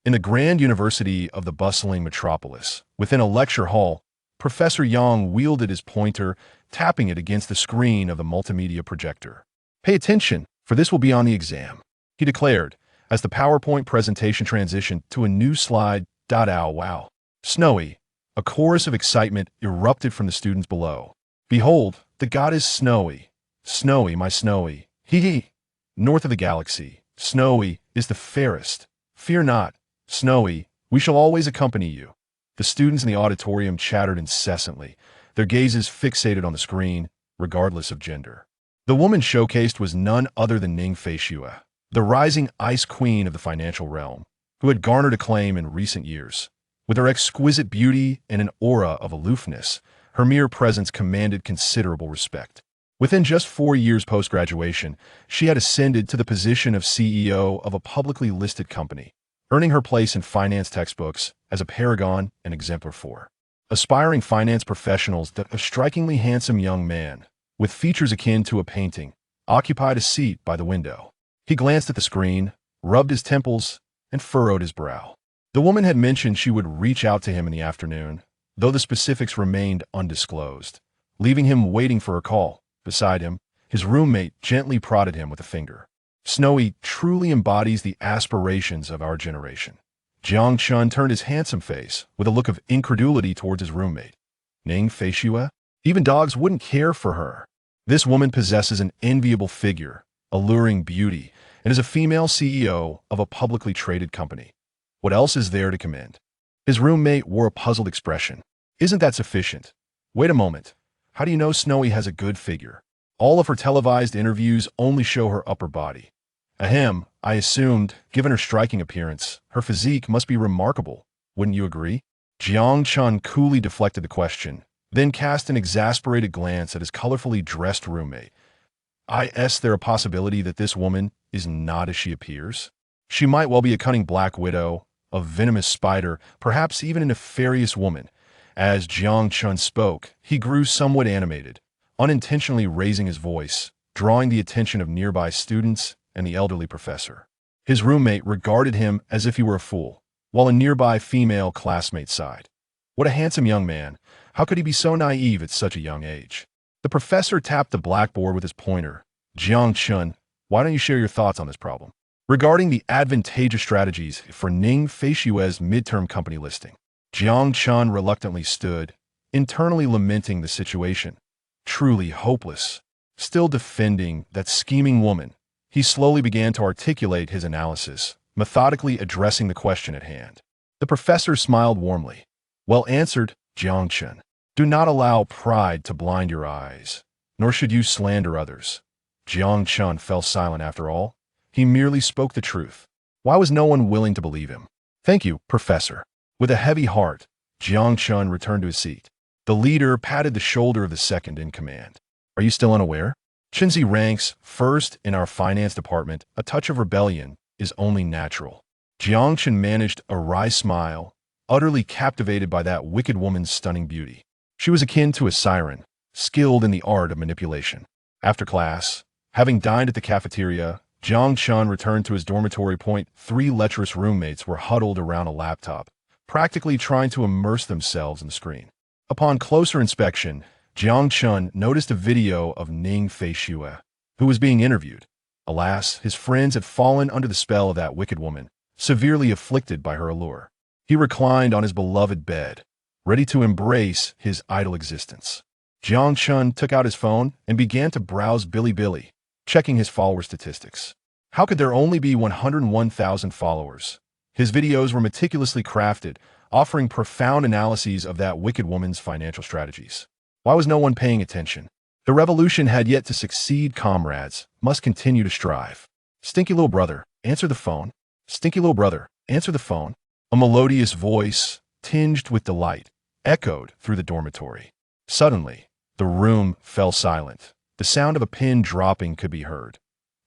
In the grand university of the bustling metropolis, within a lecture hall, Professor Yang wielded his pointer, tapping it against the screen of the multimedia projector. "Pay attention, for this will be on the exam," he declared, as the PowerPoint presentation transitioned to a new slide. Ow wow. Snowy. A chorus of excitement erupted from the students below. "Behold, the god is Snowy. Snowy, my Snowy. Hee hee. North of the galaxy, Snowy is the fairest. Fear not, Snowy, we shall always accompany you." The students in the auditorium chattered incessantly, their gazes fixated on the screen, regardless of gender. The woman showcased was none other than Ning Feishue, the rising ice queen of the financial realm, who had garnered acclaim in recent years. With her exquisite beauty and an aura of aloofness, her mere presence commanded considerable respect. Within just 4 years post-graduation, she had ascended to the position of CEO of a publicly listed company, earning her place in finance textbooks as a paragon and exemplar for aspiring finance professionals. That a strikingly handsome young man, with features akin to a painting, occupied a seat by the window. He glanced at the screen, rubbed his temples, and furrowed his brow. The woman had mentioned she would reach out to him in the afternoon, though the specifics remained undisclosed, leaving him waiting for her call. Beside him, his roommate gently prodded him with a finger. "Snowy truly embodies the aspirations of our generation." Jiang Chun turned his handsome face with a look of incredulity towards his roommate. "Ning Feishue? Even dogs wouldn't care for her. This woman possesses an enviable figure, alluring beauty, and is a female CEO of a publicly traded company. What else is there to commend?" His roommate wore a puzzled expression. "Isn't that sufficient? Wait a moment. How do you know Snowy has a good figure? All of her televised interviews only show her upper body." "Ahem, I assumed, given her striking appearance, her physique must be remarkable. Wouldn't you agree?" Jiang Chun coolly deflected the question, then cast an exasperated glance at his colorfully dressed roommate. "Is there a possibility that this woman is not as she appears? She might well be a cunning black widow, a venomous spider, perhaps even a nefarious woman." As Jiang Chun spoke, he grew somewhat animated, unintentionally raising his voice, drawing the attention of nearby students and the elderly professor. His roommate regarded him as if he were a fool, while a nearby female classmate sighed. "What a handsome young man. How could he be so naive at such a young age?" The professor tapped the blackboard with his pointer. "Jiang Chun, why don't you share your thoughts on this problem regarding the advantageous strategies for Ning Feishue's midterm company listing?" Jiang Chun reluctantly stood, internally lamenting the situation. Truly hopeless. Still defending that scheming woman, he slowly began to articulate his analysis, methodically addressing the question at hand. The professor smiled warmly. "Well answered, Jiang Chun. Do not allow pride to blind your eyes, nor should you slander others." Jiang Chun fell silent after all. He merely spoke the truth. Why was no one willing to believe him? "Thank you, Professor." With a heavy heart, Jiang Chun returned to his seat. The leader patted the shoulder of the second in command. "Are you still unaware? Chinzi ranks first in our finance department. A touch of rebellion is only natural." Jiang Chun managed a wry smile, utterly captivated by that wicked woman's stunning beauty. She was akin to a siren, skilled in the art of manipulation. After class, having dined at the cafeteria, Jiang Chun returned to his dormitory. 3 lecherous roommates were huddled around a laptop, practically trying to immerse themselves in the screen. Upon closer inspection, Jiang Chun noticed a video of Ning Feishue, who was being interviewed. Alas, his friends had fallen under the spell of that wicked woman, severely afflicted by her allure. He reclined on his beloved bed, ready to embrace his idle existence. Jiang Chun took out his phone and began to browse Bilibili, checking his follower statistics. How could there only be 101,000 followers? His videos were meticulously crafted, offering profound analyses of that wicked woman's financial strategies. Why was no one paying attention? The revolution had yet to succeed. Comrades must continue to strive. "Stinky little brother, answer the phone. Stinky little brother, answer the phone." A melodious voice, tinged with delight, echoed through the dormitory. Suddenly, the room fell silent. The sound of a pin dropping could be heard.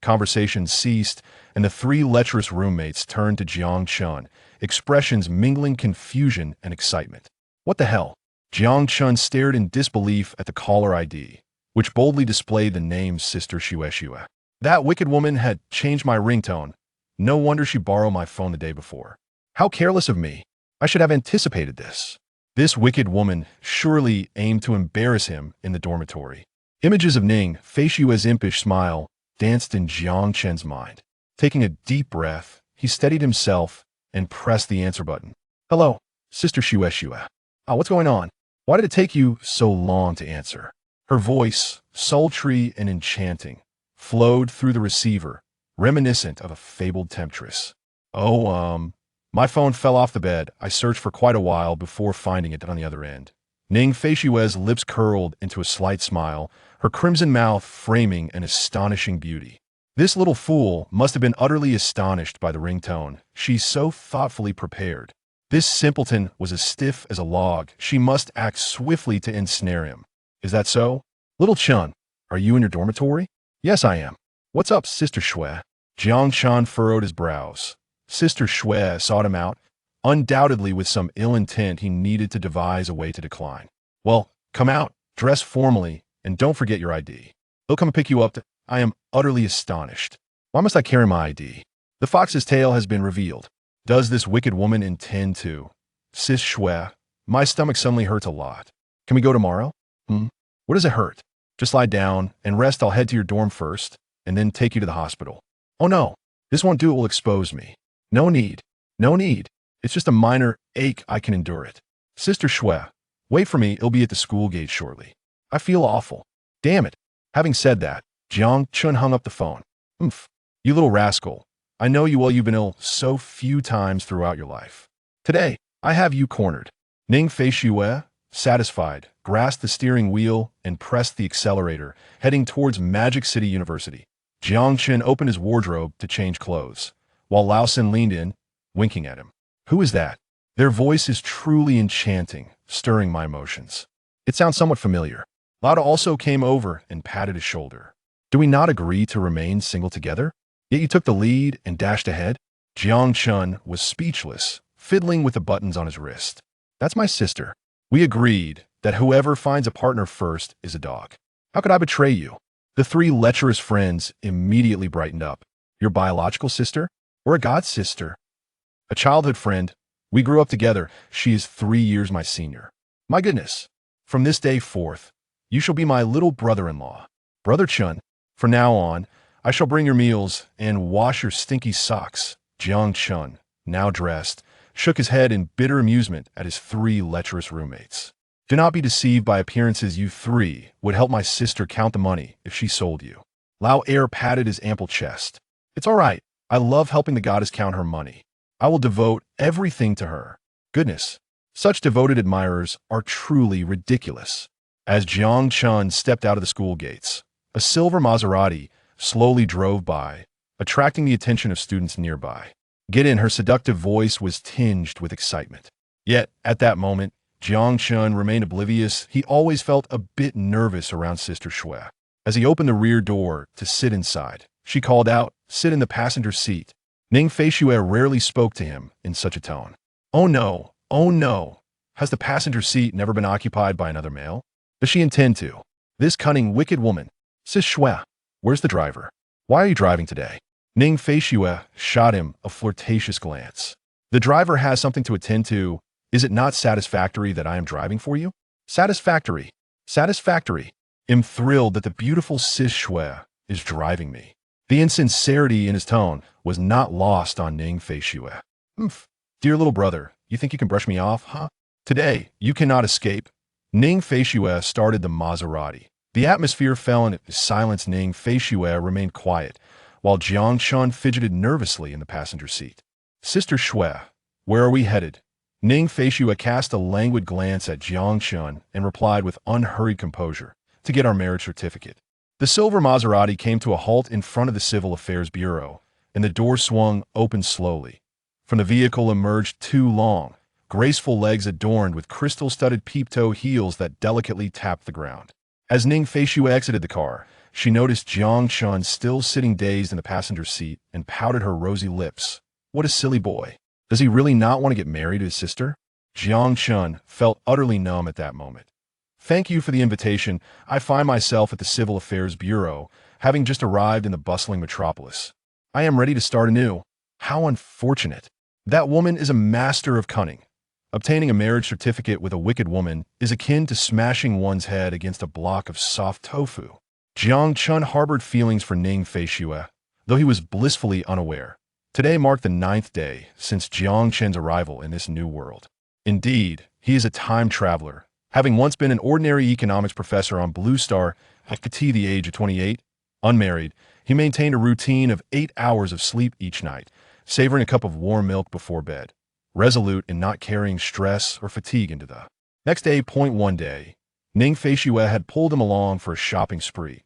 Conversation ceased, and the 3 lecherous roommates turned to Jiang Chun, expressions mingling confusion and excitement. "What the hell?" Jiang Chun stared in disbelief at the caller ID, which boldly displayed the name Sister Shueshue. That wicked woman had changed my ringtone. No wonder she borrowed my phone the day before. How careless of me. I should have anticipated this. This wicked woman surely aimed to embarrass him in the dormitory. Images of Ning Feishue's impish smile danced in Jiang Chen's mind. Taking a deep breath, he steadied himself and pressed the answer button. Hello, Sister Shue. What's going on? Why did it take you so long to answer? Her voice, sultry and enchanting, flowed through the receiver, reminiscent of a fabled temptress. My phone fell off the bed. I searched for quite a while before finding it on the other end. Ning Feishue's lips curled into a slight smile, her crimson mouth framing an astonishing beauty. This little fool must have been utterly astonished by the ringtone. She's so thoughtfully prepared. This simpleton was as stiff as a log. She must act swiftly to ensnare him. Is that so? Little Chun, are you in your dormitory? Yes, I am. What's up, Sister Shue? Jiang Chan furrowed his brows. Sister Shue sought him out, undoubtedly with some ill intent. He needed to devise a way to decline. Well, come out, dress formally, and don't forget your ID. They'll come and pick you up. I am utterly astonished. Why must I carry my ID? The fox's tail has been revealed. Does this wicked woman intend to? Sis Shue, my stomach suddenly hurts a lot. Can we go tomorrow? What does it hurt? Just lie down and rest. I'll head to your dorm first, and then take you to the hospital. Oh no, this won't do. It will expose me. No need. No need. It's just a minor ache. I can endure it. Sister Shue, wait for me. It'll be at the school gate shortly. I feel awful. Damn it. Having said that, Jiang Chun hung up the phone. You little rascal. I know you well. You've been ill so few times throughout your life. Today, I have you cornered. Ning Feishue, satisfied, grasped the steering wheel and pressed the accelerator, heading towards Magic City University. Jiang Chen opened his wardrobe to change clothes, while Lao Sin leaned in, winking at him. Who is that? Their voice is truly enchanting, stirring my emotions. It sounds somewhat familiar. Lauda also came over and patted his shoulder. Do we not agree to remain single together? Yet you took the lead and dashed ahead? Jiang Chun was speechless, fiddling with the buttons on his wrist. That's my sister. We agreed that whoever finds a partner first is a dog. How could I betray you? The three lecherous friends immediately brightened up. Your biological sister? Or a god sister? A childhood friend. We grew up together. She is 3 years my senior. My goodness. From this day forth, you shall be my little brother-in-law. Brother Chun, from now on, I shall bring your meals and wash your stinky socks. Jiang Chun, now dressed, shook his head in bitter amusement at his 3 lecherous roommates. Do not be deceived by appearances. You 3 would help my sister count the money if she sold you. Lao Air patted his ample chest. It's all right. I love helping the goddess count her money. I will devote everything to her. Goodness, such devoted admirers are truly ridiculous. As Jiang Chun stepped out of the school gates, a silver Maserati slowly drove by, attracting the attention of students nearby. Get in, her seductive voice was tinged with excitement. Yet, at that moment, Jiang Chun remained oblivious. He always felt a bit nervous around Sister Shue. As he opened the rear door to sit inside, she called out, "Sit in the passenger seat." Ning Feishue rarely spoke to him in such a tone. Oh no, oh no. Has the passenger seat never been occupied by another male? Does she intend to? This cunning, wicked woman. Sis Shue, where's the driver? Why are you driving today? Ning Feishue shot him a flirtatious glance. The driver has something to attend to. Is it not satisfactory that I am driving for you? Satisfactory. Satisfactory. I'm thrilled that the beautiful Sis Shue is driving me. The insincerity in his tone was not lost on Ning Feishue. Dear little brother, you think you can brush me off, huh? Today, you cannot escape. Ning Feishue started the Maserati. The atmosphere fell in silence. Ning Feishue remained quiet, while Jiang Chun fidgeted nervously in the passenger seat. Sister Shue, where are we headed? Ning Feishue cast a languid glance at Jiang Chun and replied with unhurried composure, to get our marriage certificate. The silver Maserati came to a halt in front of the Civil Affairs Bureau, and the door swung open slowly. From the vehicle emerged 2 long, graceful legs adorned with crystal-studded peep-toe heels that delicately tapped the ground. As Ning Feishue exited the car, she noticed Jiang Chun still sitting dazed in the passenger seat and pouted her rosy lips. What a silly boy. Does he really not want to get married to his sister? Jiang Chun felt utterly numb at that moment. Thank you for the invitation. I find myself at the Civil Affairs Bureau, having just arrived in the bustling metropolis. I am ready to start anew. How unfortunate. That woman is a master of cunning. Obtaining a marriage certificate with a wicked woman is akin to smashing one's head against a block of soft tofu. Jiang Chun harbored feelings for Ning Feishue, though he was blissfully unaware. Today marked the 9th day since Jiang Chen's arrival in this new world. Indeed, he is a time traveler, having once been an ordinary economics professor on Blue Star at the age of 28. Unmarried, he maintained a routine of 8 hours of sleep each night, savoring a cup of warm milk before bed, resolute in not carrying stress or fatigue into the next day. One day, Ning Feishue had pulled him along for a shopping spree.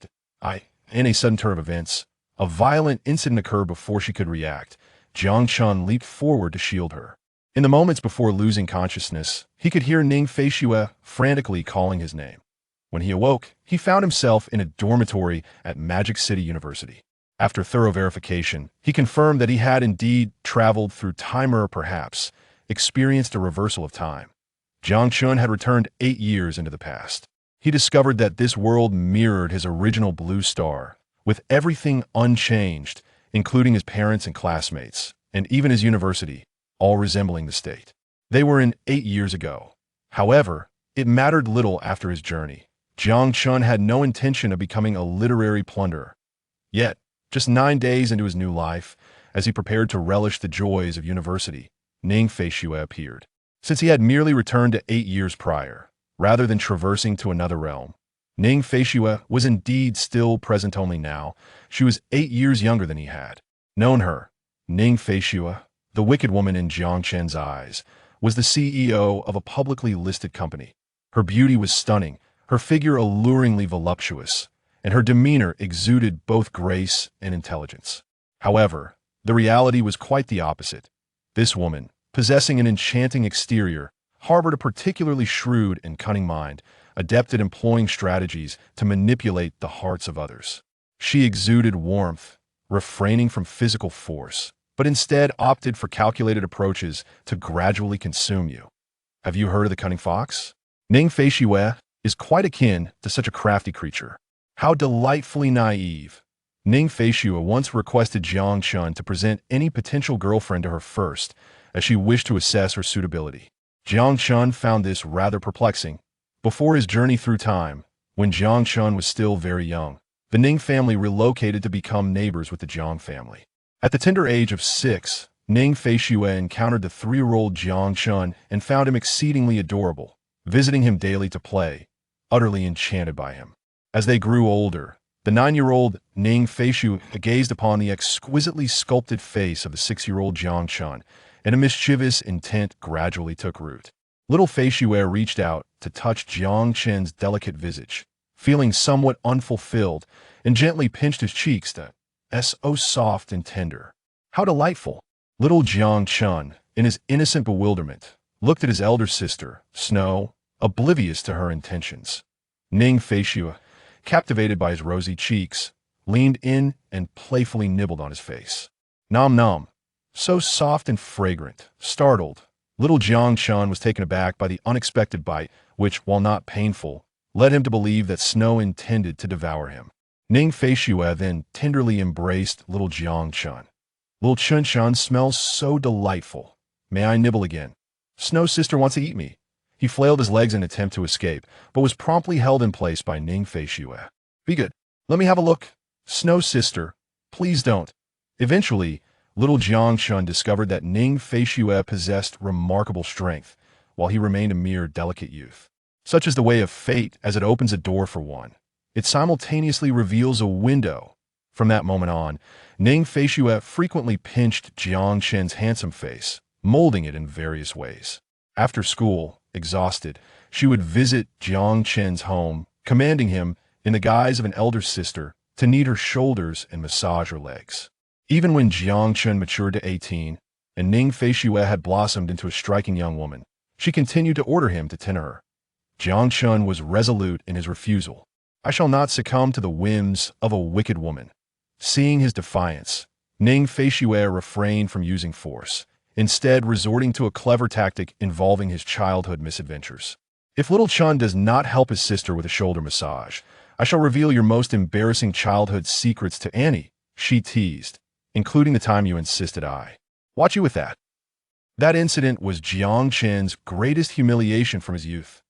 In a sudden turn of events, a violent incident occurred before she could react. Jiang Chun leaped forward to shield her. In the moments before losing consciousness, he could hear Ning Feishue frantically calling his name. When he awoke, he found himself in a dormitory at Magic City University. After thorough verification, he confirmed that he had indeed traveled through time or perhaps experienced a reversal of time. Jiang Chun had returned 8 years into the past. He discovered that this world mirrored his original Blue Star, with everything unchanged, including his parents and classmates, and even his university, all resembling the state they were in 8 years ago. However, it mattered little after his journey. Jiang Chun had no intention of becoming a literary plunderer. Yet, just 9 days into his new life, as he prepared to relish the joys of university, Ning Feishue appeared. Since he had merely returned to 8 years prior, rather than traversing to another realm, Ning Feishue was indeed still present only now. She was 8 years younger than he had known her. Ning Feishue, the wicked woman in Jiang Chen's eyes, was the CEO of a publicly listed company. Her beauty was stunning, her figure alluringly voluptuous, and her demeanor exuded both grace and intelligence. However, the reality was quite the opposite. This woman, possessing an enchanting exterior, harbored a particularly shrewd and cunning mind, adept at employing strategies to manipulate the hearts of others. She exuded warmth, refraining from physical force, but instead opted for calculated approaches to gradually consume you. Have you heard of the cunning fox? Ning Feishue is quite akin to such a crafty creature. How delightfully naive. Ning Feishue once requested Jiang Chun to present any potential girlfriend to her first, as she wished to assess her suitability. Jiang Chun found this rather perplexing. Before his journey through time, when Jiang Chun was still very young, the Ning family relocated to become neighbors with the Jiang family. At the tender age of 6, Ning Feishue encountered the 3-year-old Jiang Chun and found him exceedingly adorable, visiting him daily to play, utterly enchanted by him. As they grew older, the 9-year-old Ning Feishue gazed upon the exquisitely sculpted face of the 6-year-old Jiang Chun, and a mischievous intent gradually took root. Little Feishue reached out to touch Jiang Chen's delicate visage, feeling somewhat unfulfilled, and gently pinched his cheeks to so soft and tender. How delightful! Little Jiang Chun, in his innocent bewilderment, looked at his elder sister, Snow, oblivious to her intentions. Ning Feishue, captivated by his rosy cheeks, leaned in and playfully nibbled on his face. Nom nom. So soft and fragrant. Startled, little Jiang Chun was taken aback by the unexpected bite, which, while not painful, led him to believe that Snow intended to devour him. Ning Feishue then tenderly embraced little Jiang Chun. Little Chun Chun smells so delightful. May I nibble again? Snow's sister wants to eat me. He flailed his legs in an attempt to escape, but was promptly held in place by Ning Feishue. Be good. Let me have a look. Snow's sister, please don't. Eventually, little Jiang Chun discovered that Ning Feishue possessed remarkable strength, while he remained a mere delicate youth. Such is the way of fate as it opens a door for one. It simultaneously reveals a window. From that moment on, Ning Feishue frequently pinched Jiang Chen's handsome face, molding it in various ways. After school, exhausted, she would visit Jiang Chen's home, commanding him, in the guise of an elder sister, to knead her shoulders and massage her legs. Even when Jiang Chun matured to 18, and Ning Feishue had blossomed into a striking young woman, she continued to order him to tend her. Jiang Chun was resolute in his refusal. I shall not succumb to the whims of a wicked woman. Seeing his defiance, Ning Feishue refrained from using force, instead resorting to a clever tactic involving his childhood misadventures. If little Chun does not help his sister with a shoulder massage, I shall reveal your most embarrassing childhood secrets to Annie, she teased, including the time you insisted I watch you with that. That incident was Jiang Chen's greatest humiliation from his youth.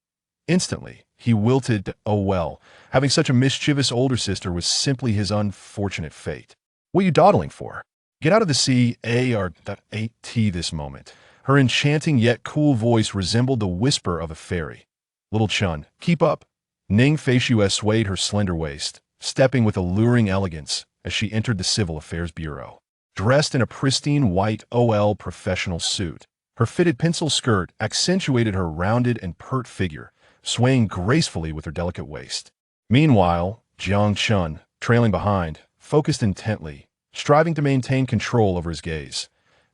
Instantly, he wilted to, oh well, having such a mischievous older sister was simply his unfortunate fate. What are you dawdling for? Get out of the sea, A-R-A-T this moment. Her enchanting yet cool voice resembled the whisper of a fairy. Little Chun, keep up. Ning Feishue swayed her slender waist, stepping with alluring elegance as she entered the Civil Affairs Bureau. Dressed in a pristine white OL professional suit, her fitted pencil skirt accentuated her rounded and pert figure, swaying gracefully with her delicate waist. Meanwhile, Jiang Chun, trailing behind, focused intently, striving to maintain control over his gaze.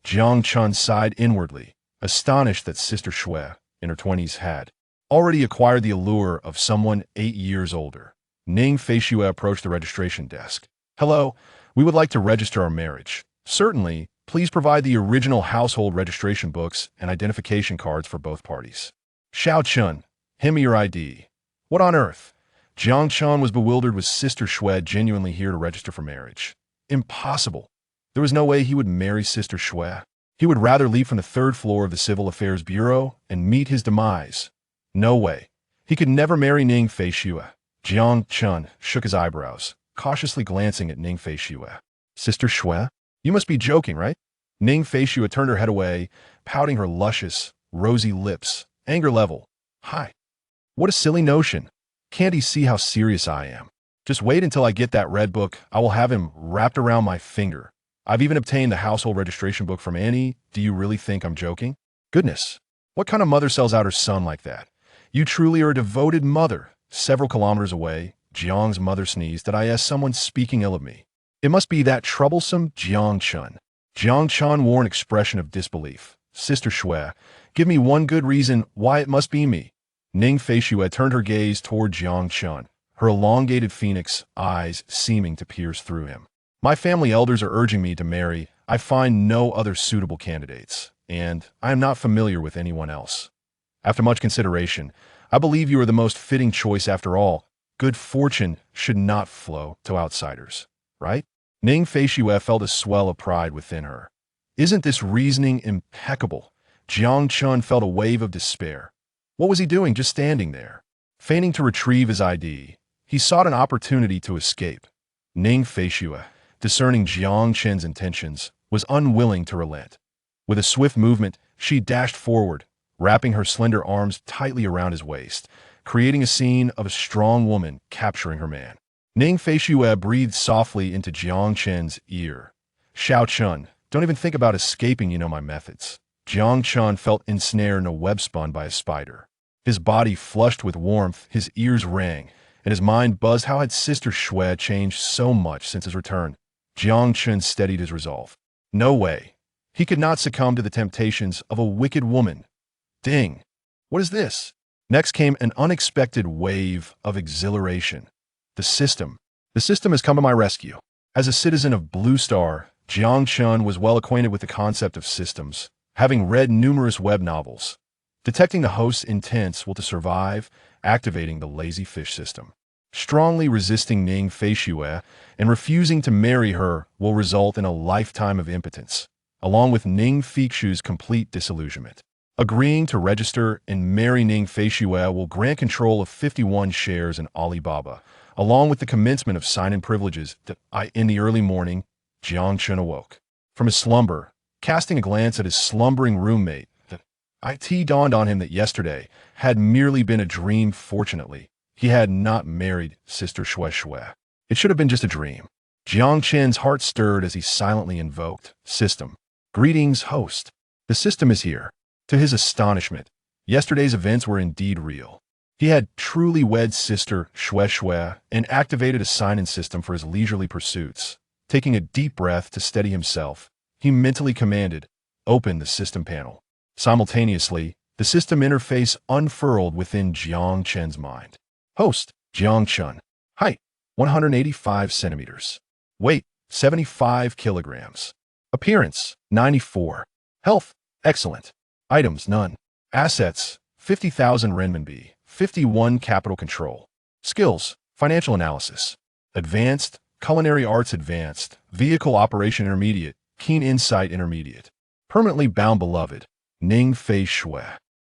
Jiang Chun sighed inwardly, astonished that Sister Shui, in her 20s, had already acquired the allure of someone 8 years older. Ning Feishue approached the registration desk. Hello, we would like to register our marriage. Certainly, please provide the original household registration books and identification cards for both parties. Xiao Chun, hand me your ID. What on earth? Jiang Chun was bewildered. Was Sister Shui genuinely here to register for marriage? Impossible. There was no way he would marry Sister Shui. He would rather leap from the 3rd floor of the Civil Affairs Bureau and meet his demise. No way. He could never marry Ning Feishue. Jiang Chun shook his eyebrows, cautiously glancing at Ning Feishue. Sister Shui? You must be joking, right? Ning Feishue turned her head away, pouting her luscious, rosy lips, anger level. Hi. What a silly notion. Can't he see how serious I am? Just wait until I get that red book. I will have him wrapped around my finger. I've even obtained the household registration book from Annie. Do you really think I'm joking? Goodness. What kind of mother sells out her son like that? You truly are a devoted mother. Several kilometers away, Jiang's mother sneezed. Did I ask someone speaking ill of me? It must be that troublesome Jiang Chun. Jiang Chun wore an expression of disbelief. Sister Shui, give me one good reason why it must be me. Ning Feishue turned her gaze toward Jiang Chun, her elongated phoenix eyes seeming to pierce through him. My family elders are urging me to marry. I find no other suitable candidates, and I am not familiar with anyone else. After much consideration, I believe you are the most fitting choice after all. Good fortune should not flow to outsiders, right? Ning Feishue felt a swell of pride within her. Isn't this reasoning impeccable? Jiang Chun felt a wave of despair. What was he doing just standing there? Feigning to retrieve his ID, he sought an opportunity to escape. Ning Feishue, discerning Jiang Chen's intentions, was unwilling to relent. With a swift movement, she dashed forward, wrapping her slender arms tightly around his waist, creating a scene of a strong woman capturing her man. Ning Feishue breathed softly into Jiang Chen's ear. Xiao Chun, don't even think about escaping, you know my methods. Jiang Chun felt ensnared in a web spun by a spider. His body flushed with warmth, his ears rang, and his mind buzzed. How had Sister Shui changed so much since his return? Jiang Chun steadied his resolve. No way. He could not succumb to the temptations of a wicked woman. Ding. What is this? Next came an unexpected wave of exhilaration. The system. The system has come to my rescue. As a citizen of Blue Star, Jiang Chun was well acquainted with the concept of systems, having read numerous web novels. Detecting the host's intents will to survive, activating the lazy fish system. Strongly resisting Ning Feishue and refusing to marry her will result in a lifetime of impotence, along with Ning Feishue's complete disillusionment. Agreeing to register and marry Ning Feishue will grant control of 51 shares in Alibaba, along with the commencement of sign-in privileges. In the early morning, Jiang Chun awoke from his slumber, casting a glance at his slumbering roommate. It dawned on him that yesterday had merely been a dream. Fortunately, he had not married Sister Shui. It should have been just a dream. Jiang Chen's heart stirred as he silently invoked, System. Greetings, host. The system is here. To his astonishment, yesterday's events were indeed real. He had truly wed Sister Shui and activated a sign-in system for his leisurely pursuits. Taking a deep breath to steady himself, he mentally commanded, Open the system panel. Simultaneously, the system interface unfurled within Jiang Chen's mind. Host, Jiang Chun. Height, 185 centimeters. Weight, 75 kilograms. Appearance, 94. Health, excellent. Items, none. Assets, 50,000 renminbi, 51 capital control. Skills, financial analysis. Advanced, culinary arts advanced, vehicle operation intermediate, keen insight intermediate. Permanently bound beloved. Ning Fei Shui.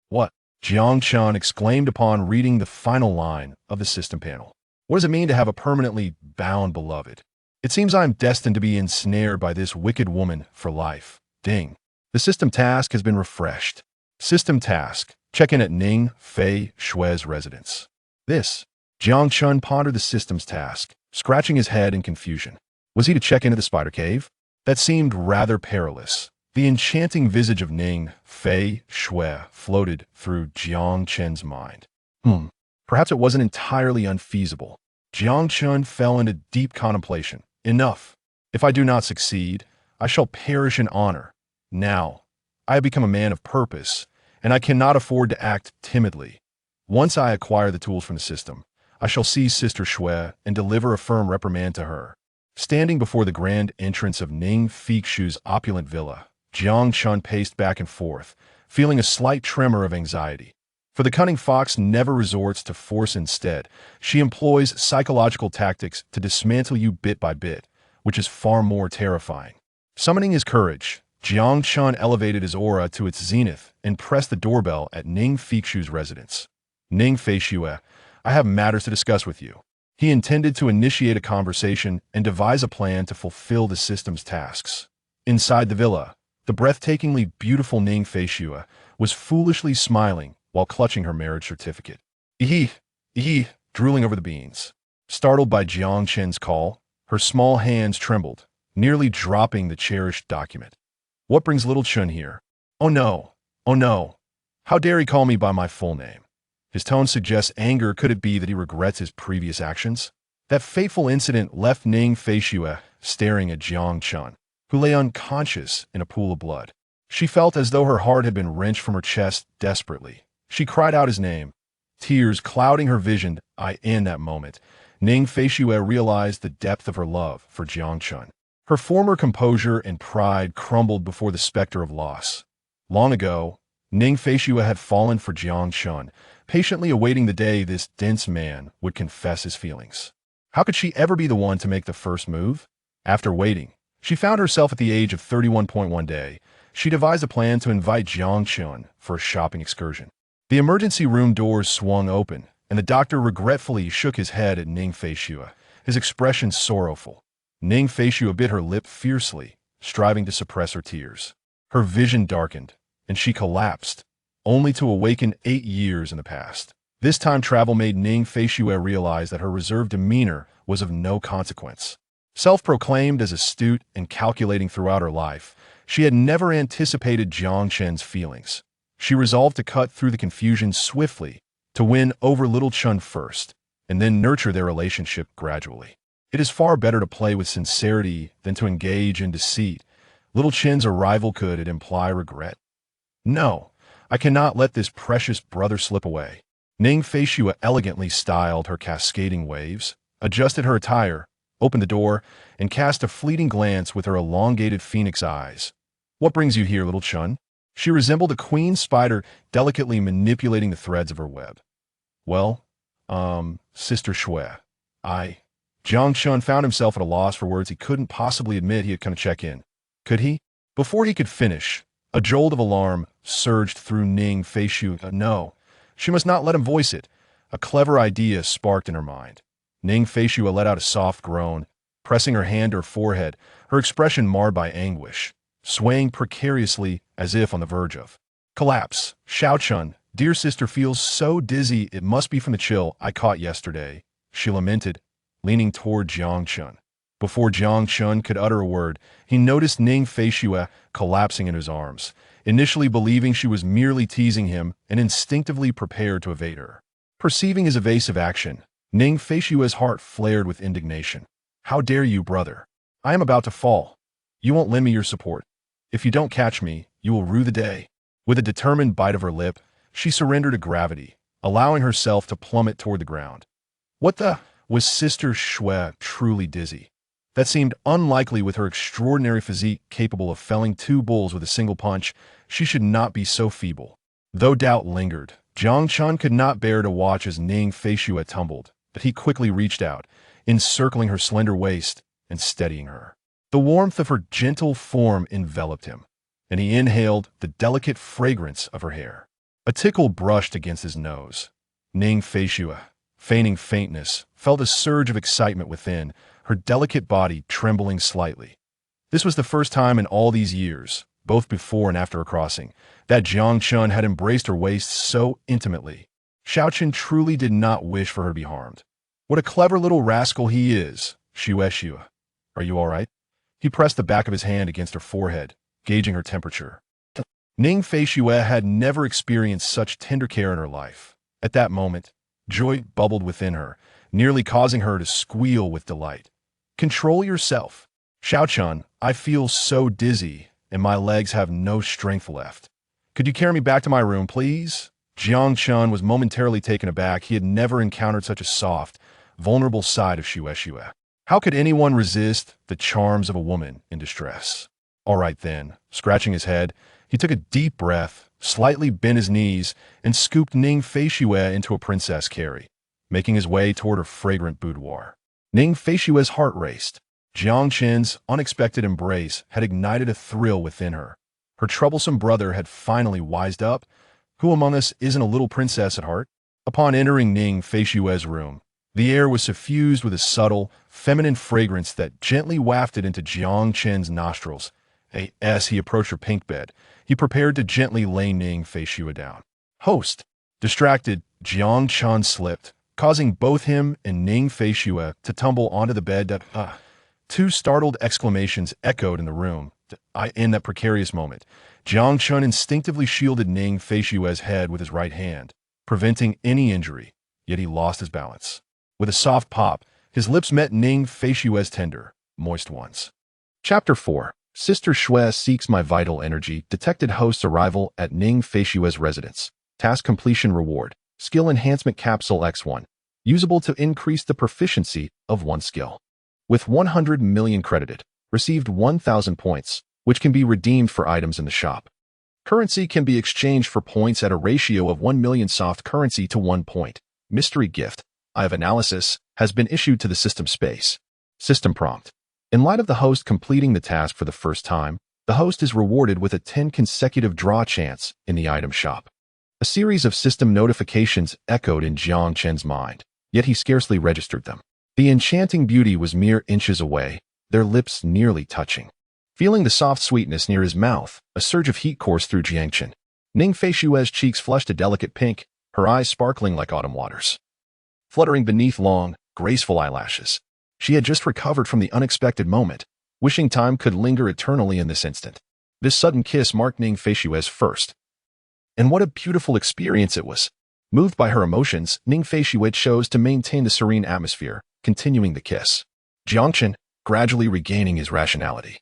What? Jiang Chun exclaimed upon reading the final line of the system panel. What does it mean to have a permanently bound beloved? It seems I am destined to be ensnared by this wicked woman for life. Ding. The system task has been refreshed. System task. Check in at Ning Fei Shui's residence. This. Jiang Chun pondered the system's task, scratching his head in confusion. Was he to check into the spider cave? That seemed rather perilous. The enchanting visage of Ning Fei Shui floated through Jiang Chen's mind. Perhaps it wasn't entirely unfeasible. Jiang Chun fell into deep contemplation. Enough. If I do not succeed, I shall perish in honor. Now, I have become a man of purpose, and I cannot afford to act timidly. Once I acquire the tools from the system, I shall seize Sister Shui and deliver a firm reprimand to her. Standing before the grand entrance of Ning Fei Shui's opulent villa, Jiang Chun paced back and forth, feeling a slight tremor of anxiety. For the cunning fox never resorts to force instead. She employs psychological tactics to dismantle you bit by bit, which is far more terrifying. Summoning his courage, Jiang Chun elevated his aura to its zenith and pressed the doorbell at Ning Fei Shui's residence. Ning Fei Shui, I have matters to discuss with you. He intended to initiate a conversation and devise a plan to fulfill the system's tasks. Inside the villa, the breathtakingly beautiful Ning Fei Shui was foolishly smiling while clutching her marriage certificate. Drooling over the beans. Startled by Jiang Chen's call, her small hands trembled, nearly dropping the cherished document. What brings little Chun here? Oh no. How dare he call me by my full name? His tone suggests anger. Could it be that he regrets his previous actions? That fateful incident left Ning Fei Shui staring at Jiang Chun, who lay unconscious in a pool of blood. She felt as though her heart had been wrenched from her chest desperately. She cried out his name, tears clouding her vision. In that moment, Ning Fei Shui realized the depth of her love for Jiang Chun. Her former composure and pride crumbled before the specter of loss. Long ago, Ning Fei Shui had fallen for Jiang Chun, patiently awaiting the day this dense man would confess his feelings. How could she ever be the one to make the first move? After waiting, she found herself at the age of 31.1 day. She devised a plan to invite Jiang Chun for a shopping excursion. The emergency room doors swung open, and the doctor regretfully shook his head at Ning Fei Shui, his expression sorrowful. Ning Fei Shui bit her lip fiercely, striving to suppress her tears. Her vision darkened, and she collapsed, only to awaken 8 years in the past. This time travel made Ning Fei Shui realize that her reserved demeanor was of no consequence. Self-proclaimed as astute and calculating throughout her life, she had never anticipated Jiang Chen's feelings. She resolved to cut through the confusion swiftly, to win over little Chun first, and then nurture their relationship gradually. It is far better to play with sincerity than to engage in deceit. Little Chen's arrival, could it imply regret? No, I cannot let this precious brother slip away. Ning Fei Shui elegantly styled her cascading waves, adjusted her attire, opened the door, and cast a fleeting glance with her elongated phoenix eyes. What brings you here, little Chun? She resembled a queen spider delicately manipulating the threads of her web. Well, Sister Shui, Jiang Chun found himself at a loss for words. He couldn't possibly admit he had come to check in. Could he? Before he could finish, a jolt of alarm surged through Ning Fei Shui. No, she must not let him voice it. A clever idea sparked in her mind. Ning Fei Shui let out a soft groan, pressing her hand to her forehead, her expression marred by anguish, swaying precariously as if on the verge of collapse. Xiao Chun, dear sister, feels so dizzy. It must be from the chill I caught yesterday, she lamented, leaning toward Jiang Chun. Before Jiang Chun could utter a word, he noticed Ning Fei Shui collapsing in his arms, initially believing she was merely teasing him and instinctively prepared to evade her. Perceiving his evasive action, Ning Fei Shui's heart flared with indignation. How dare you, brother? I am about to fall. You won't lend me your support. If you don't catch me, you will rue the day. With a determined bite of her lip, she surrendered to gravity, allowing herself to plummet toward the ground. What the? Was Sister Shui truly dizzy? That seemed unlikely with her extraordinary physique capable of felling 2 bulls with a single punch. She should not be so feeble. Though doubt lingered, Jiang Chun could not bear to watch as Ning Fei Shui tumbled, but he quickly reached out, encircling her slender waist and steadying her. The warmth of her gentle form enveloped him, and he inhaled the delicate fragrance of her hair. A tickle brushed against his nose. Ning Feishue, feigning faintness, felt a surge of excitement within, her delicate body trembling slightly. This was the first time in all these years, both before and after a crossing, that Jiang Chun had embraced her waist so intimately. Xiaoqun truly did not wish for her to be harmed. What a clever little rascal he is, Xue. Are you all right? He pressed the back of his hand against her forehead, gauging her temperature. Ning Feishue had never experienced such tender care in her life. At that moment, joy bubbled within her, nearly causing her to squeal with delight. Control yourself. Xiaoqun, I feel so dizzy, and my legs have no strength left. Could you carry me back to my room, please? Jiang Chun was momentarily taken aback. He had never encountered such a soft, vulnerable side of Xue. How could anyone resist the charms of a woman in distress? All right then, scratching his head, he took a deep breath, slightly bent his knees, and scooped Ning Feishue into a princess carry, making his way toward her fragrant boudoir. Ning Feishue's heart raced. Jiang Chun's unexpected embrace had ignited a thrill within her. Her troublesome brother had finally wised up. Who among us isn't a little princess at heart? Upon entering Ning Feishue's room, the air was suffused with a subtle, feminine fragrance that gently wafted into Jiang Chun's nostrils. As he approached her pink bed, he prepared to gently lay Ning Feishue down. Host! Distracted, Jiang Chun slipped, causing both him and Ning Feishue to tumble onto the bed. Two startled exclamations echoed in the room. In that precarious moment, Jiang Chun instinctively shielded Ning Feishue's head with his right hand, preventing any injury, yet he lost his balance. With a soft pop, his lips met Ning Feishue's tender, moist ones. Chapter 4. Sister Xue seeks my vital energy. Detected host's arrival at Ning Feishue's residence. Task completion reward. Skill enhancement capsule X1. Usable to increase the proficiency of one skill. With 100 million credited. Received 1,000 points, which can be redeemed for items in the shop. Currency can be exchanged for points at a ratio of 1 million soft currency to 1 point. Mystery gift. Eye of analysis has been issued to the system space. System prompt. In light of the host completing the task for the first time, the host is rewarded with a 10 consecutive draw chance in the item shop. A series of system notifications echoed in Jiang Chen's mind, yet he scarcely registered them. The enchanting beauty was mere inches away, their lips nearly touching. Feeling the soft sweetness near his mouth, a surge of heat coursed through Jiang Chen. Ning Feishue's cheeks flushed a delicate pink, her eyes sparkling like autumn waters. Fluttering beneath long, graceful eyelashes, she had just recovered from the unexpected moment, wishing time could linger eternally in this instant. This sudden kiss marked Ning Feishue's first. And what a beautiful experience it was. Moved by her emotions, Ning Feishue chose to maintain the serene atmosphere, continuing the kiss. Jiang Chen, gradually regaining his rationality,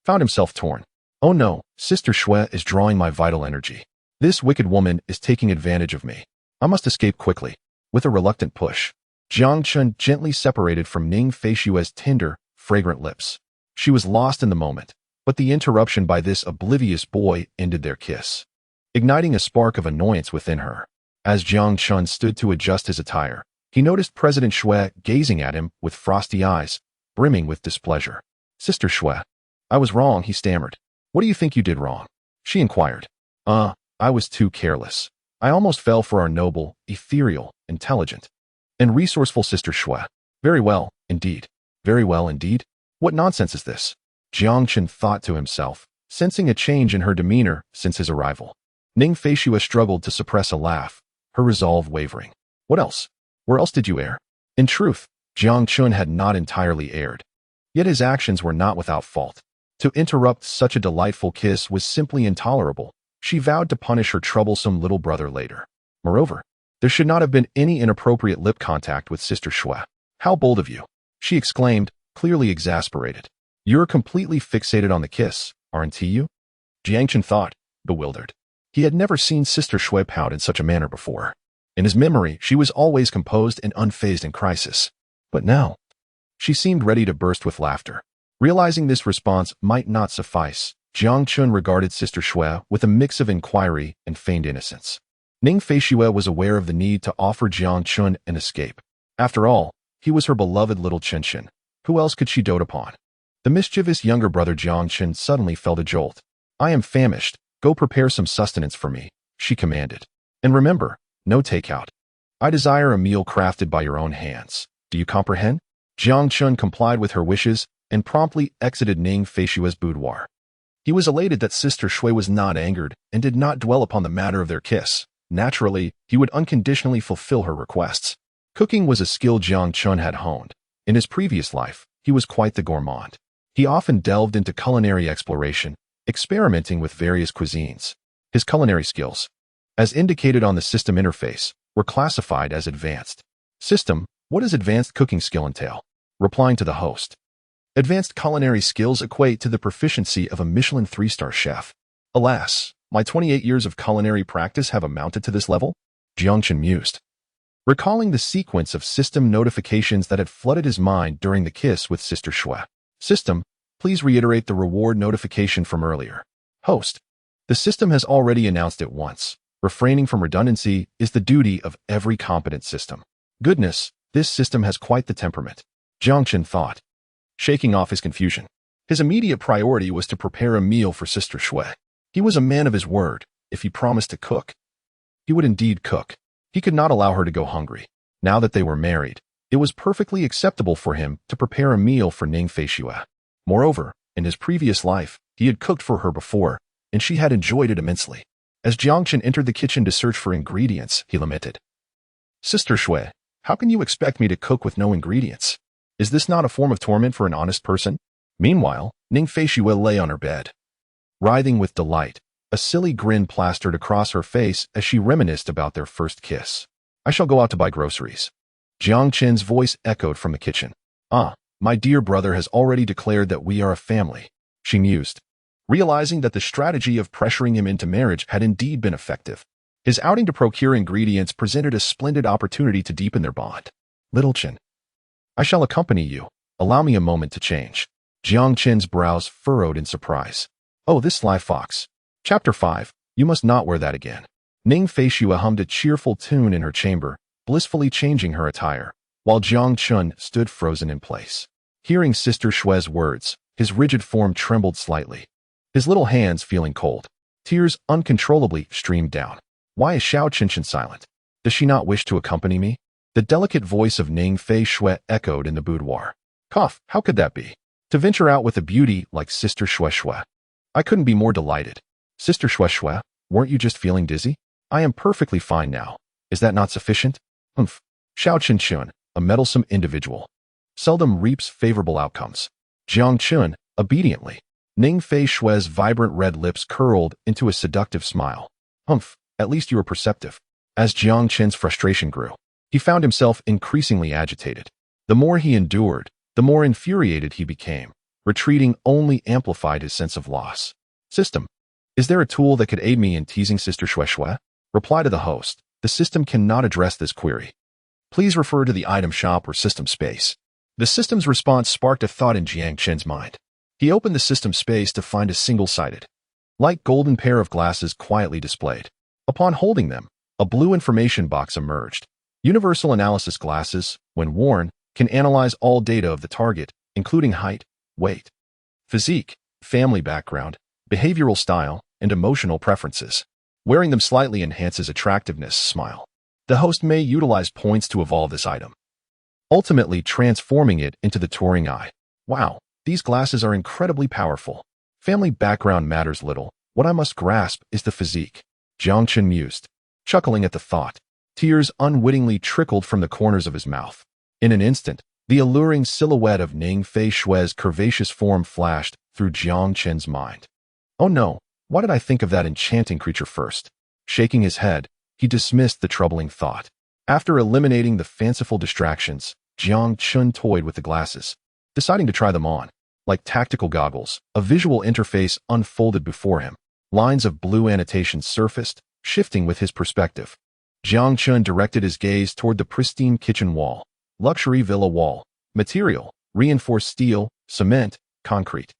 found himself torn. Oh no, Sister Xue is drawing my vital energy. This wicked woman is taking advantage of me. I must escape quickly. With a reluctant push, Jiang Chen gently separated from Ning Feishue's tender, fragrant lips. She was lost in the moment, but the interruption by this oblivious boy ended their kiss, igniting a spark of annoyance within her. As Jiang Chen stood to adjust his attire, he noticed President Xue gazing at him with frosty eyes, brimming with displeasure. Sister Xue, I was wrong, he stammered. What do you think you did wrong? She inquired. I was too careless. I almost fell for our noble, ethereal, intelligent, and resourceful Sister Xue. Very well, indeed. Very well, indeed. What nonsense is this? Jiang Chen thought to himself, sensing a change in her demeanor since his arrival. Ning Feishue struggled to suppress a laugh, her resolve wavering. What else? Where else did you err? In truth, Jiang Chun had not entirely erred. Yet his actions were not without fault. To interrupt such a delightful kiss was simply intolerable. She vowed to punish her troublesome little brother later. Moreover, there should not have been any inappropriate lip contact with Sister Xue. How bold of you! She exclaimed, clearly exasperated. You're completely fixated on the kiss, aren't you? Jiang Chen thought, bewildered. He had never seen Sister Xue pout in such a manner before. In his memory, she was always composed and unfazed in crisis. But now, she seemed ready to burst with laughter. Realizing this response might not suffice, Jiang Chun regarded Sister Xue with a mix of inquiry and feigned innocence. Ning Feishue was aware of the need to offer Jiang Chun an escape. After all, he was her beloved little Chen. Who else could she dote upon? The mischievous younger brother Jiang Chen suddenly felt a jolt. I am famished. Go prepare some sustenance for me, she commanded. And remember, no takeout. I desire a meal crafted by your own hands. Do you comprehend? Jiang Chun complied with her wishes and promptly exited Ning Feishua's boudoir. He was elated that Sister Shui was not angered and did not dwell upon the matter of their kiss. Naturally, he would unconditionally fulfill her requests. Cooking was a skill Jiang Chun had honed. In his previous life, he was quite the gourmand. He often delved into culinary exploration, experimenting with various cuisines. His culinary skills, as indicated on the system interface, were classified as advanced. System, what does advanced cooking skill entail? Replying to the host. Advanced culinary skills equate to the proficiency of a Michelin 3-star chef. Alas, my 28 years of culinary practice have amounted to this level? Jiang Chun mused, recalling the sequence of system notifications that had flooded his mind during the kiss with Sister Shui. System, please reiterate the reward notification from earlier. Host, the system has already announced it once. Refraining from redundancy is the duty of every competent system. Goodness, this system has quite the temperament, Jiang Chun thought, shaking off his confusion. His immediate priority was to prepare a meal for Sister Shui. He was a man of his word. If he promised to cook, he would indeed cook. He could not allow her to go hungry. Now that they were married, it was perfectly acceptable for him to prepare a meal for Ning Feishua. Moreover, in his previous life, he had cooked for her before, and she had enjoyed it immensely. As Jiang Chun entered the kitchen to search for ingredients, he lamented, Sister Shui, how can you expect me to cook with no ingredients? Is this not a form of torment for an honest person? Meanwhile, Ning Feishua lay on her bed, writhing with delight. A silly grin plastered across her face as she reminisced about their first kiss. I shall go out to buy groceries. Jiang Chun's voice echoed from the kitchen. My dear brother has already declared that we are a family, she mused, realizing that the strategy of pressuring him into marriage had indeed been effective. His outing to procure ingredients presented a splendid opportunity to deepen their bond. Little Chun, I shall accompany you. Allow me a moment to change. Jiang Chun's brows furrowed in surprise. Oh, this sly fox. Chapter 5. You must not wear that again. Ning Feishua hummed a cheerful tune in her chamber, blissfully changing her attire, while Jiang Chun stood frozen in place. Hearing Sister Shui's words, his rigid form trembled slightly, his little hands feeling cold. Tears uncontrollably streamed down. Why is Xiao Qinshan silent? Does she not wish to accompany me? The delicate voice of Ning Feishua echoed in the boudoir. Cough, how could that be? To venture out with a beauty like Sister Shui. I couldn't be more delighted. Sister Shui, weren't you just feeling dizzy? I am perfectly fine now. Is that not sufficient? Humph. Xiao Qinshan, a meddlesome individual, seldom reaps favorable outcomes. Jiang Chun, obediently. Ning Feishua's vibrant red lips curled into a seductive smile. Humph, at least you were perceptive. As Jiang Chun's frustration grew, he found himself increasingly agitated. The more he endured, the more infuriated he became. Retreating only amplified his sense of loss. System, is there a tool that could aid me in teasing Sister Shui? Reply to the host. The system cannot address this query. Please refer to the item shop or system space. The system's response sparked a thought in Jiang Chun's mind. He opened the system space to find a single-sided, light golden pair of glasses quietly displayed. Upon holding them, a blue information box emerged. Universal analysis glasses, when worn, can analyze all data of the target, including height, weight, physique, family background, behavioral style, and emotional preferences. Wearing them slightly enhances attractiveness. Smile. The host may utilize points to evolve this item, ultimately transforming it into the Turing Eye. Wow, these glasses are incredibly powerful. Family background matters little. What I must grasp is the physique. Jiang Chun mused, chuckling at the thought. Tears unwittingly trickled from the corners of his mouth. In an instant, the alluring silhouette of Ning Feishua's curvaceous form flashed through Jiang Chun's mind. Oh no, why did I think of that enchanting creature first? Shaking his head, he dismissed the troubling thought. After eliminating the fanciful distractions, Jiang Chun toyed with the glasses, deciding to try them on. Like tactical goggles, a visual interface unfolded before him. Lines of blue annotation surfaced, shifting with his perspective. Jiang Chun directed his gaze toward the pristine kitchen wall. Luxury villa wall. Material, reinforced steel, cement, concrete.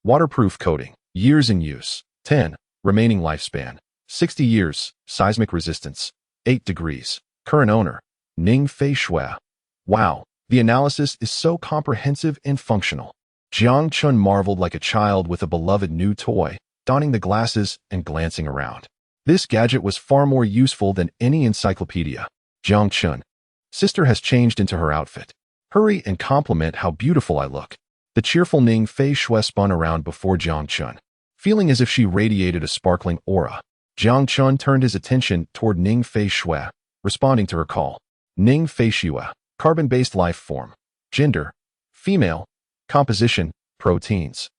Waterproof coating. Years in use. 10. Remaining lifespan. 60 years. Seismic resistance. 8 degrees. Current owner. Ning Feishua. Wow, the analysis is so comprehensive and functional. Jiang Chun marveled like a child with a beloved new toy. donning the glasses and glancing around. This gadget was far more useful than any encyclopedia. Jiang Chun. Sister has changed into her outfit. Hurry and compliment how beautiful I look. The cheerful Ning Fei Shui spun around before Jiang Chun, feeling as if she radiated a sparkling aura. Jiang Chun turned his attention toward Ning Fei Shui, responding to her call. Ning Fei Shui, carbon-based life form. Gender, female. Composition, proteins.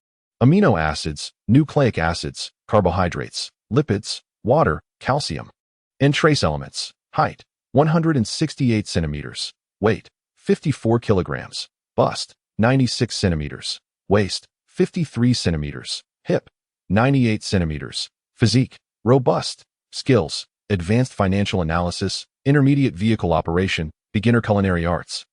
Amino acids, nucleic acids, carbohydrates, lipids, water, calcium. And trace elements. Height, 168 centimeters. Weight, 54 kilograms. Bust, 96 centimeters. Waist, 53 centimeters. Hip, 98 centimeters. Physique, robust. Skills, advanced financial analysis, intermediate vehicle operation, beginner culinary arts.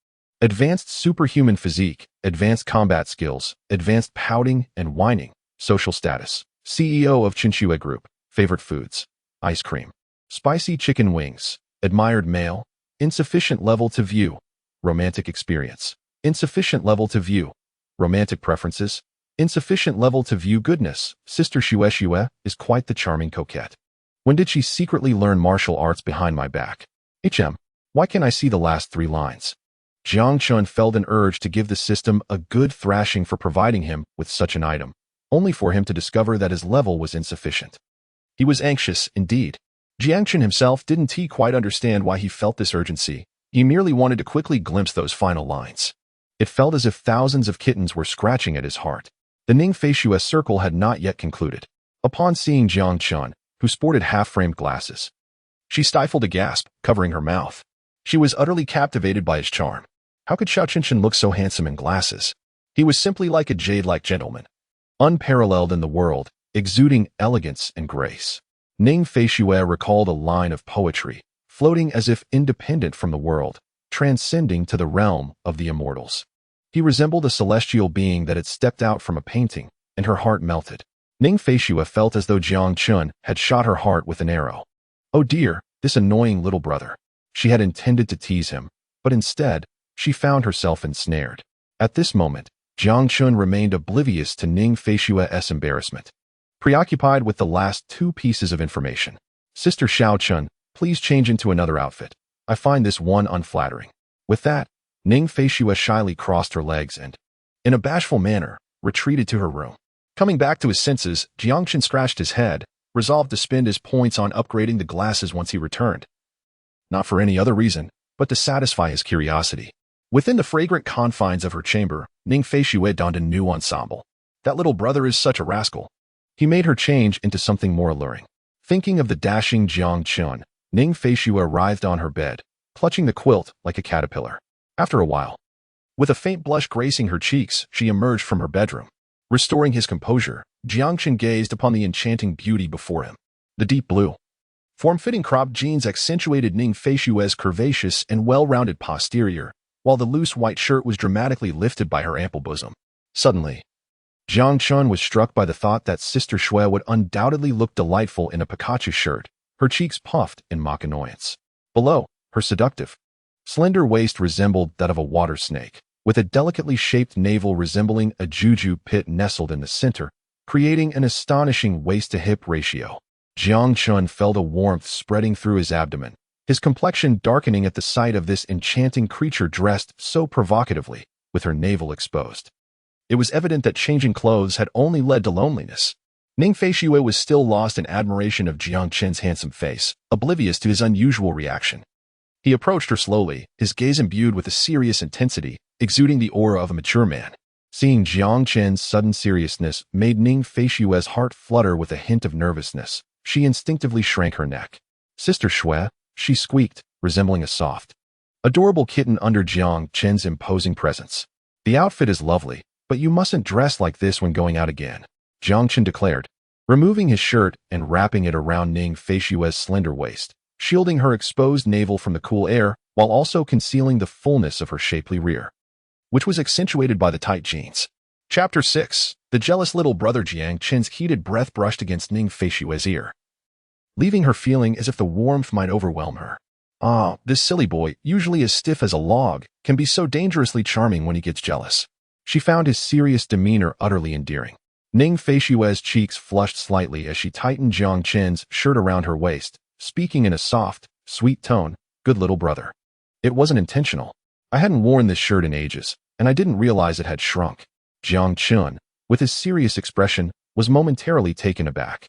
Advanced superhuman physique, advanced combat skills, advanced pouting and whining. Social status, CEO of Chinchua Group. Favorite foods, ice cream. Spicy chicken wings. Admired male. Insufficient level to view. Romantic experience. Insufficient level to view. Romantic preferences. Insufficient level to view goodness. Sister Shui is quite the charming coquette. When did she secretly learn martial arts behind my back? Why can't I see the last 3 lines? Jiang Chun felt an urge to give the system a good thrashing for providing him with such an item, only for him to discover that his level was insufficient. He was anxious, indeed. Jiang Chun himself didn't quite understand why he felt this urgency. He merely wanted to quickly glimpse those final lines. It felt as if thousands of kittens were scratching at his heart. The Ning Fei Shui circle had not yet concluded. Upon seeing Jiang Chun, who sported half-framed glasses, she stifled a gasp, covering her mouth. She was utterly captivated by his charm. How could Xiao Qinshan look so handsome in glasses? He was simply like a jade-like gentleman, unparalleled in the world, exuding elegance and grace. Ning Fei Shui recalled a line of poetry, floating as if independent from the world, transcending to the realm of the immortals. He resembled a celestial being that had stepped out from a painting, and her heart melted. Ning Fei Shui felt as though Jiang Chun had shot her heart with an arrow. Oh dear, this annoying little brother. She had intended to tease him, but instead, she found herself ensnared. At this moment, Jiang Chun remained oblivious to Ning Fei Shui's embarrassment, preoccupied with the last 2 pieces of information. Sister Xiao Chun, please change into another outfit. I find this one unflattering. With that, Ning Fei Shui shyly crossed her legs and, in a bashful manner, retreated to her room. Coming back to his senses, Jiang Chun scratched his head, resolved to spend his points on upgrading the glasses once he returned. Not for any other reason, but to satisfy his curiosity. Within the fragrant confines of her chamber, Ning Fei Shui donned a new ensemble. That little brother is such a rascal. He made her change into something more alluring. Thinking of the dashing Jiang Chun, Ning Fei Shui writhed on her bed, clutching the quilt like a caterpillar. After a while, with a faint blush gracing her cheeks, she emerged from her bedroom. Restoring his composure, Jiang Chun gazed upon the enchanting beauty before him. The deep blue, form-fitting cropped jeans accentuated Ning Fei Shui's curvaceous and well-rounded posterior, while the loose white shirt was dramatically lifted by her ample bosom. Suddenly, Jiang Chun was struck by the thought that Sister Shui would undoubtedly look delightful in a Pikachu shirt, her cheeks puffed in mock annoyance. Below, her seductive, slender waist resembled that of a water snake, with a delicately shaped navel resembling a juju pit nestled in the center, creating an astonishing waist-to-hip ratio. Jiang Chun felt a warmth spreading through his abdomen, his complexion darkening at the sight of this enchanting creature dressed so provocatively, with her navel exposed. It was evident that changing clothes had only led to loneliness. Ning Fei Shui was still lost in admiration of Jiang Chun's handsome face, oblivious to his unusual reaction. He approached her slowly, his gaze imbued with a serious intensity, exuding the aura of a mature man. Seeing Jiang Chun's sudden seriousness made Ning Fei Shui's heart flutter with a hint of nervousness. She instinctively shrank her neck. Sister Shui, she squeaked, resembling a soft, adorable kitten under Jiang Chun's imposing presence. The outfit is lovely, but you mustn't dress like this when going out again, Jiang Chun declared, removing his shirt and wrapping it around Ning Fei Shui's slender waist, shielding her exposed navel from the cool air while also concealing the fullness of her shapely rear, which was accentuated by the tight jeans. Chapter 6. The jealous little brother. Jiang Chun's heated breath brushed against Ning Fei Shui's ear, leaving her feeling as if the warmth might overwhelm her. Ah, this silly boy, usually as stiff as a log, can be so dangerously charming when he gets jealous. She found his serious demeanor utterly endearing. Ning Feishue's cheeks flushed slightly as she tightened Jiang Chen's shirt around her waist, speaking in a soft, sweet tone, "Good little brother. It wasn't intentional. I hadn't worn this shirt in ages, and I didn't realize it had shrunk." Jiang Chen, with his serious expression, was momentarily taken aback.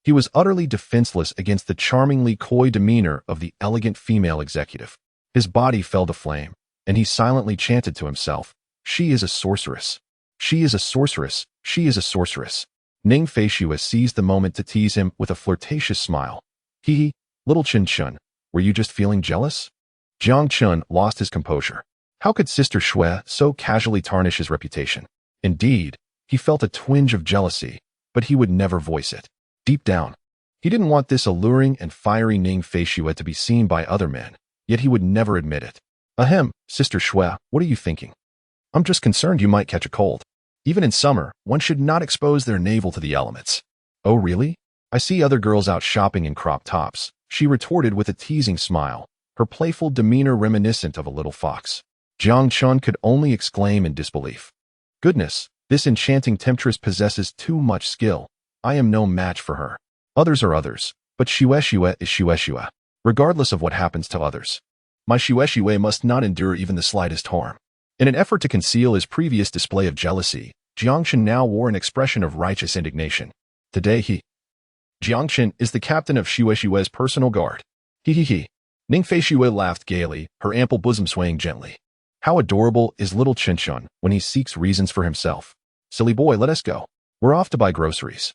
He was utterly defenseless against the charmingly coy demeanor of the elegant female executive. His body fell to flame, and he silently chanted to himself, "She is a sorceress. She is a sorceress. She is a sorceress." Ning Feishue seized the moment to tease him with a flirtatious smile. "Hee, little Chen Chun, were you just feeling jealous?" Jiang Chun lost his composure. How could Sister Shui so casually tarnish his reputation? Indeed, he felt a twinge of jealousy, but he would never voice it. Deep down, he didn't want this alluring and fiery Ning Feishue to be seen by other men, yet he would never admit it. "Ahem, Sister Shui, what are you thinking? I'm just concerned you might catch a cold. Even in summer, one should not expose their navel to the elements." "Oh really? I see other girls out shopping in crop tops," she retorted with a teasing smile, her playful demeanor reminiscent of a little fox. Jiang Chun could only exclaim in disbelief. "Goodness, this enchanting temptress possesses too much skill. I am no match for her. Others are others, but Shue Shue is Shue Shue, regardless of what happens to others. My Shue Shue must not endure even the slightest harm." In an effort to conceal his previous display of jealousy, Jiangchen now wore an expression of righteous indignation. Today Jiangchen is the captain of Shue Shue's personal guard. He. Ning Feishue laughed gaily, her ample bosom swaying gently. How adorable is little Chinchun when he seeks reasons for himself. "Silly boy, let us go. We're off to buy groceries."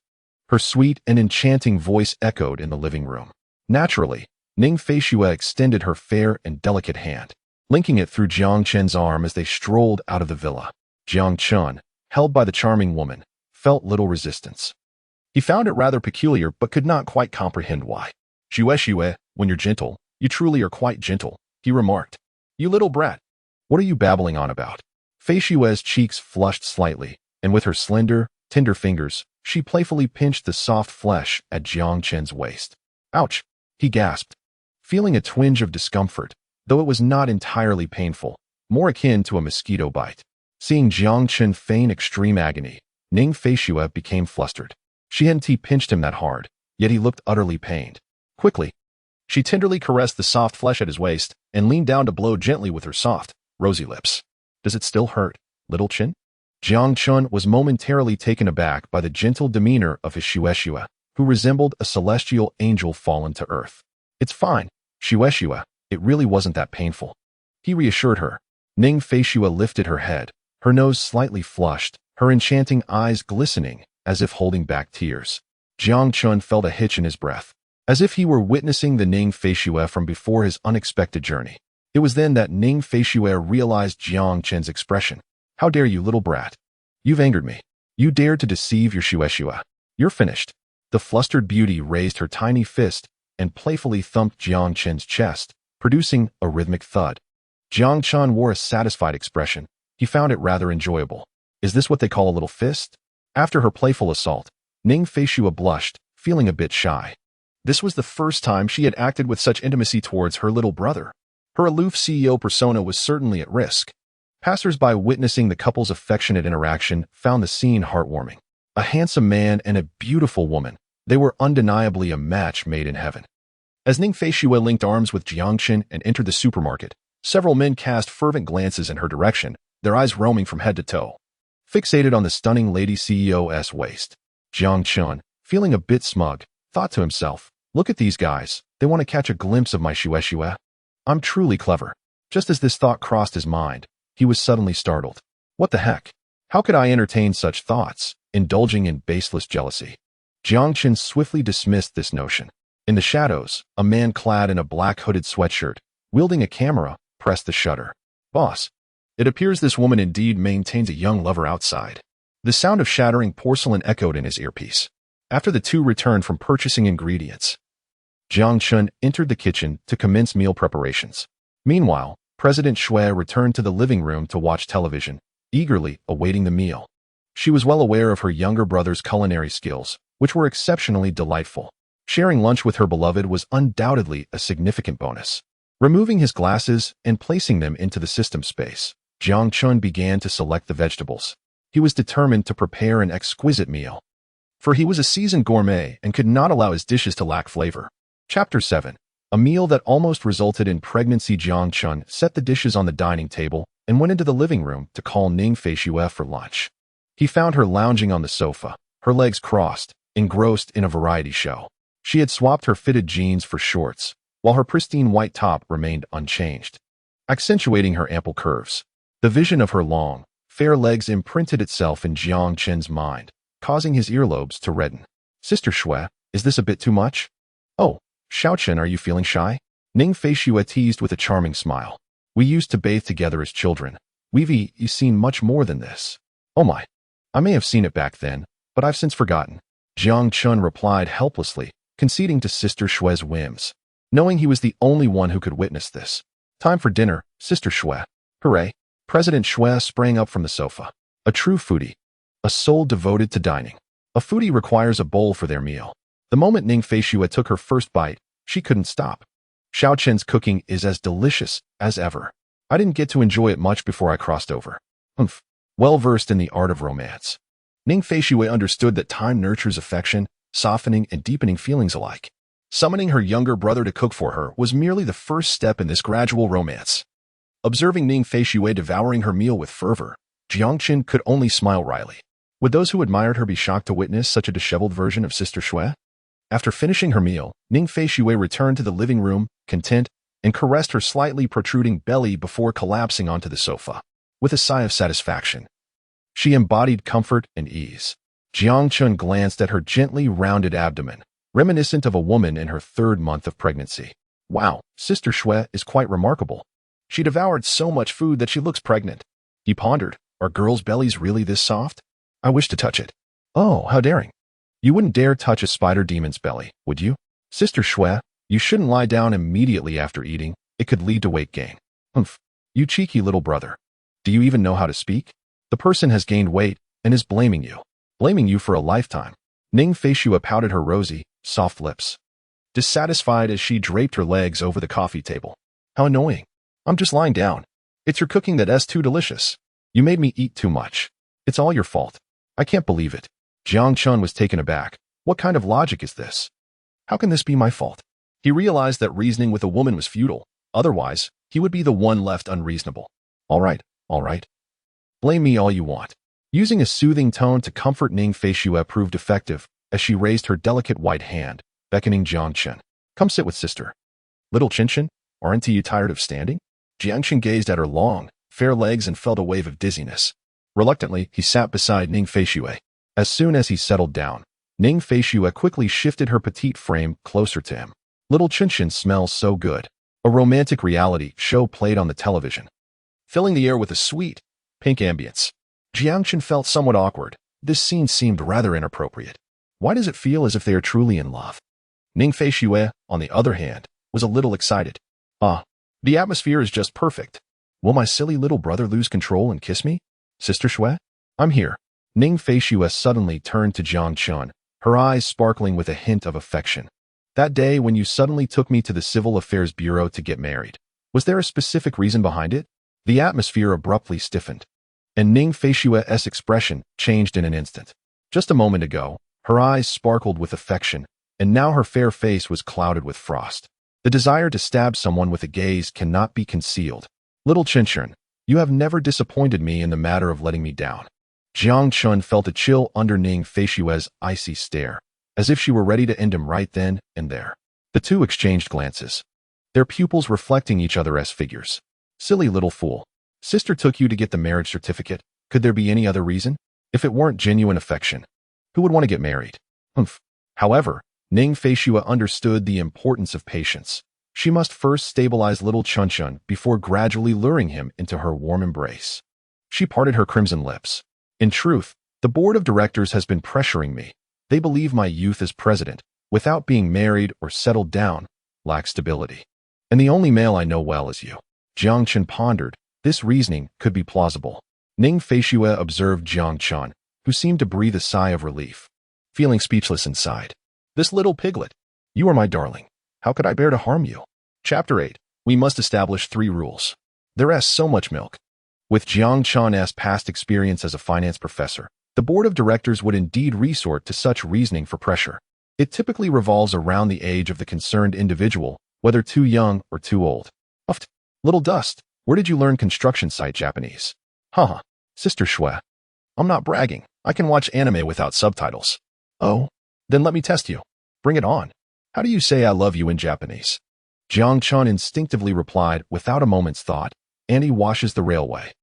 Her sweet and enchanting voice echoed in the living room. Naturally, Ning Feishue extended her fair and delicate hand, linking it through Jiang Chen's arm as they strolled out of the villa. Jiang Chen, held by the charming woman, felt little resistance. He found it rather peculiar but could not quite comprehend why. "Shue Shue, when you're gentle, you truly are quite gentle," he remarked. "You little brat. What are you babbling on about?" Feishue's cheeks flushed slightly, and with her slender, tender fingers, she playfully pinched the soft flesh at Jiang Chen's waist. "Ouch," he gasped, feeling a twinge of discomfort, though it was not entirely painful, more akin to a mosquito bite. Seeing Jiang Chen feign extreme agony, Ning Feishue became flustered. She hadn't pinched him that hard, yet he looked utterly pained. Quickly, she tenderly caressed the soft flesh at his waist and leaned down to blow gently with her soft, rosy lips. "Does it still hurt, little Chin?" Jiang Chun was momentarily taken aback by the gentle demeanor of his Shue Shue, who resembled a celestial angel fallen to earth. "It's fine, Shue Shue, it really wasn't that painful," he reassured her. Ning Feishue lifted her head, her nose slightly flushed, her enchanting eyes glistening as if holding back tears. Jiang Chun felt a hitch in his breath, as if he were witnessing the Ning Feishue from before his unexpected journey. It was then that Ning Feishue realized Jiang Chen's expression. "How dare you, little brat? You've angered me. You dared to deceive your Shue Shue. You're finished." The flustered beauty raised her tiny fist and playfully thumped Jiang Chen's chest, producing a rhythmic thud. Jiang Chen wore a satisfied expression. He found it rather enjoyable. Is this what they call a little fist? After her playful assault, Ning Feishue blushed, feeling a bit shy. This was the first time she had acted with such intimacy towards her little brother. Her aloof CEO persona was certainly at risk. Passers-by witnessing the couple's affectionate interaction found the scene heartwarming. A handsome man and a beautiful woman, they were undeniably a match made in heaven. As Ning Feishue linked arms with Jiang Chen and entered the supermarket, several men cast fervent glances in her direction, their eyes roaming from head to toe, fixated on the stunning lady CEO's waist. Jiang Chen, feeling a bit smug, thought to himself, "Look at these guys, they want to catch a glimpse of my Shue Shue. I'm truly clever." Just as this thought crossed his mind, he was suddenly startled. What the heck? How could I entertain such thoughts, indulging in baseless jealousy? Jiang Chen swiftly dismissed this notion. In the shadows, a man clad in a black hooded sweatshirt, wielding a camera, pressed the shutter. "Boss, it appears this woman indeed maintains a young lover outside." The sound of shattering porcelain echoed in his earpiece. After the two returned from purchasing ingredients, Jiang Chen entered the kitchen to commence meal preparations. Meanwhile, President Shui returned to the living room to watch television, eagerly awaiting the meal. She was well aware of her younger brother's culinary skills, which were exceptionally delightful. Sharing lunch with her beloved was undoubtedly a significant bonus. Removing his glasses and placing them into the system space, Jiang Chun began to select the vegetables. He was determined to prepare an exquisite meal, for he was a seasoned gourmet and could not allow his dishes to lack flavor. Chapter 7. A meal that almost resulted in pregnancy. Jiang Chun set the dishes on the dining table and went into the living room to call Ning Feishue for lunch. He found her lounging on the sofa, her legs crossed, engrossed in a variety show. She had swapped her fitted jeans for shorts, while her pristine white top remained unchanged, accentuating her ample curves. The vision of her long, fair legs imprinted itself in Jiang Chun's mind, causing his earlobes to redden. Sister Shui, is this a bit too much? Oh, Xiaochen, are you feeling shy? Ning Feishue teased with a charming smile. We used to bathe together as children. We've seen much more than this. Oh my. I may have seen it back then, but I've since forgotten. Jiang Chun replied helplessly, conceding to Sister Shui's whims, knowing he was the only one who could witness this. Time for dinner, Sister Shui. Hooray. President Shui sprang up from the sofa. A true foodie. A soul devoted to dining. A foodie requires a bowl for their meal. The moment Ning Feishue took her first bite, she couldn't stop. Xiaochen's cooking is as delicious as ever. I didn't get to enjoy it much before I crossed over. Humph. Well-versed in the art of romance, Ning Feishue understood that time nurtures affection, softening and deepening feelings alike. Summoning her younger brother to cook for her was merely the first step in this gradual romance. Observing Ning Feishue devouring her meal with fervor, Jiang Chun could only smile wryly. Would those who admired her be shocked to witness such a disheveled version of Sister Shui? After finishing her meal, Ning Feishue returned to the living room, content, and caressed her slightly protruding belly before collapsing onto the sofa. With a sigh of satisfaction, she embodied comfort and ease. Jiang Chun glanced at her gently rounded abdomen, reminiscent of a woman in her third month of pregnancy. Wow, Sister Shui is quite remarkable. She devoured so much food that she looks pregnant. He pondered, are girls' bellies really this soft? I wish to touch it. Oh, how daring. You wouldn't dare touch a spider demon's belly, would you? Sister Shui, you shouldn't lie down immediately after eating. It could lead to weight gain. Humph. You cheeky little brother. Do you even know how to speak? The person has gained weight and is blaming you. Blaming you for a lifetime. Ning Feishue pouted her rosy, soft lips, dissatisfied as she draped her legs over the coffee table. How annoying. I'm just lying down. It's your cooking that's too delicious. You made me eat too much. It's all your fault. I can't believe it. Jiang Chun was taken aback. What kind of logic is this? How can this be my fault? He realized that reasoning with a woman was futile. Otherwise, he would be the one left unreasonable. All right. Blame me all you want. Using a soothing tone to comfort Ning Feishue proved effective as she raised her delicate white hand, beckoning Jiang Chun. Come sit with sister. Little Chin, aren't you tired of standing? Jiang Chun gazed at her long, fair legs and felt a wave of dizziness. Reluctantly, he sat beside Ning Feishue. As soon as he settled down, Ning Feishue quickly shifted her petite frame closer to him. Little Chin smells so good. A romantic reality show played on the television, filling the air with a sweet, pink ambience. Jiang Chun felt somewhat awkward. This scene seemed rather inappropriate. Why does it feel as if they are truly in love? Ning Feishue, on the other hand, was a little excited. The atmosphere is just perfect. Will my silly little brother lose control and kiss me? Sister Shui? I'm here. Ning Feishue suddenly turned to Jiang Chun, her eyes sparkling with a hint of affection. That day when you suddenly took me to the Civil Affairs Bureau to get married, was there a specific reason behind it? The atmosphere abruptly stiffened, and Ning Feishue's expression changed in an instant. Just a moment ago, her eyes sparkled with affection, and now her fair face was clouded with frost. The desire to stab someone with a gaze cannot be concealed. Little Chin, you have never disappointed me in the matter of letting me down. Jiang Chun felt a chill under Ning Feishue's icy stare, as if she were ready to end him right then and there. The two exchanged glances, their pupils reflecting each other as figures. Silly little fool. Sister took you to get the marriage certificate. Could there be any other reason? If it weren't genuine affection, who would want to get married? Humph. However, Ning Feishue understood the importance of patience. She must first stabilize little Chun before gradually luring him into her warm embrace. She parted her crimson lips. In truth, the board of directors has been pressuring me. They believe my youth as president, without being married or settled down, lacks stability. And the only male I know well is you. Jiang Chun pondered. This reasoning could be plausible. Ning Feishue observed Jiang Chun, who seemed to breathe a sigh of relief, feeling speechless inside. This little piglet. You are my darling. How could I bear to harm you? Chapter 8. We must establish 3 rules. There is so much milk. With Jiang Chan's past experience as a finance professor, the board of directors would indeed resort to such reasoning for pressure. It typically revolves around the age of the concerned individual, whether too young or too old. Uft. Little Dust, where did you learn construction site Japanese? Haha. Sister Shui. I'm not bragging. I can watch anime without subtitles. Oh? Then let me test you. Bring it on. How do you say I love you in Japanese? Jiang Chan instinctively replied without a moment's thought. Annie washes the railway.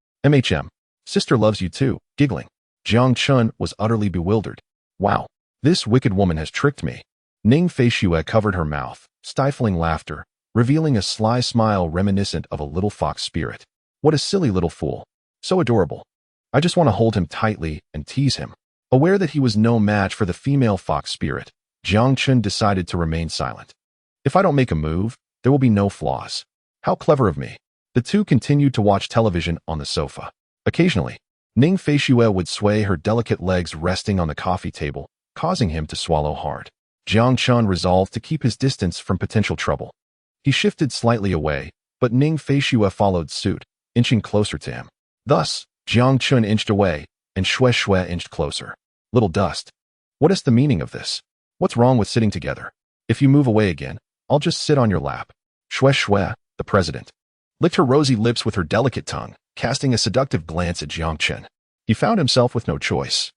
Sister loves you too, giggling. Jiang Chun was utterly bewildered. Wow, this wicked woman has tricked me. Ning Feishue covered her mouth, stifling laughter, revealing a sly smile reminiscent of a little fox spirit. What a silly little fool. So adorable. I just want to hold him tightly and tease him. Aware that he was no match for the female fox spirit, Jiang Chun decided to remain silent. If I don't make a move, there will be no flaws. How clever of me. The two continued to watch television on the sofa. Occasionally, Ning Feishue would sway her delicate legs resting on the coffee table, causing him to swallow hard. Jiang Chun resolved to keep his distance from potential trouble. He shifted slightly away, but Ning Feishue followed suit, inching closer to him. Thus, Jiang Chun inched away, and Shui Shui inched closer. Little Dust. What is the meaning of this? What's wrong with sitting together? If you move away again, I'll just sit on your lap. Shui Shui, the president, licked her rosy lips with her delicate tongue, casting a seductive glance at Jiang Chun. He found himself with no choice.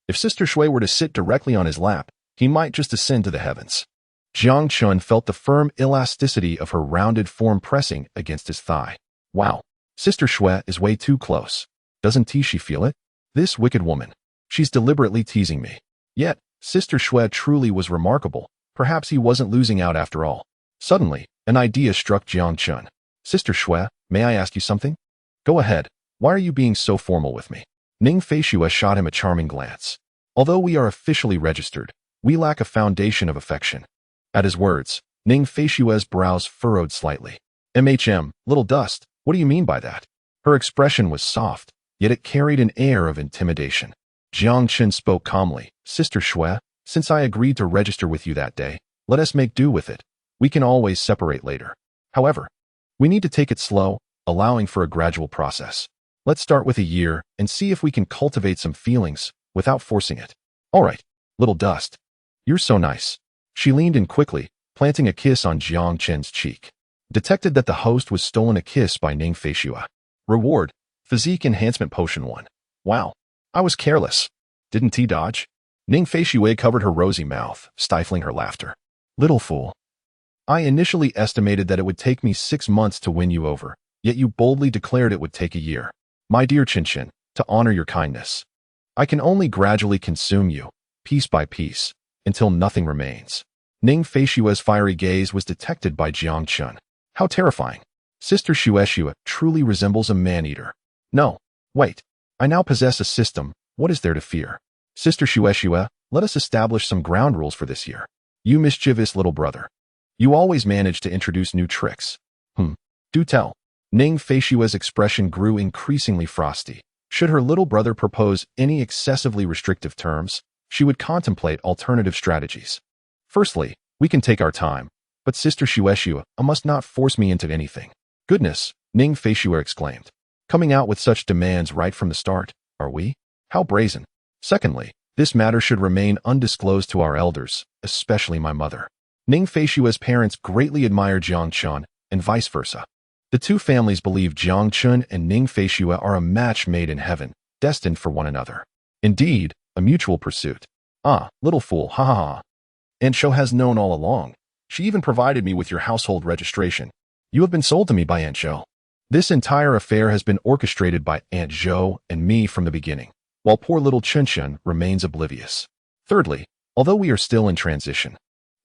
If Sister Shui were to sit directly on his lap, he might just ascend to the heavens. Jiang Chun felt the firm elasticity of her rounded form pressing against his thigh. Wow, Sister Shui is way too close. Doesn't she feel it? This wicked woman. She's deliberately teasing me. Yet, Sister Shui truly was remarkable. Perhaps he wasn't losing out after all. Suddenly, an idea struck Jiang Chun. Sister Shui, may I ask you something? Go ahead. Why are you being so formal with me? Ning Feishue shot him a charming glance. Although we are officially registered, we lack a foundation of affection. At his words, Ning Feishue's brows furrowed slightly. Little Dust, what do you mean by that? Her expression was soft, yet it carried an air of intimidation. Jiang Chun spoke calmly. Sister Shui, since I agreed to register with you that day, let us make do with it. We can always separate later. However, we need to take it slow, allowing for a gradual process. Let's start with a year and see if we can cultivate some feelings without forcing it. All right, Little Dust. You're so nice. She leaned in quickly, planting a kiss on Jiang Chun's cheek. Detected that the host was stolen a kiss by Ning Feishue. Reward, Physique Enhancement Potion 1. Wow, I was careless. Didn't he dodge? Ning Feishue covered her rosy mouth, stifling her laughter. Little fool. I initially estimated that it would take me 6 months to win you over, yet you boldly declared it would take a year. My dear Chin, to honor your kindness, I can only gradually consume you, piece by piece, until nothing remains. Ning Feishue's fiery gaze was detected by Jiang Chun. How terrifying. Sister Shui truly resembles a man-eater. No, wait. I now possess a system. What is there to fear? Sister Shui, let us establish some ground rules for this year. You mischievous little brother. You always manage to introduce new tricks. Do tell. Ning Feishue's expression grew increasingly frosty. Should her little brother propose any excessively restrictive terms, she would contemplate alternative strategies. Firstly, we can take our time, but Sister Shui must not force me into anything. Goodness, Ning Feishue exclaimed. Coming out with such demands right from the start, are we? How brazen. Secondly, this matter should remain undisclosed to our elders, especially my mother. Ning Feishue's parents greatly admire Jiang Chun, and vice versa. The two families believe Jiang Chun and Ning Feishue are a match made in heaven, destined for one another. Indeed, a mutual pursuit. Ah, little fool, ha ha ha. Aunt Zhou has known all along. She even provided me with your household registration. You have been sold to me by Aunt Zhou. This entire affair has been orchestrated by Aunt Zhou and me from the beginning, while poor little Chun remains oblivious. Thirdly, although we are still in transition,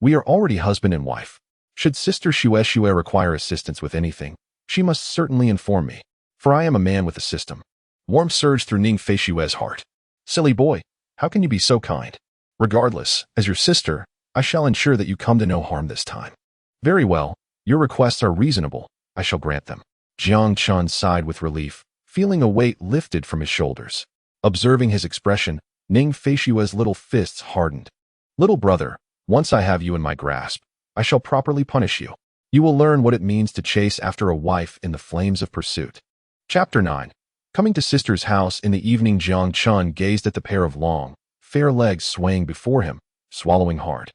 we are already husband and wife. Should Sister Shui require assistance with anything, she must certainly inform me, for I am a man with a system. Warmth surged through Ning Feishue's heart. Silly boy, how can you be so kind? Regardless, as your sister, I shall ensure that you come to no harm this time. Very well, your requests are reasonable, I shall grant them. Jiang Chun sighed with relief, feeling a weight lifted from his shoulders. Observing his expression, Ning Feishue's little fists hardened. Little brother, once I have you in my grasp, I shall properly punish you. You will learn what it means to chase after a wife in the flames of pursuit. Chapter 9. Coming to sister's house in the evening, Jiang Chun gazed at the pair of long, fair legs swaying before him, swallowing hard.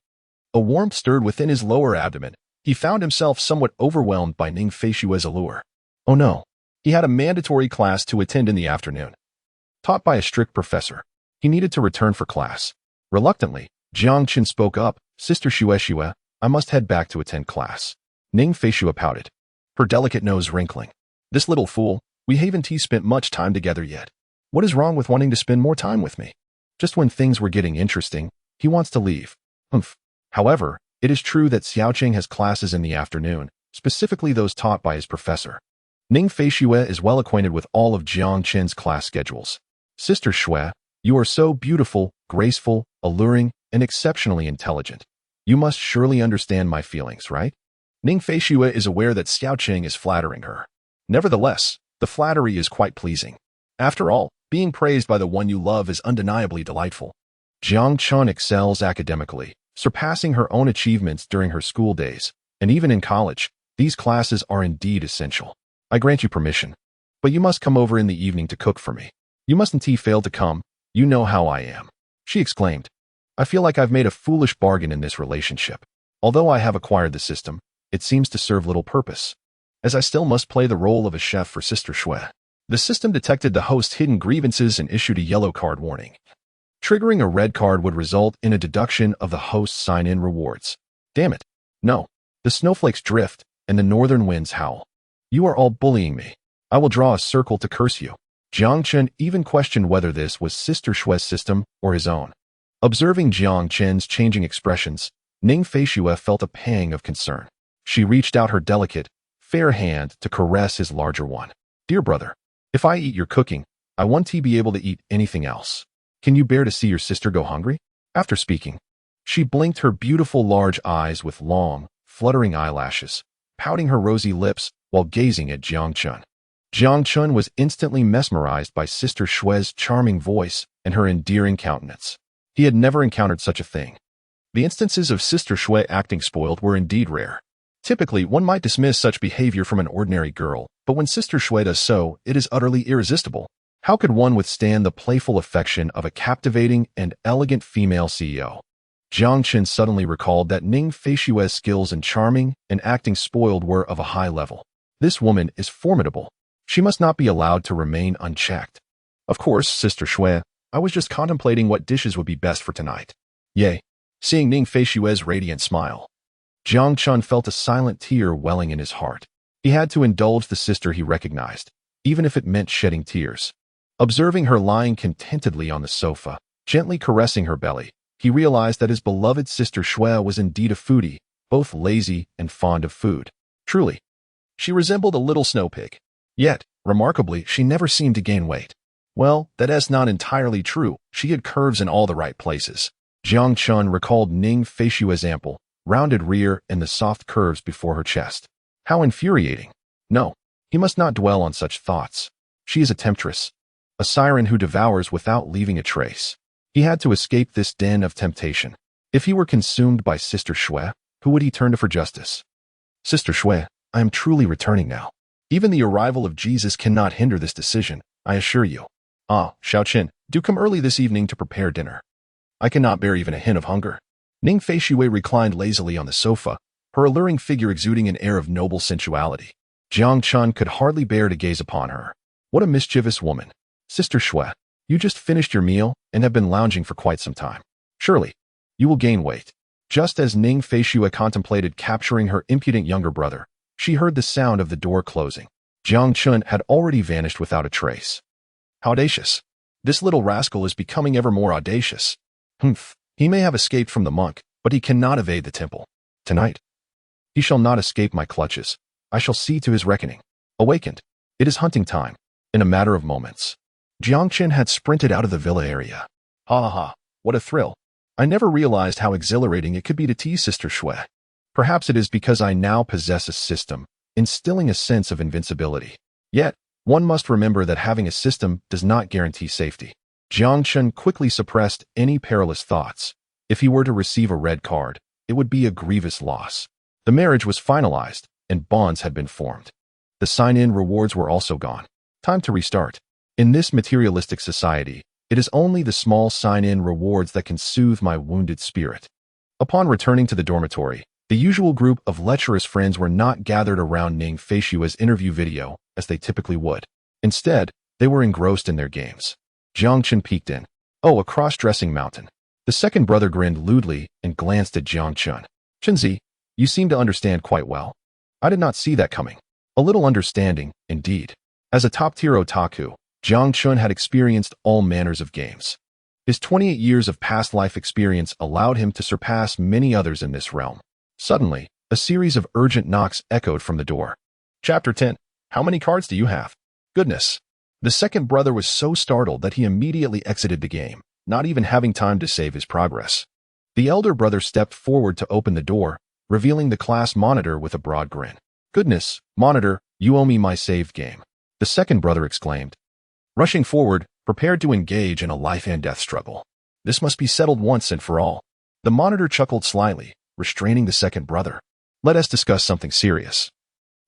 A warmth stirred within his lower abdomen. He found himself somewhat overwhelmed by Ning Feishue's allure. Oh no, he had a mandatory class to attend in the afternoon. Taught by a strict professor, he needed to return for class. Reluctantly, Jiang Chun spoke up, Sister Shue, I must head back to attend class. Ning Feishue pouted, her delicate nose wrinkling. This little fool, we haven't spent much time together yet. What is wrong with wanting to spend more time with me? Just when things were getting interesting, he wants to leave. Humph. However, it is true that Xiaoqing has classes in the afternoon, specifically those taught by his professor. Ning Feishue is well acquainted with all of Jiang Chun's class schedules. Sister Shui, you are so beautiful, graceful, alluring, and exceptionally intelligent. You must surely understand my feelings, right? Ning Feishue is aware that Xiaoqing is flattering her. Nevertheless, the flattery is quite pleasing. After all, being praised by the one you love is undeniably delightful. Jiang Chun excels academically, surpassing her own achievements during her school days, and even in college, these classes are indeed essential. I grant you permission, but you must come over in the evening to cook for me. You mustn't fail to come, you know how I am. She exclaimed. I feel like I've made a foolish bargain in this relationship. Although I have acquired the system, it seems to serve little purpose, as I still must play the role of a chef for Sister Shui. The system detected the host's hidden grievances and issued a yellow card warning. Triggering a red card would result in a deduction of the host's sign-in rewards. Damn it. No. The snowflakes drift, and the northern winds howl. You are all bullying me. I will draw a circle to curse you. Jiang Chun even questioned whether this was Sister Shui's system or his own. Observing Jiang Chun's changing expressions, Ning Feishue felt a pang of concern. She reached out her delicate, fair hand to caress his larger one. Dear brother, if I eat your cooking, I want to be able to eat anything else. Can you bear to see your sister go hungry? After speaking, she blinked her beautiful large eyes with long, fluttering eyelashes, pouting her rosy lips while gazing at Jiang Chun. Jiang Chun was instantly mesmerized by Sister Shui's charming voice and her endearing countenance. He had never encountered such a thing. The instances of Sister Shui acting spoiled were indeed rare. Typically, one might dismiss such behavior from an ordinary girl, but when Sister Shui does so, it is utterly irresistible. How could one withstand the playful affection of a captivating and elegant female CEO? Jiang Chun suddenly recalled that Ning Feishue's skills in charming and acting spoiled were of a high level. This woman is formidable. She must not be allowed to remain unchecked. Of course, Sister Shui, I was just contemplating what dishes would be best for tonight. Yay. Seeing Ning Feishue's radiant smile, Jiang Chun felt a silent tear welling in his heart. He had to indulge the sister he recognized, even if it meant shedding tears. Observing her lying contentedly on the sofa, gently caressing her belly, he realized that his beloved Sister Shui was indeed a foodie, both lazy and fond of food. Truly, she resembled a little snow pig. Yet, remarkably, she never seemed to gain weight. Well, that is not entirely true. She had curves in all the right places. Jiang Chun recalled Ning Feishue's ample, rounded rear and the soft curves before her chest. How infuriating. No, he must not dwell on such thoughts. She is a temptress, a siren who devours without leaving a trace. He had to escape this den of temptation. If he were consumed by Sister Shui, who would he turn to for justice? Sister Shui, I am truly returning now. Even the arrival of Jesus cannot hinder this decision, I assure you. Ah, Xiaoqing, do come early this evening to prepare dinner. I cannot bear even a hint of hunger. Ning Feishue reclined lazily on the sofa, her alluring figure exuding an air of noble sensuality. Jiang Chun could hardly bear to gaze upon her. What a mischievous woman. Sister Shui, you just finished your meal and have been lounging for quite some time. Surely, you will gain weight. Just as Ning Feishue contemplated capturing her impudent younger brother, she heard the sound of the door closing. Jiang Chun had already vanished without a trace. How audacious. This little rascal is becoming ever more audacious. Humph. He may have escaped from the monk, but he cannot evade the temple. Tonight, he shall not escape my clutches. I shall see to his reckoning. Awakened. It is hunting time. In a matter of moments, Jiang Chun had sprinted out of the villa area. Ha ha ha. What a thrill. I never realized how exhilarating it could be to tease Sister Shui. Perhaps it is because I now possess a system, instilling a sense of invincibility. Yet, one must remember that having a system does not guarantee safety. Jiang Chun quickly suppressed any perilous thoughts. If he were to receive a red card, it would be a grievous loss. The marriage was finalized, and bonds had been formed. The sign-in rewards were also gone. Time to restart. In this materialistic society, it is only the small sign-in rewards that can soothe my wounded spirit. Upon returning to the dormitory, the usual group of lecherous friends were not gathered around Ning Feishua's interview video as they typically would. Instead, they were engrossed in their games. Jiang Chen peeked in. Oh, a cross-dressing mountain. The second brother grinned lewdly and glanced at Jiang Chen. Chenzi, you seem to understand quite well. I did not see that coming. A little understanding, indeed. As a top-tier otaku, Jiang Chen had experienced all manners of games. His 28 years of past life experience allowed him to surpass many others in this realm. Suddenly, a series of urgent knocks echoed from the door. Chapter 10. How many cards do you have? Goodness. The second brother was so startled that he immediately exited the game, not even having time to save his progress. The elder brother stepped forward to open the door, revealing the class monitor with a broad grin. Goodness, monitor, you owe me my saved game. The second brother exclaimed, rushing forward, prepared to engage in a life-and-death struggle. This must be settled once and for all. The monitor chuckled slyly, restraining the second brother. Let us discuss something serious.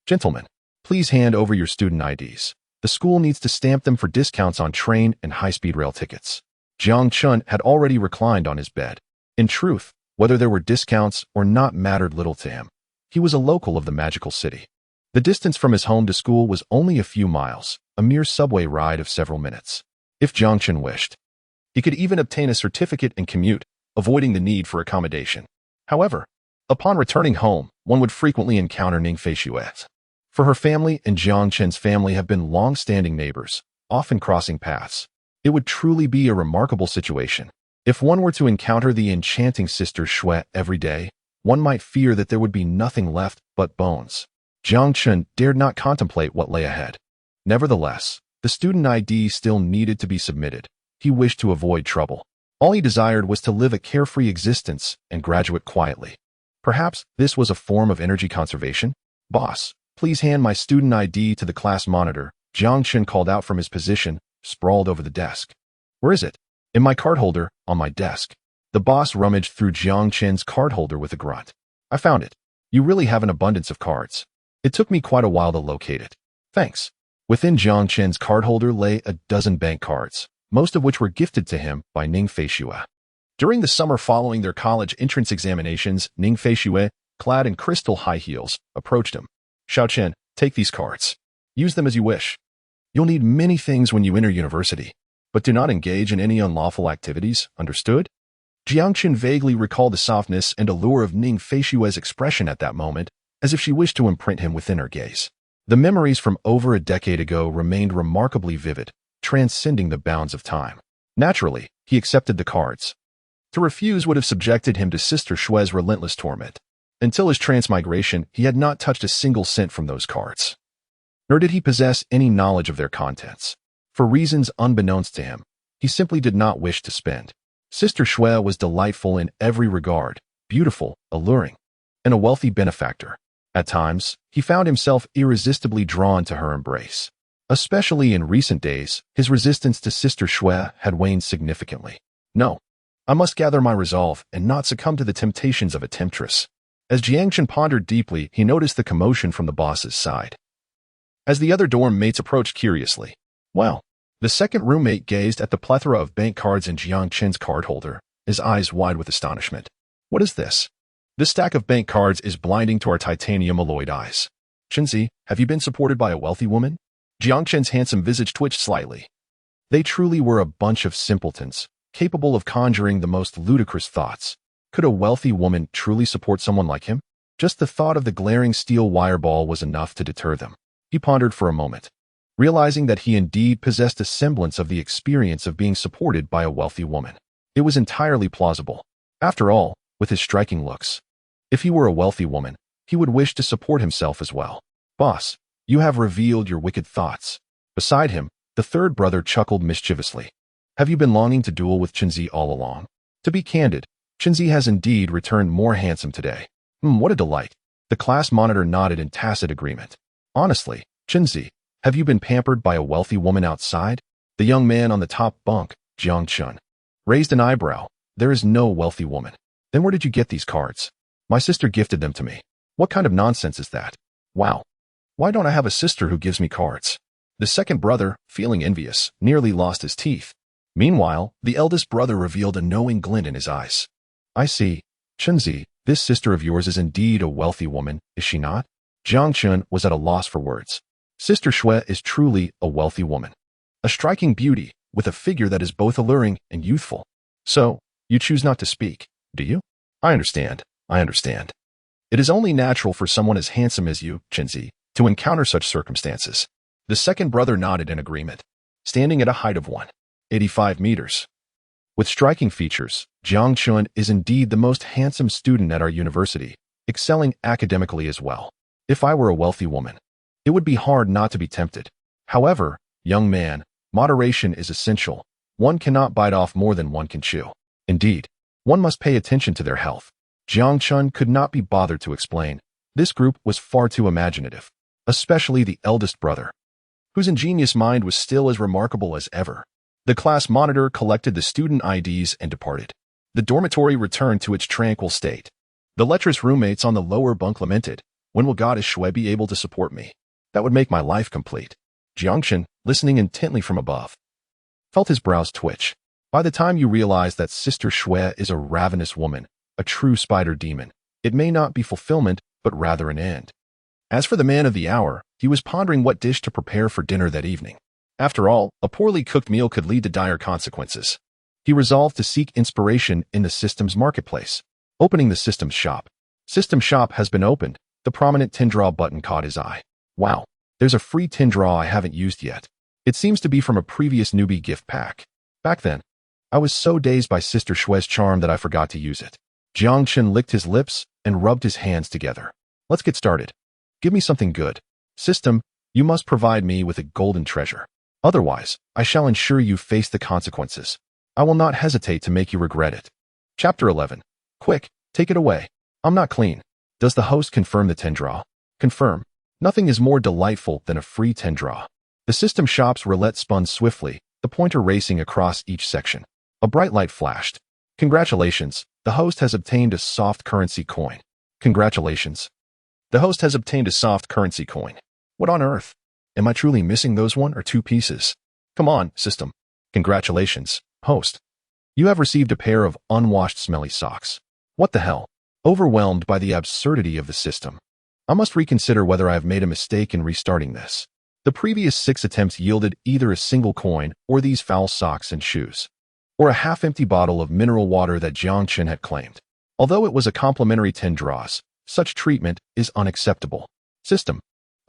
Gentlemen, please hand over your student IDs. The school needs to stamp them for discounts on train and high-speed rail tickets. Jiang Chen had already reclined on his bed. In truth, whether there were discounts or not mattered little to him. He was a local of the magical city. The distance from his home to school was only a few miles, a mere subway ride of several minutes. If Jiang Chen wished, he could even obtain a certificate and commute, avoiding the need for accommodation. However, upon returning home, one would frequently encounter Ning Feishue. For her family and Jiang Chen's family have been long-standing neighbors, often crossing paths. It would truly be a remarkable situation. If one were to encounter the enchanting sister Shui every day, one might fear that there would be nothing left but bones. Jiang Chen dared not contemplate what lay ahead. Nevertheless, the student ID still needed to be submitted. He wished to avoid trouble. All he desired was to live a carefree existence and graduate quietly. Perhaps this was a form of energy conservation? Boss, please hand my student ID to the class monitor, Jiang Chen called out from his position, sprawled over the desk. Where is it? In my card holder, on my desk. The boss rummaged through Jiang Chen's card holder with a grunt. I found it. You really have an abundance of cards. It took me quite a while to locate it. Thanks. Within Jiang Chen's card holder lay a dozen bank cards, most of which were gifted to him by Ning Feishue. During the summer following their college entrance examinations, Ning Feishue, clad in crystal high heels, approached him. Xiao Chen, take these cards. Use them as you wish. You'll need many things when you enter university, but do not engage in any unlawful activities, understood? Jiang Chen vaguely recalled the softness and allure of Ning Feishue's expression at that moment, as if she wished to imprint him within her gaze. The memories from over a decade ago remained remarkably vivid, transcending the bounds of time. Naturally, he accepted the cards. To refuse would have subjected him to Sister Shue's relentless torment. Until his transmigration, he had not touched a single cent from those cards. Nor did he possess any knowledge of their contents. For reasons unbeknownst to him, he simply did not wish to spend. Sister Shui was delightful in every regard, beautiful, alluring, and a wealthy benefactor. At times, he found himself irresistibly drawn to her embrace. Especially in recent days, his resistance to Sister Shui had waned significantly. No, I must gather my resolve and not succumb to the temptations of a temptress. As Jiang Chen pondered deeply, he noticed the commotion from the boss's side. As the other dorm mates approached curiously, well, the second roommate gazed at the plethora of bank cards in Jiang Chen's card holder, his eyes wide with astonishment. What is this? This stack of bank cards is blinding to our titanium alloyed eyes. Chenzi, have you been supported by a wealthy woman? Jiang Chen's handsome visage twitched slightly. They truly were a bunch of simpletons, capable of conjuring the most ludicrous thoughts. Could a wealthy woman truly support someone like him? Just the thought of the glaring steel wire ball was enough to deter them. He pondered for a moment, realizing that he indeed possessed a semblance of the experience of being supported by a wealthy woman. It was entirely plausible. After all, with his striking looks, if he were a wealthy woman, he would wish to support himself as well. Boss, you have revealed your wicked thoughts. Beside him, the third brother chuckled mischievously. Have you been longing to duel with Chenzi all along? To be candid, Chenzi has indeed returned more handsome today. What a delight. The class monitor nodded in tacit agreement. Honestly, Chenzi, have you been pampered by a wealthy woman outside? The young man on the top bunk, Jiang Chen, raised an eyebrow. There is no wealthy woman. Then where did you get these cards? My sister gifted them to me. What kind of nonsense is that? Wow. Why don't I have a sister who gives me cards? The second brother, feeling envious, nearly lost his teeth. Meanwhile, the eldest brother revealed a knowing glint in his eyes. I see. Chunzi, this sister of yours is indeed a wealthy woman, is she not? Jiang Chun was at a loss for words. Sister Shui is truly a wealthy woman. A striking beauty, with a figure that is both alluring and youthful. So, you choose not to speak, do you? I understand. It is only natural for someone as handsome as you, Chunzi, to encounter such circumstances. The second brother nodded in agreement. Standing at a height of 185 meters. With striking features, Jiang Chun is indeed the most handsome student at our university, excelling academically as well. If I were a wealthy woman, it would be hard not to be tempted. However, young man, moderation is essential. One cannot bite off more than one can chew. Indeed, one must pay attention to their health. Jiang Chun could not be bothered to explain. This group was far too imaginative, especially the eldest brother, whose ingenious mind was still as remarkable as ever. The class monitor collected the student IDs and departed. The dormitory returned to its tranquil state. The lecherous roommates on the lower bunk lamented, when will Goddess Shui be able to support me? That would make my life complete. Jiang Chun, listening intently from above, felt his brows twitch. By the time you realize that Sister Shui is a ravenous woman, a true spider demon, it may not be fulfillment, but rather an end. As for the man of the hour, he was pondering what dish to prepare for dinner that evening. After all, a poorly cooked meal could lead to dire consequences. He resolved to seek inspiration in the system's marketplace. Opening the system's shop. System shop has been opened. The prominent tin draw button caught his eye. Wow, there's a free tin draw I haven't used yet. It seems to be from a previous newbie gift pack. Back then, I was so dazed by Sister Shui's charm that I forgot to use it. Jiang Chun licked his lips and rubbed his hands together. Let's get started. Give me something good. System, you must provide me with a golden treasure. Otherwise, I shall ensure you face the consequences. I will not hesitate to make you regret it. Chapter 11. Quick, take it away. I'm not clean. Does the host confirm the 10 draw? Confirm. Nothing is more delightful than a free 10 draw. The system shop's roulette spun swiftly, the pointer racing across each section. A bright light flashed. Congratulations, the host has obtained a soft currency coin. Congratulations. The host has obtained a soft currency coin. What on earth? Am I truly missing those 1 or 2 pieces? Come on, system. Congratulations, host. You have received a pair of unwashed smelly socks. What the hell? Overwhelmed by the absurdity of the system, I must reconsider whether I have made a mistake in restarting this. The previous 6 attempts yielded either a single coin or these foul socks and shoes, or a half-empty bottle of mineral water that Jiang Chun had claimed. Although it was a complimentary 10 draws, such treatment is unacceptable. System,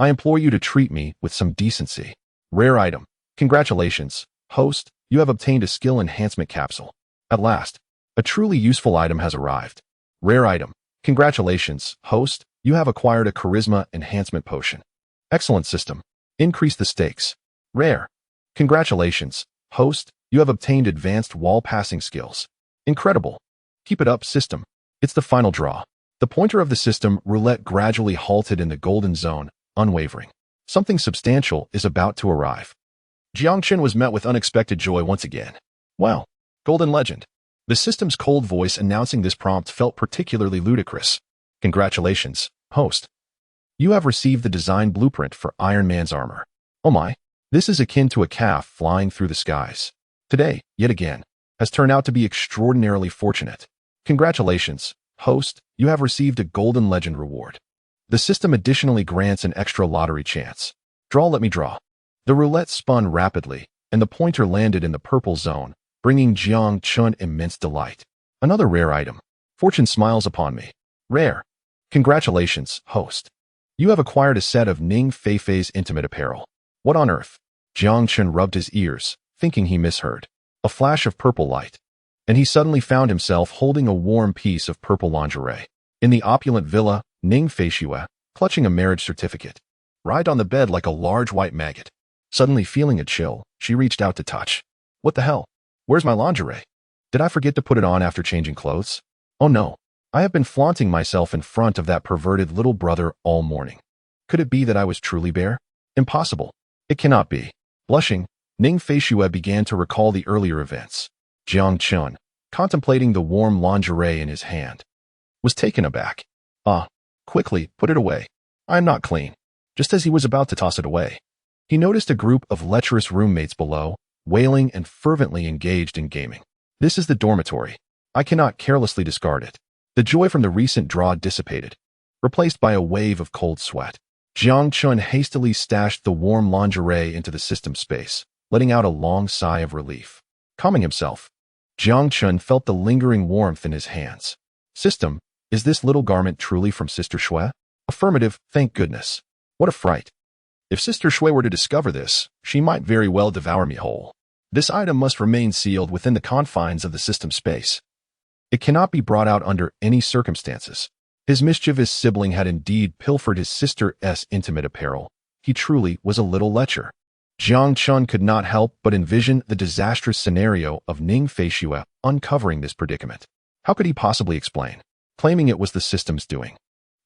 I implore you to treat me with some decency. Rare item. Congratulations, host, you have obtained a skill enhancement capsule. At last, a truly useful item has arrived. Rare item. Congratulations, host, you have acquired a charisma enhancement potion. Excellent system. Increase the stakes. Rare. Congratulations, host, you have obtained advanced wall passing skills. Incredible. Keep it up, system. It's the final draw. The pointer of the system roulette gradually halted in the golden zone, unwavering. Something substantial is about to arrive. Jiang Chun was met with unexpected joy once again. Wow, golden legend. The system's cold voice announcing this prompt felt particularly ludicrous. Congratulations, host. You have received the design blueprint for Iron Man's armor. Oh my, this is akin to a calf flying through the skies. Today, yet again, has turned out to be extraordinarily fortunate. Congratulations, host, you have received a golden legend reward. The system additionally grants an extra lottery chance. Let me draw. The roulette spun rapidly, and the pointer landed in the purple zone, bringing Jiang Chun immense delight. Another rare item. Fortune smiles upon me. Rare. Congratulations, host. You have acquired a set of Ning Feifei's intimate apparel. What on earth? Jiang Chun rubbed his ears, thinking he misheard. A flash of purple light, and he suddenly found himself holding a warm piece of purple lingerie. In the opulent villa, Ning Feifei, clutching a marriage certificate, writhed on the bed like a large white maggot. Suddenly feeling a chill, she reached out to touch. What the hell? Where's my lingerie? Did I forget to put it on after changing clothes? Oh no, I have been flaunting myself in front of that perverted little brother all morning. Could it be that I was truly bare? Impossible. It cannot be. Blushing, Ning Feifei began to recall the earlier events. Jiang Chun, contemplating the warm lingerie in his hand, was taken aback. Quickly, put it away. I am not clean. Just as he was about to toss it away, He noticed a group of lecherous roommates below, wailing and fervently engaged in gaming. This is the dormitory. I cannot carelessly discard it. The joy from the recent draw dissipated, replaced by a wave of cold sweat. Jiang Chun hastily stashed the warm lingerie into the system space, letting out a long sigh of relief. Calming himself, Jiang Chun felt the lingering warmth in his hands. System, is this little garment truly from Sister Shui? Affirmative, thank goodness. What a fright. If Sister Shui were to discover this, she might very well devour me whole. This item must remain sealed within the confines of the system space. It cannot be brought out under any circumstances. His mischievous sibling had indeed pilfered his sister's intimate apparel. He truly was a little lecher. Jiang Chun could not help but envision the disastrous scenario of Ning Feishue uncovering this predicament. How could he possibly explain, claiming it was the system's doing?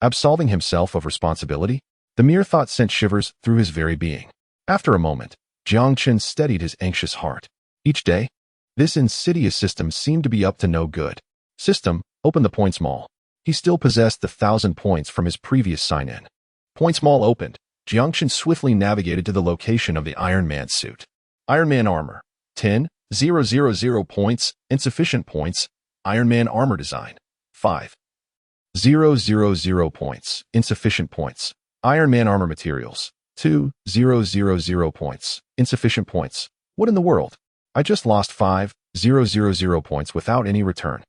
Absolving himself of responsibility? The mere thought sent shivers through his very being. After a moment, Jiang Chun steadied his anxious heart. Each day, this insidious system seemed to be up to no good. System, open the points mall. He still possessed the 1,000 points from his previous sign-in. Points mall opened. Jiang Chun swiftly navigated to the location of the Iron Man suit. Iron Man armor. 10,000 points. Insufficient points. Iron Man armor design. 5,000 points. Insufficient points. Iron Man armor materials. 2,000 points. Insufficient points. What in the world? I just lost 5,000 points without any return.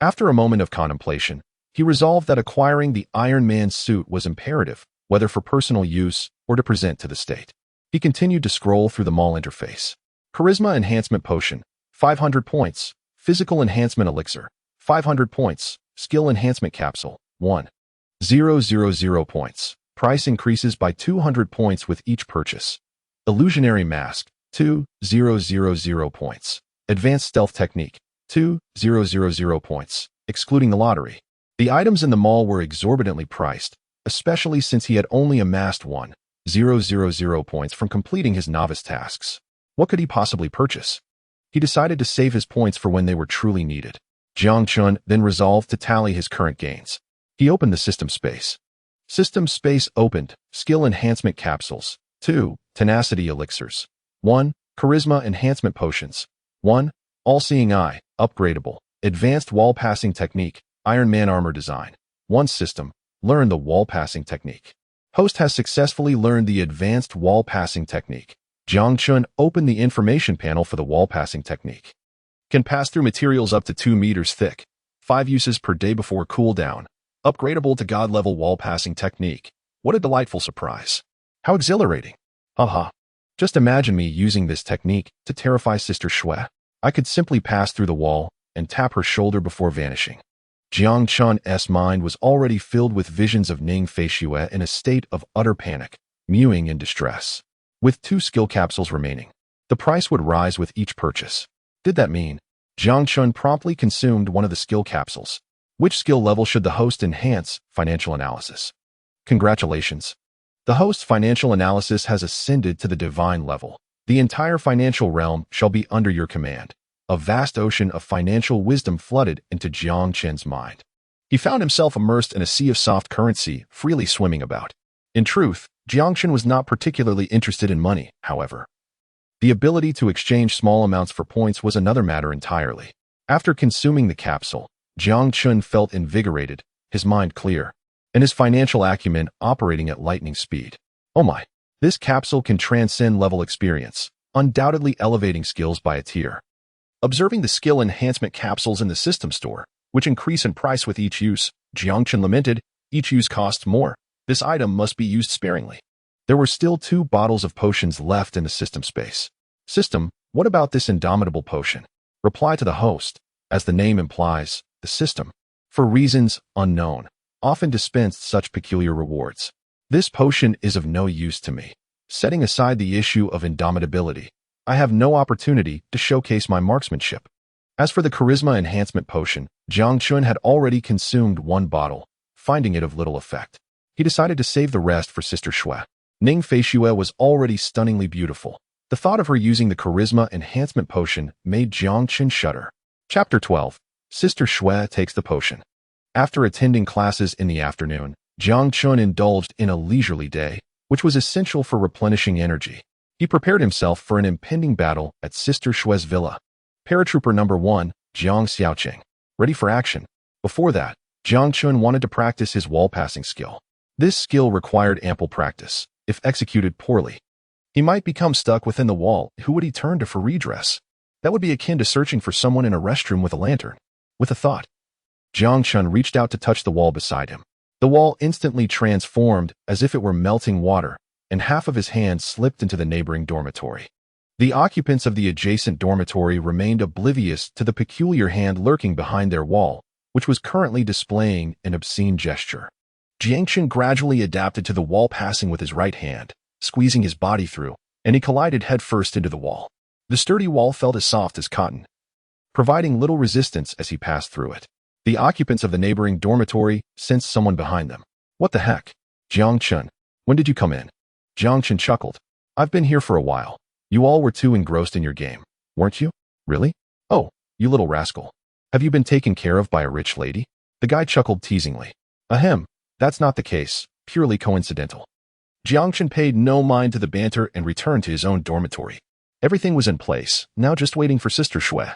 After a moment of contemplation, he resolved that acquiring the Iron Man suit was imperative, whether for personal use or to present to the state. He continued to scroll through the mall interface. Charisma Enhancement Potion, 500 points. Physical Enhancement Elixir, 500 points. Skill Enhancement Capsule, 1,000 points. Price increases by 200 points with each purchase. Illusionary Mask, 2,000 points. Advanced Stealth Technique, 2,000 points, excluding the lottery. The items in the mall were exorbitantly priced, especially since he had only amassed 1,000 points from completing his novice tasks. What could he possibly purchase? He decided to save his points for when they were truly needed. Jiang Chun then resolved to tally his current gains. He opened the system space. System space opened. Skill Enhancement Capsules. 2. Tenacity Elixirs. 1. Charisma Enhancement Potions. 1. All-Seeing Eye. Upgradable. Advanced Wall Passing Technique. Iron Man Armor Design. 1. System. Learn the Wall Passing Technique. Host has successfully learned the Advanced Wall Passing Technique. Jiang Chun opened the information panel for the Wall Passing Technique. Can pass through materials up to 2 meters thick. 5 uses per day before cooldown. Upgradable to God-level wall passing technique. What a delightful surprise. How exhilarating. Haha. Just imagine me using this technique to terrify Sister Shui. I could simply pass through the wall and tap her shoulder before vanishing. Jiang Chun's mind was already filled with visions of Ning Feishue in a state of utter panic, mewing in distress. With 2 skill capsules remaining, the price would rise with each purchase. Did that mean? Jiang Chun promptly consumed one of the skill capsules. Which skill level should the host enhance? Financial analysis. Congratulations. The host's financial analysis has ascended to the divine level. The entire financial realm shall be under your command. A vast ocean of financial wisdom flooded into Jiang Chun's mind. He found himself immersed in a sea of soft currency, freely swimming about. In truth, Jiang Chun was not particularly interested in money, however. The ability to exchange small amounts for points was another matter entirely. After consuming the capsule, Jiang Chun felt invigorated, his mind clear, and his financial acumen operating at lightning speed. Oh my, this capsule can transcend level experience, undoubtedly elevating skills by a tier. Observing the skill enhancement capsules in the system store, which increase in price with each use, Jiang Chun lamented, each use costs more. This item must be used sparingly. There were still 2 bottles of potions left in the system space. System, what about this indomitable potion? Reply to the host. As the name implies, the system, for reasons unknown, often dispensed such peculiar rewards. This potion is of no use to me. Setting aside the issue of indomitability, I have no opportunity to showcase my marksmanship. As for the charisma enhancement potion, Jiang Chun had already consumed 1 bottle, finding it of little effect. He decided to save the rest for Sister Shui. Ning Feishue was already stunningly beautiful. The thought of her using the charisma enhancement potion made Jiang Chun shudder. Chapter 12. Sister Shui takes the potion. After attending classes in the afternoon, Jiang Chun indulged in a leisurely day, which was essential for replenishing energy. He prepared himself for an impending battle at Sister Shue's villa. Paratrooper number 1, Jiang Xiaoqing. Ready for action. Before that, Jiang Chun wanted to practice his wall-passing skill. This skill required ample practice. If executed poorly, he might become stuck within the wall. Who would he turn to for redress? That would be akin to searching for someone in a restroom with a lantern. With a thought, Jiang Chun reached out to touch the wall beside him. The wall instantly transformed as if it were melting water, and half of his hand slipped into the neighboring dormitory. The occupants of the adjacent dormitory remained oblivious to the peculiar hand lurking behind their wall, which was currently displaying an obscene gesture. Jiang Chun gradually adapted to the wall passing with his right hand, squeezing his body through, and he collided headfirst into the wall. The sturdy wall felt as soft as cotton, providing little resistance as he passed through it. The occupants of the neighboring dormitory sensed someone behind them. What the heck? Jiang Chun, when did you come in? Jiang Chun chuckled. I've been here for a while. You all were too engrossed in your game, weren't you? Really? Oh, you little rascal. Have you been taken care of by a rich lady? The guy chuckled teasingly. Ahem, that's not the case, purely coincidental. Jiang Chun paid no mind to the banter and returned to his own dormitory. Everything was in place, now just waiting for Sister Shui.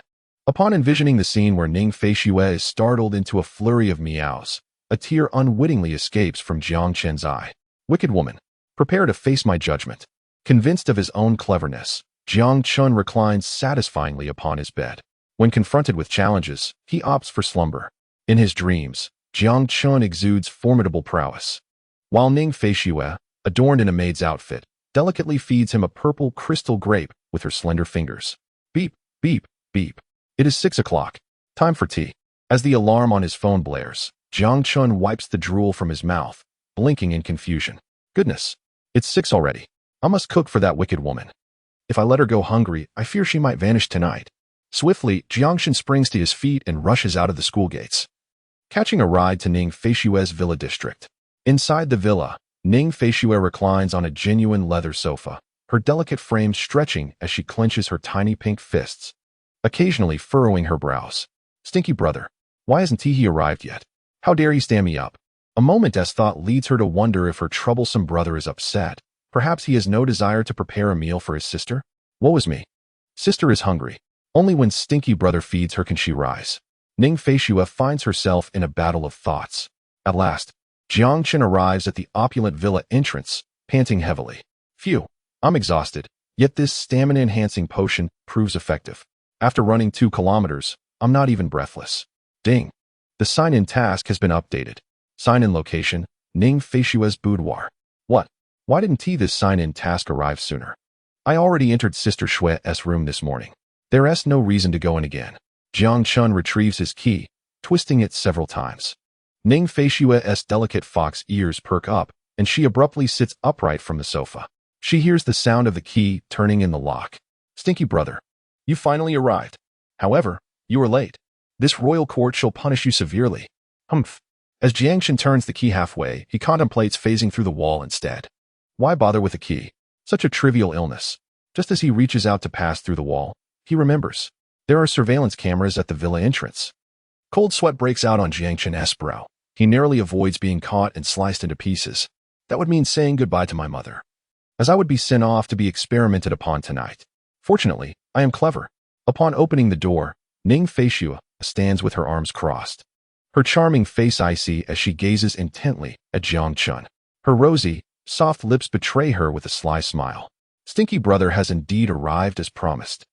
Upon envisioning the scene where Ning Feishui is startled into a flurry of meows, a tear unwittingly escapes from Jiang Chun's eye. Wicked woman, prepare to face my judgment. Convinced of his own cleverness, Jiang Chun reclines satisfyingly upon his bed. When confronted with challenges, he opts for slumber. In his dreams, Jiang Chun exudes formidable prowess, while Ning Feishui, adorned in a maid's outfit, delicately feeds him a purple crystal grape with her slender fingers. Beep, beep, beep. It is 6 o'clock. Time for tea. As the alarm on his phone blares, Jiang Chun wipes the drool from his mouth, blinking in confusion. Goodness, it's 6 already. I must cook for that wicked woman. If I let her go hungry, I fear she might vanish tonight. Swiftly, Jiang Chun springs to his feet and rushes out of the school gates, catching a ride to Ning Feishui's villa district. Inside the villa, Ning Feishui reclines on a genuine leather sofa, her delicate frame stretching as she clenches her tiny pink fists, occasionally furrowing her brows. Stinky brother, why hasn't he arrived yet? How dare he stand me up? A moment's thought leads her to wonder if her troublesome brother is upset. Perhaps he has no desire to prepare a meal for his sister? Woe is me. Sister is hungry. Only when stinky brother feeds her can she rise. Ning Feishui finds herself in a battle of thoughts. At last, Jiang Chun arrives at the opulent villa entrance, panting heavily. Phew, I'm exhausted, yet this stamina-enhancing potion proves effective. After running 2 kilometers, I'm not even breathless. Ding. The sign-in task has been updated. Sign-in location, Ning Feishui's boudoir. What? Why didn't this sign-in task arrive sooner? I already entered Sister Shue's room this morning. There's no reason to go in again. Jiang Chun retrieves his key, twisting it several times. Ning Feishui's delicate fox ears perk up, and she abruptly sits upright from the sofa. She hears the sound of the key turning in the lock. Stinky brother, you finally arrived. However, you are late. This royal court shall punish you severely. Humph. As Jiang Chun turns the key halfway, he contemplates phasing through the wall instead. Why bother with a key? Such a trivial illness. Just as he reaches out to pass through the wall, he remembers. There are surveillance cameras at the villa entrance. Cold sweat breaks out on Jiang Chun's brow. He narrowly avoids being caught and sliced into pieces. That would mean saying goodbye to my mother, as I would be sent off to be experimented upon tonight. Fortunately, I am clever. Upon opening the door, Ning Feishui stands with her arms crossed, her charming face icy as she gazes intently at Jiang Chun. Her rosy, soft lips betray her with a sly smile. Stinky brother has indeed arrived as promised.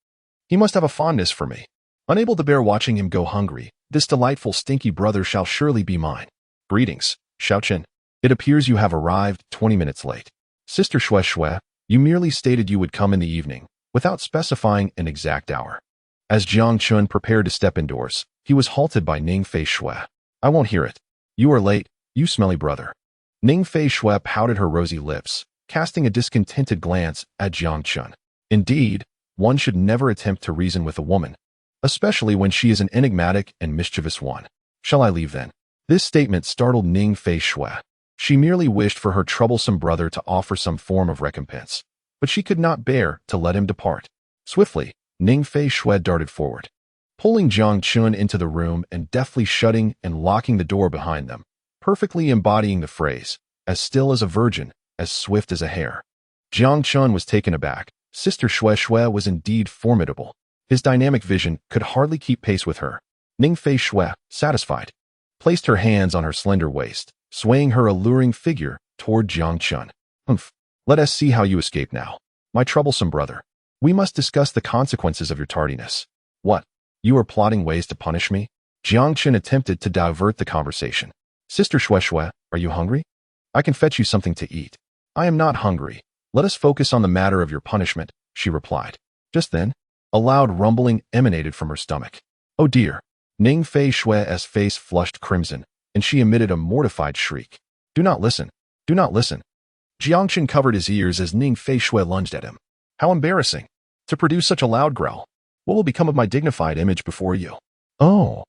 He must have a fondness for me. Unable to bear watching him go hungry, this delightful stinky brother shall surely be mine. Greetings, Xiaoqin. It appears you have arrived 20 minutes late. Sister Shui, you merely stated you would come in the evening, without specifying an exact hour. As Jiang Chun prepared to step indoors, he was halted by Ning Feishui. I won't hear it. You are late, you smelly brother. Ning Feishui pouted her rosy lips, casting a discontented glance at Jiang Chun. Indeed, one should never attempt to reason with a woman, especially when she is an enigmatic and mischievous one. Shall I leave then? This statement startled Ning Feishui. She merely wished for her troublesome brother to offer some form of recompense, but she could not bear to let him depart. Swiftly, Ning Feishui darted forward, pulling Jiang Chun into the room and deftly shutting and locking the door behind them, perfectly embodying the phrase, as still as a virgin, as swift as a hare. Jiang Chun was taken aback, Sister Xue Xue was indeed formidable. His dynamic vision could hardly keep pace with her. Ning Fei Xue, satisfied, placed her hands on her slender waist, swaying her alluring figure toward Jiang Chun. Humph. Let us see how you escape now, my troublesome brother. We must discuss the consequences of your tardiness. What? You are plotting ways to punish me? Jiang Chun attempted to divert the conversation. Sister Xue Xue, are you hungry? I can fetch you something to eat. I am not hungry. Let us focus on the matter of your punishment, she replied. Just then, a loud rumbling emanated from her stomach. Oh dear. Ning Fei Xue's face flushed crimson, and she emitted a mortified shriek. Do not listen. Do not listen. Jiang Chun covered his ears as Ning Fei Xue lunged at him. How embarrassing. To produce such a loud growl. What will become of my dignified image before you? Oh.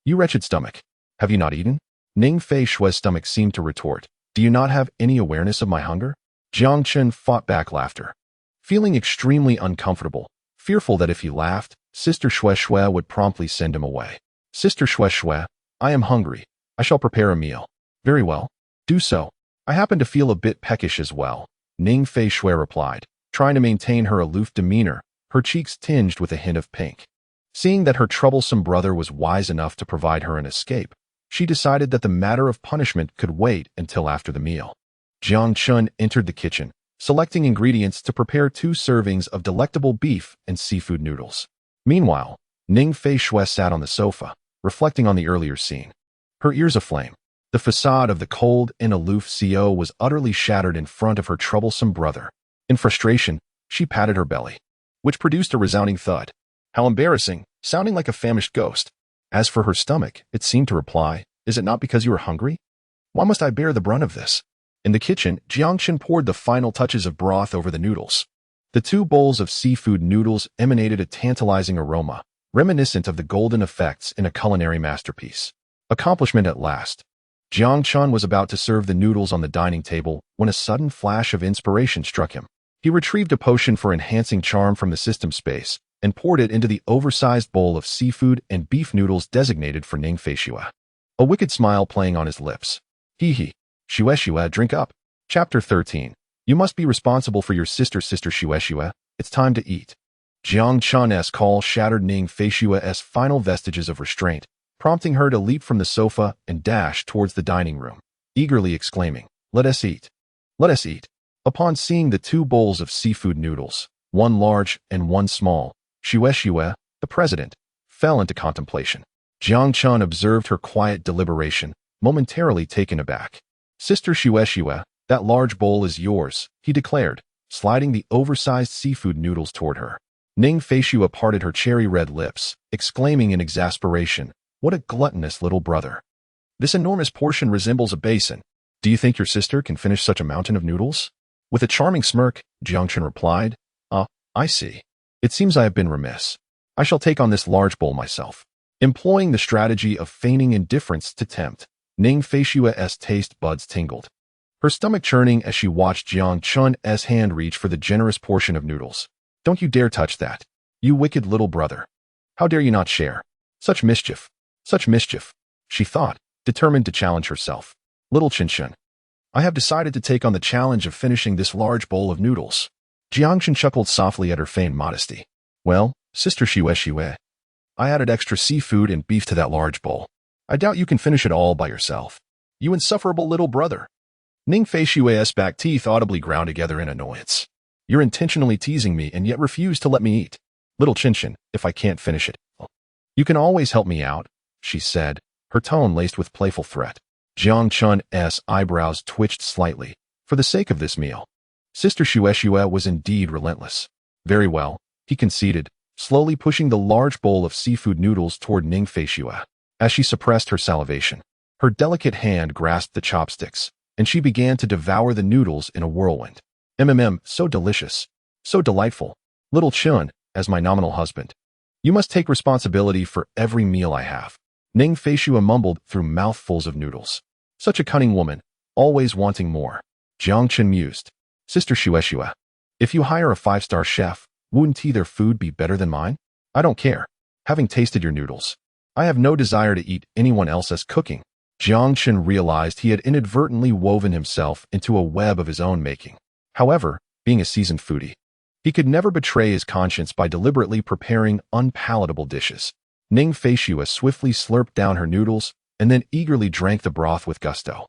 You wretched stomach. Have you not eaten? Ning Fei Xue's stomach seemed to retort. Do you not have any awareness of my hunger? Jiang Chun fought back laughter. Feeling extremely uncomfortable, fearful that if he laughed, Sister Xue Xue would promptly send him away. Sister Xue Xue, I am hungry. I shall prepare a meal. Very well. Do so. I happen to feel a bit peckish as well, Ning Fei Xue replied, trying to maintain her aloof demeanor, her cheeks tinged with a hint of pink. Seeing that her troublesome brother was wise enough to provide her an escape, she decided that the matter of punishment could wait until after the meal. Jiang Chun entered the kitchen, selecting ingredients to prepare 2 servings of delectable beef and seafood noodles. Meanwhile, Ning Fei Xue sat on the sofa, reflecting on the earlier scene. Her ears aflame. The facade of the cold and aloof CO was utterly shattered in front of her troublesome brother. In frustration, she patted her belly, which produced a resounding thud. How embarrassing, sounding like a famished ghost. As for her stomach, it seemed to reply, is it not because you are hungry? Why must I bear the brunt of this? In the kitchen, Jiang Chun poured the final touches of broth over the noodles. The 2 bowls of seafood noodles emanated a tantalizing aroma, reminiscent of the golden effects in a culinary masterpiece. Accomplishment at last. Jiang Chun was about to serve the noodles on the dining table when a sudden flash of inspiration struck him. He retrieved a potion for enhancing charm from the system space and poured it into the oversized bowl of seafood and beef noodles designated for Ning Fei Xue. A wicked smile playing on his lips. Hee. Xue Xue, drink up. Chapter 13. You must be responsible for your sister Xue Xue. It's time to eat. Jiang Chun's call shattered Ning Fei Xue's final vestiges of restraint, prompting her to leap from the sofa and dash towards the dining room, eagerly exclaiming, Let us eat. Let us eat. Upon seeing the 2 bowls of seafood noodles, one large and one small, Xue Xue, the president, fell into contemplation. Jiang Chun observed her quiet deliberation, momentarily taken aback. Sister Xue Xue, that large bowl is yours, he declared, sliding the oversized seafood noodles toward her. Ning Fei Xue parted her cherry-red lips, exclaiming in exasperation, What a gluttonous little brother. This enormous portion resembles a basin. Do you think your sister can finish such a mountain of noodles? With a charming smirk, Jiang Chun replied, I see. It seems I have been remiss. I shall take on this large bowl myself. Employing the strategy of feigning indifference to tempt, Ning Fei Xue's taste buds tingled. Her stomach churning as she watched Jiang Chun's hand reach for the generous portion of noodles. Don't you dare touch that. You wicked little brother. How dare you not share? Such mischief. Such mischief, she thought, determined to challenge herself. Little Chin. I have decided to take on the challenge of finishing this large bowl of noodles. Jiang Chun chuckled softly at her feigned modesty. Well, Sister Xue Xue, I added extra seafood and beef to that large bowl. I doubt you can finish it all by yourself. You insufferable little brother. Ning Fei Xue's back teeth audibly ground together in annoyance. You're intentionally teasing me and yet refuse to let me eat. Little Chin, if I can't finish it, you can always help me out, she said, her tone laced with playful threat. Jiang Chun's eyebrows twitched slightly. For the sake of this meal, Sister Xue Xue was indeed relentless. Very well, he conceded, slowly pushing the large bowl of seafood noodles toward Ning Fei Xue. As she suppressed her salivation, her delicate hand grasped the chopsticks, and she began to devour the noodles in a whirlwind. So delicious. So delightful. Little Chun, as my nominal husband. You must take responsibility for every meal I have. Ning Fei Xue mumbled through mouthfuls of noodles. Such a cunning woman, always wanting more. Jiang Chun mused. Sister Xue Xue, if you hire a 5-star chef, wouldn't their food be better than mine? I don't care. Having tasted your noodles, I have no desire to eat anyone else's cooking. Jiang Chun realized he had inadvertently woven himself into a web of his own making. However, being a seasoned foodie, He could never betray his conscience by deliberately preparing unpalatable dishes. Ning Feishue swiftly slurped down her noodles and then eagerly drank the broth with gusto.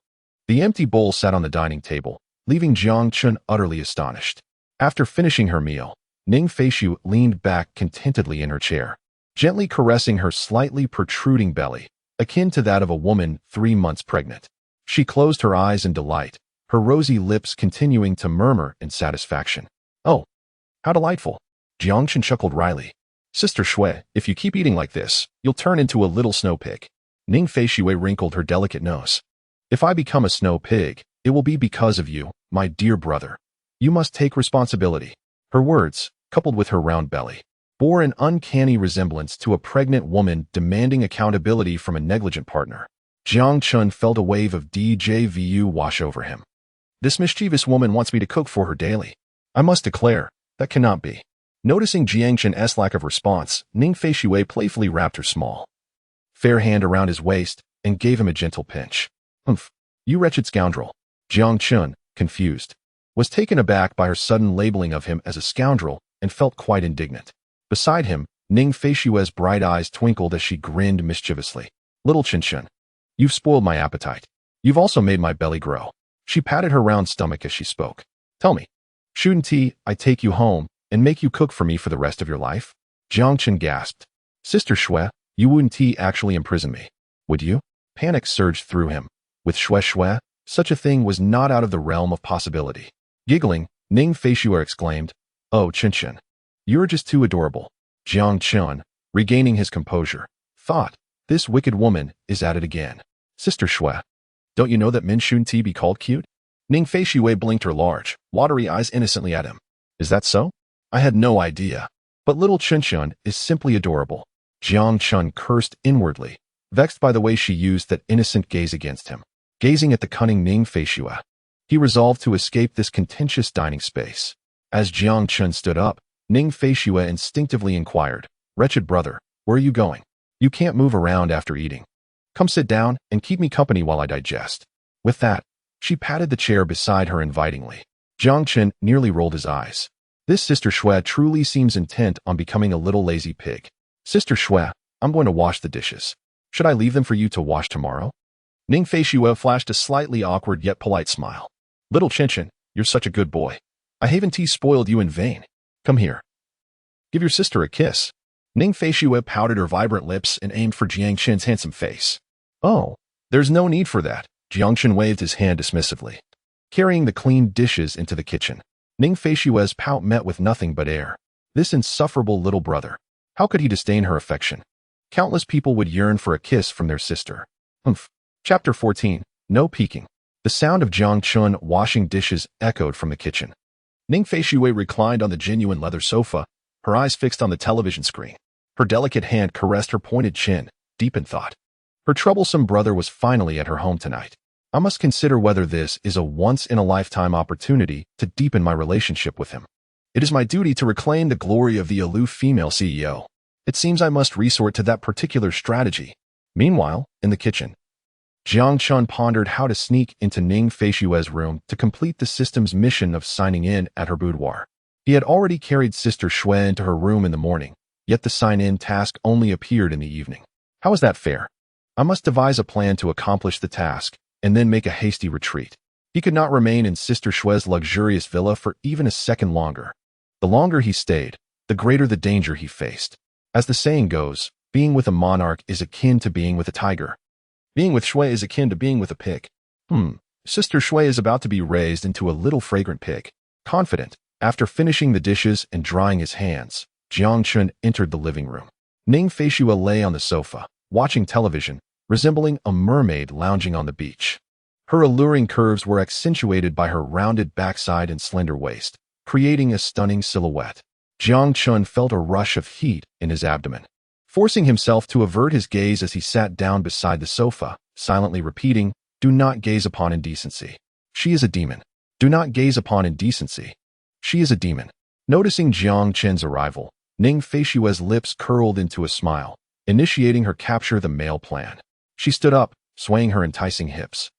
The empty bowl sat on the dining table, leaving Jiang Chun utterly astonished. After finishing her meal, Ning Feishue leaned back contentedly in her chair, gently caressing her slightly protruding belly, akin to that of a woman 3 months pregnant. She closed her eyes in delight, her rosy lips continuing to murmur in satisfaction. "Oh, how delightful!" Jiang Chun chuckled wryly. "Sister Shui, if you keep eating like this, you'll turn into a little snow pig." Ning Feishue wrinkled her delicate nose. "If I become a snow pig, it will be because of you, my dear brother. You must take responsibility." Her words, coupled with her round belly, bore an uncanny resemblance to a pregnant woman demanding accountability from a negligent partner. Jiang Chun felt a wave of deja vu wash over him. This mischievous woman wants me to cook for her daily. I must declare, that cannot be. Noticing Jiang Chun's lack of response, Ning Feishue playfully wrapped her small, fair hand around his waist and gave him a gentle pinch. "Humph, you wretched scoundrel." Jiang Chun, confused, was taken aback by her sudden labeling of him as a scoundrel and felt quite indignant. Beside him, Ning Feishue's bright eyes twinkled as she grinned mischievously. "Little Chun, you've spoiled my appetite. You've also made my belly grow." She patted her round stomach as she spoke. "Tell me, shouldn't I take you home and make you cook for me for the rest of your life?" Jiang Chun gasped. "Sister Shui, you wouldn't actually imprison me, would you?" Panic surged through him. With Shui, such a thing was not out of the realm of possibility. Giggling, Ning Feishue exclaimed, "Oh, Chun, you're just too adorable." Jiang Chun, regaining his composure, thought, "This wicked woman is at it again. Sister Shui, don't you know that men shouldn't be called cute?" Ning Feishue blinked her large, watery eyes innocently at him. "Is that so? I had no idea. But little Chun is simply adorable." Jiang Chun cursed inwardly, vexed by the way she used that innocent gaze against him. Gazing at the cunning Ning Feishue, he resolved to escape this contentious dining space. As Jiang Chun stood up, Ning Feishue instinctively inquired, "Wretched brother, where are you going? You can't move around after eating. Come sit down and keep me company while I digest." With that, she patted the chair beside her invitingly. Jiang Chun nearly rolled his eyes. This Sister Shui truly seems intent on becoming a little lazy pig. "Sister Shui, I'm going to wash the dishes. Should I leave them for you to wash tomorrow?" Ning Feishue flashed a slightly awkward yet polite smile. "Little Chun, you're such a good boy. I haven't spoiled you in vain. Come here. Give your sister a kiss." Ning Feishue pouted her vibrant lips and aimed for Jiang Chun's handsome face. "Oh, there's no need for that." Jiang Chun waved his hand dismissively. Carrying the clean dishes into the kitchen, Ning Feishue's pout met with nothing but air. This insufferable little brother. How could he disdain her affection? Countless people would yearn for a kiss from their sister. Humph. Chapter 14. No peeking. The sound of Jiang Chun washing dishes echoed from the kitchen. Ning Feishue reclined on the genuine leather sofa, her eyes fixed on the television screen. Her delicate hand caressed her pointed chin, deep in thought. Her troublesome brother was finally at her home tonight. I must consider whether this is a once-in-a-lifetime opportunity to deepen my relationship with him. It is my duty to reclaim the glory of the aloof female CEO. It seems I must resort to that particular strategy. Meanwhile, in the kitchen, Jiang Chun pondered how to sneak into Ning Feishue's room to complete the system's mission of signing in at her boudoir. He had already carried Sister Shui into her room in the morning, yet the sign-in task only appeared in the evening. How is that fair? I must devise a plan to accomplish the task, and then make a hasty retreat. He could not remain in Sister Shui's luxurious villa for even a second longer. The longer he stayed, the greater the danger he faced. As the saying goes, being with a monarch is akin to being with a tiger. Being with Shui is akin to being with a pig. Sister Shui is about to be raised into a little fragrant pig. Confident, after finishing the dishes and drying his hands, Jiang Chun entered the living room. Ning Feishue lay on the sofa, watching television, resembling a mermaid lounging on the beach. Her alluring curves were accentuated by her rounded backside and slender waist, creating a stunning silhouette. Jiang Chun felt a rush of heat in his abdomen. Forcing himself to avert his gaze as he sat down beside the sofa, silently repeating, "Do not gaze upon indecency. She is a demon. Do not gaze upon indecency. She is a demon." Noticing Jiang Chun's arrival, Ning Feishue's lips curled into a smile, initiating her capture the male plan. She stood up, swaying her enticing hips,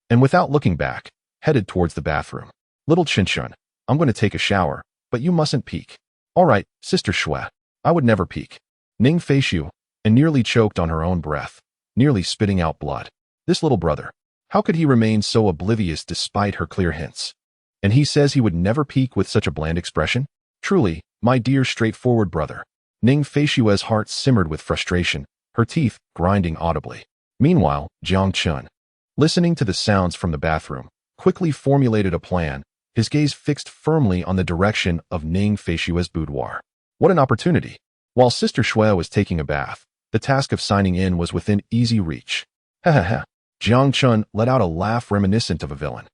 and without looking back, headed towards the bathroom. "Little Chun, I'm going to take a shower, but you mustn't peek. All right, Sister Shui, I would never peek. Ning Feishu, and nearly choked on her own breath, nearly spitting out blood. This little brother, how could he remain so oblivious despite her clear hints? And he says he would never peek with such a bland expression? Truly, my dear straightforward brother. Ning Feishue's heart simmered with frustration, her teeth grinding audibly. Meanwhile, Jiang Chun, listening to the sounds from the bathroom, quickly formulated a plan, his gaze fixed firmly on the direction of Ning Feishue's boudoir. What an opportunity! While Sister Shui was taking a bath, the task of signing in was within easy reach. Ha ha ha. Jiang Chun let out a laugh reminiscent of a villain.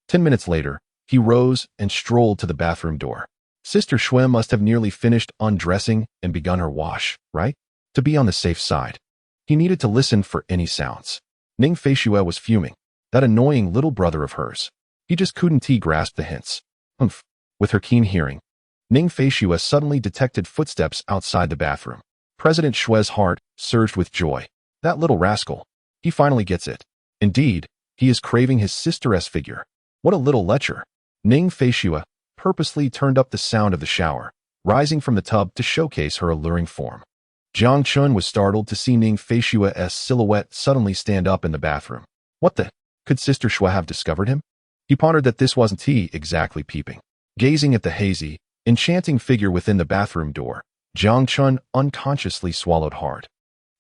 10 minutes later, he rose and strolled to the bathroom door. Sister Shui must have nearly finished undressing and begun her wash, right? To be on the safe side. He needed to listen for any sounds. Ning Feishu was fuming. That annoying little brother of hers. He just couldn't grasp the hints. Humph. With her keen hearing, Ning Feishu suddenly detected footsteps outside the bathroom. President Shui's heart surged with joy. That little rascal. He finally gets it. Indeed, he is craving his sister's figure. What a little lecher. Ning Feishu purposely turned up the sound of the shower, rising from the tub to showcase her alluring form. Jiang Chun was startled to see Ning Feishue's silhouette suddenly stand up in the bathroom. What the? Could Sister Shui have discovered him? He pondered that this wasn't he exactly peeping. Gazing at the hazy, enchanting figure within the bathroom door, Jiang Chun unconsciously swallowed hard,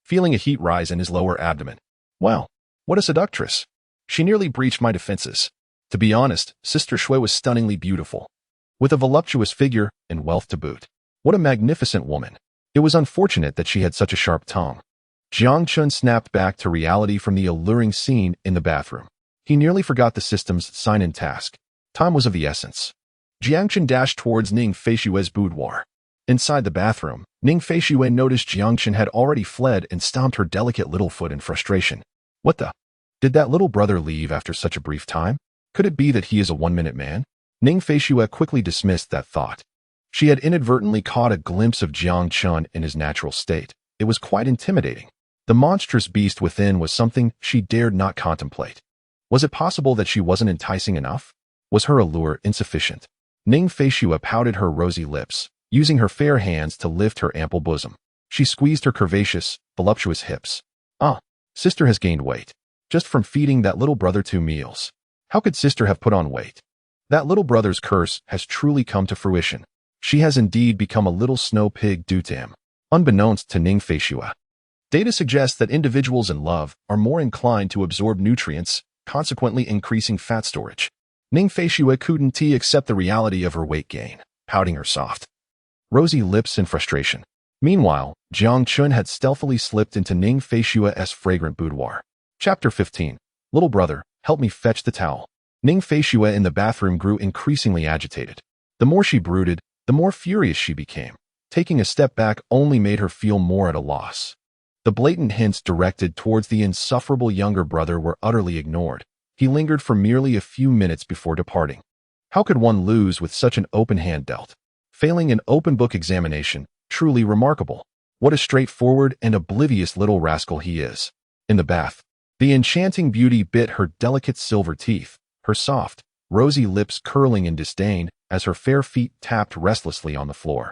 feeling a heat rise in his lower abdomen. Wow, what a seductress. She nearly breached my defenses. To be honest, Sister Shui was stunningly beautiful, with a voluptuous figure and wealth to boot. What a magnificent woman. It was unfortunate that she had such a sharp tongue. Jiang Chun snapped back to reality from the alluring scene in the bathroom. He nearly forgot the system's sign-in task. Time was of the essence. Jiang Chun dashed towards Ning Feishue's boudoir. Inside the bathroom, Ning Feishue noticed Jiang Chun had already fled and stomped her delicate little foot in frustration. What the? Did that little brother leave after such a brief time? Could it be that he is a one-minute man? Ning Feishue quickly dismissed that thought. She had inadvertently caught a glimpse of Jiang Chun in his natural state. It was quite intimidating. The monstrous beast within was something she dared not contemplate. Was it possible that she wasn't enticing enough? Was her allure insufficient? Ning Feishu pouted her rosy lips, using her fair hands to lift her ample bosom. She squeezed her curvaceous, voluptuous hips. Ah, Sister has gained weight. Just from feeding that little brother 2 meals. How could Sister have put on weight? That little brother's curse has truly come to fruition. She has indeed become a little snow pig due to him. Unbeknownst to Ning Feishu, data suggests that individuals in love are more inclined to absorb nutrients, consequently increasing fat storage. Ning Feishu couldn't accept the reality of her weight gain, pouting her soft, rosy lips in frustration. Meanwhile, Jiang Chun had stealthily slipped into Ning Feishue's fragrant boudoir. Chapter 15. Little brother, help me fetch the towel. Ning Feishu in the bathroom grew increasingly agitated. The more she brooded, the more furious she became. Taking a step back only made her feel more at a loss. The blatant hints directed towards the insufferable younger brother were utterly ignored. He lingered for merely a few minutes before departing. How could one lose with such an open hand dealt? Failing an open book examination, truly remarkable. What a straightforward and oblivious little rascal he is. In the bath, the enchanting beauty bit her delicate silver teeth, her soft, rosy lips curling in disdain as her fair feet tapped restlessly on the floor.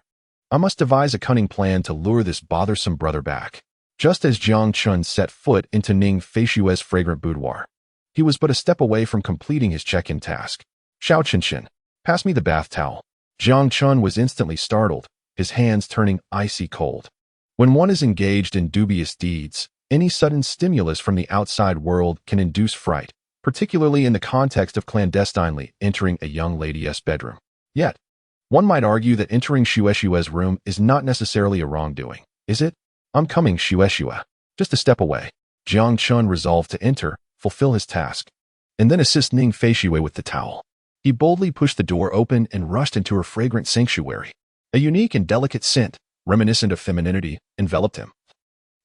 I must devise a cunning plan to lure this bothersome brother back. Just as Jiang Chun set foot into Ning Feishue's fragrant boudoir, he was but a step away from completing his check-in task. Xiao Qinshin, pass me the bath towel. Jiang Chun was instantly startled, his hands turning icy cold. When one is engaged in dubious deeds, any sudden stimulus from the outside world can induce fright, particularly in the context of clandestinely entering a young lady's bedroom. Yet, one might argue that entering Shue's room is not necessarily a wrongdoing, is it? I'm coming, Shu. Just a step away. Jiang Chun resolved to enter, fulfill his task, and then assist Ning Feishu with the towel. He boldly pushed the door open and rushed into her fragrant sanctuary. A unique and delicate scent, reminiscent of femininity, enveloped him,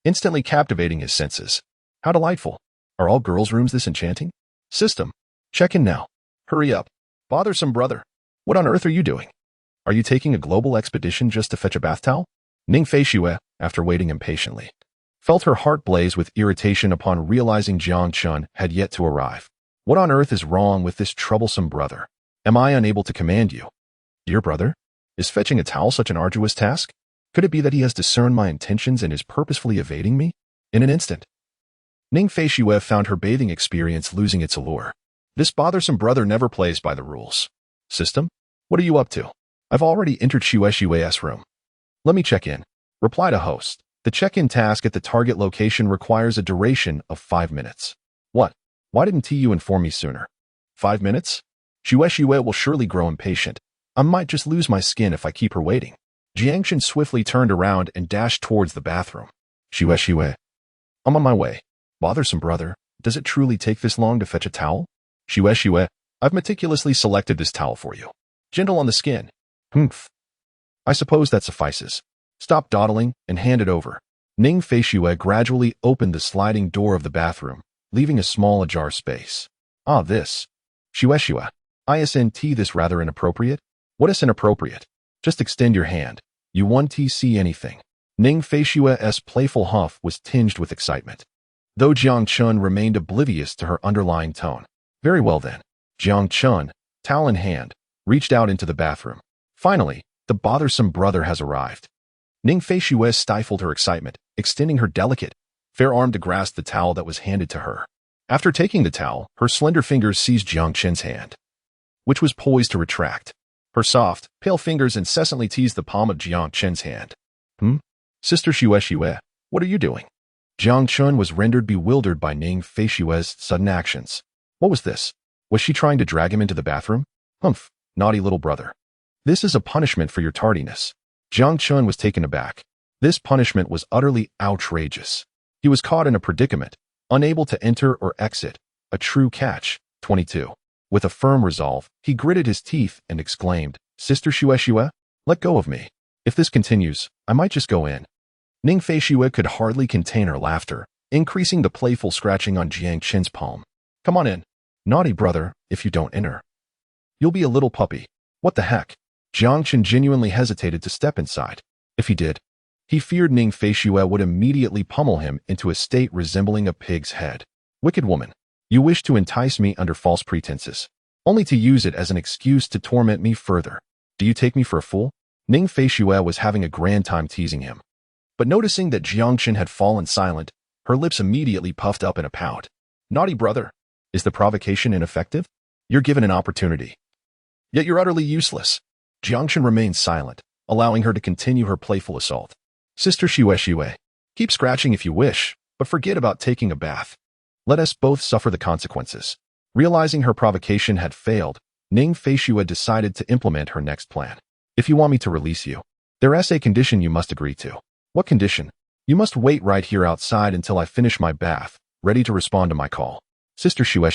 instantly captivating his senses. How delightful. Are all girls' rooms this enchanting? System, check in now. Hurry up. Bothersome brother. What on earth are you doing? Are you taking a global expedition just to fetch a bath towel? Ning Feishu, after waiting impatiently, felt her heart blaze with irritation upon realizing Jiang Chun had yet to arrive. What on earth is wrong with this troublesome brother? Am I unable to command you? Dear brother? Is fetching a towel such an arduous task? Could it be that he has discerned my intentions and is purposefully evading me? In an instant, Ning Feishue found her bathing experience losing its allure. This bothersome brother never plays by the rules. System? What are you up to? I've already entered Shue's room. Let me check in. Reply to host. The check-in task at the target location requires a duration of 5 minutes. What? Why didn't you inform me sooner? 5 minutes? Shue will surely grow impatient. I might just lose my skin if I keep her waiting. Jiangchen swiftly turned around and dashed towards the bathroom. Shue. I'm on my way. Bothersome brother, does it truly take this long to fetch a towel? Shue, I've meticulously selected this towel for you. Gentle on the skin. Humph. I suppose that suffices. Stop dawdling and hand it over. Ning Feishue gradually opened the sliding door of the bathroom, leaving a small ajar space. Ah, this. Shue, isn't this rather inappropriate? What is inappropriate? Just extend your hand. You won't see anything. Ning Feishue's playful huff was tinged with excitement, though Jiang Chun remained oblivious to her underlying tone. Very well then. Jiang Chun, towel in hand, reached out into the bathroom. Finally, the bothersome brother has arrived. Ning Feishue stifled her excitement, extending her delicate, fair arm to grasp the towel that was handed to her. After taking the towel, her slender fingers seized Jiang Chen's hand, which was poised to retract. Her soft, pale fingers incessantly teased the palm of Jiang Chen's hand. Sister Shue, what are you doing? Jiang Chun was rendered bewildered by Ning Feishue's sudden actions. What was this? Was she trying to drag him into the bathroom? Humph, naughty little brother. This is a punishment for your tardiness. Jiang Chun was taken aback. This punishment was utterly outrageous. He was caught in a predicament, unable to enter or exit. A true catch. 22. With a firm resolve, he gritted his teeth and exclaimed, Sister Shue, let go of me. If this continues, I might just go in. Ning Feishue could hardly contain her laughter, increasing the playful scratching on Jiang Chen's palm. Come on in. Naughty brother, if you don't enter, you'll be a little puppy. What the heck? Jiang Chen genuinely hesitated to step inside. If he did, he feared Ning Feishue would immediately pummel him into a state resembling a pig's head. Wicked woman, you wish to entice me under false pretenses, only to use it as an excuse to torment me further. Do you take me for a fool? Ning Feishue was having a grand time teasing him. But noticing that Jiang Chen had fallen silent, her lips immediately puffed up in a pout. Naughty brother, is the provocation ineffective? You're given an opportunity, yet you're utterly useless. Jiang Chen remained silent, allowing her to continue her playful assault. Sister Shue, keep scratching if you wish, but forget about taking a bath. Let us both suffer the consequences. Realizing her provocation had failed, Ning Feishue decided to implement her next plan. If you want me to release you, there is a condition you must agree to. What condition? You must wait right here outside until I finish my bath, ready to respond to my call. Sister Shue,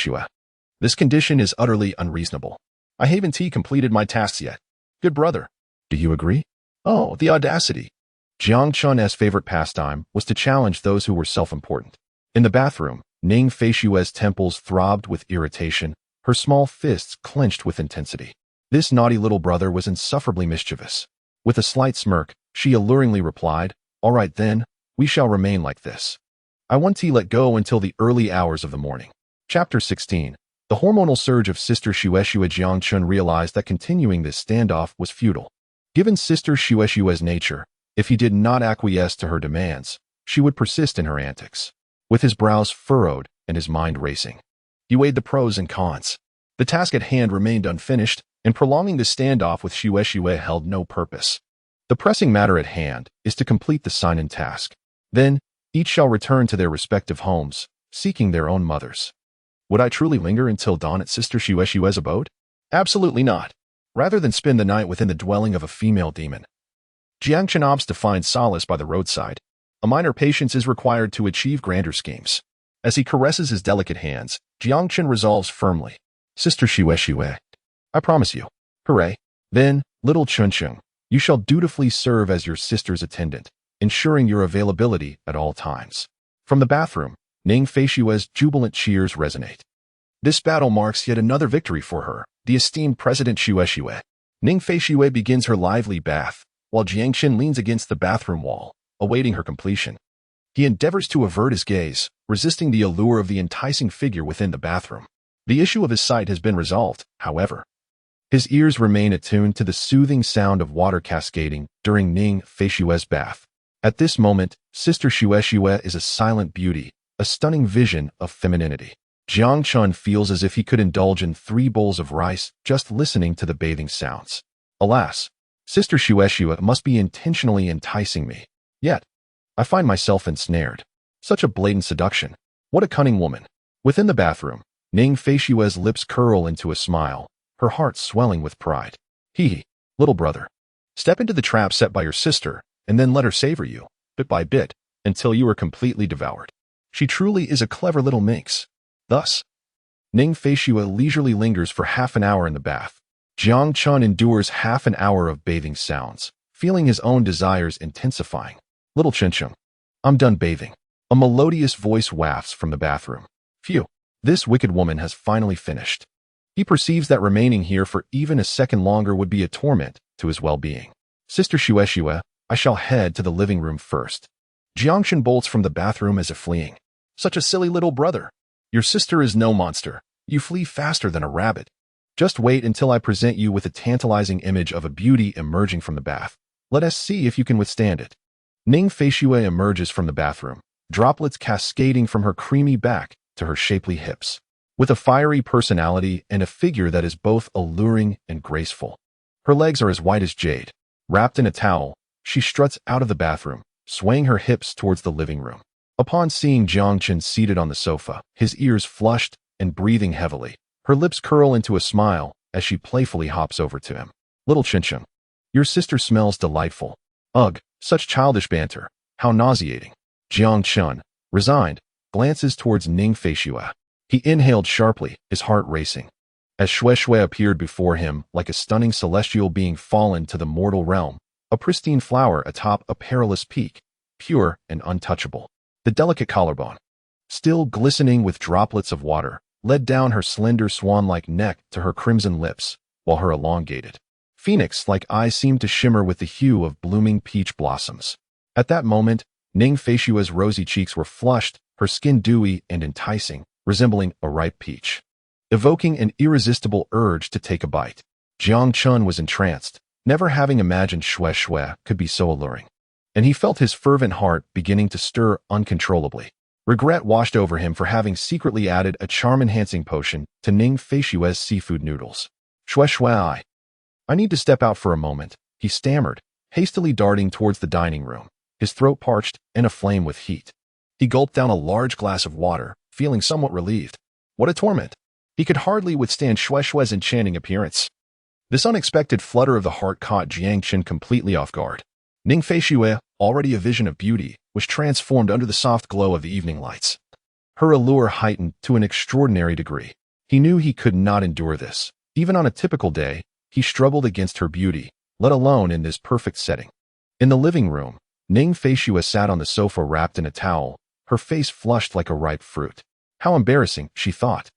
this condition is utterly unreasonable. I haven't completed my tasks yet. Good brother, do you agree? Oh, the audacity. Jiang Chun's favorite pastime was to challenge those who were self-important. In the bathroom, Ning Feishue's temples throbbed with irritation, her small fists clenched with intensity. This naughty little brother was insufferably mischievous. With a slight smirk, she alluringly replied, All right then, we shall remain like this. I want to let go until the early hours of the morning. Chapter 16. The hormonal surge of Sister Shue. Jiang Chun realized that continuing this standoff was futile. Given Sister Shue's nature, if he did not acquiesce to her demands, she would persist in her antics. With his brows furrowed and his mind racing, he weighed the pros and cons. The task at hand remained unfinished, and prolonging the standoff with Shue held no purpose. The pressing matter at hand is to complete the sign-in task. Then, each shall return to their respective homes, seeking their own mothers. Would I truly linger until dawn at Sister Shue's abode? Absolutely not. Rather than spend the night within the dwelling of a female demon, Jiang Chen opts to find solace by the roadside. A minor patience is required to achieve grander schemes. As he caresses his delicate hands, Jiang Chen resolves firmly. Sister Shue, I promise you. Hooray. Then, little Chun Chung, you shall dutifully serve as your sister's attendant, ensuring your availability at all times. From the bathroom, Ning Feishue's jubilant cheers resonate. This battle marks yet another victory for her, the esteemed President Shue. Ning Feishue begins her lively bath, while Jiang Chen leans against the bathroom wall, awaiting her completion. He endeavors to avert his gaze, resisting the allure of the enticing figure within the bathroom. The issue of his sight has been resolved, however. His ears remain attuned to the soothing sound of water cascading during Ning Feishue's bath. At this moment, Sister Shueshue is a silent beauty, a stunning vision of femininity. Jiang Chun feels as if he could indulge in 3 bowls of rice just listening to the bathing sounds. Alas, Sister Shueshue must be intentionally enticing me. Yet, I find myself ensnared. Such a blatant seduction. What a cunning woman. Within the bathroom, Ning Feishue's lips curl into a smile, her heart swelling with pride. Hee, little brother. Step into the trap set by your sister, and then let her savor you, bit by bit, until you are completely devoured. She truly is a clever little minx. Thus, Ning Feishue leisurely lingers for half an hour in the bath. Jiang Chun endures half an hour of bathing sounds, feeling his own desires intensifying. Little Chinchung, I'm done bathing. A melodious voice wafts from the bathroom. Phew, this wicked woman has finally finished. He perceives that remaining here for even a second longer would be a torment to his well-being. Sister Shueshue, I shall head to the living room first. Jiangshan bolts from the bathroom as if fleeing. Such a silly little brother. Your sister is no monster. You flee faster than a rabbit. Just wait until I present you with a tantalizing image of a beauty emerging from the bath. Let us see if you can withstand it. Ning Feishue emerges from the bathroom, droplets cascading from her creamy back to her shapely hips. With a fiery personality and a figure that is both alluring and graceful. Her legs are as white as jade. Wrapped in a towel, she struts out of the bathroom, swaying her hips towards the living room. Upon seeing Jiangchen seated on the sofa, his ears flushed and breathing heavily, her lips curl into a smile as she playfully hops over to him. Little Chinchung, your sister smells delightful. Ugh, such childish banter. How nauseating. Jiangchen, resigned, glances towards Ning Feishue. He inhaled sharply, his heart racing. As Shueshue appeared before him like a stunning celestial being fallen to the mortal realm, a pristine flower atop a perilous peak, pure and untouchable. The delicate collarbone, still glistening with droplets of water, led down her slender swan-like neck to her crimson lips, while her elongated, phoenix-like eyes seemed to shimmer with the hue of blooming peach blossoms. At that moment, Ning Feishue's rosy cheeks were flushed, her skin dewy and enticing, resembling a ripe peach, evoking an irresistible urge to take a bite. Jiang Chun was entranced, never having imagined Shueshue could be so alluring, and he felt his fervent heart beginning to stir uncontrollably. Regret washed over him for having secretly added a charm-enhancing potion to Ning Feishue's seafood noodles. Shueshue, I need to step out for a moment, he stammered, hastily darting towards the dining room, his throat parched and aflame with heat. He gulped down a large glass of water, feeling somewhat relieved. What a torment! He could hardly withstand Shueshue's enchanting appearance. This unexpected flutter of the heart caught Jiangchen completely off guard. Ning Feishue, already a vision of beauty, was transformed under the soft glow of the evening lights. Her allure heightened to an extraordinary degree. He knew he could not endure this. Even on a typical day, he struggled against her beauty, let alone in this perfect setting. In the living room, Ning Feishue sat on the sofa wrapped in a towel, her face flushed like a ripe fruit. How embarrassing, she thought.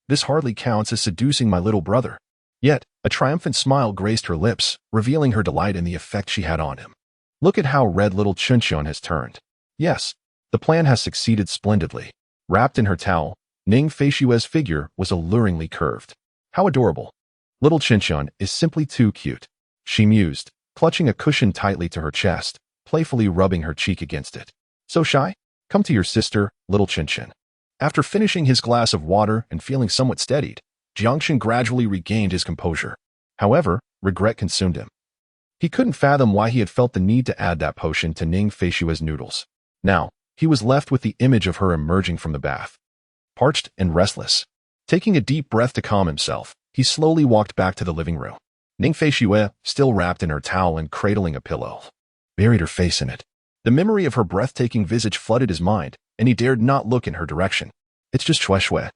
This hardly counts as seducing my little brother. Yet, a triumphant smile graced her lips, revealing her delight in the effect she had on him. Look at how red little Chunchun has turned. Yes, the plan has succeeded splendidly. Wrapped in her towel, Ning Feishue's figure was alluringly curved. How adorable. Little Chunchun is simply too cute, she mused, clutching a cushion tightly to her chest, playfully rubbing her cheek against it. So shy? Come to your sister, little Chunchun. After finishing his glass of water and feeling somewhat steadied, Jiangshan gradually regained his composure. However, regret consumed him. He couldn't fathom why he had felt the need to add that potion to Ning Feishue's noodles. Now, he was left with the image of her emerging from the bath. Parched and restless. Taking a deep breath to calm himself, he slowly walked back to the living room. Ning Feishue, still wrapped in her towel and cradling a pillow, buried her face in it. The memory of her breathtaking visage flooded his mind, and he dared not look in her direction. It's just Shueshue,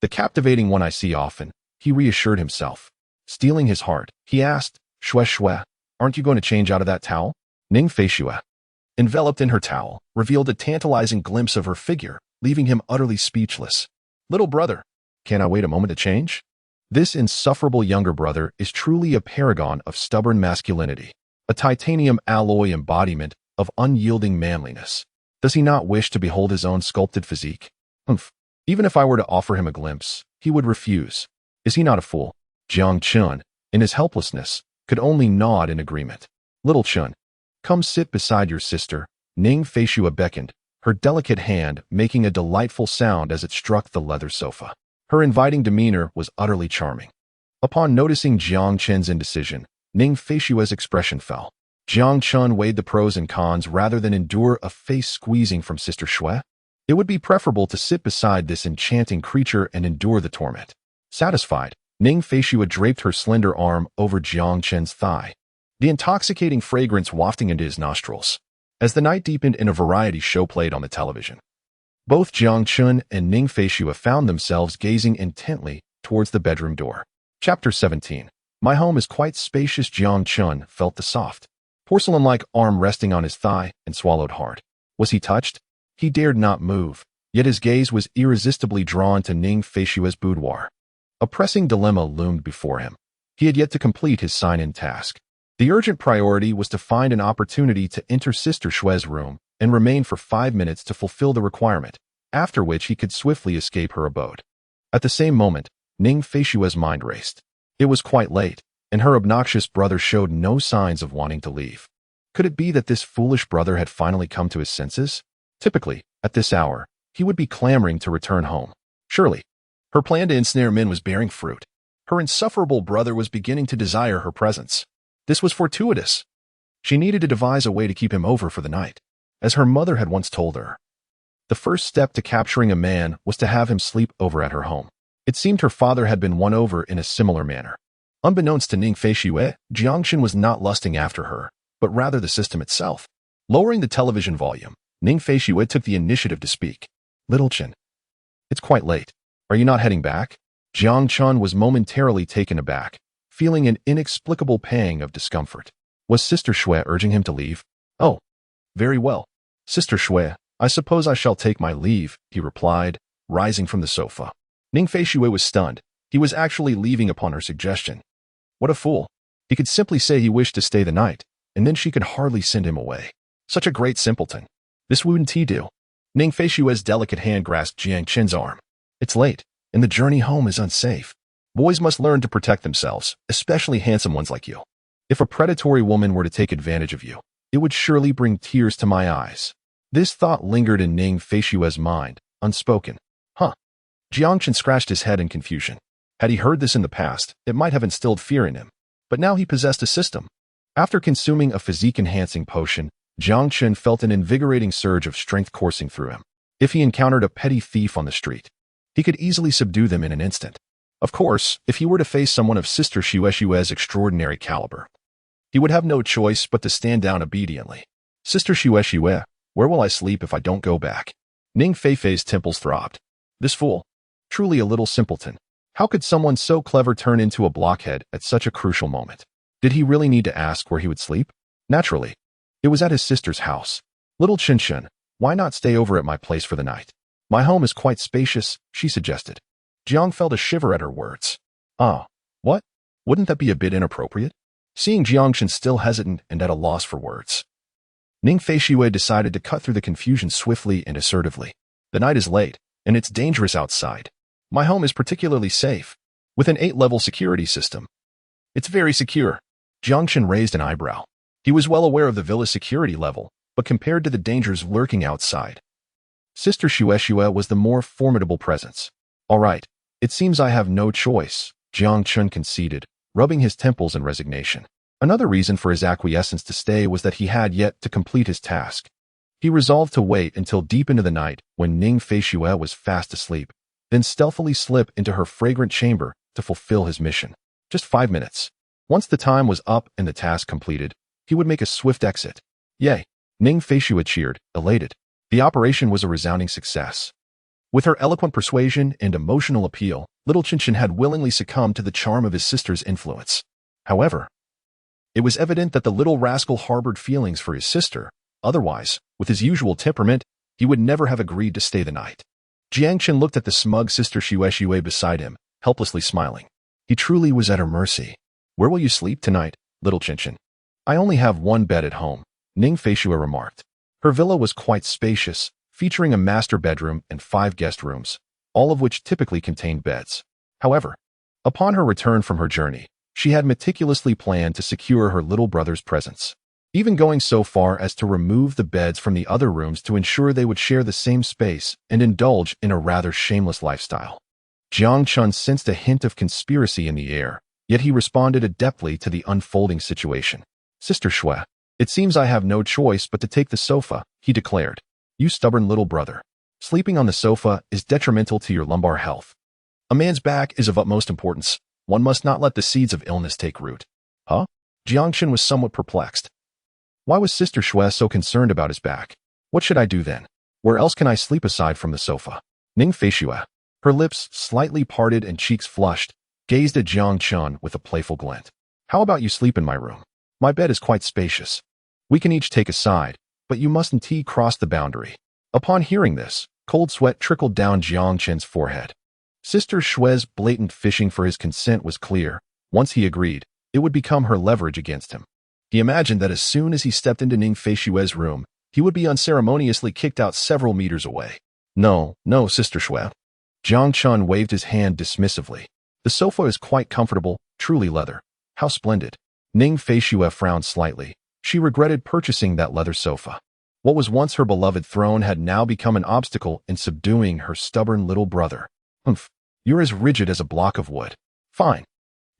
the captivating one I see often, he reassured himself. Steeling his heart, he asked, Shueshue, aren't you going to change out of that towel? Ning Feishue, enveloped in her towel, revealed a tantalizing glimpse of her figure, leaving him utterly speechless. Little brother, can I wait a moment to change? This insufferable younger brother is truly a paragon of stubborn masculinity, a titanium alloy embodiment of unyielding manliness. Does he not wish to behold his own sculpted physique? Humph. Even if I were to offer him a glimpse, he would refuse. Is he not a fool? Jiang Chun, in his helplessness, could only nod in agreement. Little Chun, come sit beside your sister, Ning Feishue beckoned, her delicate hand making a delightful sound as it struck the leather sofa. Her inviting demeanor was utterly charming. Upon noticing Jiang Chen's indecision, Ning Feishue's expression fell. Jiang Chun weighed the pros and cons rather than endure a face squeezing from Sister Shui. It would be preferable to sit beside this enchanting creature and endure the torment. Satisfied, Ning Feishue draped her slender arm over Jiang Chen's thigh, the intoxicating fragrance wafting into his nostrils. As the night deepened and a variety show played on the television, both Jiang Chun and Ning Feishue found themselves gazing intently towards the bedroom door. Chapter 17. My home is quite spacious. Jiang Chun felt the soft, porcelain-like arm resting on his thigh and swallowed hard. Was he touched? He dared not move, yet his gaze was irresistibly drawn to Ning Feishue's boudoir. A pressing dilemma loomed before him. He had yet to complete his sign-in task. The urgent priority was to find an opportunity to enter Sister Shui's room and remain for 5 minutes to fulfill the requirement, after which he could swiftly escape her abode. At the same moment, Ning Feishue's mind raced. It was quite late, and her obnoxious brother showed no signs of wanting to leave. Could it be that this foolish brother had finally come to his senses? Typically, at this hour, he would be clamoring to return home. Surely, her plan to ensnare Min was bearing fruit. Her insufferable brother was beginning to desire her presence. This was fortuitous. She needed to devise a way to keep him over for the night, as her mother had once told her. The first step to capturing a man was to have him sleep over at her home. It seemed her father had been won over in a similar manner. Unbeknownst to Ning Feishue, Jiangxin was not lusting after her, but rather the system itself. Lowering the television volume, Ning Feishue took the initiative to speak. Little Chin, it's quite late. Are you not heading back? Jiang Chun was momentarily taken aback, feeling an inexplicable pang of discomfort. Was Sister Shui urging him to leave? Oh, very well. Sister Shui, I suppose I shall take my leave, he replied, rising from the sofa. Ning Feishue was stunned. He was actually leaving upon her suggestion. What a fool. He could simply say he wished to stay the night, and then she could hardly send him away. Such a great simpleton. This wouldn't he do? Ning Feishue's delicate hand grasped Jiang Chen's arm. It's late, and the journey home is unsafe. Boys must learn to protect themselves, especially handsome ones like you. If a predatory woman were to take advantage of you, it would surely bring tears to my eyes. This thought lingered in Ning Feishue's mind, unspoken. Jiangchen scratched his head in confusion. Had he heard this in the past, it might have instilled fear in him. But now he possessed a system. After consuming a physique-enhancing potion, Jiangchen felt an invigorating surge of strength coursing through him. If he encountered a petty thief on the street, he could easily subdue them in an instant. Of course, if he were to face someone of Sister Shue's extraordinary caliber, he would have no choice but to stand down obediently. Sister Shue, where will I sleep if I don't go back? Ning Feifei's temples throbbed. This fool. Truly a little simpleton. How could someone so clever turn into a blockhead at such a crucial moment? Did he really need to ask where he would sleep? Naturally. It was at his sister's house. Little Chin, why not stay over at my place for the night? My home is quite spacious, she suggested. Jiang felt a shiver at her words. Ah, what? Wouldn't that be a bit inappropriate? Seeing Jiangchen still hesitant and at a loss for words, Ning Feishue decided to cut through the confusion swiftly and assertively. The night is late, and it's dangerous outside. My home is particularly safe, with an 8-level security system. It's very secure. Jiangchen raised an eyebrow. He was well aware of the villa's security level, but compared to the dangers lurking outside, Sister Shue was the more formidable presence. All right, it seems I have no choice, Jiangchen conceded, rubbing his temples in resignation. Another reason for his acquiescence to stay was that he had yet to complete his task. He resolved to wait until deep into the night when Ning Feishue was fast asleep, then stealthily slip into her fragrant chamber to fulfill his mission. Just 5 minutes. Once the time was up and the task completed, he would make a swift exit. Yay! Ning Feishue cheered, elated. The operation was a resounding success. With her eloquent persuasion and emotional appeal, little Chinchin had willingly succumbed to the charm of his sister's influence. However, it was evident that the little rascal harbored feelings for his sister. Otherwise, with his usual temperament, he would never have agreed to stay the night. Jiangchen looked at the smug Sister Shue beside him, helplessly smiling. He truly was at her mercy. Where will you sleep tonight, little Chinchin? I only have one bed at home, Ning Feishue remarked. Her villa was quite spacious, featuring a master bedroom and 5 guest rooms, all of which typically contained beds. However, upon her return from her journey, She had meticulously planned to secure her little brother's presence, even going so far as to remove the beds from the other rooms to ensure they would share the same space and indulge in a rather shameless lifestyle. Jiang Chun sensed a hint of conspiracy in the air, yet he responded adeptly to the unfolding situation. Sister Shui, it seems I have no choice but to take the sofa, he declared. You stubborn little brother. Sleeping on the sofa is detrimental to your lumbar health. A man's back is of utmost importance. One must not let the seeds of illness take root. Huh? Jiang Chun was somewhat perplexed. Why was Sister Shui so concerned about his back? What should I do then? Where else can I sleep aside from the sofa? Ning Feishui, her lips slightly parted and cheeks flushed, gazed at Jiang Chun with a playful glint. How about you sleep in my room? My bed is quite spacious. We can each take a side, but you mustn't cross the boundary. Upon hearing this, cold sweat trickled down Jiang Chun's forehead. Sister Shui's blatant fishing for his consent was clear. Once he agreed, it would become her leverage against him. He imagined that as soon as he stepped into Ning Feishui's room, he would be unceremoniously kicked out several meters away. No, Sister Shui. Jiang Chun waved his hand dismissively. The sofa is quite comfortable, truly leather. How splendid. Ning Feishui frowned slightly. She regretted purchasing that leather sofa. What was once her beloved throne had now become an obstacle in subduing her stubborn little brother. Humph, you're as rigid as a block of wood. Fine.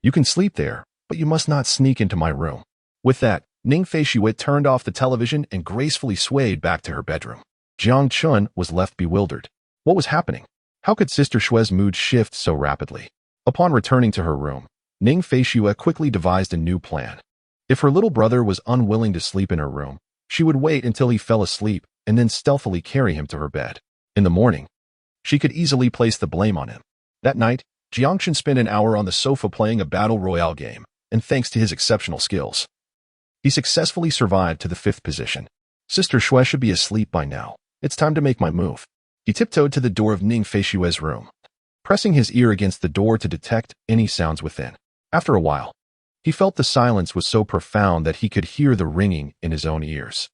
You can sleep there, but you must not sneak into my room. With that, Ning Feishui turned off the television and gracefully swayed back to her bedroom. Jiang Chun was left bewildered. What was happening? How could Sister Shui's mood shift so rapidly? Upon returning to her room, Ning Feishui quickly devised a new plan. If her little brother was unwilling to sleep in her room, she would wait until he fell asleep and then stealthily carry him to her bed. In the morning, she could easily place the blame on him. That night, Jiang Chun spent an hour on the sofa playing a battle royale game, and thanks to his exceptional skills, he successfully survived to the 5th position. Sister Shui should be asleep by now. It's time to make my move. He tiptoed to the door of Ning Feishui's room, pressing his ear against the door to detect any sounds within. After a while, he felt the silence was so profound that he could hear the ringing in his own ears.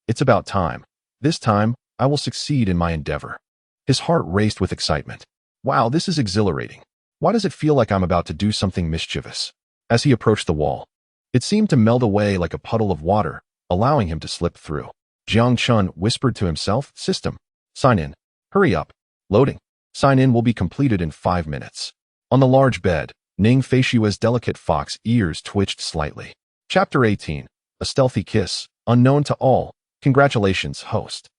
It's about time. This time, I will succeed in my endeavor. His heart raced with excitement. Wow, this is exhilarating. Why does it feel like I'm about to do something mischievous? As he approached the wall, it seemed to melt away like a puddle of water, allowing him to slip through. Jiang Chun whispered to himself, System, sign in. Hurry up. Loading. Sign in will be completed in 5 minutes. On the large bed, Ning Feishui's delicate fox ears twitched slightly. Chapter 18. A Stealthy Kiss. Unknown to all. Congratulations, host.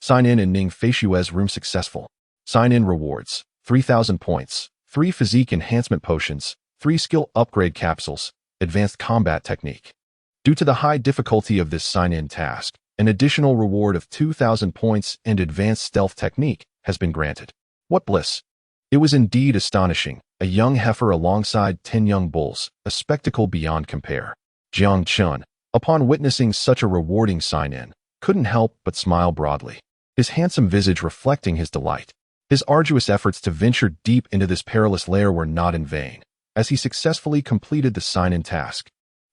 Sign in Ning Feishui's room successful. Sign in rewards. 3,000 points. 3 physique enhancement potions. 3 skill upgrade capsules. Advanced combat technique. Due to the high difficulty of this sign-in task, an additional reward of 2,000 points and advanced stealth technique has been granted. What bliss! It was indeed astonishing, a young heifer alongside 10 young bulls, a spectacle beyond compare. Jiang Chun, upon witnessing such a rewarding sign-in, couldn't help but smile broadly, his handsome visage reflecting his delight. His arduous efforts to venture deep into this perilous lair were not in vain, as he successfully completed the sign-in task.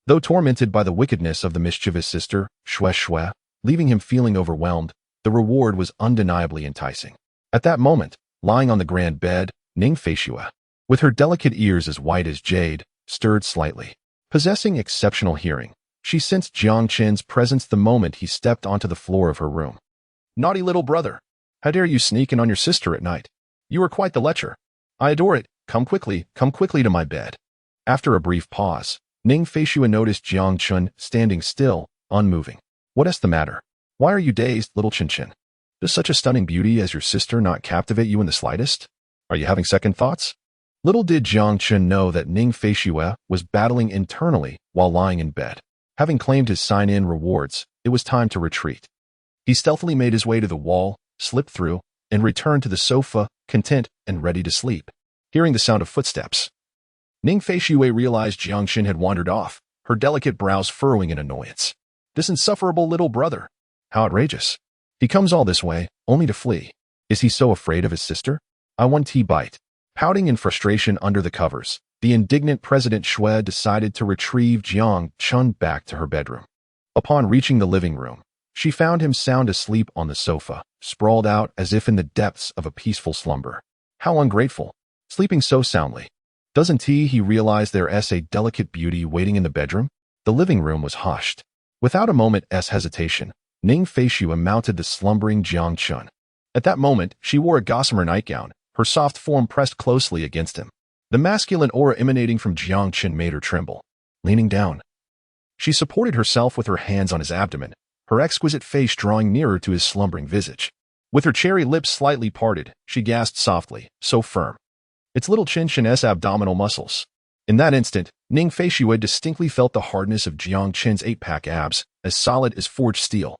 Though tormented by the wickedness of the mischievous sister, Shui, leaving him feeling overwhelmed, the reward was undeniably enticing. At that moment, lying on the grand bed, Ning Feishui, with her delicate ears as white as jade, stirred slightly. Possessing exceptional hearing, she sensed Jiang Chun's presence the moment he stepped onto the floor of her room. Naughty little brother! How dare you sneak in on your sister at night? You are quite the lecher. I adore it. Come quickly to my bed. After a brief pause, Ning Feishui noticed Jiang Chun standing still, unmoving. What is the matter? Why are you dazed, little Chin? Does such a stunning beauty as your sister not captivate you in the slightest? Are you having second thoughts? Little did Jiang Chun know that Ning Feishui was battling internally while lying in bed. Having claimed his sign-in rewards, it was time to retreat. He stealthily made his way to the wall, slipped through, and returned to the sofa, content and ready to sleep. Hearing the sound of footsteps, Ning Feishui realized Jiang Chun had wandered off, her delicate brows furrowing in annoyance. This insufferable little brother! How outrageous! He comes all this way, only to flee. Is he so afraid of his sister? I want tea bite. Pouting in frustration under the covers, the indignant President Shui decided to retrieve Jiang Chun back to her bedroom. Upon reaching the living room, she found him sound asleep on the sofa, sprawled out as if in the depths of a peaceful slumber. How ungrateful! Sleeping so soundly. Doesn't he realize there's a delicate beauty waiting in the bedroom? The living room was hushed. Without a moment's hesitation, Ning Feishue mounted the slumbering Jiang Chun. At that moment, she wore a gossamer nightgown, her soft form pressed closely against him. The masculine aura emanating from Jiang Chun made her tremble. Leaning down, she supported herself with her hands on his abdomen, her exquisite face drawing nearer to his slumbering visage. With her cherry lips slightly parted, she gasped softly, so firm. It's little Chin Chin's abdominal muscles. In that instant, Ning Feishue distinctly felt the hardness of Jiang Chin's 8-pack abs, as solid as forged steel.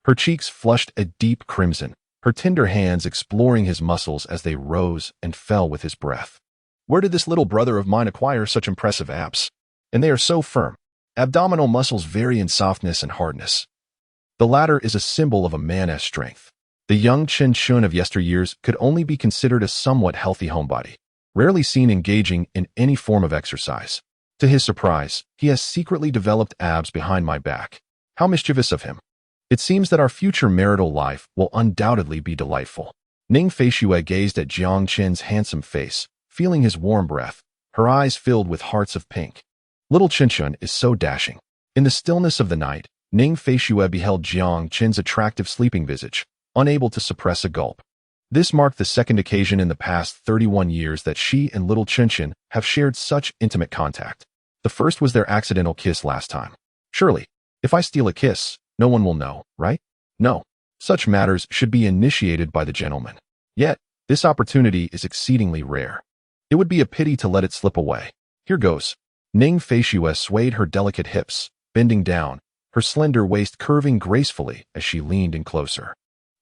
Her cheeks flushed a deep crimson, her tender hands exploring his muscles as they rose and fell with his breath. Where did this little brother of mine acquire such impressive abs? And they are so firm. Abdominal muscles vary in softness and hardness. The latter is a symbol of a man's strength. The young Chin Chun of yesteryears could only be considered a somewhat healthy homebody, rarely seen engaging in any form of exercise. To his surprise, he has secretly developed abs behind my back. How mischievous of him. It seems that our future marital life will undoubtedly be delightful. Ning Feishue gazed at Jiang Chin's handsome face, feeling his warm breath, her eyes filled with hearts of pink. Little Chin Chun is so dashing. In the stillness of the night, Ning Feishue beheld Jiang Chin's attractive sleeping visage, unable to suppress a gulp. This marked the second occasion in the past 31 years that she and little Chin Chin have shared such intimate contact. The first was their accidental kiss last time. Surely, if I steal a kiss, no one will know, right? No. Such matters should be initiated by the gentleman. Yet, this opportunity is exceedingly rare. It would be a pity to let it slip away. Here goes. Ning Feishue swayed her delicate hips, bending down, her slender waist curving gracefully as she leaned in closer.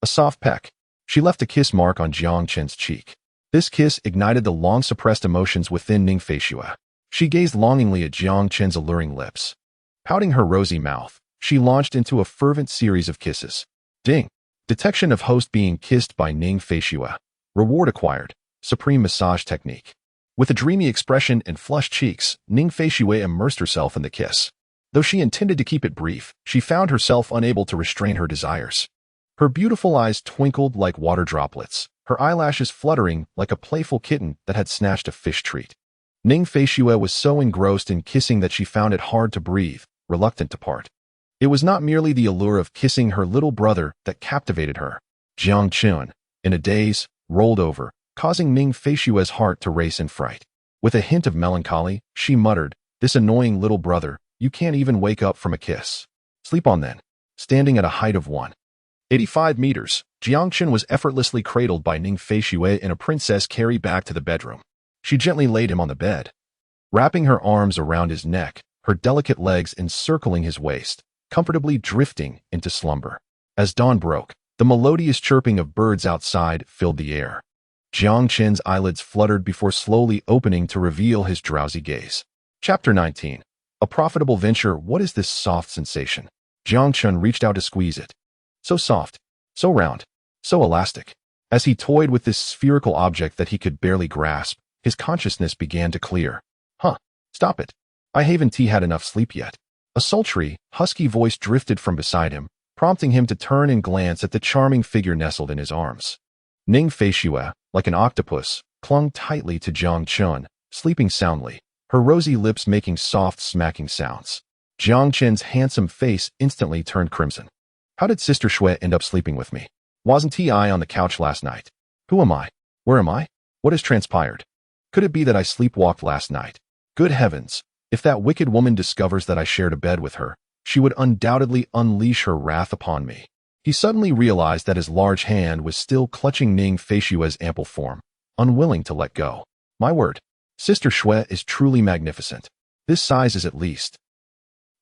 A soft peck. She left a kiss mark on Jiang Chin's cheek. This kiss ignited the long-suppressed emotions within Ning Feishue. She gazed longingly at Jiang Chin's alluring lips. Pouting her rosy mouth, she launched into a fervent series of kisses. Ding! Detection of host being kissed by Ning Feishue. Reward acquired. Supreme massage technique. With a dreamy expression and flushed cheeks, Ning Feishue immersed herself in the kiss. Though she intended to keep it brief, she found herself unable to restrain her desires. Her beautiful eyes twinkled like water droplets, her eyelashes fluttering like a playful kitten that had snatched a fish treat. Ning Feishue was so engrossed in kissing that she found it hard to breathe, reluctant to part. It was not merely the allure of kissing her little brother that captivated her. Jiang Chun, in a daze, rolled over, causing Ning Feishue's heart to race in fright. With a hint of melancholy, she muttered, "This annoying little brother, you can't even wake up from a kiss. Sleep on then." Standing at a height of 185 meters, Jiang Chun was effortlessly cradled by Ning Feishue and a princess carried back to the bedroom. She gently laid him on the bed, wrapping her arms around his neck, her delicate legs encircling his waist, comfortably drifting into slumber. As dawn broke, the melodious chirping of birds outside filled the air. Jiang Chin's eyelids fluttered before slowly opening to reveal his drowsy gaze. Chapter 19. A profitable venture. What is this soft sensation? Jiang Chun reached out to squeeze it. So soft, so round, so elastic. As he toyed with this spherical object that he could barely grasp, his consciousness began to clear. Stop it. I haven't had enough sleep yet. A sultry, husky voice drifted from beside him, prompting him to turn and glance at the charming figure nestled in his arms. Ning Feishue, like an octopus, clung tightly to Jiang Chun, sleeping soundly, her rosy lips making soft smacking sounds. Jiang Chin's handsome face instantly turned crimson. How did Sister Shui end up sleeping with me? Wasn't I on the couch last night? Who am I? Where am I? What has transpired? Could it be that I sleepwalked last night? Good heavens! If that wicked woman discovers that I shared a bed with her, she would undoubtedly unleash her wrath upon me. He suddenly realized that his large hand was still clutching Ning Feishue's ample form, unwilling to let go. My word, Sister Shui is truly magnificent. This size is at least.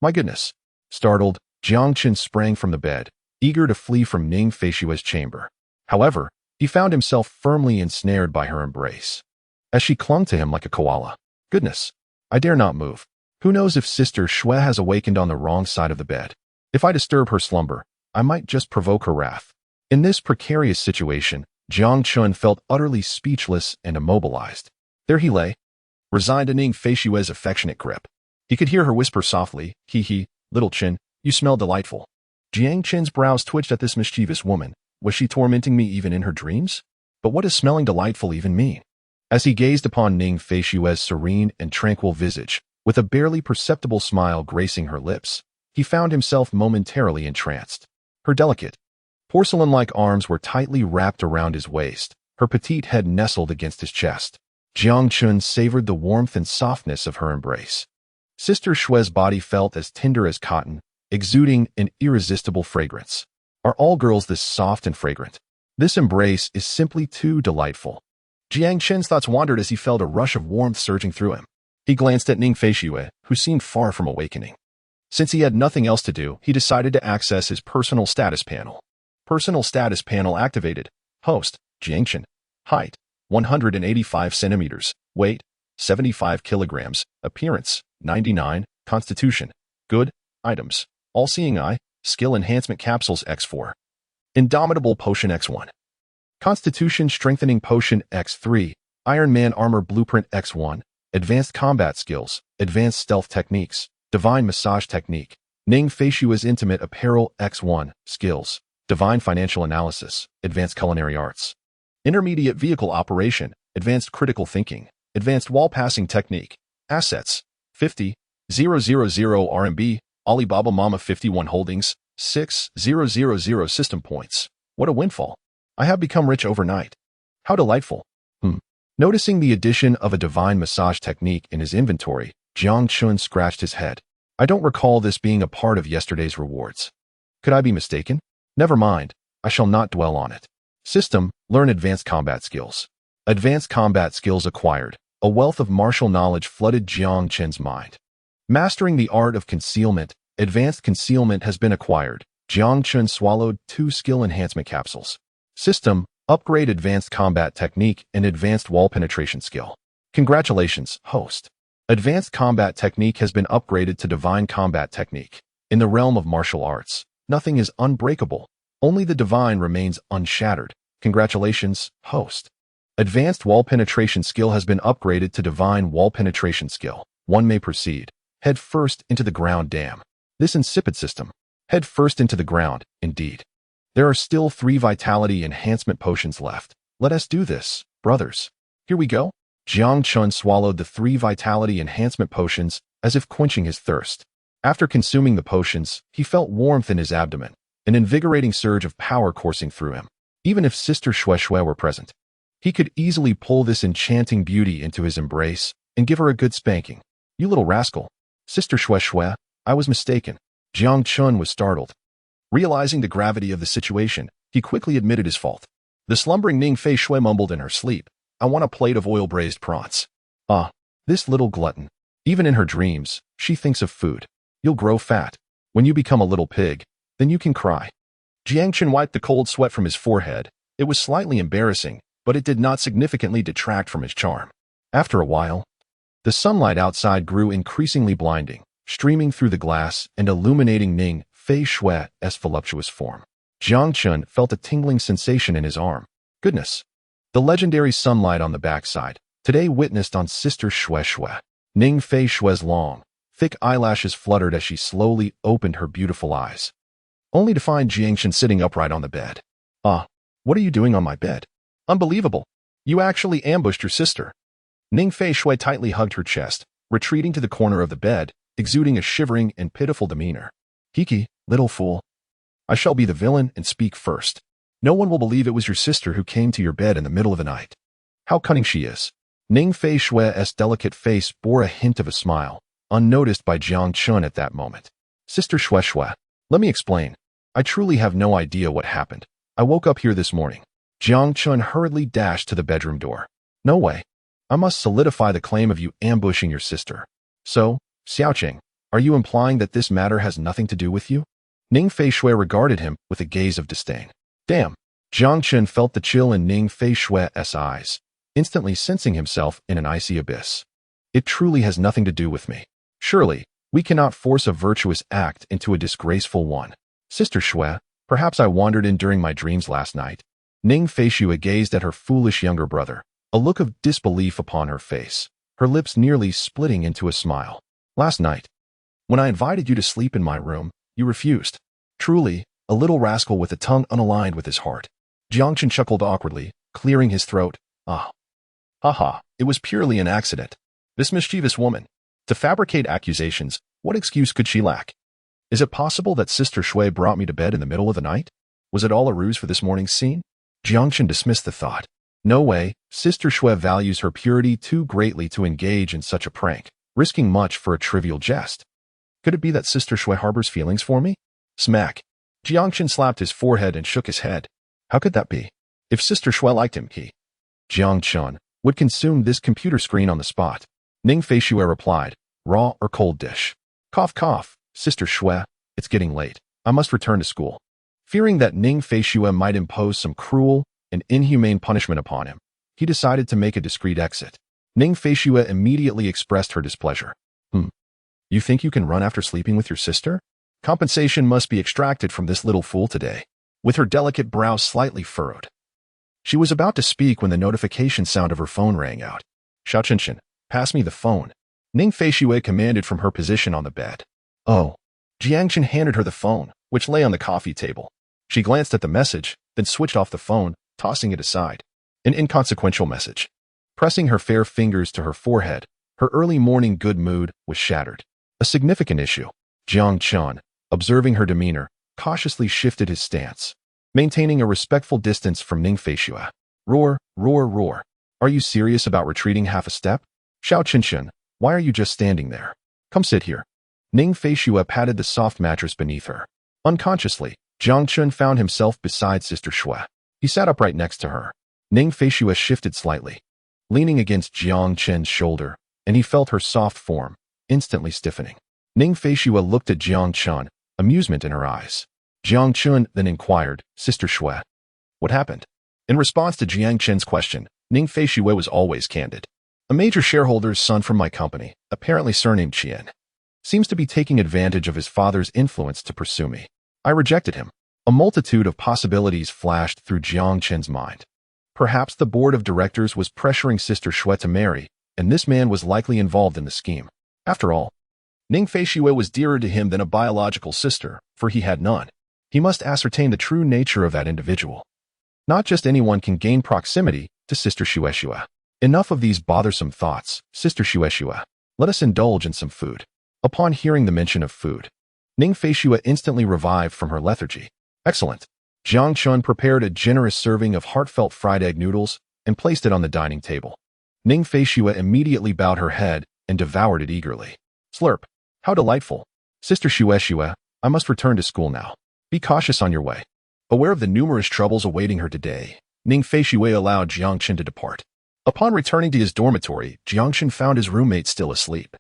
My goodness. Startled, Jiang Chun sprang from the bed, eager to flee from Ning Feishue's chamber. However, he found himself firmly ensnared by her embrace. As she clung to him like a koala. Goodness. I dare not move. Who knows if Sister Shui has awakened on the wrong side of the bed? If I disturb her slumber, I might just provoke her wrath. In this precarious situation, Jiang Chun felt utterly speechless and immobilized. There he lay, resigned to Ning Feishue's affectionate grip. He could hear her whisper softly, "Hee, little Chin, you smell delightful." Jiang Chin's brows twitched at this mischievous woman. Was she tormenting me even in her dreams? But what does smelling delightful even mean? As he gazed upon Ning Feishue's serene and tranquil visage, with a barely perceptible smile gracing her lips, he found himself momentarily entranced. Her delicate, porcelain-like arms were tightly wrapped around his waist, her petite head nestled against his chest. Jiang Chun savored the warmth and softness of her embrace. Sister Shue's body felt as tender as cotton, exuding an irresistible fragrance. Are all girls this soft and fragrant? This embrace is simply too delightful. Jiang Chen's thoughts wandered as he felt a rush of warmth surging through him. He glanced at Ning Feishue, who seemed far from awakening. Since he had nothing else to do, he decided to access his personal status panel. Personal status panel activated. Host, Jiang Chen. Height, 185 centimeters. Weight, 75 kilograms. Appearance, 99. Constitution, good. Items, all-seeing eye, skill enhancement capsules X4. Indomitable potion X1. Constitution strengthening potion X3. Iron Man armor blueprint X1. Advanced combat skills, advanced stealth techniques, divine massage technique. Ning Feishue's intimate apparel X1. Skills, divine financial analysis, advanced culinary arts. Intermediate vehicle operation, advanced critical thinking, advanced wall passing technique. Assets, 50,000 RMB, Alibaba Mama 51 Holdings, 6,000 system points. What a windfall. I have become rich overnight. How delightful. Noticing the addition of a divine massage technique in his inventory, Jiang Chun scratched his head. I don't recall this being a part of yesterday's rewards. Could I be mistaken? Never mind. I shall not dwell on it. System, learn advanced combat skills. Advanced combat skills acquired. A wealth of martial knowledge flooded Jiang Chen's mind. Mastering the art of concealment. Advanced concealment has been acquired. Jiang Chun swallowed 2 skill enhancement capsules. System, upgrade advanced combat technique and advanced wall penetration skill. Congratulations, host. Advanced combat technique has been upgraded to divine combat technique. In the realm of martial arts, nothing is unbreakable. Only the divine remains unshattered. Congratulations, host. Advanced wall penetration skill has been upgraded to divine wall penetration skill. One may proceed. Head first into the ground. Damn. This insipid system. Head first into the ground, indeed. There are still 3 vitality enhancement potions left. Let us do this, brothers. Here we go. Jiang Chun swallowed the 3 vitality enhancement potions as if quenching his thirst. After consuming the potions, he felt warmth in his abdomen, an invigorating surge of power coursing through him. Even if Sister Shueshue were present, he could easily pull this enchanting beauty into his embrace and give her a good spanking. You little rascal. Sister Shueshue, I was mistaken. Jiang Chun was startled. Realizing the gravity of the situation, he quickly admitted his fault. The slumbering Ning Feishue mumbled in her sleep, I want a plate of oil-braised prawns. Ah, this little glutton. Even in her dreams, she thinks of food. You'll grow fat. When you become a little pig, then you can cry. Jiang Chen wiped the cold sweat from his forehead. It was slightly embarrassing, but it did not significantly detract from his charm. After a while, the sunlight outside grew increasingly blinding, streaming through the glass and illuminating Ning Feishue's voluptuous form. Jiang Chun felt a tingling sensation in his arm. Goodness. The legendary sunlight on the backside, today witnessed on Sister Shueshue. Ning Feishue's long, thick eyelashes fluttered as she slowly opened her beautiful eyes, only to find Jiang Chen sitting upright on the bed. Ah, what are you doing on my bed? Unbelievable. You actually ambushed your sister. Ning Feishue tightly hugged her chest, retreating to the corner of the bed, exuding a shivering and pitiful demeanor. Kiki, little fool. I shall be the villain and speak first. No one will believe it was your sister who came to your bed in the middle of the night. How cunning she is. Ning Feishue's delicate face bore a hint of a smile, unnoticed by Jiang Chun at that moment. Sister Shueshue, let me explain. I truly have no idea what happened. I woke up here this morning. Jiang Chun hurriedly dashed to the bedroom door. No way. I must solidify the claim of you ambushing your sister. So, Xiaoqing, are you implying that this matter has nothing to do with you? Ning Feishue regarded him with a gaze of disdain. Damn. Jiang Chun felt the chill in Ning Feishue's eyes, instantly sensing himself in an icy abyss. It truly has nothing to do with me. Surely, we cannot force a virtuous act into a disgraceful one. Sister Shue, perhaps I wandered in during my dreams last night. Ning Feishue gazed at her foolish younger brother, a look of disbelief upon her face, her lips nearly splitting into a smile. Last night, when I invited you to sleep in my room, you refused. Truly, a little rascal with a tongue unaligned with his heart. Jiang Chen chuckled awkwardly, clearing his throat. Ah. Haha, it was purely an accident. This mischievous woman. To fabricate accusations, what excuse could she lack? Is it possible that Sister Shui brought me to bed in the middle of the night? Was it all a ruse for this morning's scene? Jiangchen dismissed the thought. No way, Sister Shui values her purity too greatly to engage in such a prank, risking much for a trivial jest. Could it be that Sister Shui harbors feelings for me? Smack. Jiangchen slapped his forehead and shook his head. How could that be? If Sister Shui liked him, he, Jiangchen, would consume this computer screen on the spot. Ning Feishui replied, raw or cold dish. Cough cough, Sister Shui, it's getting late. I must return to school. Fearing that Ning Feishui might impose some cruel and inhumane punishment upon him, he decided to make a discreet exit. Ning Feishui immediately expressed her displeasure. You think you can run after sleeping with your sister? Compensation must be extracted from this little fool today. With her delicate brows slightly furrowed, she was about to speak when the notification sound of her phone rang out. Xiao Qinshan, pass me the phone. Ning Feishui commanded from her position on the bed. Oh. Jiangchen handed her the phone, which lay on the coffee table. She glanced at the message, then switched off the phone, tossing it aside. An inconsequential message. Pressing her fair fingers to her forehead, her early morning good mood was shattered. A significant issue. Jiangchen, observing her demeanor, cautiously shifted his stance, maintaining a respectful distance from Ning Feishui. Roar, roar, roar. Are you serious about retreating half a step? Xiao Qinshan, why are you just standing there? Come sit here. Ning Feishui patted the soft mattress beneath her. Unconsciously, Jiangchen found himself beside Sister Shui. He sat upright next to her. Ning Feishui shifted slightly, leaning against Jiangchen's shoulder, and he felt her soft form, instantly stiffening. Ning Feishui looked at Jiangchen, amusement in her eyes. Jiangchen then inquired, Sister Shui, what happened? In response to Jiangchen's question, Ning Feishui was always candid. A major shareholder's son from my company, apparently surnamed Qian, seems to be taking advantage of his father's influence to pursue me. I rejected him. A multitude of possibilities flashed through Jiangchen's mind. Perhaps the board of directors was pressuring Sister Shui to marry, and this man was likely involved in the scheme. After all, Ning Feishui was dearer to him than a biological sister, for he had none. He must ascertain the true nature of that individual. Not just anyone can gain proximity to Sister Shui. Enough of these bothersome thoughts, Sister Shui. Let us indulge in some food. Upon hearing the mention of food, Ning Feishui instantly revived from her lethargy. Excellent. Jiangchen prepared a generous serving of heartfelt fried egg noodles and placed it on the dining table. Ning Feishui immediately bowed her head and devoured it eagerly. Slurp. How delightful. Sister Shui, I must return to school now. Be cautious on your way. Aware of the numerous troubles awaiting her today, Ning Feishui allowed Jiangchen to depart. Upon returning to his dormitory, Jiangchen found his roommate still asleep.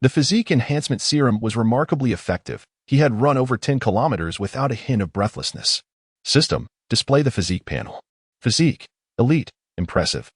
The physique enhancement serum was remarkably effective. He had run over 10 kilometers without a hint of breathlessness. System, display the physique panel. Physique, elite, impressive.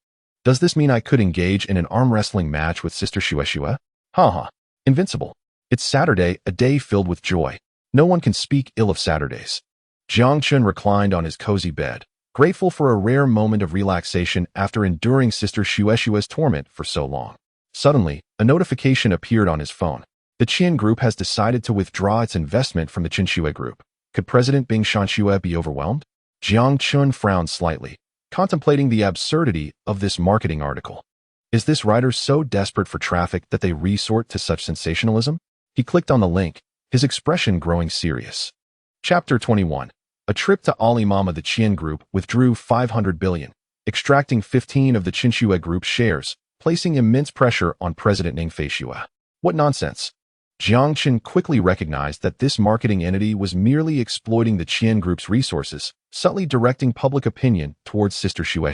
Does this mean I could engage in an arm wrestling match with Sister Shui? Haha, invincible. It's Saturday, a day filled with joy. No one can speak ill of Saturdays. Jiangchen reclined on his cozy bed, grateful for a rare moment of relaxation after enduring Sister Shui's torment for so long. Suddenly, a notification appeared on his phone. The Qian Group has decided to withdraw its investment from the Qinshui Group. Could President Bing Shanshui be overwhelmed? Jiangchen frowned slightly, contemplating the absurdity of this marketing article. Is this writer so desperate for traffic that they resort to such sensationalism? He clicked on the link, his expression growing serious. Chapter 21. A trip to Alimama. The Qian Group withdrew 500 billion, extracting 15 of the Qinshui Group's shares, placing immense pressure on President Ning Feishui. What nonsense! Jiangchen quickly recognized that this marketing entity was merely exploiting the Qian Group's resources, subtly directing public opinion towards Sister Shui.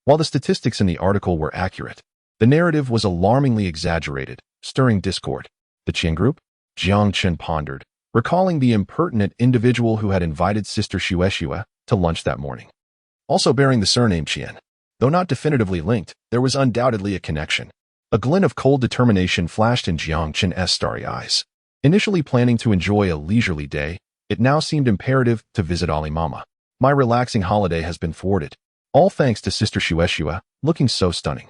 While the statistics in the article were accurate, the narrative was alarmingly exaggerated, stirring discord. The Qian Group? Jiangchen pondered, recalling the impertinent individual who had invited Sister Shui to lunch that morning. Also bearing the surname Qian. Though not definitively linked, there was undoubtedly a connection. A glint of cold determination flashed in Jiangchen's starry eyes. Initially planning to enjoy a leisurely day, it now seemed imperative to visit Alimama. My relaxing holiday has been thwarted. All thanks to Sister Shui, looking so stunning.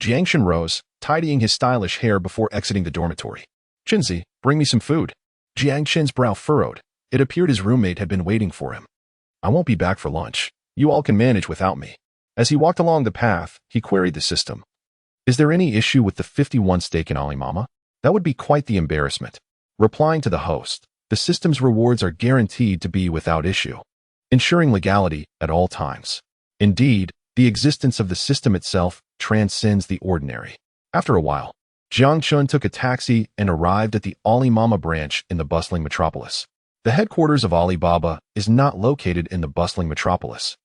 Jiangchen rose, tidying his stylish hair before exiting the dormitory. Chinzi, bring me some food. Jiangchen's brow furrowed. It appeared his roommate had been waiting for him. I won't be back for lunch. You all can manage without me. As he walked along the path, he queried the system. Is there any issue with the 51 stake in Alimama? That would be quite the embarrassment. Replying to the host, the system's rewards are guaranteed to be without issue, ensuring legality at all times. Indeed, the existence of the system itself transcends the ordinary. After a while, Jiang Chun took a taxi and arrived at the Alimama branch in the bustling metropolis. The headquarters of Alibaba is not located in the bustling metropolis.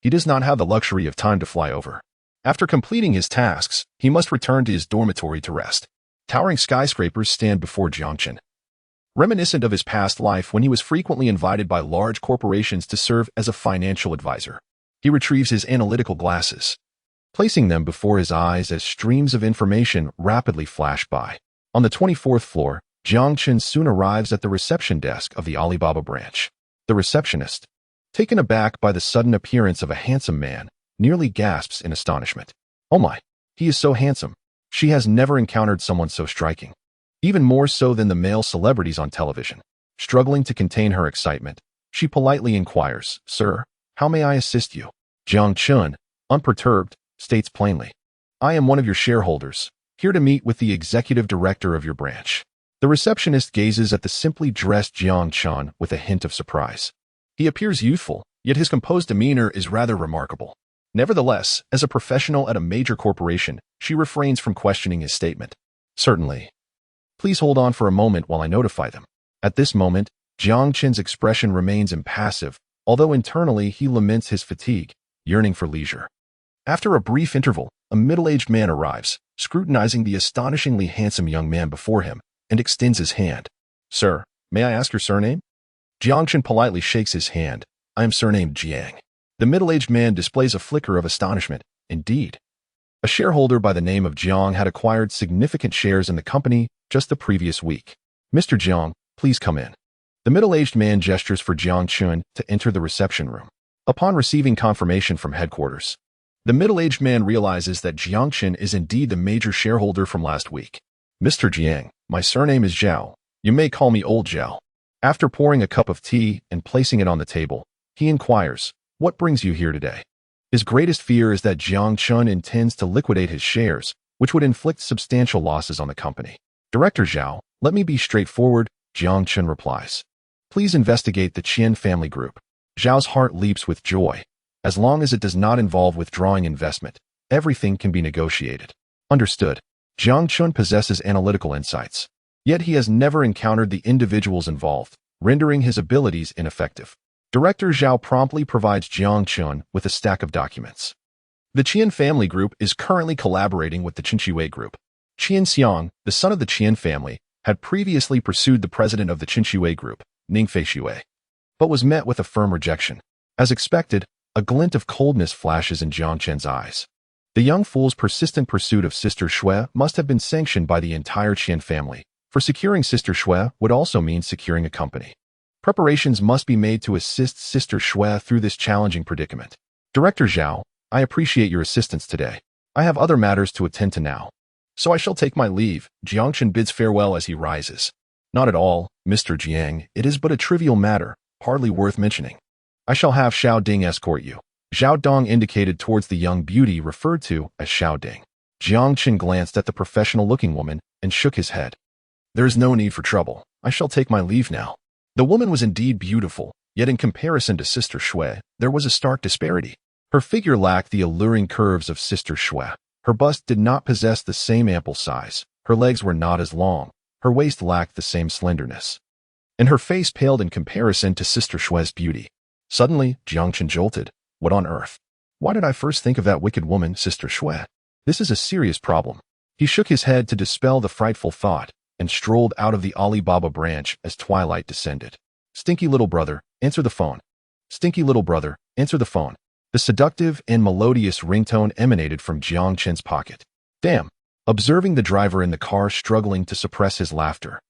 He does not have the luxury of time to fly over. After completing his tasks, he must return to his dormitory to rest. Towering skyscrapers stand before Jiang Chun. Reminiscent of his past life when he was frequently invited by large corporations to serve as a financial advisor, he retrieves his analytical glasses, placing them before his eyes as streams of information rapidly flash by. On the 24th floor, Jiang Chun soon arrives at the reception desk of the Alibaba branch. The receptionist, taken aback by the sudden appearance of a handsome man, nearly gasps in astonishment. Oh my, he is so handsome. She has never encountered someone so striking. Even more so than the male celebrities on television. Struggling to contain her excitement, she politely inquires, Sir, how may I assist you? Jiang Chun, unperturbed, states plainly, I am one of your shareholders, here to meet with the executive director of your branch. The receptionist gazes at the simply dressed Jiang Chun with a hint of surprise. He appears youthful, yet his composed demeanor is rather remarkable. Nevertheless, as a professional at a major corporation, she refrains from questioning his statement. Certainly. Please hold on for a moment while I notify them. At this moment, Jiang Chun's expression remains impassive, although internally he laments his fatigue, yearning for leisure. After a brief interval, a middle-aged man arrives, scrutinizing the astonishingly handsome young man before him, and extends his hand. Sir, may I ask your surname? Jiang Chun politely shakes his hand. I am surnamed Jiang. The middle-aged man displays a flicker of astonishment. Indeed. A shareholder by the name of Jiang had acquired significant shares in the company just the previous week. Mr. Jiang, please come in. The middle-aged man gestures for Jiang Chun to enter the reception room. Upon receiving confirmation from headquarters, the middle-aged man realizes that Jiang Chun is indeed the major shareholder from last week. Mr. Jiang, my surname is Zhao. You may call me Old Zhao. After pouring a cup of tea and placing it on the table, he inquires, what brings you here today? His greatest fear is that Jiang Chun intends to liquidate his shares, which would inflict substantial losses on the company. Director Zhao, let me be straightforward, Jiang Chun replies. Please investigate the Qian family group. Zhao's heart leaps with joy. As long as it does not involve withdrawing investment, everything can be negotiated. Understood. Jiang Chun possesses analytical insights. Yet he has never encountered the individuals involved, rendering his abilities ineffective. Director Zhao promptly provides Jiang Chun with a stack of documents. The Qian family group is currently collaborating with the Qinqiwei group. Qian Xiang, the son of the Qian family, had previously pursued the president of the Qinqiwei group, Ningfei Xue, but was met with a firm rejection. As expected, a glint of coldness flashes in Jiang Chun's eyes. The young fool's persistent pursuit of Sister Xue must have been sanctioned by the entire Qian family, for securing Sister Xue would also mean securing a company. Preparations must be made to assist Sister Xue through this challenging predicament. Director Zhao, I appreciate your assistance today. I have other matters to attend to now. So I shall take my leave. Jiang Chun bids farewell as he rises. Not at all, Mr. Jiang, it is but a trivial matter, hardly worth mentioning. I shall have Xiao Ding escort you. Zhao Dong indicated towards the young beauty referred to as Xiao Ding. Jiang Chun glanced at the professional-looking woman and shook his head. There is no need for trouble. I shall take my leave now. The woman was indeed beautiful, yet in comparison to Sister Xue, there was a stark disparity. Her figure lacked the alluring curves of Sister Xue. Her bust did not possess the same ample size. Her legs were not as long. Her waist lacked the same slenderness. And her face paled in comparison to Sister Xue's beauty. Suddenly, Jiang Chun jolted. What on earth? Why did I first think of that wicked woman, Sister Xue? This is a serious problem. He shook his head to dispel the frightful thought, and strolled out of the Alibaba branch as twilight descended. Stinky little brother, answer the phone. Stinky little brother, answer the phone. The seductive and melodious ringtone emanated from Jiang Chun's pocket. Damn! Observing the driver in the car struggling to suppress his laughter,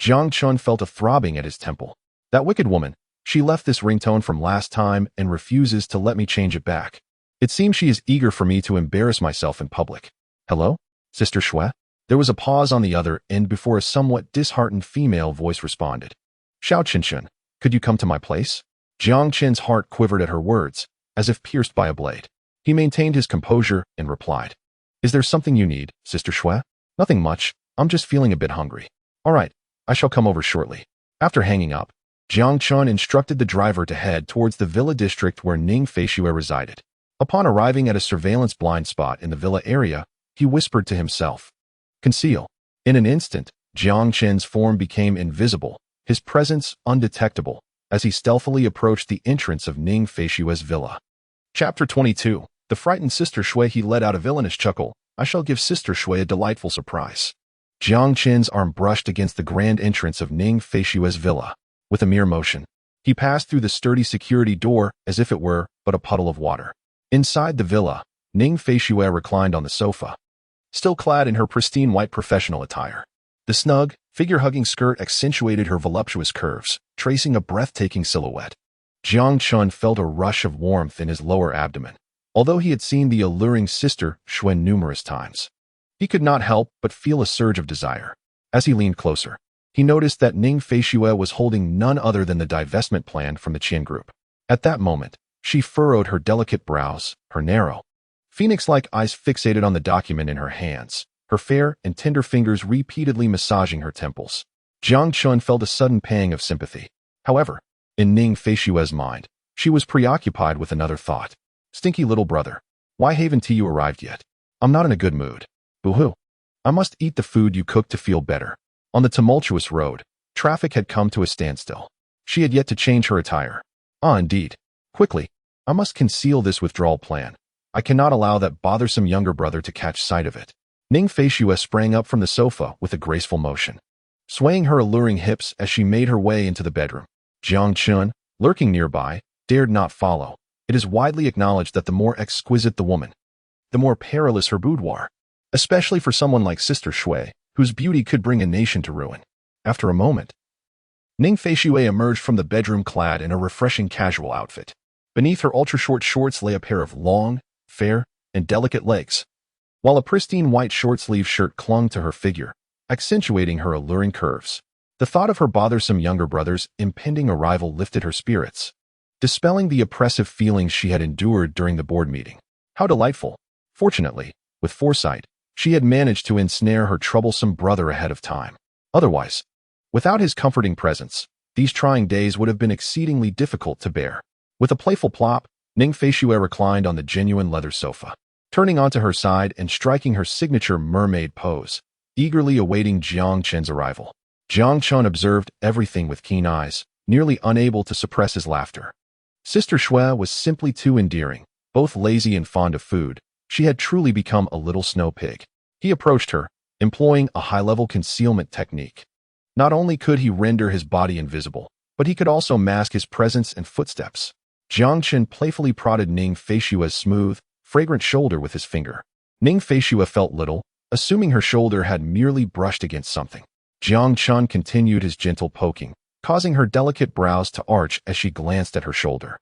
Jiang Chun felt a throbbing at his temple. That wicked woman, she left this ringtone from last time and refuses to let me change it back. It seems she is eager for me to embarrass myself in public. Hello? Sister Xue? There was a pause on the other end before a somewhat disheartened female voice responded. Xiao Qinshan, could you come to my place? Jiang Chun's heart quivered at her words, as if pierced by a blade. He maintained his composure and replied, "Is there something you need, Sister Shui?" "Nothing much. I'm just feeling a bit hungry." "All right, I shall come over shortly." After hanging up, Jiang Chun instructed the driver to head towards the villa district where Ning Feishui resided. Upon arriving at a surveillance blind spot in the villa area, he whispered to himself, "Conceal." In an instant, Jiang Chen's form became invisible, his presence undetectable, as he stealthily approached the entrance of Ning Feishui's villa. Chapter 22. The frightened Sister Shui. He let out a villainous chuckle. "I shall give Sister Shui a delightful surprise." Jiang Chen's arm brushed against the grand entrance of Ning Feishui's villa. With a mere motion, he passed through the sturdy security door as if it were but a puddle of water. Inside the villa, Ning Feishui reclined on the sofa, still clad in her pristine white professional attire. The snug, figure-hugging skirt accentuated her voluptuous curves, tracing a breathtaking silhouette. Jiang Chun felt a rush of warmth in his lower abdomen. Although he had seen the alluring Sister Shui numerous times, he could not help but feel a surge of desire. As he leaned closer, he noticed that Ning Feishui was holding none other than the divestment plan from the Qian Group. At that moment, she furrowed her delicate brows, her narrow, phoenix-like eyes fixated on the document in her hands, her fair and tender fingers repeatedly massaging her temples. Jiang Chun felt a sudden pang of sympathy. However, in Ning Feishui's mind, she was preoccupied with another thought. "Stinky little brother, why haven't you arrived yet? I'm not in a good mood. Boo-hoo. I must eat the food you cooked to feel better." On the tumultuous road, traffic had come to a standstill. She had yet to change her attire. Indeed. Quickly, I must conceal this withdrawal plan. I cannot allow that bothersome younger brother to catch sight of it. Ning Feishui sprang up from the sofa with a graceful motion, swaying her alluring hips as she made her way into the bedroom. Jiang Chun, lurking nearby, dared not follow. It is widely acknowledged that the more exquisite the woman, the more perilous her boudoir, especially for someone like Sister Shui, whose beauty could bring a nation to ruin. After a moment, Ning Feishui emerged from the bedroom clad in a refreshing casual outfit. Beneath her ultra-short shorts lay a pair of long, fair, and delicate legs, while a pristine white short-sleeve shirt clung to her figure, accentuating her alluring curves. The thought of her bothersome younger brother's impending arrival lifted her spirits, dispelling the oppressive feelings she had endured during the board meeting. How delightful! Fortunately, with foresight, she had managed to ensnare her troublesome brother ahead of time. Otherwise, without his comforting presence, these trying days would have been exceedingly difficult to bear. With a playful plop, Ning Feishui reclined on the genuine leather sofa, turning onto her side and striking her signature mermaid pose, eagerly awaiting Jiang Chen's arrival. Jiang Chun observed everything with keen eyes, nearly unable to suppress his laughter. Sister Shui was simply too endearing, both lazy and fond of food. She had truly become a little snow pig. He approached her, employing a high-level concealment technique. Not only could he render his body invisible, but he could also mask his presence and footsteps. Jiang Chen playfully prodded Ning Feishui's smooth, fragrant shoulder with his finger. Ning Feishui felt little, assuming her shoulder had merely brushed against something. Jiang Chun continued his gentle poking, causing her delicate brows to arch as she glanced at her shoulder.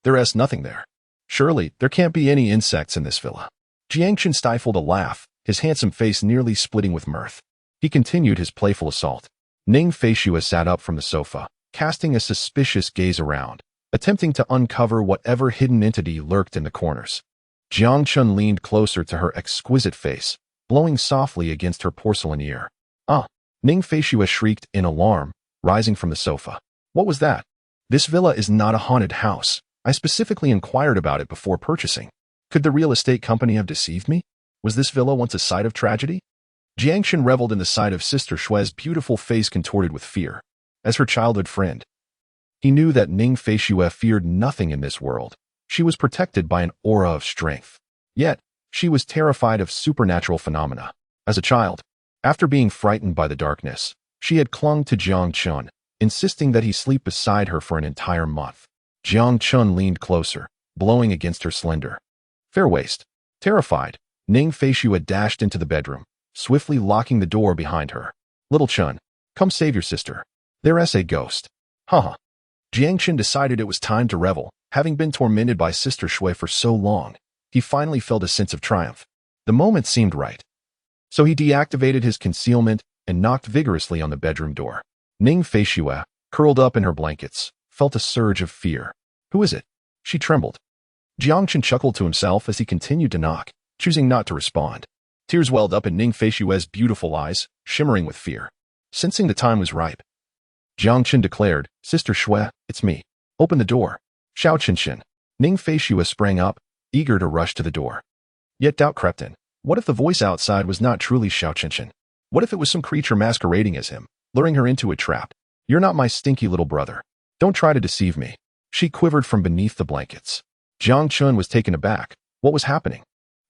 There's nothing there. Surely, there can't be any insects in this villa." Jiang Chen stifled a laugh, his handsome face nearly splitting with mirth. He continued his playful assault. Ning Feishui sat up from the sofa, casting a suspicious gaze around, attempting to uncover whatever hidden entity lurked in the corners. Jiang Chun leaned closer to her exquisite face, blowing softly against her porcelain ear. "Ah!" Ning Feishui shrieked in alarm, rising from the sofa. "What was that? This villa is not a haunted house. I specifically inquired about it before purchasing. Could the real estate company have deceived me? Was this villa once a site of tragedy?" Jiang Chen reveled in the sight of Sister Shui's beautiful face contorted with fear. As her childhood friend, he knew that Ning Feishui feared nothing in this world. She was protected by an aura of strength. Yet, she was terrified of supernatural phenomena. As a child, after being frightened by the darkness, she had clung to Jiang Chun, insisting that he sleep beside her for an entire month. Jiang Chun leaned closer, blowing against her slender, fair waist. Terrified, Ning Feishui dashed into the bedroom, swiftly locking the door behind her. "Little Chun, come save your sister. There's a ghost." Haha. Jiang Chen decided it was time to revel. Having been tormented by Sister Shui for so long, he finally felt a sense of triumph. The moment seemed right. So he deactivated his concealment and knocked vigorously on the bedroom door. Ning Feishui, curled up in her blankets, felt a surge of fear. "Who is it?" She trembled. Jiangchen chuckled to himself as he continued to knock, choosing not to respond. Tears welled up in Ning Feishue's beautiful eyes, shimmering with fear. Sensing the time was ripe, Jiangchen declared, "Sister Shui, it's me. Open the door." Xiao Qinshin. Ning Feishue sprang up, eager to rush to the door. Yet doubt crept in. What if the voice outside was not truly Xiao Qinshin? What if it was some creature masquerading as him, luring her into a trap? "You're not my stinky little brother. Don't try to deceive me." She quivered from beneath the blankets. Jiang Chun was taken aback. What was happening?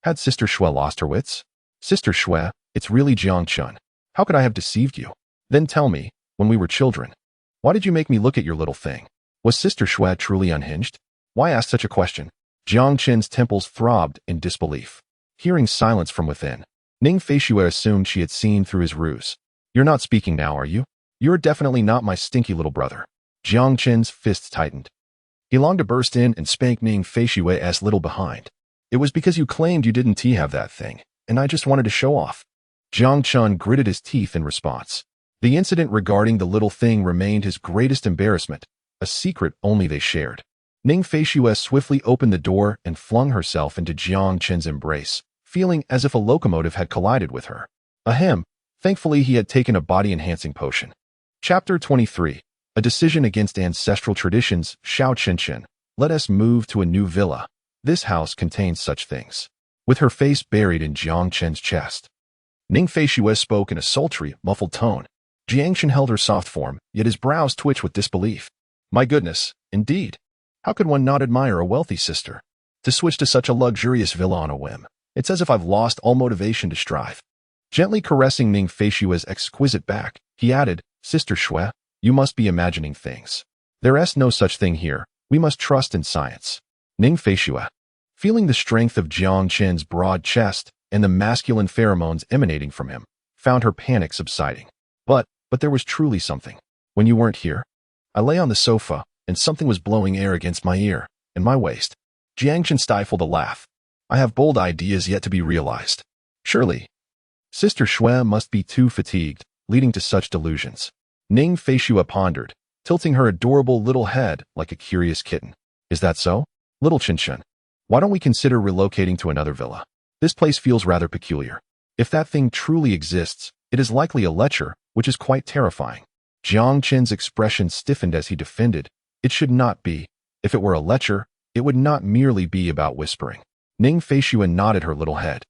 Had Sister Shui lost her wits? "Sister Shui, it's really Jiang Chun. How could I have deceived you? Then tell me, when we were children, why did you make me look at your little thing? Was Sister Shui truly unhinged? Why ask such a question?" Jiang Chen's temples throbbed in disbelief. Hearing silence from within, Ning Feishue assumed she had seen through his ruse. "You're not speaking now, are you? You're definitely not my stinky little brother." Jiang Chen's fists tightened. He longed to burst in and spank Ning Feishue's little behind. "It was because you claimed you didn't have that thing, and I just wanted to show off." Jiang Chun gritted his teeth in response. The incident regarding the little thing remained his greatest embarrassment, a secret only they shared. Ning Feishue swiftly opened the door and flung herself into Jiang Chen's embrace, feeling as if a locomotive had collided with her. Ahem. Thankfully, he had taken a body-enhancing potion. Chapter 23. A decision against ancestral traditions. Xiao Qinshin. Let us move to a new villa. This house contains such things. With her face buried in Jiang Chen's chest, Ning Feishue spoke in a sultry, muffled tone. Jiangchen held her soft form, yet his brows twitched with disbelief. "My goodness, indeed. How could one not admire a wealthy sister? To switch to such a luxurious villa on a whim. It's as if I've lost all motivation to strive." Gently caressing Ning Feishue's exquisite back, he added, "Sister Shui, you must be imagining things. There's no such thing here. We must trust in science." Ning Feishue, feeling the strength of Jiang Chen's broad chest and the masculine pheromones emanating from him, found her panic subsiding. But there was truly something. "When you weren't here, I lay on the sofa, and something was blowing air against my ear and my waist." Jiangchen stifled a laugh. "I have bold ideas yet to be realized. Surely, Sister Shui must be too fatigued, leading to such delusions." Ning Feishue pondered, tilting her adorable little head like a curious kitten. "Is that so? Little Qinshin, why don't we consider relocating to another villa? This place feels rather peculiar. If that thing truly exists, it is likely a lecher, which is quite terrifying." Jiang Chen's expression stiffened as he defended. "It should not be. If it were a lecher, it would not merely be about whispering." Ning Feishue nodded her little head,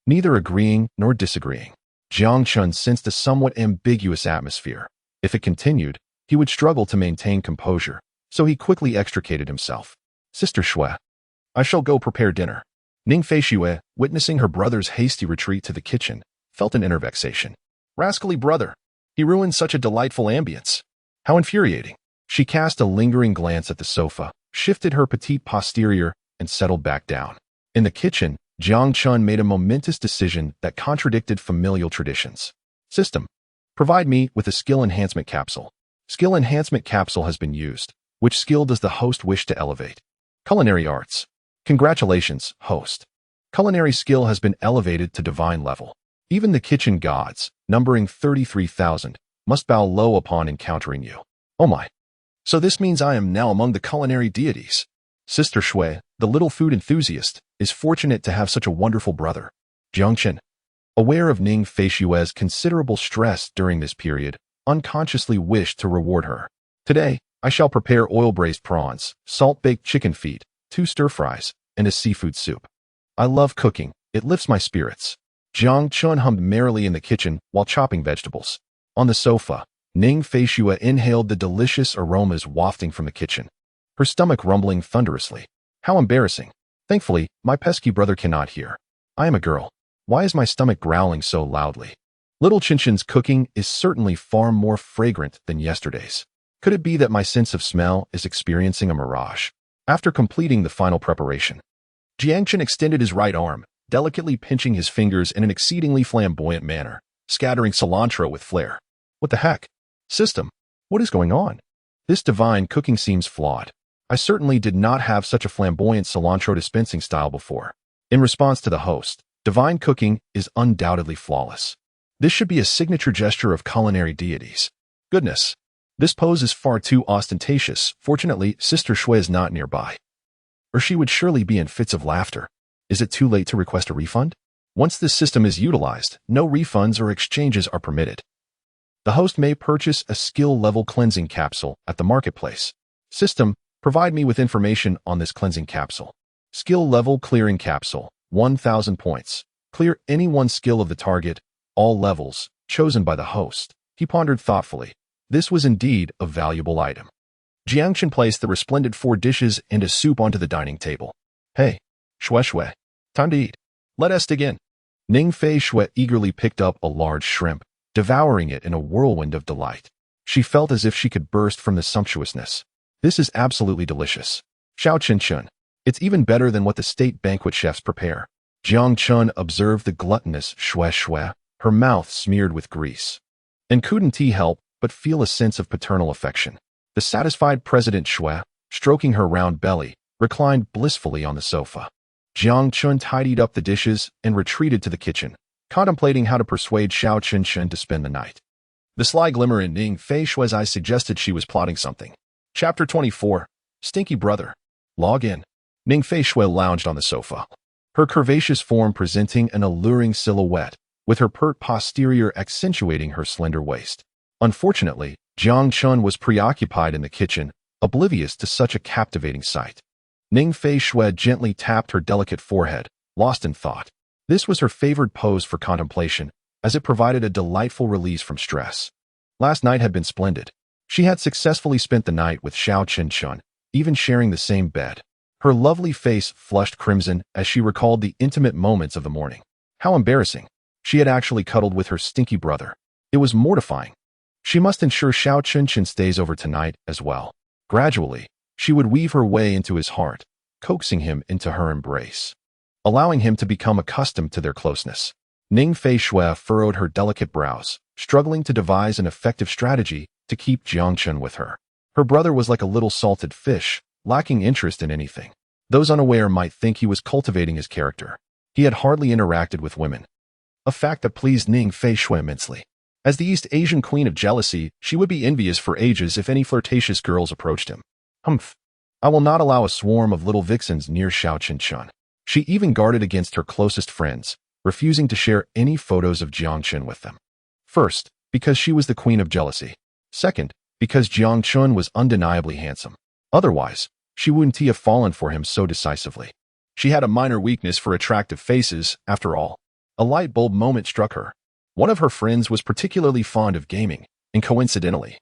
neither agreeing nor disagreeing. Jiang Chun sensed a somewhat ambiguous atmosphere. If it continued, he would struggle to maintain composure, so he quickly extricated himself. "Sister Shui, I shall go prepare dinner." Ning Feishue, witnessing her brother's hasty retreat to the kitchen, felt an inner vexation. Rascally brother. He ruined such a delightful ambience. How infuriating. She cast a lingering glance at the sofa, shifted her petite posterior, and settled back down. In the kitchen, Jiang Chun made a momentous decision that contradicted familial traditions. "System. Provide me with a skill enhancement capsule." Skill enhancement capsule has been used. Which skill does the host wish to elevate? Culinary arts. Congratulations, host. Culinary skill has been elevated to divine level. Even the kitchen gods, numbering 33,000, must bow low upon encountering you. Oh my. So this means I am now among the culinary deities. Sister Shui, the little food enthusiast, is fortunate to have such a wonderful brother. Jiangchen, aware of Ning Feishue's considerable stress during this period, unconsciously wished to reward her. "Today, I shall prepare oil-braised prawns, salt-baked chicken feet, 2 stir-fries, and a seafood soup. I love cooking. It lifts my spirits." Jiang Chun hummed merrily in the kitchen while chopping vegetables. On the sofa, Ning Feishue inhaled the delicious aromas wafting from the kitchen, her stomach rumbling thunderously. How embarrassing. Thankfully, my pesky brother cannot hear. I am a girl. Why is my stomach growling so loudly? Little Qinshin's cooking is certainly far more fragrant than yesterday's. Could it be that my sense of smell is experiencing a mirage? After completing the final preparation, Jiangchen extended his right arm, delicately pinching his fingers in an exceedingly flamboyant manner, scattering cilantro with flair. What the heck? System, what is going on? This divine cooking seems flawed. I certainly did not have such a flamboyant cilantro dispensing style before. In response to the host, divine cooking is undoubtedly flawless. This should be a signature gesture of culinary deities. Goodness. This pose is far too ostentatious. Fortunately, Sister Shui is not nearby. or she would surely be in fits of laughter. Is it too late to request a refund? Once this system is utilized, no refunds or exchanges are permitted. The host may purchase a skill-level cleansing capsule at the marketplace. System, provide me with information on this cleansing capsule. Skill-level clearing capsule, 1,000 points. Clear any one skill of the target, all levels, chosen by the host. He pondered thoughtfully. This was indeed a valuable item. Jiangchen placed the resplendent 4 dishes and a soup onto the dining table. Hey, Shui, time to eat. Let us dig in. Ning Fei Shui eagerly picked up a large shrimp, devouring it in a whirlwind of delight. She felt as if she could burst from the sumptuousness. This is absolutely delicious. Xiao Chen, it's even better than what the state banquet chefs prepare. Jiang Chun observed the gluttonous Shui, her mouth smeared with grease. And couldn't he help but feel a sense of paternal affection. The satisfied President Shui, stroking her round belly, reclined blissfully on the sofa. Jiang Chun tidied up the dishes and retreated to the kitchen, contemplating how to persuade Xiao Chen to spend the night. The sly glimmer in Ning Fei Shui's eyes suggested she was plotting something. Chapter 24. Stinky Brother. Log in. Ning Fei Shui lounged on the sofa, her curvaceous form presenting an alluring silhouette, with her pert posterior accentuating her slender waist. Unfortunately, Jiang Chun was preoccupied in the kitchen, oblivious to such a captivating sight. Ning Fei Shui gently tapped her delicate forehead, lost in thought. This was her favored pose for contemplation, as it provided a delightful release from stress. Last night had been splendid. She had successfully spent the night with Xiao Chen, even sharing the same bed. Her lovely face flushed crimson as she recalled the intimate moments of the morning. How embarrassing. She had actually cuddled with her stinky brother. It was mortifying. She must ensure Xiao Chen stays over tonight as well. Gradually, she would weave her way into his heart, coaxing him into her embrace, allowing him to become accustomed to their closeness. Ning Fei Shui furrowed her delicate brows, struggling to devise an effective strategy to keep Jiang Chun with her. Her brother was like a little salted fish, lacking interest in anything. Those unaware might think he was cultivating his character. He had hardly interacted with women, a fact that pleased Ning Fei Shui immensely. As the East Asian queen of jealousy, she would be envious for ages if any flirtatious girls approached him. Humph. I will not allow a swarm of little vixens near Xiao Chen. She even guarded against her closest friends, refusing to share any photos of Jiang Chun with them. First, because she was the queen of jealousy. Second, because Jiang Chun was undeniably handsome. Otherwise, she wouldn't have fallen for him so decisively. She had a minor weakness for attractive faces, after all. A light bulb moment struck her. One of her friends was particularly fond of gaming, and coincidentally,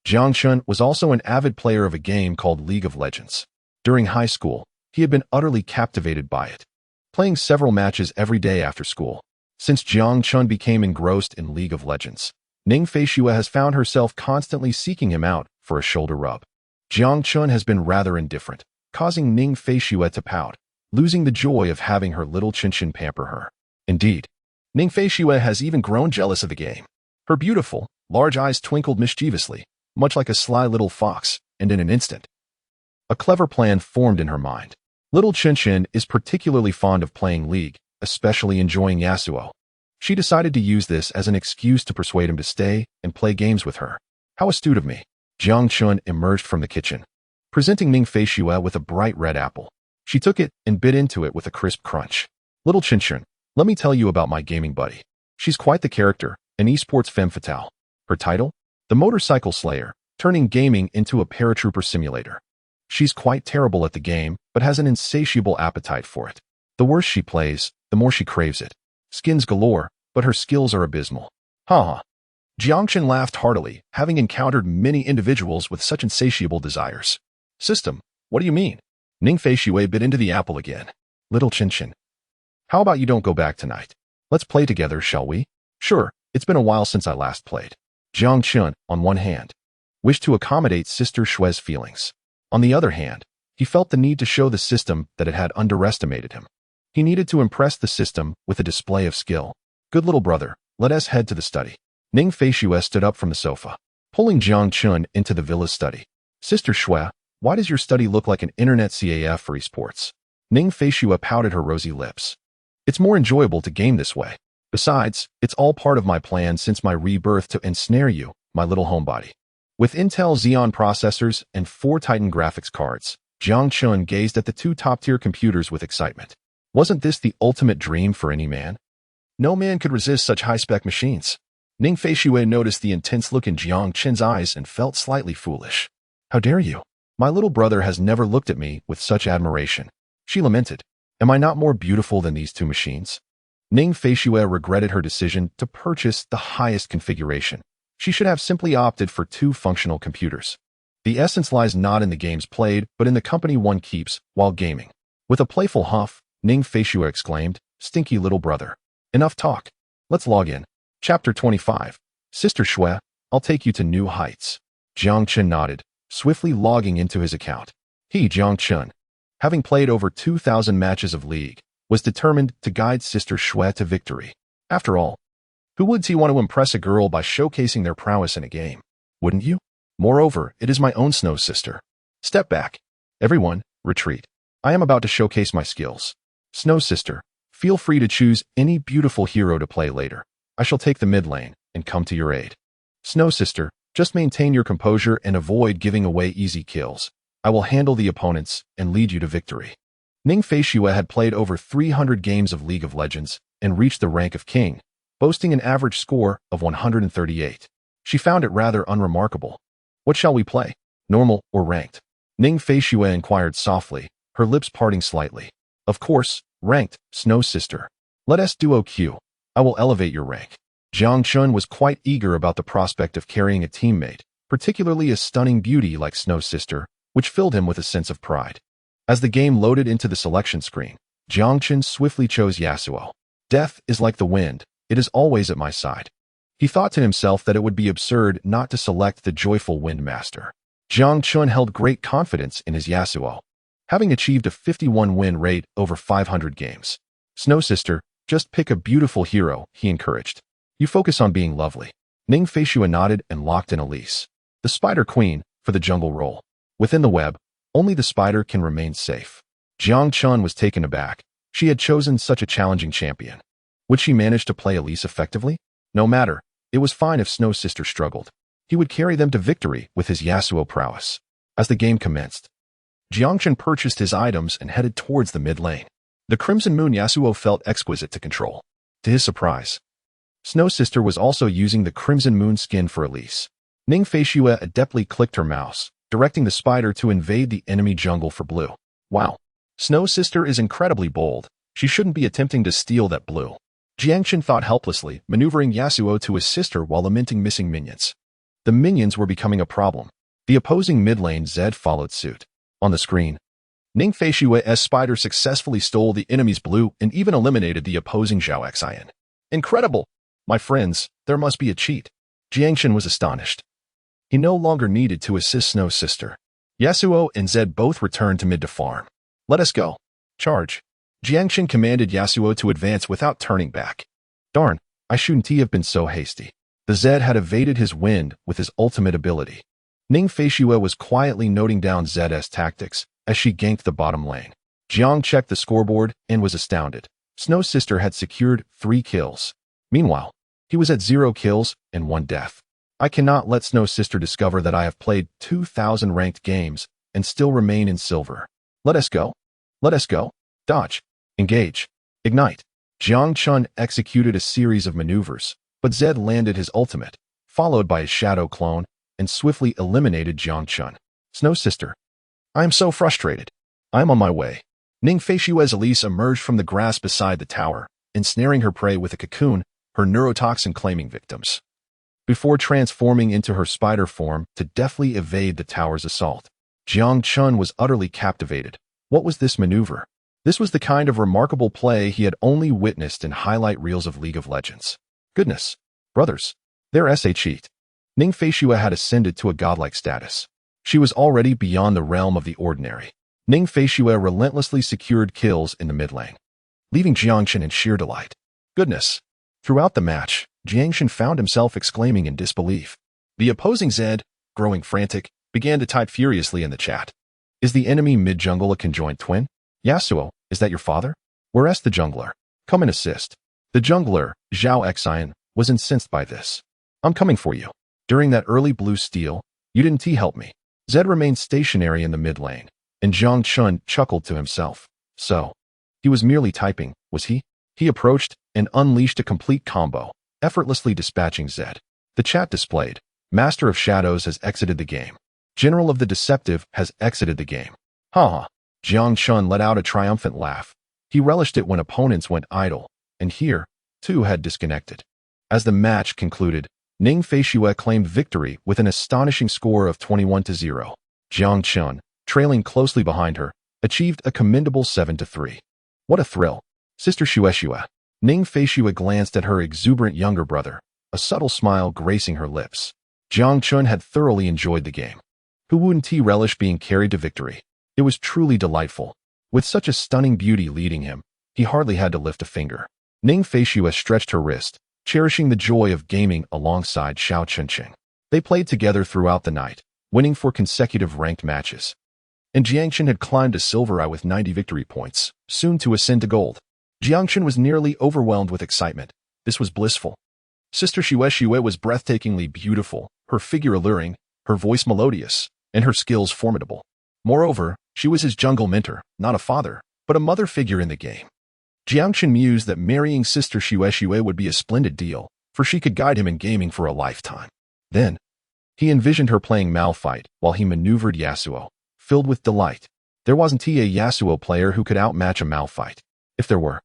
Jiang Chun was also an avid player of a game called League of Legends. During high school, he had been utterly captivated by it, playing several matches every day after school. Since Jiang Chun became engrossed in League of Legends, Ning Fei Shui has found herself constantly seeking him out for a shoulder rub. Jiang Chun has been rather indifferent, causing Ning Fei Shui to pout, losing the joy of having her little Chin pamper her. Indeed, Ning Fei Shui has even grown jealous of the game. Her beautiful, large eyes twinkled mischievously, much like a sly little fox, and in an instant, a clever plan formed in her mind. Little Chin is particularly fond of playing League, especially enjoying Yasuo. She decided to use this as an excuse to persuade him to stay and play games with her. How astute of me. Jiang Chun emerged from the kitchen, presenting Ning Fei Shui with a bright red apple. She took it and bit into it with a crisp crunch. Little Chin, let me tell you about my gaming buddy. She's quite the character, an esports femme fatale. Her title? The Motorcycle Slayer, turning gaming into a paratrooper simulator. She's quite terrible at the game, but has an insatiable appetite for it. The worse she plays, the more she craves it. Skins galore, but her skills are abysmal. Ha. Jiang Chen laughed heartily, having encountered many individuals with such insatiable desires. System, what do you mean? Ning Fei Shui bit into the apple again. Little Chin. How about you don't go back tonight? Let's play together, shall we? Sure, it's been a while since I last played. Jiang Chen, on one hand, wished to accommodate Sister Shui's feelings. On the other hand, he felt the need to show the system that it had underestimated him. He needed to impress the system with a display of skill. Good little brother, let us head to the study. Ning Fei Shui stood up from the sofa, pulling Jiang Chun into the villa's study. Sister Shui, why does your study look like an internet CAF for esports? Ning Fei Shui pouted her rosy lips. It's more enjoyable to game this way. Besides, it's all part of my plan since my rebirth to ensnare you, my little homebody. With Intel Xeon processors and 4 Titan graphics cards, Jiang Chun gazed at the two top-tier computers with excitement. Wasn't this the ultimate dream for any man? No man could resist such high-spec machines. Ning Feishui noticed the intense look in Jiang Chun's eyes and felt slightly foolish. How dare you? My little brother has never looked at me with such admiration. She lamented. Am I not more beautiful than these two machines? Ning Feishui regretted her decision to purchase the highest configuration. She should have simply opted for two functional computers. The essence lies not in the games played, but in the company one keeps while gaming. With a playful huff, Ning Feishui exclaimed, "Stinky little brother. Enough talk. Let's log in." Chapter 25. Sister Shui, I'll take you to new heights. Jiang Chun nodded, swiftly logging into his account. He, Jiang Chun, having played over 2,000 matches of League, was determined to guide Sister Shui to victory. After all, who would he want to impress a girl by showcasing their prowess in a game? Wouldn't you? Moreover, it is my own Snow Sister. Step back. Everyone, retreat. I am about to showcase my skills. Snow Sister, feel free to choose any beautiful hero to play later. I shall take the mid lane and come to your aid. Snow Sister, just maintain your composure and avoid giving away easy kills. I will handle the opponents and lead you to victory. Ning Feishui had played over 300 games of League of Legends and reached the rank of King, boasting an average score of 138. She found it rather unremarkable. What shall we play? Normal or ranked? Ning Feishui inquired softly, her lips parting slightly. Of course, ranked, Snow Sister. Let us duo Q. I will elevate your rank. Jiang Chun was quite eager about the prospect of carrying a teammate, particularly a stunning beauty like Snow Sister, which filled him with a sense of pride. As the game loaded into the selection screen, Jiang Chun swiftly chose Yasuo. Death is like the wind, it is always at my side. He thought to himself that it would be absurd not to select the joyful Wind Master. Jiang Chun held great confidence in his Yasuo, having achieved a 51 win rate over 500 games. Snow Sister, just pick a beautiful hero, he encouraged. You focus on being lovely. Ning Feishui nodded and locked in Elise, the Spider Queen, for the jungle role. Within the web, only the spider can remain safe. Jiang Chun was taken aback. She had chosen such a challenging champion. Would she manage to play Elise effectively? No matter, it was fine if Snow Sister struggled. He would carry them to victory with his Yasuo prowess. As the game commenced, Jiang Chun purchased his items and headed towards the mid lane. The Crimson Moon Yasuo felt exquisite to control. To his surprise, Snow Sister was also using the Crimson Moon skin for Elise. Ning Feishui adeptly clicked her mouse, directing the spider to invade the enemy jungle for blue. Wow. Snow Sister is incredibly bold. She shouldn't be attempting to steal that blue. Jiang Chun thought helplessly, maneuvering Yasuo to assist her while lamenting missing minions. The minions were becoming a problem. The opposing mid lane Zed followed suit. On the screen, Ning Feishui's spider successfully stole the enemy's blue and even eliminated the opposing Zhao Xian. Incredible! My friends, there must be a cheat. Jiang Chun was astonished. He no longer needed to assist Snow Sister. Yasuo and Zed both returned to mid to farm. Let us go. Charge. Jiang Chun commanded Yasuo to advance without turning back. Darn, I shouldn't have been so hasty. The Zed had evaded his wind with his ultimate ability. Ning Feishui was quietly noting down Zed's tactics as she ganked the bottom lane. Jiang checked the scoreboard and was astounded. Snow Sister had secured 3 kills. Meanwhile, he was at 0 kills and 1 death. I cannot let Snow Sister discover that I have played 2,000 ranked games and still remain in silver. Let us go. Let us go. Dodge. Engage. Ignite. Jiang Chun executed a series of maneuvers, but Zed landed his ultimate, followed by his shadow clone, and swiftly eliminated Jiang Chun. Snow Sister. I am so frustrated. I am on my way. Ning Feishui's Elise emerged from the grass beside the tower, ensnaring her prey with a cocoon, her neurotoxin claiming victims, before transforming into her spider form to deftly evade the tower's assault. Jiang Chun was utterly captivated. What was this maneuver? This was the kind of remarkable play he had only witnessed in highlight reels of League of Legends. Goodness, brothers, there's a cheat. Ning Feishui had ascended to a godlike status. She was already beyond the realm of the ordinary. Ning Feishui relentlessly secured kills in the mid lane, leaving Jiang Chun in sheer delight. Goodness. Throughout the match, Jiang Chun found himself exclaiming in disbelief. The opposing Zed, growing frantic, began to type furiously in the chat. Is the enemy mid-jungle a conjoined twin? Yasuo, is that your father? Where's the jungler? Come and assist. The jungler, Zhao Xian, was incensed by this. I'm coming for you. During that early blue steal, you didn't help me. Zed remained stationary in the mid lane, And Jiang Chun chuckled to himself. So, he was merely typing, was he? He approached and unleashed a complete combo, effortlessly dispatching Zed. The chat displayed, Master of Shadows has exited the game. General of the Deceptive has exited the game. Haha. Jiang Chun let out a triumphant laugh. He relished it when opponents went idle, and here, two had disconnected. As the match concluded, Ning Feishue claimed victory with an astonishing score of 21-0. Jiang Chun, trailing closely behind her, achieved a commendable 7-3. What a thrill. Sister Shueshue. Ning Feishue glanced at her exuberant younger brother, a subtle smile gracing her lips. Jiang Chun had thoroughly enjoyed the game. Who wouldn't he relish being carried to victory? It was truly delightful. With such a stunning beauty leading him, he hardly had to lift a finger. Ning Feishue stretched her wrist, cherishing the joy of gaming alongside Xiao Chunqing. They played together throughout the night, winning 4 consecutive ranked matches. And Jiangchen had climbed to silver with 90 victory points, soon to ascend to gold. Jiangchen was nearly overwhelmed with excitement. This was blissful. Sister Shueshue was breathtakingly beautiful, her figure alluring, her voice melodious, and her skills formidable. Moreover, she was his jungle mentor, not a father, but a mother figure in the game. Jiangchen mused that marrying Sister Shueshue would be a splendid deal, for she could guide him in gaming for a lifetime. Then, he envisioned her playing Malphite while he maneuvered Yasuo, filled with delight. There wasn't a Yasuo player who could outmatch a Malphite. If there were,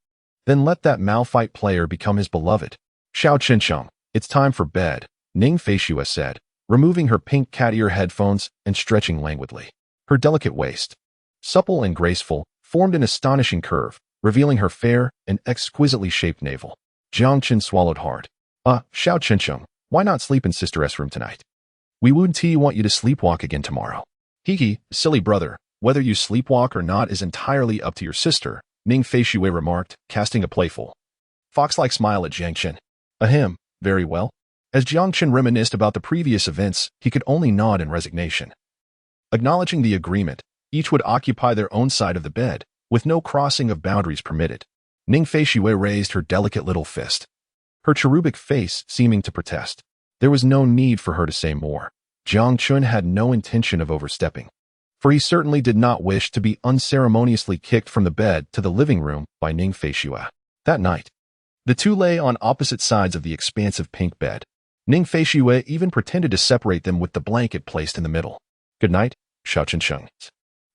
then let that Malphite player become his beloved. Xiao Chincheng, it's time for bed, Ning Feishue said, removing her pink cat ear headphones and stretching languidly. Her delicate waist, supple and graceful, formed an astonishing curve, revealing her fair and exquisitely shaped navel. Jiang Qin swallowed hard. Xiao Chincheng, why not sleep in Sister S room tonight? We wouldn't want you to sleepwalk again tomorrow. Hee, silly brother, whether you sleepwalk or not is entirely up to your sister, Ning Feishue remarked, casting a playful, fox-like smile at Jiang Qin. Ahem, very well. As Jiang Qin reminisced about the previous events, he could only nod in resignation. Acknowledging the agreement, each would occupy their own side of the bed, with no crossing of boundaries permitted. Ning Feishue raised her delicate little fist, her cherubic face seeming to protest. There was no need for her to say more. Jiang Chun had no intention of overstepping, for he certainly did not wish to be unceremoniously kicked from the bed to the living room by Ning Feishue. That night, the two lay on opposite sides of the expansive pink bed. Ning Feishue even pretended to separate them with the blanket placed in the middle. Good night, Xiao Chincheng,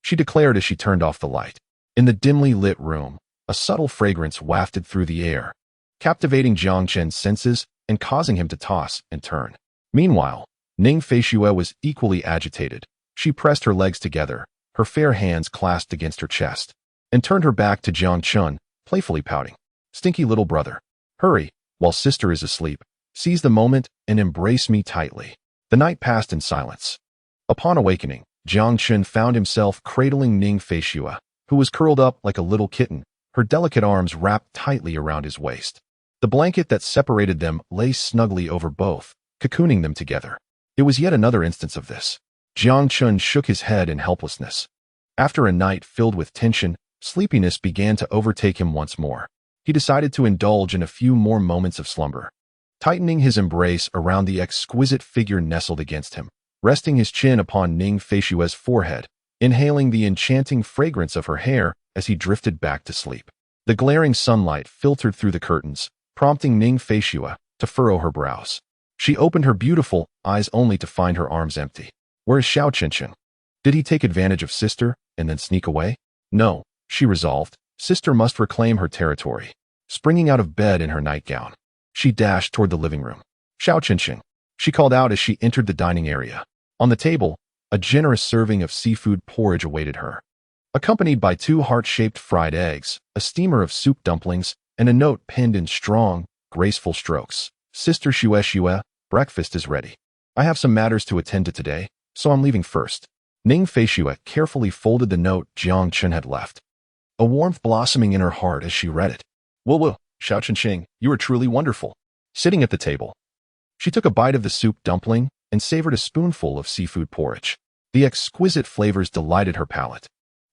she declared as she turned off the light. In the dimly lit room, a subtle fragrance wafted through the air, captivating Jiang Chen's senses and causing him to toss and turn. Meanwhile, Ning Feishue was equally agitated. She pressed her legs together, her fair hands clasped against her chest, and turned her back to Jiang Chun, playfully pouting. Stinky little brother. Hurry, while sister is asleep. Seize the moment and embrace me tightly. The night passed in silence. Upon awakening, Jiang Chun found himself cradling Ning Feishue, who was curled up like a little kitten, her delicate arms wrapped tightly around his waist. The blanket that separated them lay snugly over both, cocooning them together. It was yet another instance of this. Jiang Chun shook his head in helplessness. After a night filled with tension, sleepiness began to overtake him once more. He decided to indulge in a few more moments of slumber. Tightening his embrace around the exquisite figure nestled against him, resting his chin upon Ning Feishue's forehead, inhaling the enchanting fragrance of her hair as he drifted back to sleep. The glaring sunlight filtered through the curtains, prompting Ning Feishue to furrow her brows. She opened her beautiful eyes only to find her arms empty. Where is Xiao Chincheng? Did he take advantage of sister and then sneak away? No, she resolved. Sister must reclaim her territory. Springing out of bed in her nightgown, she dashed toward the living room. Xiao Chincheng, she called out as she entered the dining area. On the table, a generous serving of seafood porridge awaited her, accompanied by 2 heart-shaped fried eggs, a steamer of soup dumplings, and a note penned in strong, graceful strokes. Sister Shueshue, breakfast is ready. I have some matters to attend to today, so I'm leaving first. Ning Feishue carefully folded the note Jiang Chun had left, a warmth blossoming in her heart as she read it. Whoa, Xiao Chincheng, you are truly wonderful. Sitting at the table, she took a bite of the soup dumpling and savored a spoonful of seafood porridge. The exquisite flavors delighted her palate,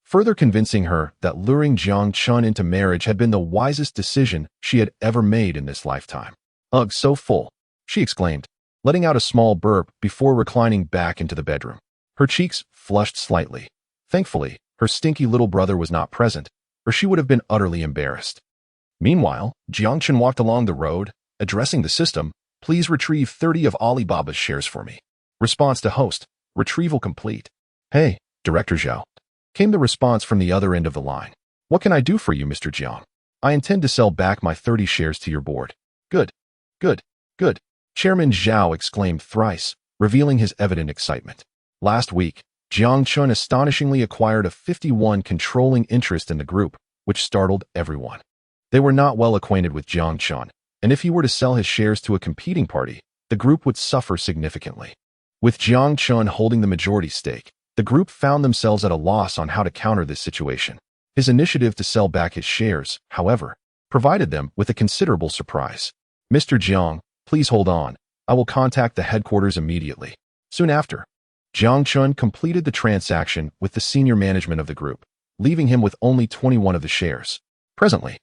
further convincing her that luring Jiang Chun into marriage had been the wisest decision she had ever made in this lifetime. Ugh, so full, she exclaimed, letting out a small burp before reclining back into the bedroom. Her cheeks flushed slightly. Thankfully, Her stinky little brother was not present, or she would have been utterly embarrassed. Meanwhile, Jiangchen walked along the road, addressing the system. Please retrieve 30 of Alibaba's shares for me. Response to host. Retrieval complete. Hey, Director Zhao. Came the response from the other end of the line. What can I do for you, Mr. Jiang? I intend to sell back my 30 shares to your board. Good, good, good. Chairman Zhao exclaimed thrice, revealing his evident excitement. Last week, Jiang Chun astonishingly acquired a 51% controlling interest in the group, which startled everyone. They were not well acquainted with Jiang Chun, and if he were to sell his shares to a competing party, the group would suffer significantly. With Jiang Chun holding the majority stake, the group found themselves at a loss on how to counter this situation. His initiative to sell back his shares, however, provided them with a considerable surprise. Mr. Jiang, please hold on. I will contact the headquarters immediately. Soon after, Jiang Chun completed the transaction with the senior management of the group, leaving him with only 21 of the shares. Presently,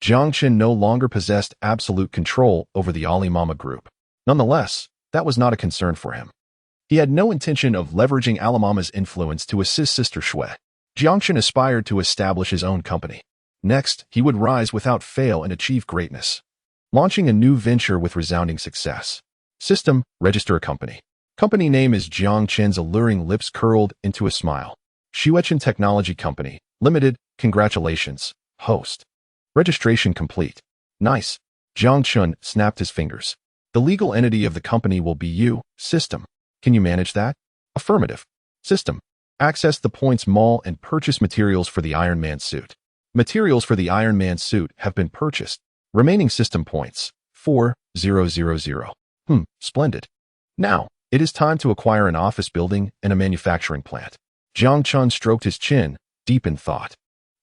Jiang Chun no longer possessed absolute control over the Alimama group. Nonetheless, that was not a concern for him. He had no intention of leveraging Alimama's influence to assist Sister Shui. Jiang Chun aspired to establish his own company. Next, he would rise without fail and achieve greatness, launching a new venture with resounding success. System, register a company. Company name is Jiang Chen's alluring lips curled into a smile. Xuechen Technology Company, Limited, congratulations, host. Registration complete. Nice. Jiang Chun snapped his fingers. The legal entity of the company will be you, System. Can you manage that? Affirmative. System. Access the Points Mall and purchase materials for the Iron Man suit. Materials for the Iron Man suit have been purchased. Remaining system points, 4,000. Splendid. Now, it is time to acquire an office building and a manufacturing plant. Jiang Chun stroked his chin, deep in thought.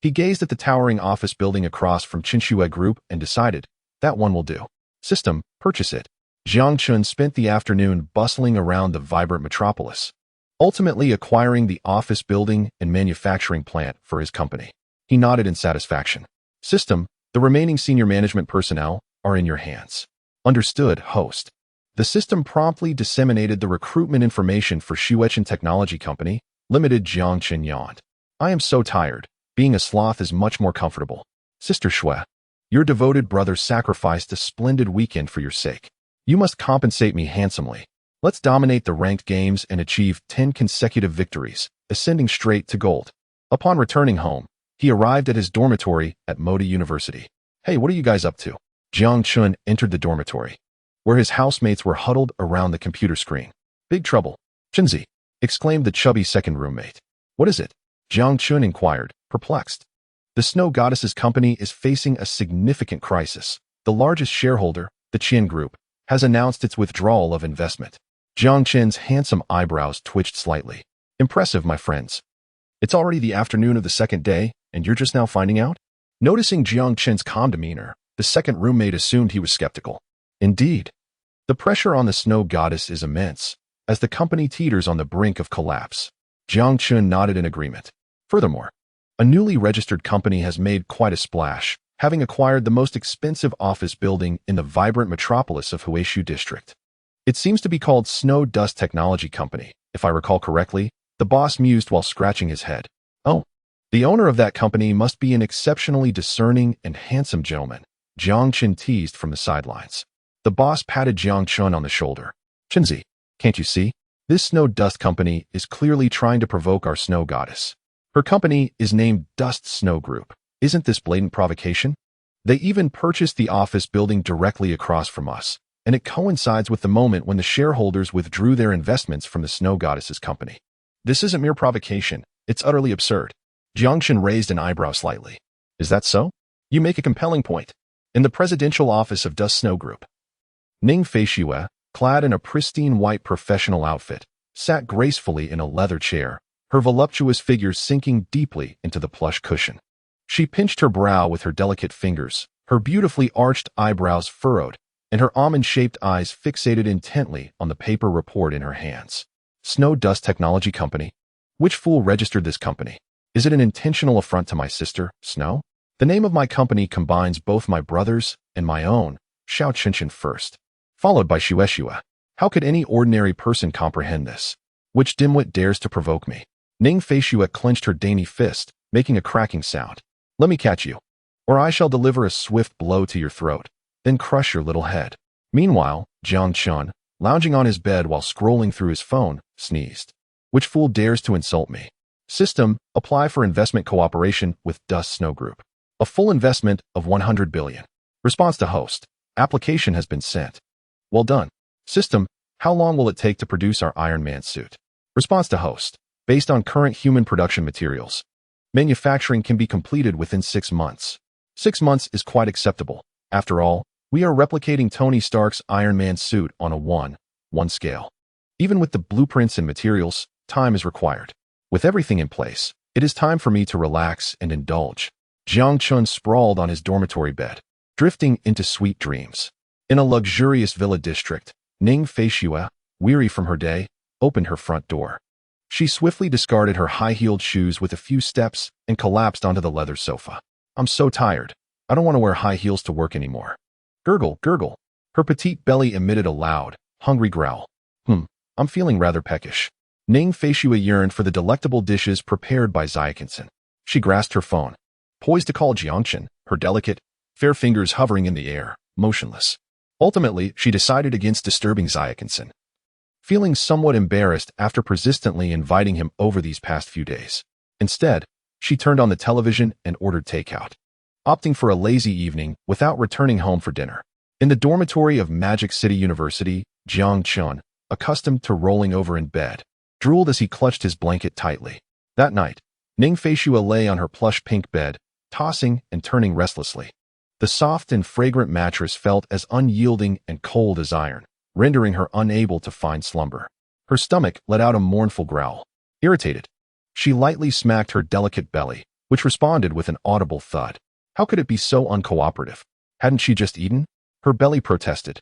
He gazed at the towering office building across from Qinxue Group and decided, that one will do. System, purchase it. Jiang Chun spent the afternoon bustling around the vibrant metropolis, ultimately acquiring the office building and manufacturing plant for his company. He nodded in satisfaction. System, the remaining senior management personnel are in your hands. Understood, host. The system promptly disseminated the recruitment information for Xuechen Technology Company, Limited. Jiang Chun yawned. I am so tired. Being a sloth is much more comfortable. Sister Shui, your devoted brother sacrificed a splendid weekend for your sake. You must compensate me handsomely. Let's dominate the ranked games and achieve 10 consecutive victories, ascending straight to gold. Upon returning home, he arrived at his dormitory at Modi University. Hey, what are you guys up to? Jiang Chun entered the dormitory, where his housemates were huddled around the computer screen. Big trouble. Chinzi, exclaimed the chubby second roommate. What is it? Jiang Chun inquired, perplexed. The Snow Goddess's company is facing a significant crisis. The largest shareholder, the Qian Group, has announced its withdrawal of investment. Jiang Chen's handsome eyebrows twitched slightly. Impressive, my friends. It's already the afternoon of the second day, and you're just now finding out? Noticing Jiang Chen's calm demeanor, the second roommate assumed he was skeptical. Indeed. The pressure on the Snow Goddess is immense, as the company teeters on the brink of collapse. Jiang Chun nodded in agreement. Furthermore, a newly registered company has made quite a splash, having acquired the most expensive office building in the vibrant metropolis of Huaishu District. It seems to be called Snow Dust Technology Company, if I recall correctly, the boss mused while scratching his head. Oh, the owner of that company must be an exceptionally discerning and handsome gentleman, Jiang Chun teased from the sidelines. The boss patted Jiang Chun on the shoulder. Chinzi, can't you see? This Snow Dust Company is clearly trying to provoke our Snow Goddess. Her company is named Dust Snow Group. Isn't this blatant provocation? They even purchased the office building directly across from us, and it coincides with the moment when the shareholders withdrew their investments from the Snow Goddess's company. This isn't mere provocation. It's utterly absurd. Jiang Chun raised an eyebrow slightly. Is that so? You make a compelling point. In the presidential office of Dust Snow Group, Ning Feishue, clad in a pristine white professional outfit, sat gracefully in a leather chair, her voluptuous figure sinking deeply into the plush cushion. She pinched her brow with her delicate fingers, her beautifully arched eyebrows furrowed, and her almond-shaped eyes fixated intently on the paper report in her hands. Snow Dust Technology Company. Which fool registered this company? Is it an intentional affront to my sister, Snow? The name of my company combines both my brother's and my own, Xiao Qinshan first, followed by Xueshua. How could any ordinary person comprehend this? Which dimwit dares to provoke me? Ning Feishue clenched her dainty fist, making a cracking sound. Let me catch you, or I shall deliver a swift blow to your throat, then crush your little head. Meanwhile, Jiang Chun, lounging on his bed while scrolling through his phone, sneezed. Which fool dares to insult me? System, apply for investment cooperation with Dust Snow Group. A full investment of 100 billion. Response to host. Application has been sent. Well done. System, how long will it take to produce our Iron Man suit? Response to host. Based on current human production materials, manufacturing can be completed within 6 months. 6 months is quite acceptable. After all, we are replicating Tony Stark's Iron Man suit on a 1:1 scale. Even with the blueprints and materials, time is required. With everything in place, it is time for me to relax and indulge. Jiang Chun sprawled on his dormitory bed, drifting into sweet dreams. In a luxurious villa district, Ning Feishue, weary from her day, opened her front door. She swiftly discarded her high-heeled shoes with a few steps and collapsed onto the leather sofa. I'm so tired. I don't want to wear high heels to work anymore. Gurgle, gurgle. Her petite belly emitted a loud, hungry growl. I'm feeling rather peckish. Ning Feishue yearned for the delectable dishes prepared by Xiaokinson. She grasped her phone, poised to call Jiangchen, her delicate, fair fingers hovering in the air, motionless. Ultimately, she decided against disturbing Xiaokinson, feeling somewhat embarrassed after persistently inviting him over these past few days. Instead, she turned on the television and ordered takeout, opting for a lazy evening without returning home for dinner. In the dormitory of Magic City University, Jiang Chun, accustomed to rolling over in bed, drooled as he clutched his blanket tightly. That night, Ning Feishue lay on her plush pink bed, tossing and turning restlessly. The soft and fragrant mattress felt as unyielding and cold as iron, rendering her unable to find slumber. Her stomach let out a mournful growl. Irritated, she lightly smacked her delicate belly, which responded with an audible thud. How could it be so uncooperative? Hadn't she just eaten? Her belly protested,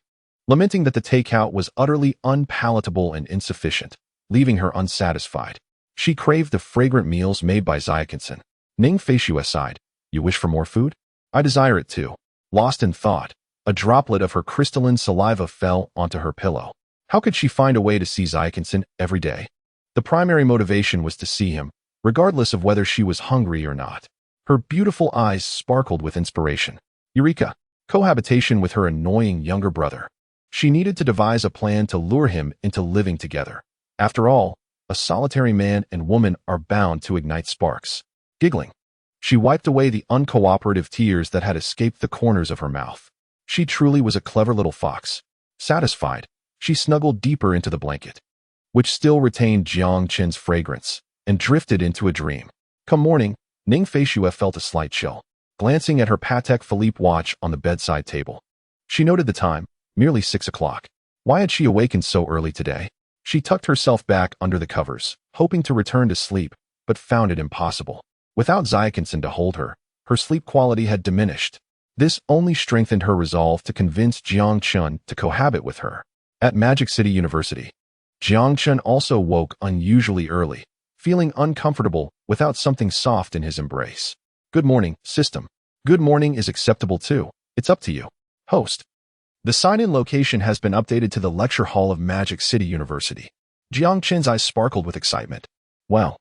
lamenting that the takeout was utterly unpalatable and insufficient, leaving her unsatisfied. She craved the fragrant meals made by Xiaokinson. Ning Feishue sighed. You wish for more food? I desire it too. Lost in thought, a droplet of her crystalline saliva fell onto her pillow. How could she find a way to see Xiaokinson every day? The primary motivation was to see him, regardless of whether she was hungry or not. Her beautiful eyes sparkled with inspiration. Eureka! Cohabitation with her annoying younger brother. She needed to devise a plan to lure him into living together. After all, a solitary man and woman are bound to ignite sparks. Giggling, she wiped away the uncooperative tears that had escaped the corners of her mouth. She truly was a clever little fox. Satisfied, she snuggled deeper into the blanket, which still retained Jiang Chen's fragrance, and drifted into a dream. Come morning, Ning Feishue felt a slight chill, glancing at her Patek Philippe watch on the bedside table. She noted the time, merely 6 o'clock. Why had she awakened so early today? She tucked herself back under the covers, hoping to return to sleep, but found it impossible. Without Xiaokinson to hold her, her sleep quality had diminished. This only strengthened her resolve to convince Jiang Chun to cohabit with her. At Magic City University, Jiang Chun also woke unusually early, feeling uncomfortable without something soft in his embrace. Good morning, system. Good morning is acceptable too. It's up to you. Host. The sign-in location has been updated to the lecture hall of Magic City University. Jiang Chen's eyes sparkled with excitement. Well,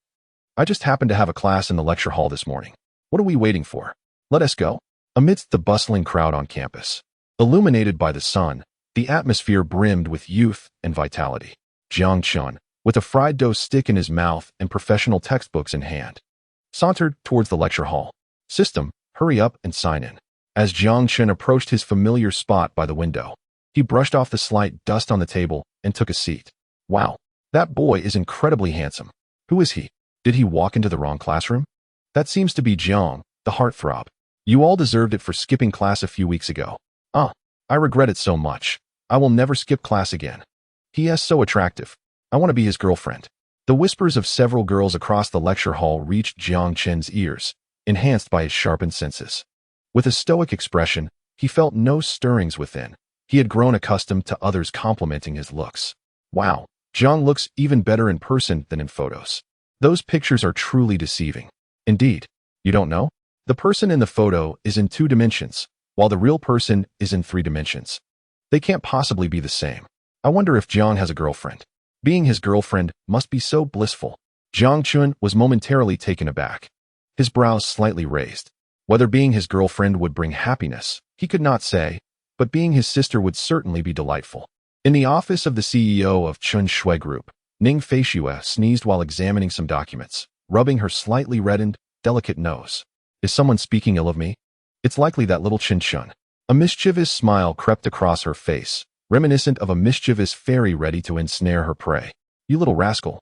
I just happened to have a class in the lecture hall this morning. What are we waiting for? Let us go. Amidst the bustling crowd on campus, illuminated by the sun, the atmosphere brimmed with youth and vitality. Jiang Chun, with a fried dough stick in his mouth and professional textbooks in hand, sauntered towards the lecture hall. System, hurry up and sign in. As Jiang Chun approached his familiar spot by the window, he brushed off the slight dust on the table and took a seat. Wow, that boy is incredibly handsome. Who is he? Did he walk into the wrong classroom? That seems to be Jiang, the heartthrob. You all deserved it for skipping class a few weeks ago. I regret it so much. I will never skip class again. He is so attractive. I want to be his girlfriend. The whispers of several girls across the lecture hall reached Jiang Chen's ears, enhanced by his sharpened senses. With a stoic expression, he felt no stirrings within. He had grown accustomed to others complimenting his looks. Wow, Jiang looks even better in person than in photos. Those pictures are truly deceiving. Indeed, you don't know? The person in the photo is in 2 dimensions, while the real person is in 3 dimensions. They can't possibly be the same. I wonder if Jiang has a girlfriend. Being his girlfriend must be so blissful. Jiang Chun was momentarily taken aback, his brows slightly raised. Whether being his girlfriend would bring happiness, he could not say, but being his sister would certainly be delightful. In the office of the CEO of Chun Shui Group, Ning Feishue sneezed while examining some documents, rubbing her slightly reddened, delicate nose. Is someone speaking ill of me? It's likely that little Chin Chun. A mischievous smile crept across her face, reminiscent of a mischievous fairy ready to ensnare her prey. You little rascal.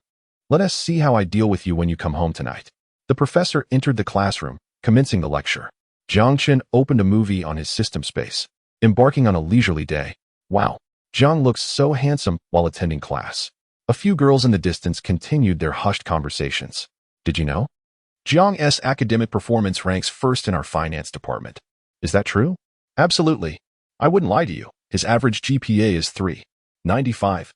Let us see how I deal with you when you come home tonight. The professor entered the classroom, commencing the lecture. Jiang Chen opened a movie on his system space, embarking on a leisurely day. Wow. Jiang looks so handsome while attending class. A few girls in the distance continued their hushed conversations. Did you know? Jiang's academic performance ranks first in our finance department. Is that true? Absolutely. I wouldn't lie to you. His average GPA is 3.95.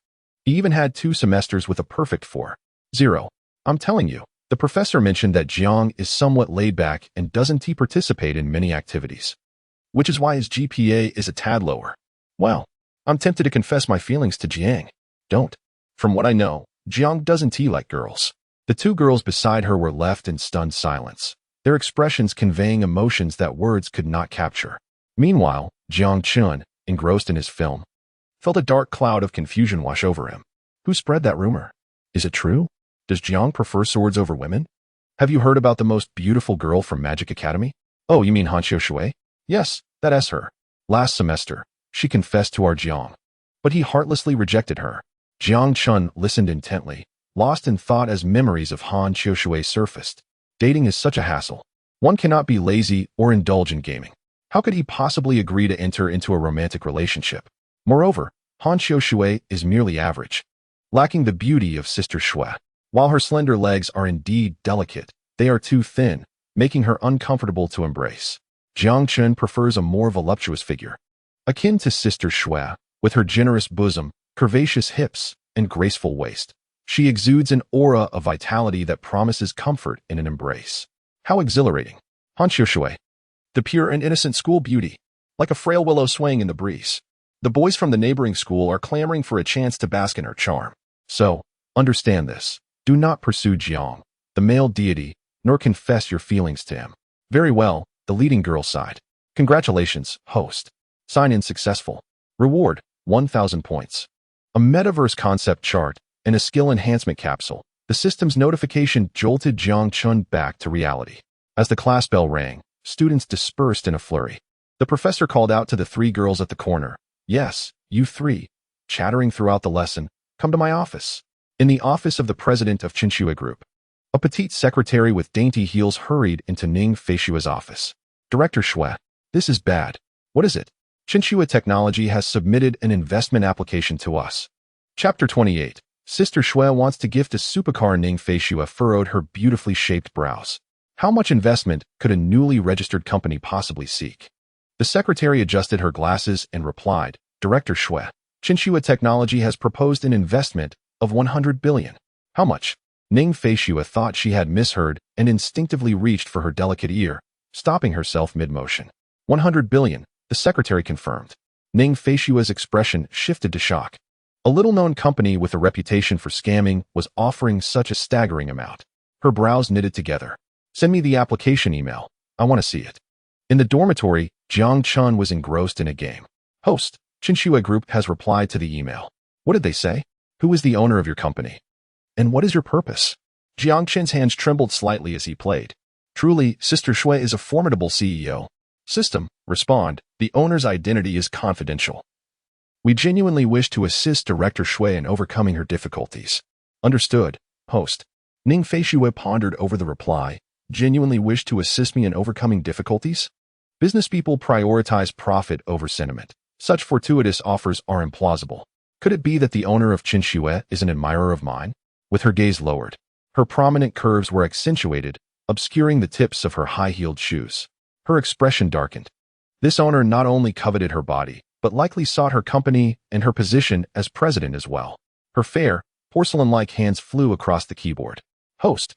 He even had 2 semesters with a perfect 4.0. I'm telling you, the professor mentioned that Jiang is somewhat laid back and doesn't participate in many activities, which is why his GPA is a tad lower. Well, I'm tempted to confess my feelings to Jiang. Don't. From what I know, Jiang doesn't like girls. The 2 girls beside her were left in stunned silence, their expressions conveying emotions that words could not capture. Meanwhile, Jiang Chun, engrossed in his film, felt a dark cloud of confusion wash over him. Who spread that rumor? Is it true? Does Jiang prefer swords over women? Have you heard about the most beautiful girl from Magic Academy? Oh, you mean Han Xiushui? Yes, that's her. Last semester, she confessed to our Jiang, but he heartlessly rejected her. Jiang Chun listened intently, lost in thought as memories of Han Xiushui surfaced. Dating is such a hassle. One cannot be lazy or indulge in gaming. How could he possibly agree to enter into a romantic relationship? Moreover, Han Xiushui is merely average, lacking the beauty of Sister Shui. While her slender legs are indeed delicate, they are too thin, making her uncomfortable to embrace. Jiang Chun prefers a more voluptuous figure, akin to Sister Shui, with her generous bosom, curvaceous hips, and graceful waist. She exudes an aura of vitality that promises comfort in an embrace. How exhilarating. Han Xiushui, the pure and innocent school beauty, like a frail willow swaying in the breeze. The boys from the neighboring school are clamoring for a chance to bask in her charm. So, understand this. Do not pursue Jiang, the male deity, nor confess your feelings to him. Very well, the leading girl sighed. Congratulations, host. Sign-in successful. Reward, 1,000 points. A metaverse concept chart and a skill enhancement capsule. The system's notification jolted Jiang Chun back to reality. As the class bell rang, students dispersed in a flurry. The professor called out to the 3 girls at the corner. Yes, you 3, chattering throughout the lesson, come to my office. In the office of the president of Chinshui Group, a petite secretary with dainty heels hurried into Ning Feishua's office. Director Shui, this is bad. What is it? Chinshui Technology has submitted an investment application to us. Chapter 28. Sister Shui wants to gift a supercar. Ning Feishua furrowed her beautifully shaped brows. How much investment could a newly registered company possibly seek? The secretary adjusted her glasses and replied, Director Shui, Chinshui Technology has proposed an investment of 100 billion. How much? Ning Feishua thought she had misheard and instinctively reached for her delicate ear, stopping herself mid-motion. 100 billion, the secretary confirmed. Ning Feishua's expression shifted to shock. A little-known company with a reputation for scamming was offering such a staggering amount. Her brows knitted together. Send me the application email. I want to see it. In the dormitory, Jiang Chun was engrossed in a game. Host, Chinshui Group has replied to the email. What did they say? Who is the owner of your company? And what is your purpose? Jiang Chen's hands trembled slightly as he played. Truly, Sister Shui is a formidable CEO. System, respond. The owner's identity is confidential. We genuinely wish to assist Director Shui in overcoming her difficulties. Understood, host. Ning Feishue pondered over the reply. Genuinely wish to assist me in overcoming difficulties? Business people prioritize profit over sentiment. Such fortuitous offers are implausible. Could it be that the owner of Chinshui is an admirer of mine? With her gaze lowered, her prominent curves were accentuated, obscuring the tips of her high-heeled shoes. Her expression darkened. This owner not only coveted her body, but likely sought her company and her position as president as well. Her fair, porcelain-like hands flew across the keyboard. Host,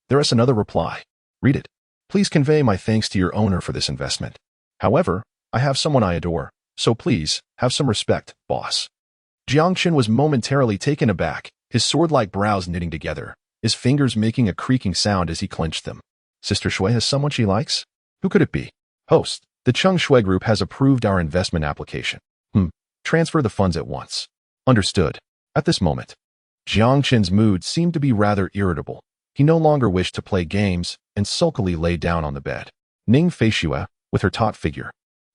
there is another reply. Read it. Please convey my thanks to your owner for this investment. However, I have someone I adore, so please, have some respect, boss. Jiang Chen was momentarily taken aback, his sword-like brows knitting together. his fingers making a creaking sound as he clenched them. Sister Shui has someone she likes? Who could it be? Host, the Chung Shui Group has approved our investment application. Transfer the funds at once. Understood. At this moment, Jiang Qin's mood seemed to be rather irritable. He no longer wished to play games and sulkily lay down on the bed. Ning Feishue, with her taut figure,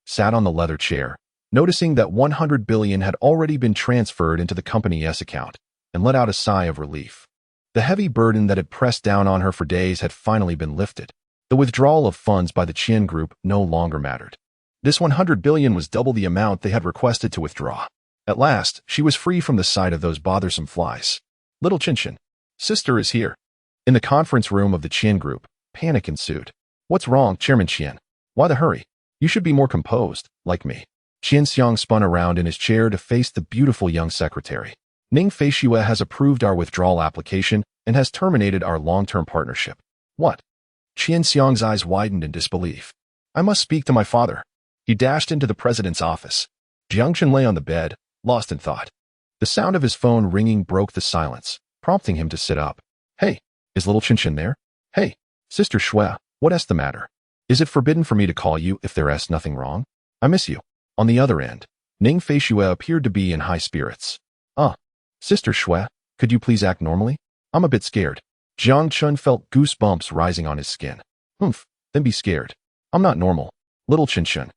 sat on the leather chair, noticing that 100 billion had already been transferred into the company's account, and let out a sigh of relief. The heavy burden that had pressed down on her for days had finally been lifted. The withdrawal of funds by the Qian Group no longer mattered. This 100 billion was double the amount they had requested to withdraw. At last, she was free from the sight of those bothersome flies. Little Qinshan, sister is here. In the conference room of the Qian Group, panic ensued. What's wrong, Chairman Qian? Why the hurry? You should be more composed, like me. Qian Xiang spun around in his chair to face the beautiful young secretary. Ning Feishue has approved our withdrawal application and has terminated our long-term partnership. What? Qian Xiang's eyes widened in disbelief. I must speak to my father. He dashed into the president's office. Jiang Qin lay on the bed, lost in thought. The sound of his phone ringing broke the silence, prompting him to sit up. Hey, is little Qinshan there? Hey, Sister Shui, what's the matter? Is it forbidden for me to call you if there's nothing wrong? I miss you. On the other end, Ning Feishue appeared to be in high spirits. Sister Shui, could you please act normally? I'm a bit scared. Jiang Chun felt goosebumps rising on his skin. Then be scared. I'm not normal. Little Qinshan.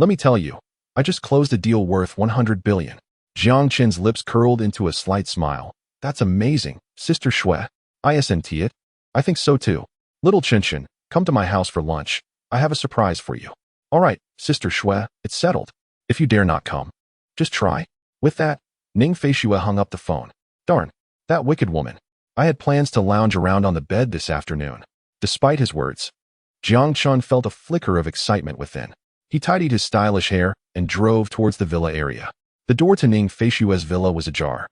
Let me tell you, I just closed a deal worth 100 billion. Jiang Qin's lips curled into a slight smile. That's amazing, Sister Shui. Isn't it? I think so too. Little Qinshan, come to my house for lunch. I have a surprise for you. All right, Sister Shui, it's settled. If you dare not come, just try. With that, Ning Feishue hung up the phone. Darn, that wicked woman. I had plans to lounge around on the bed this afternoon. Despite his words, Jiang Chun felt a flicker of excitement within. He tidied his stylish hair and drove towards the villa area. The door to Ning Feishue's villa was ajar,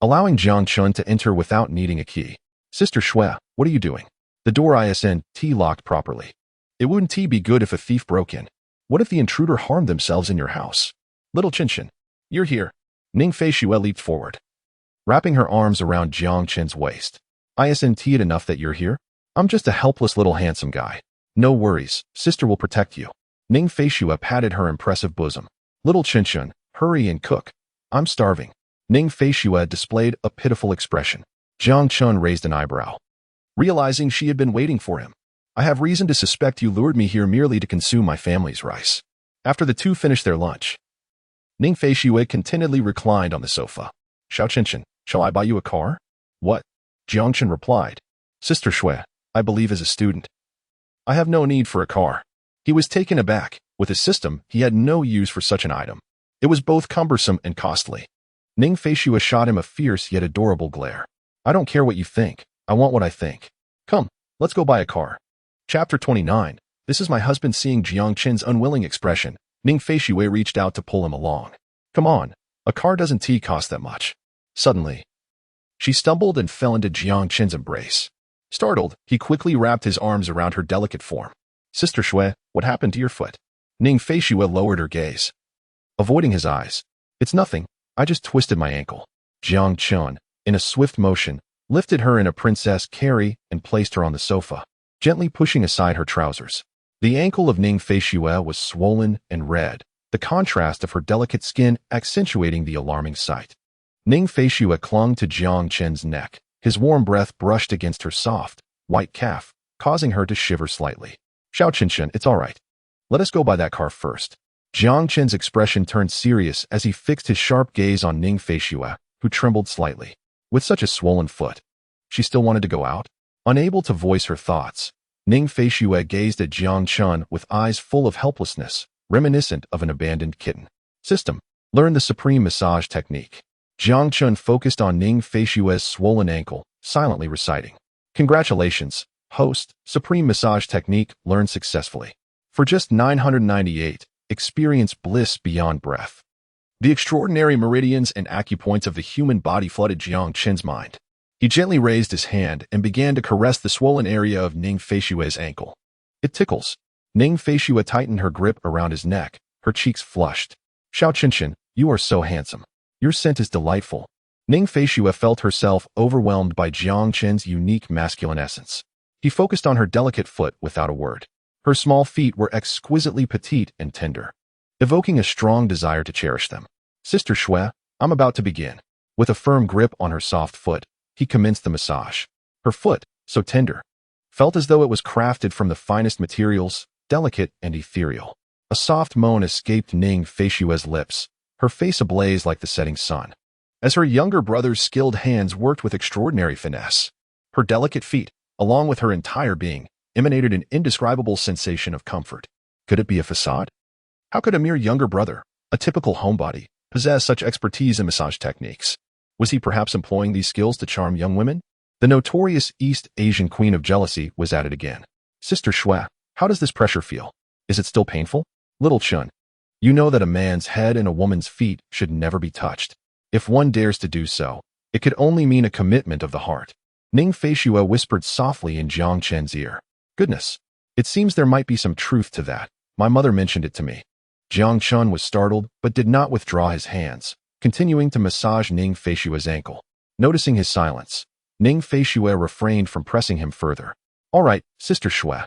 allowing Jiang Chun to enter without needing a key. Sister Shui, what are you doing? The door isn't locked properly. It wouldn't be good if a thief broke in. What if the intruder harmed themselves in your house? Little Qinshan, you're here. Ning Feishue leaped forward, wrapping her arms around Jiang Qin's waist. Isn't it enough that you're here? I'm just a helpless little handsome guy. No worries, sister will protect you. Ning Feishue patted her impressive bosom. Little Qinshan, hurry and cook. I'm starving. Ning Feishue displayed a pitiful expression. Jiang Chun raised an eyebrow, realizing she had been waiting for him. I have reason to suspect you lured me here merely to consume my family's rice. After the two finished their lunch, Ning Feishue contentedly reclined on the sofa. Xiao Qinshan, shall I buy you a car? What? Jiang Qin replied. Sister Shui, I believe as a student, I have no need for a car. He was taken aback. With his system, he had no use for such an item. It was both cumbersome and costly. Ning Feishue shot him a fierce yet adorable glare. I don't care what you think. I want what I think. Come, let's go buy a car. Chapter 29. This is my husband. Seeing Jiang Qin's unwilling expression, Ning Feishue reached out to pull him along. Come on, a car doesn't cost that much. Suddenly, she stumbled and fell into Jiang Qin's embrace. Startled, he quickly wrapped his arms around her delicate form. Sister Shui, what happened to your foot? Ning Feishue lowered her gaze, avoiding his eyes. It's nothing, I just twisted my ankle. Jiang Qin, in a swift motion, lifted her in a princess carry and placed her on the sofa, gently pushing aside her trousers. The ankle of Ning Feishue was swollen and red, the contrast of her delicate skin accentuating the alarming sight. Ning Feishue clung to Jiang Qin's neck. His warm breath brushed against her soft, white calf, causing her to shiver slightly. Xiao Qinshan, it's all right. Let us go buy that car first. Jiang Qin's expression turned serious as he fixed his sharp gaze on Ning Feishue, who trembled slightly. With such a swollen foot, she still wanted to go out? Unable to voice her thoughts, Ning Feishue gazed at Jiang Qin with eyes full of helplessness, reminiscent of an abandoned kitten. System. Learn the supreme massage technique. Jiang Qin focused on Ning Feishue's swollen ankle, silently reciting. Congratulations, host. Supreme massage technique learned successfully. For just 998, experience bliss beyond breath. The extraordinary meridians and acupoints of the human body flooded Jiang Qin's mind. He gently raised his hand and began to caress the swollen area of Ning Feishue's ankle. It tickles. Ning Feishue tightened her grip around his neck, her cheeks flushed. Xiao Qinshan, you are so handsome. Your scent is delightful. Ning Feishue felt herself overwhelmed by Jiang Chen's unique masculine essence. He focused on her delicate foot without a word. Her small feet were exquisitely petite and tender, evoking a strong desire to cherish them. Sister Shui, I'm about to begin. With a firm grip on her soft foot, he commenced the massage. Her foot, so tender, felt as though it was crafted from the finest materials, delicate and ethereal. A soft moan escaped Ning Feishue's lips, her face ablaze like the setting sun, as her younger brother's skilled hands worked with extraordinary finesse. Her delicate feet, along with her entire being, emanated an indescribable sensation of comfort. Could it be a facade? How could a mere younger brother, a typical homebody, possess such expertise in massage techniques? Was he perhaps employing these skills to charm young women? The notorious East Asian queen of jealousy was at it again. Sister Shui, how does this pressure feel? Is it still painful? Little Chun, you know that a man's head and a woman's feet should never be touched. If one dares to do so, it could only mean a commitment of the heart. Ning Feishue whispered softly in Jiang Chen's ear. Goodness, it seems there might be some truth to that. My mother mentioned it to me. Jiang Chen was startled, but did not withdraw his hands, continuing to massage Ning Feishue's ankle. Noticing his silence, Ning Feishue refrained from pressing him further. All right, Sister Shui.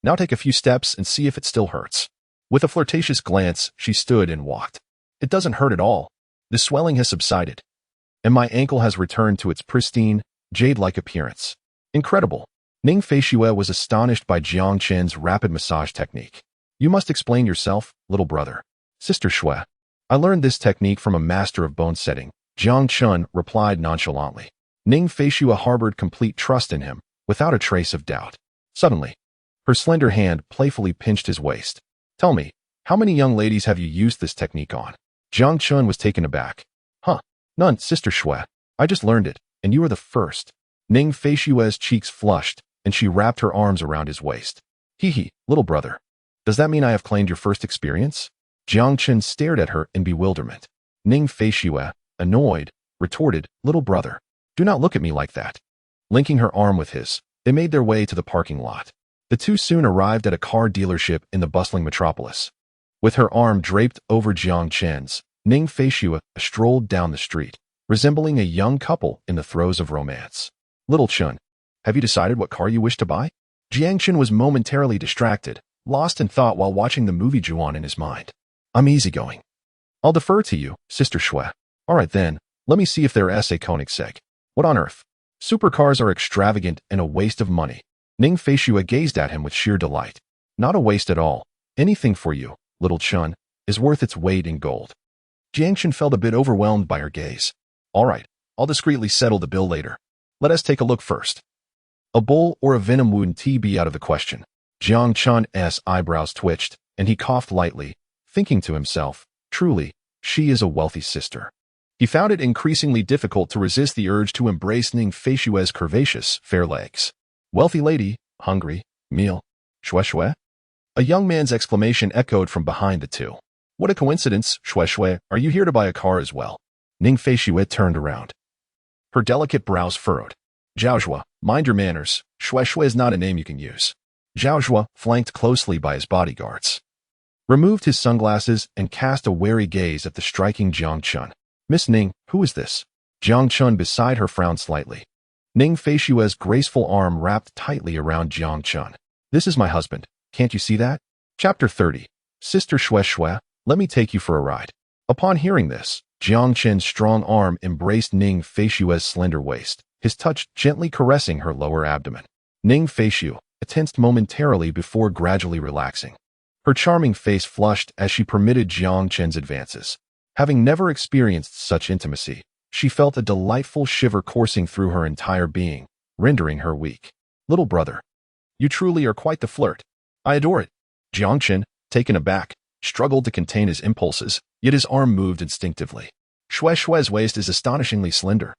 Now take a few steps and see if it still hurts. With a flirtatious glance, she stood and walked. It doesn't hurt at all. The swelling has subsided, and my ankle has returned to its pristine, jade-like appearance. Incredible. Ning Feishue was astonished by Jiang Chen's rapid massage technique. You must explain yourself, little brother. Sister Shui, I learned this technique from a master of bone setting, Jiang Chen replied nonchalantly. Ning Feishue harbored complete trust in him, without a trace of doubt. Suddenly, her slender hand playfully pinched his waist. Tell me, how many young ladies have you used this technique on? Jiang Chen was taken aback. Huh, none, Sister Shui. I just learned it, and you are the first. Ning Feishue's cheeks flushed, and she wrapped her arms around his waist. Hee, little brother. Does that mean I have claimed your first experience? Jiang Chen stared at her in bewilderment. Ning Feishue, annoyed, retorted, little brother, do not look at me like that. Linking her arm with his, they made their way to the parking lot. The two soon arrived at a car dealership in the bustling metropolis. With her arm draped over Jiang Chen's, Ning Feishue strolled down the street, resembling a young couple in the throes of romance. Little Chun, have you decided what car you wish to buy? Jiang Chen was momentarily distracted, lost in thought while watching the movie Ju-on in his mind. I'm easygoing. I'll defer to you, Sister Shui. All right then, let me see if they're S.A. Koenigsegg. What on earth? Supercars are extravagant and a waste of money. Ning Feishue gazed at him with sheer delight. Not a waste at all. Anything for you, little Chun, is worth its weight in gold. Jiang Chen felt a bit overwhelmed by her gaze. All right, I'll discreetly settle the bill later. Let us take a look first. A bull or a venom wound be out of the question. Jiang Chen's eyebrows twitched, and he coughed lightly, thinking to himself, truly, she is a wealthy sister. He found it increasingly difficult to resist the urge to embrace Ning Feishue's curvaceous, fair legs. Wealthy lady, hungry, meal, Shui Shui? A young man's exclamation echoed from behind the two. What a coincidence, Shui Shui, are you here to buy a car as well? Ning Feishue turned around. Her delicate brows furrowed. Zhaozhua, mind your manners, Shui Shui is not a name you can use. Zhaozhua, flanked closely by his bodyguards, removed his sunglasses and cast a wary gaze at the striking Jiang Chen. Miss Ning, who is this? Jiang Chen beside her frowned slightly. Ning Feishue's graceful arm wrapped tightly around Jiang Chen. This is my husband, can't you see that? Chapter 30. Sister Shui Shui, let me take you for a ride. Upon hearing this, Jiang Chen's strong arm embraced Ning Feishue's slender waist, his touch gently caressing her lower abdomen. Ning Feishue tensed momentarily before gradually relaxing. Her charming face flushed as she permitted Jiang Chen's advances. Having never experienced such intimacy, she felt a delightful shiver coursing through her entire being, rendering her weak. Little brother, you truly are quite the flirt. I adore it. Jiang Chen, taken aback, struggled to contain his impulses, yet his arm moved instinctively. Shui Shui's waist is astonishingly slender.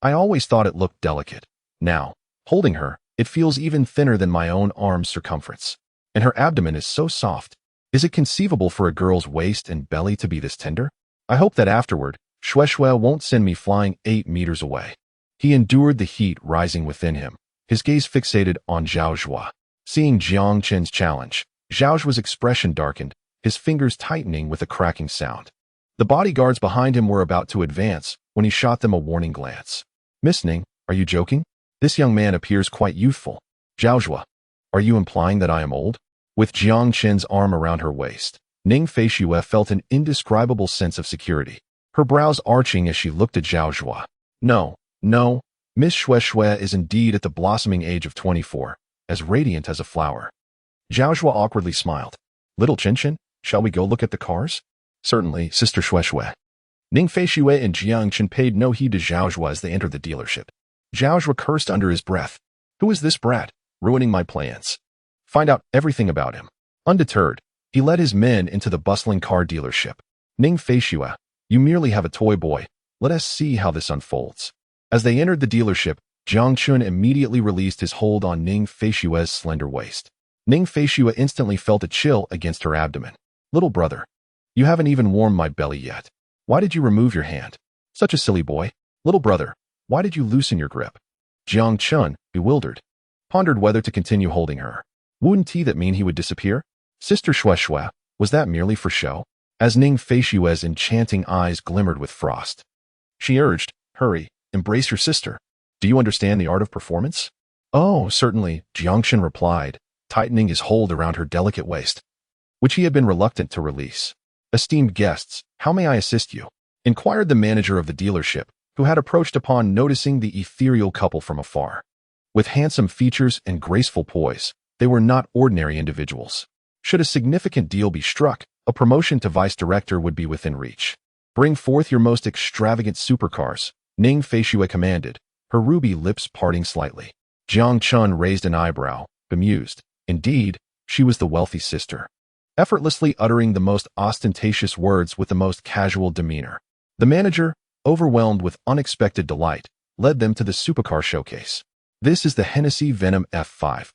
I always thought it looked delicate. Now, holding her, it feels even thinner than my own arm's circumference. And her abdomen is so soft. Is it conceivable for a girl's waist and belly to be this tender? I hope that afterward, Shui Shui won't send me flying 8 meters away. He endured the heat rising within him, his gaze fixated on Zhaozhua. Seeing Jiang Chen's challenge, Zhaozhua's expression darkened, his fingers tightening with a cracking sound. The bodyguards behind him were about to advance, when he shot them a warning glance. Miss Ning, are you joking? This young man appears quite youthful. Zhao Zhua, are you implying that I am old? With Jiang Qin's arm around her waist, Ning Feishue felt an indescribable sense of security, her brows arching as she looked at Zhao Zhua. No, no, Miss Xue Xue is indeed at the blossoming age of 24, as radiant as a flower. Zhao Zhua awkwardly smiled. Little Qinchin, shall we go look at the cars? Certainly, Sister Xue Xue. Ning Feishue and Jiang Qin paid no heed to Zhao Zhua as they entered the dealership. Zhao Zhua cursed under his breath. Who is this brat, ruining my plans? Find out everything about him. Undeterred, he led his men into the bustling car dealership. Ning Feishue, you merely have a toy boy. Let us see how this unfolds. As they entered the dealership, Jiang Qin immediately released his hold on Ning Feishue's slender waist. Ning Feishue instantly felt a chill against her abdomen. Little brother, you haven't even warmed my belly yet. Why did you remove your hand? Such a silly boy. Little brother, why did you loosen your grip? Jiang Qin, bewildered, pondered whether to continue holding her. Wouldn't that mean he would disappear? Sister Xue Xue, was that merely for show? As Ning Feishue's enchanting eyes glimmered with frost, she urged, hurry, embrace your sister. Do you understand the art of performance? Oh, certainly, Jiang Qin replied, tightening his hold around her delicate waist, which he had been reluctant to release. Esteemed guests, how may I assist you? Inquired the manager of the dealership, who had approached upon noticing the ethereal couple from afar. With handsome features and graceful poise, they were not ordinary individuals. Should a significant deal be struck, a promotion to vice director would be within reach. Bring forth your most extravagant supercars, Ning Feishue commanded, her ruby lips parting slightly. Jiang Qin raised an eyebrow, bemused. Indeed, she was the wealthy sister, effortlessly uttering the most ostentatious words with the most casual demeanor. The manager, overwhelmed with unexpected delight, led them to the supercar showcase. This is the Hennessy Venom F5,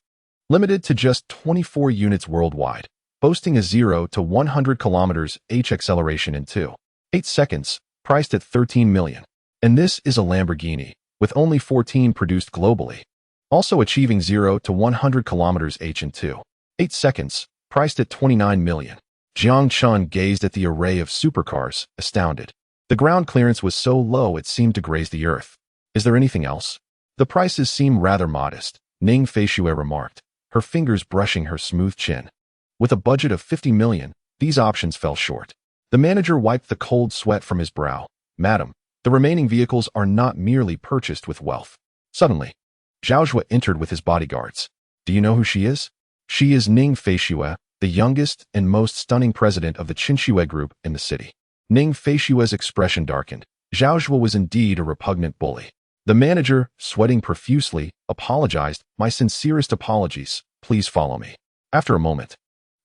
limited to just 24 units worldwide, boasting a 0 to 100 kilometers h acceleration in 2.8 seconds, priced at 13 million. And this is a Lamborghini, with only 14 produced globally, also achieving 0 to 100 kilometers h in 2.8 seconds, priced at 29 million. Jiang Qin gazed at the array of supercars, astounded. The ground clearance was so low it seemed to graze the earth. Is there anything else? The prices seem rather modest, Ning Feishue remarked, her fingers brushing her smooth chin. With a budget of 50 million, these options fell short. The manager wiped the cold sweat from his brow. Madam, the remaining vehicles are not merely purchased with wealth. Suddenly, Zhao Zhua entered with his bodyguards. Do you know who she is? She is Ning Feishue, the youngest and most stunning president of the Qinxue group in the city. Ning Feishue's expression darkened. Zhao Zhua was indeed a repugnant bully. The manager, sweating profusely, apologized. My sincerest apologies. Please follow me. After a moment,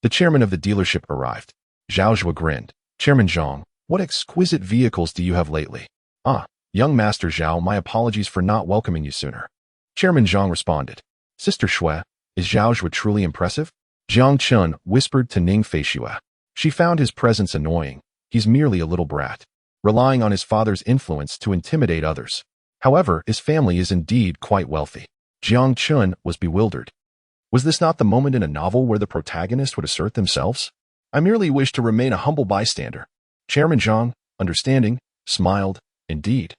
the chairman of the dealership arrived. Zhao Zhua grinned. Chairman Zhang, what exquisite vehicles do you have lately? Ah, young Master Zhao, my apologies for not welcoming you sooner. Chairman Zhang responded. Sister Xue, is Zhao Zhua truly impressive? Jiang Qin whispered to Ning Feishue. She found his presence annoying. He's merely a little brat, relying on his father's influence to intimidate others. However, his family is indeed quite wealthy. Jiang Qin was bewildered. Was this not the moment in a novel where the protagonist would assert themselves? I merely wish to remain a humble bystander. Chairman Zhang, understanding, smiled. Indeed.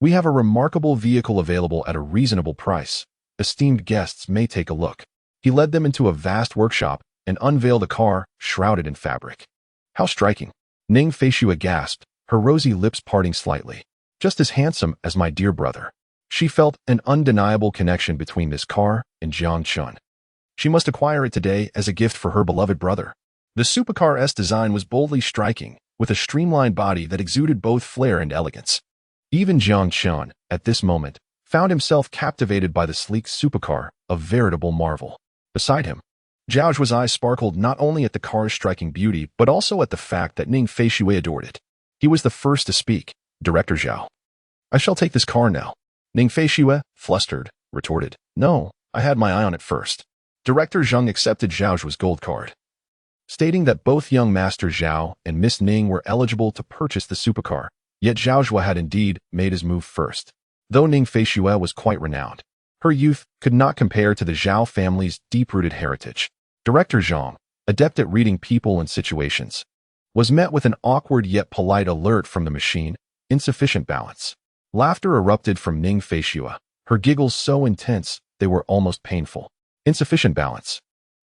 We have a remarkable vehicle available at a reasonable price. Esteemed guests may take a look. He led them into a vast workshop and unveiled a car shrouded in fabric. How striking! Ning Feishue gasped, her rosy lips parting slightly. Just as handsome as my dear brother. She felt an undeniable connection between this car and Jiang Qin. She must acquire it today as a gift for her beloved brother. The supercar's design was boldly striking, with a streamlined body that exuded both flair and elegance. Even Jiang Qin, at this moment, found himself captivated by the sleek supercar, a veritable marvel. Beside him, Zhao Zhua's eyes sparkled not only at the car's striking beauty, but also at the fact that Ning Feishue adored it. He was the first to speak. Director Zhao. I shall take this car now. Ning Feishue, flustered, retorted. No, I had my eye on it first. Director Zhang accepted Zhao Zhua's gold card, stating that both young Master Zhao and Miss Ning were eligible to purchase the supercar, yet Zhao Zhua had indeed made his move first. Though Ning Feishue was quite renowned, her youth could not compare to the Zhao family's deep-rooted heritage. Director Zhang, adept at reading people and situations, was met with an awkward yet polite alert from the machine. Insufficient balance. Laughter erupted from Ning Feishue, her giggles so intense they were almost painful. Insufficient balance.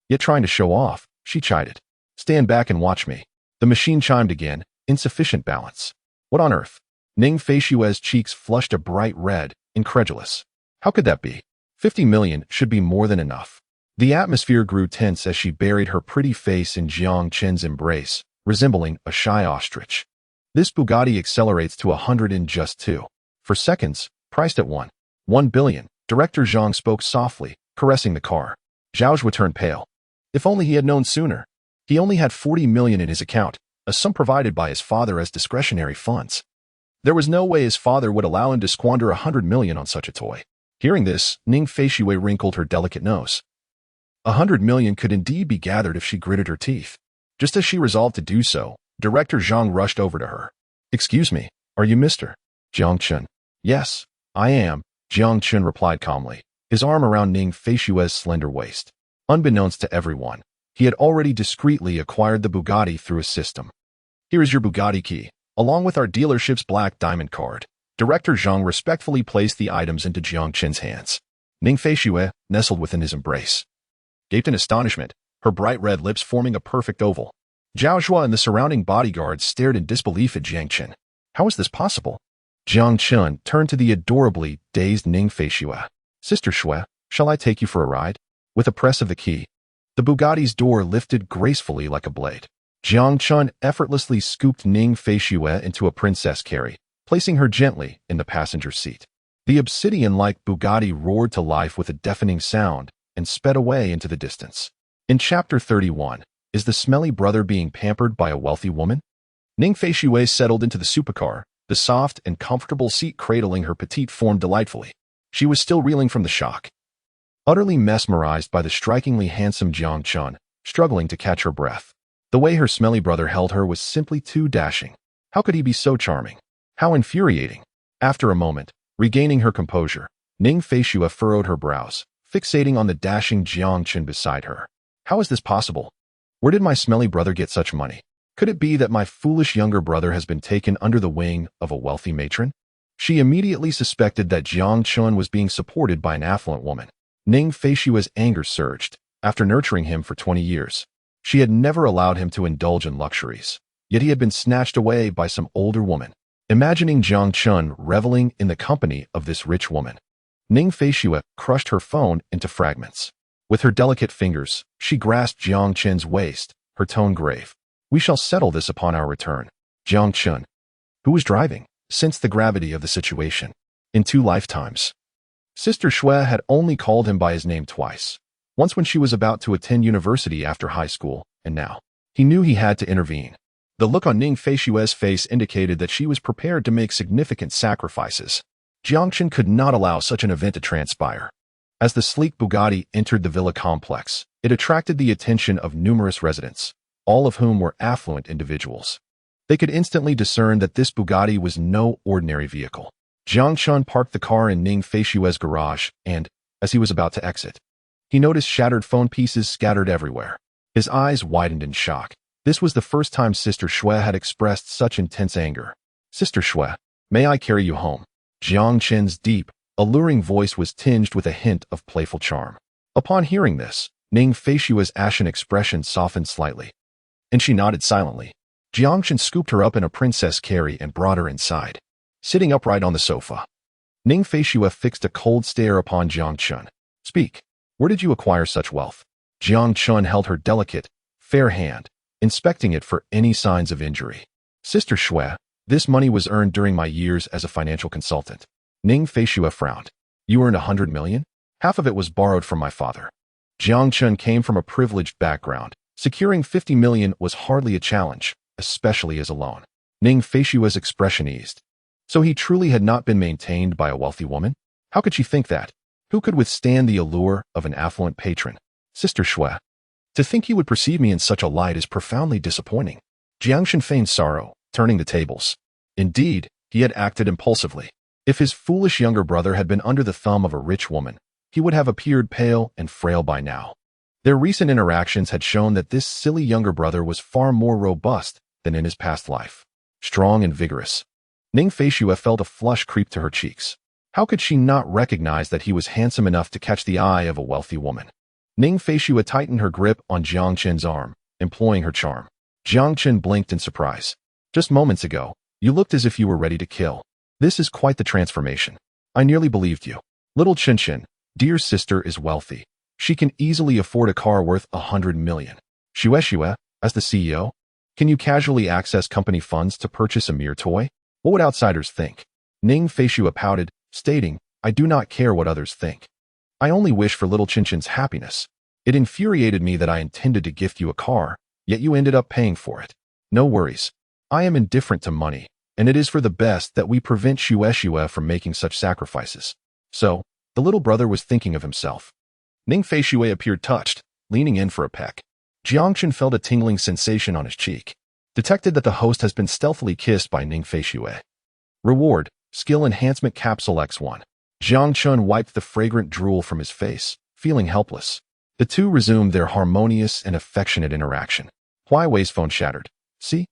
Yet trying to show off, she chided. Stand back and watch me. The machine chimed again. Insufficient balance. What on earth? Ning Feishue's cheeks flushed a bright red, incredulous. How could that be? 50 million should be more than enough. The atmosphere grew tense as she buried her pretty face in Jiang Qin's embrace, resembling a shy ostrich. This Bugatti accelerates to 100 in just 2. For seconds, priced at 1 billion, Director Zhang spoke softly, caressing the car. Zhao Zhuo turned pale. If only he had known sooner. He only had 40 million in his account, a sum provided by his father as discretionary funds. There was no way his father would allow him to squander 100 million on such a toy. Hearing this, Ning Feishue wrinkled her delicate nose. 100 million could indeed be gathered if she gritted her teeth. Just as she resolved to do so, Director Zhang rushed over to her. Excuse me, are you Mr. Jiang Qin? Yes, I am, Jiang Qin replied calmly, his arm around Ning Feishue's slender waist. Unbeknownst to everyone, he had already discreetly acquired the Bugatti through a system. Here is your Bugatti key, along with our dealership's black diamond card. Director Zhang respectfully placed the items into Jiang Qin's hands. Ning Feishue nestled within his embrace. Gaped in astonishment, her bright red lips forming a perfect oval. Zhao Zhuo and the surrounding bodyguards stared in disbelief at Jiang Qin. How is this possible? Jiang Qin turned to the adorably dazed Ning Feishue. Sister Shui, shall I take you for a ride? With a press of the key, the Bugatti's door lifted gracefully like a blade. Jiang Qin effortlessly scooped Ning Feishue into a princess carry, placing her gently in the passenger seat. The obsidian-like Bugatti roared to life with a deafening sound and sped away into the distance. In Chapter 31, is the smelly brother being pampered by a wealthy woman? Ning Feishue settled into the supercar, the soft and comfortable seat cradling her petite form delightfully. She was still reeling from the shock. Utterly mesmerized by the strikingly handsome Jiang Qin, struggling to catch her breath. The way her smelly brother held her was simply too dashing. How could he be so charming? How infuriating. After a moment, regaining her composure, Ning Feishue furrowed her brows, fixating on the dashing Jiang Qin beside her. How is this possible? Where did my smelly brother get such money? Could it be that my foolish younger brother has been taken under the wing of a wealthy matron? She immediately suspected that Jiang Qin was being supported by an affluent woman. Ning Feishue's anger surged. After nurturing him for 20 years, she had never allowed him to indulge in luxuries. Yet he had been snatched away by some older woman. Imagining Jiang Qin reveling in the company of this rich woman, Ning Feishue crushed her phone into fragments. With her delicate fingers, she grasped Jiang Qin's waist, her tone grave. We shall settle this upon our return. Jiang Qin, who was driving, sensed the gravity of the situation. In 2 lifetimes, Sister Shui had only called him by his name twice. Once when she was about to attend university after high school, and now. He knew he had to intervene. The look on Ning Feishue's face indicated that she was prepared to make significant sacrifices. Jiang Qin could not allow such an event to transpire. As the sleek Bugatti entered the villa complex, it attracted the attention of numerous residents, all of whom were affluent individuals. They could instantly discern that this Bugatti was no ordinary vehicle. Jiang Qin parked the car in Ning Feishue's garage and, as he was about to exit, he noticed shattered phone pieces scattered everywhere. His eyes widened in shock. This was the first time Sister Shui had expressed such intense anger. Sister Shui, may I carry you home? Jiang Qin's deep, alluring voice was tinged with a hint of playful charm. Upon hearing this, Ning Feishue's ashen expression softened slightly, and she nodded silently. Jiang Qin scooped her up in a princess carry and brought her inside. Sitting upright on the sofa, Ning Feishue fixed a cold stare upon Jiang Qin. Speak. Where did you acquire such wealth? Jiang Qin held her delicate, fair hand, inspecting it for any signs of injury. Sister Shui, this money was earned during my years as a financial consultant. Ning Feishue frowned. You earned 100 million? Half of it was borrowed from my father. Jiang Qin came from a privileged background. Securing 50 million was hardly a challenge, especially as a loan. Ning Feishue's expression eased. So he truly had not been maintained by a wealthy woman? How could she think that? Who could withstand the allure of an affluent patron? Sister Shui, to think you would perceive me in such a light is profoundly disappointing. Jiang Qin feigned sorrow, turning the tables. Indeed, he had acted impulsively. If his foolish younger brother had been under the thumb of a rich woman, he would have appeared pale and frail by now. Their recent interactions had shown that this silly younger brother was far more robust than in his past life. Strong and vigorous. Ning Feishue felt a flush creep to her cheeks. How could she not recognize that he was handsome enough to catch the eye of a wealthy woman? Ning Feishue tightened her grip on Jiang Qin's arm, employing her charm. Jiang Qin blinked in surprise. Just moments ago, you looked as if you were ready to kill. This is quite the transformation. I nearly believed you. Little Qin, dear sister is wealthy. She can easily afford a car worth 100 million. Xue, as the CEO, can you casually access company funds to purchase a mere toy? What would outsiders think? Ning Feishue pouted, stating, I do not care what others think. I only wish for little Qin's happiness. It infuriated me that I intended to gift you a car, yet you ended up paying for it. No worries. I am indifferent to money, and it is for the best that we prevent Xue from making such sacrifices. So, the little brother was thinking of himself. Ning Feishue appeared touched, leaning in for a peck. Jiang Qin felt a tingling sensation on his cheek. Detected that the host has been stealthily kissed by Ning Feishue. Reward, Skill Enhancement Capsule X1. Jiang Qin wiped the fragrant drool from his face, feeling helpless. The two resumed their harmonious and affectionate interaction. Huawei's phone shattered. See?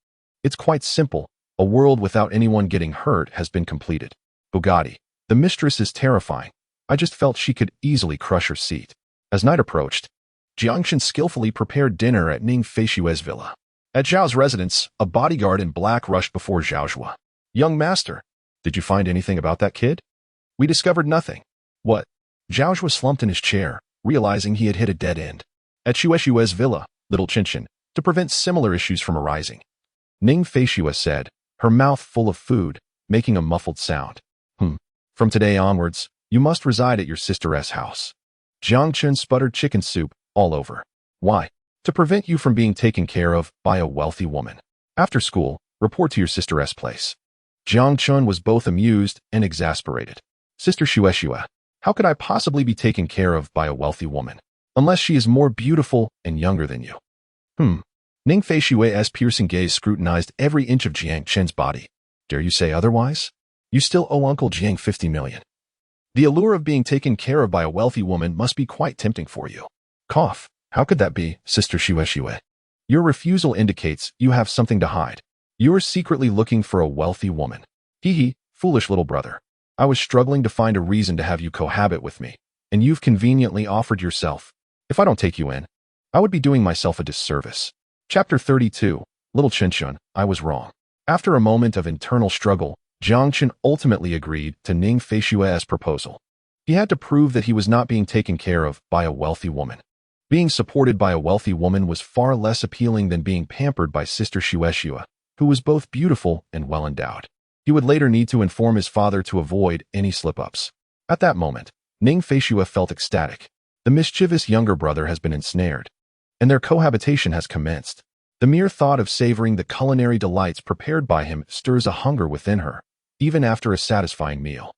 It's quite simple. A world without anyone getting hurt has been completed. Bugatti. The mistress is terrifying. I just felt she could easily crush her seat. As night approached, Jiang Qin skillfully prepared dinner at Ning Feishue's villa. At Zhao's residence, a bodyguard in black rushed before Zhao Zhua. Young master, did you find anything about that kid? We discovered nothing. What? Zhao Zhua slumped in his chair, realizing he had hit a dead end. At Xue's villa, little Qin, to prevent similar issues from arising. Ning Feishue said, her mouth full of food, making a muffled sound. From today onwards, you must reside at your sister's house. Jiang Qin sputtered chicken soup all over. Why? To prevent you from being taken care of by a wealthy woman. After school, report to your sister's place. Jiang Qin was both amused and exasperated. Sister Xue, how could I possibly be taken care of by a wealthy woman? Unless she is more beautiful and younger than you. Ning Feishue's piercing gaze scrutinized every inch of Jiang Qin's body. Dare you say otherwise? You still owe Uncle Jiang 50 million. The allure of being taken care of by a wealthy woman must be quite tempting for you. Cough. How could that be, Sister Xue? Your refusal indicates you have something to hide. You're secretly looking for a wealthy woman. Hee, foolish little brother. I was struggling to find a reason to have you cohabit with me, and you've conveniently offered yourself. If I don't take you in, I would be doing myself a disservice. Chapter 32, Little Qin, I was wrong. After a moment of internal struggle, Jiang Qin ultimately agreed to Ning Feishue's proposal. He had to prove that he was not being taken care of by a wealthy woman. Being supported by a wealthy woman was far less appealing than being pampered by Sister Xue, who was both beautiful and well-endowed. He would later need to inform his father to avoid any slip-ups. At that moment, Ning Feishue felt ecstatic. The mischievous younger brother has been ensnared, and their cohabitation has commenced. The mere thought of savoring the culinary delights prepared by him stirs a hunger within her, even after a satisfying meal.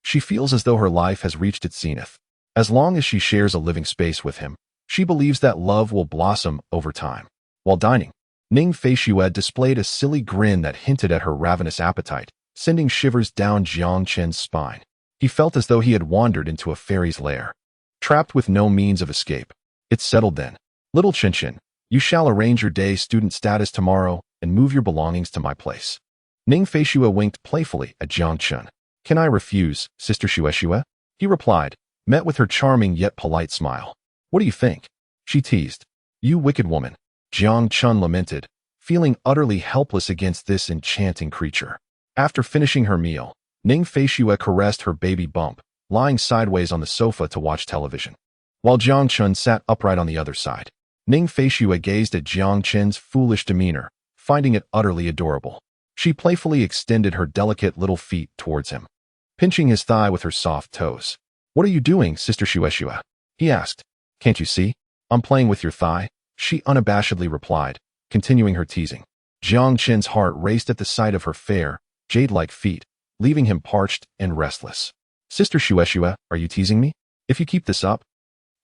She feels as though her life has reached its zenith. As long as she shares a living space with him, she believes that love will blossom over time. While dining, Ning Feishue displayed a silly grin that hinted at her ravenous appetite, sending shivers down Jiang Qin's spine. He felt as though he had wandered into a fairy's lair, trapped with no means of escape. It's settled then. Little Qin, you shall arrange your day student status tomorrow and move your belongings to my place. Ning Feishue winked playfully at Jiang Qin. Can I refuse, Sister Xue? He replied, met with her charming yet polite smile. What do you think? She teased. You wicked woman. Jiang Qin lamented, feeling utterly helpless against this enchanting creature. After finishing her meal, Ning Feishue caressed her baby bump, lying sideways on the sofa to watch television. While Jiang Qin sat upright on the other side, Ning Feishue gazed at Jiang Qin's foolish demeanor, finding it utterly adorable. She playfully extended her delicate little feet towards him, pinching his thigh with her soft toes. What are you doing, Sister Xue? He asked. Can't you see? I'm playing with your thigh, she unabashedly replied, continuing her teasing. Jiang Qin's heart raced at the sight of her fair, jade-like feet, leaving him parched and restless. Sister Xue, are you teasing me? If you keep this up,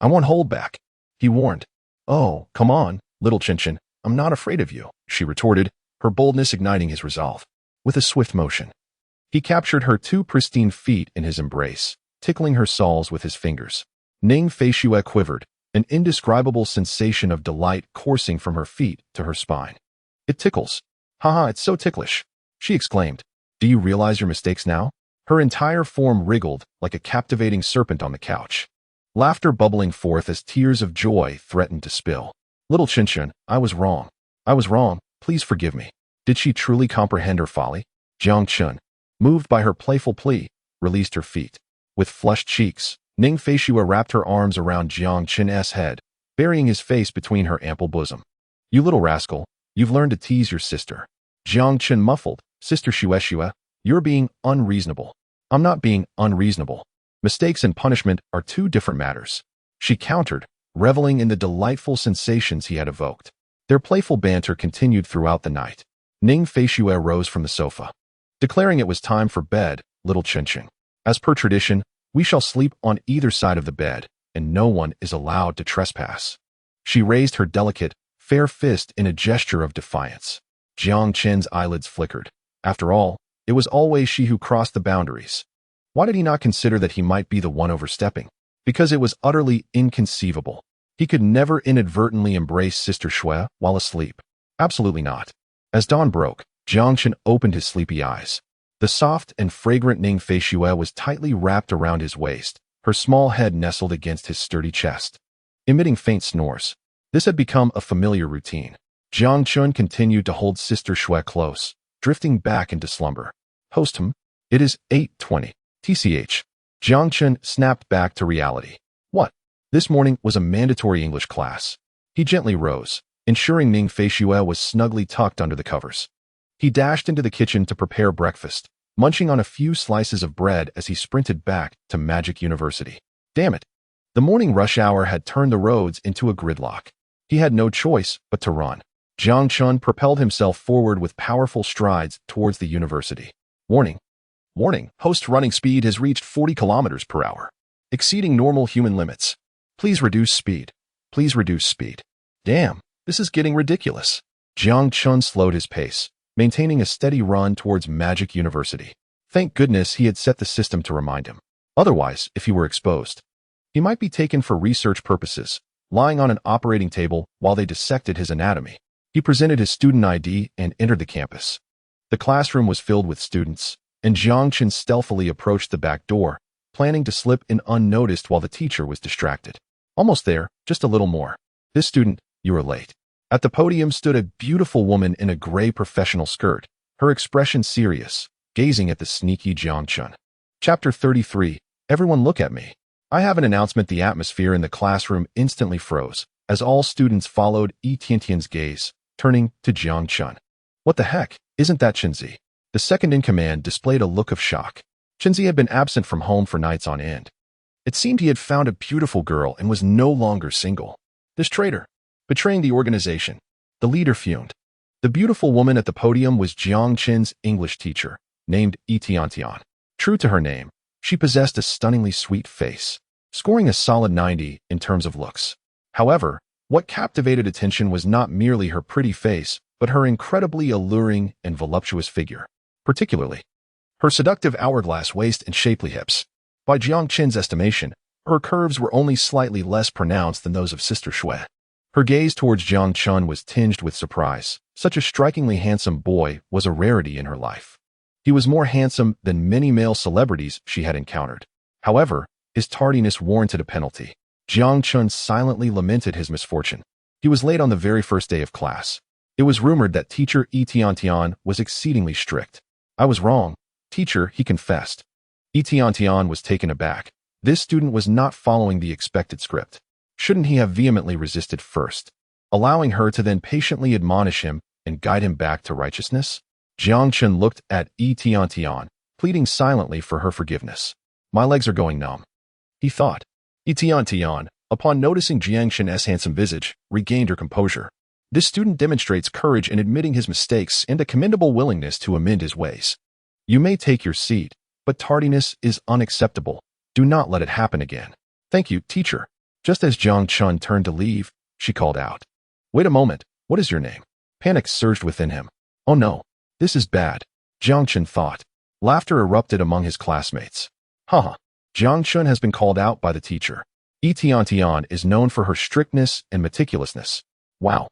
I won't hold back, he warned. Oh, come on, little Qin, I'm not afraid of you, she retorted, her boldness igniting his resolve. With a swift motion, he captured her two pristine feet in his embrace, tickling her soles with his fingers. Ning Feishue quivered, an indescribable sensation of delight coursing from her feet to her spine. It tickles. Haha, it's so ticklish, she exclaimed, Do you realize your mistakes now? Her entire form wriggled like a captivating serpent on the couch, laughter bubbling forth as tears of joy threatened to spill. Little Qinshan, I was wrong. I was wrong. Please forgive me. Did she truly comprehend her folly? Jiang Chun, moved by her playful plea, released her feet. With flushed cheeks, Ning Feishua wrapped her arms around Jiang Chun's head, burying his face between her ample bosom. You little rascal, you've learned to tease your sister. Jiang Chun muffled, Sister Shueshua, you're being unreasonable. I'm not being unreasonable. Mistakes and punishment are two different matters. She countered, reveling in the delightful sensations he had evoked. Their playful banter continued throughout the night. Ning Feishua rose from the sofa, declaring it was time for bed, little Qinshan. As per tradition, we shall sleep on either side of the bed, and no one is allowed to trespass. She raised her delicate, fair fist in a gesture of defiance. Jiang Chen's eyelids flickered. After all, it was always she who crossed the boundaries. Why did he not consider that he might be the one overstepping? Because it was utterly inconceivable. He could never inadvertently embrace Sister Shui while asleep. Absolutely not. As dawn broke, Jiang Chen opened his sleepy eyes. The soft and fragrant Ning Feishua was tightly wrapped around his waist, her small head nestled against his sturdy chest, emitting faint snores. This had become a familiar routine. Jiang Chun continued to hold Sister Shui close, drifting back into slumber. Posthume, it is 8:20. TCH. Jiang Chun snapped back to reality. What? This morning was a mandatory English class. He gently rose, ensuring Ning Feishua was snugly tucked under the covers. He dashed into the kitchen to prepare breakfast, munching on a few slices of bread as he sprinted back to Magic University. Damn it. The morning rush hour had turned the roads into a gridlock. He had no choice but to run. Jiang Chun propelled himself forward with powerful strides towards the university. Warning. Warning, host running speed has reached 40 kilometers per hour, exceeding normal human limits. Please reduce speed. Please reduce speed. Damn, this is getting ridiculous. Jiang Chun slowed his pace, maintaining a steady run towards Magic University. Thank goodness he had set the system to remind him. Otherwise, if he were exposed, he might be taken for research purposes, lying on an operating table while they dissected his anatomy. He presented his student ID and entered the campus. The classroom was filled with students, and Jiang Chen stealthily approached the back door, planning to slip in unnoticed while the teacher was distracted. Almost there, just a little more. This student, you are late. At the podium stood a beautiful woman in a gray professional skirt, her expression serious, gazing at the sneaky Jiang Chun. Chapter 33, Everyone look at me. I have an announcement. The atmosphere in the classroom instantly froze, as all students followed Yi Tiantian's gaze, turning to Jiang Chun. What the heck, isn't that Chenzi? The second in command displayed a look of shock. Chenzi had been absent from home for nights on end. It seemed he had found a beautiful girl and was no longer single. This traitor, betraying the organization. The leader fumed. The beautiful woman at the podium was Jiang Chen's English teacher, named Yi Tiantian. True to her name, she possessed a stunningly sweet face, scoring a solid 90 in terms of looks. However, what captivated attention was not merely her pretty face, but her incredibly alluring and voluptuous figure. Particularly, her seductive hourglass waist and shapely hips. By Jiang Chen's estimation, her curves were only slightly less pronounced than those of Sister Shui. Her gaze towards Jiang Chun was tinged with surprise. Such a strikingly handsome boy was a rarity in her life. He was more handsome than many male celebrities she had encountered. However, his tardiness warranted a penalty. Jiang Chun silently lamented his misfortune. He was late on the very first day of class. It was rumored that teacher Yi Tiantian was exceedingly strict. I was wrong, teacher, he confessed. Yi Tiantian was taken aback. This student was not following the expected script. Shouldn't he have vehemently resisted first, allowing her to then patiently admonish him and guide him back to righteousness? Jiang Chun looked at Yi Tiantian, pleading silently for her forgiveness. My legs are going numb, he thought. Yi Tiantian, upon noticing Jiang Chen's handsome visage, regained her composure. This student demonstrates courage in admitting his mistakes and a commendable willingness to amend his ways. You may take your seat, but tardiness is unacceptable. Do not let it happen again. Thank you, teacher. Just as Jiang Chun turned to leave, she called out. Wait a moment, what is your name? Panic surged within him. Oh no, this is bad, Jiang Chun thought. Laughter erupted among his classmates. Haha, Jiang Chun has been called out by the teacher. Yi Tiantian is known for her strictness and meticulousness. Wow.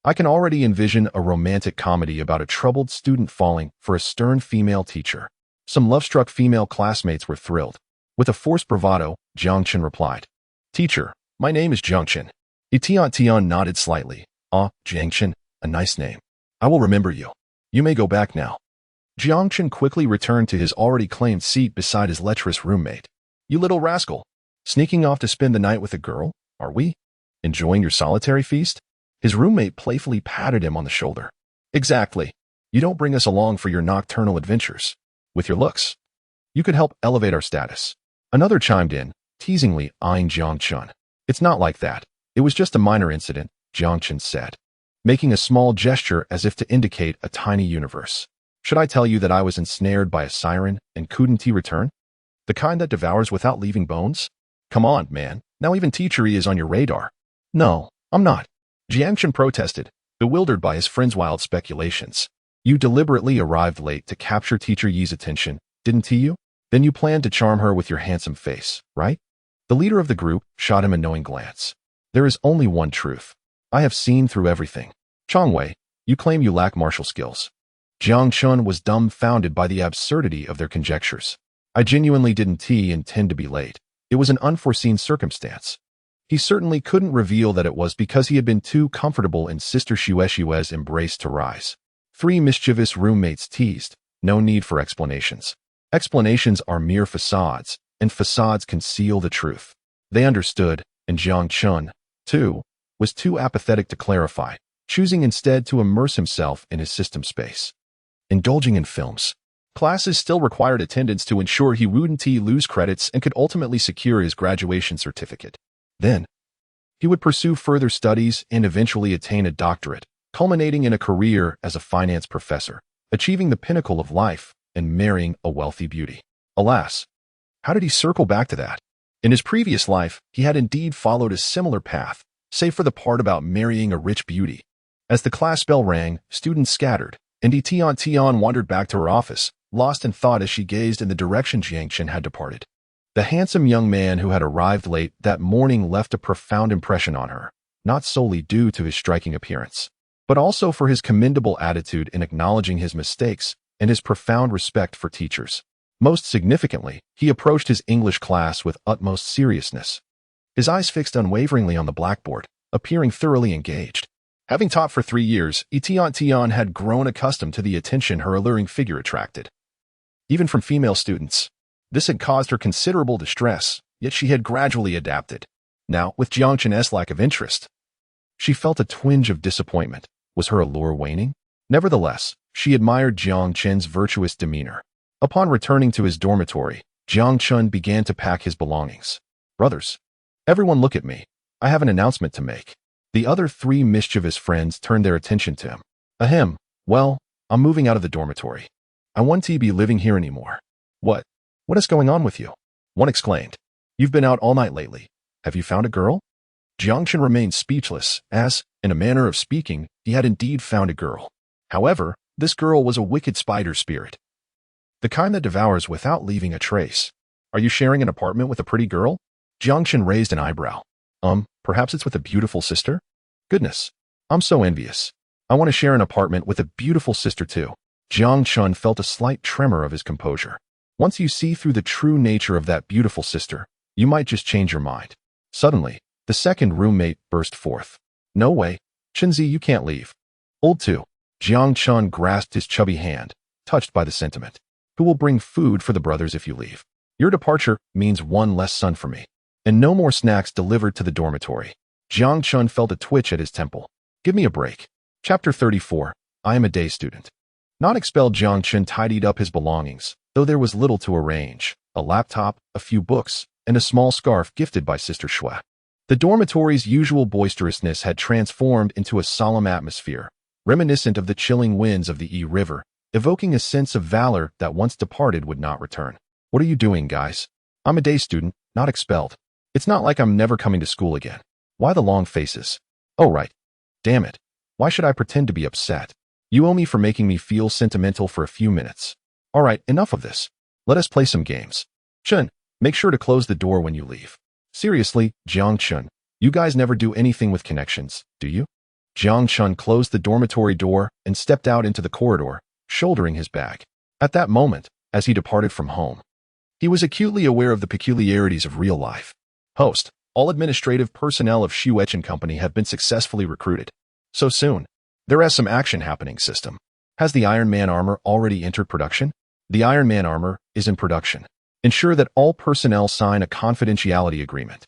I can already envision a romantic comedy about a troubled student falling for a stern female teacher. Some love-struck female classmates were thrilled. With a forced bravado, Jiang Chen replied, "Teacher, my name is Jiang Chen." Tian nodded slightly. "Ah, Jiang Chen, a nice name. I will remember you. You may go back now." Jiang Chen quickly returned to his already claimed seat beside his lecherous roommate. "You little rascal. Sneaking off to spend the night with a girl, are we? Enjoying your solitary feast?" His roommate playfully patted him on the shoulder. "Exactly. You don't bring us along for your nocturnal adventures. With your looks, you could help elevate our status." Another chimed in, teasingly eyeing Jiang Chen. "It's not like that. It was just a minor incident," Jiang Chen said, making a small gesture as if to indicate a tiny universe. "Should I tell you that I was ensnared by a siren and couldn't return? The kind that devours without leaving bones? Come on, man. Now even teachery is on your radar." "No, I'm not," Jiang Chen protested, bewildered by his friend's wild speculations. "You deliberately arrived late to capture Teacher Yi's attention, didn't you? Then you planned to charm her with your handsome face, right?" The leader of the group shot him a knowing glance. "There is only one truth. I have seen through everything. Changwei, you claim you lack martial skills." Jiang Chen was dumbfounded by the absurdity of their conjectures. "I genuinely didn't intend to be late. It was an unforeseen circumstance." He certainly couldn't reveal that it was because he had been too comfortable in Sister Xue's embrace to rise. Three mischievous roommates teased. No need for explanations. Explanations are mere facades, and facades conceal the truth. They understood, and Jiang Chen, too, was too apathetic to clarify, choosing instead to immerse himself in his system space. Indulging in films. Classes still required attendance to ensure he wouldn't lose credits and could ultimately secure his graduation certificate. Then, he would pursue further studies and eventually attain a doctorate, culminating in a career as a finance professor, achieving the pinnacle of life and marrying a wealthy beauty. Alas, how did he circle back to that? In his previous life, he had indeed followed a similar path, save for the part about marrying a rich beauty. As the class bell rang, students scattered, and Tian wandered back to her office, lost in thought as she gazed in the direction Jiang Chen had departed. The handsome young man who had arrived late that morning left a profound impression on her, not solely due to his striking appearance, but also for his commendable attitude in acknowledging his mistakes and his profound respect for teachers. Most significantly, he approached his English class with utmost seriousness, his eyes fixed unwaveringly on the blackboard, appearing thoroughly engaged. Having taught for 3 years, Tian had grown accustomed to the attention her alluring figure attracted, even from female students. This had caused her considerable distress, yet she had gradually adapted. Now, with Jiang Chen's lack of interest, she felt a twinge of disappointment. Was her allure waning? Nevertheless, she admired Jiang Chen's virtuous demeanor. Upon returning to his dormitory, Jiang Chen began to pack his belongings. "Brothers, everyone look at me. I have an announcement to make." The other 3 mischievous friends turned their attention to him. "Ahem, well, I'm moving out of the dormitory. I won't be living here anymore." "What? What is going on with you?" one exclaimed. "You've been out all night lately. Have you found a girl?" Jiang Chen remained speechless, as, in a manner of speaking, he had indeed found a girl. However, this girl was a wicked spider spirit, the kind that devours without leaving a trace. "Are you sharing an apartment with a pretty girl?" Jiang Chen raised an eyebrow. Perhaps it's with a beautiful sister?" "Goodness, I'm so envious. I want to share an apartment with a beautiful sister too." Jiang Chen felt a slight tremor of his composure. Once you see through the true nature of that beautiful sister, you might just change your mind. Suddenly, the second roommate burst forth. "No way. Chenzi, you can't leave." "Old too." Jiang Chen grasped his chubby hand, touched by the sentiment. "Who will bring food for the brothers if you leave? Your departure means one less son for me. And no more snacks delivered to the dormitory." Jiang Chen felt a twitch at his temple. "Give me a break." Chapter 34. I am a day student. Not expelled, Jiang Chen tidied up his belongings, though there was little to arrange: a laptop, a few books, and a small scarf gifted by Sister Xue. The dormitory's usual boisterousness had transformed into a solemn atmosphere, reminiscent of the chilling winds of the Yi River, evoking a sense of valor that once departed would not return. "What are you doing, guys? I'm a day student, not expelled. It's not like I'm never coming to school again. Why the long faces? Oh right. Damn it. Why should I pretend to be upset? You owe me for making me feel sentimental for a few minutes. All right, enough of this. Let us play some games. Chen, make sure to close the door when you leave." "Seriously, Jiang Chen, you guys never do anything with connections, do you?" Jiang Chun closed the dormitory door and stepped out into the corridor, shouldering his bag. At that moment, as he departed from home, he was acutely aware of the peculiarities of real life. Host, all administrative personnel of Shuechen Company have been successfully recruited. So soon. There is some action happening, system. Has the Iron Man armor already entered production? The Iron Man armor is in production. Ensure that all personnel sign a confidentiality agreement.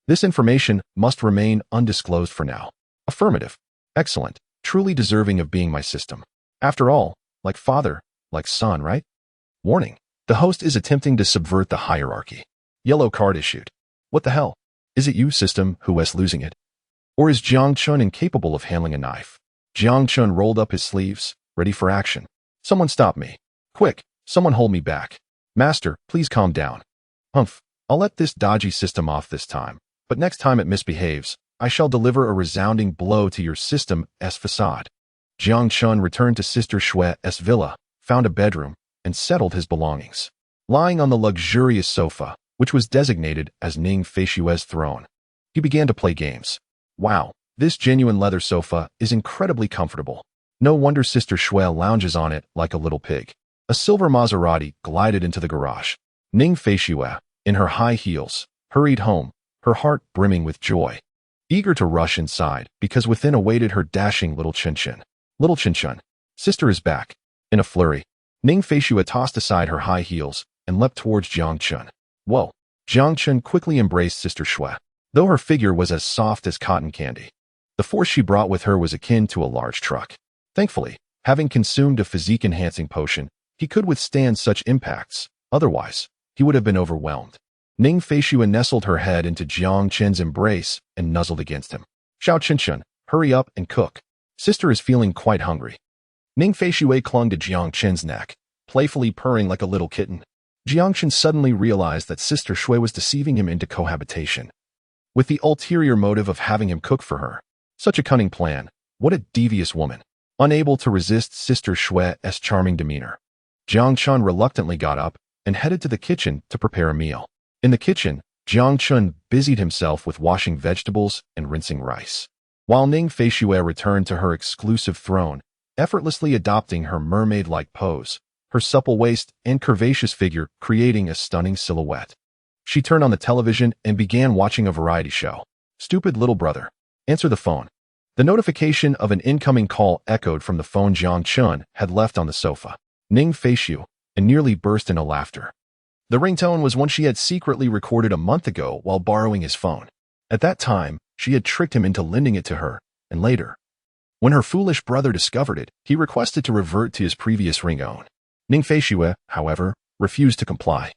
This information must remain undisclosed for now. Affirmative. Excellent. Truly deserving of being my system. After all, like father, like son, right? Warning. The host is attempting to subvert the hierarchy. Yellow card issued. What the hell? Is it you, system, who is losing it? Or is Jiang Chun incapable of handling a knife? Jiang Chun rolled up his sleeves, ready for action. Someone stop me. Quick, someone hold me back. Master, please calm down. Humph, I'll let this dodgy system off this time, but next time it misbehaves, I shall deliver a resounding blow to your system's facade. Jiang Chun returned to Sister Shue's villa, found a bedroom, and settled his belongings. Lying on the luxurious sofa, which was designated as Ning Feishue's throne, he began to play games. Wow, this genuine leather sofa is incredibly comfortable. No wonder Sister Shui lounges on it like a little pig. A silver Maserati glided into the garage. Ning Feishue, in her high heels, hurried home, her heart brimming with joy. Eager to rush inside, because within awaited her dashing little Chin-Chin. Little Chin-Chin, sister is back. In a flurry, Ning Feishue tossed aside her high heels and leapt towards Jiang Chun. Whoa! Jiang Chun quickly embraced Sister Shui, though her figure was as soft as cotton candy. The force she brought with her was akin to a large truck. Thankfully, having consumed a physique-enhancing potion, he could withstand such impacts. Otherwise, he would have been overwhelmed. Ning Feishue nestled her head into Jiang Chen's embrace and nuzzled against him. Xiao Chin-Chin, hurry up and cook. Sister is feeling quite hungry. Ning Feishue clung to Jiang Chen's neck, playfully purring like a little kitten. Jiang Chen suddenly realized that Sister Shui was deceiving him into cohabitation, with the ulterior motive of having him cook for her. Such a cunning plan. What a devious woman. Unable to resist Sister Shue's charming demeanor, Jiang Chun reluctantly got up and headed to the kitchen to prepare a meal. In the kitchen, Jiang Chun busied himself with washing vegetables and rinsing rice, while Ning Feishue returned to her exclusive throne, effortlessly adopting her mermaid-like pose, her supple waist and curvaceous figure creating a stunning silhouette. She turned on the television and began watching a variety show. Stupid little brother. Answer the phone. The notification of an incoming call echoed from the phone Jiang Chun had left on the sofa. Ning Feishue, and nearly burst into laughter. The ringtone was one she had secretly recorded a month ago while borrowing his phone. At that time, she had tricked him into lending it to her, and later, when her foolish brother discovered it, he requested to revert to his previous ringtone. Ning Feishue, however, refused to comply,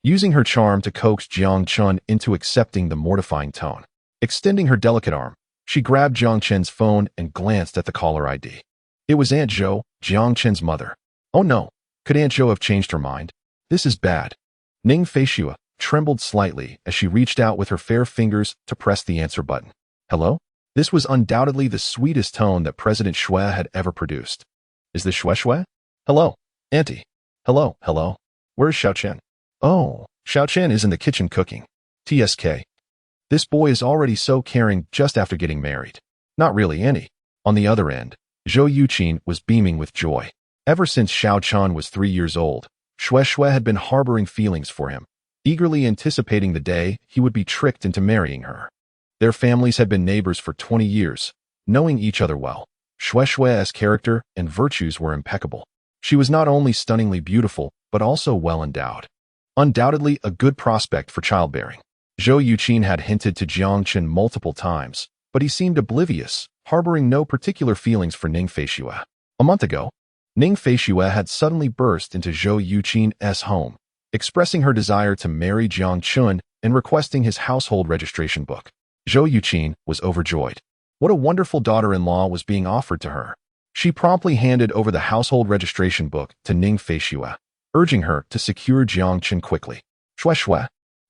using her charm to coax Jiang Chun into accepting the mortifying tone. Extending her delicate arm, she grabbed Jiang Chen's phone and glanced at the caller ID. It was Aunt Zhou, Jiang Chen's mother. Oh no, could Aunt Zhou have changed her mind? This is bad. Ning Feishue trembled slightly as she reached out with her fair fingers to press the answer button. Hello? This was undoubtedly the sweetest tone that President Shui had ever produced. Is this Shui? Hello, Auntie. Hello. Where's Xiao Chen? Oh, Xiao Chen is in the kitchen cooking. TSK. This boy is already so caring just after getting married. Not really, Annie. On the other end, Zhou Yuqin was beaming with joy. Ever since Xiao Chan was 3 years old, Shui had been harboring feelings for him, eagerly anticipating the day he would be tricked into marrying her. Their families had been neighbors for 20 years, knowing each other well. Shui's character and virtues were impeccable. She was not only stunningly beautiful, but also well endowed. Undoubtedly a good prospect for childbearing. Zhou Yuqin had hinted to Jiang Chen multiple times, but he seemed oblivious, harboring no particular feelings for Ning Feishue. A month ago, Ning Feishue had suddenly burst into Zhou Yuqin's home, expressing her desire to marry Jiang Chun and requesting his household registration book. Zhou Yuqin was overjoyed. What a wonderful daughter-in-law was being offered to her. She promptly handed over the household registration book to Ning Feishue, urging her to secure Jiang Chun quickly. Shui,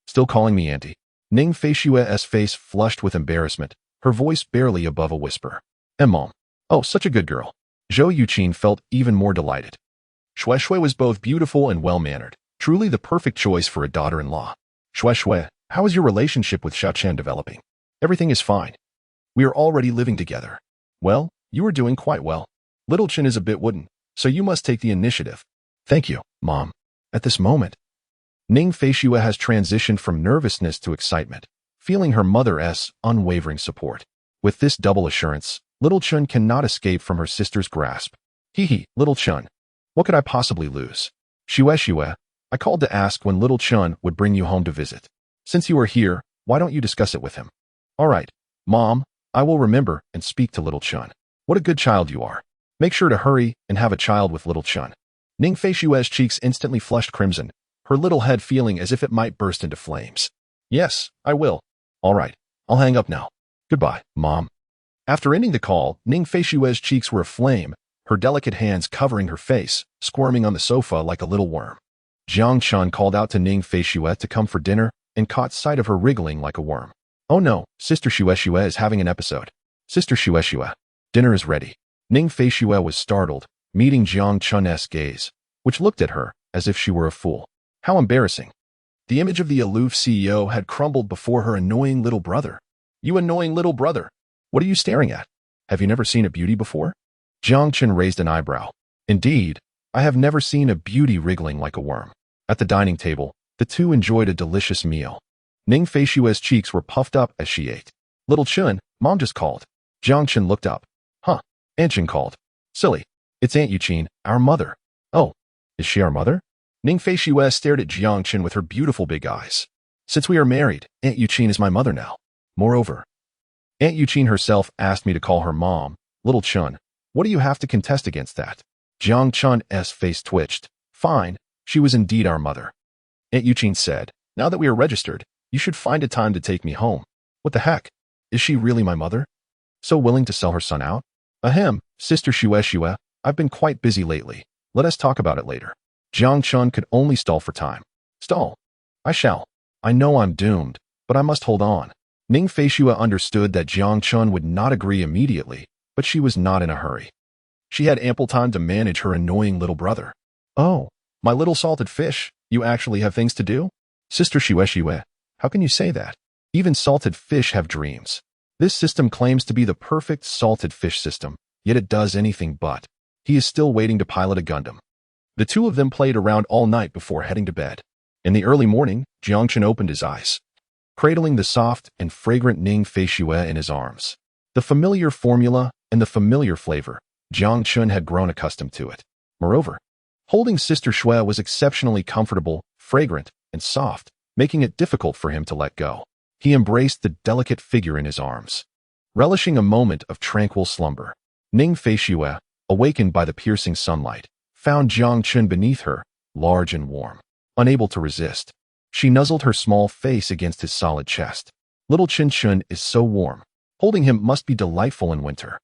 still calling me auntie. Ning Feishue's face flushed with embarrassment, her voice barely above a whisper. Mom. Oh, such a good girl. Zhou Yuqin felt even more delighted. Shui was both beautiful and well-mannered, truly the perfect choice for a daughter-in-law. Shui, how is your relationship with Xiao Chen developing? Everything is fine. We are already living together. Well, you are doing quite well. Little Chin is a bit wooden, so you must take the initiative. Thank you, Mom. At this moment, Ning Feishue has transitioned from nervousness to excitement, feeling her mother's unwavering support. With this double assurance, Little Chun cannot escape from her sister's grasp. Hee, Little Chun. What could I possibly lose? Shue, I called to ask when Little Chun would bring you home to visit. Since you are here, why don't you discuss it with him? All right, Mom, I will remember and speak to Little Chun. What a good child you are. Make sure to hurry and have a child with Little Chun. Ning Feishue's cheeks instantly flushed crimson, her little head feeling as if it might burst into flames. Yes, I will. All right, I'll hang up now. Goodbye, Mom. After ending the call, Ning Feishue's cheeks were aflame, her delicate hands covering her face, squirming on the sofa like a little worm. Jiang Chun called out to Ning Feishue to come for dinner and caught sight of her wriggling like a worm. Oh no, Sister Shue is having an episode. Sister Shue, dinner is ready. Ning Feishue was startled, meeting Jiang Chun's gaze, which looked at her as if she were a fool. How embarrassing. The image of the aloof CEO had crumbled before her annoying little brother. You annoying little brother. What are you staring at? Have you never seen a beauty before? Jiang Chun raised an eyebrow. Indeed, I have never seen a beauty wriggling like a worm. At the dining table, the two enjoyed a delicious meal. Ning Feishue's cheeks were puffed up as she ate. Little Chun, Mom just called. Jiang Chun looked up. Huh, Aunt Chin called. Silly. It's Aunt Yuqin, our mother. Oh, is she our mother? Ning Feishue stared at Jiang Chun with her beautiful big eyes. Since we are married, Aunt Yuqin is my mother now. Moreover, Aunt Yuqin herself asked me to call her Mom. Little Chun, what do you have to contest against that? Jiang Chun's face twitched. Fine, she was indeed our mother. Aunt Yuqin said, now that we are registered, you should find a time to take me home. What the heck? Is she really my mother? So willing to sell her son out? Ahem, Sister Shue, I've been quite busy lately. Let us talk about it later. Jiang Chun could only stall for time. Stall. I shall. I know I'm doomed, but I must hold on. Ning Feishue understood that Jiang Chun would not agree immediately, but she was not in a hurry. She had ample time to manage her annoying little brother. Oh, my little salted fish, you actually have things to do? Sister Shue, how can you say that? Even salted fish have dreams. This system claims to be the perfect salted fish system, yet it does anything but. He is still waiting to pilot a Gundam. The two of them played around all night before heading to bed. In the early morning, Jiang Chun opened his eyes, cradling the soft and fragrant Ning Feishue in his arms. The familiar formula and the familiar flavor, Jiang Chun had grown accustomed to it. Moreover, holding Sister Shue was exceptionally comfortable, fragrant, and soft, making it difficult for him to let go. He embraced the delicate figure in his arms, relishing a moment of tranquil slumber. Ning Feishue, awakened by the piercing sunlight, found Jiang Chun beneath her, large and warm. Unable to resist, she nuzzled her small face against his solid chest. Little Chin Chun is so warm. Holding him must be delightful in winter.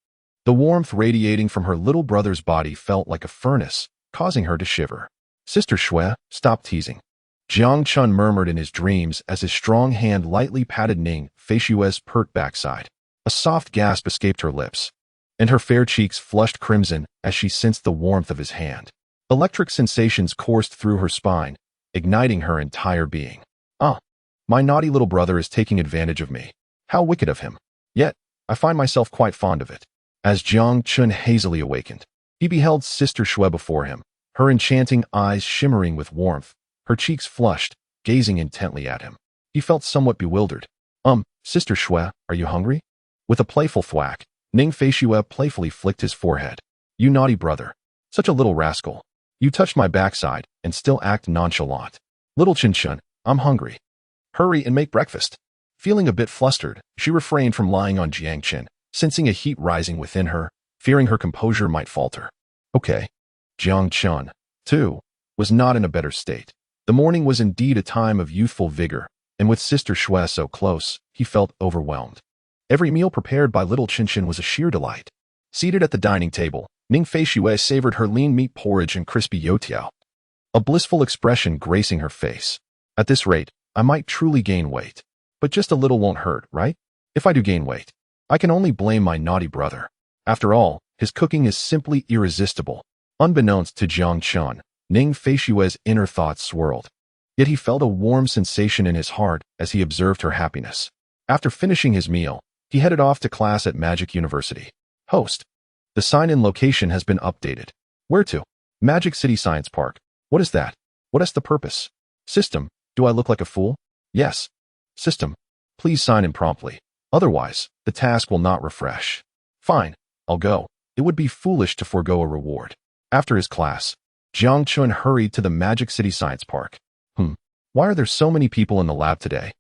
The warmth radiating from her little brother's body felt like a furnace, causing her to shiver. Sister Shue, stop teasing. Jiang Chun murmured in his dreams as his strong hand lightly patted Ning Feishue's pert backside. A soft gasp escaped her lips, and her fair cheeks flushed crimson as she sensed the warmth of his hand. Electric sensations coursed through her spine, igniting her entire being. Ah, my naughty little brother is taking advantage of me. How wicked of him. Yet, I find myself quite fond of it. As Jiang Chun hazily awakened, he beheld Sister Shue before him, her enchanting eyes shimmering with warmth, her cheeks flushed, gazing intently at him. He felt somewhat bewildered. Sister Shue, are you hungry? With a playful thwack, Ning Feishue playfully flicked his forehead. You naughty brother. Such a little rascal. You touched my backside and still act nonchalant. Little Chin Chun, I'm hungry. Hurry and make breakfast. Feeling a bit flustered, she refrained from lying on Jiang Chun, sensing a heat rising within her, fearing her composure might falter. Okay. Jiang Chun, too, was not in a better state. The morning was indeed a time of youthful vigor, and with Sister Shue so close, he felt overwhelmed. Every meal prepared by Little Chin Chun was a sheer delight. Seated at the dining table, Ning Feishue savored her lean meat porridge and crispy youtiao, a blissful expression gracing her face. At this rate, I might truly gain weight. But just a little won't hurt, right? If I do gain weight, I can only blame my naughty brother. After all, his cooking is simply irresistible. Unbeknownst to Jiang Chun, Ning Feishue's inner thoughts swirled. Yet he felt a warm sensation in his heart as he observed her happiness. After finishing his meal, he headed off to class at Magic University. Host. The sign-in location has been updated. Where to? Magic City Science Park. What is that? What is the purpose? System. Do I look like a fool? Yes. System. Please sign in promptly. Otherwise, the task will not refresh. Fine. I'll go. It would be foolish to forego a reward. After his class, Jiang Chun hurried to the Magic City Science Park. Why are there so many people in the lab today?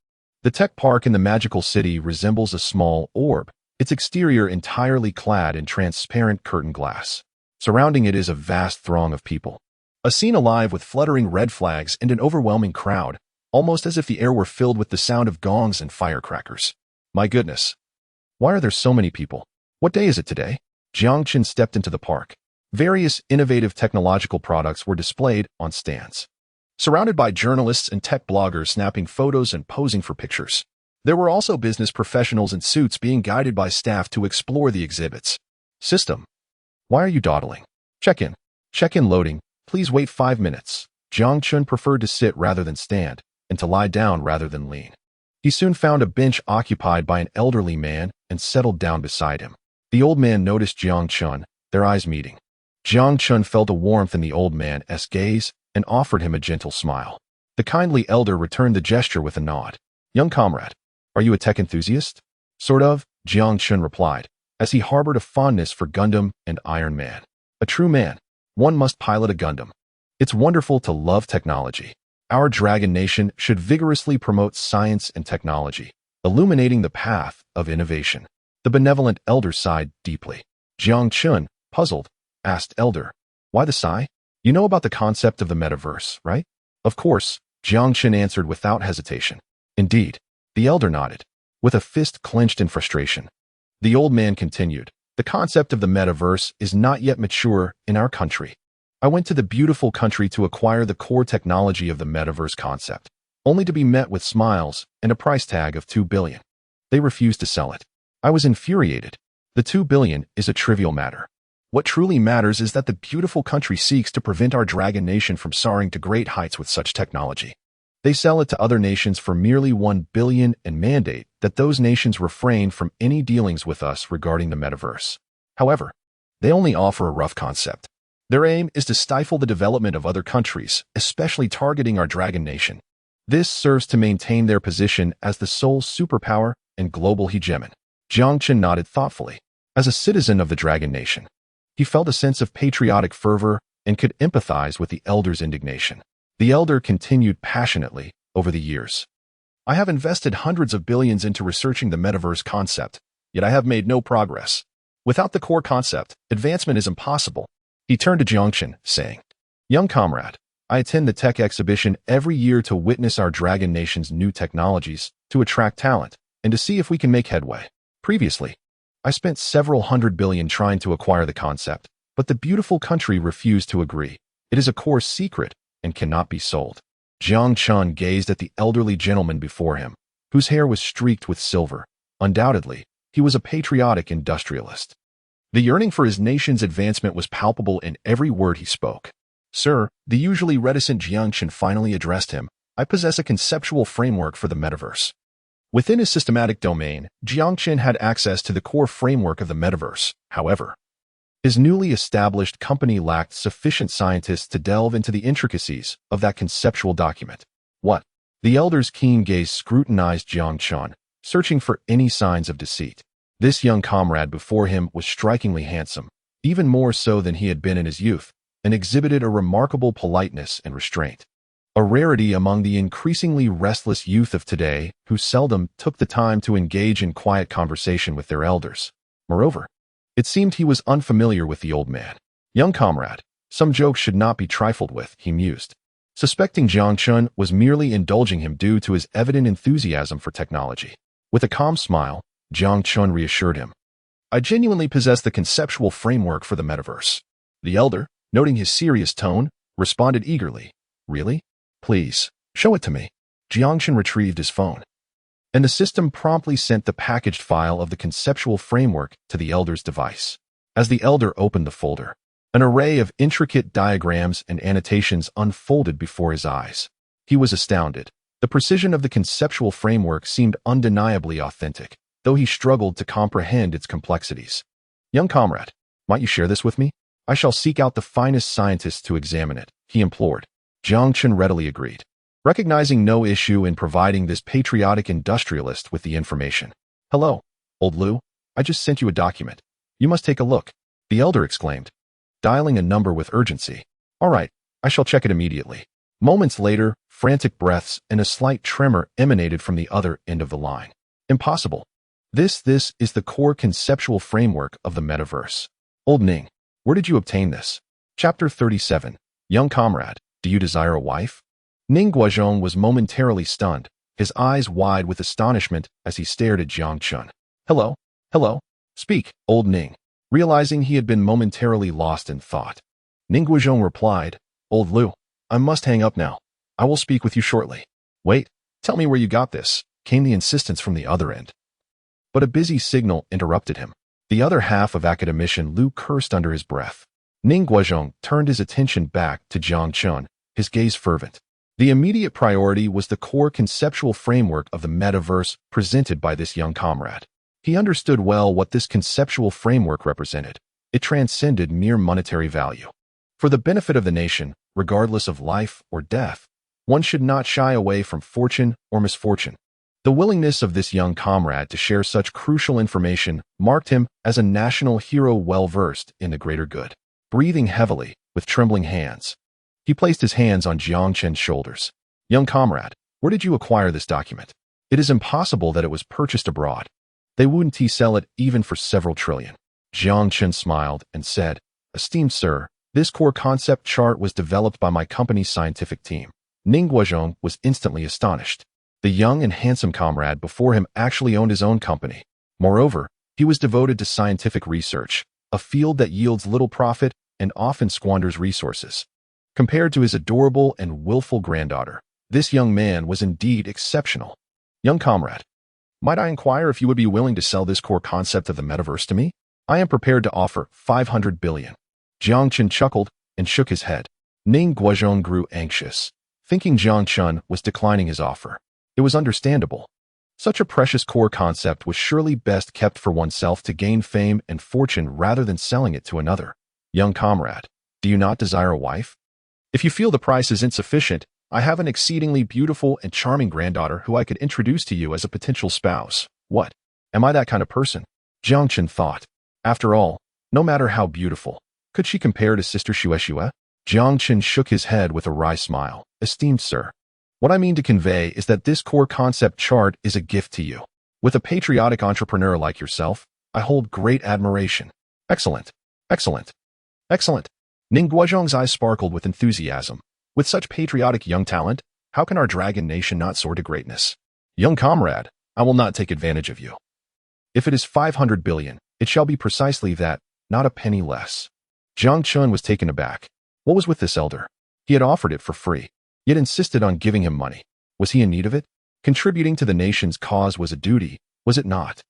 The tech park in the magical city resembles a small orb, its exterior entirely clad in transparent curtain glass. Surrounding it is a vast throng of people. A scene alive with fluttering red flags and an overwhelming crowd, almost as if the air were filled with the sound of gongs and firecrackers. My goodness. Why are there so many people? What day is it today? Jiang Chun stepped into the park. Various innovative technological products were displayed on stands. Surrounded by journalists and tech bloggers snapping photos and posing for pictures. There were also business professionals in suits being guided by staff to explore the exhibits. System. Why are you dawdling? Check-in. Check-in loading. Please wait 5 minutes. Jiang Chun preferred to sit rather than stand, and to lie down rather than lean. He soon found a bench occupied by an elderly man and settled down beside him. The old man noticed Jiang Chun, their eyes meeting. Jiang Chun felt a warmth in the old man's gaze and offered him a gentle smile. The kindly elder returned the gesture with a nod. Young comrade, are you a tech enthusiast? Sort of, Jiang Chun replied, as he harbored a fondness for Gundam and Iron Man. A true man. One must pilot a Gundam. It's wonderful to love technology. Our Dragon Nation should vigorously promote science and technology, illuminating the path of innovation. The benevolent elder sighed deeply. Jiang Chun, puzzled, asked elder, why the sigh? You know about the concept of the metaverse, right? Of course, Jiang Chun answered without hesitation. Indeed, the elder nodded, with a fist clenched in frustration. The old man continued, the concept of the metaverse is not yet mature in our country. I went to the beautiful country to acquire the core technology of the metaverse concept, only to be met with smiles and a price tag of $2 billion. They refused to sell it. I was infuriated. The $2 billion is a trivial matter. What truly matters is that the beautiful country seeks to prevent our Dragon Nation from soaring to great heights with such technology. They sell it to other nations for merely $1 billion and mandate that those nations refrain from any dealings with us regarding the metaverse. However, they only offer a rough concept. Their aim is to stifle the development of other countries, especially targeting our Dragon Nation. This serves to maintain their position as the sole superpower and global hegemon. Jiang Chun nodded thoughtfully. As a citizen of the Dragon Nation, he felt a sense of patriotic fervor and could empathize with the elder's indignation. The elder continued passionately over the years. I have invested hundreds of billions into researching the metaverse concept, yet I have made no progress. Without the core concept, advancement is impossible. He turned to Jiang Chun, saying, Young comrade, I attend the tech exhibition every year to witness our Dragon Nation's new technologies, to attract talent, and to see if we can make headway. Previously, I spent several $100 billion trying to acquire the concept, but the beautiful country refused to agree. It is a core secret and cannot be sold. Jiang Chun gazed at the elderly gentleman before him, whose hair was streaked with silver. Undoubtedly, he was a patriotic industrialist. The yearning for his nation's advancement was palpable in every word he spoke. Sir, the usually reticent Jiang Chun finally addressed him, I possess a conceptual framework for the metaverse. Within his systematic domain, Jiang Chun had access to the core framework of the metaverse. However, his newly established company lacked sufficient scientists to delve into the intricacies of that conceptual document. What? The elder's keen gaze scrutinized Jiang Chun, searching for any signs of deceit. This young comrade before him was strikingly handsome, even more so than he had been in his youth, and exhibited a remarkable politeness and restraint. A rarity among the increasingly restless youth of today who seldom took the time to engage in quiet conversation with their elders. Moreover, it seemed he was unfamiliar with the old man. Young comrade, some jokes should not be trifled with, he mused. Suspecting Jiang Chun was merely indulging him due to his evident enthusiasm for technology. With a calm smile, Jiang Chun reassured him. I genuinely possess the conceptual framework for the metaverse. The elder, noting his serious tone, responded eagerly. Really? Please, show it to me. Jiang Chun retrieved his phone, and the system promptly sent the packaged file of the conceptual framework to the elder's device. As the elder opened the folder, an array of intricate diagrams and annotations unfolded before his eyes. He was astounded. The precision of the conceptual framework seemed undeniably authentic, though he struggled to comprehend its complexities. Young comrade, might you share this with me? I shall seek out the finest scientists to examine it, he implored. Jiang Chun readily agreed, recognizing no issue in providing this patriotic industrialist with the information. Hello, old Lu. I just sent you a document. You must take a look, the elder exclaimed, dialing a number with urgency. All right, I shall check it immediately. Moments later, frantic breaths and a slight tremor emanated from the other end of the line. Impossible. This is the core conceptual framework of the metaverse. Old Ning, where did you obtain this? Chapter 37. Young comrade, do you desire a wife? Ning Guozhong was momentarily stunned, his eyes wide with astonishment as he stared at Jiang Chun. Hello? Speak, old Ning. Realizing he had been momentarily lost in thought, Ning Guozhong replied, Old Lu, I must hang up now. I will speak with you shortly. Wait, tell me where you got this, came the insistence from the other end. But a busy signal interrupted him. The other half of academician Lu cursed under his breath. Ning Guozhong turned his attention back to Jiang Chun, his gaze fervent. The immediate priority was the core conceptual framework of the metaverse presented by this young comrade. He understood well what this conceptual framework represented. It transcended mere monetary value. For the benefit of the nation, regardless of life or death, one should not shy away from fortune or misfortune. The willingness of this young comrade to share such crucial information marked him as a national hero well-versed in the greater good. Breathing heavily, with trembling hands, he placed his hands on Jiang Chun's shoulders. Young comrade, where did you acquire this document? It is impossible that it was purchased abroad. They wouldn't sell it even for several trillion. Jiang Chun smiled and said, Esteemed sir, this core concept chart was developed by my company's scientific team. Ning Guozhong was instantly astonished. The young and handsome comrade before him actually owned his own company. Moreover, he was devoted to scientific research, a field that yields little profit and often squanders resources. Compared to his adorable and willful granddaughter, this young man was indeed exceptional. Young comrade, might I inquire if you would be willing to sell this core concept of the metaverse to me? I am prepared to offer 500 billion. Jiang Chun chuckled and shook his head. Ning Guozhong grew anxious, thinking Jiang Chun was declining his offer. It was understandable. Such a precious core concept was surely best kept for oneself to gain fame and fortune rather than selling it to another. Young comrade, do you not desire a wife? If you feel the price is insufficient, I have an exceedingly beautiful and charming granddaughter who I could introduce to you as a potential spouse. What? Am I that kind of person? Jiang Chun thought. After all, no matter how beautiful, could she compare to Sister Xue? Jiang Chun shook his head with a wry smile. Esteemed sir, what I mean to convey is that this core concept chart is a gift to you. With a patriotic entrepreneur like yourself, I hold great admiration. Excellent. Ning Guozhong's eyes sparkled with enthusiasm. With such patriotic young talent, how can our dragon nation not soar to greatness? Young comrade, I will not take advantage of you. If it is 500 billion, it shall be precisely that, not a penny less. Jiang Chun was taken aback. What was with this elder? He had offered it for free, yet insisted on giving him money. Was he in need of it? Contributing to the nation's cause was a duty, was it not?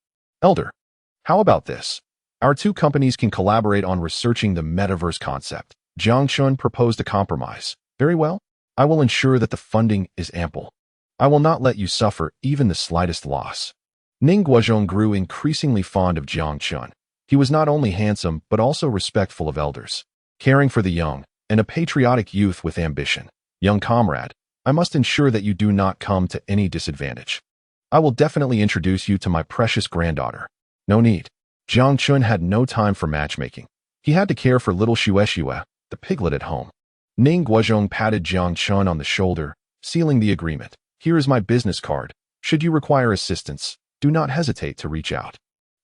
Elder, how about this? Our two companies can collaborate on researching the metaverse concept. Jiang Chun proposed a compromise. Very well, I will ensure that the funding is ample. I will not let you suffer even the slightest loss. Ning Guozhong grew increasingly fond of Jiang Chun. He was not only handsome but also respectful of elders, caring for the young, and a patriotic youth with ambition. Young comrade, I must ensure that you do not come to any disadvantage. I will definitely introduce you to my precious granddaughter. No need. Jiang Chun had no time for matchmaking. He had to care for little Xue, the piglet at home. Ning Guozhong patted Jiang Chun on the shoulder, sealing the agreement. Here is my business card. Should you require assistance, do not hesitate to reach out.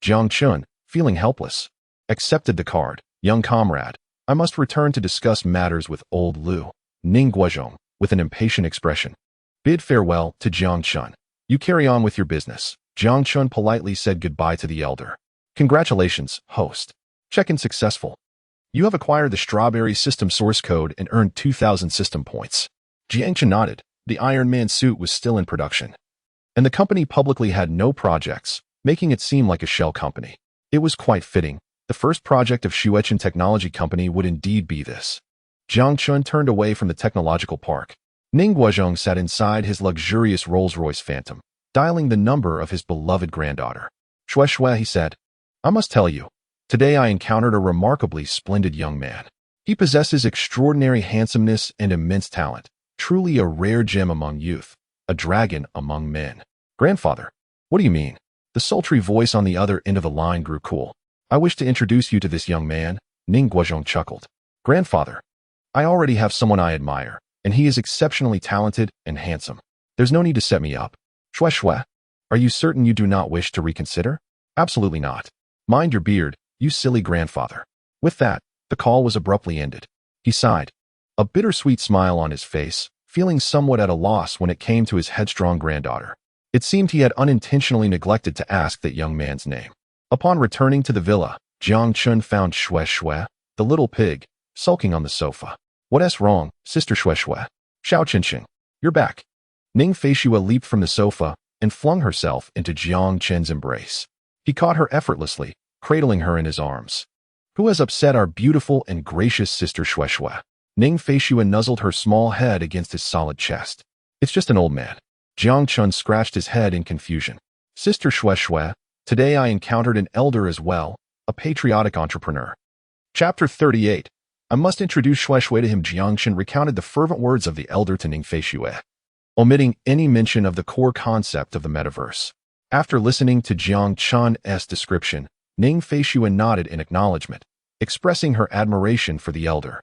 Jiang Chun, feeling helpless, accepted the card. Young comrade, I must return to discuss matters with old Lu. Ning Guozhong, with an impatient expression, bid farewell to Jiang Chun. You carry on with your business. Jiang Chun politely said goodbye to the elder. Congratulations, host. Check-in successful. You have acquired the Strawberry system source code and earned 2,000 system points. Jiang Chun nodded. The Iron Man suit was still in production, and the company publicly had no projects, making it seem like a shell company. It was quite fitting. The first project of Xuechen Technology Company would indeed be this. Jiang Chun turned away from the technological park. Ning Guozhong sat inside his luxurious Rolls-Royce Phantom, dialing the number of his beloved granddaughter. Xue, he said, I must tell you, Today I encountered a remarkably splendid young man. He possesses extraordinary handsomeness and immense talent, truly a rare gem among youth, a dragon among men. Grandfather, what do you mean? The sultry voice on the other end of the line grew cool. I wish to introduce you to this young man, Ning Guozhong chuckled. Grandfather, I already have someone I admire, and he is exceptionally talented and handsome. There's no need to set me up. Shue Shue, are you certain you do not wish to reconsider? Absolutely not. Mind your beard, you silly grandfather. With that, the call was abruptly ended. He sighed, a bittersweet smile on his face, feeling somewhat at a loss when it came to his headstrong granddaughter. It seemed he had unintentionally neglected to ask that young man's name. Upon returning to the villa, Jiang Chun found Shue Shue, the little pig, sulking on the sofa. What's wrong, Sister Shue Shue? Xiao Qinxing, you're back. Ning Feishue leaped from the sofa and flung herself into Jiang Chen's embrace. He caught her effortlessly, cradling her in his arms. Who has upset our beautiful and gracious Sister Shue Shue? Ning Feishue nuzzled her small head against his solid chest. It's just an old man. Jiang Chun scratched his head in confusion. Sister Shue Shue, today I encountered an elder as well, a patriotic entrepreneur. Chapter 38. I must introduce Shue Shue to him. Jiang Chun recounted the fervent words of the elder to Ning Feishue, omitting any mention of the core concept of the metaverse. After listening to Jiang Chun's description, Ning Feishue nodded in acknowledgement, expressing her admiration for the elder.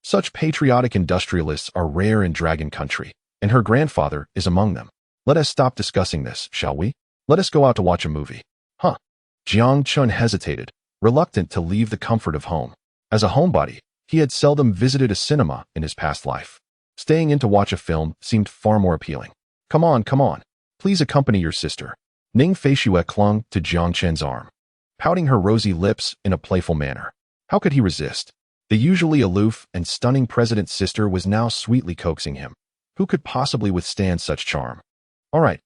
Such patriotic industrialists are rare in Dragon Country, and her grandfather is among them. Let us stop discussing this, shall we? Let us go out to watch a movie. Huh? Jiang Chun hesitated, reluctant to leave the comfort of home. As a homebody, he had seldom visited a cinema in his past life. Staying in to watch a film seemed far more appealing. Come on, come on. Please accompany your sister. Ning Feishue clung to Jiang Chen's arm, pouting her rosy lips in a playful manner. How could he resist? The usually aloof and stunning president's sister was now sweetly coaxing him. Who could possibly withstand such charm? All right,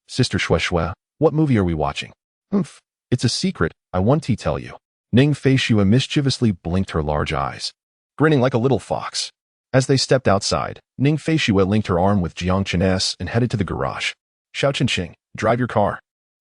Sister Shue Shue, what movie are we watching? Humph, it's a secret, I want to tell you. Ning Feishue mischievously blinked her large eyes, grinning like a little fox. As they stepped outside, Ning Feishue linked her arm with Jiang Chen's and headed to the garage. Xiao Qinxing, drive your car.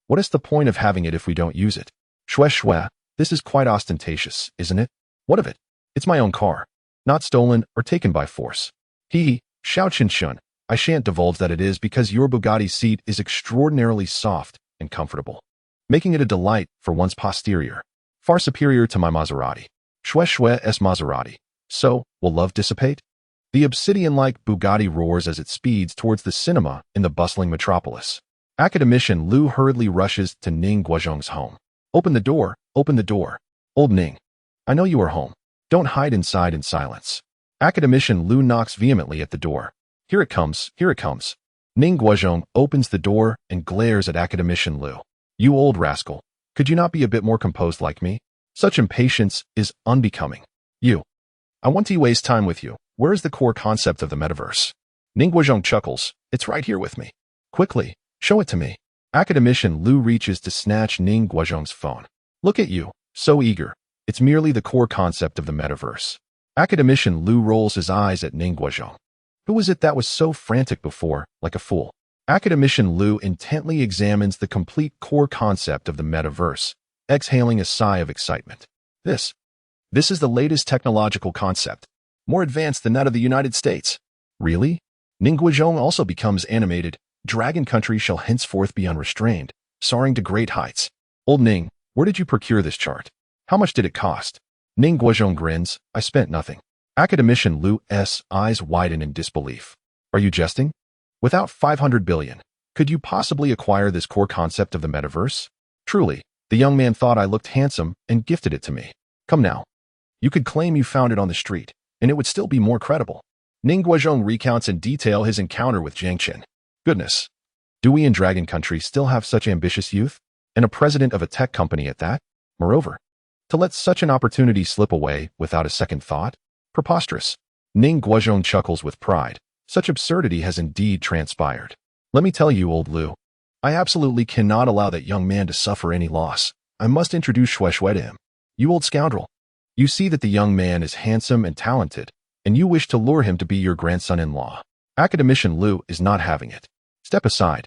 What is the point of having it if we don't use it? Shue Shue, this is quite ostentatious, isn't it? What of it? It's my own car, not stolen or taken by force. Xiao Qinxing, I shan't divulge that it is because your Bugatti seat is extraordinarily soft and comfortable, making it a delight for one's posterior, far superior to my Maserati. Shue Shue's Maserati. So, will love dissipate? The obsidian-like Bugatti roars as it speeds towards the cinema in the bustling metropolis. Academician Lu hurriedly rushes to Ning Guozhong's home. Open the door, open the door. Old Ning, I know you are home. Don't hide inside in silence. Academician Lu knocks vehemently at the door. Here it comes, here it comes. Ning Guozhong opens the door and glares at Academician Lu. You old rascal, could you not be a bit more composed like me? Such impatience is unbecoming. I want to waste time with you. Where is the core concept of the metaverse? Ning Guozhong chuckles. It's right here with me. Quickly, show it to me. Academician Lu reaches to snatch Ning Guozhong's phone. Look at you, so eager. It's merely the core concept of the metaverse. Academician Lu rolls his eyes at Ning Guozhong. Who was it that was so frantic before, like a fool? Academician Lu intently examines the complete core concept of the metaverse, exhaling a sigh of excitement. This is the latest technological concept, more advanced than that of the United States. Really? Ning Guozhong also becomes animated. Dragon Country shall henceforth be unrestrained, soaring to great heights. Old Ning, where did you procure this chart? How much did it cost? Ning Guozhong grins. I spent nothing. Academician Lu's eyes widen in disbelief. Are you jesting? Without 500 billion, could you possibly acquire this core concept of the metaverse? Truly, the young man thought I looked handsome and gifted it to me. Come now. You could claim you found it on the street, and it would still be more credible. Ning Guozhong recounts in detail his encounter with Jiang Chen. Goodness. Do we in Dragon Country still have such ambitious youth? And a president of a tech company at that? Moreover, to let such an opportunity slip away without a second thought? Preposterous. Ning Guozhong chuckles with pride. Such absurdity has indeed transpired. Let me tell you, old Lu, I absolutely cannot allow that young man to suffer any loss. I must introduce Shue Shue to him. You old scoundrel. You see that the young man is handsome and talented, and you wish to lure him to be your grandson-in-law. Academician Lu is not having it. Step aside.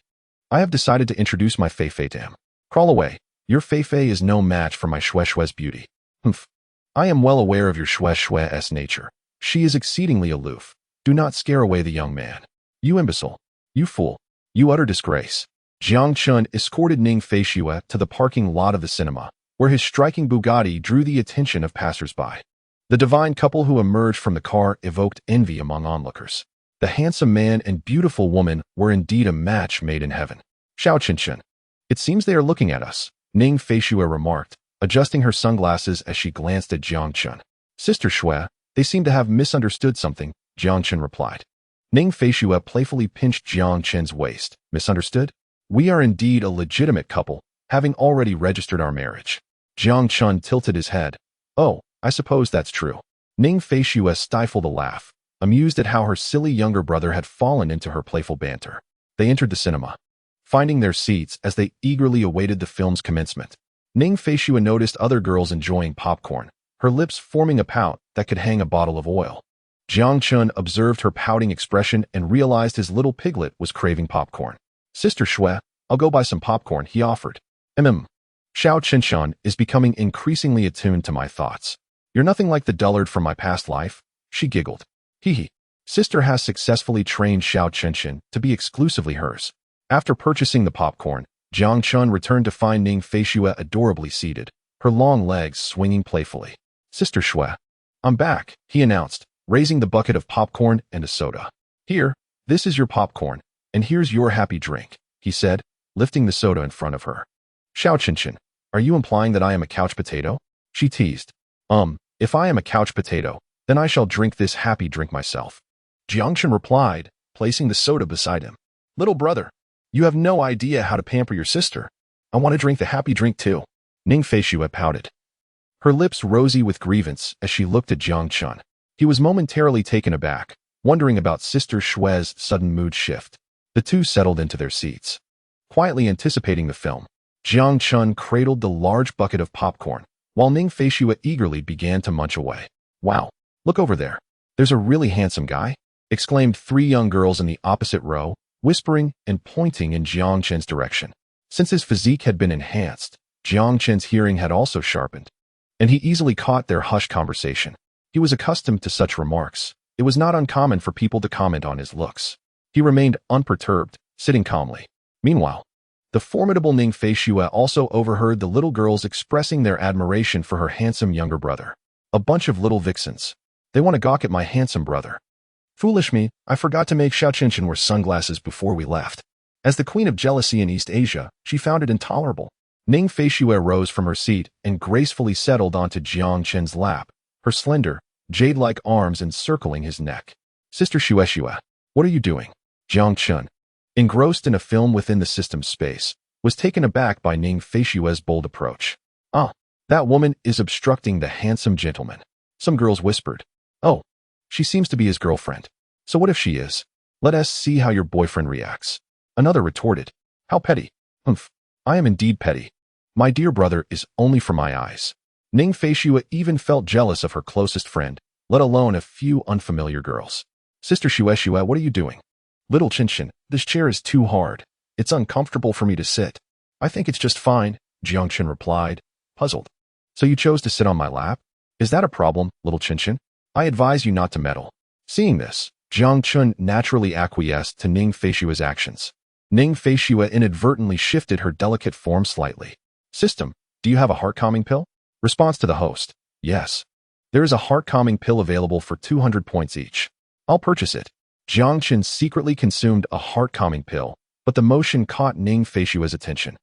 I have decided to introduce my Fei Fei to him. Crawl away. Your Fei Fei is no match for my Shue Shue's beauty. Humph. I am well aware of your Shue-Shue's nature. She is exceedingly aloof. Do not scare away the young man. You imbecile. You fool. You utter disgrace. Jiang Chun escorted Ning Feishue to the parking lot of the cinema, where his striking Bugatti drew the attention of passers-by. The divine couple who emerged from the car evoked envy among onlookers. The handsome man and beautiful woman were indeed a match made in heaven. Xiao Qinshan. It seems they are looking at us, Ning Feishue remarked, adjusting her sunglasses as she glanced at Jiang Chun. Sister Shui, they seem to have misunderstood something, Jiang Chun replied. Ning Feishue playfully pinched Jiang Chun's waist. Misunderstood? We are indeed a legitimate couple, having already registered our marriage. Jiang Chun tilted his head. Oh, I suppose that's true. Ning Feishue stifled a laugh, amused at how her silly younger brother had fallen into her playful banter. They entered the cinema, finding their seats as they eagerly awaited the film's commencement. Ning Feishue noticed other girls enjoying popcorn, her lips forming a pout that could hang a bottle of oil. Jiang Chun observed her pouting expression and realized his little piglet was craving popcorn. Sister Shui, I'll go buy some popcorn, he offered. Xiao Qinshan is becoming increasingly attuned to my thoughts. You're nothing like the dullard from my past life, she giggled. Hee. Sister has successfully trained Xiao Qinshan to be exclusively hers. After purchasing the popcorn, Jiang Chun returned to find Ning Feishue adorably seated, her long legs swinging playfully. Sister Shui, I'm back, he announced, raising the bucket of popcorn and a soda. Here, this is your popcorn, and here's your happy drink, he said, lifting the soda in front of her. Xiao Qinshan, are you implying that I am a couch potato? She teased. If I am a couch potato, then I shall drink this happy drink myself. Jiang Chun replied, placing the soda beside him. Little brother, you have no idea how to pamper your sister. I want to drink the happy drink too. Ning Feishue pouted, her lips rosy with grievance as she looked at Jiang Chun. He was momentarily taken aback, wondering about Sister Shue's sudden mood shift. The two settled into their seats. Quietly anticipating the film, Jiang Chun cradled the large bucket of popcorn, while Ning Feishue eagerly began to munch away. Wow, look over there. There's a really handsome guy, exclaimed three young girls in the opposite row, whispering and pointing in Jiang Chun's direction. Since his physique had been enhanced, Jiang Chun's hearing had also sharpened, and he easily caught their hushed conversation. He was accustomed to such remarks. It was not uncommon for people to comment on his looks. He remained unperturbed, sitting calmly. Meanwhile, the formidable Ning Feishue also overheard the little girls expressing their admiration for her handsome younger brother. A bunch of little vixens. They want to gawk at my handsome brother. Foolish me, I forgot to make Xiao Qinshan wear sunglasses before we left. As the queen of jealousy in East Asia, she found it intolerable. Ning Feishue rose from her seat and gracefully settled onto Jiang Chun's lap, her slender, jade-like arms encircling his neck. Sister Shue, what are you doing? Jiang Chun, engrossed in a film within the system's space, was taken aback by Ning Feishue's bold approach. Ah, that woman is obstructing the handsome gentleman. Some girls whispered. Oh, she seems to be his girlfriend. So what if she is? Let us see how your boyfriend reacts. Another retorted. How petty. Humph, I am indeed petty. My dear brother is only for my eyes. Ning Feishue even felt jealous of her closest friend, let alone a few unfamiliar girls. Sister Shue, what are you doing? Little Qinshan, this chair is too hard. It's uncomfortable for me to sit. I think it's just fine, Jiang Chun replied, puzzled. So you chose to sit on my lap? Is that a problem, little Qinshan? I advise you not to meddle. Seeing this, Jiang Chun naturally acquiesced to Ning Feishue's actions. Ning Feishue inadvertently shifted her delicate form slightly. System, do you have a heart-calming pill? Response to the host, yes. There is a heart-calming pill available for 200 points each. I'll purchase it. Jiang Chun secretly consumed a heart-calming pill, but the motion caught Ning Feishue's attention.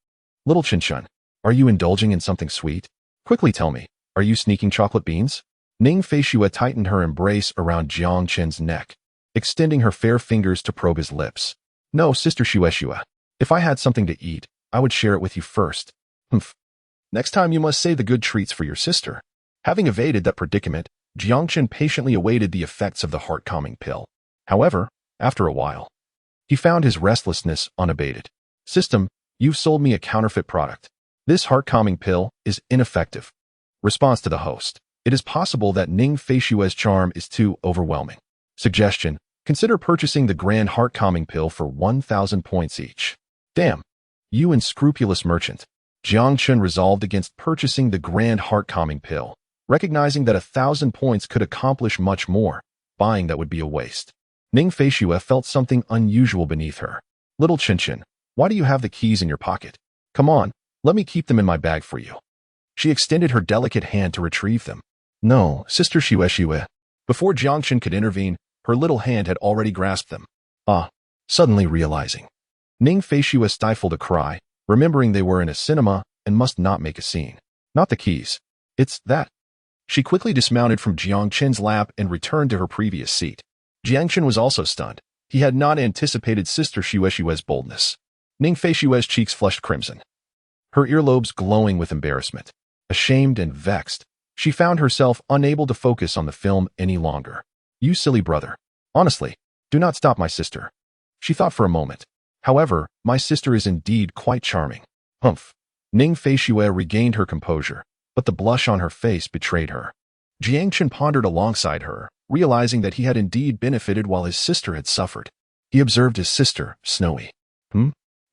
Little Qinshan, are you indulging in something sweet? Quickly tell me, are you sneaking chocolate beans? Ning Feishue tightened her embrace around Jiang Chun's neck, extending her fair fingers to probe his lips. No, Sister Shue. If I had something to eat, I would share it with you first. Humph. Next time you must save the good treats for your sister. Having evaded that predicament, Jiang Chun patiently awaited the effects of the heart-calming pill. However, after a while, he found his restlessness unabated. System, you've sold me a counterfeit product. This heart-calming pill is ineffective. Response to the host. It is possible that Ning Feishue's charm is too overwhelming. Suggestion, consider purchasing the grand heart-calming pill for 1,000 points each. Damn, you unscrupulous merchant. Jiang Chun resolved against purchasing the grand heart-calming pill, recognizing that 1,000 points could accomplish much more. Buying that would be a waste. Ning Feishue felt something unusual beneath her. Little Qinchin, why do you have the keys in your pocket? Come on, let me keep them in my bag for you. She extended her delicate hand to retrieve them. No, Sister Shue. Before Jiangchen could intervene, her little hand had already grasped them. Suddenly realizing. Ning Feishue stifled a cry, remembering they were in a cinema and must not make a scene. Not the keys. It's that. She quickly dismounted from Jiangchen's lap and returned to her previous seat. Jiangchen was also stunned. He had not anticipated Sister Shue's boldness. Ning Feishue's cheeks flushed crimson, her earlobes glowing with embarrassment. Ashamed and vexed, she found herself unable to focus on the film any longer. You silly brother. Honestly, do not stop my sister. She thought for a moment. However, my sister is indeed quite charming. Humph. Ning Feishue regained her composure, but the blush on her face betrayed her. Jiangchen pondered alongside her, realizing that he had indeed benefited while his sister had suffered. He observed his sister, Snowy.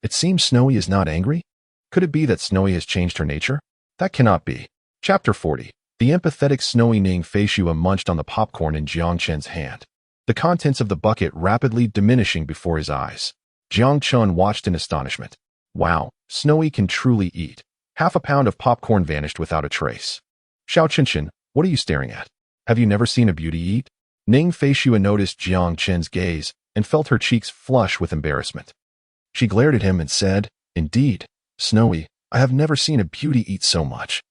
It seems Snowy is not angry? Could it be that Snowy has changed her nature? That cannot be. Chapter 40. The empathetic Snowy Ning Feishue munched on the popcorn in Jiangchen's hand, the contents of the bucket rapidly diminishing before his eyes. Jiangchen watched in astonishment. Wow, Snowy can truly eat. Half a pound of popcorn vanished without a trace. Xiao Qinchin, what are you staring at? Have you never seen a beauty eat? Ning Feishue noticed Jiangchen's gaze and felt her cheeks flush with embarrassment. She glared at him and said, Indeed, Snowy, I have never seen a beauty eat so much.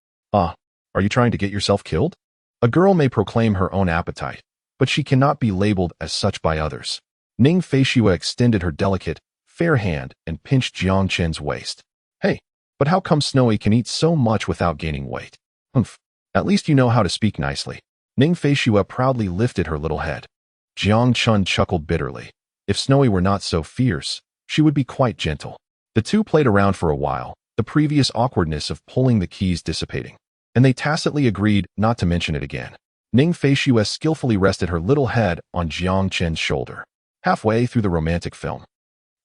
Are you trying to get yourself killed? A girl may proclaim her own appetite, but she cannot be labeled as such by others. Ning Feishue extended her delicate, fair hand and pinched Jiangchen's waist. Hey, but how come Snowy can eat so much without gaining weight? Humph, at least you know how to speak nicely. Ning Feishue proudly lifted her little head. Jiangchen chuckled bitterly. If Snowy were not so fierce, she would be quite gentle. The two played around for a while, the previous awkwardness of pulling the keys dissipating, and they tacitly agreed not to mention it again. Ning Feishue skillfully rested her little head on Jiangchen's shoulder. Halfway through the romantic film,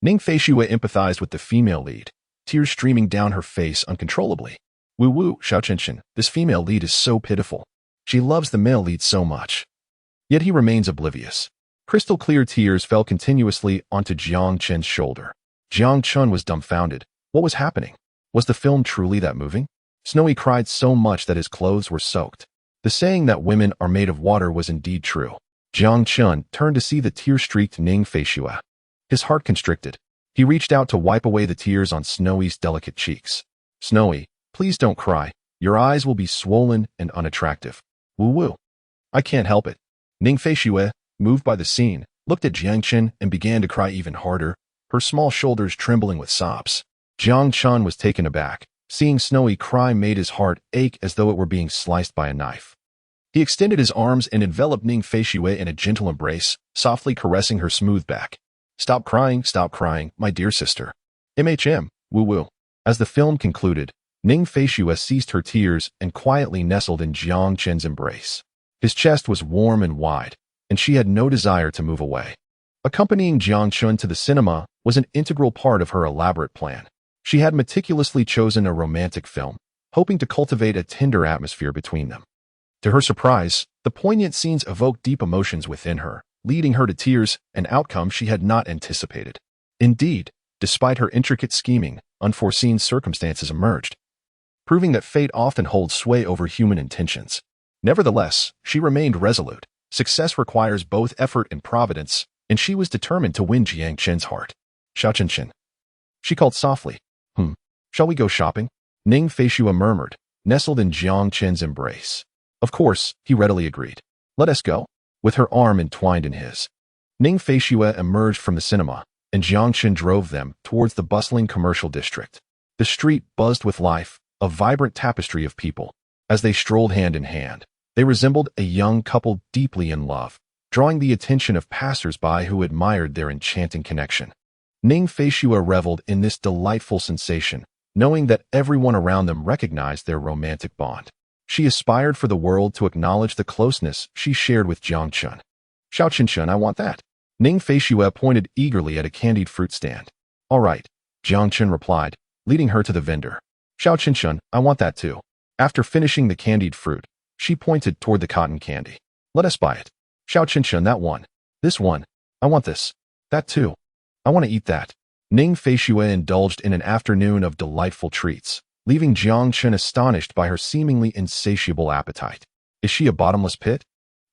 Ning Feishue empathized with the female lead, tears streaming down her face uncontrollably. Woo-woo, Xiao Qinchin, this female lead is so pitiful. She loves the male lead so much. Yet he remains oblivious. Crystal-clear tears fell continuously onto Jiangchen's shoulder. Jiangchen was dumbfounded. What was happening? Was the film truly that moving? Snowy cried so much that his clothes were soaked. The saying that women are made of water was indeed true. Jiangchen turned to see the tear-streaked Ning Feishue. His heart constricted. He reached out to wipe away the tears on Snowy's delicate cheeks. Snowy, please don't cry. Your eyes will be swollen and unattractive. Woo-woo. I can't help it. Ning Feishue, moved by the scene, looked at Jiangchen and began to cry even harder, her small shoulders trembling with sobs. Jiangchen was taken aback. Seeing Snowy cry made his heart ache as though it were being sliced by a knife. He extended his arms and enveloped Ning Feishue in a gentle embrace, softly caressing her smooth back. Stop crying, my dear sister. Woo-woo. As the film concluded, Ning Feishue ceased her tears and quietly nestled in Jiangchen's embrace. His chest was warm and wide, and she had no desire to move away. Accompanying Jiangchen to the cinema was an integral part of her elaborate plan. She had meticulously chosen a romantic film, hoping to cultivate a tender atmosphere between them. To her surprise, the poignant scenes evoked deep emotions within her, leading her to tears, an outcome she had not anticipated. Indeed, despite her intricate scheming, unforeseen circumstances emerged, proving that fate often holds sway over human intentions. Nevertheless, she remained resolute. Success requires both effort and providence, and she was determined to win Jiangchen's heart. Xiao Qinchin. She called softly. Shall we go shopping? Ning Feishue murmured, nestled in Jiangchen's embrace. Of course, he readily agreed. Let us go. With her arm entwined in his, Ning Feishue emerged from the cinema, and Jiangchen drove them towards the bustling commercial district. The street buzzed with life, a vibrant tapestry of people. As they strolled hand in hand, they resembled a young couple deeply in love, drawing the attention of passers-by who admired their enchanting connection. Ning Feishue reveled in this delightful sensation, knowing that everyone around them recognized their romantic bond. She aspired for the world to acknowledge the closeness she shared with Jiangchen. Xiao Qinchin, I want that. Ning Feishue pointed eagerly at a candied fruit stand. All right, Jiangchen replied, leading her to the vendor. Xiao Qinchin, I want that too. After finishing the candied fruit, She pointed toward the cotton candy. Let us buy it. Xiao Qinshan, that one. This one. I want this. That too. I want to eat that. Ning Feishue indulged in an afternoon of delightful treats, leaving Jiang Chen astonished by her seemingly insatiable appetite. Is she a bottomless pit?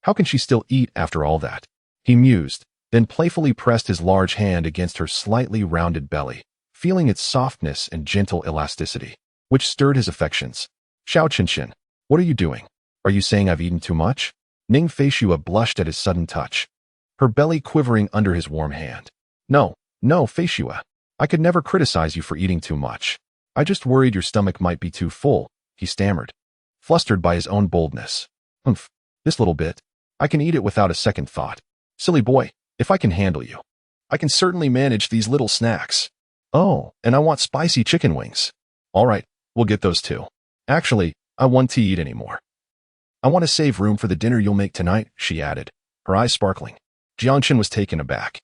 How can she still eat after all that? He mused, then playfully pressed his large hand against her slightly rounded belly, feeling its softness and gentle elasticity, which stirred his affections. Xiao Qinshan, what are you doing? Are you saying I've eaten too much? Ning Feishue blushed at his sudden touch, her belly quivering under his warm hand. No, Feishue. I could never criticize you for eating too much. I just worried your stomach might be too full, he stammered, flustered by his own boldness. Humph, this little bit. I can eat it without a second thought. Silly boy, if I can handle you, I can certainly manage these little snacks. Oh, and I want spicy chicken wings. All right, we'll get those too. Actually, I want to eat anymore. I want to save room for the dinner you'll make tonight, she added, her eyes sparkling. Jiangchen was taken aback,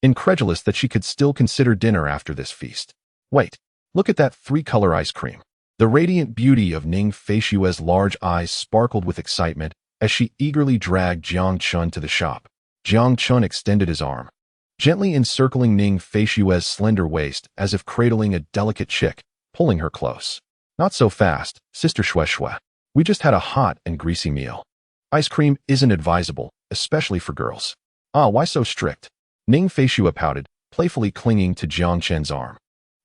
incredulous that she could still consider dinner after this feast. Wait, look at that three-color ice cream. The radiant beauty of Ning Feishue's large eyes sparkled with excitement as she eagerly dragged Jiang Chun to the shop. Jiang Chun extended his arm, gently encircling Ning Feishue's slender waist as if cradling a delicate chick, pulling her close. Not so fast, Sister Shueshue. We just had a hot and greasy meal. Ice cream isn't advisable, especially for girls. Ah, why so strict? Ning Feishue pouted, playfully clinging to Jiang Chen's arm.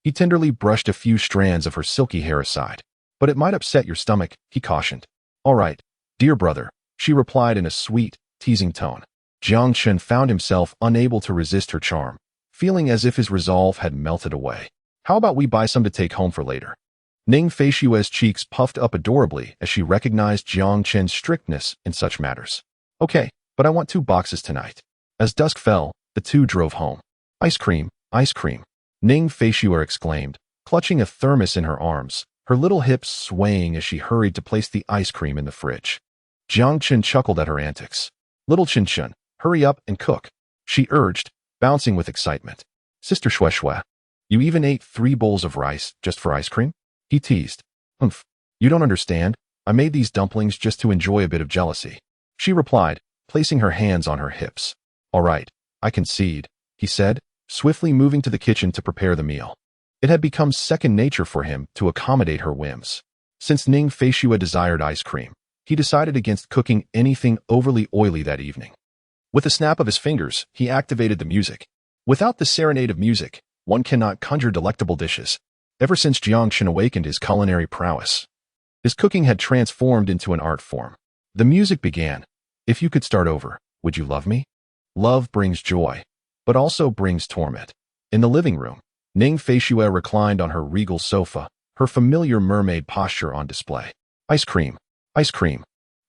He tenderly brushed a few strands of her silky hair aside. But it might upset your stomach, he cautioned. All right, dear brother, she replied in a sweet, teasing tone. Jiang Chen found himself unable to resist her charm, feeling as if his resolve had melted away. How about we buy some to take home for later? Ning Feishue's cheeks puffed up adorably as she recognized Jiang Chen's strictness in such matters. Okay, but I want 2 boxes tonight. As dusk fell, the two drove home. Ice cream, ice cream. Ning Feishue exclaimed, clutching a thermos in her arms, her little hips swaying as she hurried to place the ice cream in the fridge. Jiang Chen chuckled at her antics. Little Qinshan, hurry up and cook, she urged, bouncing with excitement. Sister Shueshue, you even ate 3 bowls of rice just for ice cream? He teased. Humph, you don't understand. I made these dumplings just to enjoy a bit of jealousy. She replied, placing her hands on her hips. All right, I concede, he said, swiftly moving to the kitchen to prepare the meal. It had become second nature for him to accommodate her whims. Since Ning Feishue desired ice cream, he decided against cooking anything overly oily that evening. With a snap of his fingers, he activated the music. Without the serenade of music, one cannot conjure delectable dishes. Ever since Jiang Chen awakened his culinary prowess, his cooking had transformed into an art form. The music began. If you could start over, would you love me? Love brings joy, but also brings torment. In the living room, Ning Feishue reclined on her regal sofa, her familiar mermaid posture on display. Ice cream,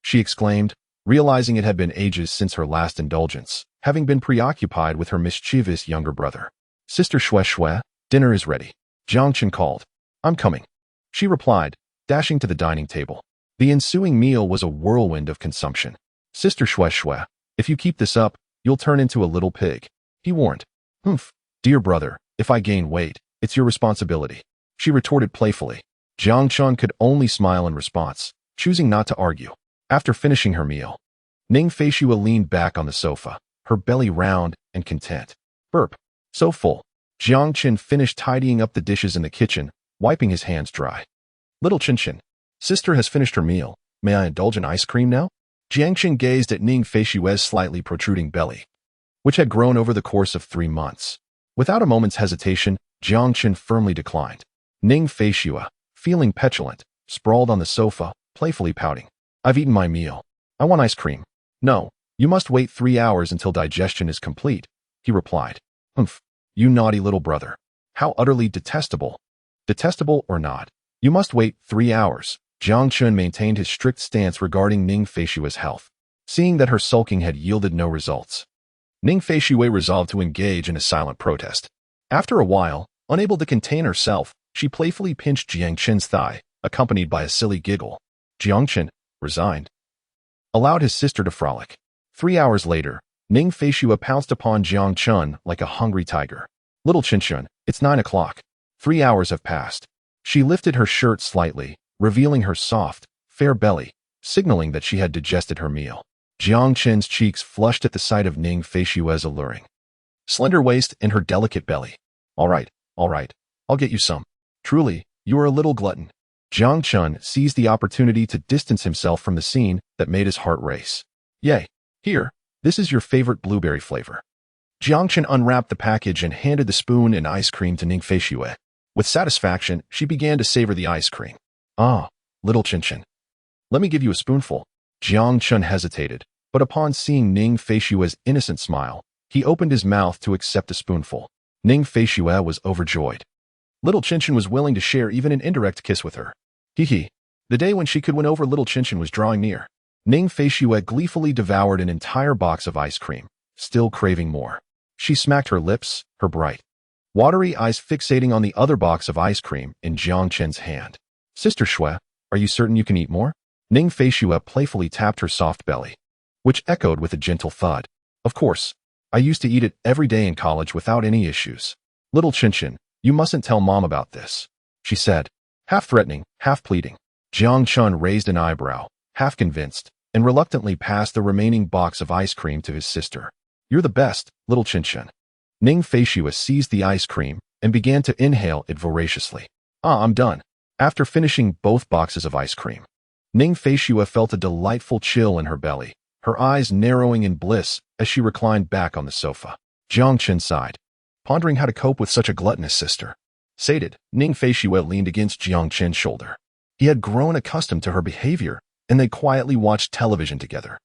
she exclaimed, realizing it had been ages since her last indulgence, having been preoccupied with her mischievous younger brother. Sister Shueshue, dinner is ready. Jiang Chen called. I'm coming, she replied, dashing to the dining table. The ensuing meal was a whirlwind of consumption. Sister Shueshue, if you keep this up, you'll turn into a little pig, he warned. Humph, dear brother, if I gain weight, it's your responsibility, she retorted playfully. Jiang Chen could only smile in response, choosing not to argue. After finishing her meal, Ning Feishue leaned back on the sofa, her belly round and content. Burp. So full. Jiang Chen finished tidying up the dishes in the kitchen, wiping his hands dry. Little Qinshan, sister has finished her meal. May I indulge in ice cream now? Jiang Chen gazed at Ning Feishue's slightly protruding belly, which had grown over the course of 3 months. Without a moment's hesitation, Jiang Chen firmly declined. Ning Feishue, feeling petulant, sprawled on the sofa, playfully pouting. I've eaten my meal. I want ice cream. No, you must wait 3 hours until digestion is complete, he replied. Humph, you naughty little brother. How utterly detestable. Detestable or not, you must wait 3 hours. Jiang Chen maintained his strict stance regarding Ning Feishue's health, seeing that her sulking had yielded no results. Ning Feishue resolved to engage in a silent protest. After a while, unable to contain herself, she playfully pinched Jiang Chen's thigh, accompanied by a silly giggle. Jiang Chen, resigned, allowed his sister to frolic. 3 hours later, Ning Feishue pounced upon Jiang Chen like a hungry tiger. Little Qinshan, it's 9 o'clock. 3 hours have passed. She lifted her shirt slightly, revealing her soft, fair belly, signaling that she had digested her meal. Jiang Chen's cheeks flushed at the sight of Ning Feishue's alluring slender waist and her delicate belly. All right, I'll get you some. Truly, you are a little glutton. Jiang Chen seized the opportunity to distance himself from the scene that made his heart race. Yay, here, this is your favorite blueberry flavor. Jiang Chen unwrapped the package and handed the spoon and ice cream to Ning Feishue. With satisfaction, she began to savor the ice cream. Ah, little Chen. Let me give you a spoonful. Jiang Chen hesitated, but upon seeing Ning Feishue's innocent smile, he opened his mouth to accept a spoonful. Ning Feishue was overjoyed. Little Chen was willing to share even an indirect kiss with her. Hee. The day when she could win over little Chen was drawing near. Ning Feishue gleefully devoured an entire box of ice cream, still craving more. She smacked her lips, her bright, watery eyes fixating on the other box of ice cream in Jiang Chen's hand. Sister Shui, are you certain you can eat more? Ning Feishue playfully tapped her soft belly, which echoed with a gentle thud. Of course, I used to eat it every day in college without any issues. Little Chen, you mustn't tell Mom about this, she said, half threatening, half pleading. Jiang Chen raised an eyebrow, half convinced, and reluctantly passed the remaining box of ice cream to his sister. You're the best, little Chen. Ning Feishue seized the ice cream and began to inhale it voraciously. I'm done. After finishing both boxes of ice cream, Ning Feishue felt a delightful chill in her belly, her eyes narrowing in bliss as she reclined back on the sofa. Jiang Chen sighed, pondering how to cope with such a gluttonous sister. Sated, Ning Feishue leaned against Jiang Chen's shoulder. He had grown accustomed to her behavior, and they quietly watched television together,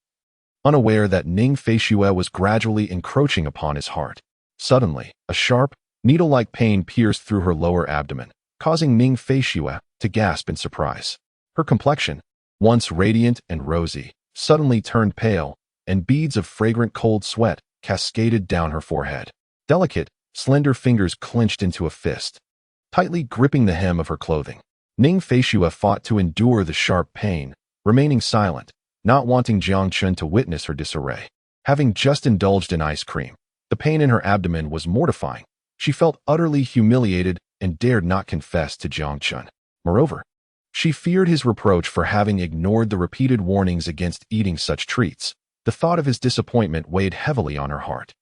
unaware that Ning Feishue was gradually encroaching upon his heart. Suddenly, a sharp, needle-like pain pierced through her lower abdomen, causing Ning Feishue to gasp in surprise. Her complexion, once radiant and rosy, suddenly turned pale, and beads of fragrant cold sweat cascaded down her forehead. Delicate, slender fingers clenched into a fist, tightly gripping the hem of her clothing. Ning Feishue fought to endure the sharp pain, remaining silent, not wanting Jiang Chen to witness her disarray. Having just indulged in ice cream, the pain in her abdomen was mortifying. She felt utterly humiliated and dared not confess to Jiang Chen. Moreover, she feared his reproach for having ignored the repeated warnings against eating such treats. The thought of his disappointment weighed heavily on her heart.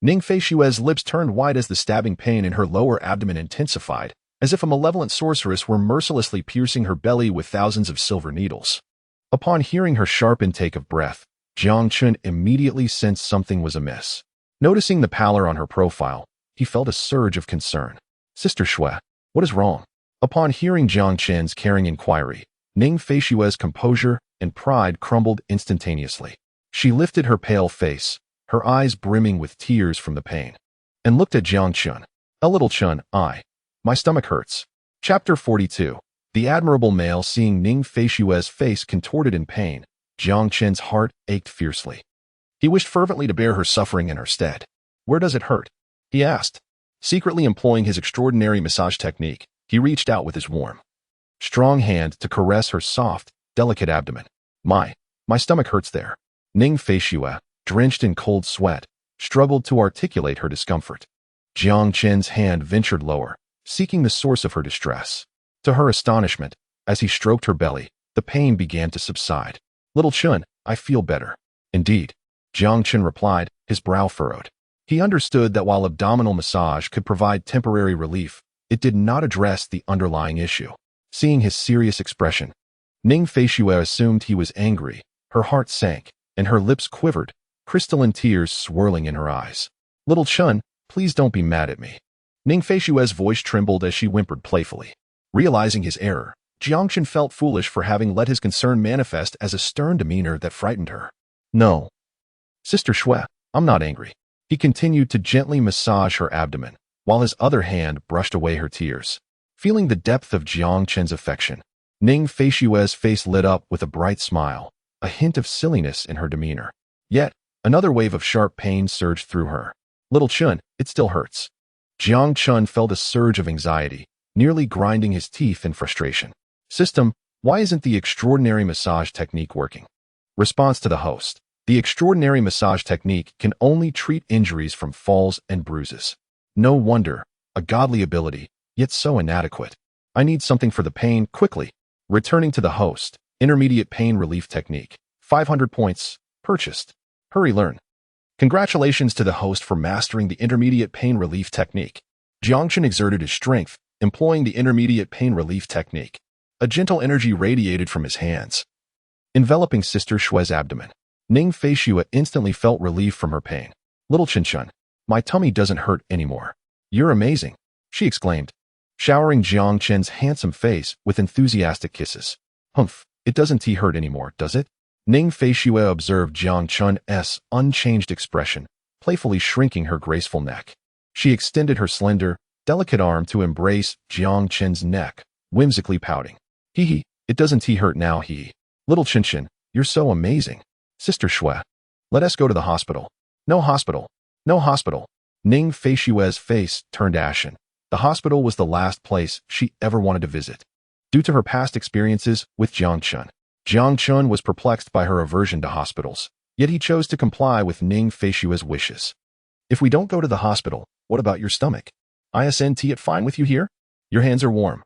Ning Feishue's lips turned white as the stabbing pain in her lower abdomen intensified, as if a malevolent sorceress were mercilessly piercing her belly with thousands of silver needles. Upon hearing her sharp intake of breath, Jiang Chen immediately sensed something was amiss. Noticing the pallor on her profile, he felt a surge of concern. Sister Shui, what is wrong? Upon hearing Jiang Chen's caring inquiry, Ning Feishue's composure and pride crumbled instantaneously. She lifted her pale face, her eyes brimming with tears from the pain, and looked at Jiang Chen. A little Chen, my stomach hurts. Chapter 42. The admirable male seeing Ning Feishue's face contorted in pain, Jiang Chen's heart ached fiercely. He wished fervently to bear her suffering in her stead. Where does it hurt? He asked. Secretly employing his extraordinary massage technique, he reached out with his warm, strong hand to caress her soft, delicate abdomen. My stomach hurts there. Ning Feishue, drenched in cold sweat, struggled to articulate her discomfort. Jiang Chen's hand ventured lower, seeking the source of her distress. To her astonishment, as he stroked her belly, the pain began to subside. Little Chen, I feel better. Indeed, Jiang Chen replied, his brow furrowed. He understood that while abdominal massage could provide temporary relief, it did not address the underlying issue. Seeing his serious expression, Ning Feishue assumed he was angry. Her heart sank, and her lips quivered, crystalline tears swirling in her eyes. Little Chen, please don't be mad at me. Ning Feishue's voice trembled as she whimpered playfully. Realizing his error, Jiang Chen felt foolish for having let his concern manifest as a stern demeanor that frightened her. No. Sister Shui, I'm not angry. He continued to gently massage her abdomen, while his other hand brushed away her tears. Feeling the depth of Jiang Chen's affection, Ning Feishue's face lit up with a bright smile, a hint of silliness in her demeanor. Yet, another wave of sharp pain surged through her. Little Chen, it still hurts. Jiang Chen felt a surge of anxiety, nearly grinding his teeth in frustration. System, why isn't the extraordinary massage technique working? Response to the host. The extraordinary massage technique can only treat injuries from falls and bruises. No wonder, a godly ability, yet so inadequate. I need something for the pain, quickly. Returning to the host, Intermediate Pain Relief Technique. 500 points. Purchased. Hurry learn. Congratulations to the host for mastering the intermediate pain relief technique. Jiangchen exerted his strength, employing the intermediate pain relief technique. A gentle energy radiated from his hands, enveloping Sister Shue's abdomen. Ning Feishue instantly felt relief from her pain. Little Qinshan, my tummy doesn't hurt anymore. You're amazing, she exclaimed, showering Jiang Chen's handsome face with enthusiastic kisses. Humph, it doesn't hurt anymore, does it? Ning Feishue observed Jiang Chen's unchanged expression, playfully shrinking her graceful neck. She extended her slender, delicate arm to embrace Jiang Chen's neck, whimsically pouting. Hee, it doesn't hurt now, hee. Little Qinshan, you're so amazing. Sister Shue, let us go to the hospital. No hospital. No hospital. Ning Feishue's face turned ashen. The hospital was the last place she ever wanted to visit. Due to her past experiences with Jiang Chen was perplexed by her aversion to hospitals, yet he chose to comply with Ning Feishue's wishes. If we don't go to the hospital, what about your stomach? Isn't it fine with you here? Your hands are warm.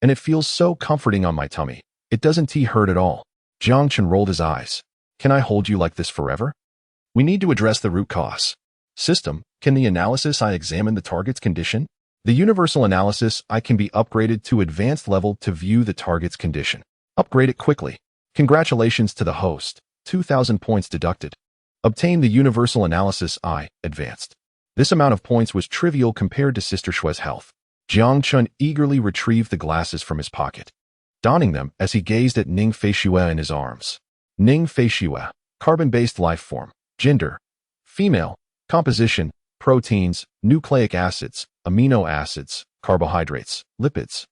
And it feels so comforting on my tummy. It doesn't hurt at all. Jiang Chen rolled his eyes. Can I hold you like this forever? We need to address the root cause. System, can the analysis I examine the target's condition? The universal analysis I can be upgraded to advanced level to view the target's condition. Upgrade it quickly. Congratulations to the host. 2,000 points deducted. Obtain the universal analysis I advanced. This amount of points was trivial compared to Sister Shue's health. Jiang Chen eagerly retrieved the glasses from his pocket, donning them as he gazed at Ning Feishue in his arms. Ning Feishue, carbon-based life form, gender, female, composition, proteins, nucleic acids, amino acids, carbohydrates, lipids,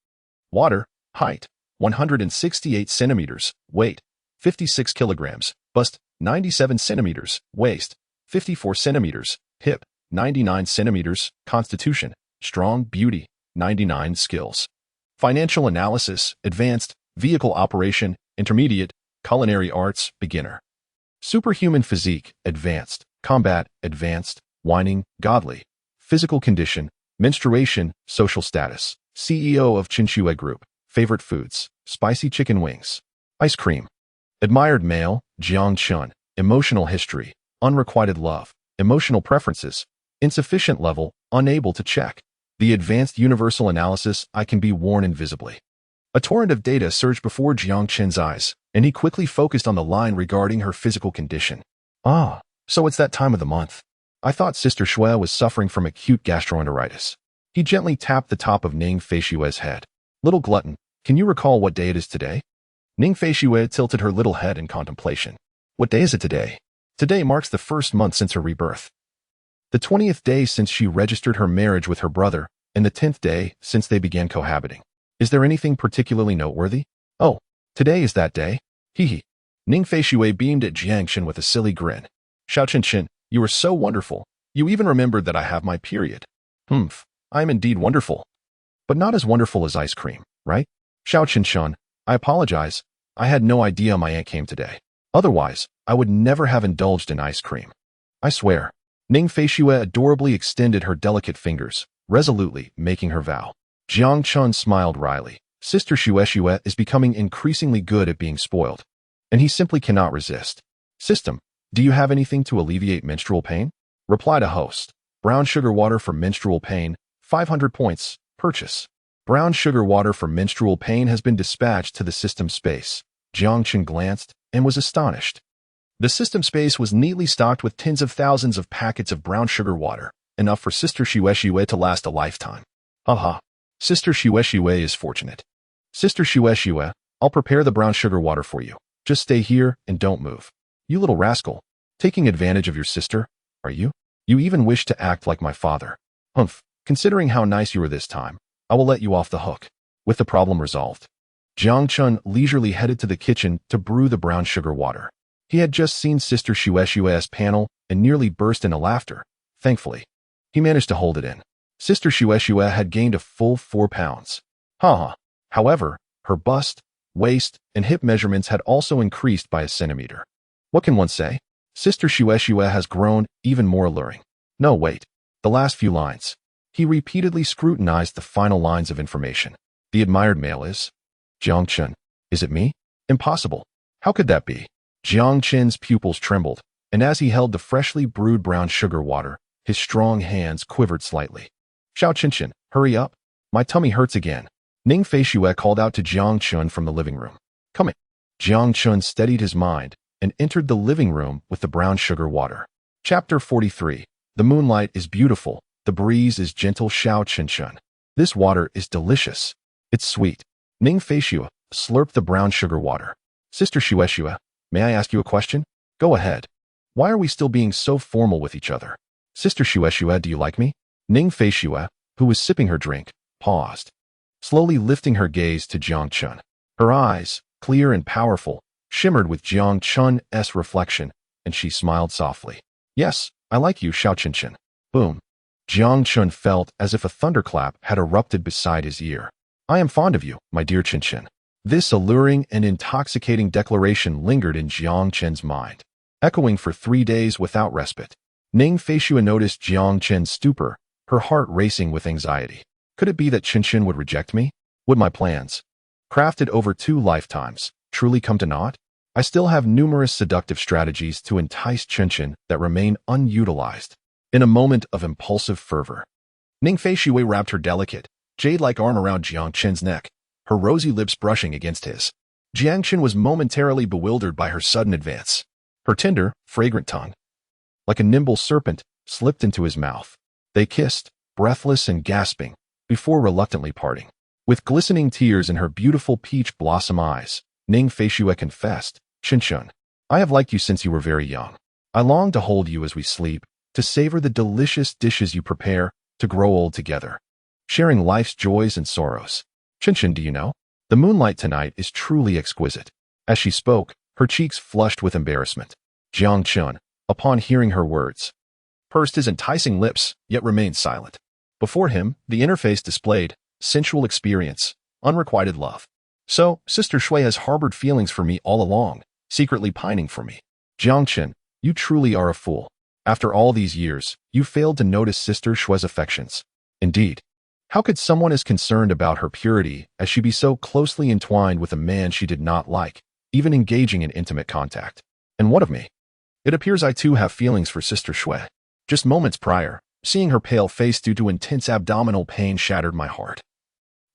water, height, 168 centimeters, weight, 56 kilograms, bust, 97 centimeters, waist, 54 centimeters, hip, 99 centimeters, constitution, strong, beauty, 99 skills. Financial analysis, advanced, vehicle operation, intermediate, culinary arts, beginner. Superhuman physique, advanced, combat, advanced, whining, godly, physical condition, menstruation, social status, CEO of Qinshue Group, favorite foods, spicy chicken wings, ice cream. Admired male, Jiang Chen, emotional history, unrequited love, emotional preferences, insufficient level, unable to check. The advanced universal analysis I can be worn invisibly. A torrent of data surged before Jiang Chen's eyes, and he quickly focused on the line regarding her physical condition. Ah, so it's that time of the month. I thought Sister Shue was suffering from acute gastroenteritis. He gently tapped the top of Ning Feishue's head. Little glutton, can you recall what day it is today? Ning Feishue tilted her little head in contemplation. What day is it today? Today marks the first month since her rebirth. The 20th day since she registered her marriage with her brother, and the 10th day since they began cohabiting. Is there anything particularly noteworthy? Oh, today is that day. Hee. Ning Feishue beamed at Jiang Chen with a silly grin. Xiao Chen, you are so wonderful. You even remembered that I have my period. Humph, I am indeed wonderful. But not as wonderful as ice cream, right? Xiao Chen, I apologize. I had no idea my aunt came today. Otherwise, I would never have indulged in ice cream. I swear. Ning Feishue adorably extended her delicate fingers, resolutely making her vow. Jiang Chen smiled wryly. Sister Shue is becoming increasingly good at being spoiled, and he simply cannot resist. System, do you have anything to alleviate menstrual pain? Reply to host. Brown sugar water for menstrual pain, 500 points, purchase. Brown sugar water for menstrual pain has been dispatched to the system space. Jiang Chen glanced and was astonished. The system space was neatly stocked with tens of thousands of packets of brown sugar water, enough for Sister Shue to last a lifetime. Haha. Sister Shue is fortunate. Sister Shue, I'll prepare the brown sugar water for you. Just stay here and don't move. You little rascal. Taking advantage of your sister, are you? You even wish to act like my father. Humph. Considering how nice you were this time, I will let you off the hook. With the problem resolved, Jiang Chen leisurely headed to the kitchen to brew the brown sugar water. He had just seen Sister Shue's panel and nearly burst into laughter. Thankfully, he managed to hold it in. Sister Shue had gained a full 4 pounds. However, her bust, waist, and hip measurements had also increased by a centimeter. What can one say? Sister Shue has grown even more alluring. No, wait. The last few lines. He repeatedly scrutinized the final lines of information. The admired male is Jiang Chen. Is it me? Impossible. How could that be? Jiang Qin's pupils trembled, and as he held the freshly brewed brown sugar water, his strong hands quivered slightly. Xiao Qinshan, hurry up. My tummy hurts again. Ning Feixue called out to Jiang Chun from the living room. Coming. Jiang Chun steadied his mind and entered the living room with the brown sugar water. Chapter 43. The moonlight is beautiful. The breeze is gentle. Xiao Qinshan. This water is delicious. It's sweet. Ning Feixue slurped the brown sugar water. Sister Xuexue, may I ask you a question? Go ahead. Why are we still being so formal with each other? Sister Xuexue, do you like me? Ning Feixue, who was sipping her drink, paused, slowly lifting her gaze to Jiang Chun. Her eyes, clear and powerful, shimmered with Jiang Chun's reflection, and she smiled softly. Yes, I like you, Xiao Qinshan. Boom. Jiang Chun felt as if a thunderclap had erupted beside his ear. I am fond of you, my dear Qinshan. This alluring and intoxicating declaration lingered in Jiang Chen's mind, echoing for 3 days without respite. Ning Feixue noticed Jiang Chen's stupor, her heart racing with anxiety. Could it be that Qinshan would reject me? Would my plans, crafted over 2 lifetimes, truly come to naught? I still have numerous seductive strategies to entice Qinshan that remain unutilized. In a moment of impulsive fervor, Ning Feixue wrapped her delicate, jade-like arm around Jiang Chen's neck, her rosy lips brushing against his. Jiang Chen was momentarily bewildered by her sudden advance. Her tender, fragrant tongue, like a nimble serpent, slipped into his mouth. They kissed, breathless and gasping, before reluctantly parting. With glistening tears in her beautiful peach blossom eyes, Ning Feixue confessed, Qinshan, I have liked you since you were very young. I long to hold you as we sleep, to savor the delicious dishes you prepare, to grow old together, sharing life's joys and sorrows. Qinshan, do you know? The moonlight tonight is truly exquisite. As she spoke, her cheeks flushed with embarrassment. Jiang Chun, upon hearing her words, pursed his enticing lips, yet remained silent. Before him, the interface displayed sensual experience, unrequited love. So, Sister Shui has harbored feelings for me all along, secretly pining for me. Jiang Chen, you truly are a fool. After all these years, you failed to notice Sister Shui's affections. Indeed, how could someone as concerned about her purity as she be so closely entwined with a man she did not like, even engaging in intimate contact? And what of me? It appears I too have feelings for Sister Shui. Just moments prior, seeing her pale face due to intense abdominal pain shattered my heart.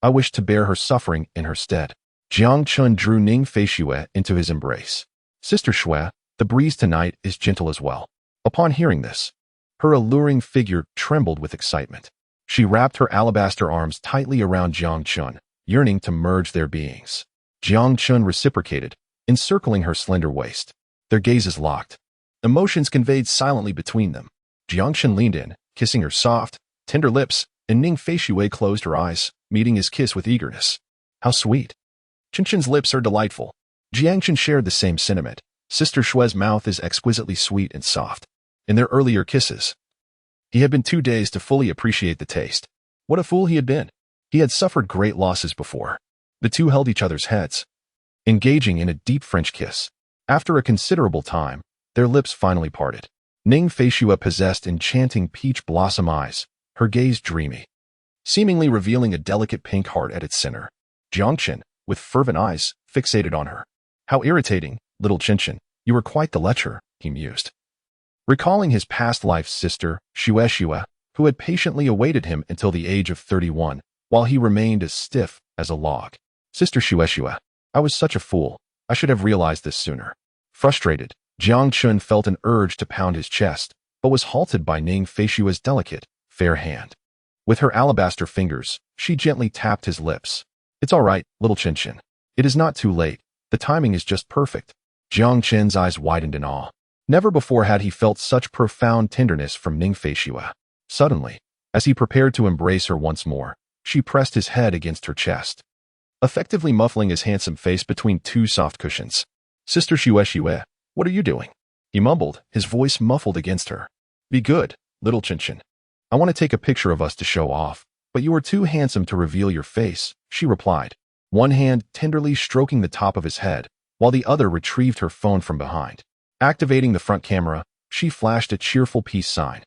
I wished to bear her suffering in her stead. Jiang Chun drew Ning Feixue into his embrace. Sister Shui, the breeze tonight is gentle as well. Upon hearing this, her alluring figure trembled with excitement. She wrapped her alabaster arms tightly around Jiang Chun, yearning to merge their beings. Jiang Chun reciprocated, encircling her slender waist. Their gazes locked. Emotions conveyed silently between them. Jiang Chun leaned in, kissing her soft, tender lips, and Ning Feixue closed her eyes, meeting his kiss with eagerness. How sweet. Qinshan's lips are delightful. Jiang Chun shared the same sentiment. Sister Shui's mouth is exquisitely sweet and soft. In their earlier kisses, he had been too dazed to fully appreciate the taste. What a fool he had been. He had suffered great losses before. The two held each other's heads, engaging in a deep French kiss. After a considerable time, their lips finally parted. Ning Feixue possessed enchanting peach blossom eyes, her gaze dreamy, seemingly revealing a delicate pink heart at its center. Jiang Chen, with fervent eyes, fixated on her. How irritating, little Qinshan, you were quite the lecher, he mused, recalling his past life's sister, Xuexue, who had patiently awaited him until the age of 31, while he remained as stiff as a log. Sister Xuexue, I was such a fool. I should have realized this sooner. Frustrated, Jiang Chun felt an urge to pound his chest, but was halted by Ning Feixue's delicate, fair hand. With her alabaster fingers, she gently tapped his lips. It's all right, little Qinshan. It is not too late. The timing is just perfect. Jiang Chen's eyes widened in awe. Never before had he felt such profound tenderness from Ning Feixue. Suddenly, as he prepared to embrace her once more, she pressed his head against her chest, effectively muffling his handsome face between 2 soft cushions. Sister Xuexue, what are you doing? He mumbled, his voice muffled against her. Be good, little Qinshan. I want to take a picture of us to show off, but you are too handsome to reveal your face, she replied, one hand tenderly stroking the top of his head, while the other retrieved her phone from behind. Activating the front camera, she flashed a cheerful peace sign.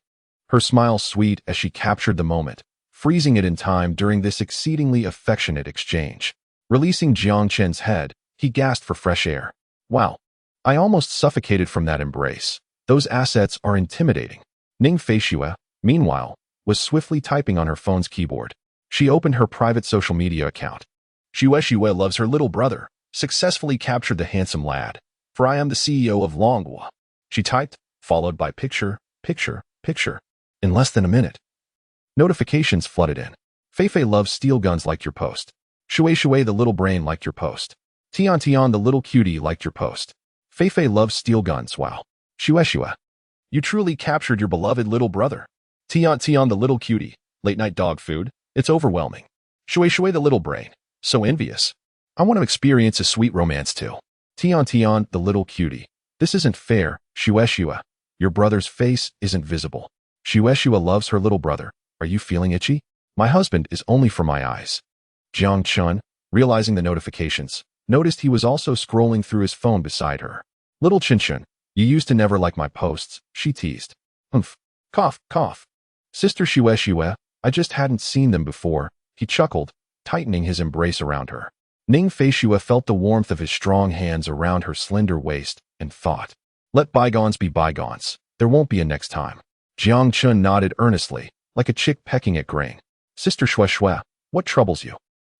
Her smile sweet as she captured the moment, freezing it in time during this exceedingly affectionate exchange. Releasing Jiang Chen's head, he He gasped for fresh air. Wow. I almost suffocated from that embrace. Those assets are intimidating. Ning Feishue, meanwhile, was swiftly typing on her phone's keyboard. She opened her private social media account. Shue loves her little brother. Successfully captured the handsome lad. For I am the CEO of Longhua. She typed, followed by picture. In less than a minute. Notifications flooded in. Feifei loves steel guns liked your post. Shue the little brain liked your post. Tian the little cutie liked your post. Feifei loves steel guns, wow. Shue. You truly captured your beloved little brother. Tian the little cutie, late night dog food, it's overwhelming. Shue the little brain, so envious. I want to experience a sweet romance too. Tian the little cutie. This isn't fair, Shue. Your brother's face isn't visible. Shue loves her little brother. Are you feeling itchy? My husband is only for my eyes. Jiang Chun, realizing the notifications, noticed he was also scrolling through his phone beside her. Little Chin, you used to never like my posts, she teased. Humph. Cough. Sister Shue, I just hadn't seen them before, he chuckled, tightening his embrace around her. Ning Feishue felt the warmth of his strong hands around her slender waist and thought, let bygones be bygones, there won't be a next time. Jiang Chun nodded earnestly, like a chick pecking at grain. Sister Shue, what troubles you?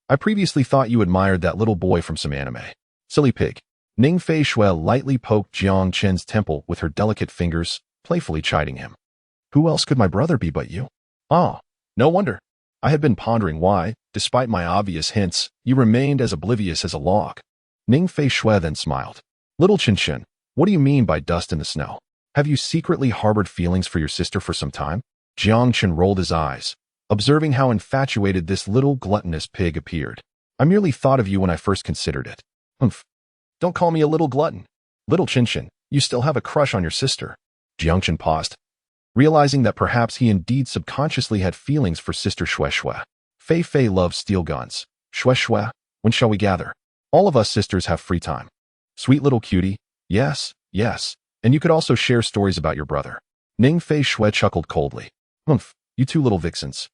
I previously thought you admired that little boy from some anime. Silly pig. Ning Feishue lightly poked Jiang Chen's temple with her delicate fingers, playfully chiding him. Who else could my brother be but you? Ah, no wonder. I had been pondering why, despite my obvious hints, you remained as oblivious as a log. Ning Feishue then smiled. Little Chin, what do you mean by dust in the snow? Have you secretly harbored feelings for your sister for some time? Jiang Chen rolled his eyes, observing how infatuated this little gluttonous pig appeared. I merely thought of you when I first considered it. Humph. Don't call me a little glutton. Little Chin, you still have a crush on your sister. Jiang Chen paused, realizing that perhaps he indeed subconsciously had feelings for Sister Shue. Feifei loves steel guns. Shue, when shall we gather? All of us sisters have free time. Sweet little cutie. Yes. And you could also share stories about your brother. Ning Feishue chuckled coldly. Humph, you two little vixens.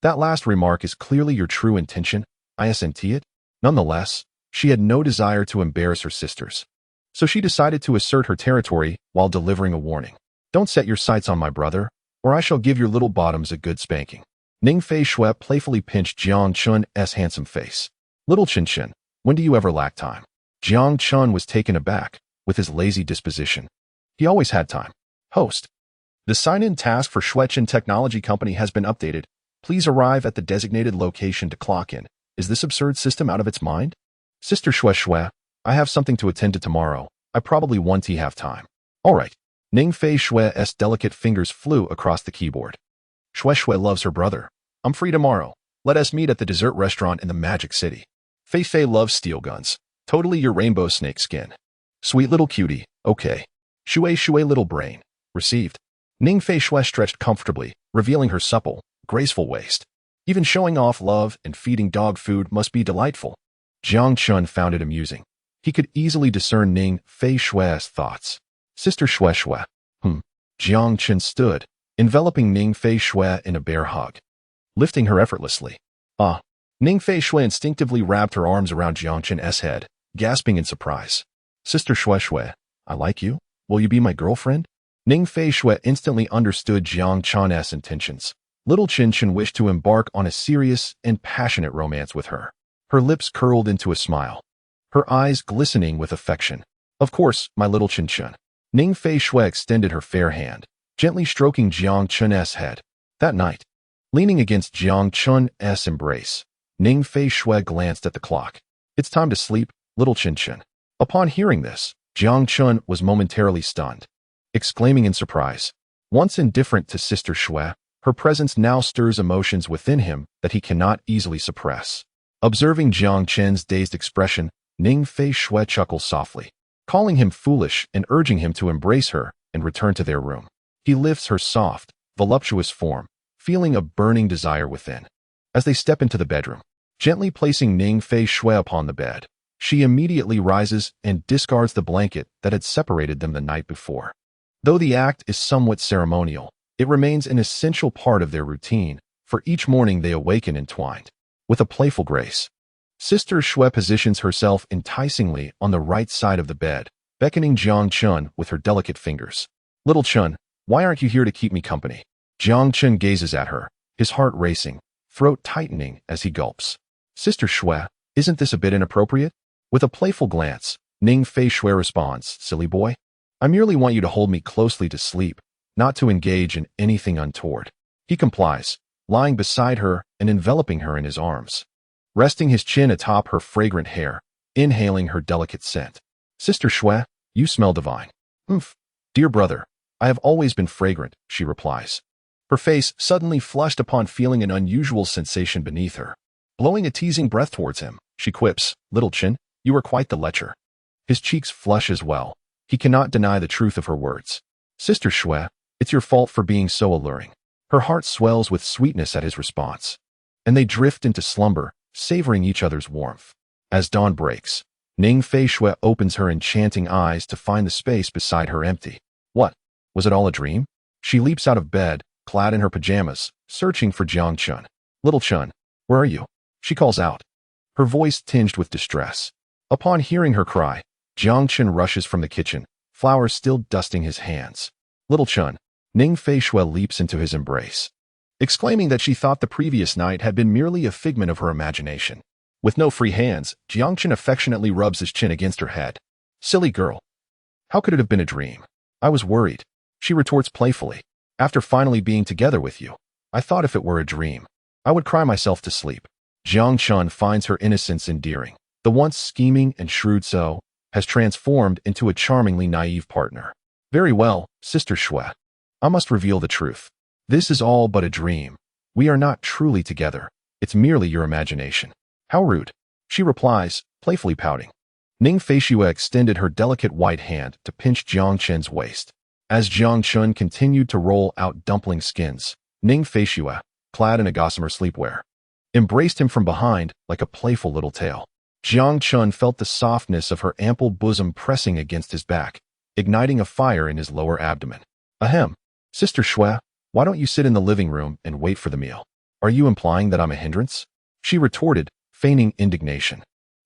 That last remark is clearly your true intention, I assent it. Nonetheless, she had no desire to embarrass her sisters. So she decided to assert her territory while delivering a warning. Don't set your sights on my brother, or I shall give your little bottoms a good spanking. Ning Feishue playfully pinched Jiang Chun's handsome face. Little Chin, when do you ever lack time? Jiang Chun was taken aback with his lazy disposition. He always had time. Host. The sign-in task for Shuechen Technology Company has been updated. Please arrive at the designated location to clock in. Is this absurd system out of its mind? Sister Shue, I have something to attend to tomorrow. I probably won't have time. All right. Ning Feishue's delicate fingers flew across the keyboard. Shue loves her brother. I'm free tomorrow. Let us meet at the dessert restaurant in the Magic City. Feifei loves steel guns. Totally your rainbow snake skin. Sweet little cutie. Okay. Shue little brain. Received. Ning Feishue stretched comfortably, revealing her supple, graceful waist. Even showing off love and feeding dog food must be delightful. Jiang Chun found it amusing. He could easily discern Ning Feishue's thoughts. Sister Shue. Jiang Chun stood, enveloping Ning Feishue in a bear hug, lifting her effortlessly. Ning Feishue instinctively wrapped her arms around Jiang Chun's head, gasping in surprise. Sister Shue, I like you. Will you be my girlfriend? Ning Feishue instantly understood Jiang Chun's intentions. Little Chin wished to embark on a serious and passionate romance with her. Her lips curled into a smile, her eyes glistening with affection. Of course, my little Chin. Ning Feishue extended her fair hand, gently stroking Jiang Chun's head. That night, leaning against Jiang Chun's embrace, Ning Feishue glanced at the clock. It's time to sleep, little Chin. Upon hearing this, Jiang Chun was momentarily stunned, exclaiming in surprise. Once indifferent to Sister Shue, her presence now stirs emotions within him that he cannot easily suppress. Observing Jiang Chen's dazed expression, Ning Feishue chuckled softly, calling him foolish and urging him to embrace her and return to their room. He lifts her soft, voluptuous form, feeling a burning desire within. As they step into the bedroom, gently placing Ning Feishue upon the bed, she immediately rises and discards the blanket that had separated them the night before. Though the act is somewhat ceremonial, it remains an essential part of their routine, for each morning they awaken entwined. With a playful grace, Sister Shui positions herself enticingly on the right side of the bed, beckoning Jiang Chun with her delicate fingers. Little Chun, why aren't you here to keep me company? Jiang Chun gazes at her, his heart racing, throat tightening as he gulps. Sister Shui, isn't this a bit inappropriate? With a playful glance, Ning Fei Shui responds, silly boy. I merely want you to hold me closely to sleep, not to engage in anything untoward. He complies, lying beside her and enveloping her in his arms, resting his chin atop her fragrant hair, inhaling her delicate scent. Sister Shui, you smell divine. Dear brother, I have always been fragrant, she replies. Her face suddenly flushed upon feeling an unusual sensation beneath her. Blowing a teasing breath towards him, she quips, Little Chin, you are quite the lecher. His cheeks flush as well. He cannot deny the truth of her words. Sister Shui, it's your fault for being so alluring. Her heart swells with sweetness at his response, and they drift into slumber, savoring each other's warmth. As dawn breaks, Ning Fei Shui opens her enchanting eyes to find the space beside her empty. What? Was it all a dream? She leaps out of bed, clad in her pajamas, searching for Jiang Chun. Little Chun, where are you? She calls out, her voice tinged with distress. Upon hearing her cry, Jiang Chun rushes from the kitchen, flowers still dusting his hands. Little Chun, Ning Fei Shui leaps into his embrace, exclaiming that she thought the previous night had been merely a figment of her imagination. With no free hands, Jiang Chun affectionately rubs his chin against her head. Silly girl. How could it have been a dream? I was worried. She retorts playfully. After finally being together with you, I thought if it were a dream, I would cry myself to sleep. Jiang Chun finds her innocence endearing. The once scheming and shrewd So has transformed into a charmingly naive partner. Very well, Sister Shui. I must reveal the truth. This is all but a dream. We are not truly together. It's merely your imagination. How rude. She replies, playfully pouting. Ning Fei Shui extended her delicate white hand to pinch Jiang Chun's waist. As Jiang Chun continued to roll out dumpling skins, Ning Fei Shui, clad in a gossamer sleepwear, embraced him from behind like a playful little tail. Jiang Chun felt the softness of her ample bosom pressing against his back, igniting a fire in his lower abdomen. Ahem. Sister Shui, why don't you sit in the living room and wait for the meal? Are you implying that I'm a hindrance? She retorted, feigning indignation.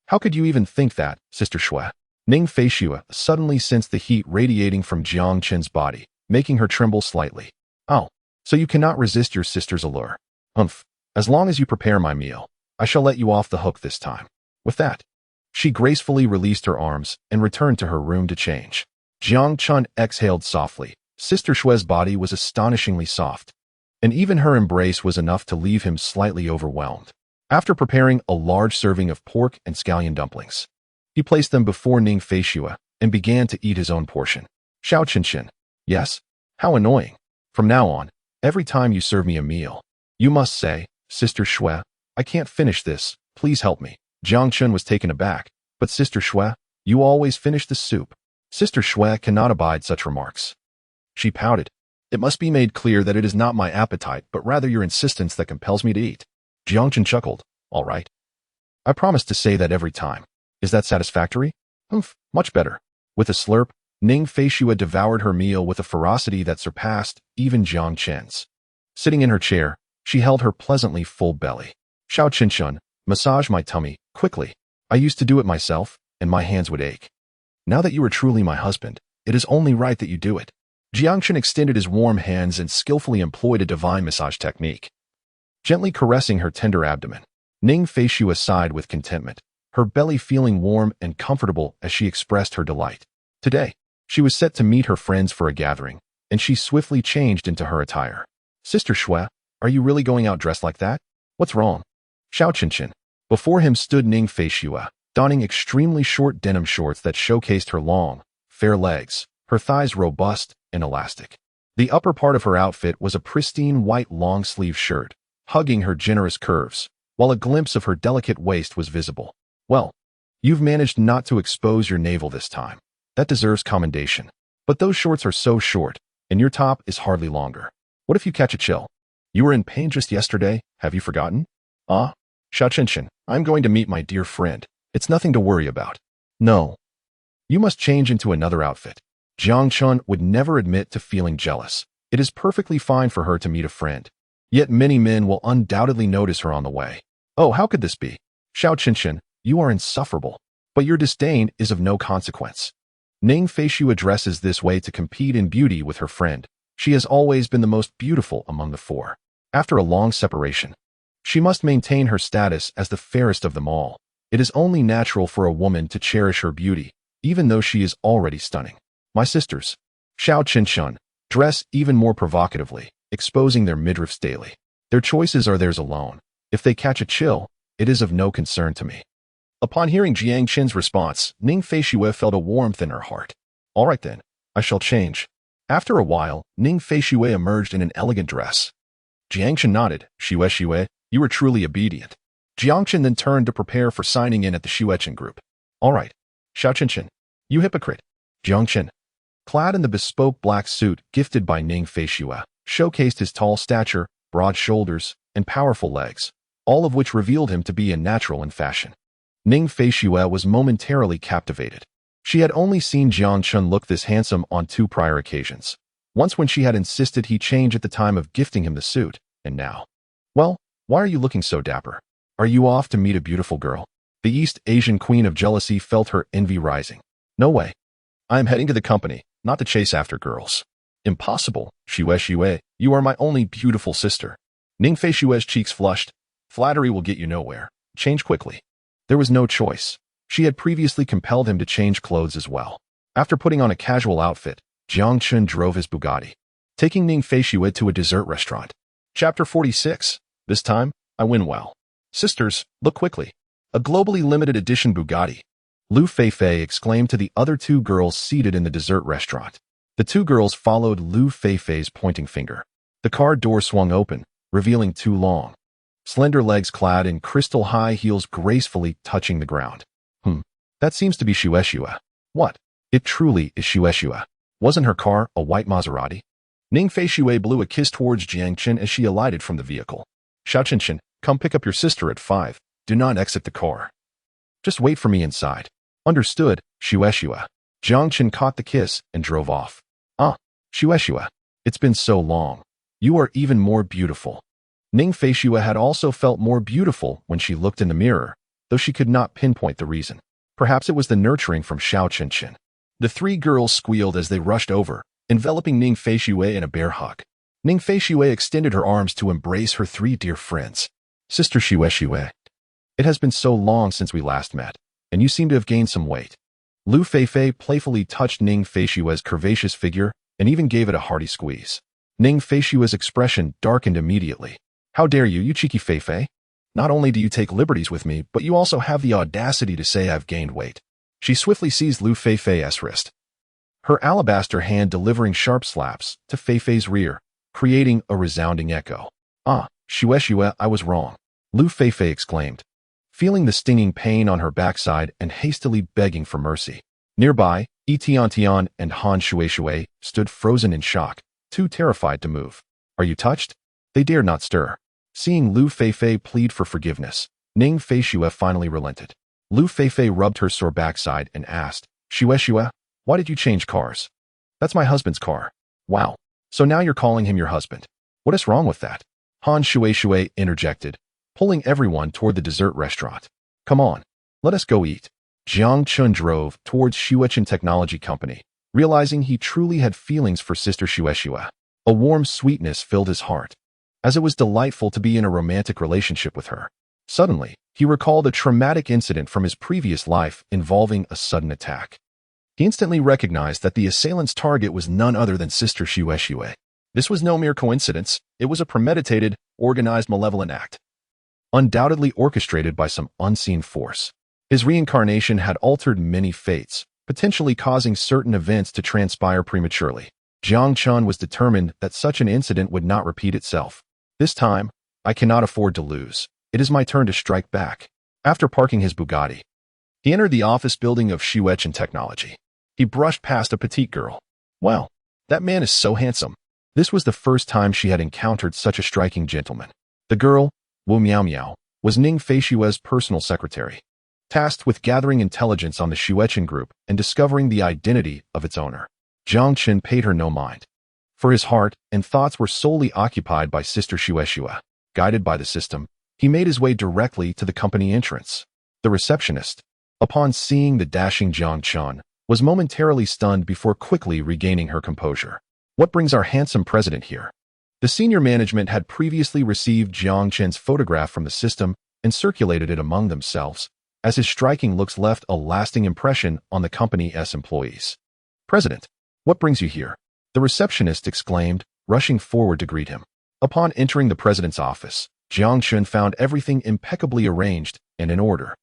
How could you even think that, Sister Shui? Ning Fei Shui suddenly sensed the heat radiating from Jiang Chun's body, making her tremble slightly. Oh, so you cannot resist your sister's allure. As long as you prepare my meal, I shall let you off the hook this time. With that, she gracefully released her arms and returned to her room to change. Jiang Chun exhaled softly. Sister Shui's body was astonishingly soft, and even her embrace was enough to leave him slightly overwhelmed. After preparing a large serving of pork and scallion dumplings, he placed them before Ning Fei Shui and began to eat his own portion. Xiao Qinshin. Yes? How annoying. From now on, every time you serve me a meal, you must say, Sister Shui, I can't finish this, please help me. Jiang Chun was taken aback, but Sister Shui, you always finish the soup. Sister Shui cannot abide such remarks. She pouted. It must be made clear that it is not my appetite, but rather your insistence that compels me to eat. Jiang Chun chuckled. All right. I promise to say that every time. Is that satisfactory? Much better. With a slurp, Ning Fei Shui devoured her meal with a ferocity that surpassed even Jiang Chen's. Sitting in her chair, she held her pleasantly full belly. Xiao Qinshan, massage my tummy, quickly. I used to do it myself, and my hands would ache. Now that you are truly my husband, it is only right that you do it. Jiang Chen extended his warm hands and skillfully employed a divine massage technique, gently caressing her tender abdomen. Ning Fei Shui sighed with contentment, her belly feeling warm and comfortable as she expressed her delight. Today, she was set to meet her friends for a gathering, and she swiftly changed into her attire. Sister Shui, are you really going out dressed like that? What's wrong? Xiao Qinshin. Before him stood Ning Fei Shui, donning extremely short denim shorts that showcased her long, fair legs, her thighs robust and elastic. The upper part of her outfit was a pristine white long-sleeve shirt, hugging her generous curves, while a glimpse of her delicate waist was visible. Well, you've managed not to expose your navel this time. That deserves commendation. But those shorts are so short, and your top is hardly longer. What if you catch a chill? You were in pain just yesterday, have you forgotten? Ah, Xiao Qinshin, I'm going to meet my dear friend. It's nothing to worry about. No. You must change into another outfit. Jiang Chun would never admit to feeling jealous. It is perfectly fine for her to meet a friend. Yet many men will undoubtedly notice her on the way. Oh, how could this be? Xiao Qinshan, you are insufferable. But your disdain is of no consequence. Ning Feishu addresses this way to compete in beauty with her friend. She has always been the most beautiful among the four. After a long separation, she must maintain her status as the fairest of them all. It is only natural for a woman to cherish her beauty, even though she is already stunning. My sisters, Xiao Qinshan, dress even more provocatively, exposing their midriffs daily. Their choices are theirs alone. If they catch a chill, it is of no concern to me. Upon hearing Jiang Qin's response, Ning Feishu felt a warmth in her heart. All right then, I shall change. After a while, Ning Feishu emerged in an elegant dress. Jiang Qin nodded. Xue, you were truly obedient. Jiang Qin then turned to prepare for signing in at the Xuechen group. All right, Xiao Qinshan, you hypocrite. Jiang Qin, clad in the bespoke black suit gifted by Ning Feishu, showcased his tall stature, broad shoulders, and powerful legs, all of which revealed him to be a natural in fashion. Ning Feishu was momentarily captivated. She had only seen Jiang Qin look this handsome on 2 prior occasions. Once when she had insisted he change at the time of gifting him the suit, and now. Well, why are you looking so dapper? Are you off to meet a beautiful girl? The East Asian queen of jealousy felt her envy rising. No way. I am heading to the company, not to chase after girls. Impossible, Xue, you are my only beautiful sister. Ning Feishu's cheeks flushed. Flattery will get you nowhere. Change quickly. There was no choice. She had previously compelled him to change clothes as well. After putting on a casual outfit, Jiang Qin drove his Bugatti, taking Ning Feishu to a dessert restaurant. Chapter 46. This time, I win well. Sisters, look quickly. A globally limited edition Bugatti. Lu Feifei exclaimed to the other 2 girls seated in the dessert restaurant. The 2 girls followed Lu Feifei's pointing finger. The car door swung open, revealing 2 long, slender legs clad in crystal high heels gracefully touching the ground. That seems to be Xue. What? It truly is Xue. Wasn't her car a white Maserati? Ning Feishu blew a kiss towards Jiang Qin as she alighted from the vehicle. Xiao Qinshan, come pick up your sister at 5. Do not exit the car. Just wait for me inside. Understood, Xue. Jiang Qin caught the kiss and drove off. Xue, it's been so long. You are even more beautiful. Ning Feishu had also felt more beautiful when she looked in the mirror, though she could not pinpoint the reason. Perhaps it was the nurturing from Xiao Qinshan. The 3 girls squealed as they rushed over, enveloping Ning Feishu in a bear hug. Ning Feishu extended her arms to embrace her 3 dear friends. Sister Xue, it has been so long since we last met, and you seem to have gained some weight. Lu Feifei playfully touched Ning Feishu's curvaceous figure and even gave it a hearty squeeze. Ning Feishu's expression darkened immediately. How dare you, you cheeky Feifei? Not only do you take liberties with me, but you also have the audacity to say I've gained weight. She swiftly seized Lu Feifei's wrist, her alabaster hand delivering sharp slaps to Feifei's rear, creating a resounding echo. Xue, I was wrong, Lu Feifei exclaimed, feeling the stinging pain on her backside and hastily begging for mercy. Nearby, Tian and Han Xue stood frozen in shock, too terrified to move. Are you touched? They dared not stir. Seeing Lu Feifei plead for forgiveness, Ning Feishu finally relented. Lu Feifei rubbed her sore backside and asked, Xue, why did you change cars? That's my husband's car. Wow. So now you're calling him your husband. What is wrong with that? Han Xue interjected, pulling everyone toward the dessert restaurant. Come on, let us go eat. Jiang Qin drove towards Xuechen Technology Company, realizing he truly had feelings for Sister Xue. A warm sweetness filled his heart, as it was delightful to be in a romantic relationship with her. Suddenly, he recalled a traumatic incident from his previous life involving a sudden attack. He instantly recognized that the assailant's target was none other than Sister Xue. This was no mere coincidence. It was a premeditated, organized malevolent act, undoubtedly orchestrated by some unseen force. His reincarnation had altered many fates, potentially causing certain events to transpire prematurely. Jiang Qin was determined that such an incident would not repeat itself. This time, I cannot afford to lose. It is my turn to strike back. After parking his Bugatti, he entered the office building of Xuechen Technology. He brushed past a petite girl. Wow, that man is so handsome. This was the first time she had encountered such a striking gentleman. The girl, Wu Miao, was Ning Feishu's personal secretary, tasked with gathering intelligence on the Xuechen group and discovering the identity of its owner. Jiang Qin paid her no mind, for his heart and thoughts were solely occupied by Sister Xue. Guided by the system, He made his way directly to the company entrance. The receptionist, upon seeing the dashing Jiang Chun, was momentarily stunned before quickly regaining her composure. What brings our handsome president here? The senior management had previously received Jiang Chen's photograph from the system and circulated it among themselves, as his striking looks left a lasting impression on the company's employees. President, what brings you here? The receptionist exclaimed, rushing forward to greet him. Upon entering the president's office, Jiang Chun found everything impeccably arranged and in order.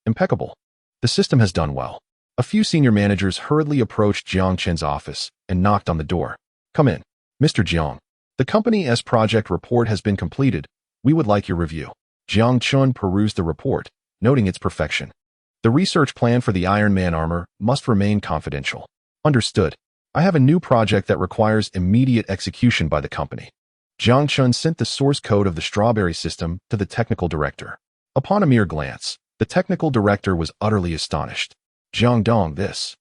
Impeccable. The system has done well. A few senior managers hurriedly approached Jiang Chen's office and knocked on the door. Come in. Mr. Jiang. The company's project report has been completed. We would like your review. Jiang Chun perused the report, noting its perfection. The research plan for the Iron Man armor must remain confidential. Understood. I have a new project that requires immediate execution by the company. Jiang Chun sent the source code of the Strawberry system to the technical director. Upon a mere glance, the technical director was utterly astonished. Jiang Dong, this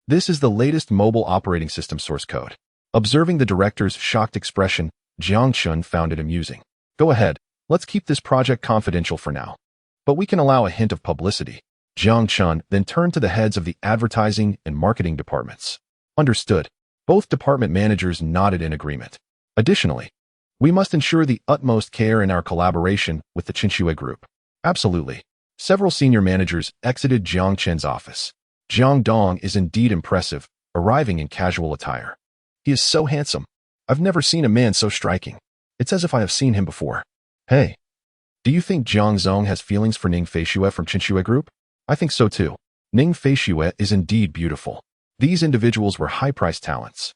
is the latest mobile operating system source code. Observing the director's shocked expression, Jiang Chun found it amusing. Go ahead, let's keep this project confidential for now. But we can allow a hint of publicity. Jiang Chun then turned to the heads of the advertising and marketing departments. Understood. Both department managers nodded in agreement. Additionally, we must ensure the utmost care in our collaboration with the Qinxue Group. Absolutely. Several senior managers exited Jiang Chen's office. Jiang Dong is indeed impressive, arriving in casual attire. He is so handsome. I've never seen a man so striking. It's as if I have seen him before. Hey, do you think Jiang Zong has feelings for Ning Feishue from Qinxue Group? I think so too. Ning Feishue is indeed beautiful. These individuals were high-priced talents,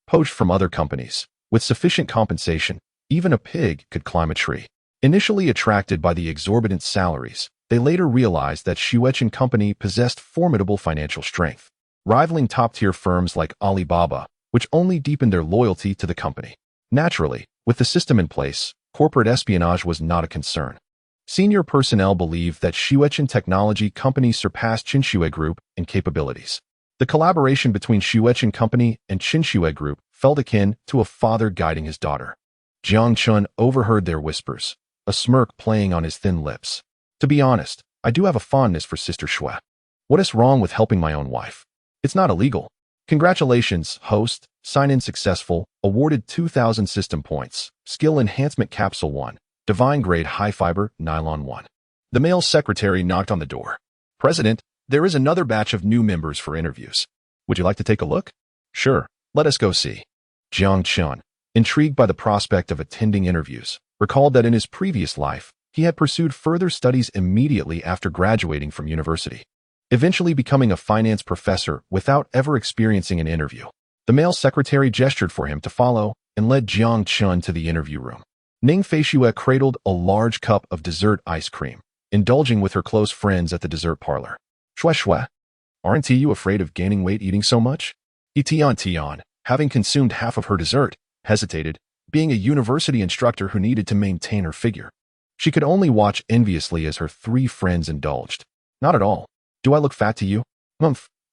poached from other companies. With sufficient compensation, even a pig could climb a tree. Initially attracted by the exorbitant salaries, they later realized that Xuechen Company possessed formidable financial strength, rivaling top-tier firms like Alibaba, which only deepened their loyalty to the company. Naturally, with the system in place, corporate espionage was not a concern. Senior personnel believed that Xuechen Technology Company surpassed Qinxue Group in capabilities. The collaboration between Xuechen Company and Qinxue Group felt akin to a father guiding his daughter. Jiang Chun overheard their whispers, a smirk playing on his thin lips. To be honest, I do have a fondness for Sister Xue. What is wrong with helping my own wife? It's not illegal. Congratulations, host. Sign-in successful. Awarded 2,000 system points. Skill Enhancement Capsule 1. Divine Grade High Fiber Nylon 1. The male secretary knocked on the door. President, there is another batch of new members for interviews. Would you like to take a look? Sure, let us go see. Jiang Chun, intrigued by the prospect of attending interviews, recalled that in his previous life, he had pursued further studies immediately after graduating from university, eventually becoming a finance professor without ever experiencing an interview. The male secretary gestured for him to follow and led Jiang Chun to the interview room. Ning Feishue cradled a large cup of dessert ice cream, indulging with her close friends at the dessert parlor. Xue, aren't you afraid of gaining weight eating so much? Tian, having consumed half of her dessert, hesitated, being a university instructor who needed to maintain her figure. She could only watch enviously as her three friends indulged. Not at all. Do I look fat to you?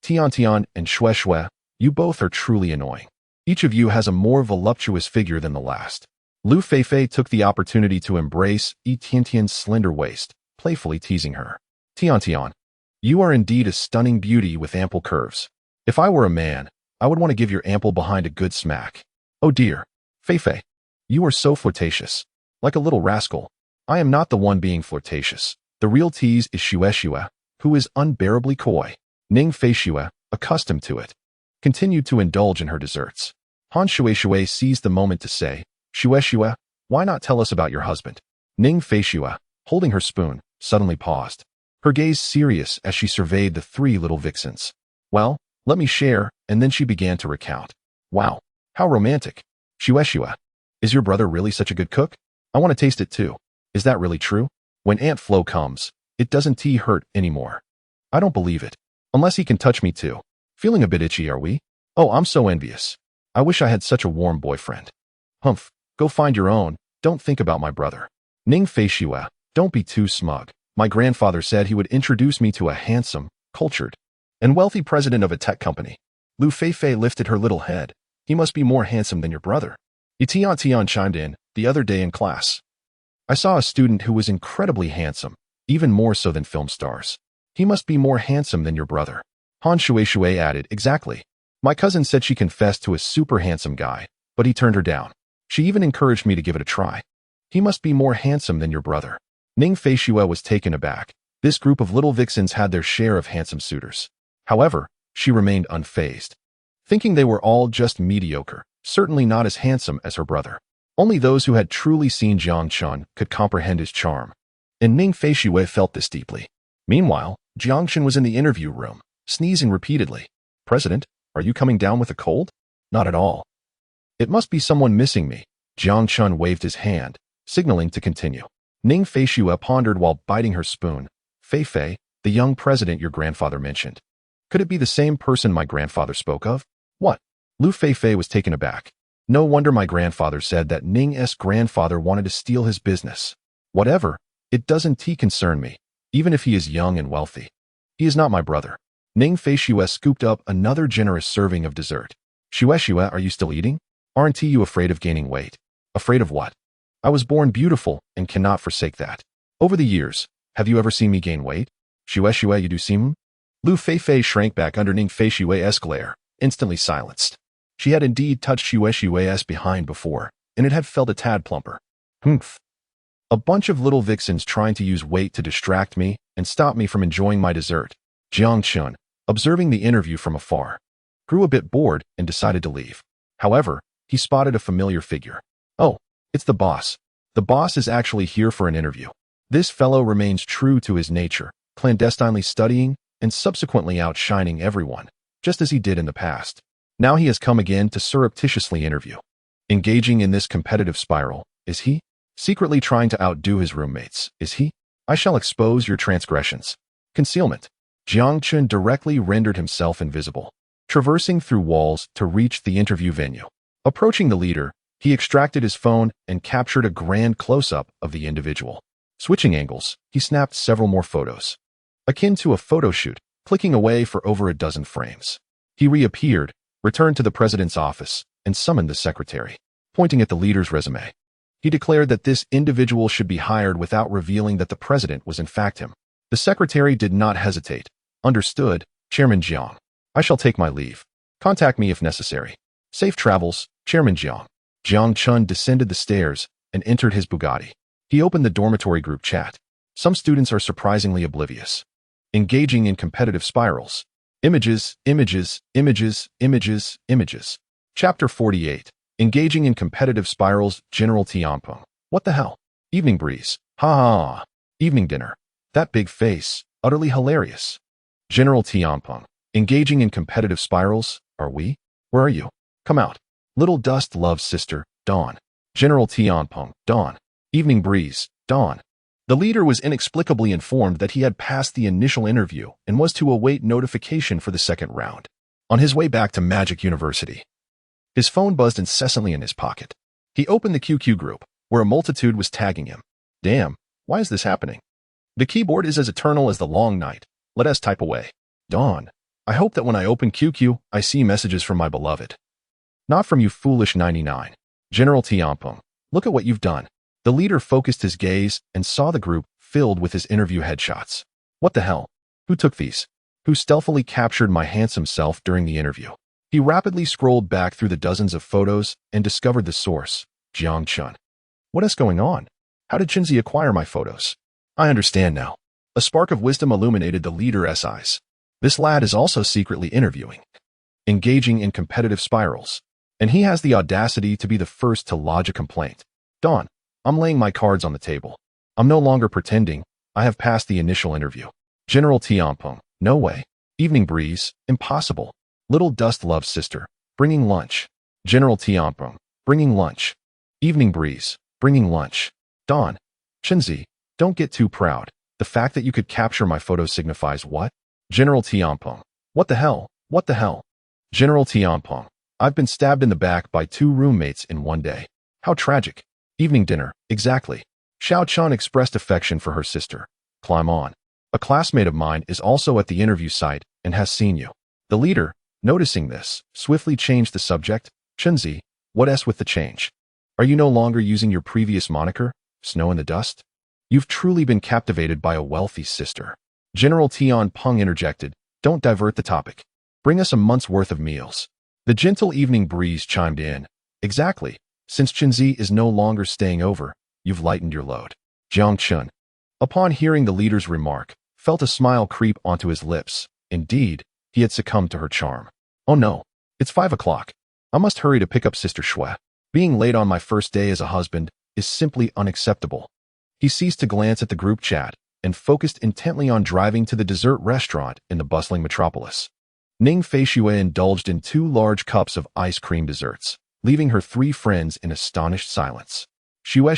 Tian and Xue, you both are truly annoying. Each of you has a more voluptuous figure than the last. Lu Feifei took the opportunity to embrace Tiantian's slender waist, playfully teasing her. Tian, you are indeed a stunning beauty with ample curves. If I were a man, I would want to give your ample behind a good smack. Oh dear. Feifei, you are so flirtatious. Like a little rascal. I am not the one being flirtatious. The real tease is Xue, who is unbearably coy. Ning Feishue, accustomed to it, continued to indulge in her desserts. Han Xue seized the moment to say, Xue, why not tell us about your husband? Ning Feishue, holding her spoon, suddenly paused, her gaze serious as she surveyed the three little vixens. Well, let me share, and then she began to recount. Wow, how romantic. Xue, is your brother really such a good cook? I want to taste it too. Is that really true? When Aunt Flo comes, it doesn't hurt anymore. I don't believe it. Unless he can touch me too. Feeling a bit itchy, are we? Oh, I'm so envious. I wish I had such a warm boyfriend. Humph, go find your own. Don't think about my brother. Ning Feishue, don't be too smug. My grandfather said he would introduce me to a handsome, cultured, and wealthy president of a tech company. Lu Feifei lifted her little head. He must be more handsome than your brother. Tian chimed in, the other day in class. I saw a student who was incredibly handsome, even more so than film stars. He must be more handsome than your brother. Han Shui added, exactly. My cousin said she confessed to a super handsome guy, but he turned her down. She even encouraged me to give it a try. He must be more handsome than your brother. Ning Feishue was taken aback. This group of little vixens had their share of handsome suitors. However, she remained unfazed, thinking they were all just mediocre, certainly not as handsome as her brother. Only those who had truly seen Jiang Chun could comprehend his charm, and Ning Feishue felt this deeply. Meanwhile, Jiang Chun was in the interview room, sneezing repeatedly. President, are you coming down with a cold? Not at all. It must be someone missing me. Jiang Chun waved his hand, signaling to continue. Ning Feishue pondered while biting her spoon. Fei, the young president your grandfather mentioned. Could it be the same person my grandfather spoke of? What? Lu Fei was taken aback. No wonder my grandfather said that Ning's grandfather wanted to steal his business. Whatever, it doesn't concern me, even if he is young and wealthy. He is not my brother. Ning Feishue scooped up another generous serving of dessert. Shue, are you still eating? Aren't you afraid of gaining weight? Afraid of what? I was born beautiful and cannot forsake that. Over the years, have you ever seen me gain weight? Shue, you do seem? Lu Fei shrank back under Ning Feishue's glare, instantly silenced. She had indeed touched Shue's behind before, and it had felt a tad plumper. Humph. A bunch of little vixens trying to use weight to distract me and stop me from enjoying my dessert. Jiang Chun, observing the interview from afar, grew a bit bored and decided to leave. However, he spotted a familiar figure. Oh, it's the boss. The boss is actually here for an interview. This fellow remains true to his nature, clandestinely studying and subsequently outshining everyone, just as he did in the past. Now he has come again to surreptitiously interview. Engaging in this competitive spiral, is he? Secretly trying to outdo his roommates, is he? I shall expose your transgressions. Concealment. Jiang Chun directly rendered himself invisible, traversing through walls to reach the interview venue. Approaching the leader, he extracted his phone and captured a grand close-up of the individual. Switching angles, he snapped several more photos. Akin to a photo shoot, clicking away for over a dozen frames. He reappeared, returned to the president's office, and summoned the secretary. Pointing at the leader's resume, he declared that this individual should be hired without revealing that the president was in fact him. The secretary did not hesitate. Understood, Chairman Jiang. I shall take my leave. Contact me if necessary. Safe travels, Chairman Jiang. Jiang Chun descended the stairs and entered his Bugatti. He opened the dormitory group chat. Some students are surprisingly oblivious. Engaging in competitive spirals. Images, images, images, images, images. Chapter 48. Engaging in competitive spirals, General Tianpeng. What the hell? Evening breeze. Ha ha ha. Evening dinner. That big face. Utterly hilarious. General Tianpeng. Engaging in competitive spirals, are we? Where are you? Come out. Little dust loves sister, Dawn. General Tianpeng, Dawn. Evening breeze, Dawn. The leader was inexplicably informed that he had passed the initial interview and was to await notification for the second round. On his way back to Magic University, his phone buzzed incessantly in his pocket. He opened the QQ group, where a multitude was tagging him. Damn, why is this happening? The keyboard is as eternal as the long night. Let us type away. Dawn. I hope that when I open QQ, I see messages from my beloved. Not from you foolish 99. General Tianpeng, look at what you've done. The leader focused his gaze and saw the group filled with his interview headshots. What the hell? Who took these? Who stealthily captured my handsome self during the interview? He rapidly scrolled back through the dozens of photos and discovered the source, Jiang Chun. What is going on? How did Chinzi acquire my photos? I understand now. A spark of wisdom illuminated the leader's eyes. This lad is also secretly interviewing, engaging in competitive spirals, and he has the audacity to be the first to lodge a complaint. Dawn, I'm laying my cards on the table. I'm no longer pretending. I have passed the initial interview. General Tianpeng, no way. Evening breeze, impossible. Little dust loves sister, bringing lunch. General Tianpeng, bringing lunch. Evening breeze, bringing lunch. Dawn, Chinzi, don't get too proud. The fact that you could capture my photo signifies what? General Tianpeng, what the hell? What the hell? General Tianpeng, I've been stabbed in the back by 2 roommates in one day. How tragic. Evening dinner, exactly. Xiao Chan expressed affection for her sister. Climb on. A classmate of mine is also at the interview site and has seen you. The leader, noticing this, swiftly changed the subject. Chinzi, what s with the change? Are you no longer using your previous moniker? Snow in the dust? You've truly been captivated by a wealthy sister. General Tian Peng interjected, don't divert the topic. Bring us a month's worth of meals. The gentle evening breeze chimed in. Exactly. Since Chenzi is no longer staying over, you've lightened your load. Jiang Chun, upon hearing the leader's remark, felt a smile creep onto his lips. Indeed, he had succumbed to her charm. Oh no, it's 5 o'clock. I must hurry to pick up Sister Shui. Being late on my first day as a husband is simply unacceptable. He ceased to glance at the group chat and focused intently on driving to the dessert restaurant in the bustling metropolis. Ning Feishui indulged in 2 large cups of ice cream desserts, leaving her 3 friends in astonished silence. Shui,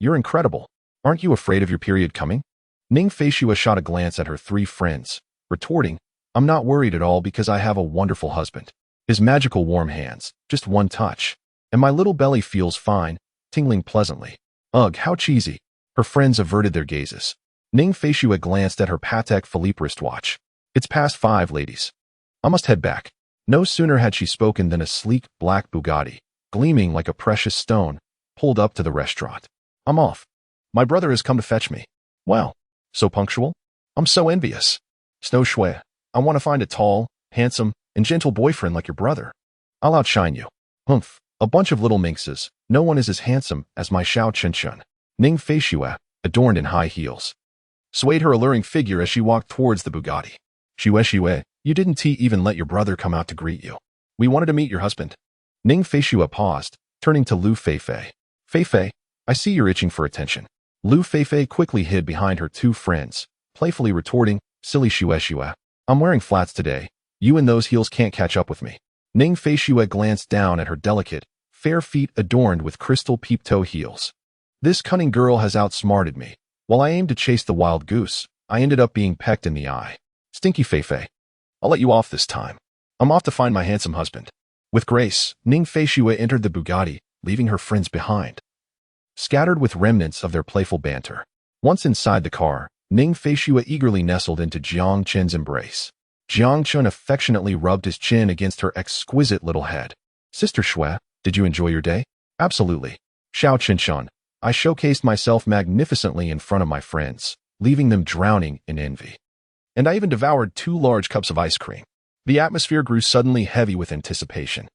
you're incredible. Aren't you afraid of your period coming? Ning Feishui shot a glance at her 3 friends, retorting, I'm not worried at all because I have a wonderful husband. His magical warm hands, just one touch, and my little belly feels fine, tingling pleasantly. Ugh, how cheesy. Her friends averted their gazes. Ning Feishui glanced at her Patek Philippe wristwatch. It's past 5, ladies. I must head back. No sooner had she spoken than a sleek black Bugatti, gleaming like a precious stone, pulled up to the restaurant. I'm off. My brother has come to fetch me. Wow, so punctual? I'm so envious. Snow Shui, I want to find a tall, handsome, and gentle boyfriend like your brother. I'll outshine you. Humph, a bunch of little minxes. No one is as handsome as my Xiao Chenchun. Ning Feishui, adorned in high heels, swayed her alluring figure as she walked towards the Bugatti. Shui, you didn't even let your brother come out to greet you. We wanted to meet your husband. Ning Feishui paused, turning to Lu Feifei. Feifei, I see you're itching for attention. Lu Feifei quickly hid behind her 2 friends, playfully retorting, silly Shui, I'm wearing flats today. You and those heels can't catch up with me. Ning Feishui glanced down at her delicate, fair feet adorned with crystal peep-toe heels. This cunning girl has outsmarted me. While I aimed to chase the wild goose, I ended up being pecked in the eye. Stinky Feifei. I'll let you off this time. I'm off to find my handsome husband. With grace, Ning Feishui entered the Bugatti, leaving her friends behind, scattered with remnants of their playful banter. Once inside the car, Ning Feishui eagerly nestled into Jiang Chen's embrace. Jiang Chen affectionately rubbed his chin against her exquisite little head. Sister Shui, did you enjoy your day? Absolutely. Xiao Chenchun, I showcased myself magnificently in front of my friends, leaving them drowning in envy. And I even devoured 2 large cups of ice cream. The atmosphere grew suddenly heavy with anticipation.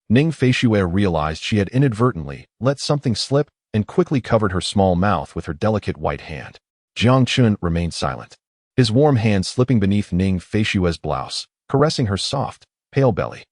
Ning Feishui realized she had inadvertently let something slip and quickly covered her small mouth with her delicate white hand. Jiang Chun remained silent, his warm hand slipping beneath Ning Feishui's blouse, caressing her soft, pale belly.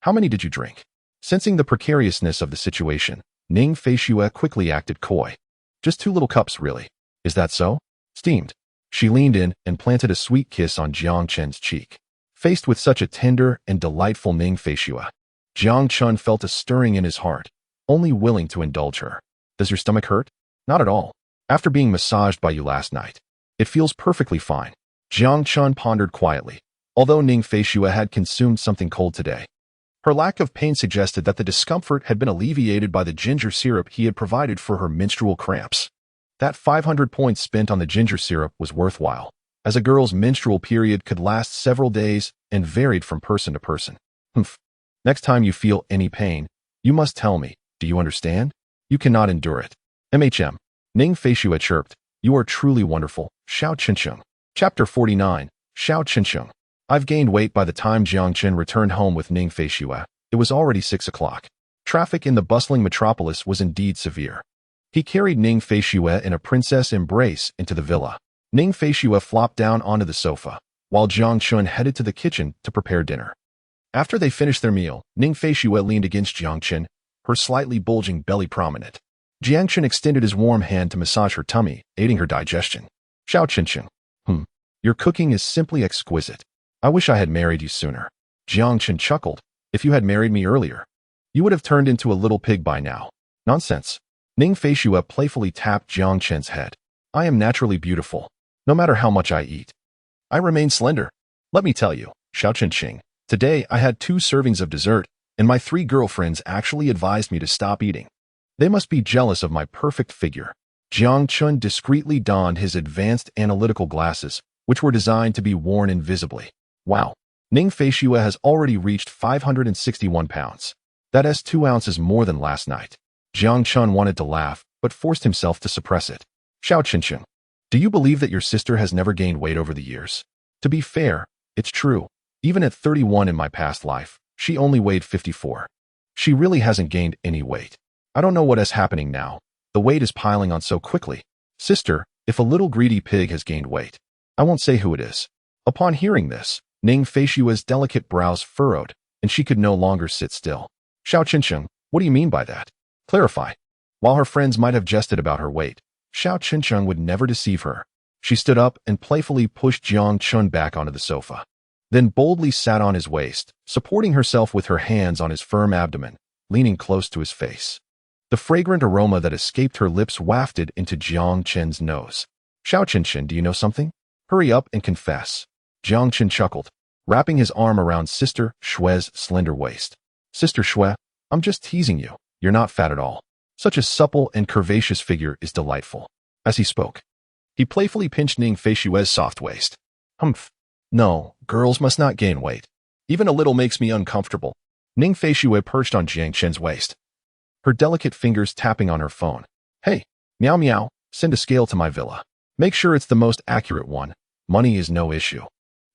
How many did you drink? Sensing the precariousness of the situation, Ning Feishui quickly acted coy. Just 2 little cups, really. Is that so? Steamed. She leaned in and planted a sweet kiss on Jiang Chen's cheek. Faced with such a tender and delightful Ning Feishui, Jiang Chun felt a stirring in his heart, only willing to indulge her. Does your stomach hurt? Not at all. After being massaged by you last night, it feels perfectly fine. Jiang Chun pondered quietly. Although Ning Feishui had consumed something cold today, her lack of pain suggested that the discomfort had been alleviated by the ginger syrup he had provided for her menstrual cramps. That 500 points spent on the ginger syrup was worthwhile, as a girl's menstrual period could last several days and varied from person to person. Next time you feel any pain, you must tell me. Do you understand? You cannot endure it. Ning Feishui chirped. You are truly wonderful, Xiao Chencheng. Chapter 49, Xiao Chencheng. I've gained weight. By the time Jiang Chen returned home with Ning Feishui, it was already 6 o'clock. Traffic in the bustling metropolis was indeed severe. He carried Ning Feishui in a princess embrace into the villa. Ning Feishui flopped down onto the sofa, while Jiang Chun headed to the kitchen to prepare dinner. After they finished their meal, Ning Feishui leaned against Jiang Chen, her slightly bulging belly prominent. Jiang Chen extended his warm hand to massage her tummy, aiding her digestion. Xiao Chencheng. Your cooking is simply exquisite. I wish I had married you sooner. Jiang Chen chuckled. If you had married me earlier, you would have turned into a little pig by now. Nonsense. Ning Feishui playfully tapped Jiang Chen's head. I am naturally beautiful, no matter how much I eat. I remain slender. Let me tell you, Xiao Chencheng, today I had 2 servings of dessert, and my 3 girlfriends actually advised me to stop eating. They must be jealous of my perfect figure. Jiang Chun discreetly donned his advanced analytical glasses, which were designed to be worn invisibly. Wow. Ning Feishui has already reached 561 pounds. That is 2 ounces more than last night. Jiang Chun wanted to laugh, but forced himself to suppress it. Xiao Qinsheng, do you believe that your sister has never gained weight over the years? To be fair, it's true. Even at 31 in my past life, she only weighed 54. She really hasn't gained any weight. I don't know what is happening now. The weight is piling on so quickly. Sister, if a little greedy pig has gained weight, I won't say who it is. Upon hearing this, Ning Feishua's delicate brows furrowed, and she could no longer sit still. Xiao Qinsheng, what do you mean by that? Clarify. While her friends might have jested about her weight, Xiao Qinsheng would never deceive her. She stood up and playfully pushed Jiang Chun back onto the sofa, then boldly sat on his waist, supporting herself with her hands on his firm abdomen, leaning close to his face. The fragrant aroma that escaped her lips wafted into Jiang Chen's nose. Xiao Qinsheng, do you know something? Hurry up and confess. Jiang Chen chuckled, wrapping his arm around Sister Shue's slender waist. Sister Shue, I'm just teasing you. You're not fat at all. Such a supple and curvaceous figure is delightful. As he spoke, he playfully pinched Ning Feishue's soft waist. Humph. No, girls must not gain weight. Even a little makes me uncomfortable. Ning Feishue perched on Jiang Chen's waist, her delicate fingers tapping on her phone. Hey, meow meow, send a scale to my villa. Make sure it's the most accurate one. Money is no issue.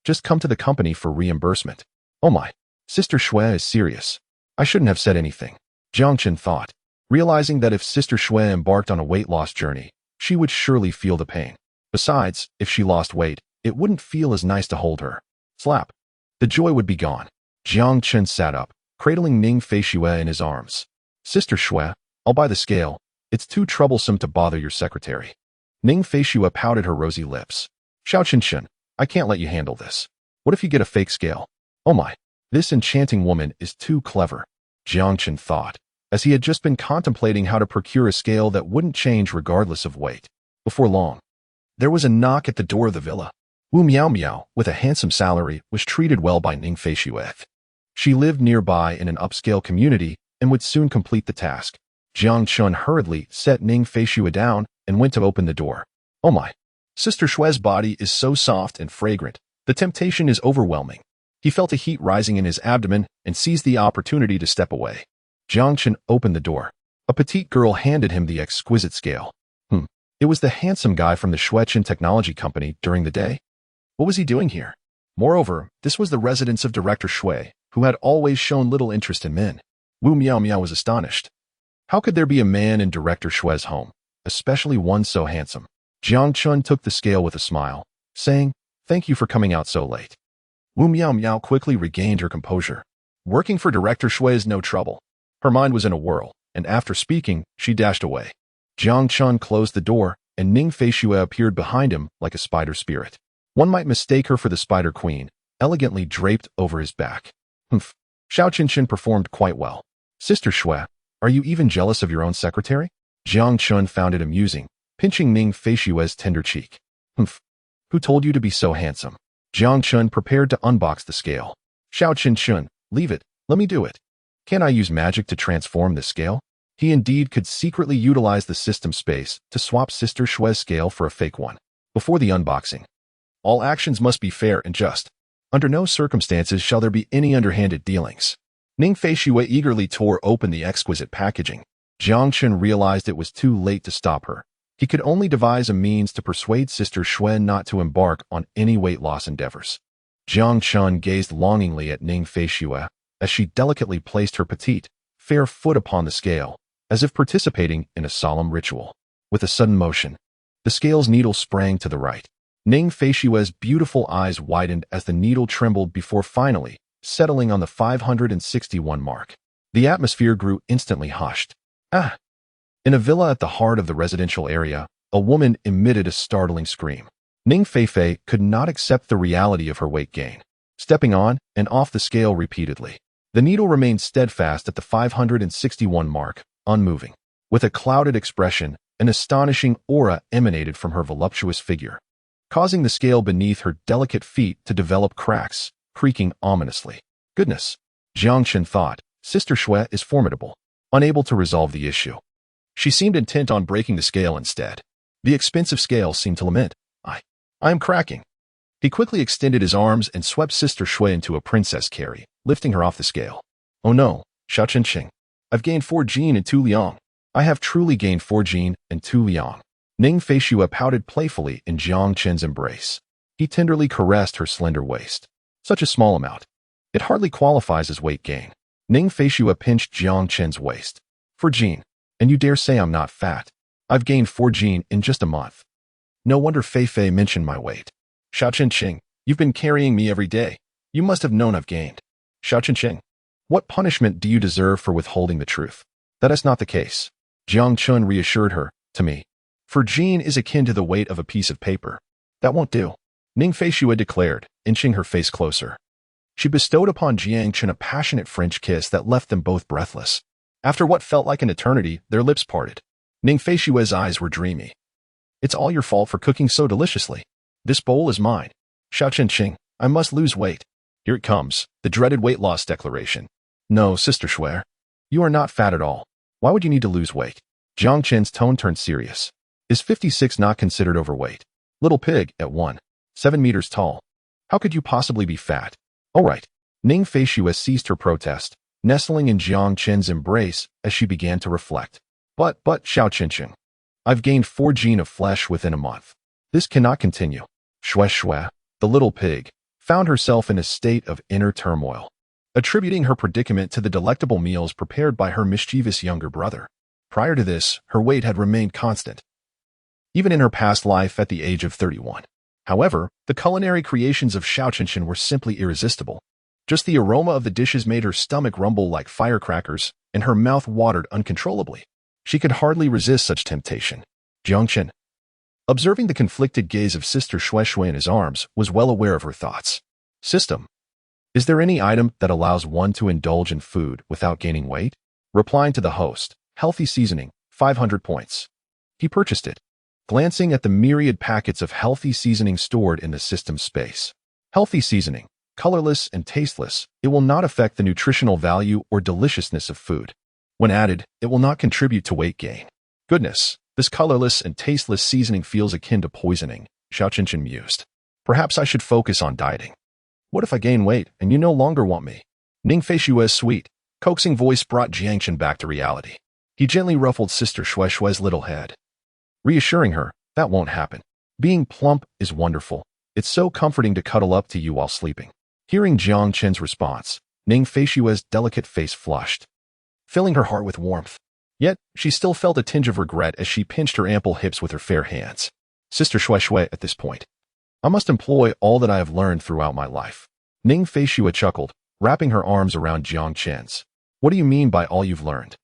Just come to the company for reimbursement. Oh my, Sister Shue is serious. I shouldn't have said anything. Jiang Chen thought, realizing that if Sister Shue embarked on a weight loss journey, she would surely feel the pain. Besides, if she lost weight, it wouldn't feel as nice to hold her. Slap. The joy would be gone. Jiang Chen sat up, cradling Ning Feishue in his arms. Sister Shue, I'll buy the scale. It's too troublesome to bother your secretary. Ning Feishue pouted her rosy lips. Xiao Qinsheng, I can't let you handle this. What if you get a fake scale? Oh my, this enchanting woman is too clever, Jiang Chen thought, as he had just been contemplating how to procure a scale that wouldn't change regardless of weight. Before long, there was a knock at the door of the villa. Wu Miao Miao, with a handsome salary, was treated well by Ning Feishue. She lived nearby in an upscale community and would soon complete the task. Jiang Chun hurriedly set Ning Feishue down and went to open the door. Oh my, Sister Shue's body is so soft and fragrant. The temptation is overwhelming. He felt a heat rising in his abdomen and seized the opportunity to step away. Jiang Chen opened the door. A petite girl handed him the exquisite scale. It was the handsome guy from the Shuechen Technology Company during the day. What was he doing here? Moreover, this was the residence of Director Shui, who had always shown little interest in men. Wu Miao Miao was astonished. How could there be a man in Director Shue's home, especially one so handsome? Jiang Chun took the scale with a smile, saying, "Thank you for coming out so late." Wu Miao Miao quickly regained her composure. Working for Director Shui is no trouble. Her mind was in a whirl, and after speaking, she dashed away. Jiang Chun closed the door, and Ning Feishue appeared behind him like a spider spirit. One might mistake her for the Spider Queen, elegantly draped over his back. Xiao Qinsheng performed quite well. Sister Shue, are you even jealous of your own secretary? Jiang Chun found it amusing, pinching Ning Feishue's tender cheek. Who told you to be so handsome? Jiang Chun prepared to unbox the scale. Xiao Qinsheng, leave it, let me do it. Can't I use magic to transform this scale? He indeed could secretly utilize the system space to swap Sister Shue's scale for a fake one. Before the unboxing, all actions must be fair and just. Under no circumstances shall there be any underhanded dealings. Ning Feishue eagerly tore open the exquisite packaging. Jiang Chen realized it was too late to stop her. He could only devise a means to persuade Sister Shue not to embark on any weight loss endeavors. Jiang Chen gazed longingly at Ning Feishue as she delicately placed her petite, fair foot upon the scale, as if participating in a solemn ritual. With a sudden motion, the scale's needle sprang to the right. Ning Feishue's beautiful eyes widened as the needle trembled before finally settling on the 561 mark. The atmosphere grew instantly hushed. Ah! In a villa at the heart of the residential area, a woman emitted a startling scream. Ning Feifei could not accept the reality of her weight gain, stepping on and off the scale repeatedly. The needle remained steadfast at the 561 mark, unmoving. With a clouded expression, an astonishing aura emanated from her voluptuous figure, causing the scale beneath her delicate feet to develop cracks, creaking ominously. Goodness, Jiang Chen thought, Sister Shue is formidable, unable to resolve the issue. She seemed intent on breaking the scale instead. The expensive scale seemed to lament, I am cracking. He quickly extended his arms and swept Sister Shue into a princess carry, lifting her off the scale. Oh no, Xiao Qinsheng, I've gained 4 Jin and 2 Liang. I have truly gained 4 Jin and 2 Liang. Ning Feishue pouted playfully in Jiang Chen's embrace. He tenderly caressed her slender waist. Such a small amount. It hardly qualifies as weight gain. Ning Feishue pinched Jiang Chen's waist. 4 Jin. And you dare say I'm not fat? I've gained 4 Jin in just a month. No wonder Fei Fei mentioned my weight. Xiao Qingqing, you've been carrying me every day. You must have known I've gained. Xiao Qingqing, what punishment do you deserve for withholding the truth? That is not the case. Jiang Chun reassured her, to me. 4 Jin is akin to the weight of a piece of paper. That won't do. Ning Feishue declared, inching her face closer. She bestowed upon Jiang Chun a passionate French kiss that left them both breathless. After what felt like an eternity, their lips parted. Ning Feishue's eyes were dreamy. It's all your fault for cooking so deliciously. This bowl is mine. Xiao Qingqing, I must lose weight. Here it comes, the dreaded weight loss declaration. No, Sister Shui, you are not fat at all. Why would you need to lose weight? Jiang Chen's tone turned serious. Is 56 not considered overweight? Little pig, at 7 meters tall. How could you possibly be fat? All right. Ning Feishue ceased her protest, nestling in Jiang Chen's embrace as she began to reflect. But, Xiao Qingqing, I've gained 4 Jin of flesh within a month. This cannot continue. Shui, the little pig, found herself in a state of inner turmoil, attributing her predicament to the delectable meals prepared by her mischievous younger brother. Prior to this, her weight had remained constant, even in her past life at the age of 31. However, the culinary creations of Xiao Qingqing were simply irresistible. Just the aroma of the dishes made her stomach rumble like firecrackers, and her mouth watered uncontrollably. She could hardly resist such temptation. Jiang Chen, observing the conflicted gaze of Sister Shui in his arms, was well aware of her thoughts. System. Is there any item that allows one to indulge in food without gaining weight? Replying to the host, healthy seasoning, 500 points. He purchased it, glancing at the myriad packets of healthy seasoning stored in the system space. Healthy seasoning, colorless and tasteless, it will not affect the nutritional value or deliciousness of food. When added, it will not contribute to weight gain. Goodness, this colorless and tasteless seasoning feels akin to poisoning, Xiao Qingqing mused. Perhaps I should focus on dieting. What if I gain weight and you no longer want me? Ning Feishue's sweet, coaxing voice brought Jiang Chen back to reality. He gently ruffled Sister Shui's little head, reassuring her, that won't happen. Being plump is wonderful. It's so comforting to cuddle up to you while sleeping. Hearing Jiang Chen's response, Ning Feishue's delicate face flushed, filling her heart with warmth. Yet, she still felt a tinge of regret as she pinched her ample hips with her fair hands. Sister Shui, at this point, I must employ all that I have learned throughout my life. Ning Feishue chuckled, wrapping her arms around Jiang Chen's. What do you mean by all you've learned?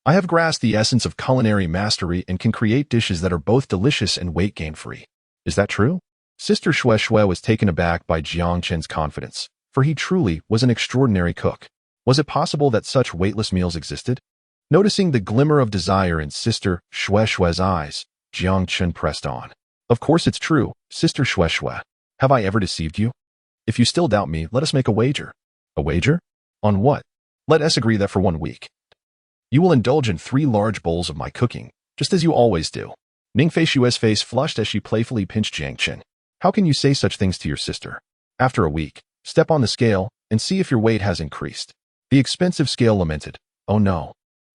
I have grasped the essence of culinary mastery and can create dishes that are both delicious and weight gain-free. Is that true? Sister Shui was taken aback by Jiang Chen's confidence, for he truly was an extraordinary cook. Was it possible that such weightless meals existed? Noticing the glimmer of desire in Sister Shui's eyes, Jiang Chen pressed on. Of course it's true, Sister Shui. Have I ever deceived you? If you still doubt me, let us make a wager. A wager? On what? Let us agree that for 1 week, you will indulge in 3 large bowls of my cooking, just as you always do. Ning Feishue's face flushed as she playfully pinched Jiang Chen. How can you say such things to your sister? After a week, step on the scale and see if your weight has increased. The expensive scale lamented. Oh no.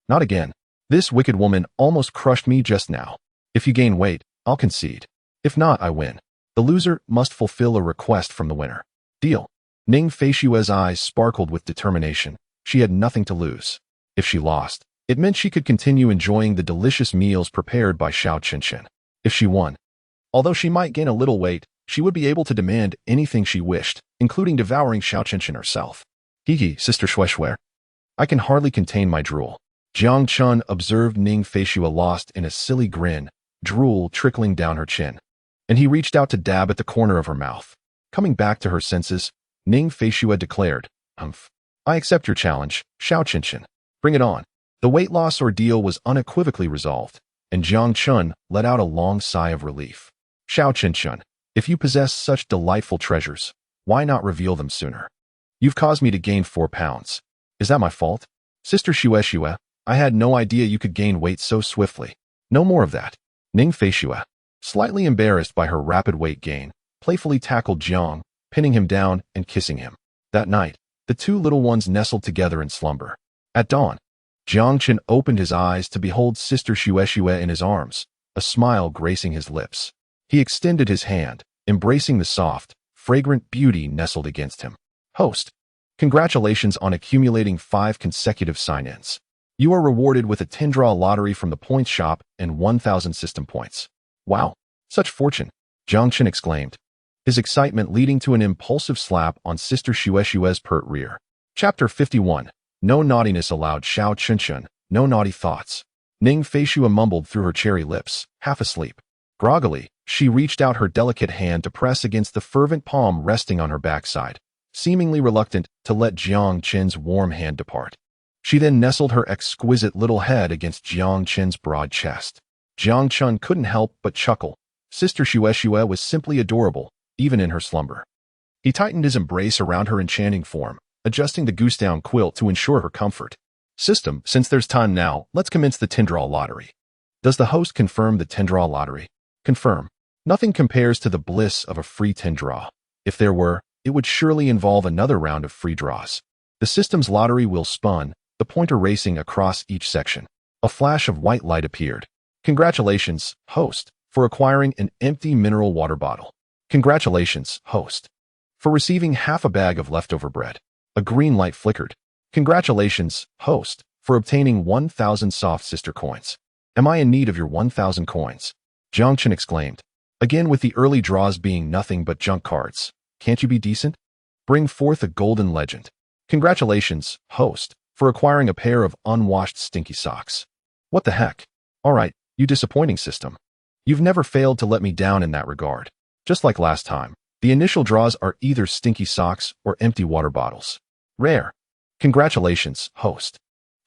Not again. This wicked woman almost crushed me just now. If you gain weight, I'll concede. If not, I win. The loser must fulfill a request from the winner. Deal. Ning Feishue's eyes sparkled with determination. She had nothing to lose. If she lost, it meant she could continue enjoying the delicious meals prepared by Xiao Qingqing. If she won, although she might gain a little weight, she would be able to demand anything she wished, including devouring Xiao Qingqing herself. Hee, Sister Shui. I can hardly contain my drool. Jiang Chun observed Ning Feishue lost in a silly grin, drool trickling down her chin, and he reached out to dab at the corner of her mouth. Coming back to her senses, Ning Feishue declared, I accept your challenge, Xiao Qingqing. Bring it on. The weight loss ordeal was unequivocally resolved, and Jiang Chun let out a long sigh of relief. Xiao Qingqing, if you possess such delightful treasures, why not reveal them sooner? You've caused me to gain 4 pounds. Is that my fault? Sister Shui, I had no idea you could gain weight so swiftly. No more of that. Ning Feishue, slightly embarrassed by her rapid weight gain, playfully tackled Jiang, pinning him down and kissing him. That night, the 2 little ones nestled together in slumber. At dawn, Jiang Chen opened his eyes to behold Sister Xue in his arms, a smile gracing his lips. He extended his hand, embracing the soft, fragrant beauty nestled against him. Host, congratulations on accumulating 5 consecutive sign-ins. You are rewarded with a 10-draw lottery from the points shop and 1,000 system points. Wow, such fortune, Jiang Chen exclaimed, his excitement leading to an impulsive slap on Sister Xue's pert rear. Chapter 51. No naughtiness allowed. Xiao Chunchun, no naughty thoughts. Ning Feishua mumbled through her cherry lips, half asleep. Groggily, she reached out her delicate hand to press against the fervent palm resting on her backside, seemingly reluctant to let Jiang Chen's warm hand depart. She then nestled her exquisite little head against Jiang Chen's broad chest. Jiang Chen couldn't help but chuckle. Sister Xue was simply adorable, even in her slumber. He tightened his embrace around her enchanting form, adjusting the goose-down quilt to ensure her comfort. System, since there's time now, let's commence the 10-draw lottery. Does the host confirm the 10-draw lottery? Confirm. Nothing compares to the bliss of a free 10-draw. If there were, it would surely involve another round of free draws. The system's lottery wheel spun, the pointer racing across each section. A flash of white light appeared. Congratulations, host, for acquiring an empty mineral water bottle. Congratulations, host, for receiving half a bag of leftover bread. A green light flickered. Congratulations, host, for obtaining 1,000 soft sister coins. Am I in need of your 1,000 coins? Jiang Chen exclaimed. Again, with the early draws being nothing but junk cards. Can't you be decent? Bring forth a golden legend. Congratulations, host, for acquiring a pair of unwashed stinky socks. What the heck? All right, you disappointing system. You've never failed to let me down in that regard. Just like last time, the initial draws are either stinky socks or empty water bottles. Rare. Congratulations, host,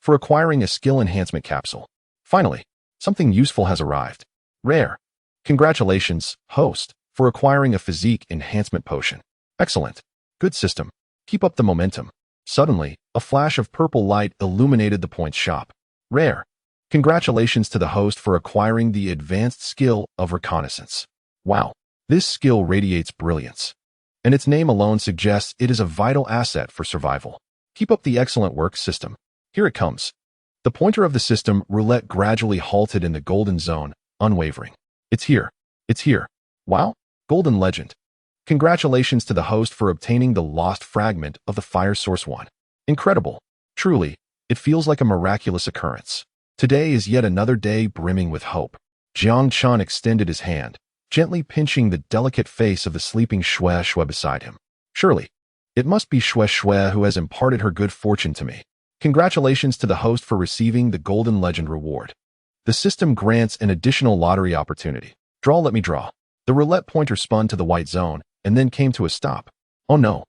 for acquiring a skill enhancement capsule. Finally, something useful has arrived. Rare. Congratulations, host, for acquiring a physique enhancement potion. Excellent. Good system. Keep up the momentum. Suddenly, a flash of purple light illuminated the points shop. Rare. Congratulations to the host for acquiring the advanced skill of reconnaissance. Wow. This skill radiates brilliance, and its name alone suggests it is a vital asset for survival. Keep up the excellent work, system. Here it comes. The pointer of the system roulette gradually halted in the golden zone, unwavering. It's here. It's here. Wow. Golden legend. Congratulations to the host for obtaining the lost fragment of the Fire Source 1. Incredible. Truly, it feels like a miraculous occurrence. Today is yet another day brimming with hope. Jiang Chen extended his hand, gently pinching the delicate face of the sleeping Xue beside him. Surely, it must be Xue who has imparted her good fortune to me. Congratulations to the host for receiving the Golden Legend reward. The system grants an additional lottery opportunity. Draw, let me draw. The roulette pointer spun to the white zone and then came to a stop. Oh no.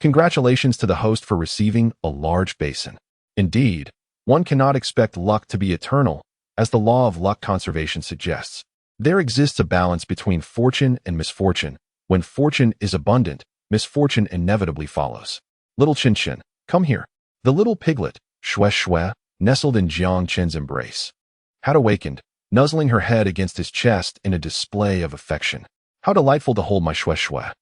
Congratulations to the host for receiving a large basin. Indeed, one cannot expect luck to be eternal, as the law of luck conservation suggests. There exists a balance between fortune and misfortune. When fortune is abundant, misfortune inevitably follows. Little Chin Chin, come here. The little piglet, Xue, nestled in Jiang Chen's embrace, had awakened, nuzzling her head against his chest in a display of affection. How delightful to hold my Xue.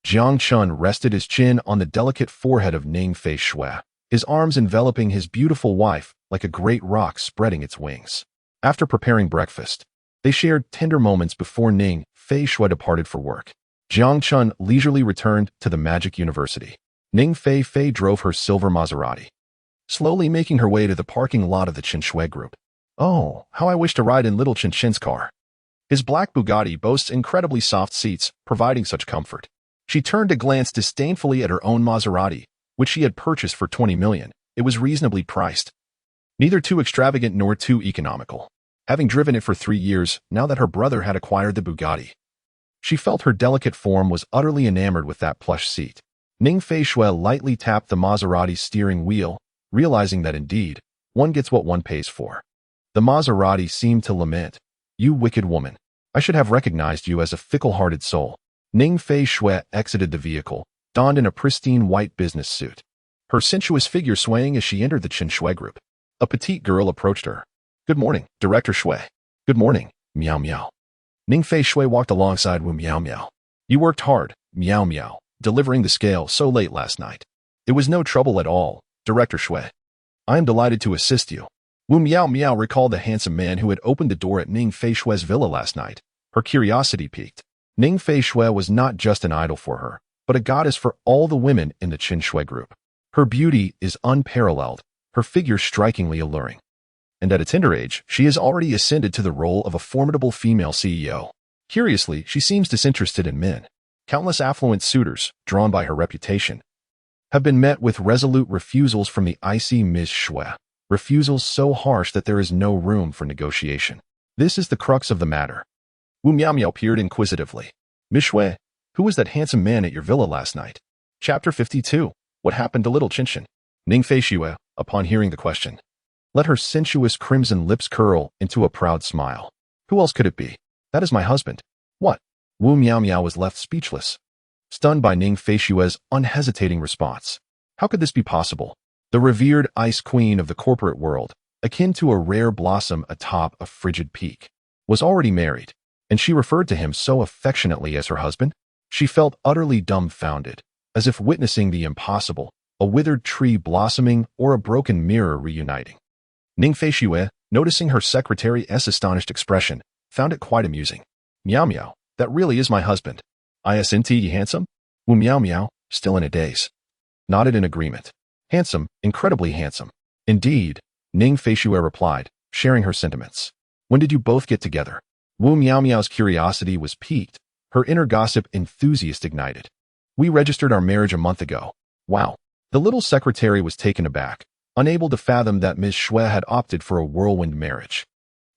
Jiang Chen rested his chin on the delicate forehead of Ning Fei Xue, his arms enveloping his beautiful wife like a great rock spreading its wings. After preparing breakfast, they shared tender moments before Ning Fei Xue departed for work. Jiang Chen leisurely returned to the Magic University. Ning Fei drove her silver Maserati, slowly making her way to the parking lot of the Chen Shui group. Oh, how I wish to ride in little Chen Chin's car. His black Bugatti boasts incredibly soft seats, providing such comfort. She turned to glance disdainfully at her own Maserati, which she had purchased for 20 million. It was reasonably priced. Neither too extravagant nor too economical. Having driven it for 3 years, now that her brother had acquired the Bugatti, she felt her delicate form was utterly enamored with that plush seat. Ning Fei Xue lightly tapped the Maserati's steering wheel, realizing that indeed, one gets what one pays for. The Maserati seemed to lament, "You wicked woman. I should have recognized you as a fickle-hearted soul." Ning Fei Xue exited the vehicle, donned in a pristine white business suit, her sensuous figure swaying as she entered the Chen Shui group. A petite girl approached her. "Good morning, Director Xue." "Good morning, Meow Meow." Ning Fei Xue walked alongside Wu Meow Meow. "You worked hard, Meow Meow, delivering the scale so late last night." "It was no trouble at all, Director Xue. I am delighted to assist you." Wu Miao Miao recalled the handsome man who had opened the door at Ning Feishue's villa last night. Her curiosity piqued. Ning Feishue was not just an idol for her, but a goddess for all the women in the Qin Shui group. Her beauty is unparalleled, her figure strikingly alluring. And at a tender age, she has already ascended to the role of a formidable female CEO. Curiously, she seems disinterested in men. Countless affluent suitors, drawn by her reputation, have been met with resolute refusals from the icy Ms. Shui. Refusals so harsh that there is no room for negotiation. This is the crux of the matter. Wu Miaomiao peered inquisitively. Ms. Shui, who was that handsome man at your villa last night? Chapter 52. What happened to little Qinshan? Ning Feishue, upon hearing the question, let her sensuous crimson lips curl into a proud smile. Who else could it be? That is my husband. What? Wu Miaomiao was left speechless, stunned by Ning Feishue's unhesitating response. How could this be possible? The revered ice queen of the corporate world, akin to a rare blossom atop a frigid peak, was already married, and she referred to him so affectionately as her husband? She felt utterly dumbfounded, as if witnessing the impossible, a withered tree blossoming or a broken mirror reuniting. Ning Feishue, noticing her secretary's astonished expression, found it quite amusing. Miao Miao, that really is my husband. Isn't he handsome? Wu Miao Miao, still in a daze, nodded in agreement. Handsome, incredibly handsome. Indeed, Ning Feishue replied, sharing her sentiments. When did you both get together? Wu Miaomiao's curiosity was piqued, her inner gossip enthusiast ignited. We registered our marriage a month ago. Wow. The little secretary was taken aback, unable to fathom that Ms. Shui had opted for a whirlwind marriage.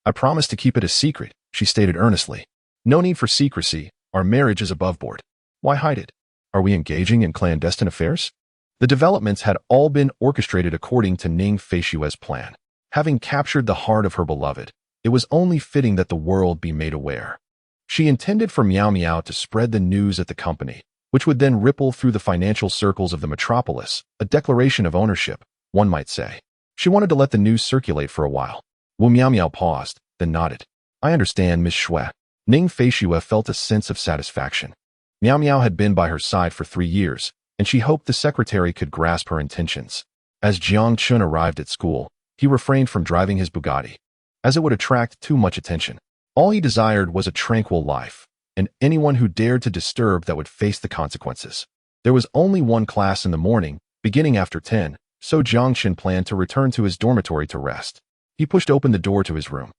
I promised to keep it a secret, she stated earnestly. No need for secrecy, our marriage is above board. Why hide it? Are we engaging in clandestine affairs? The developments had all been orchestrated according to Ning Feishue's plan. Having captured the heart of her beloved, it was only fitting that the world be made aware. She intended for Miao Miao to spread the news at the company, which would then ripple through the financial circles of the metropolis, a declaration of ownership, one might say. She wanted to let the news circulate for a while. Wu Miao Miao paused, then nodded. I understand, Ms. Shui. Ning Feishue felt a sense of satisfaction. Miao Miao had been by her side for 3 years, and she hoped the secretary could grasp her intentions. As Jiang Chun arrived at school, he refrained from driving his Bugatti, as it would attract too much attention. All he desired was a tranquil life, and anyone who dared to disturb that would face the consequences. There was only one class in the morning, beginning after 10, so Jiang Chun planned to return to his dormitory to rest. He pushed open the door to his room.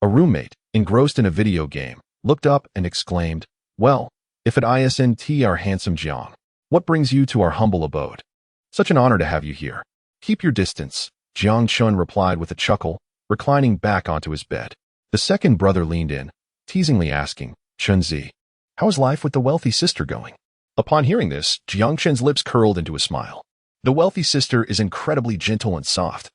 A roommate, engrossed in a video game, looked up and exclaimed, Well, if it isn't our handsome Jiang. What brings you to our humble abode? Such an honor to have you here. Keep your distance, Jiang Chun replied with a chuckle, reclining back onto his bed. The second brother leaned in, teasingly asking, Chunzi, how is life with the wealthy sister going? Upon hearing this, Jiang Chun's lips curled into a smile. The wealthy sister is incredibly gentle and soft,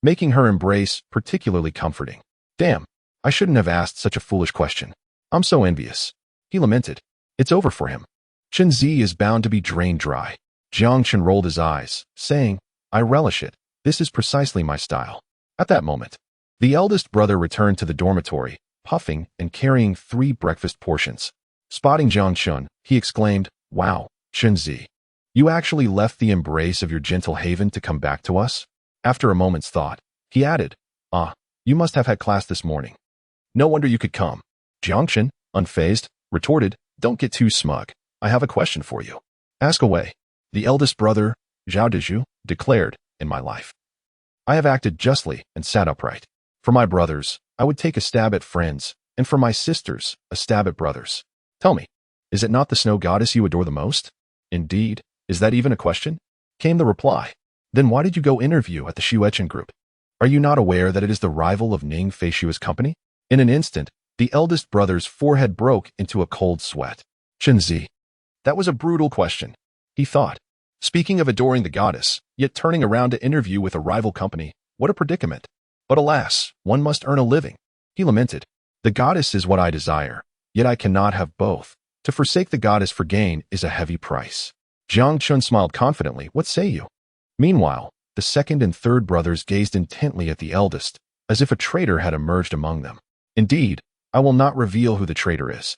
making her embrace particularly comforting. Damn, I shouldn't have asked such a foolish question. I'm so envious. He lamented. It's over for him. Chunzi is bound to be drained dry. Jiang Chun rolled his eyes, saying, I relish it. This is precisely my style. At that moment, the eldest brother returned to the dormitory, puffing and carrying 3 breakfast portions. Spotting Jiang Chun, he exclaimed, Wow, Chunzi, you actually left the embrace of your gentle haven to come back to us? After a moment's thought, he added, you must have had class this morning. No wonder you could come. Jiang Chun, unfazed, retorted, Don't get too smug. I have a question for you. Ask away. The eldest brother, Zhao Dezhu, declared, In my life, I have acted justly and sat upright. For my brothers, I would take a stab at friends, and for my sisters, a stab at brothers. Tell me, is it not the snow goddess you adore the most? Indeed, is that even a question? Came the reply. Then why did you go interview at the Shuechen group? Are you not aware that it is the rival of Ning Feishue's company? In an instant, the eldest brother's forehead broke into a cold sweat. Chunzi. That was a brutal question, he thought. Speaking of adoring the goddess, yet turning around to interview with a rival company, what a predicament. But alas, one must earn a living. He lamented. The goddess is what I desire, yet I cannot have both. To forsake the goddess for gain is a heavy price. Jiang Chun smiled confidently. What say you? Meanwhile, the second and third brothers gazed intently at the eldest, as if a traitor had emerged among them. Indeed, I will not reveal who the traitor is.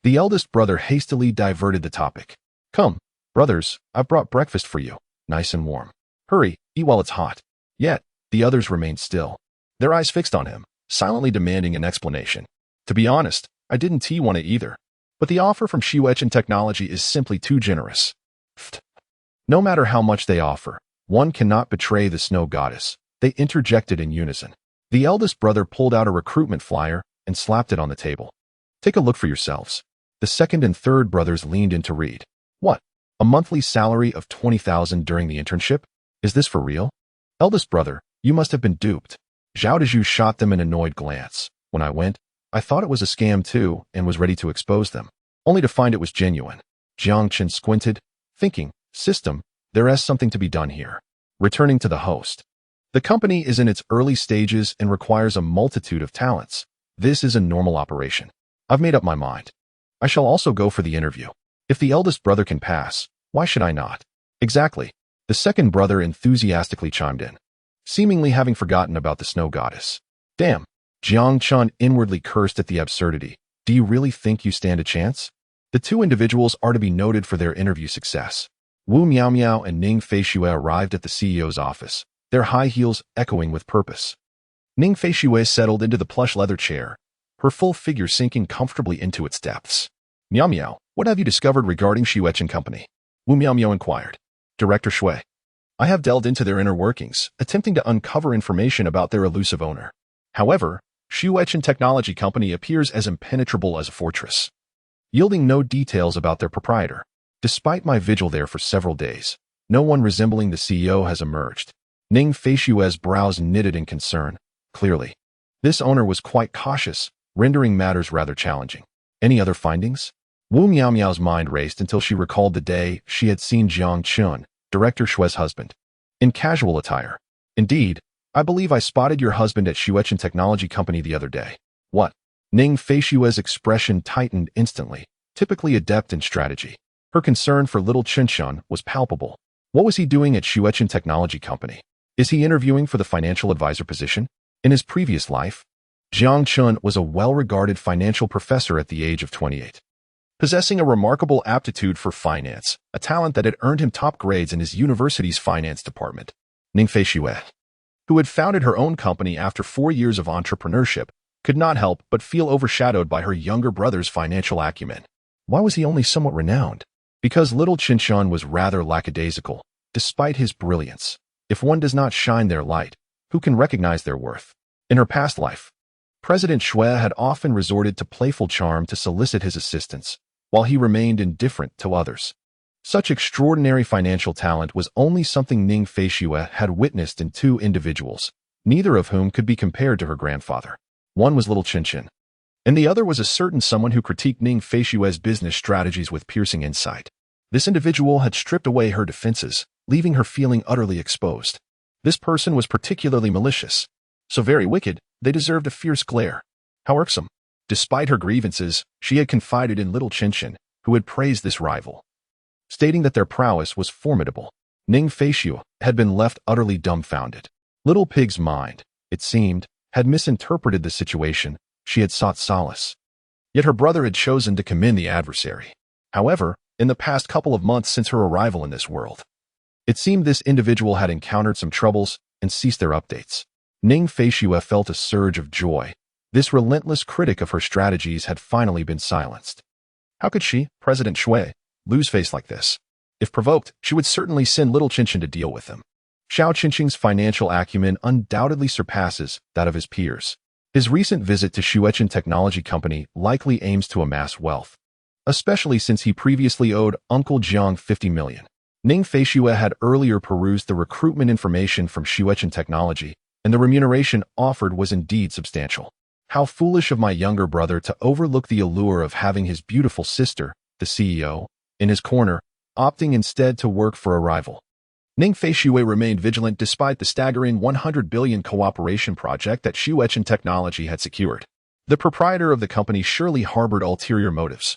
The eldest brother hastily diverted the topic. Come, brothers, I've brought breakfast for you, nice and warm. Hurry, eat while it's hot. Yet, the others remained still. their eyes fixed on him, silently demanding an explanation. To be honest, I didn't want it either. But the offer from Shuechen Technology is simply too generous. Pfft. No matter how much they offer, one cannot betray the snow goddess, they interjected in unison. The eldest brother pulled out a recruitment flyer and slapped it on the table. Take a look for yourselves. The second and third brothers leaned in to read. What? A monthly salary of 20,000 during the internship? Is this for real? Eldest brother, you must have been duped. Zhao Dezhu shot them an annoyed glance. When I went, I thought it was a scam too and was ready to expose them, only to find it was genuine. Jiang Chen squinted, thinking, system, there is something to be done here. Returning to the host. The company is in its early stages and requires a multitude of talents. This is a normal operation. I've made up my mind. I shall also go for the interview. If the eldest brother can pass, why should I not? Exactly. The second brother enthusiastically chimed in, seemingly having forgotten about the snow goddess. Damn. Jiang Chen inwardly cursed at the absurdity. Do you really think you stand a chance? The two individuals are to be noted for their interview success. Wu Miaomiao and Ning Feishue arrived at the CEO's office, their high heels echoing with purpose. Ning Feishue settled into the plush leather chair, her full figure sinking comfortably into its depths. Miao Miao, what have you discovered regarding Shuechen Company? Wu Miaomiao inquired. Director Shui. I have delved into their inner workings, attempting to uncover information about their elusive owner. However, Shuechen Technology Company appears as impenetrable as a fortress, yielding no details about their proprietor. Despite my vigil there for several days, no one resembling the CEO has emerged. Ning Feishue's brows knitted in concern. Clearly, this owner was quite cautious, rendering matters rather challenging. Any other findings? Wu Miaomiao's mind raced until she recalled the day she had seen Jiang Chun, Director Shue's husband, in casual attire. Indeed, I believe I spotted your husband at Shuechen Technology Company the other day. What? Ning Feishue's expression tightened instantly, typically adept in strategy. Her concern for little Qinshan was palpable. What was he doing at Shuechen Technology Company? Is he interviewing for the financial advisor position? In his previous life, Jiang Chun was a well-regarded financial professor at the age of 28, possessing a remarkable aptitude for finance, a talent that had earned him top grades in his university's finance department. Ning Feishue, who had founded her own company after 4 years of entrepreneurship, could not help but feel overshadowed by her younger brother's financial acumen. Why was he only somewhat renowned? Because little Qinshan was rather lackadaisical, despite his brilliance. If one does not shine their light, who can recognize their worth? In her past life, President Shui had often resorted to playful charm to solicit his assistance, while he remained indifferent to others. Such extraordinary financial talent was only something Ning Feishue had witnessed in two individuals, neither of whom could be compared to her grandfather. One was little Qinshan, and the other was a certain someone who critiqued Ning Feishue's business strategies with piercing insight. This individual had stripped away her defenses, leaving her feeling utterly exposed. This person was particularly malicious, so very wicked, they deserved a fierce glare. How irksome. Despite her grievances, she had confided in little Qinshan, who had praised this rival, stating that their prowess was formidable. Ning Feishue had been left utterly dumbfounded. Little Pig's mind, it seemed, had misinterpreted the situation. She had sought solace. Yet her brother had chosen to commend the adversary. However, in the past couple of months since her arrival in this world, it seemed this individual had encountered some troubles and ceased their updates. Ning Feishue felt a surge of joy. This relentless critic of her strategies had finally been silenced. How could she, President Shui, lose face like this? If provoked, she would certainly send little Qinshan to deal with him. Xiao Qinqing's financial acumen undoubtedly surpasses that of his peers. His recent visit to Shuechen Technology Company likely aims to amass wealth, especially since he previously owed Uncle Jiang 50 million. Ning Feishue had earlier perused the recruitment information from Shuechen Technology, and the remuneration offered was indeed substantial. How foolish of my younger brother to overlook the allure of having his beautiful sister, the CEO, in his corner, opting instead to work for a rival. Ning Feishue remained vigilant despite the staggering 100 billion cooperation project that Shuechen Technology had secured. The proprietor of the company surely harbored ulterior motives,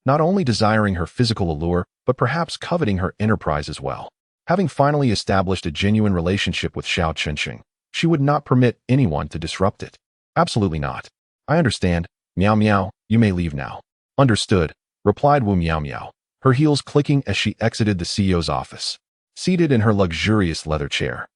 not only desiring her physical allure, but perhaps coveting her enterprise as well. Having finally established a genuine relationship with Xiao Qinqing, she would not permit anyone to disrupt it. Absolutely not. I understand. Miao Miao, you may leave now. Understood, replied Wu Miao Miao, her heels clicking as she exited the CEO's office, seated in her luxurious leather chair.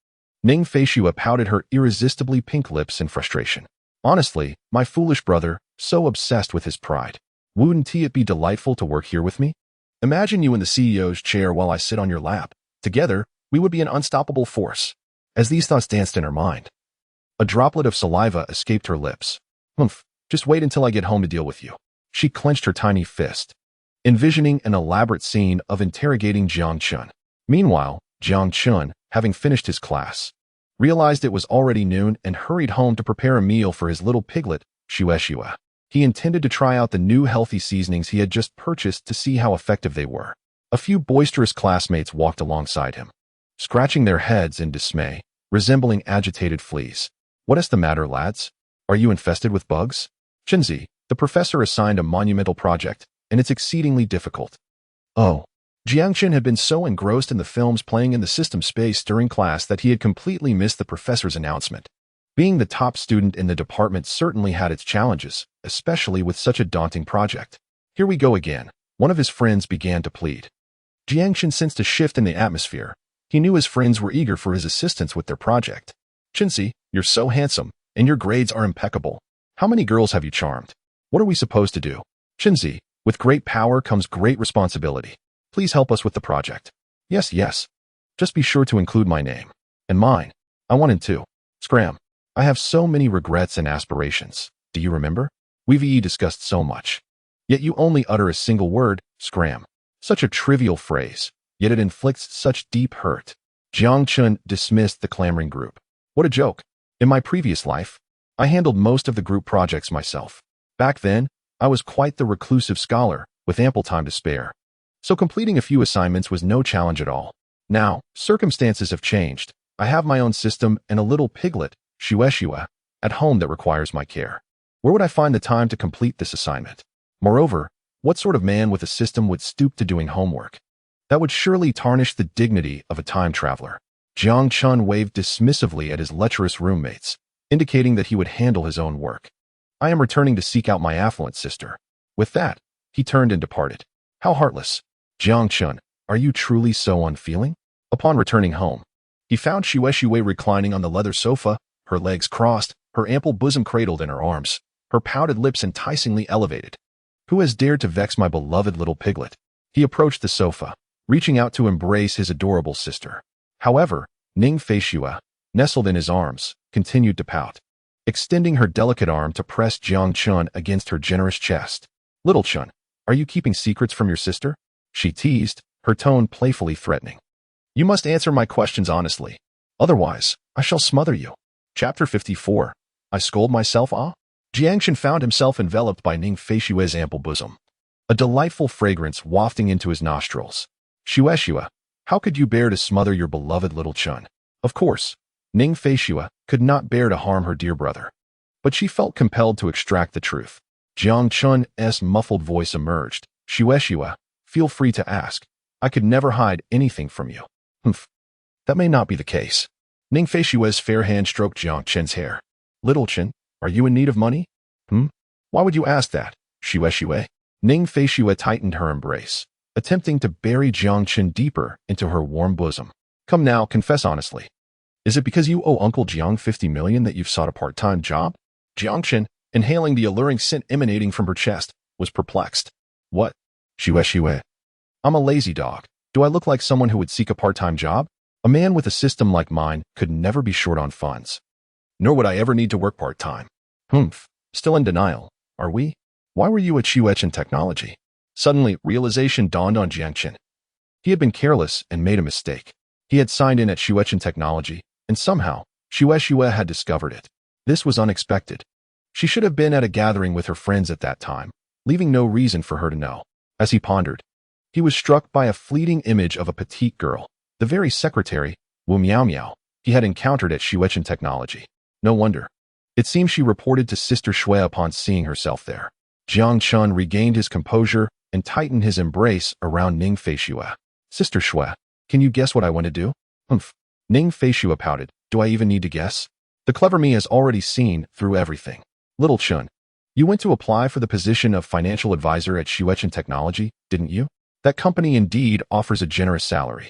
Ning Feishua pouted her irresistibly pink lips in frustration. Honestly, my foolish brother, so obsessed with his pride. Wouldn't it be delightful to work here with me? Imagine you in the CEO's chair while I sit on your lap. Together, we would be an unstoppable force. As these thoughts danced in her mind, a droplet of saliva escaped her lips. Humph, just wait until I get home to deal with you. She clenched her tiny fist, envisioning an elaborate scene of interrogating Jiang Chun. Meanwhile, Jiang Chun, having finished his class, realized it was already noon and hurried home to prepare a meal for his little piglet, Shua. He intended to try out the new healthy seasonings he had just purchased to see how effective they were. A few boisterous classmates walked alongside him, scratching their heads in dismay, resembling agitated fleas. What is the matter, lads? Are you infested with bugs? Chinzi, the professor assigned a monumental project, and it's exceedingly difficult. Oh. Jiangchen had been so engrossed in the films playing in the system space during class that he had completely missed the professor's announcement. Being the top student in the department certainly had its challenges, especially with such a daunting project. Here we go again, one of his friends began to plead. Jiangchen sensed a shift in the atmosphere. He knew his friends were eager for his assistance with their project. Chinzi, you're so handsome, and your grades are impeccable. How many girls have you charmed? What are we supposed to do? Chinzi, with great power comes great responsibility. Please help us with the project. Yes. Just be sure to include my name. And mine. I wanted to. Scram. I have so many regrets and aspirations. Do you remember? We've discussed so much. Yet you only utter a single word, scram. Such a trivial phrase, yet it inflicts such deep hurt. Jiang Chun dismissed the clamoring group. What a joke. In my previous life, I handled most of the group projects myself. Back then, I was quite the reclusive scholar, with ample time to spare. So completing a few assignments was no challenge at all. Now, circumstances have changed. I have my own system and a little piglet, Shua, at home that requires my care. Where would I find the time to complete this assignment? Moreover, what sort of man with a system would stoop to doing homework? That would surely tarnish the dignity of a time traveler. Jiang Chun waved dismissively at his lecherous roommates, indicating that he would handle his own work. I am returning to seek out my affluent sister. With that, he turned and departed. How heartless. Jiang Chun, are you truly so unfeeling? Upon returning home, he found Shua reclining on the leather sofa, her legs crossed, her ample bosom cradled in her arms, her pouted lips enticingly elevated. Who has dared to vex my beloved little piglet? He approached the sofa, reaching out to embrace his adorable sister. However, Ning Feishua, nestled in his arms, continued to pout, extending her delicate arm to press Jiang Chun against her generous chest. Little Chun, are you keeping secrets from your sister? She teased, her tone playfully threatening. You must answer my questions honestly. Otherwise, I shall smother you. Chapter 54. I scold myself, ah? Jiangchen found himself enveloped by Ning Feishua's ample bosom, a delightful fragrance wafting into his nostrils. Shua, how could you bear to smother your beloved little Chun? Of course, Ning Feishua could not bear to harm her dear brother, but she felt compelled to extract the truth. Jiang Chun's muffled voice emerged. Shua, feel free to ask. I could never hide anything from you. Humph. That may not be the case. Ning Feishua's fair hand stroked Jiang Chen's hair. Little Chen, are you in need of money? Why would you ask that? Shua. Ning Feishua tightened her embrace, attempting to bury Jiang Chen deeper into her warm bosom. Come now, confess honestly. Is it because you owe Uncle Jiang 50 million that you've sought a part-time job? Jiang Chen, inhaling the alluring scent emanating from her chest, was perplexed. What? Shua. I'm a lazy dog. Do I look like someone who would seek a part-time job? A man with a system like mine could never be short on funds. Nor would I ever need to work part-time. Still in denial, are we? Why were you at Shuechen Technology? Suddenly, realization dawned on Jiangchen. He had been careless and made a mistake. He had signed in at Shuechen Technology, and somehow, Shua had discovered it. This was unexpected. She should have been at a gathering with her friends at that time, leaving no reason for her to know. As he pondered, he was struck by a fleeting image of a petite girl, the very secretary, Wu Miao, he had encountered at Shuechen Technology. No wonder. It seemed she reported to Sister Shui upon seeing herself there. Jiang Chun regained his composure and tightened his embrace around Ning Feishua. Sister Shui, can you guess what I want to do? Ning Feishua pouted. Do I even need to guess? The clever me has already seen through everything. Little Chun, you went to apply for the position of financial advisor at Shuechen Technology, didn't you? That company indeed offers a generous salary.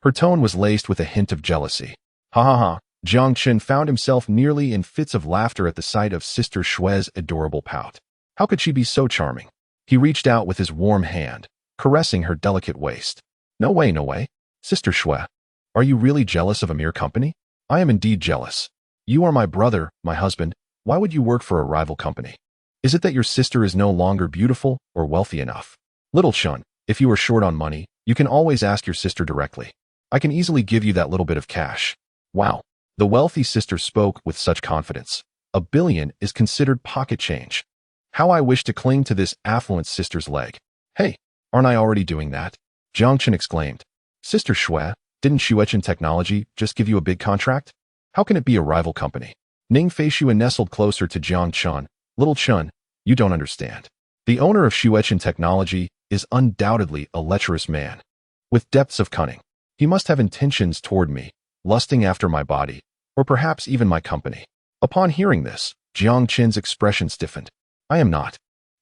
Her tone was laced with a hint of jealousy. Ha. Jiang Chen found himself nearly in fits of laughter at the sight of Sister Shue's adorable pout. How could she be so charming? He reached out with his warm hand, caressing her delicate waist. No way, no way. Sister Shue, are you really jealous of a mere company? I am indeed jealous. You are my brother, my husband. Why would you work for a rival company? Is it that your sister is no longer beautiful or wealthy enough? Little Chun, if you are short on money, you can always ask your sister directly. I can easily give you that little bit of cash. Wow. The wealthy sister spoke with such confidence. $1 billion is considered pocket change. How I wish to cling to this affluent sister's leg. Hey, aren't I already doing that? Jiang Chen exclaimed. Sister Shue, didn't Shuechen Technology just give you a big contract? How can it be a rival company? Ning Feishue nestled closer to Jiang Chen. Little Chun, you don't understand. The owner of Shuechen Technology is undoubtedly a lecherous man. With depths of cunning. He must have intentions toward me, lusting after my body, or perhaps even my company. Upon hearing this, Jiang Chen's expression stiffened. I am not.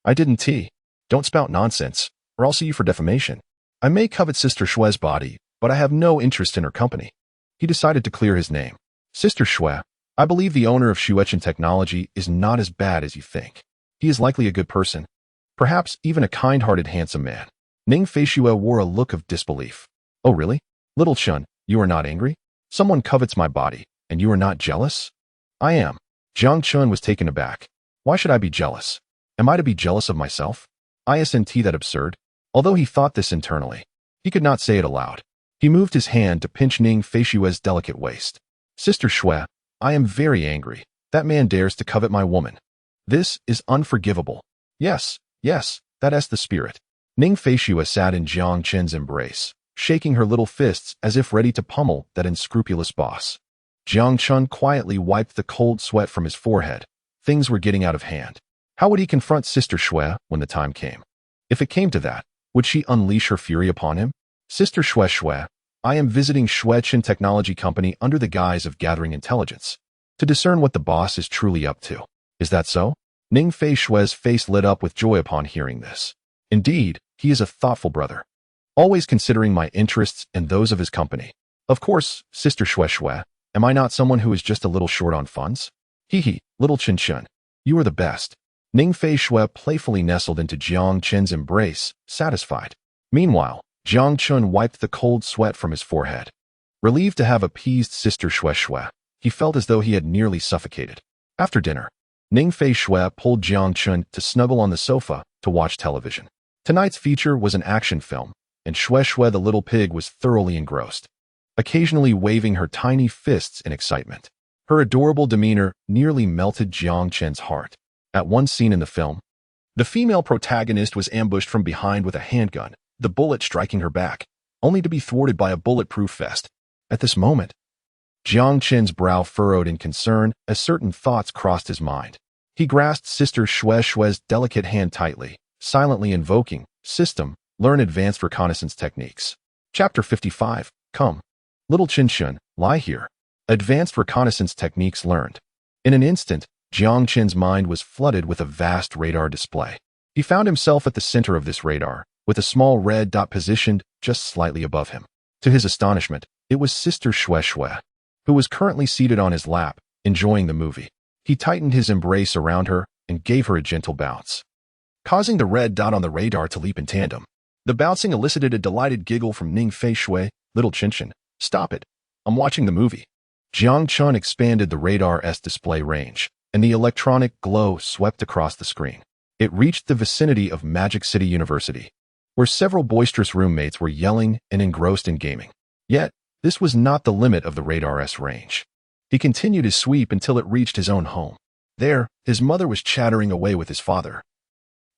I didn't. Don't spout nonsense, or I'll sue you for defamation. I may covet Sister Shue's body, but I have no interest in her company. He decided to clear his name. Sister Shue, I believe the owner of Shuechen Technology is not as bad as you think. He is likely a good person, perhaps even a kind-hearted handsome man. Ning Feishue wore a look of disbelief. Oh really? Little Chun, you are not angry? Someone covets my body, and you are not jealous? I am. Jiang Chun was taken aback. Why should I be jealous? Am I to be jealous of myself? Isn't that absurd? Although he thought this internally, he could not say it aloud. He moved his hand to pinch Ning Feishue's delicate waist. Sister Shue, I am very angry. That man dares to covet my woman. This is unforgivable. Yes, that's the spirit. Ning Feishue sat in Jiang Chen's embrace, shaking her little fists as if ready to pummel that unscrupulous boss. Jiang Chen quietly wiped the cold sweat from his forehead. Things were getting out of hand. How would he confront Sister Shue when the time came? If it came to that, would she unleash her fury upon him? Sister Shue, I am visiting Shuechen Technology Company under the guise of gathering intelligence, to discern what the boss is truly up to. Is that so? Ning Feishue's face lit up with joy upon hearing this. Indeed, he is a thoughtful brother, always considering my interests and those of his company. Of course, Sister Shue, am I not someone who is just a little short on funds? Hee, little Chen Chen, you are the best. Ning Feishue playfully nestled into Jiang Chen's embrace, satisfied. Meanwhile, Jiang Chen wiped the cold sweat from his forehead. Relieved to have appeased Sister Shue, he felt as though he had nearly suffocated. After dinner, Ning Feishue pulled Jiang Chen to snuggle on the sofa to watch television. Tonight's feature was an action film, and Shue the little pig was thoroughly engrossed, occasionally waving her tiny fists in excitement. Her adorable demeanor nearly melted Jiang Chen's heart. At one scene in the film, the female protagonist was ambushed from behind with a handgun, the bullet striking her back, only to be thwarted by a bulletproof vest. At this moment, Jiang Chen's brow furrowed in concern as certain thoughts crossed his mind. He grasped Sister Shue's delicate hand tightly, silently invoking, System, learn advanced reconnaissance techniques. Chapter 55, Come. Little Chin Chun, lie here. Advanced reconnaissance techniques learned. In an instant, Jiang Chen's mind was flooded with a vast radar display. He found himself at the center of this radar, with a small red dot positioned just slightly above him. To his astonishment, it was Sister Shue, who was currently seated on his lap, enjoying the movie. He tightened his embrace around her and gave her a gentle bounce, causing the red dot on the radar to leap in tandem. The bouncing elicited a delighted giggle from Ning Feishue. Little Chinchin, stop it. I'm watching the movie. Jiang Chen expanded the radar's display range, and the electronic glow swept across the screen. It reached the vicinity of Magic City University, where several boisterous roommates were yelling and engrossed in gaming. Yet, this was not the limit of the radar's range. He continued his sweep until it reached his own home. There, his mother was chattering away with his father,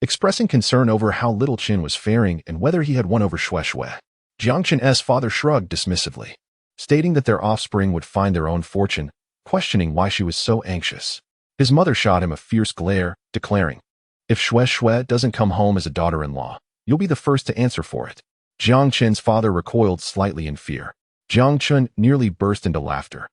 expressing concern over how little Chin was faring and whether he had won over Shue. Jiang Chen's father shrugged dismissively, stating that their offspring would find their own fortune, questioning why she was so anxious. His mother shot him a fierce glare, declaring, If Shue doesn't come home as a daughter-in-law, you'll be the first to answer for it. Jiang Chen's father recoiled slightly in fear. Jiang Chen nearly burst into laughter,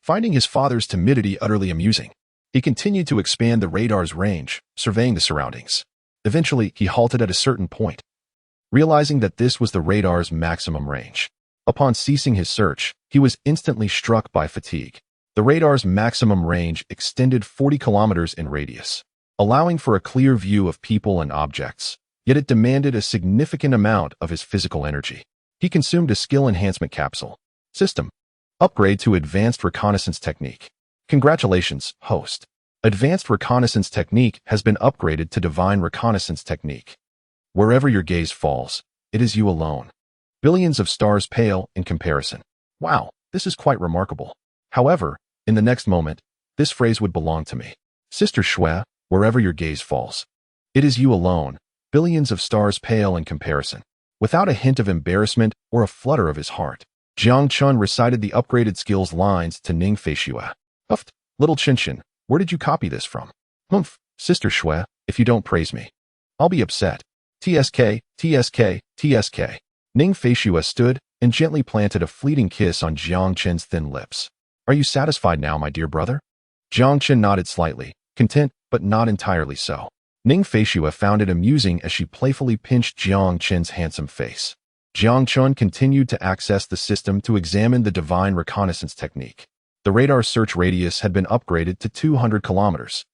finding his father's timidity utterly amusing. He continued to expand the radar's range, surveying the surroundings. Eventually, he halted at a certain point, realizing that this was the radar's maximum range. Upon ceasing his search, he was instantly struck by fatigue. The radar's maximum range extended 40 kilometers in radius, allowing for a clear view of people and objects, yet it demanded a significant amount of his physical energy. He consumed a skill enhancement capsule. System. Upgrade to Advanced Reconnaissance Technique. Congratulations, host. Advanced Reconnaissance Technique has been upgraded to Divine Reconnaissance Technique. Wherever your gaze falls, it is you alone. Billions of stars pale in comparison. Wow, this is quite remarkable. However, in the next moment, this phrase would belong to me. Sister Shui, wherever your gaze falls. It is you alone. Billions of stars pale in comparison. Without a hint of embarrassment or a flutter of his heart, Jiang Chun recited the upgraded skills lines to Ning Feishui. Humph, little Qinshan, where did you copy this from? Humph, Sister Shui, if you don't praise me, I'll be upset. TSK, TSK, TSK. Ning Feishui stood and gently planted a fleeting kiss on Jiang Chen's thin lips. Are you satisfied now, my dear brother? Jiang Chen nodded slightly, content, but not entirely so. Ning Feishui found it amusing as she playfully pinched Jiang Chen's handsome face. Jiang Chen continued to access the system to examine the Divine Reconnaissance Technique. The radar search radius had been upgraded to 200 kilometers,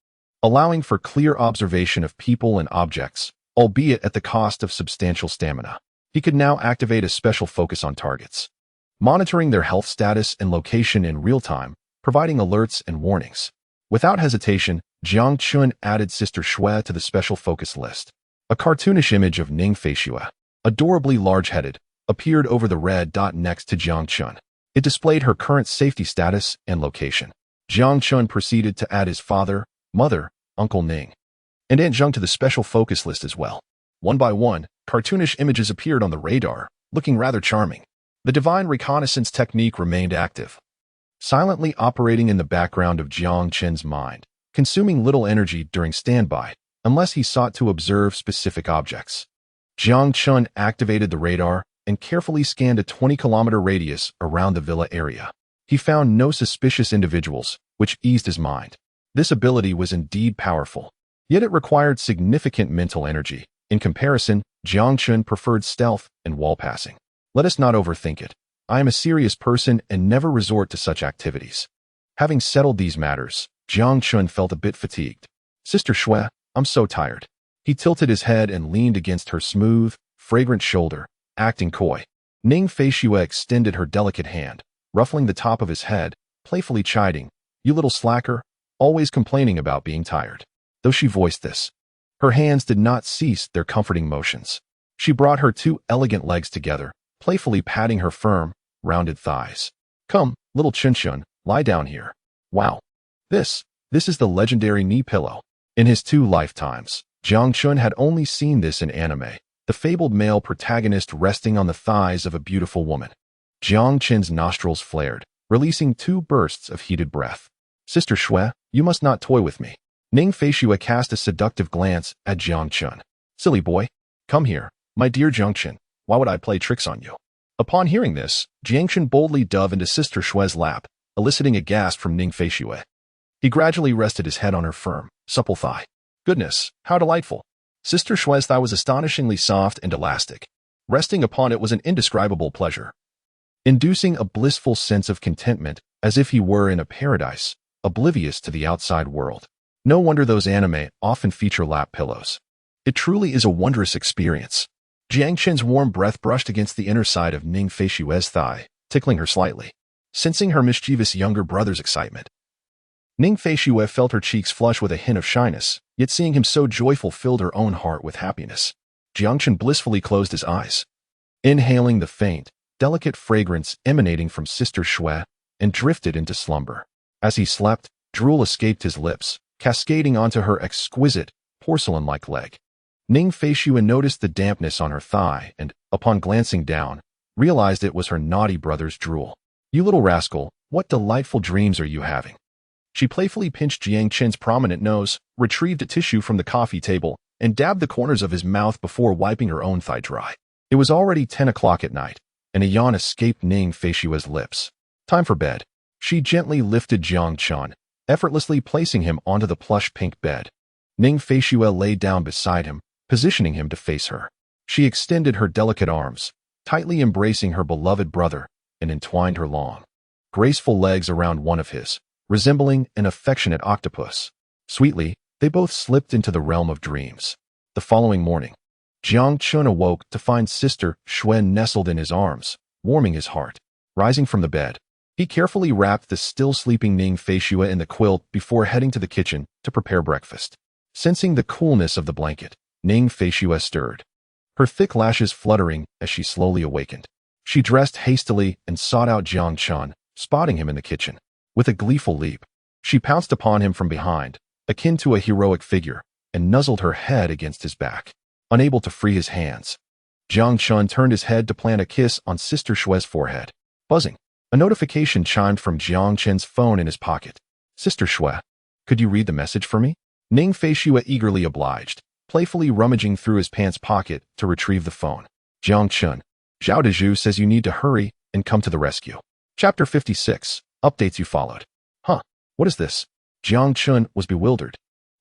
allowing for clear observation of people and objects, albeit at the cost of substantial stamina. He could now activate a special focus on targets, monitoring their health status and location in real time, providing alerts and warnings. Without hesitation, Jiang Chun added Sister Shui to the special focus list. A cartoonish image of Ning Feishui, adorably large-headed, appeared over the red dot next to Jiang Chun. It displayed her current safety status and location. Jiang Chun proceeded to add his father, mother, Uncle Ning, and Aunt Zheng to the special focus list as well. One by one, cartoonish images appeared on the radar, looking rather charming. The Divine Reconnaissance Technique remained active, silently operating in the background of Jiang Chen's mind, consuming little energy during standby, unless he sought to observe specific objects. Jiang Chun activated the radar and carefully scanned a 20-kilometer radius around the villa area. He found no suspicious individuals, which eased his mind. This ability was indeed powerful, yet it required significant mental energy. In comparison, Jiang Chun preferred stealth and wall passing. Let us not overthink it. I am a serious person and never resort to such activities. Having settled these matters, Jiang Chun felt a bit fatigued. Sister Shui, I'm so tired. He tilted his head and leaned against her smooth, fragrant shoulder, acting coy. Ning Feishui extended her delicate hand, ruffling the top of his head, playfully chiding, "You little slacker, always complaining about being tired." Though she voiced this, her hands did not cease their comforting motions. She brought her two elegant legs together, playfully patting her firm, rounded thighs. "Come, little Qinshan, lie down here." Wow. This is the legendary knee pillow. In his 2 lifetimes, Jiang Chun had only seen this in anime, the fabled male protagonist resting on the thighs of a beautiful woman. Jiang Chen's nostrils flared, releasing 2 bursts of heated breath. Sister Shui, you must not toy with me. Ning Feishui cast a seductive glance at Jiang Chun. Silly boy. Come here, my dear Jiang Chun. Why would I play tricks on you? Upon hearing this, Jiang Chun boldly dove into Sister Shui's lap, eliciting a gasp from Ning Feishui. He gradually rested his head on her firm, supple thigh. Goodness, how delightful. Sister Shui's thigh was astonishingly soft and elastic. Resting upon it was an indescribable pleasure, inducing a blissful sense of contentment, as if he were in a paradise, oblivious to the outside world. No wonder those anime often feature lap pillows. It truly is a wondrous experience. Jiang Chen's warm breath brushed against the inner side of Ning Feishui's thigh, tickling her slightly. Sensing her mischievous younger brother's excitement, Ning Feishui felt her cheeks flush with a hint of shyness, yet seeing him so joyful filled her own heart with happiness. Jiang Chen blissfully closed his eyes, inhaling the faint, delicate fragrance emanating from Sister Shui, and drifted into slumber. As he slept, drool escaped his lips, cascading onto her exquisite, porcelain-like leg. Ning Feishui noticed the dampness on her thigh and, upon glancing down, realized it was her naughty brother's drool. You little rascal, what delightful dreams are you having? She playfully pinched Jiang Chen's prominent nose, retrieved a tissue from the coffee table, and dabbed the corners of his mouth before wiping her own thigh dry. It was already 10 o'clock at night, and a yawn escaped Ning Feishui's lips. Time for bed. She gently lifted Jiang Chen, effortlessly placing him onto the plush pink bed. Ning Feishui lay down beside him, positioning him to face her. She extended her delicate arms, tightly embracing her beloved brother, and entwined her long, graceful legs around one of his, resembling an affectionate octopus. Sweetly, they both slipped into the realm of dreams. The following morning, Jiang Chun awoke to find Sister Xue nestled in his arms, warming his heart. Rising from the bed, he carefully wrapped the still sleeping Ning Feixue in the quilt before heading to the kitchen to prepare breakfast. Sensing the coolness of the blanket, Ning Feixue stirred, her thick lashes fluttering as she slowly awakened. She dressed hastily and sought out Jiang Chun, spotting him in the kitchen. With a gleeful leap, she pounced upon him from behind, akin to a heroic figure, and nuzzled her head against his back. Unable to free his hands, Jiang Chun turned his head to plant a kiss on Sister Xue's forehead. Buzzing, a notification chimed from Jiang Chen's phone in his pocket. Sister Xue, could you read the message for me? Ning Feixue eagerly obliged, playfully rummaging through his pants pocket to retrieve the phone. Jiang Chun, Zhao Dezhu says you need to hurry and come to the rescue. Chapter 56. Updates you followed. Huh, what is this? Jiang Chun was bewildered.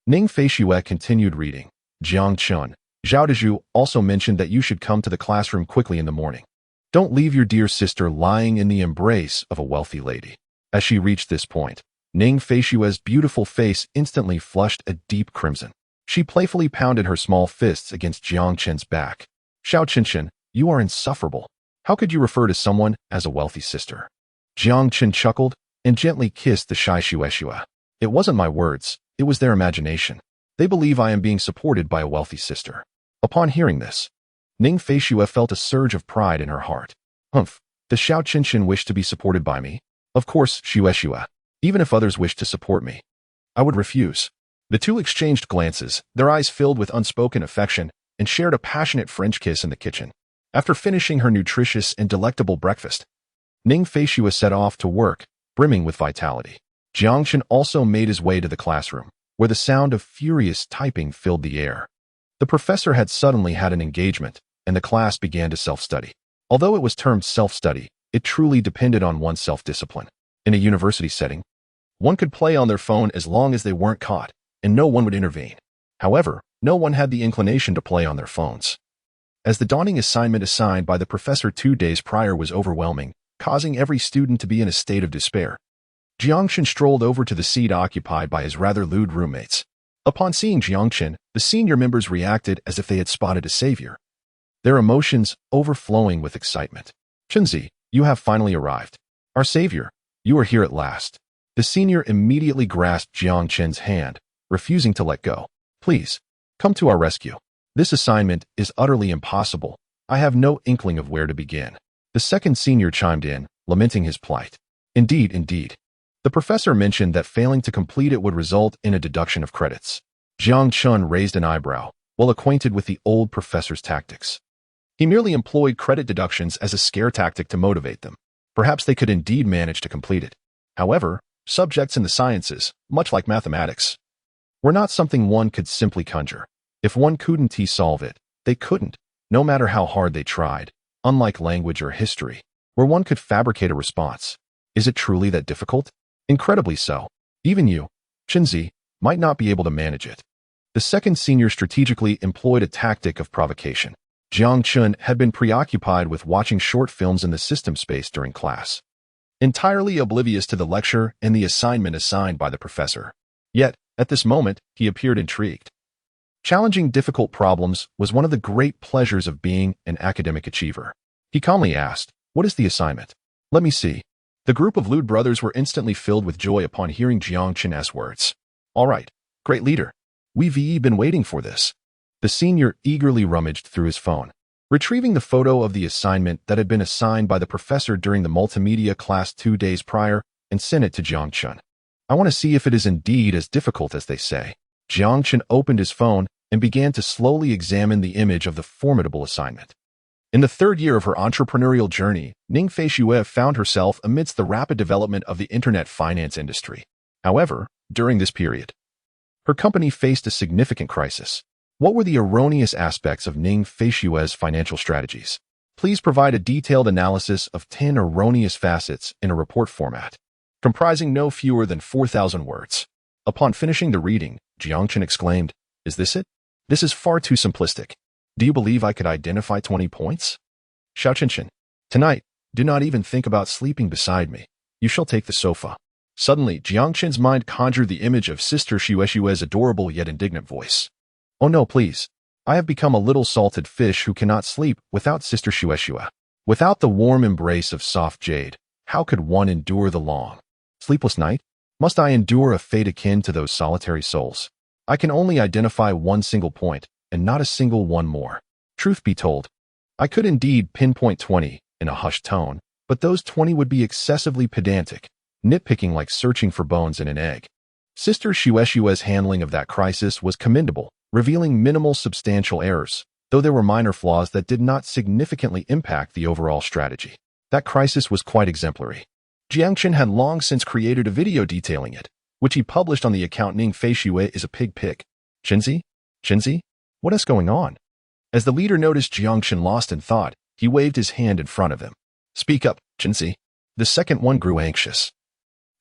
Ning Feixue continued reading. Jiang Chun, Zhao Dezhu also mentioned that you should come to the classroom quickly in the morning. Don't leave your dear sister lying in the embrace of a wealthy lady. As she reached this point, Ning Feixue's beautiful face instantly flushed a deep crimson. She playfully pounded her small fists against Jiang Chen's back. Xiao Qinshan, you are insufferable. How could you refer to someone as a wealthy sister? Jiang Chen chuckled and gently kissed the shy Xuexue. It wasn't my words, it was their imagination. They believe I am being supported by a wealthy sister. Upon hearing this, Ning Feixue felt a surge of pride in her heart. Humph, does Xiao Qinshan wish to be supported by me? Of course, Xuexue. Even if others wish to support me, I would refuse. The two exchanged glances, their eyes filled with unspoken affection, and shared a passionate French kiss in the kitchen. After finishing her nutritious and delectable breakfast, Ning Feixue set off to work, brimming with vitality. Jiang Chen also made his way to the classroom, where the sound of furious typing filled the air. The professor had suddenly had an engagement, and the class began to self-study. Although it was termed self-study, it truly depended on one's self-discipline. In a university setting, one could play on their phone as long as they weren't caught, and no one would intervene. However, no one had the inclination to play on their phones. As the daunting assignment assigned by the professor 2 days prior was overwhelming, causing every student to be in a state of despair, Jiang Chen strolled over to the seat occupied by his rather lewd roommates. Upon seeing Jiang Chen, the senior members reacted as if they had spotted a savior, their emotions overflowing with excitement. Chenzi, you have finally arrived. Our savior, you are here at last. The senior immediately grasped Jiang Chen's hand, refusing to let go. Please, come to our rescue. This assignment is utterly impossible. I have no inkling of where to begin. The second senior chimed in, lamenting his plight. Indeed, indeed. The professor mentioned that failing to complete it would result in a deduction of credits. Jiang Chun raised an eyebrow, well acquainted with the old professor's tactics. He merely employed credit deductions as a scare tactic to motivate them. Perhaps they could indeed manage to complete it. However, subjects in the sciences, much like mathematics, were not something one could simply conjure. If one couldn't solve it, they couldn't, no matter how hard they tried, unlike language or history, where one could fabricate a response. Is it truly that difficult? Incredibly so. Even you, Chenzi, might not be able to manage it. The second senior strategically employed a tactic of provocation. Jiang Chun had been preoccupied with watching short films in the system space during class, entirely oblivious to the lecture and the assignment assigned by the professor. Yet, at this moment, he appeared intrigued. Challenging difficult problems was one of the great pleasures of being an academic achiever. He calmly asked, "What is the assignment?" "Let me see." The group of lewd brothers were instantly filled with joy upon hearing Jiang Chen's words. "All right, great leader. We've been waiting for this." The senior eagerly rummaged through his phone, retrieving the photo of the assignment that had been assigned by the professor during the multimedia class 2 days prior and sent it to Jiang Chen. "I want to see if it is indeed as difficult as they say." Jiang Chen opened his phone and began to slowly examine the image of the formidable assignment. In the third year of her entrepreneurial journey, Ning Feixue found herself amidst the rapid development of the internet finance industry. However, during this period, her company faced a significant crisis. What were the erroneous aspects of Ning Feixue's financial strategies? Please provide a detailed analysis of 10 erroneous facets in a report format, comprising no fewer than 4,000 words. Upon finishing the reading, Jiang Chen exclaimed, "Is this it? This is far too simplistic. Do you believe I could identify 20 points? Xiao Qinshan, tonight, do not even think about sleeping beside me. You shall take the sofa." Suddenly, Jiangqin's mind conjured the image of Sister Xue's adorable yet indignant voice. Oh no, please. I have become a little salted fish who cannot sleep without Sister Xue. Without the warm embrace of soft jade, how could one endure the long, sleepless night? Must I endure a fate akin to those solitary souls? I can only identify one single point, and not a single one more. Truth be told, I could indeed pinpoint 20 in a hushed tone, but those 20 would be excessively pedantic, nitpicking like searching for bones in an egg. Sister Xue's handling of that crisis was commendable, revealing minimal substantial errors, though there were minor flaws that did not significantly impact the overall strategy. That crisis was quite exemplary. Jiangqin had long since created a video detailing it, which he published on the account Ning Fei Xue is a pig pic. Qinzi? What is going on? As the leader noticed Jiangqin lost in thought, he waved his hand in front of him. Speak up, Qinzi. The second one grew anxious,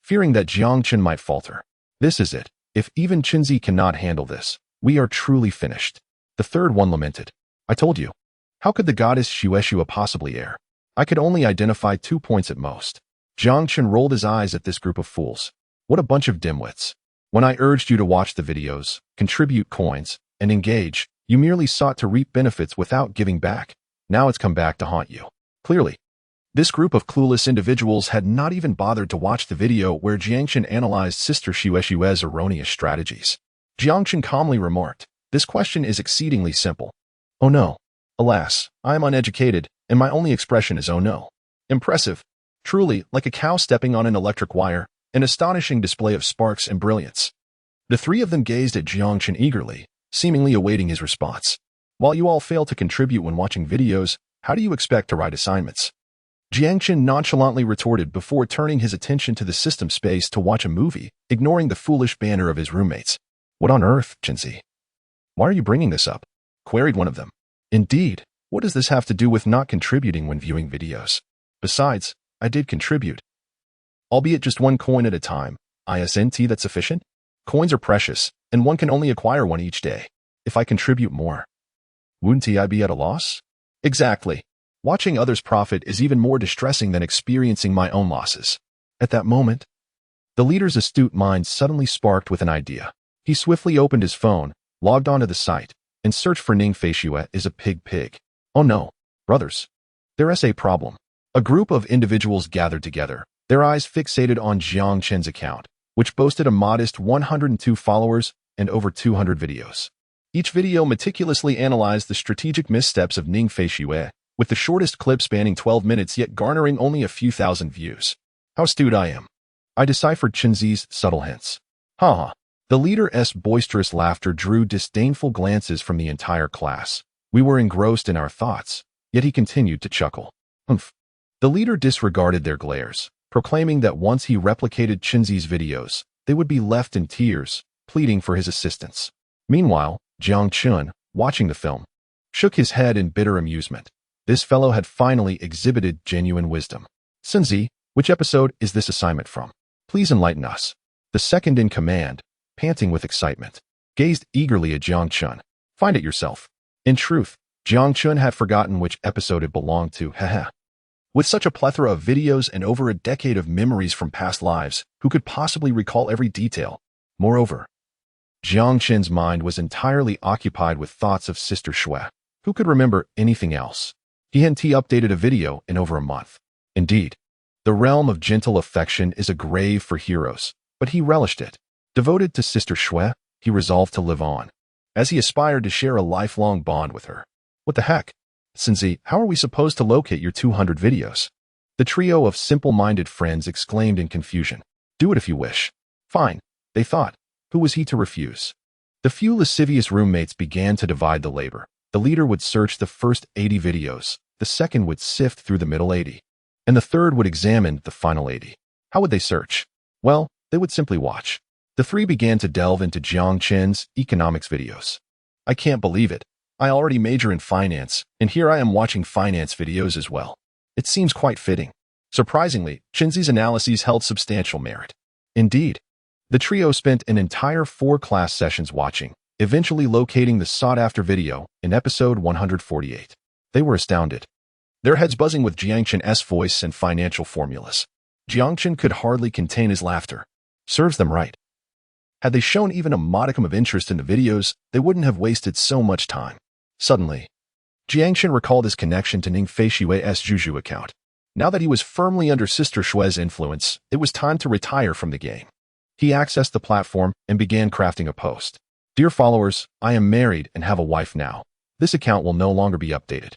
fearing that Jiangqin might falter. This is it. If even Qinzi cannot handle this, we are truly finished. The third one lamented. I told you. How could the goddess Xuexua possibly err? I could only identify 2 points at most. Jiangqin rolled his eyes at this group of fools. What a bunch of dimwits. When I urged you to watch the videos, contribute coins, and engage, you merely sought to reap benefits without giving back. Now it's come back to haunt you. Clearly, this group of clueless individuals had not even bothered to watch the video where Jiangqin analyzed Sister Xue's erroneous strategies. Jiangqin calmly remarked, this question is exceedingly simple. Oh no. Alas, I am uneducated, and my only expression is oh no. Impressive. Truly, like a cow stepping on an electric wire, an astonishing display of sparks and brilliance. The three of them gazed at Jiangqin eagerly, seemingly awaiting his response. While you all fail to contribute when watching videos, how do you expect to write assignments? Jiangqin nonchalantly retorted before turning his attention to the system space to watch a movie, ignoring the foolish banter of his roommates. What on earth, Qinzi? Why are you bringing this up? Queried one of them. Indeed, what does this have to do with not contributing when viewing videos? Besides, I did contribute. Albeit just 1 coin at a time. Isn't that sufficient? Coins are precious, and one can only acquire one each day. If I contribute more, wouldn't I be at a loss? Exactly. Watching others profit is even more distressing than experiencing my own losses. At that moment, the leader's astute mind suddenly sparked with an idea. He swiftly opened his phone, logged onto the site, and searched for Ning Fei Xue is a pig. Oh no, brothers. There's a problem. A group of individuals gathered together, their eyes fixated on Jiangqin's account, which boasted a modest 102 followers and over 200 videos. Each video meticulously analyzed the strategic missteps of Ning Fei Xue, with the shortest clip spanning 12 minutes yet garnering only a few thousand views. How astute I am. I deciphered Qinzi's subtle hints. Ha. The leader's boisterous laughter drew disdainful glances from the entire class. We were engrossed in our thoughts, yet he continued to chuckle. Humph. The leader disregarded their glares, proclaiming that once he replicated Qinzi's videos, they would be left in tears, pleading for his assistance. Meanwhile, Jiangqin, watching the film, shook his head in bitter amusement. This fellow had finally exhibited genuine wisdom. Qinzi, which episode is this assignment from? Please enlighten us. The second in command, panting with excitement, gazed eagerly at Jiangqin. Find it yourself. In truth, Jiangqin had forgotten which episode it belonged to. With such a plethora of videos and over a decade of memories from past lives, who could possibly recall every detail? Moreover, Jiangqin's mind was entirely occupied with thoughts of Sister Xue. Who could remember anything else? He hadn't updated a video in over a month. Indeed, the realm of gentle affection is a grave for heroes, but he relished it. Devoted to Sister Xue, he resolved to live on, as he aspired to share a lifelong bond with her. What the heck? Qinzi, how are we supposed to locate your 200 videos? The trio of simple-minded friends exclaimed in confusion. Do it if you wish. Fine, they thought. Who was he to refuse? The few lascivious roommates began to divide the labor. The leader would search the first 80 videos, the second would sift through the middle 80, and the third would examine the final 80. How would they search? Well, they would simply watch. The three began to delve into Jiangqin's economics videos. I can't believe it. I already major in finance, and here I am watching finance videos as well. It seems quite fitting. Surprisingly, Qinzi's analyses held substantial merit. Indeed, the trio spent an entire 4 class sessions watching, eventually locating the sought-after video in episode 148. They were astounded, their heads buzzing with Jiangqin's voice and financial formulas. Jiangqin could hardly contain his laughter. Serves them right. Had they shown even a modicum of interest in the videos, they wouldn't have wasted so much time. Suddenly, Jiangchen recalled his connection to Ning Feishui's Juju account. Now that he was firmly under Sister Shue's influence, it was time to retire from the game. He accessed the platform and began crafting a post. Dear followers, I am married and have a wife now. This account will no longer be updated.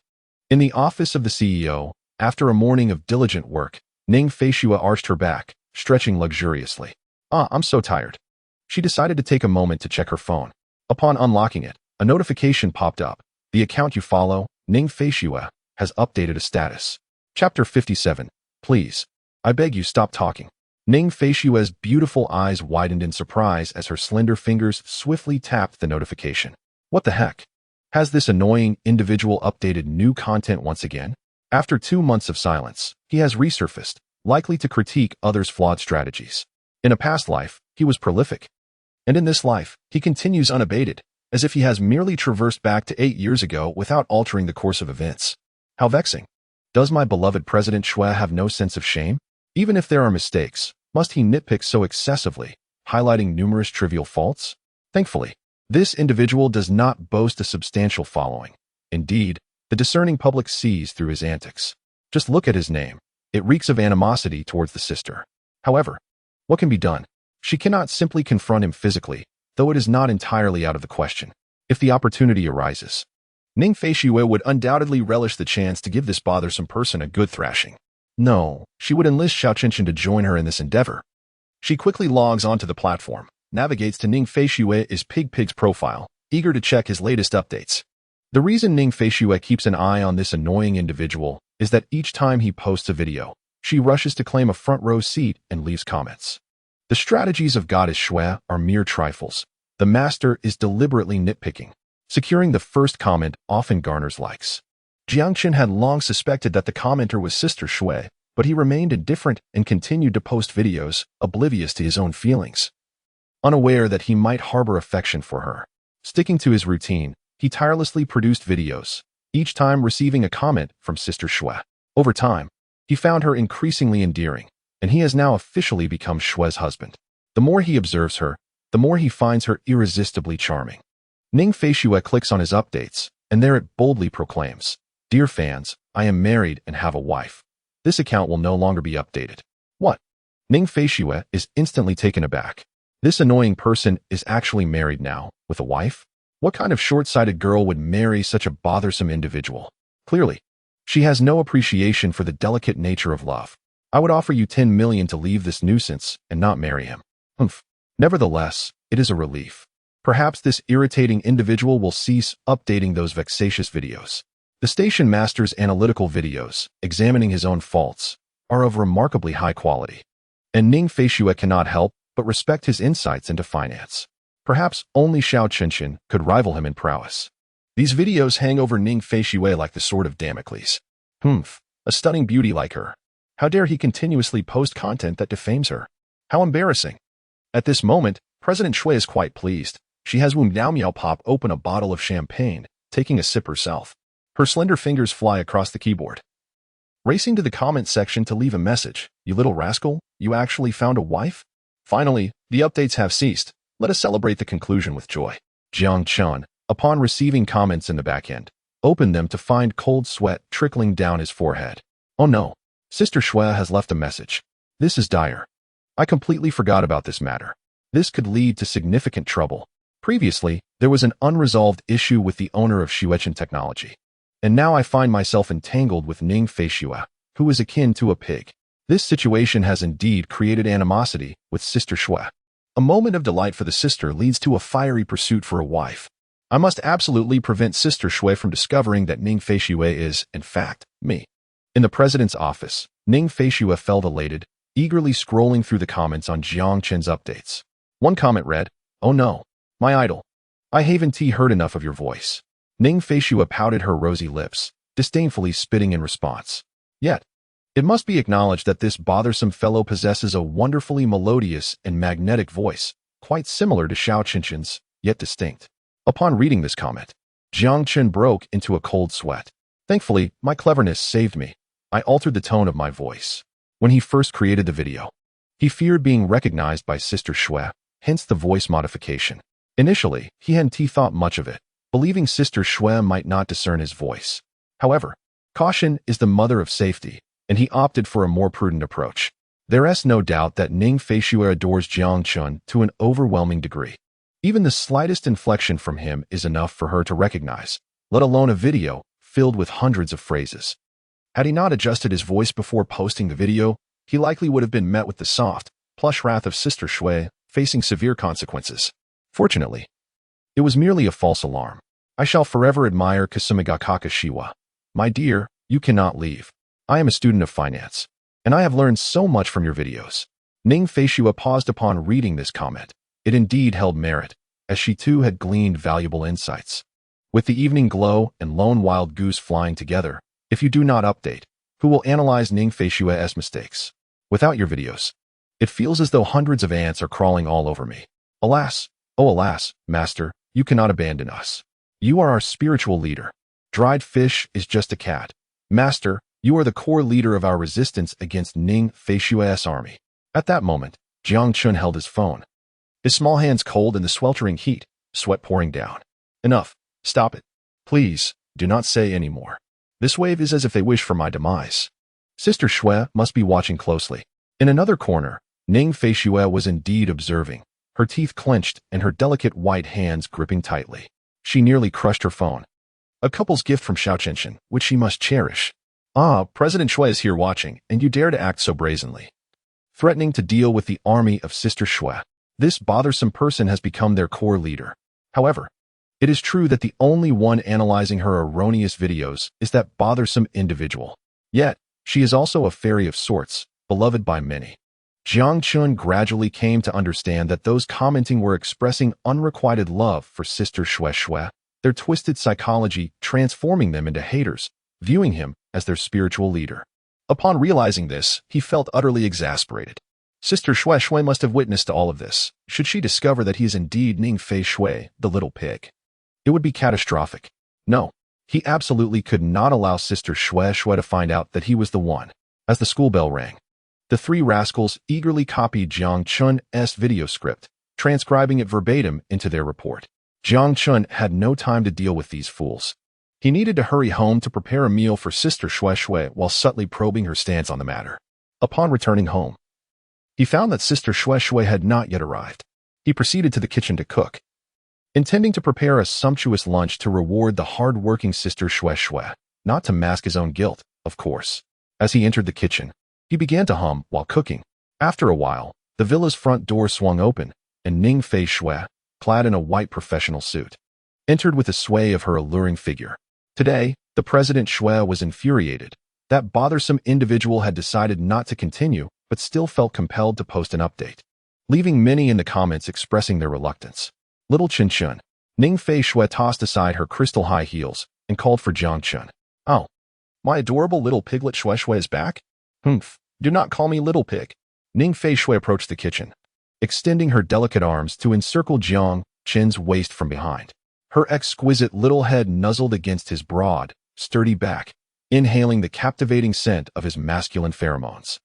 In the office of the CEO, after a morning of diligent work, Ning Feishua arched her back, stretching luxuriously. I'm so tired. She decided to take a moment to check her phone. Upon unlocking it, a notification popped up. The account you follow, Ning Feishua, has updated a status. Chapter 57. Please. I beg you stop talking. Ning Feishua's beautiful eyes widened in surprise as her slender fingers swiftly tapped the notification. What the heck? Has this annoying individual updated new content once again? After 2 months of silence, he has resurfaced, likely to critique others' flawed strategies. In a past life, he was prolific. And in this life, he continues unabated, as if he has merely traversed back to 8 years ago without altering the course of events. How vexing. Does my beloved President Shui have no sense of shame? Even if there are mistakes, must he nitpick so excessively, highlighting numerous trivial faults? Thankfully, this individual does not boast a substantial following. Indeed, the discerning public sees through his antics. Just look at his name. It reeks of animosity towards the sister. However, what can be done? She cannot simply confront him physically, though it is not entirely out of the question. If the opportunity arises, Ning Feishue would undoubtedly relish the chance to give this bothersome person a good thrashing. No, she would enlist Xiao Qinshan to join her in this endeavor. She quickly logs onto the platform, navigates to Ning Feishue's Pig's profile, eager to check his latest updates. The reason Ning Feishue keeps an eye on this annoying individual is that each time he posts a video, she rushes to claim a front row seat and leaves comments. The strategies of Goddess Shui are mere trifles. The master is deliberately nitpicking. Securing the first comment often garners likes. Jiangchen had long suspected that the commenter was Sister Shui, but he remained indifferent and continued to post videos, oblivious to his own feelings. Unaware that he might harbor affection for her. Sticking to his routine, he tirelessly produced videos, each time receiving a comment from Sister Shui. Over time, he found her increasingly endearing, and he has now officially become Shui's husband. The more he observes her, the more he finds her irresistibly charming. Ning Feishue clicks on his updates, and there it boldly proclaims, Dear fans, I am married and have a wife. This account will no longer be updated. What? Ning Feishue is instantly taken aback. This annoying person is actually married now, with a wife? What kind of short-sighted girl would marry such a bothersome individual? Clearly, she has no appreciation for the delicate nature of love. I would offer you 10 million to leave this nuisance and not marry him. Humph. Nevertheless, it is a relief. Perhaps this irritating individual will cease updating those vexatious videos. The station master's analytical videos, examining his own faults, are of remarkably high quality. And Ning Feishue cannot help but respect his insights into finance. Perhaps only Xiao Qinshan could rival him in prowess. These videos hang over Ning Feishue like the sword of Damocles. Humph, a stunning beauty like her. How dare he continuously post content that defames her? How embarrassing. At this moment, President Shui is quite pleased. She has Wu Miao pop open a bottle of champagne, taking a sip herself. Her slender fingers fly across the keyboard. Racing to the comment section to leave a message. You little rascal, you actually found a wife? Finally, the updates have ceased. Let us celebrate the conclusion with joy. Jiang Chen, upon receiving comments in the back end, opened them to find cold sweat trickling down his forehead. Oh no, Sister Shui has left a message. This is dire. I completely forgot about this matter. This could lead to significant trouble. Previously, there was an unresolved issue with the owner of Xuechen Technology. And now I find myself entangled with Ning Feishue, who is akin to a pig. This situation has indeed created animosity with Sister Shui. A moment of delight for the sister leads to a fiery pursuit for a wife. I must absolutely prevent Sister Shui from discovering that Ning Feishue is, in fact, me. In the president's office, Ning Feishue felt elated, eagerly scrolling through the comments on Jiang Chen's updates. One comment read, Oh no, my idol. I haven't heard enough of your voice. Ning Feishue pouted her rosy lips, disdainfully spitting in response. Yet, it must be acknowledged that this bothersome fellow possesses a wonderfully melodious and magnetic voice, quite similar to Xiao Qinshan's, yet distinct. Upon reading this comment, Jiang Chen broke into a cold sweat. Thankfully, my cleverness saved me. I altered the tone of my voice. When he first created the video, He feared being recognized by Sister Shui, hence the voice modification. Initially, he hadn't thought much of it, believing Sister Shui might not discern his voice. However, caution is the mother of safety, and he opted for a more prudent approach. There is no doubt that Ning Feishui adores Jiang Chun to an overwhelming degree. Even the slightest inflection from him is enough for her to recognize, let alone a video filled with hundreds of phrases. Had he not adjusted his voice before posting the video, he likely would have been met with the soft, plush wrath of Sister Shui, facing severe consequences. Fortunately, it was merely a false alarm. I shall forever admire Kasumigakaka Shiwa. My dear, you cannot leave. I am a student of finance, and I have learned so much from your videos. Ning Feishui paused upon reading this comment. It indeed held merit, as she too had gleaned valuable insights. With the evening glow and lone wild goose flying together, if you do not update, who will analyze Ning Feishui's mistakes? Without your videos, it feels as though hundreds of ants are crawling all over me. Alas, oh alas, Master, you cannot abandon us. You are our spiritual leader. Dried fish is just a cat. Master, you are the core leader of our resistance against Ning Feishui's army. At that moment, Jiang Chun held his phone. His small hands cold in the sweltering heat, sweat pouring down. Enough. Stop it. Please, do not say any more. This wave is as if they wish for my demise. Sister Shui must be watching closely. In another corner, Ning Feishui was indeed observing, her teeth clenched and her delicate white hands gripping tightly. She nearly crushed her phone. A couple's gift from Xiao Qinshan, which she must cherish. Ah, President Shui is here watching, and you dare to act so brazenly. Threatening to deal with the army of Sister Shui. This bothersome person has become their core leader. However, it is true that the only one analyzing her erroneous videos is that bothersome individual. Yet, she is also a fairy of sorts, beloved by many. Jiang Chun gradually came to understand that those commenting were expressing unrequited love for Sister Shui, their twisted psychology transforming them into haters, viewing him as their spiritual leader. Upon realizing this, he felt utterly exasperated. Sister Shui must have witnessed all of this, should she discover that he is indeed Ning Feishui, the little pig. It would be catastrophic. No, he absolutely could not allow Sister Shui to find out that he was the one. As the school bell rang, the three rascals eagerly copied Jiang Chun's video script, transcribing it verbatim into their report. Jiang Chun had no time to deal with these fools. He needed to hurry home to prepare a meal for Sister Shui while subtly probing her stance on the matter. Upon returning home, he found that Sister Shui had not yet arrived. He proceeded to the kitchen to cook, intending to prepare a sumptuous lunch to reward the hard-working Sister Shui, not to mask his own guilt, of course. As he entered the kitchen, he began to hum while cooking. After a while, the villa's front door swung open, and Ning Feishui, clad in a white professional suit, entered with a sway of her alluring figure. Today, the President Shui was infuriated. That bothersome individual had decided not to continue, but still felt compelled to post an update, leaving many in the comments expressing their reluctance. Little Chun, Ning Feishui tossed aside her crystal high heels and called for Jiang Chun. Oh, my adorable little piglet Shui is back? Humph, do not call me little pig. Ning Feishui approached the kitchen, extending her delicate arms to encircle Jiang Chun's waist from behind. Her exquisite little head nuzzled against his broad, sturdy back, inhaling the captivating scent of his masculine pheromones.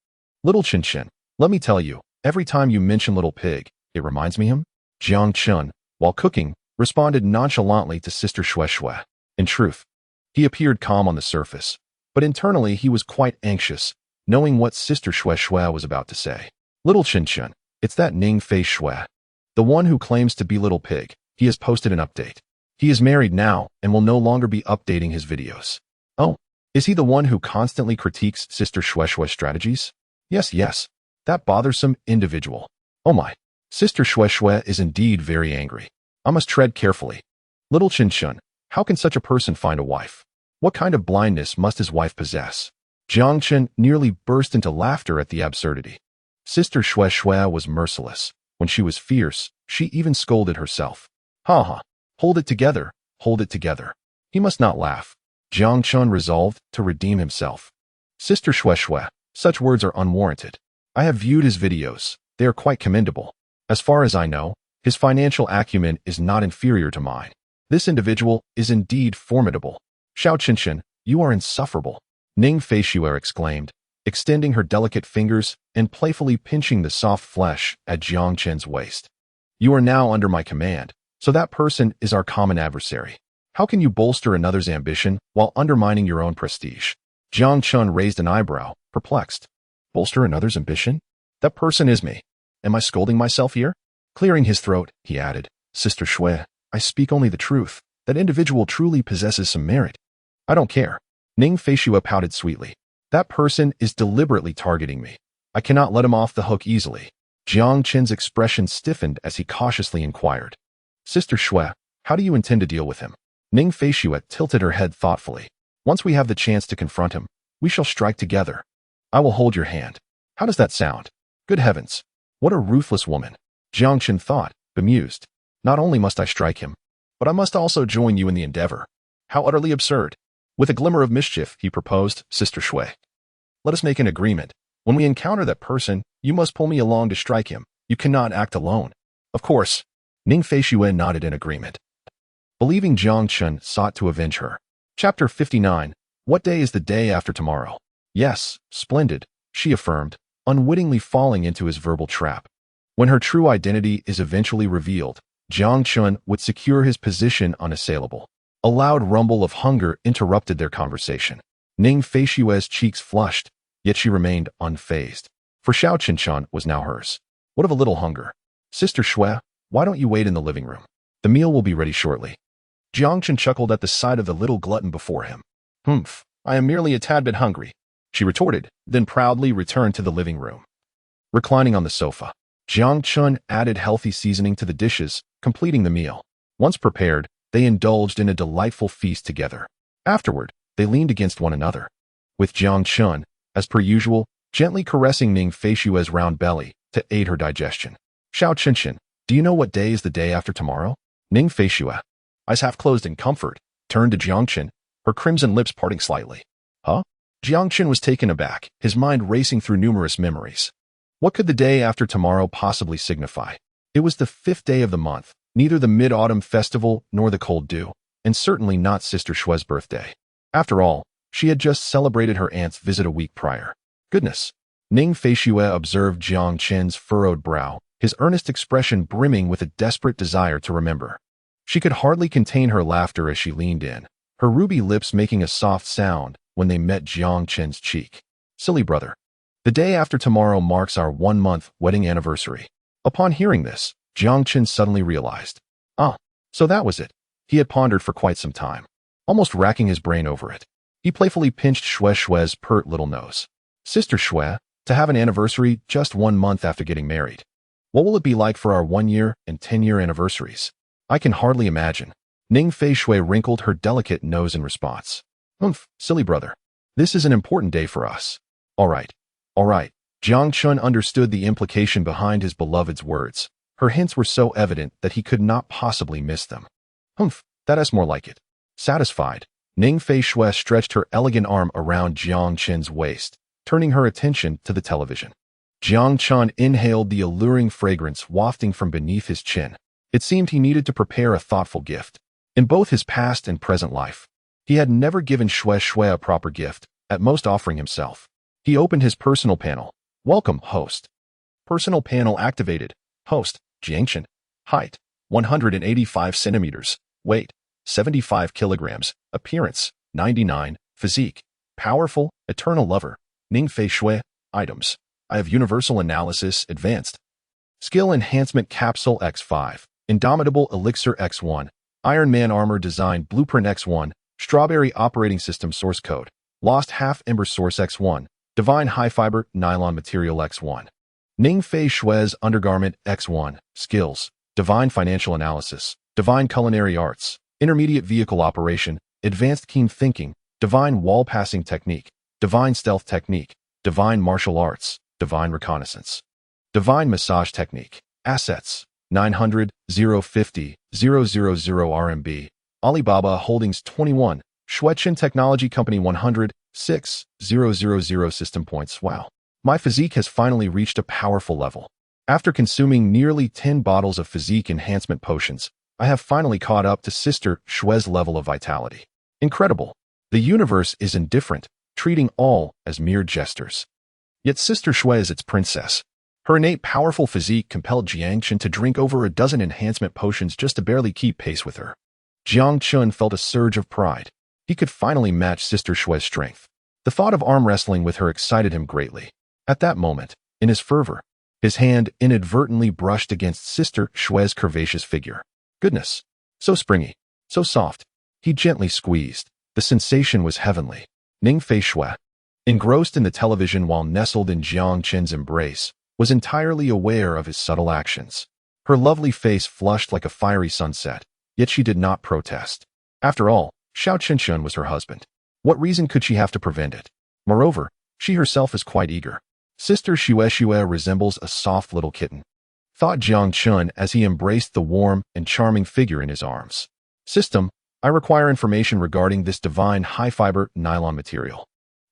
Little Chun, let me tell you, every time you mention little pig, it reminds me him. Jiang Chun, while cooking, responded nonchalantly to Sister Shui. In truth, he appeared calm on the surface, but internally he was quite anxious, knowing what Sister Shui was about to say. Little Chun, it's that Ning Feishui, the one who claims to be little pig. He has posted an update. He is married now and will no longer be updating his videos. Oh, is he the one who constantly critiques Sister Shui's strategies? Yes, that bothersome individual. Oh my, Sister Shui is indeed very angry. I must tread carefully. Little Chun, how can such a person find a wife? What kind of blindness must his wife possess? Jiang Chun nearly burst into laughter at the absurdity. Sister Shui was merciless. When she was fierce, she even scolded herself. Ha, hold it together, hold it together. He must not laugh. Jiang Chun resolved to redeem himself. Sister Shui, such words are unwarranted. I have viewed his videos. They are quite commendable. As far as I know, his financial acumen is not inferior to mine. This individual is indeed formidable. Xiao Qinshan, you are insufferable. Ning Feishui exclaimed, extending her delicate fingers and playfully pinching the soft flesh at Jiang Chen's waist. You are now under my command, so that person is our common adversary. How can you bolster another's ambition while undermining your own prestige? Jiang Chen raised an eyebrow, perplexed. Bolster another's ambition? That person is me. Am I scolding myself here? Clearing his throat, he added, Sister Shui, I speak only the truth. That individual truly possesses some merit. I don't care. Ning Feishue pouted sweetly. That person is deliberately targeting me. I cannot let him off the hook easily. Jiang Chen's expression stiffened as he cautiously inquired. Sister Shui, how do you intend to deal with him? Ning Feishue tilted her head thoughtfully. Once we have the chance to confront him, we shall strike together. I will hold your hand. How does that sound? Good heavens. What a ruthless woman. Jiang Chen thought, bemused. Not only must I strike him, but I must also join you in the endeavor. How utterly absurd. With a glimmer of mischief, he proposed, Sister Shui. Let us make an agreement. When we encounter that person, you must pull me along to strike him. You cannot act alone. Of course. Ning Feishue nodded in agreement. Believing Jiang Chen sought to avenge her. Chapter 59. What day is the day after tomorrow? Yes, splendid, she affirmed, unwittingly falling into his verbal trap. When her true identity is eventually revealed, Jiang Chen would secure his position unassailable. A loud rumble of hunger interrupted their conversation. Ning Feishue's cheeks flushed, yet she remained unfazed. For Xiao Qinchan was now hers. What of a little hunger? Sister Shui, why don't you wait in the living room? The meal will be ready shortly. Jiang Chen chuckled at the sight of the little glutton before him. Humph, I am merely a tad bit hungry, she retorted, then proudly returned to the living room. Reclining on the sofa, Jiang Chen added healthy seasoning to the dishes, completing the meal. Once prepared, they indulged in a delightful feast together. Afterward, they leaned against one another, with Jiang Chen, as per usual, gently caressing Ning Feishue's round belly to aid her digestion. Xiao Qinchan, do you know what day is the day after tomorrow? Ning Feishue, eyes half closed in comfort, turned to Jiang Chen, her crimson lips parting slightly. Huh? Jiang Chen was taken aback, his mind racing through numerous memories. What could the day after tomorrow possibly signify? It was the 5th day of the month, neither the Mid-Autumn Festival nor the cold dew, and certainly not Sister Shui's birthday. After all, she had just celebrated her aunt's visit a week prior. Goodness! Ning Feishue observed Jiang Chen's furrowed brow, his earnest expression brimming with a desperate desire to remember. She could hardly contain her laughter as she leaned in, her ruby lips making a soft sound when they met Jiang Chen's cheek. Silly brother. The day after tomorrow marks our 1-month wedding anniversary. Upon hearing this, Jiang Chen suddenly realized. So that was it. He had pondered for quite some time, almost racking his brain over it. He playfully pinched Shui's pert little nose. Sister Shui, to have an anniversary just 1 month after getting married. What will it be like for our 1-year and 10-year anniversaries? I can hardly imagine. Ning Feishue wrinkled her delicate nose in response. Silly brother. This is an important day for us. All right. Jiang Chen understood the implication behind his beloved's words. Her hints were so evident that he could not possibly miss them. That is more like it. Satisfied, Ning Feishue stretched her elegant arm around Jiang Chen's waist, turning her attention to the television. Jiang Chen inhaled the alluring fragrance wafting from beneath his chin. It seemed he needed to prepare a thoughtful gift. In both his past and present life, he had never given Shui a proper gift, at most offering himself. He opened his personal panel. Welcome, host. Personal panel activated. Host, Jiang Chen. Height, 185 centimeters. Weight, 75 kilograms. Appearance, 99. Physique, powerful, eternal lover. Ning Feishue. Items. I have Universal Analysis Advanced. Skill Enhancement Capsule X5. Indomitable Elixir X1. Iron Man Armor Design Blueprint X1. Strawberry Operating System Source Code. Lost Half Ember Source X1. Divine High Fiber Nylon Material X1. Ning Feishue's Undergarment X1. Skills. Divine Financial Analysis. Divine Culinary Arts. Intermediate Vehicle Operation. Advanced Keen Thinking. Divine Wall Passing Technique. Divine Stealth Technique. Divine Martial Arts. Divine Reconnaissance. Divine Massage Technique. Assets. 900, 050, 000 RMB. Alibaba Holdings 21. Shuechen Technology Company 100, 6, 000 System Points. Wow. My physique has finally reached a powerful level. After consuming nearly 10 bottles of physique enhancement potions, I have finally caught up to Sister Shui's level of vitality. Incredible. The universe is indifferent, treating all as mere jesters. Yet Sister Shui is its princess. Her innate powerful physique compelled Jiang Chen to drink over a dozen enhancement potions just to barely keep pace with her. Jiang Chen felt a surge of pride. He could finally match Sister Shui's strength. The thought of arm wrestling with her excited him greatly. At that moment, in his fervor, his hand inadvertently brushed against Sister Shui's curvaceous figure. Goodness! So springy, so soft. He gently squeezed. The sensation was heavenly. Ningfei Shui, engrossed in the television while nestled in Jiang Chen's embrace, was entirely aware of his subtle actions. Her lovely face flushed like a fiery sunset, yet she did not protest. After all, Xiao Qinshan was her husband. What reason could she have to prevent it? Moreover, she herself is quite eager. Sister Shui resembles a soft little kitten, thought Jiang Chen as he embraced the warm and charming figure in his arms. System, I require information regarding this divine high-fiber nylon material.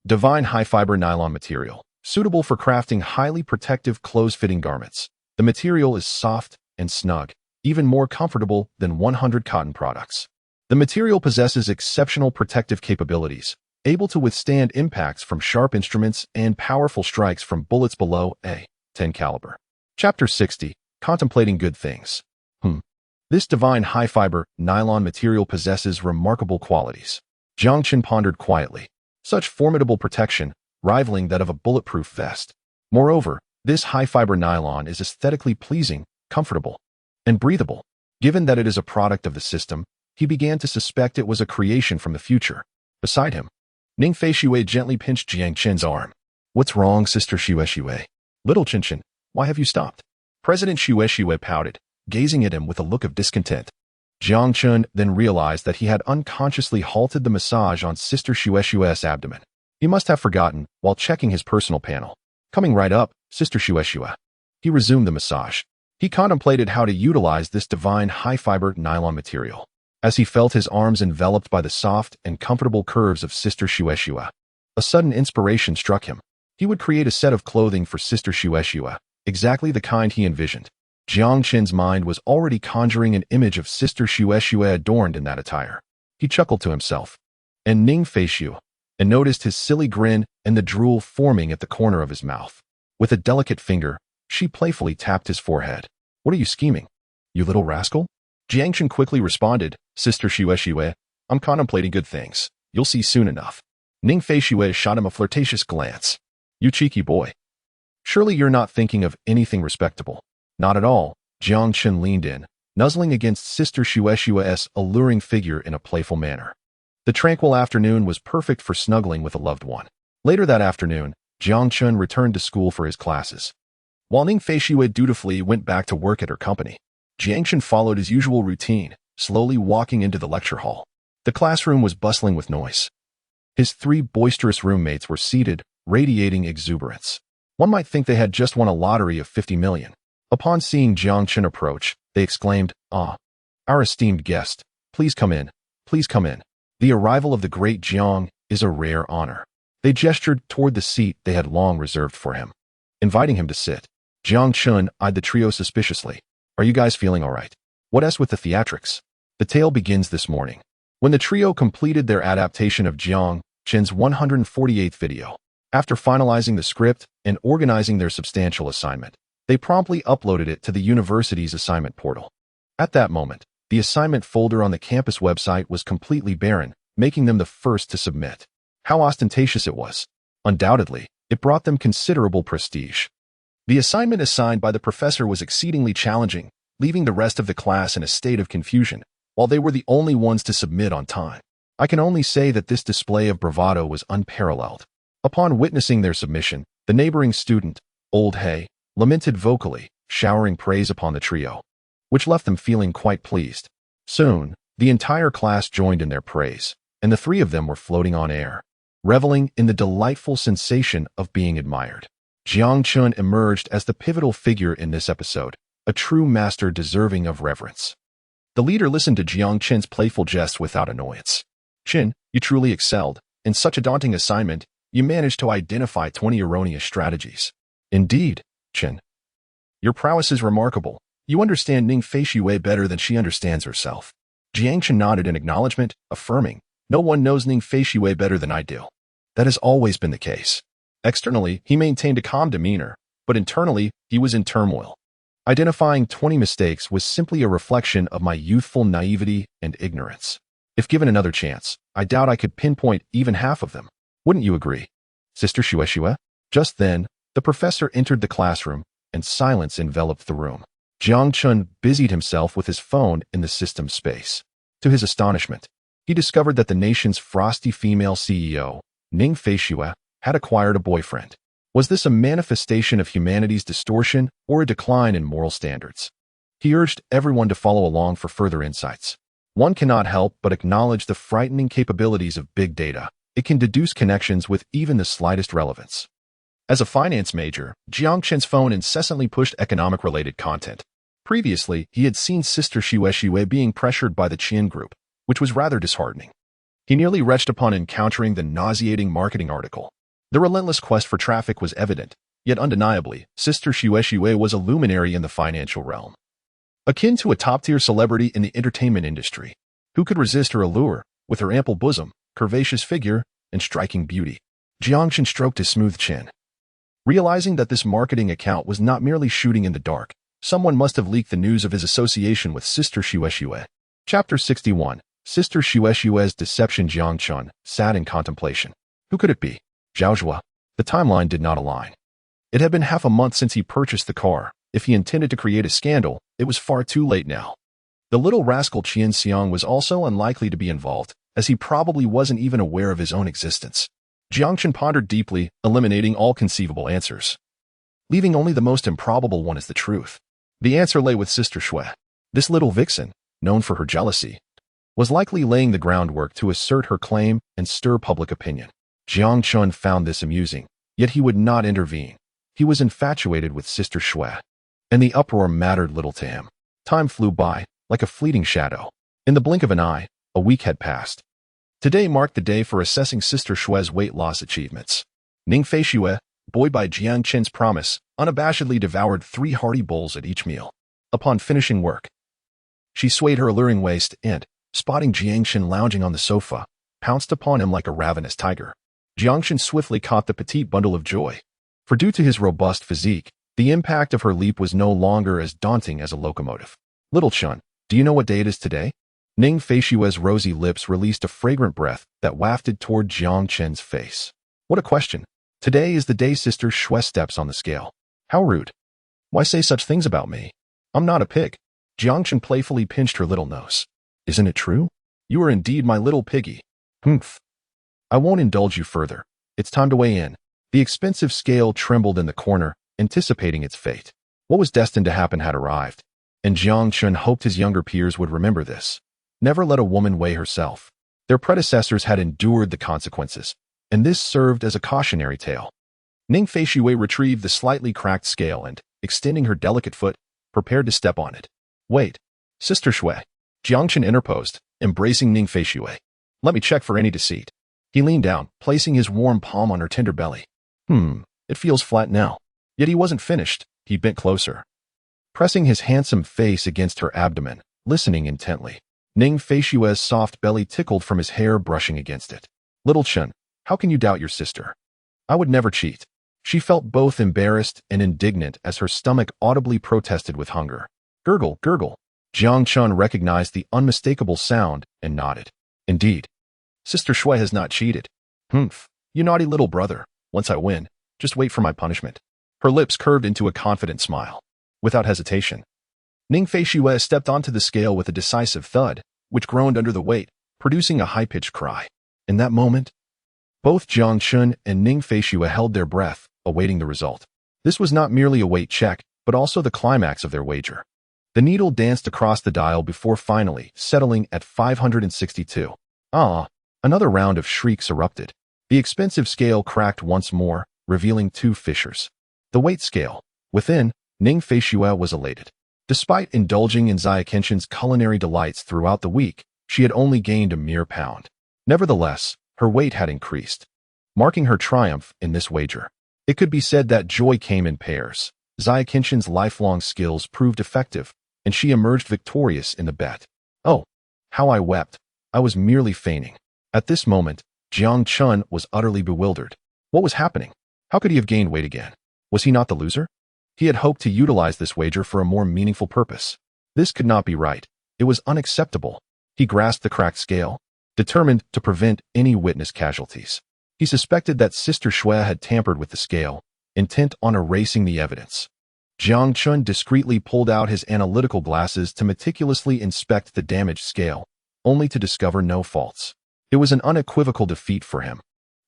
Divine high-fiber nylon material, suitable for crafting highly protective clothes-fitting garments. The material is soft and snug, even more comfortable than 100 cotton products. The material possesses exceptional protective capabilities, able to withstand impacts from sharp instruments and powerful strikes from bullets below a 10 caliber. Chapter 60, Contemplating Good Things. This divine high-fiber nylon material possesses remarkable qualities. Jiang Chen pondered quietly. Such formidable protection, rivaling that of a bulletproof vest. Moreover, this high-fiber nylon is aesthetically pleasing, comfortable, and breathable. Given that it is a product of the system, he began to suspect it was a creation from the future. Beside him, Ningfei Shui gently pinched Jiang Chen's arm. What's wrong, Sister Shui? Little Qinshan, why have you stopped? President Shui pouted, gazing at him with a look of discontent. Jiang Chen then realized that he had unconsciously halted the massage on Sister Shui's abdomen. He must have forgotten while checking his personal panel. Coming right up, Sister Shui. He resumed the massage. He contemplated how to utilize this divine high-fiber nylon material. As he felt his arms enveloped by the soft and comfortable curves of Sister Shui, a sudden inspiration struck him. He would create a set of clothing for Sister Shui, exactly the kind he envisioned. Jiang Chen's mind was already conjuring an image of Sister Shui adorned in that attire. He chuckled to himself. And Ningfei Shui, and noticed his silly grin and the drool forming at the corner of his mouth. With a delicate finger, she playfully tapped his forehead. What are you scheming, you little rascal? Jiang Chen quickly responded, Sister Shui, I'm contemplating good things. You'll see soon enough. Ningfei Shui shot him a flirtatious glance. You cheeky boy. Surely you're not thinking of anything respectable. Not at all. Jiang Chen leaned in, nuzzling against Sister Shui's alluring figure in a playful manner. The tranquil afternoon was perfect for snuggling with a loved one. Later that afternoon, Jiang Chen returned to school for his classes. While Ningfei Shui dutifully went back to work at her company, Jiang Chen followed his usual routine, slowly walking into the lecture hall. The classroom was bustling with noise. His 3 boisterous roommates were seated, radiating exuberance. One might think they had just won a lottery of 50 million. Upon seeing Jiang Chen approach, they exclaimed, Ah, our esteemed guest, please come in, please come in. The arrival of the great Jiang is a rare honor. They gestured toward the seat they had long reserved for him, inviting him to sit. Jiang Chen eyed the trio suspiciously. Are you guys feeling all right? What's with the theatrics? The tale begins this morning. When the trio completed their adaptation of Jiang Chen's 148th video, after finalizing the script and organizing their substantial assignment, they promptly uploaded it to the university's assignment portal. At that moment, the assignment folder on the campus website was completely barren, making them the first to submit. How ostentatious it was. Undoubtedly, it brought them considerable prestige. The assignment assigned by the professor was exceedingly challenging, leaving the rest of the class in a state of confusion, while they were the only ones to submit on time. I can only say that this display of bravado was unparalleled. Upon witnessing their submission, the neighboring student, Old Hay, lamented vocally, showering praise upon the trio, which left them feeling quite pleased. Soon, the entire class joined in their praise, and the 3 of them were floating on air, reveling in the delightful sensation of being admired. Jiang Chen emerged as the pivotal figure in this episode, a true master deserving of reverence. The leader listened to Jiang Chen's playful jests without annoyance. Chen, you truly excelled. In such a daunting assignment, you managed to identify 20 erroneous strategies. Indeed, Chen. Your prowess is remarkable. You understand Ningfei Shui better than she understands herself. Jiang Chen nodded in acknowledgement, affirming, no one knows Ningfei Shui better than I do. That has always been the case. Externally, he maintained a calm demeanor, but internally, he was in turmoil. Identifying 20 mistakes was simply a reflection of my youthful naivety and ignorance. If given another chance, I doubt I could pinpoint even half of them. Wouldn't you agree, Sister Shueshue? Just then, the professor entered the classroom, and silence enveloped the room. Jiang Chun busied himself with his phone in the system space. To his astonishment, he discovered that the nation's frosty female CEO, Ning Feishue, had acquired a boyfriend. Was this a manifestation of humanity's distortion or a decline in moral standards? He urged everyone to follow along for further insights. One cannot help but acknowledge the frightening capabilities of big data. It can deduce connections with even the slightest relevance. As a finance major, Jiang Chen's phone incessantly pushed economic-related content. Previously, he had seen Sister Shueshue being pressured by the Qian group, which was rather disheartening. He nearly retched upon encountering the nauseating marketing article. The relentless quest for traffic was evident, yet undeniably, Sister Shueshue was a luminary in the financial realm. Akin to a top-tier celebrity in the entertainment industry, who could resist her allure, with her ample bosom, curvaceous figure, and striking beauty? Jiang Chen stroked his smooth chin. Realizing that this marketing account was not merely shooting in the dark, someone must have leaked the news of his association with Sister Shueshue. Chapter 61. Sister Shueshue's Deception. Jiang Chen sat in contemplation. Who could it be? Zhaozhua. The timeline did not align. It had been half a month since he purchased the car. If he intended to create a scandal, it was far too late now. The little rascal Qian Xiang was also unlikely to be involved, as he probably wasn't even aware of his own existence. Jiang Chen pondered deeply, eliminating all conceivable answers, leaving only the most improbable one as the truth. The answer lay with Sister Shui. This little vixen, known for her jealousy, was likely laying the groundwork to assert her claim and stir public opinion. Jiang Chen found this amusing, yet he would not intervene. He was infatuated with Sister Shui, and the uproar mattered little to him. Time flew by, like a fleeting shadow. In the blink of an eye, a week had passed. Today marked the day for assessing Sister Shue's weight loss achievements. Ning Feishue, buoyed by Jiang Chen's promise, unabashedly devoured 3 hearty bowls at each meal. Upon finishing work, she swayed her alluring waist and, spotting Jiang Chen lounging on the sofa, pounced upon him like a ravenous tiger. Jiang Chen swiftly caught the petite bundle of joy. For due to his robust physique, the impact of her leap was no longer as daunting as a locomotive. Little Chen, do you know what day it is today? Ning Feishue's rosy lips released a fragrant breath that wafted toward Jiang Chen's face. What a question. Today is the day Sister Shui steps on the scale. How rude. Why say such things about me? I'm not a pig. Jiang Chen playfully pinched her little nose. Isn't it true? You are indeed my little piggy. Humph. I won't indulge you further. It's time to weigh in. The expensive scale trembled in the corner, anticipating its fate. What was destined to happen had arrived, and Jiang Chen hoped his younger peers would remember this. Never let a woman weigh herself. Their predecessors had endured the consequences, and this served as a cautionary tale. Ning Feishue retrieved the slightly cracked scale and, extending her delicate foot, prepared to step on it. Wait, Sister Shui. Jiang Chen interposed, embracing Ning Feishue. Let me check for any deceit. He leaned down, placing his warm palm on her tender belly. It feels flat now. Yet he wasn't finished. He bent closer, pressing his handsome face against her abdomen, listening intently. Ning Feishue's soft belly tickled from his hair brushing against it. Little Chen, how can you doubt your sister? I would never cheat. She felt both embarrassed and indignant as her stomach audibly protested with hunger. Gurgle, gurgle. Jiang Chen recognized the unmistakable sound and nodded. Indeed. Sister Shui has not cheated. Humph, you naughty little brother. Once I win, just wait for my punishment. Her lips curved into a confident smile. Without hesitation, Ning Feishue stepped onto the scale with a decisive thud, which groaned under the weight, producing a high-pitched cry. In that moment, both Jiang Chen and Ning Feishue held their breath, awaiting the result. This was not merely a weight check, but also the climax of their wager. The needle danced across the dial before finally settling at 562. Another round of shrieks erupted. The expensive scale cracked once more, revealing 2 fissures. The weight scale. Within, Ning Feishue was elated. Despite indulging in Xia Kenshin's culinary delights throughout the week, she had only gained a mere pound. Nevertheless, her weight had increased, marking her triumph in this wager. It could be said that joy came in pairs. Xia Kenshin's lifelong skills proved effective, and she emerged victorious in the bet. Oh, how I wept. I was merely feigning. At this moment, Jiang Chen was utterly bewildered. What was happening? How could he have gained weight again? Was he not the loser? He had hoped to utilize this wager for a more meaningful purpose. This could not be right. It was unacceptable. He grasped the cracked scale, determined to prevent any witness casualties. He suspected that Sister Shui had tampered with the scale, intent on erasing the evidence. Jiang Chun discreetly pulled out his analytical glasses to meticulously inspect the damaged scale, only to discover no faults. It was an unequivocal defeat for him,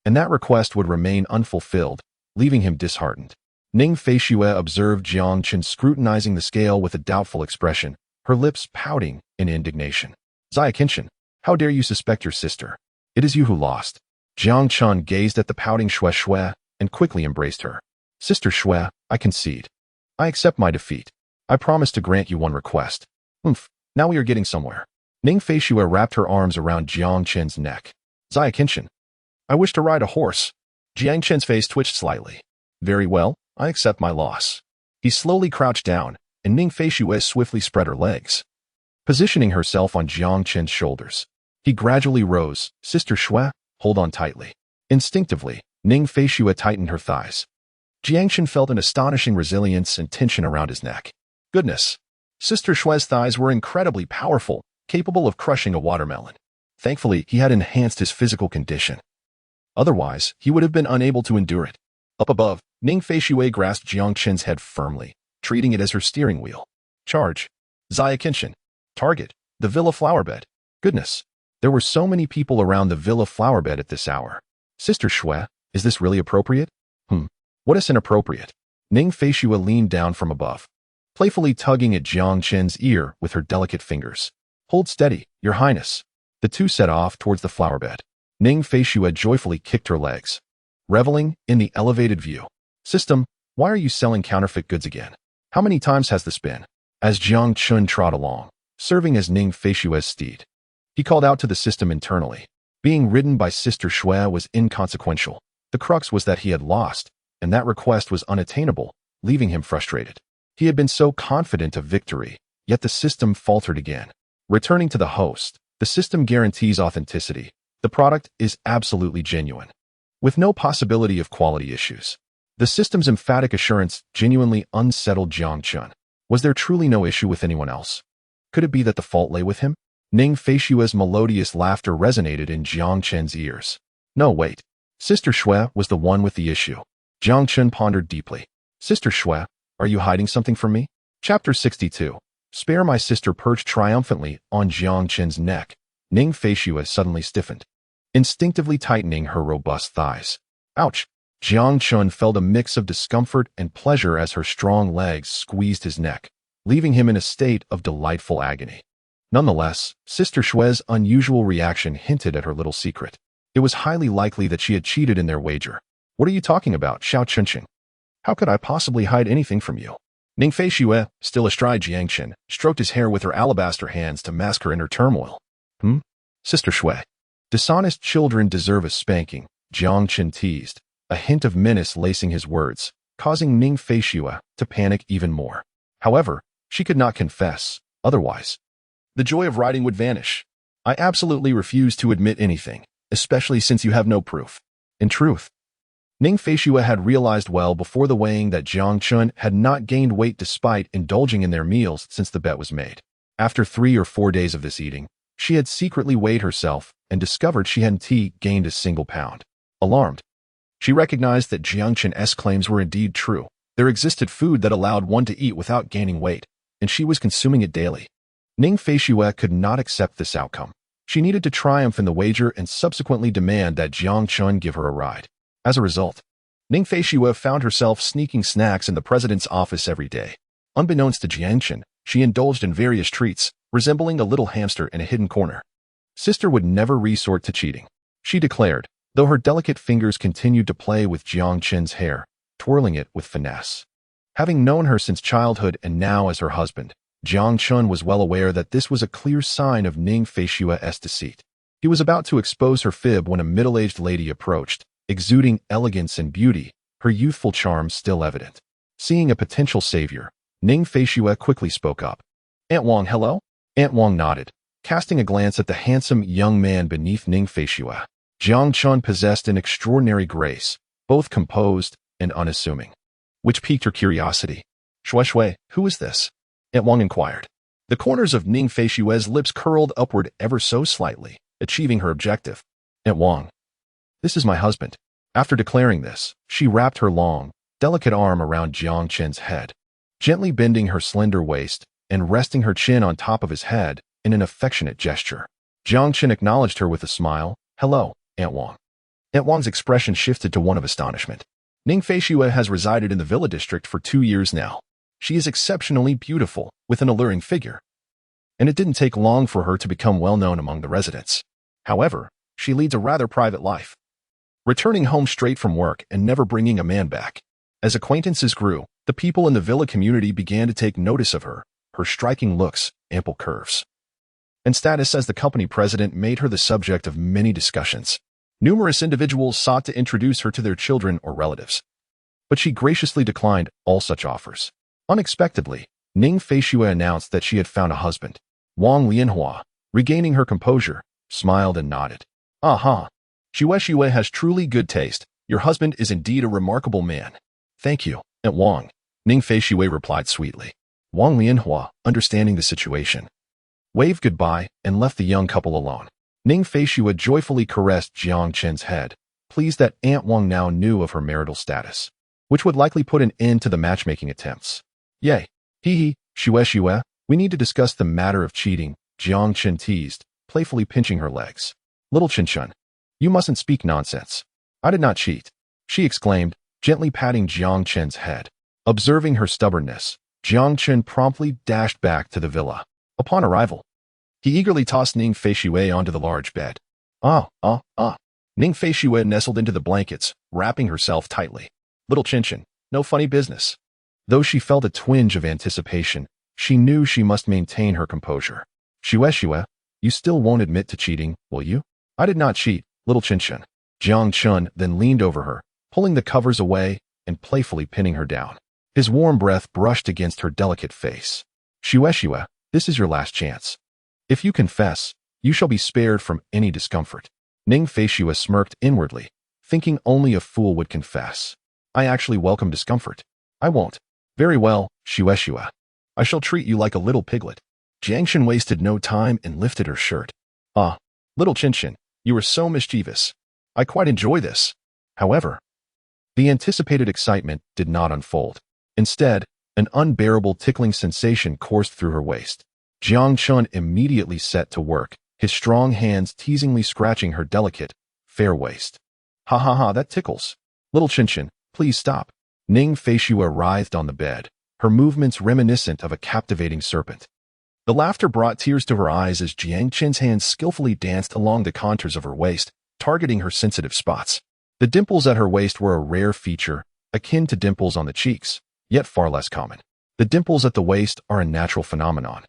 and that request would remain unfulfilled, leaving him disheartened. Ning Feishue observed Jiang Chun scrutinizing the scale with a doubtful expression, her lips pouting in indignation. Zia Qinshan, how dare you suspect your sister? It is you who lost. Jiang Chun gazed at the pouting Shui and quickly embraced her. Sister Shui, I concede. I accept my defeat. I promise to grant you one request. Now we are getting somewhere. Ning Feishue wrapped her arms around Jiang Chen's neck. Zia Qinshan, I wish to ride a horse. Jiang Chen's face twitched slightly. Very well, I accept my loss. He slowly crouched down, and Ning Feishue swiftly spread her legs, positioning herself on Jiang Chen's shoulders. He gradually rose. Sister Shui, hold on tightly. Instinctively, Ning Feishue tightened her thighs. Jiang Chen felt an astonishing resilience and tension around his neck. Goodness! Sister Shui's thighs were incredibly powerful, capable of crushing a watermelon. Thankfully, he had enhanced his physical condition. Otherwise, he would have been unable to endure it. Up above, Ning Feishue grasped Jiang Chen's head firmly, treating it as her steering wheel. Charge. Zia Qinshan. Target. The villa flowerbed. Goodness. There were so many people around the villa flowerbed at this hour. Sister Shui, is this really appropriate? What is inappropriate? Ning Feishue leaned down from above, playfully tugging at Jiang Chen's ear with her delicate fingers. Hold steady, Your Highness. The two set off towards the flowerbed. Ning Feishue joyfully kicked her legs, reveling in the elevated view. System, why are you selling counterfeit goods again? How many times has this been? As Jiang Chun trod along, serving as Ning Feishue's steed, he called out to the system internally. Being ridden by Sister Shui was inconsequential. The crux was that he had lost, and that request was unattainable, leaving him frustrated. He had been so confident of victory, yet the system faltered again. Returning to the host, the system guarantees authenticity. The product is absolutely genuine, with no possibility of quality issues. The system's emphatic assurance genuinely unsettled Jiang Chun. Was there truly no issue with anyone else? Could it be that the fault lay with him? Ning Feishue's melodious laughter resonated in Jiang Chen's ears. No, wait. Sister Shui was the one with the issue. Jiang Chun pondered deeply. Sister Shui, are you hiding something from me? Chapter 62. Spare my sister perched triumphantly on Jiang Chen's neck. Ning Feishue suddenly stiffened, instinctively tightening her robust thighs. Ouch! Jiang Chun felt a mix of discomfort and pleasure as her strong legs squeezed his neck, leaving him in a state of delightful agony. Nonetheless, Sister Shui's unusual reaction hinted at her little secret. It was highly likely that she had cheated in their wager. What are you talking about, Xiao Chunqing? How could I possibly hide anything from you? Ning Feishue, still astride Jiang Chen, stroked his hair with her alabaster hands to mask her inner turmoil. Sister Shui. Dishonest children deserve a spanking, Jiang Chen teased, a hint of menace lacing his words, causing Ning Feishue to panic even more. However, she could not confess, otherwise the joy of riding would vanish. I absolutely refuse to admit anything, especially since you have no proof. In truth, Ning Feishue had realized well before the weighing that Jiang Chun had not gained weight despite indulging in their meals since the bet was made. After 3 or 4 days of this eating, she had secretly weighed herself and discovered she hadn't gained a single pound. Alarmed, she recognized that Jiang Chen's claims were indeed true. There existed food that allowed one to eat without gaining weight, and she was consuming it daily. Ning Feishue could not accept this outcome. She needed to triumph in the wager and subsequently demand that Jiang Chun give her a ride. As a result, Ning Feishue found herself sneaking snacks in the president's office every day. Unbeknownst to Jiang Chen, she indulged in various treats, resembling a little hamster in a hidden corner. Sister would never resort to cheating, she declared, though her delicate fingers continued to play with Jiang Chen's hair, twirling it with finesse. Having known her since childhood and now as her husband, Jiang Chun was well aware that this was a clear sign of Ning Feishue's deceit. He was about to expose her fib when a middle-aged lady approached, exuding elegance and beauty, her youthful charms still evident. Seeing a potential savior, Ning Feishue quickly spoke up. Aunt Wang, hello? Aunt Wang nodded, casting a glance at the handsome young man beneath Ning Feishue. Jiang Chun possessed an extraordinary grace, both composed and unassuming, which piqued her curiosity. Shui Shui, who is this? Aunt Wang inquired. The corners of Ning Feishue's lips curled upward ever so slightly, achieving her objective. Aunt Wang. This is my husband. After declaring this, she wrapped her long, delicate arm around Jiang Chen's head, gently bending her slender waist and resting her chin on top of his head in an affectionate gesture. Jiang Chen acknowledged her with a smile. Hello, Aunt Wang. Aunt Wang's expression shifted to one of astonishment. Ning Feishue has resided in the Villa District for 2 years now. She is exceptionally beautiful, with an alluring figure. And it didn't take long for her to become well-known among the residents. However, she leads a rather private life, returning home straight from work and never bringing a man back. As acquaintances grew, the people in the villa community began to take notice of her striking looks, ample curves, and status as the company president made her the subject of many discussions. Numerous individuals sought to introduce her to their children or relatives, but she graciously declined all such offers. Unexpectedly, Ning Feishue announced that she had found a husband. Wang Lianhua, regaining her composure, smiled and nodded. Aha! Shue has truly good taste. Your husband is indeed a remarkable man. Thank you, Aunt Wang, Ning Feishue replied sweetly. Wang Lianhua, understanding the situation, waved goodbye and left the young couple alone. Ning Feishue joyfully caressed Jiang Chen's head, pleased that Aunt Wang now knew of her marital status, which would likely put an end to the matchmaking attempts. Yay! Hee, Shue, we need to discuss the matter of cheating, Jiang Chen teased, playfully pinching her legs. Little Chen, you mustn't speak nonsense. I did not cheat, she exclaimed, gently patting Jiang Chen's head. Observing her stubbornness, Jiang Chen promptly dashed back to the villa. Upon arrival, he eagerly tossed Ning Feishue onto the large bed. Ning Feishue nestled into the blankets, wrapping herself tightly. Little Chen, no funny business. Though she felt a twinge of anticipation, she knew she must maintain her composure. Shue, you still won't admit to cheating, will you? I did not cheat, Little Chen. Jiang Chen then leaned over her, pulling the covers away and playfully pinning her down. His warm breath brushed against her delicate face. Shue, this is your last chance. If you confess, you shall be spared from any discomfort. Ning Feishue smirked inwardly, thinking only a fool would confess. I actually welcome discomfort. I won't. Very well, Shue. I shall treat you like a little piglet. Jiang Chen wasted no time and lifted her shirt. Little Chen, you are so mischievous. I quite enjoy this. However, the anticipated excitement did not unfold. Instead, an unbearable tickling sensation coursed through her waist. Jiang Chen immediately set to work, his strong hands teasingly scratching her delicate, fair waist. Ha, that tickles. Little Chen, please stop. Ning Feishue writhed on the bed, her movements reminiscent of a captivating serpent. The laughter brought tears to her eyes as Jiang Chen's hands skillfully danced along the contours of her waist, targeting her sensitive spots. The dimples at her waist were a rare feature, akin to dimples on the cheeks, yet far less common. The dimples at the waist are a natural phenomenon.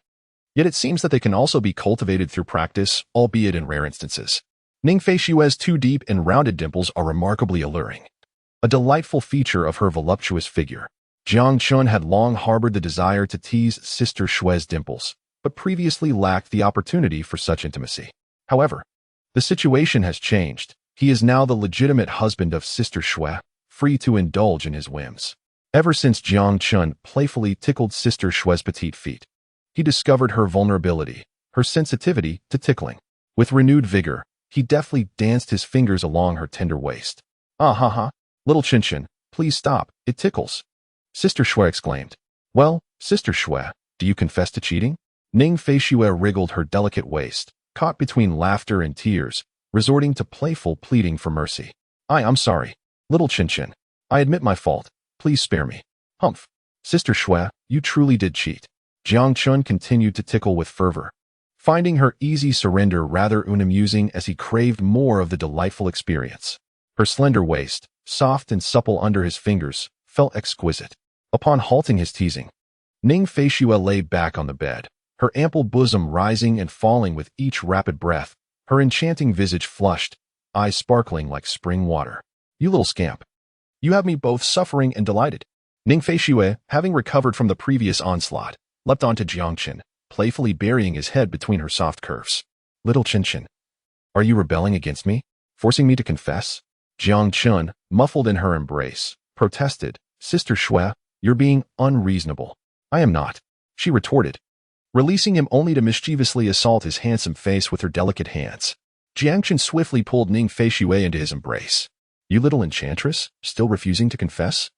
Yet it seems that they can also be cultivated through practice, albeit in rare instances. Ning Feishue's two deep and rounded dimples are remarkably alluring, a delightful feature of her voluptuous figure. Jiang Chen had long harbored the desire to tease Sister Shue's dimples, but previously lacked the opportunity for such intimacy. However, the situation has changed. He is now the legitimate husband of Sister Shue, free to indulge in his whims. Ever since Jiang Chen playfully tickled Sister Shue's petite feet, he discovered her vulnerability, her sensitivity to tickling. With renewed vigor, he deftly danced his fingers along her tender waist. Little Chen, please stop, it tickles. Sister Shue exclaimed. Well, Sister Shue, do you confess to cheating? Ning Feishue wriggled her delicate waist, caught between laughter and tears, resorting to playful pleading for mercy. I'm sorry. Little Chen, I admit my fault. Please spare me. Humph. Sister Shue, you truly did cheat. Jiang Chen continued to tickle with fervor, finding her easy surrender rather unamusing as he craved more of the delightful experience. Her slender waist, soft and supple under his fingers, felt exquisite. Upon halting his teasing, Ning Feishue lay back on the bed, her ample bosom rising and falling with each rapid breath, her enchanting visage flushed, eyes sparkling like spring water. You little scamp. You have me both suffering and delighted. Ning Feishue, having recovered from the previous onslaught, leapt onto Jiang Chen, playfully burying his head between her soft curves. Little Chen, are you rebelling against me? Forcing me to confess? Jiang Chen, muffled in her embrace, protested. Sister Shui, you're being unreasonable. I am not, she retorted, releasing him only to mischievously assault his handsome face with her delicate hands. Jiangchen swiftly pulled Ning Feishui into his embrace. You little enchantress, still refusing to confess?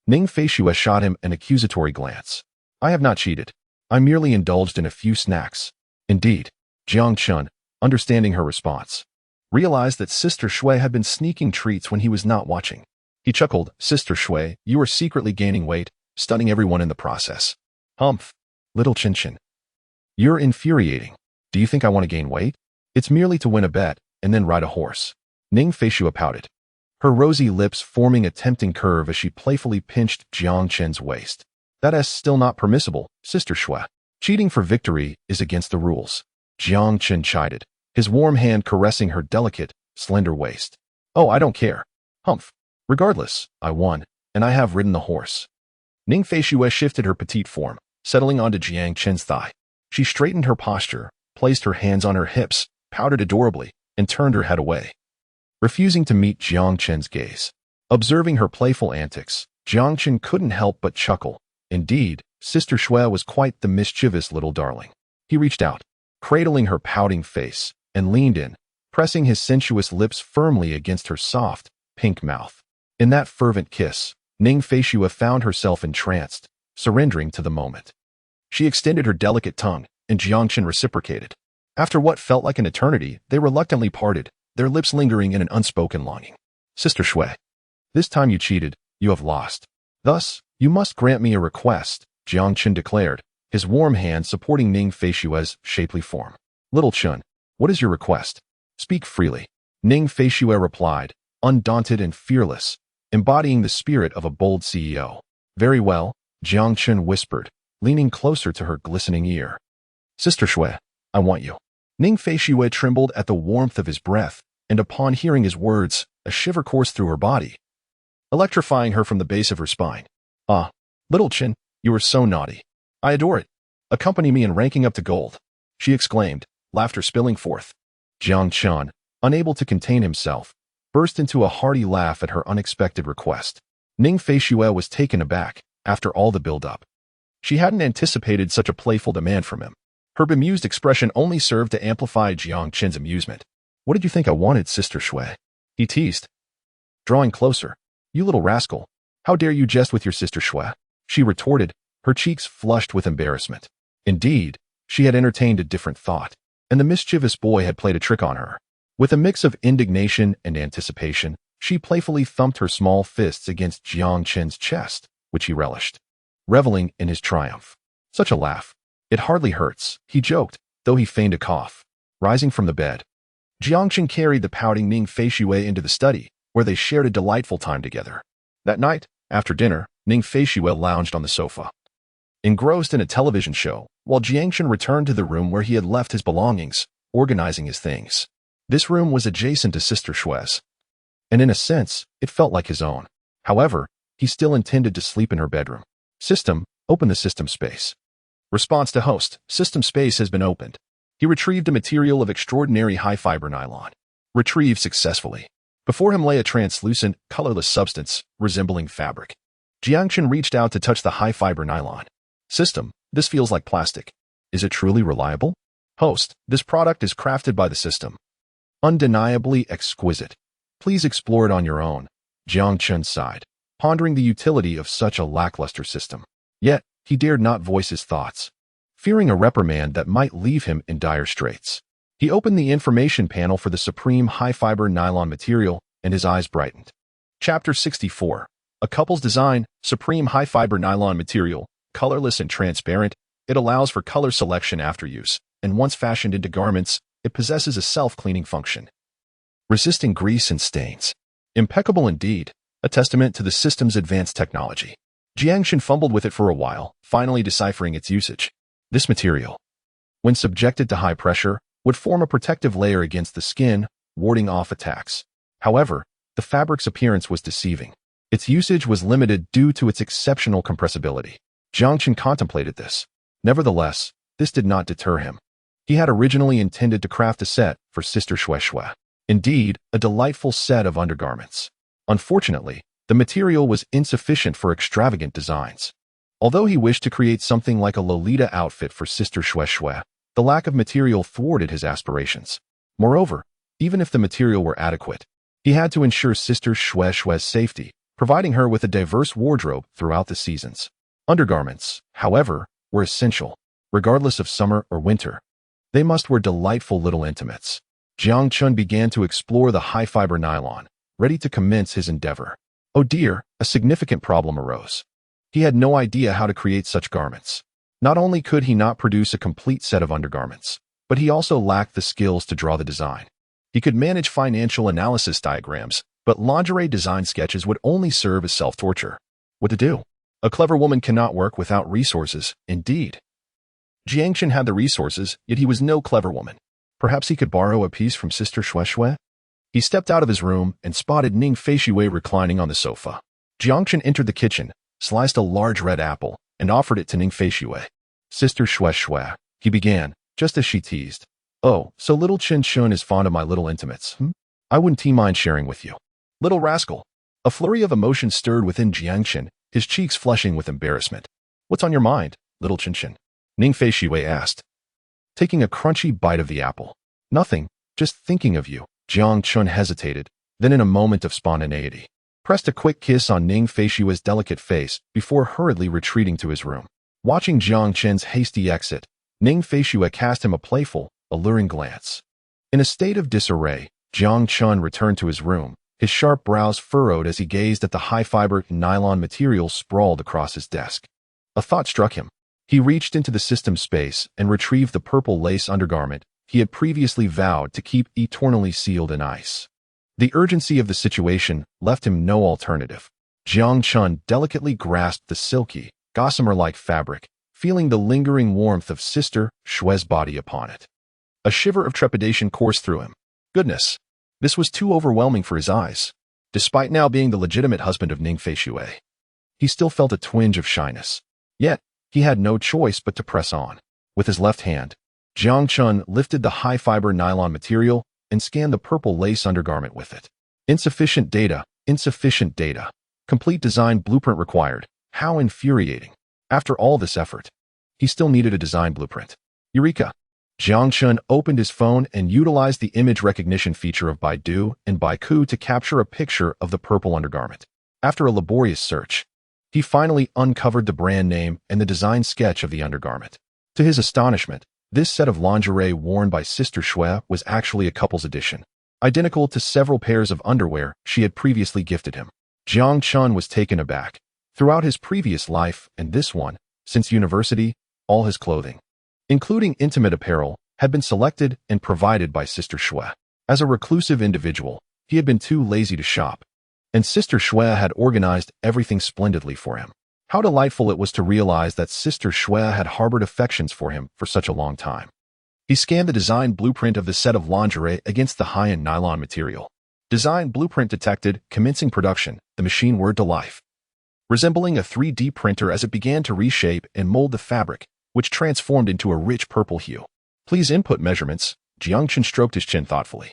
Ning Feishui shot him an accusatory glance. I have not cheated. I merely indulged in a few snacks. Indeed, Jiangchen, understanding her response, realized that Sister Shui had been sneaking treats when he was not watching. He chuckled, Sister Shui, you are secretly gaining weight, stunning everyone in the process. Humph, little Chin Chin. You're infuriating. Do you think I want to gain weight? It's merely to win a bet and then ride a horse. Ning Feishui pouted, her rosy lips forming a tempting curve as she playfully pinched Jiang Chen's waist. That is still not permissible, Sister Shui. Cheating for victory is against the rules. Jiang Chen chided, his warm hand caressing her delicate, slender waist. Oh, I don't care. Humph. Regardless, I won, and I have ridden the horse. Ning Feishui shifted her petite form, settling onto Jiang Chen's thigh. She straightened her posture, placed her hands on her hips, pouted adorably, and turned her head away, refusing to meet Jiang Chen's gaze. Observing her playful antics, Jiang Chen couldn't help but chuckle. Indeed, Sister Shui was quite the mischievous little darling. He reached out, cradling her pouting face, and leaned in, pressing his sensuous lips firmly against her soft, pink mouth. In that fervent kiss, Ning Feishui found herself entranced, surrendering to the moment. She extended her delicate tongue, and Jiang Chen reciprocated. After what felt like an eternity, they reluctantly parted, their lips lingering in an unspoken longing. Sister Shui, this time you cheated, you have lost. Thus, you must grant me a request, Jiang Chen declared, his warm hand supporting Ning Feishui's shapely form. Little Chun, what is your request? Speak freely. Ning Feishui replied, undaunted and fearless, embodying the spirit of a bold CEO. Very well, Jiang Chen whispered, leaning closer to her glistening ear. Sister Shui, I want you. Ning Feishui trembled at the warmth of his breath, and upon hearing his words, a shiver coursed through her body, electrifying her from the base of her spine. Ah, little Chin, you are so naughty. I adore it. Accompany me in ranking up to gold, she exclaimed, laughter spilling forth. Jiang Chen, unable to contain himself, burst into a hearty laugh at her unexpected request. Ning Feishui was taken aback, after all the build-up. She hadn't anticipated such a playful demand from him. Her bemused expression only served to amplify Jiang Chen's amusement. What did you think I wanted, Sister Shui? He teased, drawing closer. You little rascal. How dare you jest with your Sister Shui? She retorted, her cheeks flushed with embarrassment. Indeed, she had entertained a different thought, and the mischievous boy had played a trick on her. With a mix of indignation and anticipation, she playfully thumped her small fists against Jiang Chen's chest, which he relished, reveling in his triumph. Such a laugh. It hardly hurts, he joked, though he feigned a cough. Rising from the bed, Jiang Chen carried the pouting Ning Feishui into the study, where they shared a delightful time together. That night, after dinner, Ning Feishui lounged on the sofa, engrossed in a television show, while Jiang Chen returned to the room where he had left his belongings, organizing his things. This room was adjacent to Sister Shui's, and in a sense, it felt like his own. However, he still intended to sleep in her bedroom. System, open the system space. Response to host, system space has been opened. He retrieved a material of extraordinary high-fiber nylon. Retrieved successfully. Before him lay a translucent, colorless substance, resembling fabric. Jiang Chen reached out to touch the high-fiber nylon. System, this feels like plastic. Is it truly reliable? Host, this product is crafted by the system. Undeniably exquisite. Please explore it on your own. Jiang Chen sighed, pondering the utility of such a lackluster system. Yet, he dared not voice his thoughts, fearing a reprimand that might leave him in dire straits. He opened the information panel for the supreme high-fiber nylon material, and his eyes brightened. Chapter 64. A couple's design, supreme high-fiber nylon material, colorless and transparent. It allows for color selection after use, and once fashioned into garments, it possesses a self-cleaning function, resisting grease and stains. Impeccable indeed, a testament to the system's advanced technology. Jiang Chen fumbled with it for a while, finally deciphering its usage. This material, when subjected to high pressure, would form a protective layer against the skin, warding off attacks. However, the fabric's appearance was deceiving. Its usage was limited due to its exceptional compressibility. Jiang Chen contemplated this. Nevertheless, this did not deter him. He had originally intended to craft a set for Sister Shui. Indeed, a delightful set of undergarments. Unfortunately, The material was insufficient for extravagant designs. Although he wished to create something like a Lolita outfit for Sister Shue Shue, the lack of material thwarted his aspirations. Moreover, even if the material were adequate, he had to ensure Sister Shue Shue's safety, providing her with a diverse wardrobe throughout the seasons. Undergarments, however, were essential, regardless of summer or winter. They must wear delightful little intimates. Jiang Chun began to explore the high-fiber nylon, ready to commence his endeavor. Oh dear, a significant problem arose. He had no idea how to create such garments. Not only could he not produce a complete set of undergarments, but he also lacked the skills to draw the design. He could manage financial analysis diagrams, but lingerie design sketches would only serve as self-torture. What to do? A clever woman cannot work without resources, indeed. Jiang Chun had the resources, yet he was no clever woman. Perhaps he could borrow a piece from Sister Shue Shue? He stepped out of his room and spotted Ning Feishui reclining on the sofa. Jiang Chun entered the kitchen, sliced a large red apple, and offered it to Ning Feishui. Sister Shue Shue, he began, just as she teased. Oh, so little Chin Chun is fond of my little intimates, I wouldn't mind sharing with you. Little rascal. A flurry of emotion stirred within Jiang Chun, his cheeks flushing with embarrassment. What's on your mind, little Chin Chin? Ning Feishui asked, taking a crunchy bite of the apple. Nothing, just thinking of you. Jiang Chun hesitated, then in a moment of spontaneity, pressed a quick kiss on Ning Feishui's delicate face before hurriedly retreating to his room. Watching Jiang Chun's hasty exit, Ning Feishui cast him a playful, alluring glance. In a state of disarray, Jiang Chun returned to his room, his sharp brows furrowed as he gazed at the high-fiber nylon material sprawled across his desk. A thought struck him. He reached into the system space and retrieved the purple lace undergarment he had previously vowed to keep eternally sealed in ice. The urgency of the situation left him no alternative. Jiang Chun delicately grasped the silky, gossamer-like fabric, feeling the lingering warmth of Sister Shue's body upon it. A shiver of trepidation coursed through him. Goodness, this was too overwhelming for his eyes. Despite now being the legitimate husband of Ning Feishui, he still felt a twinge of shyness. Yet, he had no choice but to press on. With his left hand, Jiang Chun lifted the high-fiber nylon material and scanned the purple lace undergarment with it. Insufficient data, insufficient data. Complete design blueprint required. How infuriating. After all this effort, he still needed a design blueprint. Eureka! Jiang Chun opened his phone and utilized the image recognition feature of Baidu and Baiku to capture a picture of the purple undergarment. After a laborious search, he finally uncovered the brand name and the design sketch of the undergarment. To his astonishment, this set of lingerie worn by Sister Shue was actually a couple's edition, identical to several pairs of underwear she had previously gifted him. Jiang Chun was taken aback. Throughout his previous life and this one, since university, all his clothing, including intimate apparel, had been selected and provided by Sister Shue. As a reclusive individual, he had been too lazy to shop, and Sister Shue had organized everything splendidly for him. How delightful it was to realize that Sister Shue had harbored affections for him for such a long time. He scanned the design blueprint of the set of lingerie against the high-end nylon material. Design blueprint detected, commencing production, the machine whirred to life, resembling a 3D printer as it began to reshape and mold the fabric, which transformed into a rich purple hue. Please input measurements. Jiang Chun stroked his chin thoughtfully.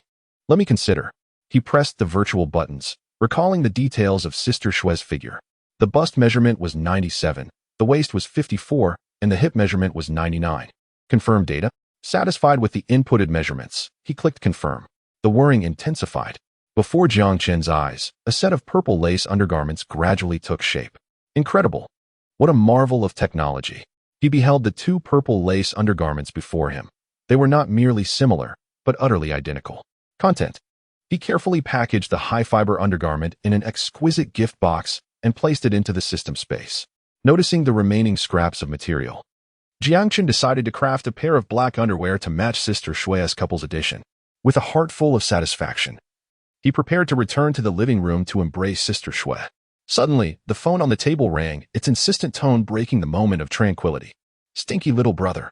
Let me consider. He pressed the virtual buttons, recalling the details of Sister Shue's figure. The bust measurement was 97, the waist was 54, and the hip measurement was 99. Confirm data. Satisfied with the inputted measurements, he clicked confirm. The whirring intensified. Before Jiang Chen's eyes, a set of purple lace undergarments gradually took shape. Incredible. What a marvel of technology. He beheld the two purple lace undergarments before him. They were not merely similar, but utterly identical. Content. He carefully packaged the high-fiber undergarment in an exquisite gift box and placed it into the system space. Noticing the remaining scraps of material, Jiang Chun decided to craft a pair of black underwear to match Sister Shue's couple's edition. With a heart full of satisfaction, he prepared to return to the living room to embrace Sister Shue. Suddenly, the phone on the table rang, its insistent tone breaking the moment of tranquility. Stinky little brother.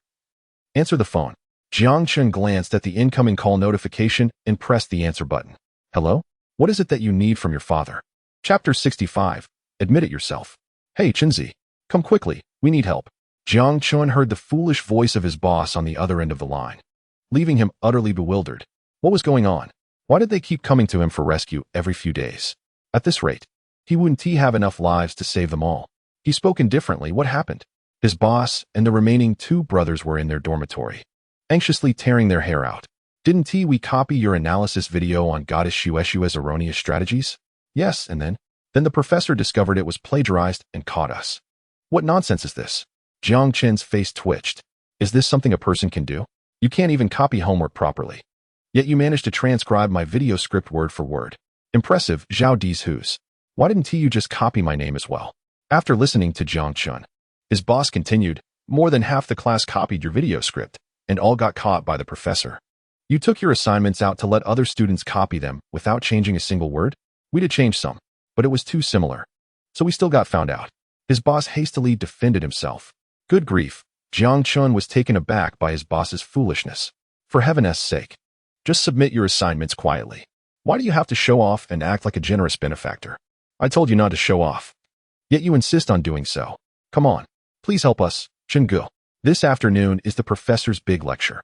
Answer the phone. Jiang Chun glanced at the incoming call notification and pressed the answer button. Hello? What is it that you need from your father? Chapter 65. Admit it yourself. Hey, Chinzi. Come quickly. We need help. Jiang Chun heard the foolish voice of his boss on the other end of the line, leaving him utterly bewildered. What was going on? Why did they keep coming to him for rescue every few days? At this rate, He wouldn't have enough lives to save them all. He spoke indifferently. What happened? His boss and the remaining two brothers were in their dormitory, anxiously tearing their hair out. Didn't we copy your analysis video on Goddess Shueshua's erroneous strategies? Yes, and then the professor discovered it was plagiarized and caught us. What nonsense is this? Jiang Chen's face twitched. Is this something a person can do? You can't even copy homework properly. Yet you managed to transcribe my video script word for word. Impressive, Zhao Dizhus. Why didn't you just copy my name as well? After listening to Jiang Chen, his boss continued, more than half the class copied your video script, and all got caught by the professor. You took your assignments out to let other students copy them without changing a single word? We did change some, but it was too similar. So we still got found out. His boss hastily defended himself. Good grief, Jiang Chen was taken aback by his boss's foolishness. For heaven's sake, just submit your assignments quietly. Why do you have to show off and act like a generous benefactor? I told you not to show off. Yet you insist on doing so. Come on, please help us, Chenggu. This afternoon is the professor's big lecture,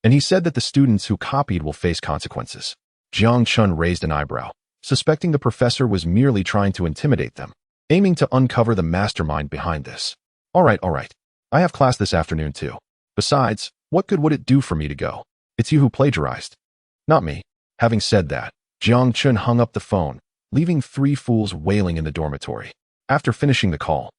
and he said that the students who copied will face consequences. Jiang Chen raised an eyebrow, suspecting the professor was merely trying to intimidate them, aiming to uncover the mastermind behind this. All right. I have class this afternoon too. Besides, what good would it do for me to go? It's you who plagiarized, not me. Having said that, Jiang Chen hung up the phone, leaving three fools wailing in the dormitory. After finishing the call,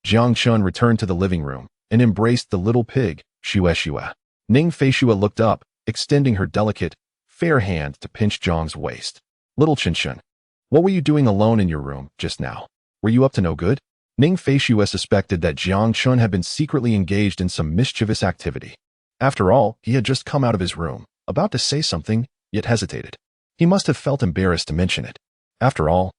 Jiang Chen returned to the living room and embraced the little pig, Shueshua. Ning Feishua looked up, extending her delicate, fair hand to pinch Jiang's waist. Little Chen, what were you doing alone in your room just now? Were you up to no good? Ning Feishua suspected that Jiang Chen had been secretly engaged in some mischievous activity. After all, he had just come out of his room, about to say something, yet hesitated. He must have felt embarrassed to mention it. After all,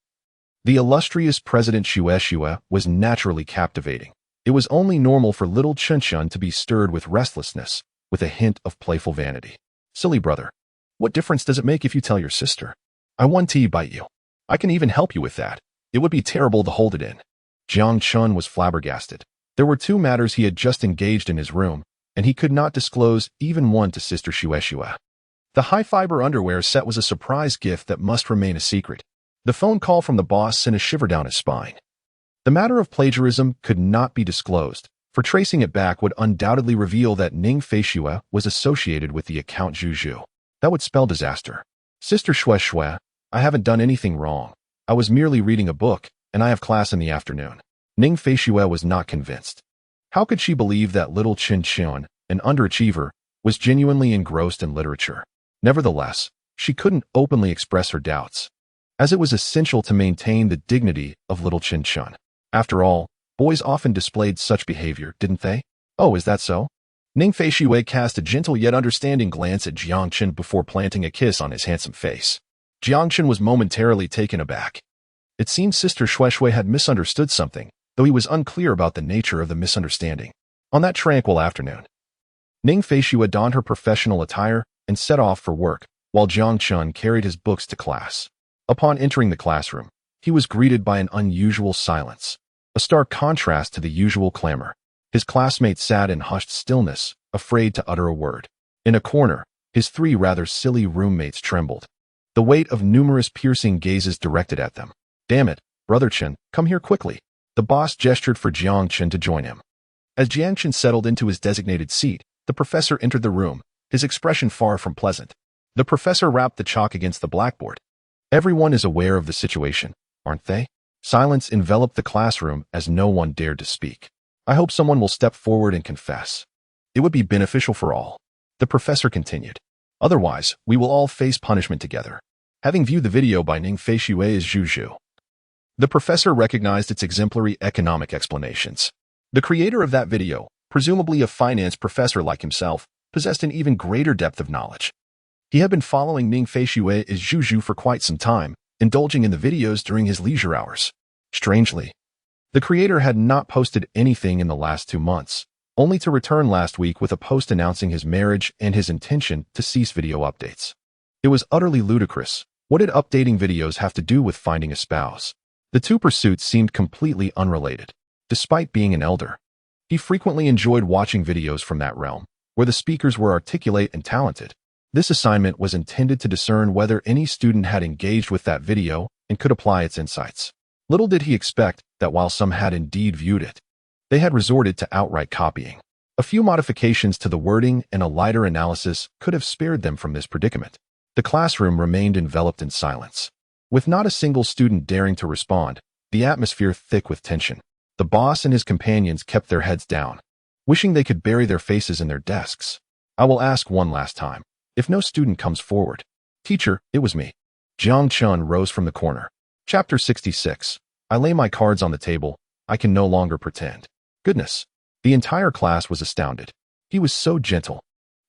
the illustrious President Shueshua was naturally captivating. It was only normal for little Chen to be stirred with restlessness, with a hint of playful vanity. Silly brother, what difference does it make if you tell your sister? I want to bite you. I can even help you with that. It would be terrible to hold it in. Jiang Chen was flabbergasted. There were two matters he had just engaged in his room, and he could not disclose even one to Sister Shueshua. The high-fiber underwear set was a surprise gift that must remain a secret. The phone call from the boss sent a shiver down his spine. The matter of plagiarism could not be disclosed, for tracing it back would undoubtedly reveal that Ning Feishua was associated with the account Zhu. That would spell disaster. Sister Shueshua, I haven't done anything wrong. I was merely reading a book, and I have class in the afternoon. Ning Feishua was not convinced. How could she believe that little Chen, an underachiever, was genuinely engrossed in literature? Nevertheless, she couldn't openly express her doubts, as it was essential to maintain the dignity of little Chen. After all, boys often displayed such behavior, didn't they? Oh, is that so? Ning Feishua cast a gentle yet understanding glance at Jiang Chen before planting a kiss on his handsome face. Jiang Chen was momentarily taken aback. It seemed Sister Shueshua had misunderstood something, though he was unclear about the nature of the misunderstanding. On that tranquil afternoon, Ning Feishua donned her professional attire and set off for work, while Jiang Chen carried his books to class. Upon entering the classroom, he was greeted by an unusual silence, a stark contrast to the usual clamor. His classmates sat in hushed stillness, afraid to utter a word. In a corner, his three rather silly roommates trembled, the weight of numerous piercing gazes directed at them. Damn it, Brother Chen, come here quickly. The boss gestured for Jiang Chen to join him. As Jiang Chen settled into his designated seat, the professor entered the room, his expression far from pleasant. The professor rapped the chalk against the blackboard. Everyone is aware of the situation, aren't they? Silence enveloped the classroom as no one dared to speak. I hope someone will step forward and confess. It would be beneficial for all. The professor continued. Otherwise, we will all face punishment together. Having viewed the video by Ning Feishue's Zhu, the professor recognized its exemplary economic explanations. The creator of that video, presumably a finance professor like himself, possessed an even greater depth of knowledge. He had been following Ning Feishue's Zhu for quite some time, indulging in the videos during his leisure hours. Strangely, the creator had not posted anything in the last 2 months, only to return last week with a post announcing his marriage and his intention to cease video updates. It was utterly ludicrous. What did updating videos have to do with finding a spouse? The two pursuits seemed completely unrelated. Despite being an elder, he frequently enjoyed watching videos from that realm, where the speakers were articulate and talented. This assignment was intended to discern whether any student had engaged with that video and could apply its insights. Little did he expect that while some had indeed viewed it, they had resorted to outright copying. A few modifications to the wording and a lighter analysis could have spared them from this predicament. The classroom remained enveloped in silence. With not a single student daring to respond, the atmosphere thick with tension. The boss and his companions kept their heads down, wishing they could bury their faces in their desks. I will ask one last time. If no student comes forward. Teacher, it was me. Jiang Chun rose from the corner. Chapter 66. I lay my cards on the table. I can no longer pretend. Goodness. The entire class was astounded. He was so gentle.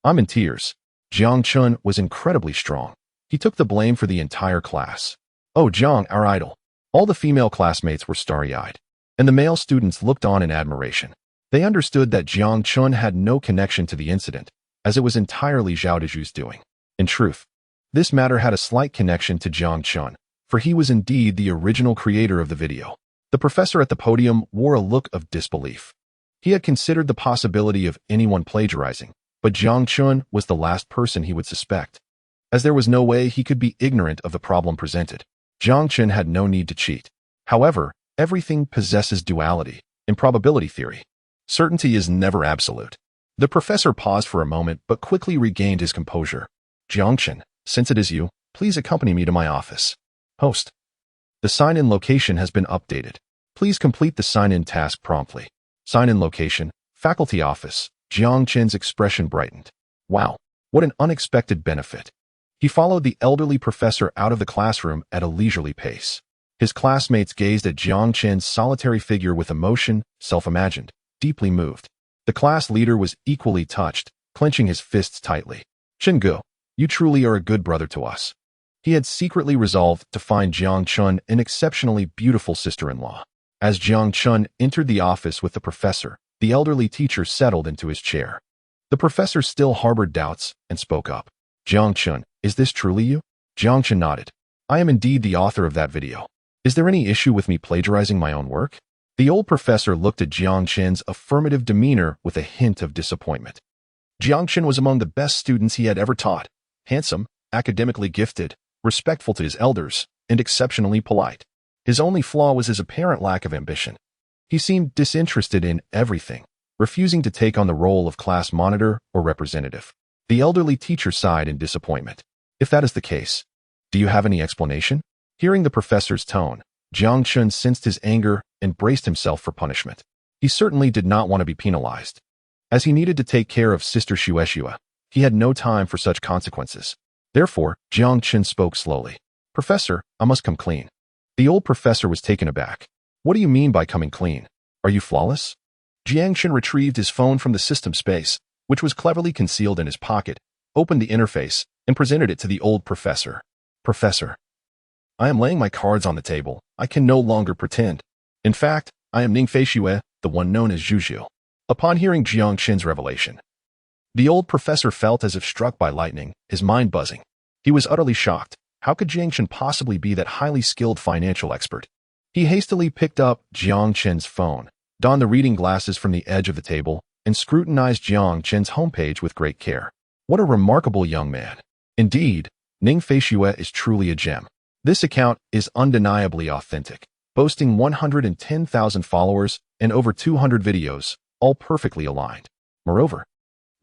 I'm in tears. Jiang Chun was incredibly strong. He took the blame for the entire class. Oh, Jiang, our idol. All the female classmates were starry-eyed, and the male students looked on in admiration. They understood that Jiang Chun had no connection to the incident, as it was entirely Zhao Deju's doing. In truth, this matter had a slight connection to Jiang Chun, for he was indeed the original creator of the video. The professor at the podium wore a look of disbelief. He had considered the possibility of anyone plagiarizing, but Jiang Chun was the last person he would suspect, as there was no way he could be ignorant of the problem presented. Jiang Chun had no need to cheat. However, everything possesses duality, in probability theory. Certainty is never absolute. The professor paused for a moment but quickly regained his composure. Jiang Chun, since it is you, please accompany me to my office. Host. The sign-in location has been updated. Please complete the sign-in task promptly. Sign-in location, faculty office. Jiang Chun's expression brightened. Wow, what an unexpected benefit. He followed the elderly professor out of the classroom at a leisurely pace. His classmates gazed at Jiang Chun's solitary figure with emotion, self-imagined, deeply moved. The class leader was equally touched, clenching his fists tightly. Shingu, you truly are a good brother to us. He had secretly resolved to find Jiang Chun an exceptionally beautiful sister-in-law. As Jiang Chun entered the office with the professor, the elderly teacher settled into his chair. The professor still harbored doubts and spoke up. Jiang Chun, is this truly you? Jiang Chun nodded. I am indeed the author of that video. Is there any issue with me plagiarizing my own work? The old professor looked at Jiang Chun's affirmative demeanor with a hint of disappointment. Jiang Chun was among the best students he had ever taught. Handsome, academically gifted, respectful to his elders, and exceptionally polite. His only flaw was his apparent lack of ambition. He seemed disinterested in everything, refusing to take on the role of class monitor or representative. The elderly teacher sighed in disappointment. If that is the case, do you have any explanation? Hearing the professor's tone, Jiang Chun sensed his anger and braced himself for punishment. He certainly did not want to be penalized. As he needed to take care of Sister Shueshua, he had no time for such consequences. Therefore, Jiang Chun spoke slowly. Professor, I must come clean. The old professor was taken aback. What do you mean by coming clean? Are you flawless? Jiang Chun retrieved his phone from the system space, which was cleverly concealed in his pocket, opened the interface, and presented it to the old professor. Professor, I am laying my cards on the table. I can no longer pretend. In fact, I am Ning Feishue, the one known as Juju. Upon hearing Jiang Chun's revelation, the old professor felt as if struck by lightning, his mind buzzing. He was utterly shocked. How could Jiang Chun possibly be that highly skilled financial expert? He hastily picked up Jiang Chun's phone, donned the reading glasses from the edge of the table, and scrutinized Jiang Chun's homepage with great care. What a remarkable young man. Indeed, Ning Feishue is truly a gem. This account is undeniably authentic, boasting 110,000 followers and over 200 videos, all perfectly aligned. Moreover,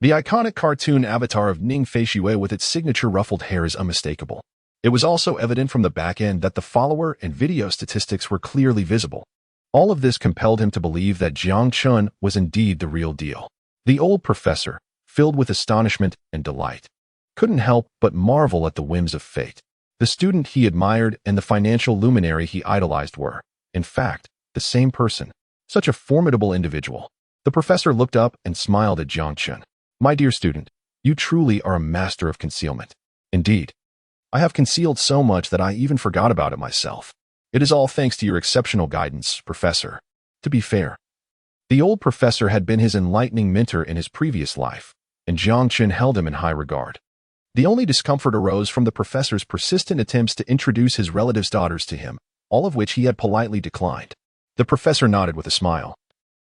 the iconic cartoon avatar of Ning Feishue with its signature ruffled hair is unmistakable. It was also evident from the back end that the follower and video statistics were clearly visible. All of this compelled him to believe that Jiang Chun was indeed the real deal. The old professor, filled with astonishment and delight, couldn't help but marvel at the whims of fate. The student he admired and the financial luminary he idolized were, in fact, the same person. Such a formidable individual. The professor looked up and smiled at Jiang Chun. My dear student, you truly are a master of concealment. Indeed, I have concealed so much that I even forgot about it myself. It is all thanks to your exceptional guidance, Professor. To be fair, the old professor had been his enlightening mentor in his previous life, and Jiang Chun held him in high regard. The only discomfort arose from the professor's persistent attempts to introduce his relatives' daughters to him, all of which he had politely declined. The professor nodded with a smile,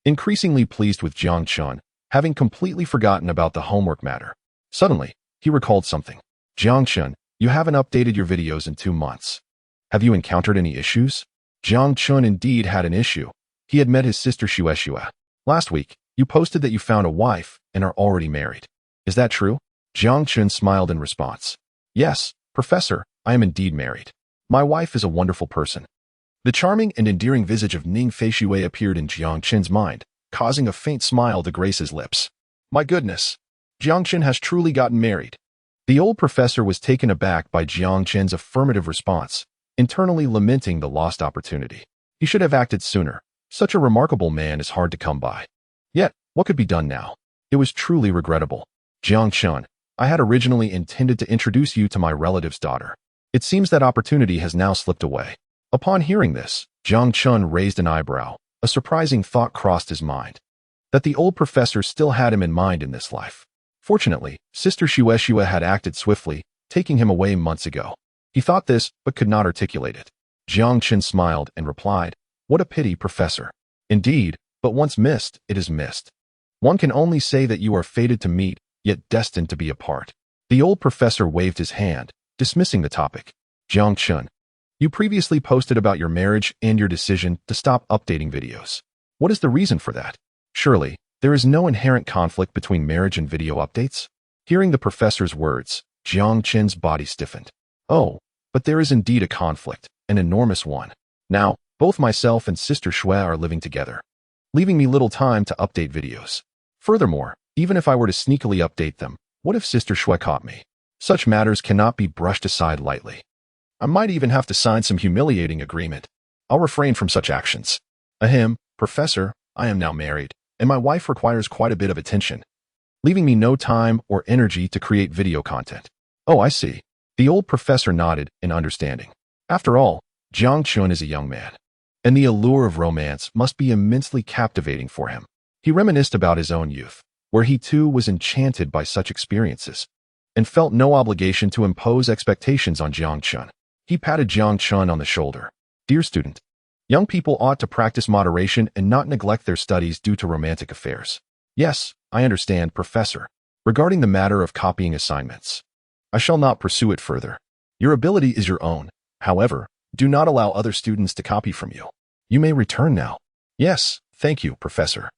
increasingly pleased with Jiang Chun, having completely forgotten about the homework matter. Suddenly, he recalled something. Jiang Chun, you haven't updated your videos in 2 months. Have you encountered any issues? Jiang Chun indeed had an issue. He had met his sister Xue. Last week, you posted that you found a wife and are already married. Is that true? Jiang Chun smiled in response. Yes, Professor, I am indeed married. My wife is a wonderful person. The charming and endearing visage of Ning Fei Xue appeared in Jiang Chun's mind, causing a faint smile to grace his lips. My goodness, Jiang Chun has truly gotten married. The old professor was taken aback by Jiang Chun's affirmative response, internally lamenting the lost opportunity. He should have acted sooner. Such a remarkable man is hard to come by. Yet, what could be done now? It was truly regrettable. Jiang Chun, I had originally intended to introduce you to my relative's daughter. It seems that opportunity has now slipped away. Upon hearing this, Jiang Chun raised an eyebrow. A surprising thought crossed his mind. That the old professor still had him in mind in this life. Fortunately, Sister Xue had acted swiftly, taking him away months ago. He thought this, but could not articulate it. Jiang Chun smiled and replied, What a pity, Professor. Indeed, but once missed, it is missed. One can only say that you are fated to meet, yet destined to be apart. The old professor waved his hand, dismissing the topic. Jiang Chun, you previously posted about your marriage and your decision to stop updating videos. What is the reason for that? Surely, there is no inherent conflict between marriage and video updates? Hearing the professor's words, Jiang Chun's body stiffened. Oh, but there is indeed a conflict, an enormous one. Now, both myself and Sister Xue are living together, leaving me little time to update videos. Furthermore, even if I were to sneakily update them, what if Sister Xue caught me? Such matters cannot be brushed aside lightly. I might even have to sign some humiliating agreement. I'll refrain from such actions. Ahem, Professor, I am now married, and my wife requires quite a bit of attention, leaving me no time or energy to create video content. Oh, I see. The old professor nodded in understanding. After all, Jiang Chun is a young man, and the allure of romance must be immensely captivating for him. He reminisced about his own youth, where he too was enchanted by such experiences, and felt no obligation to impose expectations on Jiang Chun. He patted Jiang Chun on the shoulder. Dear student, young people ought to practice moderation and not neglect their studies due to romantic affairs. Yes, I understand, Professor. Regarding the matter of copying assignments, I shall not pursue it further. Your ability is your own. However, do not allow other students to copy from you. You may return now. Yes, thank you, Professor.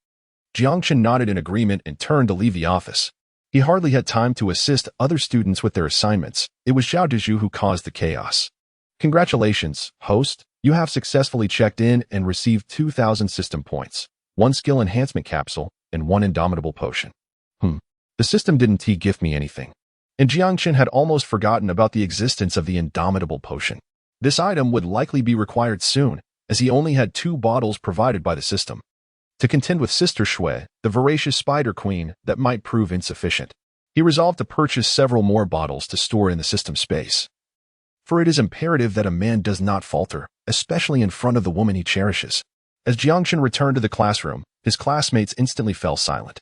Jiang Chun nodded in agreement and turned to leave the office. He hardly had time to assist other students with their assignments. It was Zhao Dezhu who caused the chaos. Congratulations, host. You have successfully checked in and received 2,000 system points, 1 skill enhancement capsule, and 1 indomitable potion. The system didn't gift me anything. And Jiang Chun had almost forgotten about the existence of the indomitable potion. This item would likely be required soon, as he only had 2 bottles provided by the system. To contend with Sister Xue, the voracious Spider Queen, that might prove insufficient. He resolved to purchase several more bottles to store in the system space. For it is imperative that a man does not falter, especially in front of the woman he cherishes. As Jiang Chun returned to the classroom, his classmates instantly fell silent.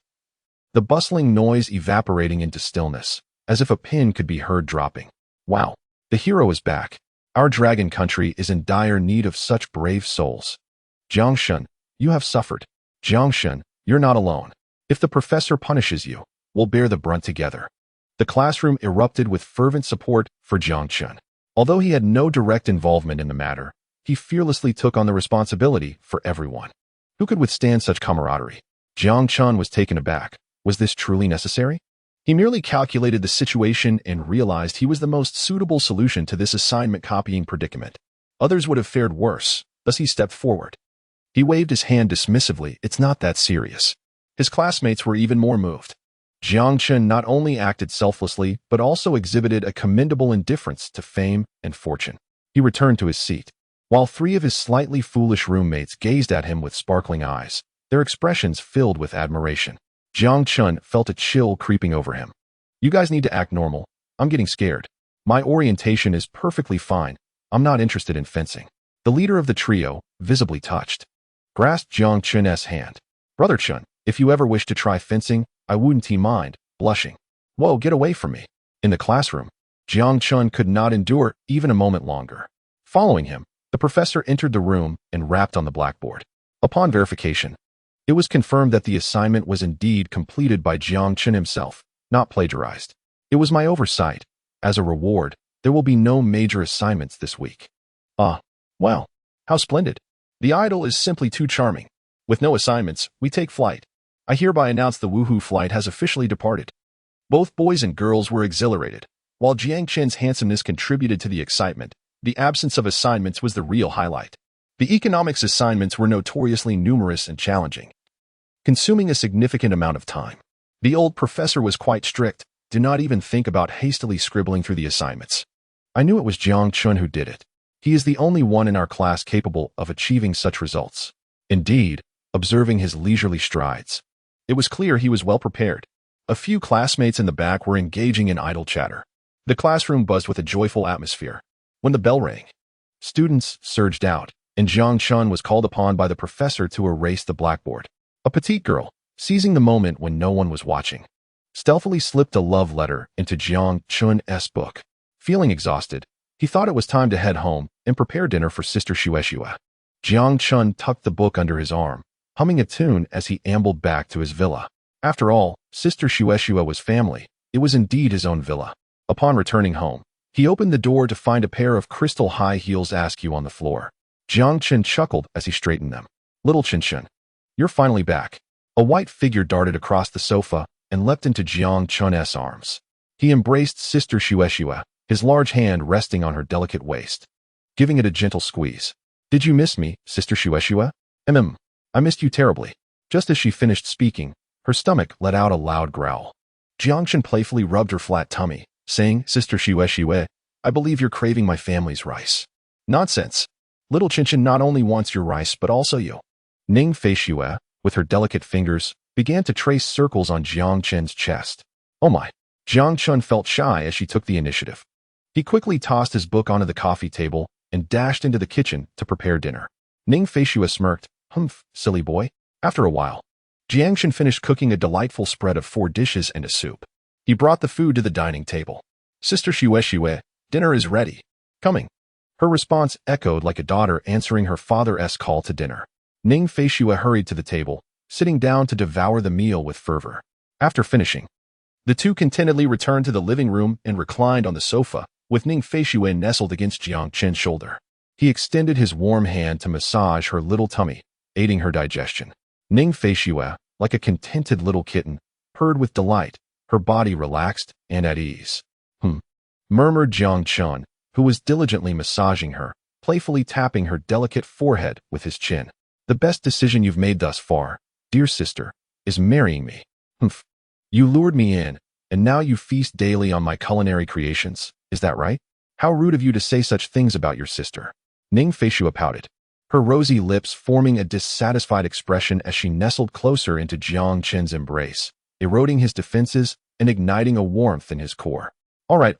The bustling noise evaporating into stillness, as if a pin could be heard dropping. Wow, the hero is back. Our dragon country is in dire need of such brave souls. Jiang Chun, you have suffered. Jiang Chun, you're not alone. If the professor punishes you, we'll bear the brunt together. The classroom erupted with fervent support for Jiang Chun. Although he had no direct involvement in the matter, he fearlessly took on the responsibility for everyone. Who could withstand such camaraderie? Jiang Chun was taken aback. Was this truly necessary? He merely calculated the situation and realized he was the most suitable solution to this assignment copying predicament. Others would have fared worse, thus he stepped forward. He waved his hand dismissively. It's not that serious. His classmates were even more moved. Jiang Chun not only acted selflessly, but also exhibited a commendable indifference to fame and fortune. He returned to his seat, while 3 of his slightly foolish roommates gazed at him with sparkling eyes, their expressions filled with admiration. Jiang Chun felt a chill creeping over him. You guys need to act normal. I'm getting scared. My orientation is perfectly fine. I'm not interested in fencing. The leader of the trio, visibly touched, grasped Jiang Chun's hand. Brother Chun, if you ever wish to try fencing, I wouldn't mind, blushing. Whoa, get away from me. In the classroom, Jiang Chun could not endure even a moment longer. Following him, the professor entered the room and rapped on the blackboard. Upon verification, it was confirmed that the assignment was indeed completed by Jiang Chun himself, not plagiarized. It was my oversight. As a reward, there will be no major assignments this week. Well, How splendid. The idol is simply too charming. With no assignments, we take flight. I hereby announce the Woohoo flight has officially departed. Both boys and girls were exhilarated. While Jiang Chen's handsomeness contributed to the excitement, the absence of assignments was the real highlight. The economics assignments were notoriously numerous and challenging, consuming a significant amount of time. The old professor was quite strict. Do not even think about hastily scribbling through the assignments. I knew it was Jiang Chun who did it. He is the only one in our class capable of achieving such results. Indeed, observing his leisurely strides, it was clear he was well prepared. A few classmates in the back were engaging in idle chatter. The classroom buzzed with a joyful atmosphere. When the bell rang, students surged out, and Jiang Chun was called upon by the professor to erase the blackboard. A petite girl, seizing the moment when no one was watching, stealthily slipped a love letter into Jiang Chun's book. Feeling exhausted, he thought it was time to head home and prepare dinner for Sister Shueshua. Jiang Chun tucked the book under his arm, humming a tune as he ambled back to his villa. After all, Sister Shueshua was family. It was indeed his own villa. Upon returning home, he opened the door to find a pair of crystal high heels askew on the floor. Jiang Chun chuckled as he straightened them. Little Chin, you're finally back. A white figure darted across the sofa and leapt into Jiang Chun's arms. He embraced Sister Shueshua, his large hand resting on her delicate waist, giving it a gentle squeeze. Did you miss me, Sister Shueshua? I missed you terribly. Just as she finished speaking, her stomach let out a loud growl. Jiang Chun playfully rubbed her flat tummy, saying, Sister Shueshua, I believe you're craving my family's rice. Nonsense. Little Chin not only wants your rice but also you. Ning Feishue, with her delicate fingers, began to trace circles on Jiang Chun's chest. Oh my. Jiang Chun felt shy as she took the initiative. He quickly tossed his book onto the coffee table and dashed into the kitchen to prepare dinner. Ning Feishue smirked. Humph, silly boy. After a while, Jiang Chun finished cooking a delightful spread of 4 dishes and a soup. He brought the food to the dining table. Sister Shueshue, dinner is ready. Coming. Her response echoed like a daughter answering her father's call to dinner. Ning Feishue hurried to the table, sitting down to devour the meal with fervor. After finishing, the two contentedly returned to the living room and reclined on the sofa, with Ning Feishue nestled against Jiang Chun's shoulder. He extended his warm hand to massage her little tummy, aiding her digestion. Ning Feishue, like a contented little kitten, purred with delight, her body relaxed and at ease. Murmured Jiang Chun, who was diligently massaging her, playfully tapping her delicate forehead with his chin. The best decision you've made thus far, dear sister, is marrying me. You lured me in, and now you feast daily on my culinary creations, is that right? How rude of you to say such things about your sister. Ning Feishue pouted, her rosy lips forming a dissatisfied expression as she nestled closer into Jiang Chun's embrace, eroding his defenses and igniting a warmth in his core. All right.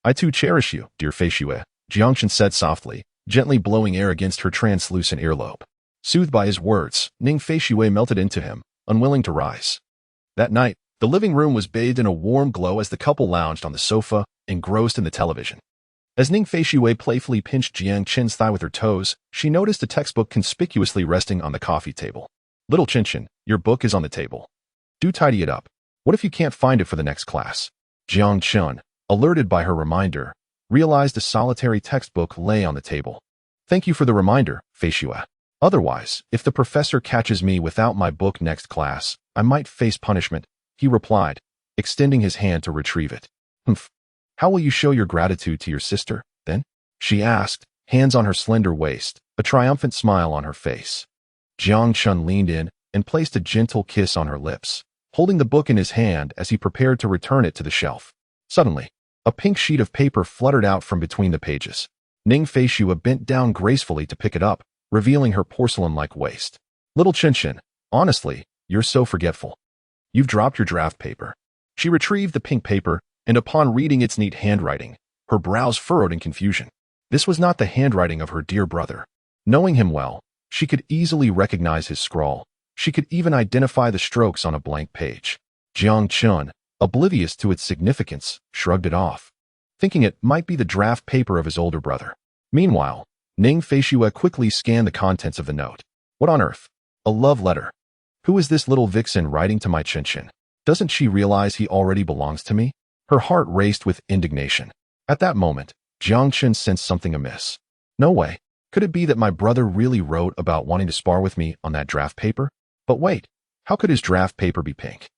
I too cherish you, dear Feishue, Jiang Chun said softly, gently blowing air against her translucent earlobe. Soothed by his words, Ning Feishue melted into him, unwilling to rise. That night, the living room was bathed in a warm glow as the couple lounged on the sofa, engrossed in the television. As Ning Feishue playfully pinched Jiang Chun's thigh with her toes, she noticed a textbook conspicuously resting on the coffee table. Little Chin, your book is on the table. Do tidy it up. What if you can't find it for the next class? Jiang Chun, alerted by her reminder, realized a solitary textbook lay on the table. Thank you for the reminder, Feishue. Otherwise, if the professor catches me without my book next class, I might face punishment, he replied, extending his hand to retrieve it. How will you show your gratitude to your sister, then? She asked, hands on her slender waist, a triumphant smile on her face. Jiang Chun leaned in and placed a gentle kiss on her lips, holding the book in his hand as he prepared to return it to the shelf. Suddenly, a pink sheet of paper fluttered out from between the pages. Ning Feishue bent down gracefully to pick it up, revealing her porcelain-like waist. Little Chin, honestly, you're so forgetful. You've dropped your draft paper. She retrieved the pink paper, and upon reading its neat handwriting, her brows furrowed in confusion. This was not the handwriting of her dear brother. Knowing him well, she could easily recognize his scrawl. She could even identify the strokes on a blank page. Jiang Chun, oblivious to its significance, shrugged it off, thinking it might be the draft paper of his older brother. Meanwhile, Ning Feishue quickly scanned the contents of the note. What on earth? A love letter. Who is this little vixen writing to my Chin? Doesn't she realize he already belongs to me? Her heart raced with indignation. At that moment, Jiang Chun sensed something amiss. No way. Could it be that my brother really wrote about wanting to spar with me on that draft paper? But wait, how could his draft paper be pink?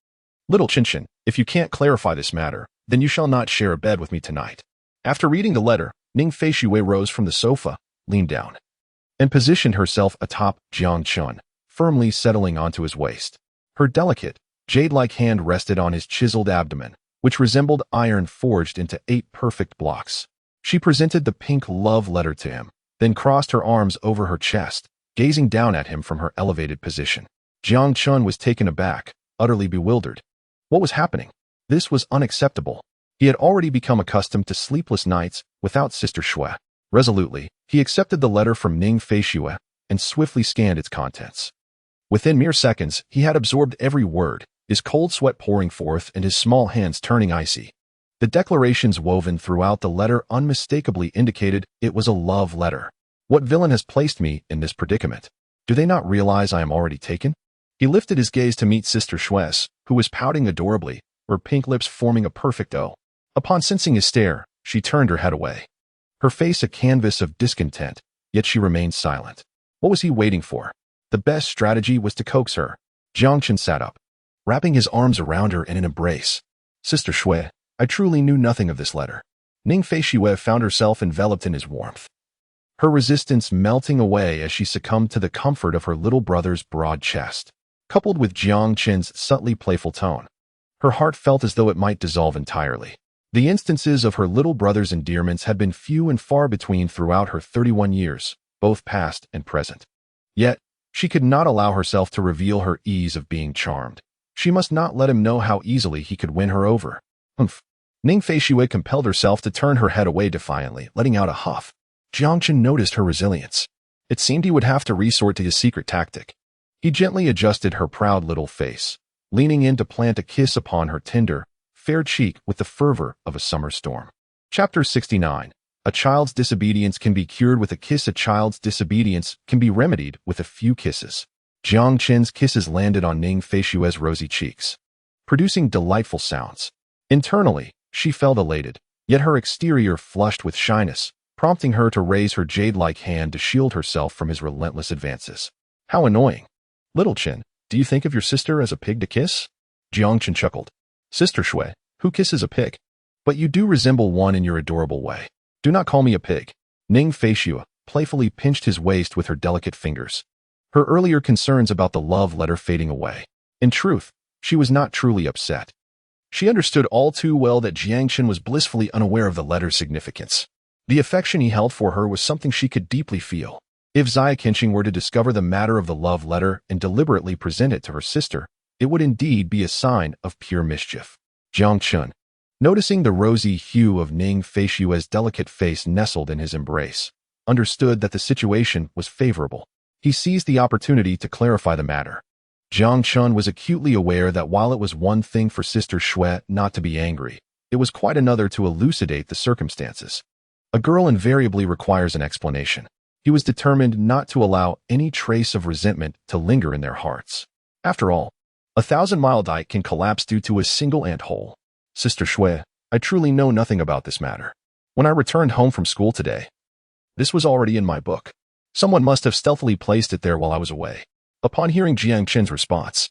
Little Chinchin, if you can't clarify this matter, then you shall not share a bed with me tonight. After reading the letter, Ning Feishui rose from the sofa, leaned down, and positioned herself atop Jiang Chun, firmly settling onto his waist. Her delicate, jade-like hand rested on his chiseled abdomen, which resembled iron forged into 8 perfect blocks. She presented the pink love letter to him, then crossed her arms over her chest, gazing down at him from her elevated position. Jiang Chun was taken aback, utterly bewildered. What was happening? This was unacceptable. He had already become accustomed to sleepless nights without Sister Shui. Resolutely, he accepted the letter from Ning Feishui and swiftly scanned its contents. Within mere seconds, he had absorbed every word, his cold sweat pouring forth and his small hands turning icy. The declarations woven throughout the letter unmistakably indicated it was a love letter. What villain has placed me in this predicament? Do they not realize I am already taken? He lifted his gaze to meet Sister Shui's, who was pouting adorably, her pink lips forming a perfect O. Upon sensing his stare, she turned her head away. Her face a canvas of discontent, yet she remained silent. What was he waiting for? The best strategy was to coax her. Jiang Chen sat up, wrapping his arms around her in an embrace. Sister Shui, I truly knew nothing of this letter. Ning Feishui found herself enveloped in his warmth, her resistance melting away as she succumbed to the comfort of her little brother's broad chest. Coupled with Jiang Chen's subtly playful tone, her heart felt as though it might dissolve entirely. The instances of her little brother's endearments had been few and far between throughout her 31 years, both past and present. Yet, she could not allow herself to reveal her ease of being charmed. She must not let him know how easily he could win her over. Humph. Ning Feishui compelled herself to turn her head away defiantly, letting out a huff. Jiang Chen noticed her resilience. It seemed he would have to resort to his secret tactic. He gently adjusted her proud little face, leaning in to plant a kiss upon her tender, fair cheek with the fervor of a summer storm. Chapter 69. A child's disobedience can be cured with a kiss. A child's disobedience can be remedied with a few kisses. Jiang Chen's kisses landed on Ning Feishui's rosy cheeks, producing delightful sounds. Internally, she felt elated, yet her exterior flushed with shyness, prompting her to raise her jade-like hand to shield herself from his relentless advances. How annoying. Little Chen, do you think of your sister as a pig to kiss? Jiang Chen chuckled. Sister Shui, who kisses a pig? But you do resemble one in your adorable way. Do not call me a pig. Ning Feishui playfully pinched his waist with her delicate fingers, her earlier concerns about the love letter fading away. In truth, she was not truly upset. She understood all too well that Jiang Chen was blissfully unaware of the letter's significance. The affection he held for her was something she could deeply feel. If Zia Qinqing were to discover the matter of the love letter and deliberately present it to her sister, it would indeed be a sign of pure mischief. Jiang Chen, noticing the rosy hue of Ning Feishui's delicate face nestled in his embrace, understood that the situation was favorable. He seized the opportunity to clarify the matter. Jiang Chen was acutely aware that while it was one thing for Sister Shui not to be angry, it was quite another to elucidate the circumstances. A girl invariably requires an explanation. He was determined not to allow any trace of resentment to linger in their hearts. After all, a 1,000-mile dike can collapse due to a single ant hole. Sister Shui, I truly know nothing about this matter. When I returned home from school today, this was already in my book. Someone must have stealthily placed it there while I was away. Upon hearing Jiang Chen's response,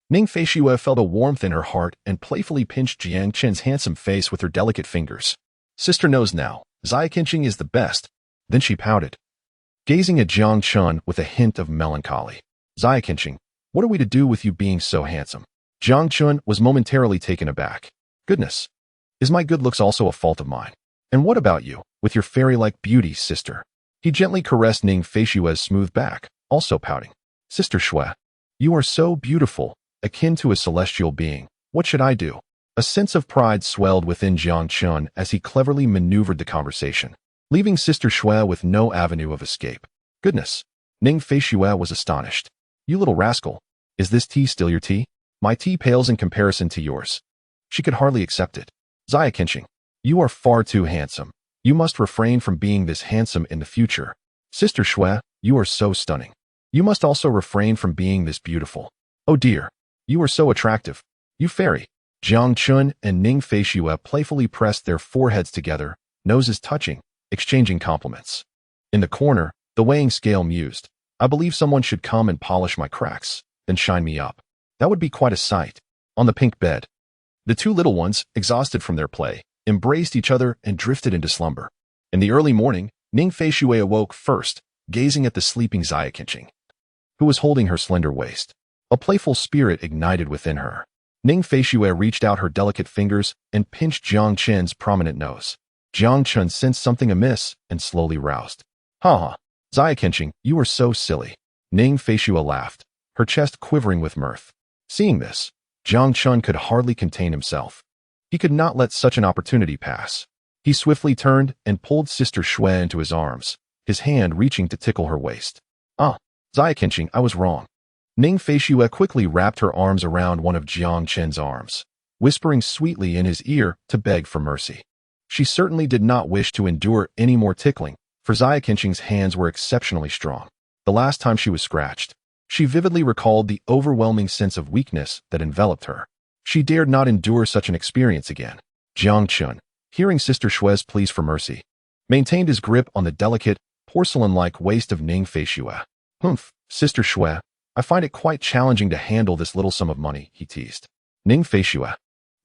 Ning Feishui felt a warmth in her heart and playfully pinched Jiang Chen's handsome face with her delicate fingers. Sister knows now, Zia Qinqing is the best. Then she pouted, gazing at Jiang Chen with a hint of melancholy. Zia Qinqing, what are we to do with you being so handsome? Jiang Chen was momentarily taken aback. Goodness, is my good looks also a fault of mine? And what about you, with your fairy-like beauty, sister? He gently caressed Ning Feishui's smooth back, also pouting. Sister Shui, you are so beautiful, akin to a celestial being. What should I do? A sense of pride swelled within Jiang Chen as he cleverly maneuvered the conversation, leaving Sister Shui with no avenue of escape. Goodness! Ning Feishui was astonished. You little rascal, is this tea still your tea? My tea pales in comparison to yours. She could hardly accept it. Zia Qinqing, you are far too handsome. You must refrain from being this handsome in the future. Sister Shui, you are so stunning. You must also refrain from being this beautiful. Oh dear, you are so attractive. You fairy. Jiang Chen and Ning Feishui playfully pressed their foreheads together, noses touching, exchanging compliments. In the corner, The weighing scale mused. I believe someone should come and polish my cracks, then shine me up. That would be quite a sight. On the pink bed, the two little ones, exhausted from their play, embraced each other and drifted into slumber. In the early morning, Ning Feishui awoke first, gazing at the sleeping Xia Qingqing, who was holding her slender waist. A playful spirit ignited within her. Ning Feishui reached out her delicate fingers and pinched Jiang Chen's prominent nose. Jiang Chen sensed something amiss and slowly roused. Ha ha, Xia Qingqing, you are so silly. Ning Feishui laughed, her chest quivering with mirth. Seeing this, Jiang Chen could hardly contain himself. He could not let such an opportunity pass. He swiftly turned and pulled Sister Shui into his arms, his hand reaching to tickle her waist. Ah, Xia Qingqing, I was wrong. Ning Feishui quickly wrapped her arms around one of Jiang Chen's arms, whispering sweetly in his ear to beg for mercy. She certainly did not wish to endure any more tickling, for Xia Qingqing's hands were exceptionally strong. The last time she was scratched, she vividly recalled the overwhelming sense of weakness that enveloped her. She dared not endure such an experience again. Jiang Chen, hearing Sister Shui's pleas for mercy, maintained his grip on the delicate, porcelain-like waist of Ning Feishui. Humph, Sister Shui, I find it quite challenging to handle this little sum of money, he teased. Ning Feishui,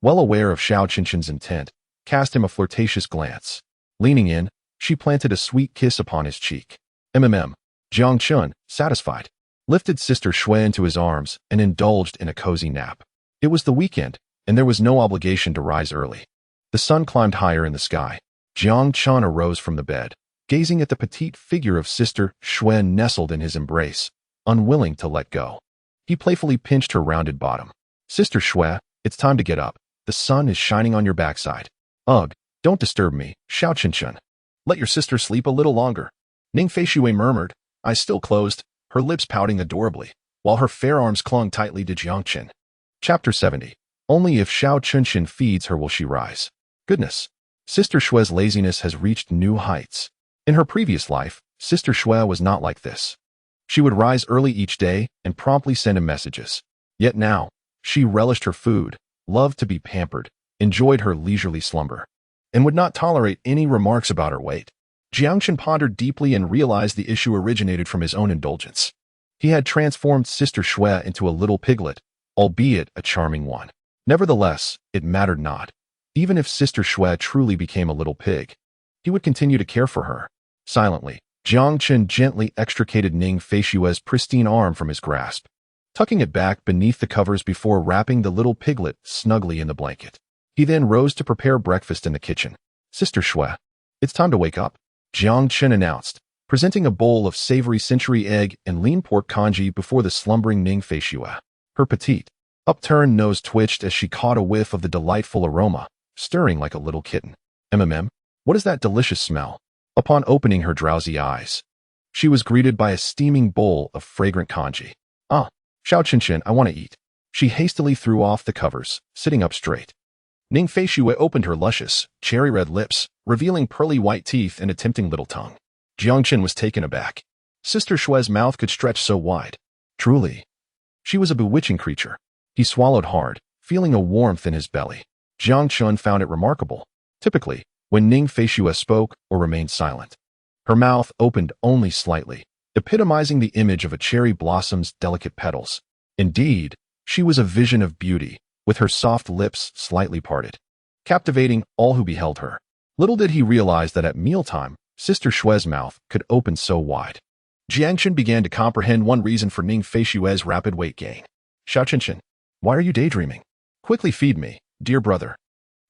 well aware of Xiao Qingqing's intent, cast him a flirtatious glance. Leaning in, she planted a sweet kiss upon his cheek. Jiang Chen, satisfied, lifted Sister Shui into his arms and indulged in a cozy nap. It was the weekend, and there was no obligation to rise early. The sun climbed higher in the sky. Jiang Chen arose from the bed, gazing at the petite figure of Sister Shui nestled in his embrace, unwilling to let go. He playfully pinched her rounded bottom. Sister Shui, it's time to get up. The sun is shining on your backside. Ugh, don't disturb me, Xiao Qingqing. Let your sister sleep a little longer. Ning Feishui murmured, eyes still closed, her lips pouting adorably, while her fair arms clung tightly to Jiang Chen. Chapter 70. Only if Xiao Qingqing feeds her will she rise. Goodness. Sister Shui's laziness has reached new heights. In her previous life, Sister Shui was not like this. She would rise early each day and promptly send him messages. Yet now, she relished her food, loved to be pampered, enjoyed her leisurely slumber, and would not tolerate any remarks about her weight. Jiang Chen pondered deeply and realized the issue originated from his own indulgence. He had transformed Sister Shui into a little piglet, albeit a charming one. Nevertheless, it mattered not. Even if Sister Shui truly became a little pig, he would continue to care for her. Silently, Jiang Chen gently extricated Ning Feishui's pristine arm from his grasp, tucking it back beneath the covers before wrapping the little piglet snugly in the blanket. He then rose to prepare breakfast in the kitchen. Sister Shui, it's time to wake up, Jiang Chen announced, presenting a bowl of savory century egg and lean pork congee before the slumbering Ning Feishui. Her petite, upturned nose twitched as she caught a whiff of the delightful aroma, stirring like a little kitten. What is that delicious smell? Upon opening her drowsy eyes, she was greeted by a steaming bowl of fragrant congee. Ah, Xiao Qingqing, I want to eat. She hastily threw off the covers, sitting up straight. Ning Feishui opened her luscious, cherry-red lips, revealing pearly white teeth and a tempting little tongue. Jiang Chen was taken aback. Sister Shui's mouth could stretch so wide. Truly, she was a bewitching creature. He swallowed hard, feeling a warmth in his belly. Jiang Chen found it remarkable. Typically, when Ning Feishui spoke or remained silent, her mouth opened only slightly, epitomizing the image of a cherry blossom's delicate petals. Indeed, she was a vision of beauty, with her soft lips slightly parted, captivating all who beheld her. Little did he realize that at mealtime, Sister Shui's mouth could open so wide. Jiang Chen began to comprehend one reason for Ning Feishui's rapid weight gain. Xiao Qingqing, why are you daydreaming? Quickly feed me, dear brother.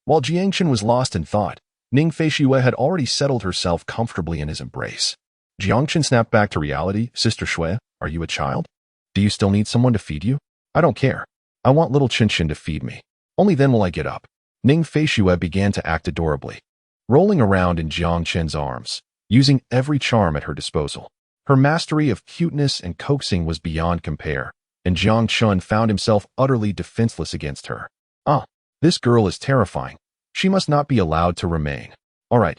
While Jiang Chen was lost in thought, Ning Feishui had already settled herself comfortably in his embrace. Jiang Chen snapped back to reality. Sister Shui, are you a child? Do you still need someone to feed you? I don't care. I want little Qingqing to feed me. Only then will I get up. Ning Feishui began to act adorably, rolling around in Jiang Chen's arms, using every charm at her disposal. Her mastery of cuteness and coaxing was beyond compare, and Jiang Chen found himself utterly defenseless against her. Ah, this girl is terrifying. She must not be allowed to remain. All right,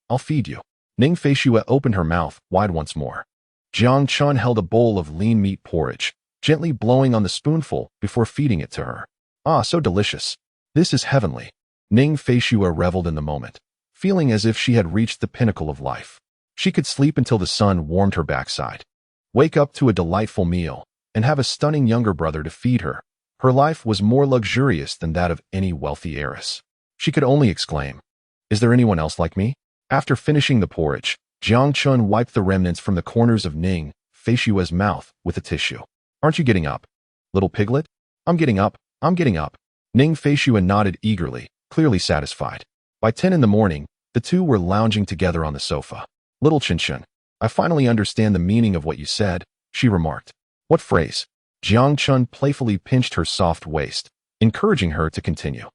I'll feed you. Ning Feishui opened her mouth wide once more. Jiang Chen held a bowl of lean meat porridge, gently blowing on the spoonful before feeding it to her. Ah, so delicious. This is heavenly. Ning Feishui reveled in the moment, feeling as if she had reached the pinnacle of life. She could sleep until the sun warmed her backside, wake up to a delightful meal, and have a stunning younger brother to feed her. Her life was more luxurious than that of any wealthy heiress. She could only exclaim, "Is there anyone else like me?" After finishing the porridge, Jiang Chun wiped the remnants from the corners of Ning Feishua's mouth with a tissue. "Aren't you getting up, little piglet?" "I'm getting up, I'm getting up." Ning Feishua nodded eagerly, clearly satisfied. By 10 in the morning, the two were lounging together on the sofa. "Little Chin, I finally understand the meaning of what you said," she remarked. "What phrase?" Jiang Chun playfully pinched her soft waist, encouraging her to continue.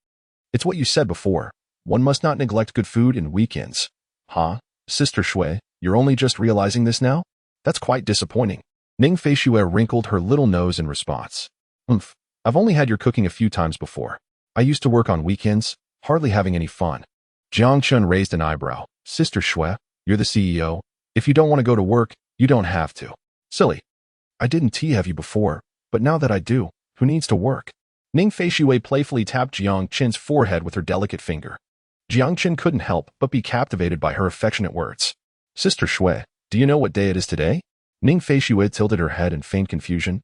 "It's what you said before. One must not neglect good food in weekends." "Huh? Sister Shui, you're only just realizing this now? That's quite disappointing." Ning Feishua wrinkled her little nose in response. I've only had your cooking a few times before. I used to work on weekends, hardly having any fun." Jiang Chun raised an eyebrow. "Sister Shui, you're the CEO. If you don't want to go to work, you don't have to." "Silly. I didn't have you before, but now that I do, who needs to work?" Ning Feishua playfully tapped Jiang Chen's forehead with her delicate finger. Jiang Chen couldn't help but be captivated by her affectionate words. "Sister Shui, do you know what day it is today?" Ning Feishua tilted her head in faint confusion.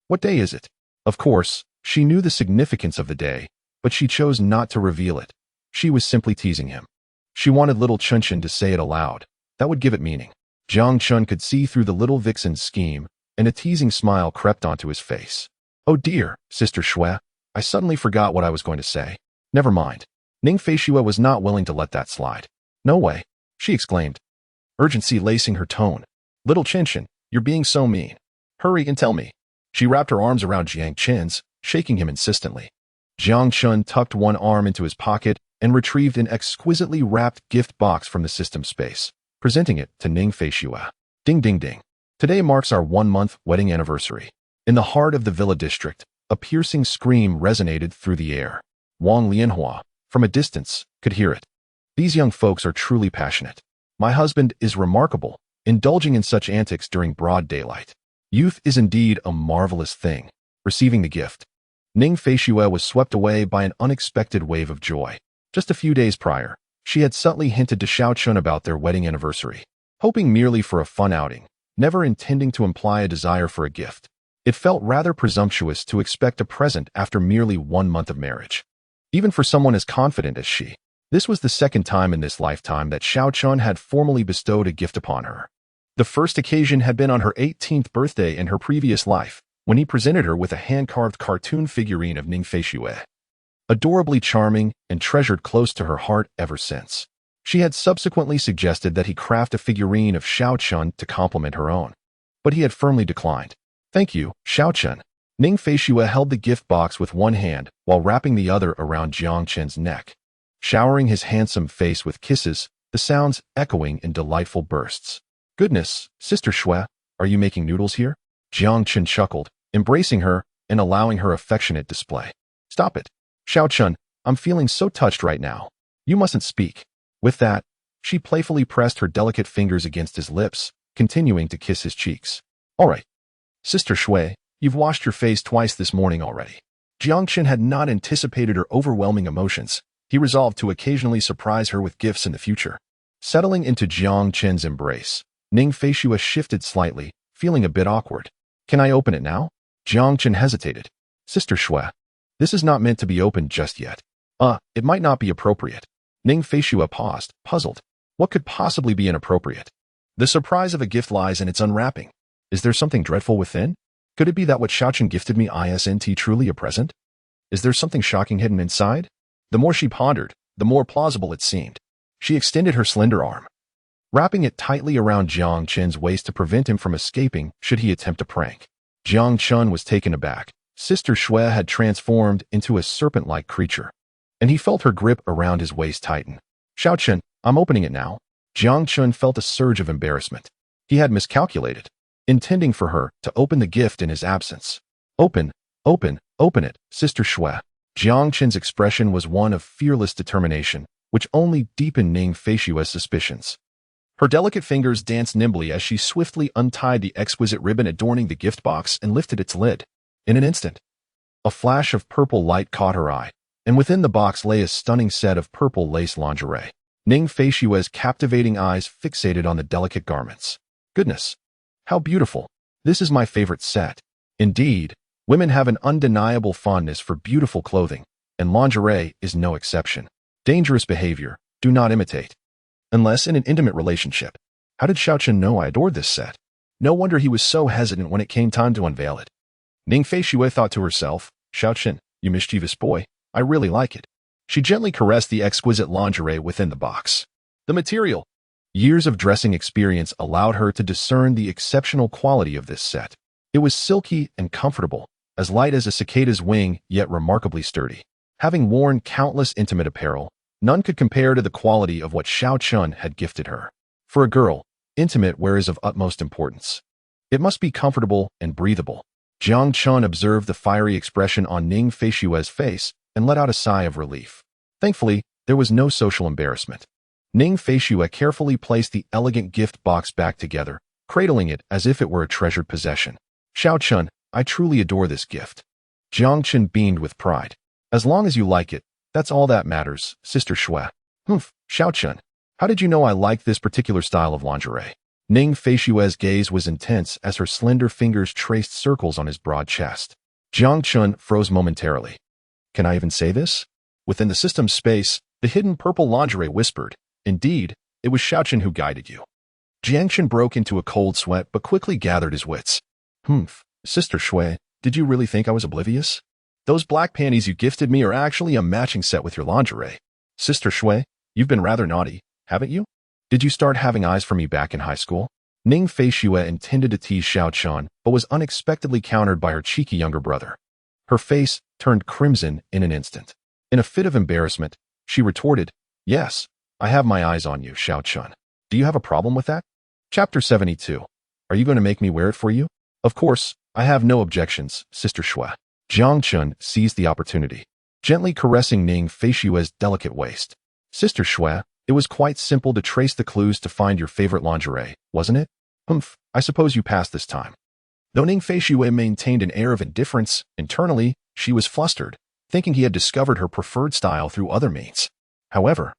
What day is it?" Of course, she knew the significance of the day, but she chose not to reveal it. She was simply teasing him. She wanted little Chun-Chun to say it aloud. That would give it meaning. Jiang Chun could see through the little vixen's scheme, and a teasing smile crept onto his face. "Oh dear, Sister Shui, I suddenly forgot what I was going to say. Never mind." Ning Feishua was not willing to let that slide. "No way," she exclaimed, urgency lacing her tone. "Little Chin, you're being so mean. Hurry and tell me." She wrapped her arms around Jiang Chen's, shaking him insistently. Jiang Chun tucked one arm into his pocket and retrieved an exquisitely wrapped gift box from the system space, presenting it to Ning Feishua. "Ding ding ding. Today marks our 1-month wedding anniversary." In the heart of the villa district, a piercing scream resonated through the air. Wang Lianhua, from a distance, could hear it. "These young folks are truly passionate. My husband is remarkable, indulging in such antics during broad daylight. Youth is indeed a marvelous thing." Receiving the gift, Ning Feishua was swept away by an unexpected wave of joy. Just a few days prior, she had subtly hinted to Xiao Chun about their wedding anniversary, hoping merely for a fun outing, never intending to imply a desire for a gift. It felt rather presumptuous to expect a present after merely 1 month of marriage. Even for someone as confident as she, this was the second time in this lifetime that Xiao Chun had formally bestowed a gift upon her. The first occasion had been on her 18th birthday in her previous life, when he presented her with a hand-carved cartoon figurine of Ning Feishua. Adorably charming and treasured close to her heart ever since. She had subsequently suggested that he craft a figurine of Xiao Chun to complement her own, but he had firmly declined. "Thank you, Xiao Chun." Ning Feishua held the gift box with one hand while wrapping the other around Jiang Chen's neck, showering his handsome face with kisses, the sounds echoing in delightful bursts. "Goodness, Sister Shui, are you making noodles here?" Jiang Chen chuckled, embracing her and allowing her affectionate display. "Stop it. Xiao Chun, I'm feeling so touched right now. You mustn't speak." With that, she playfully pressed her delicate fingers against his lips, continuing to kiss his cheeks. "All right. Sister Shui, you've washed your face twice this morning already." Jiang Chen had not anticipated her overwhelming emotions. He resolved to occasionally surprise her with gifts in the future. Settling into Jiang Chen's embrace, Ning Feishua shifted slightly, feeling a bit awkward. "Can I open it now?" Jiang Chen hesitated. "Sister Shui, this is not meant to be opened just yet." It might not be appropriate." Ning Feishua paused, puzzled. What could possibly be inappropriate? The surprise of a gift lies in its unwrapping. Is there something dreadful within? Could it be that what Xiao Chen gifted me isn't truly a present? Is there something shocking hidden inside? The more she pondered, the more plausible it seemed. She extended her slender arm, wrapping it tightly around Jiang Chen's waist to prevent him from escaping should he attempt a prank. Jiang Chun was taken aback. Sister Shui had transformed into a serpent-like creature, and he felt her grip around his waist tighten. "Xiao Chen, I'm opening it now." Jiang Chun felt a surge of embarrassment. He had miscalculated, intending for her to open the gift in his absence. Open it, Sister Shui." Jiang Chen's expression was one of fearless determination, which only deepened Ning Feishua's suspicions. Her delicate fingers danced nimbly as she swiftly untied the exquisite ribbon adorning the gift box and lifted its lid. In an instant, a flash of purple light caught her eye, and within the box lay a stunning set of purple lace lingerie. Ning Feishue's captivating eyes fixated on the delicate garments. Goodness, how beautiful. This is my favorite set. Indeed, women have an undeniable fondness for beautiful clothing, and lingerie is no exception. Dangerous behavior. Do not imitate. Unless in an intimate relationship. How did Xiaochen know I adored this set? No wonder he was so hesitant when it came time to unveil it. Ning Feishue thought to herself, Xiaochen, you mischievous boy, I really like it. She gently caressed the exquisite lingerie within the box. The material. Years of dressing experience allowed her to discern the exceptional quality of this set. It was silky and comfortable, as light as a cicada's wing, yet remarkably sturdy. Having worn countless intimate apparel, none could compare to the quality of what Xiaochen had gifted her. For a girl, intimate wear is of utmost importance. It must be comfortable and breathable. Jiang Chun observed the fiery expression on Ning Feishue's face and let out a sigh of relief. Thankfully, there was no social embarrassment. Ning Feishue carefully placed the elegant gift box back together, cradling it as if it were a treasured possession. Xiaochen, I truly adore this gift. Jiang Chun beamed with pride. As long as you like it, that's all that matters, Sister Shui. Xiaochen, how did you know I liked this particular style of lingerie? Ning Feishue's gaze was intense as her slender fingers traced circles on his broad chest. Jiang Chun froze momentarily. Can I even say this? Within the system's space, the hidden purple lingerie whispered, Indeed, it was Xiaochen who guided you. Jiang Chun broke into a cold sweat but quickly gathered his wits. Sister Shui, did you really think I was oblivious? Those black panties you gifted me are actually a matching set with your lingerie. Sister Shui, you've been rather naughty, haven't you? Did you start having eyes for me back in high school? Ning Feishue intended to tease Xiaochen, but was unexpectedly countered by her cheeky younger brother. Her face turned crimson in an instant. In a fit of embarrassment, she retorted, Yes, I have my eyes on you, Xiaochen. Do you have a problem with that? Chapter 72. Are you going to make me wear it for you? Of course, I have no objections, Sister Shui. Jiang Chun seized the opportunity, gently caressing Ning Feishue's delicate waist. Sister Shui, it was quite simple to trace the clues to find your favorite lingerie, wasn't it? I suppose you passed this time. Though Ning Feishue maintained an air of indifference, internally, she was flustered, thinking he had discovered her preferred style through other means. However,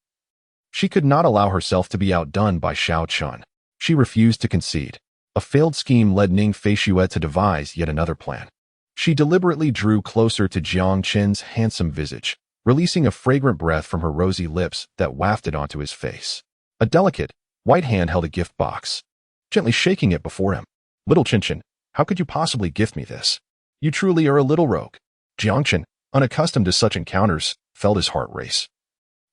she could not allow herself to be outdone by Xiaochen. She refused to concede. A failed scheme led Ning Feishue to devise yet another plan. She deliberately drew closer to Jiang Chen's handsome visage, releasing a fragrant breath from her rosy lips that wafted onto his face. A delicate, white hand held a gift box, gently shaking it before him. Little Chen, how could you possibly gift me this? You truly are a little rogue. Jiang Chen, unaccustomed to such encounters, felt his heart race.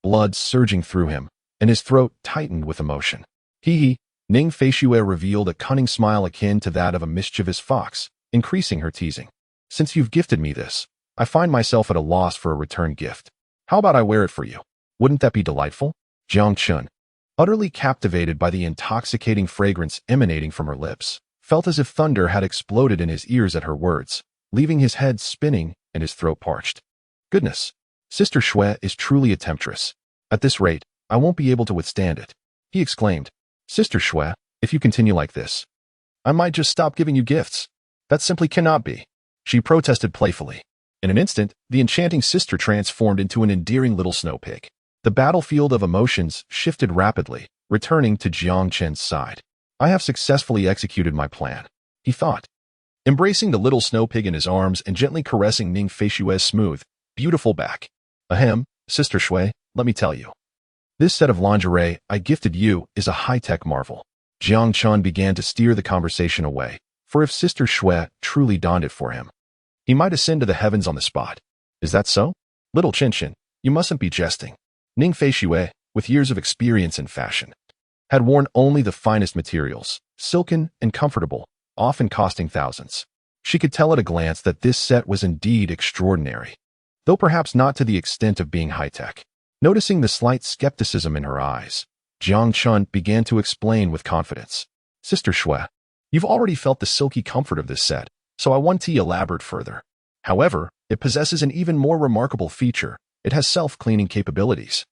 Blood surging through him, and his throat tightened with emotion. Hee. Ning Feishue revealed a cunning smile akin to that of a mischievous fox, increasing her teasing. Since you've gifted me this, I find myself at a loss for a return gift. How about I wear it for you? Wouldn't that be delightful? Jiang Chun, utterly captivated by the intoxicating fragrance emanating from her lips, felt as if thunder had exploded in his ears at her words, leaving his head spinning and his throat parched. Goodness, Sister Shui is truly a temptress. At this rate, I won't be able to withstand it. He exclaimed, Sister Shui, if you continue like this, I might just stop giving you gifts. That simply cannot be. She protested playfully. In an instant, the enchanting sister transformed into an endearing little snow pig. The battlefield of emotions shifted rapidly, returning to Jiang Chen's side. I have successfully executed my plan, he thought. Embracing the little snow pig in his arms and gently caressing Ning Feishue's smooth, beautiful back. Ahem, Sister Shui, let me tell you. This set of lingerie I gifted you is a high-tech marvel. Jiang Chun began to steer the conversation away, for if Sister Shui truly donned it for him, he might ascend to the heavens on the spot. Is that so? Little Chen, you mustn't be jesting. Ning Feishue, with years of experience in fashion, had worn only the finest materials, silken and comfortable, often costing thousands. She could tell at a glance that this set was indeed extraordinary, though perhaps not to the extent of being high-tech. Noticing the slight skepticism in her eyes, Jiang Chun began to explain with confidence. Sister Shui, you've already felt the silky comfort of this set, so I want to elaborate further. However, it possesses an even more remarkable feature. It has self-cleaning capabilities.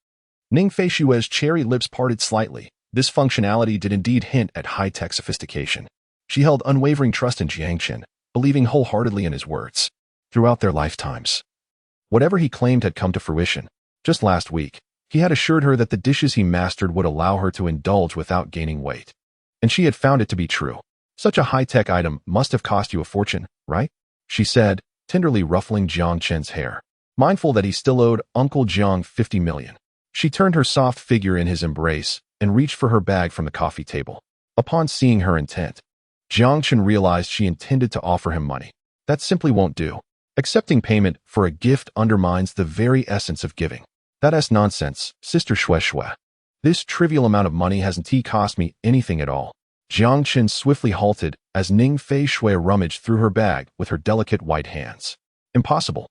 Ning Feishue's cherry lips parted slightly. This functionality did indeed hint at high-tech sophistication. She held unwavering trust in Jiang Chen, believing wholeheartedly in his words. Throughout their lifetimes, whatever he claimed had come to fruition. Just last week, He had assured her that the dishes he mastered would allow her to indulge without gaining weight. And she had found it to be true. Such a high-tech item must have cost you a fortune, right? She said, tenderly ruffling Jiang Chen's hair, mindful that he still owed Uncle Jiang 50 million. She turned her soft figure in his embrace and reached for her bag from the coffee table. Upon seeing her intent, Jiang Chen realized she intended to offer him money. That simply won't do. Accepting payment for a gift undermines the very essence of giving. That's nonsense, Sister Xue Xue. This trivial amount of money hasn't cost me anything at all. Jiang Chen swiftly halted as Ning Fei Xue rummaged through her bag with her delicate white hands. Impossible.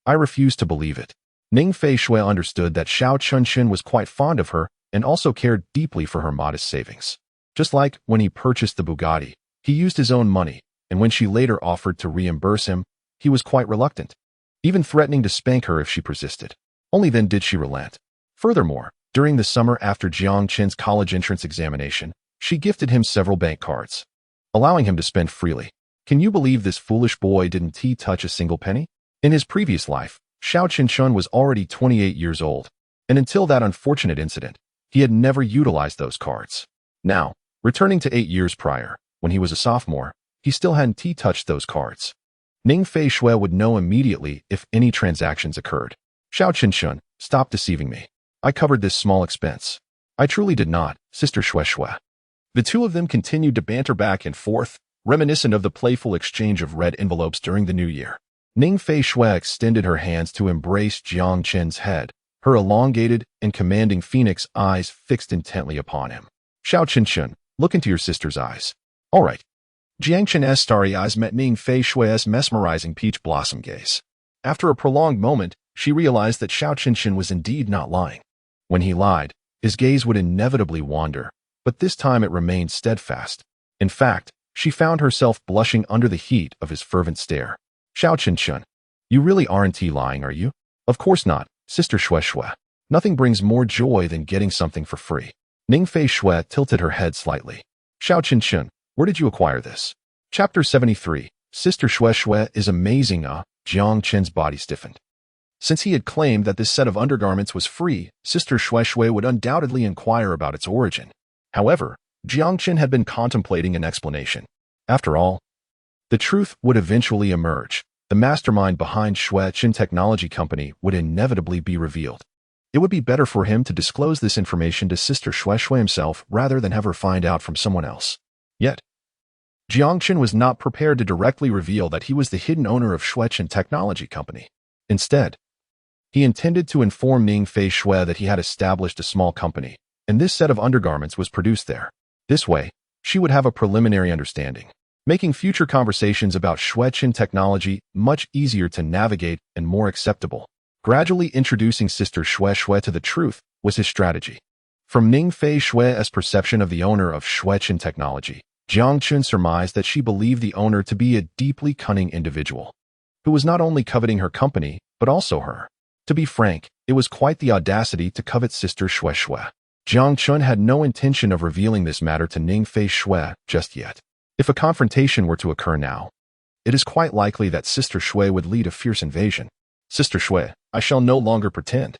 I refuse to believe it. Ning Fei Xue understood that Xiao Chunxin was quite fond of her and also cared deeply for her modest savings. Just like when he purchased the Bugatti, he used his own money, and when she later offered to reimburse him, he was quite reluctant, even threatening to spank her if she persisted. Only then did she relent. Furthermore, during the summer after Jiang Chen's college entrance examination, she gifted him several bank cards, allowing him to spend freely. Can you believe this foolish boy didn't touch a single penny? In his previous life, Xiao Qinshun was already 28 years old, and until that unfortunate incident, he had never utilized those cards. Now, returning to 8 years prior, when he was a sophomore, he still hadn't touched those cards. Ning Fei Xue would know immediately if any transactions occurred. Xiao Qinshun, stop deceiving me. I covered this small expense. I truly did not, Sister Xue Xue. The two of them continued to banter back and forth, reminiscent of the playful exchange of red envelopes during the New Year. Ning Fei Xue extended her hands to embrace Jiang Chen's head, her elongated and commanding phoenix eyes fixed intently upon him. Xiao Qinshun, look into your sister's eyes. All right. Jiang Chen's starry eyes met Ning Fei Xue's mesmerizing peach blossom gaze. After a prolonged moment, she realized that Xiao Qinshun was indeed not lying. When he lied, his gaze would inevitably wander, but this time it remained steadfast. In fact, she found herself blushing under the heat of his fervent stare. Xiao Qinshun, you really aren't lying, are you? Of course not, Sister Xue Xue. Nothing brings more joy than getting something for free. Ning Fei Xue tilted her head slightly. Xiao Qinshun, where did you acquire this? Chapter 73, Sister Xue Xue is amazing. Jiang Chen's body stiffened. Since he had claimed that this set of undergarments was free, Sister Xue Xue would undoubtedly inquire about its origin. However, Jiang Chen had been contemplating an explanation. After all, the truth would eventually emerge. The mastermind behind Xue Chen Technology Company would inevitably be revealed. It would be better for him to disclose this information to Sister Xue Xue himself rather than have her find out from someone else. Yet, Jiang Chen was not prepared to directly reveal that he was the hidden owner of Xue Chen Technology Company. Instead, he intended to inform Ning Fei Xue that he had established a small company, and this set of undergarments was produced there. This way, she would have a preliminary understanding, making future conversations about Xue Chen technology much easier to navigate and more acceptable. Gradually introducing Sister Xue Xue to the truth was his strategy. From Ning Fei Xue's perception of the owner of Xue Chen Technology, Jiang Chen surmised that she believed the owner to be a deeply cunning individual, who was not only coveting her company, but also her. To be frank, it was quite the audacity to covet Sister Xue Xue. Jiang Chen had no intention of revealing this matter to Ning Fei Xue just yet. If a confrontation were to occur now, it is quite likely that Sister Xue would lead a fierce invasion. Sister Xue, I shall no longer pretend.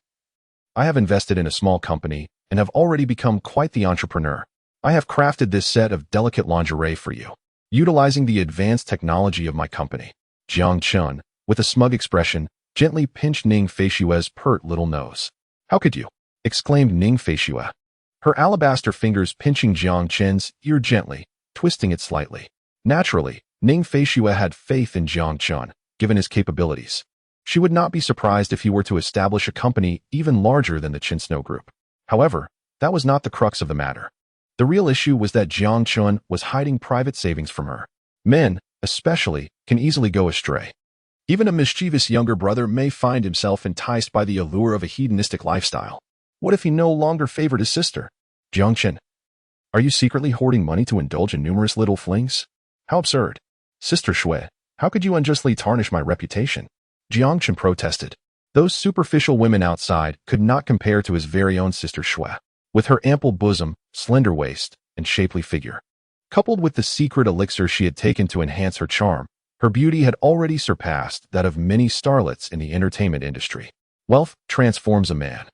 I have invested in a small company and have already become quite the entrepreneur. I have crafted this set of delicate lingerie for you, utilizing the advanced technology of my company. Jiang Chen, with a smug expression, gently pinched Ning Fei Xue's pert little nose. How could you? Exclaimed Ning Fei Xue, her alabaster fingers pinching Jiang Chen's ear gently, twisting it slightly. Naturally, Ning Fei Xue had faith in Jiang Chen, given his capabilities. She would not be surprised if he were to establish a company even larger than the Chen Snow Group. However, that was not the crux of the matter. The real issue was that Jiang Chen was hiding private savings from her. Men, especially, can easily go astray. Even a mischievous younger brother may find himself enticed by the allure of a hedonistic lifestyle. What if he no longer favored his sister? Jiang Chen, are you secretly hoarding money to indulge in numerous little flings? How absurd. Sister Xue, how could you unjustly tarnish my reputation? Jiang Chen protested. Those superficial women outside could not compare to his very own Sister Xue. With her ample bosom, slender waist, and shapely figure, coupled with the secret elixir she had taken to enhance her charm, her beauty had already surpassed that of many starlets in the entertainment industry. Wealth transforms a man.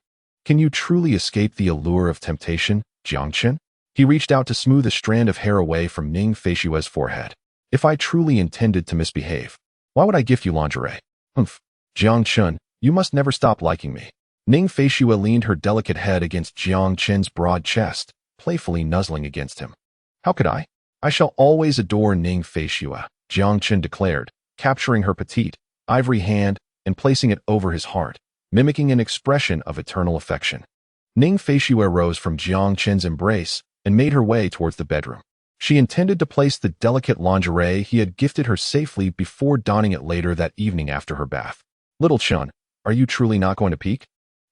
Can you truly escape the allure of temptation, Jiangchen? He reached out to smooth a strand of hair away from Ning Feishue's forehead. If I truly intended to misbehave, why would I gift you lingerie? Humph. Jiangchen, you must never stop liking me. Ning Feishue leaned her delicate head against Jiang Chen's broad chest, playfully nuzzling against him. How could I? I shall always adore Ning Feishue, Jiang Chen declared, capturing her petite, ivory hand and placing it over his heart, mimicking an expression of eternal affection. Ning Feishue rose from Jiang Chen's embrace and made her way towards the bedroom. She intended to place the delicate lingerie he had gifted her safely before donning it later that evening after her bath. Little Chun, are you truly not going to peek?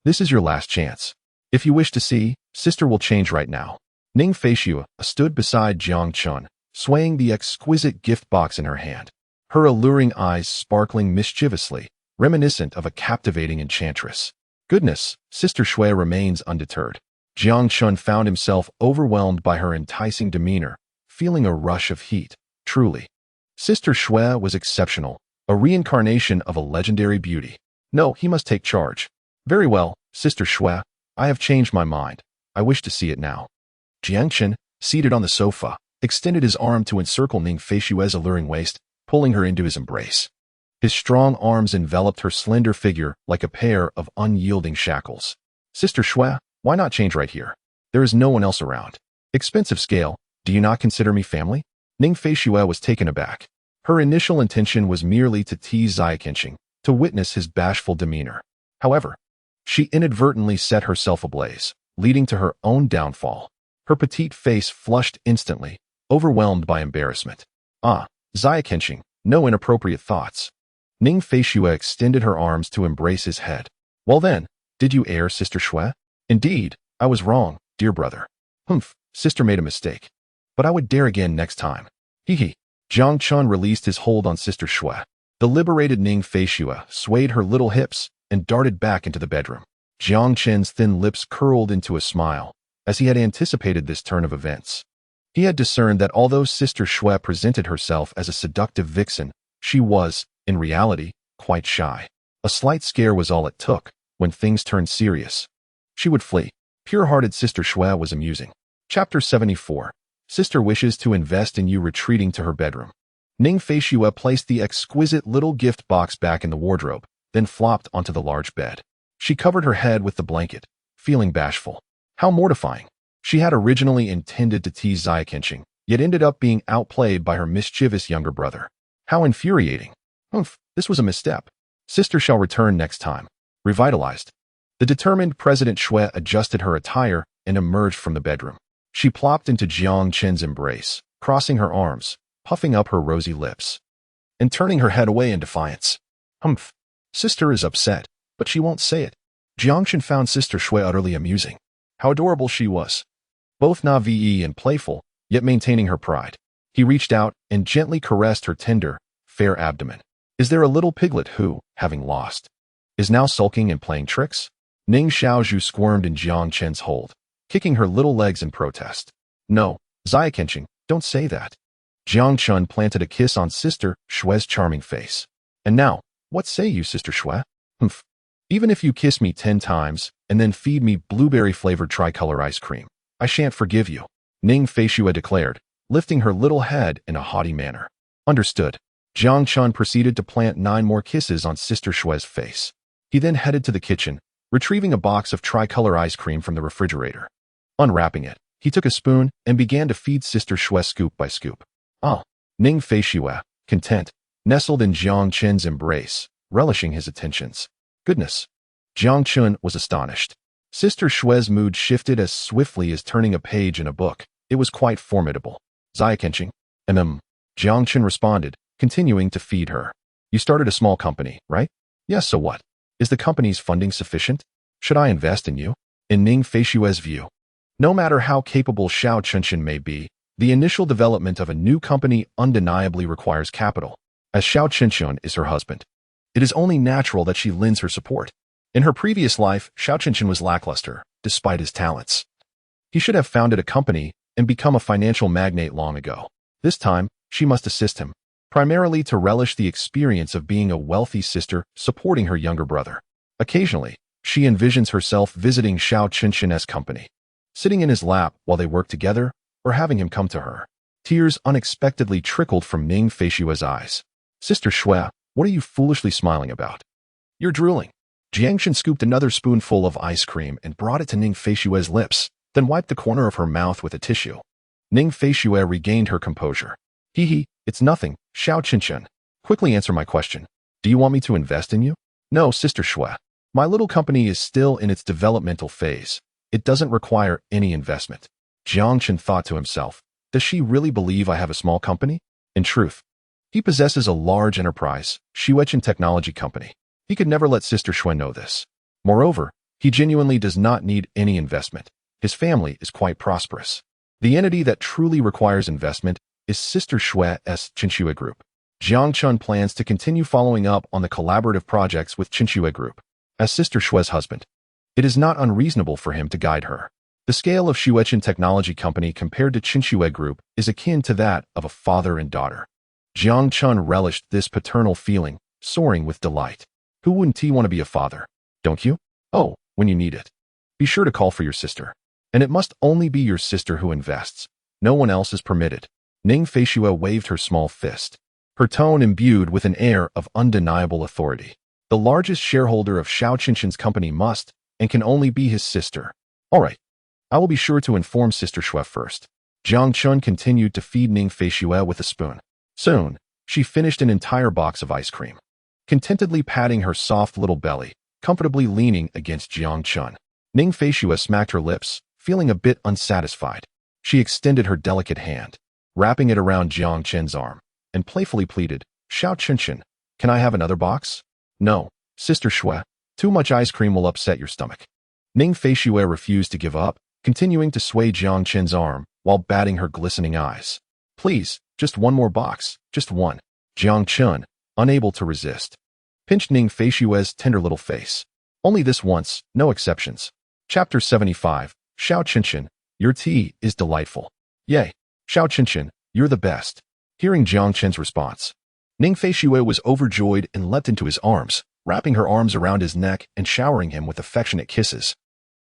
This is your last chance. If you wish to see, sister will change right now. Ning Feishue stood beside Jiang Chun, swaying the exquisite gift box in her hand, her alluring eyes sparkling mischievously, reminiscent of a captivating enchantress. Goodness, Sister Shui remains undeterred. Jiang Chun found himself overwhelmed by her enticing demeanor, feeling a rush of heat. Truly, Sister Shui was exceptional, a reincarnation of a legendary beauty. No, he must take charge. Very well, Sister Shui, I have changed my mind. I wish to see it now. Jiangchen, seated on the sofa, extended his arm to encircle Ning Feishue's alluring waist, pulling her into his embrace. His strong arms enveloped her slender figure like a pair of unyielding shackles. Sister Shui, why not change right here? There is no one else around. Expensive scale, do you not consider me family? Ning Feishue was taken aback. Her initial intention was merely to tease Ziakenshing, to witness his bashful demeanor. However, she inadvertently set herself ablaze, leading to her own downfall. Her petite face flushed instantly, overwhelmed by embarrassment. Ah, Ziakenshing, no inappropriate thoughts. Ning Feishue extended her arms to embrace his head. Well then, did you err, Sister Shui? Indeed, I was wrong, dear brother. Humph, sister made a mistake. But I would dare again next time. Hee hee. Jiang Chun released his hold on Sister Shui. The liberated Ning Feishue swayed her little hips and darted back into the bedroom. Jiang Chen's thin lips curled into a smile, as he had anticipated this turn of events. He had discerned that although Sister Shui presented herself as a seductive vixen, she was, in reality, quite shy. A slight scare was all it took. When things turned serious, she would flee. Pure-hearted Sister Shui was amusing. Chapter 74. Sister wishes to invest in you. Retreating to her bedroom, Ning Feishue placed the exquisite little gift box back in the wardrobe, then flopped onto the large bed. She covered her head with the blanket, feeling bashful. How mortifying. She had originally intended to tease Ziakenshing, yet ended up being outplayed by her mischievous younger brother. How infuriating. Humph, this was a misstep. Sister shall return next time. Revitalized. The determined President Shui adjusted her attire and emerged from the bedroom. She plopped into Jiang Chen's embrace, crossing her arms, puffing up her rosy lips, and turning her head away in defiance. Humph. Sister is upset, but she won't say it. Jiang Chen found Sister Shui utterly amusing. How adorable she was. Both naive and playful, yet maintaining her pride. He reached out and gently caressed her tender, fair abdomen. Is there a little piglet who, having lost, is now sulking and playing tricks? Ning Xiaozhu squirmed in Jiang Chen's hold, kicking her little legs in protest. No, Ziakenshing, don't say that. Jiang Chun planted a kiss on Sister Shui's charming face. And now, what say you, Sister Shui? Humph. Even if you kiss me 10 times and then feed me blueberry-flavored tricolor ice cream, I shan't forgive you, Ning Feishue declared, lifting her little head in a haughty manner. Understood. Jiang Chun proceeded to plant 9 more kisses on Sister Shui's face. He then headed to the kitchen, retrieving a box of tricolor ice cream from the refrigerator. Unwrapping it, he took a spoon and began to feed Sister Shui scoop by scoop. Ah, Ning Feishue, content, nestled in Jiang Chen's embrace, relishing his attentions. Goodness. Jiang Chun was astonished. Sister Shui's mood shifted as swiftly as turning a page in a book. It was quite formidable. Ziakenshing. Jiang Chun responded, continuing to feed her. You started a small company, right? Yes, so what? Is the company's funding sufficient? Should I invest in you? In Ning Feishue's view, no matter how capable Xiao Chunshin may be, the initial development of a new company undeniably requires capital. As Xiao Chunshin is her husband, it is only natural that she lends her support. In her previous life, Xiao Chunshin was lackluster, despite his talents. He should have founded a company and become a financial magnate long ago. This time, she must assist him, primarily to relish the experience of being a wealthy sister supporting her younger brother. Occasionally, She envisions herself visiting Xiao Qinshin's company, sitting in his lap while they work together, or having him come to her. Tears unexpectedly trickled from Ning Feishue's eyes. Sister Shui, what are you foolishly smiling about? You're drooling. Jiangshan scooped another spoonful of ice cream and brought it to Ning Feishue's lips, then wiped the corner of her mouth with a tissue. Ning Feishue regained her composure. Hee, it's nothing, Xiao Qinshin. Quickly answer my question. Do you want me to invest in you? No, Sister Shui. My little company is still in its developmental phase. It doesn't require any investment. Jiangshan thought to himself, does she really believe I have a small company? In truth, he possesses a large enterprise, Xuechen Technology Company. He could never let Sister Shui know this. Moreover, he genuinely does not need any investment. His family is quite prosperous. The entity that truly requires investment is Sister Shui's Qinshue Group. Jiangchun plans to continue following up on the collaborative projects with Qinshue Group. As Sister Shui's husband, it is not unreasonable for him to guide her. The scale of Xuechen Technology Company compared to Qinshue Group is akin to that of a father and daughter. Jiangchun relished this paternal feeling, soaring with delight. Who wouldn't want to be a father? Don't you? Oh, when you need it. Be sure to call for your sister. And it must only be your sister who invests. No one else is permitted. Ning Feishue waved her small fist, her tone imbued with an air of undeniable authority. The largest shareholder of Xiao Qinshin's company must and can only be his sister. All right. I will be sure to inform Sister Shui first. Jiangchun continued to feed Ning Feishue with a spoon. Soon, she finished an entire box of ice cream, contentedly patting her soft little belly, comfortably leaning against Jiangchun. Ning Feishue smacked her lips, feeling a bit unsatisfied. She extended her delicate hand, wrapping it around Jiangchun's arm, and playfully pleaded, Xiao Qinshin, can I have another box? No, Sister Shui, too much ice cream will upset your stomach. Ning Feishue refused to give up, continuing to sway Jiangchun's arm while batting her glistening eyes. Please, just one more box, just one. Jiangchun, unable to resist, pinched Ning Feishue's tender little face. Only this once, no exceptions. Chapter 75, Xiao Qinshin, your tea is delightful. Yay, Xiao Qinshin, you're the best. Hearing Jiangchun's response, Ning Feishue was overjoyed and leapt into his arms, wrapping her arms around his neck and showering him with affectionate kisses.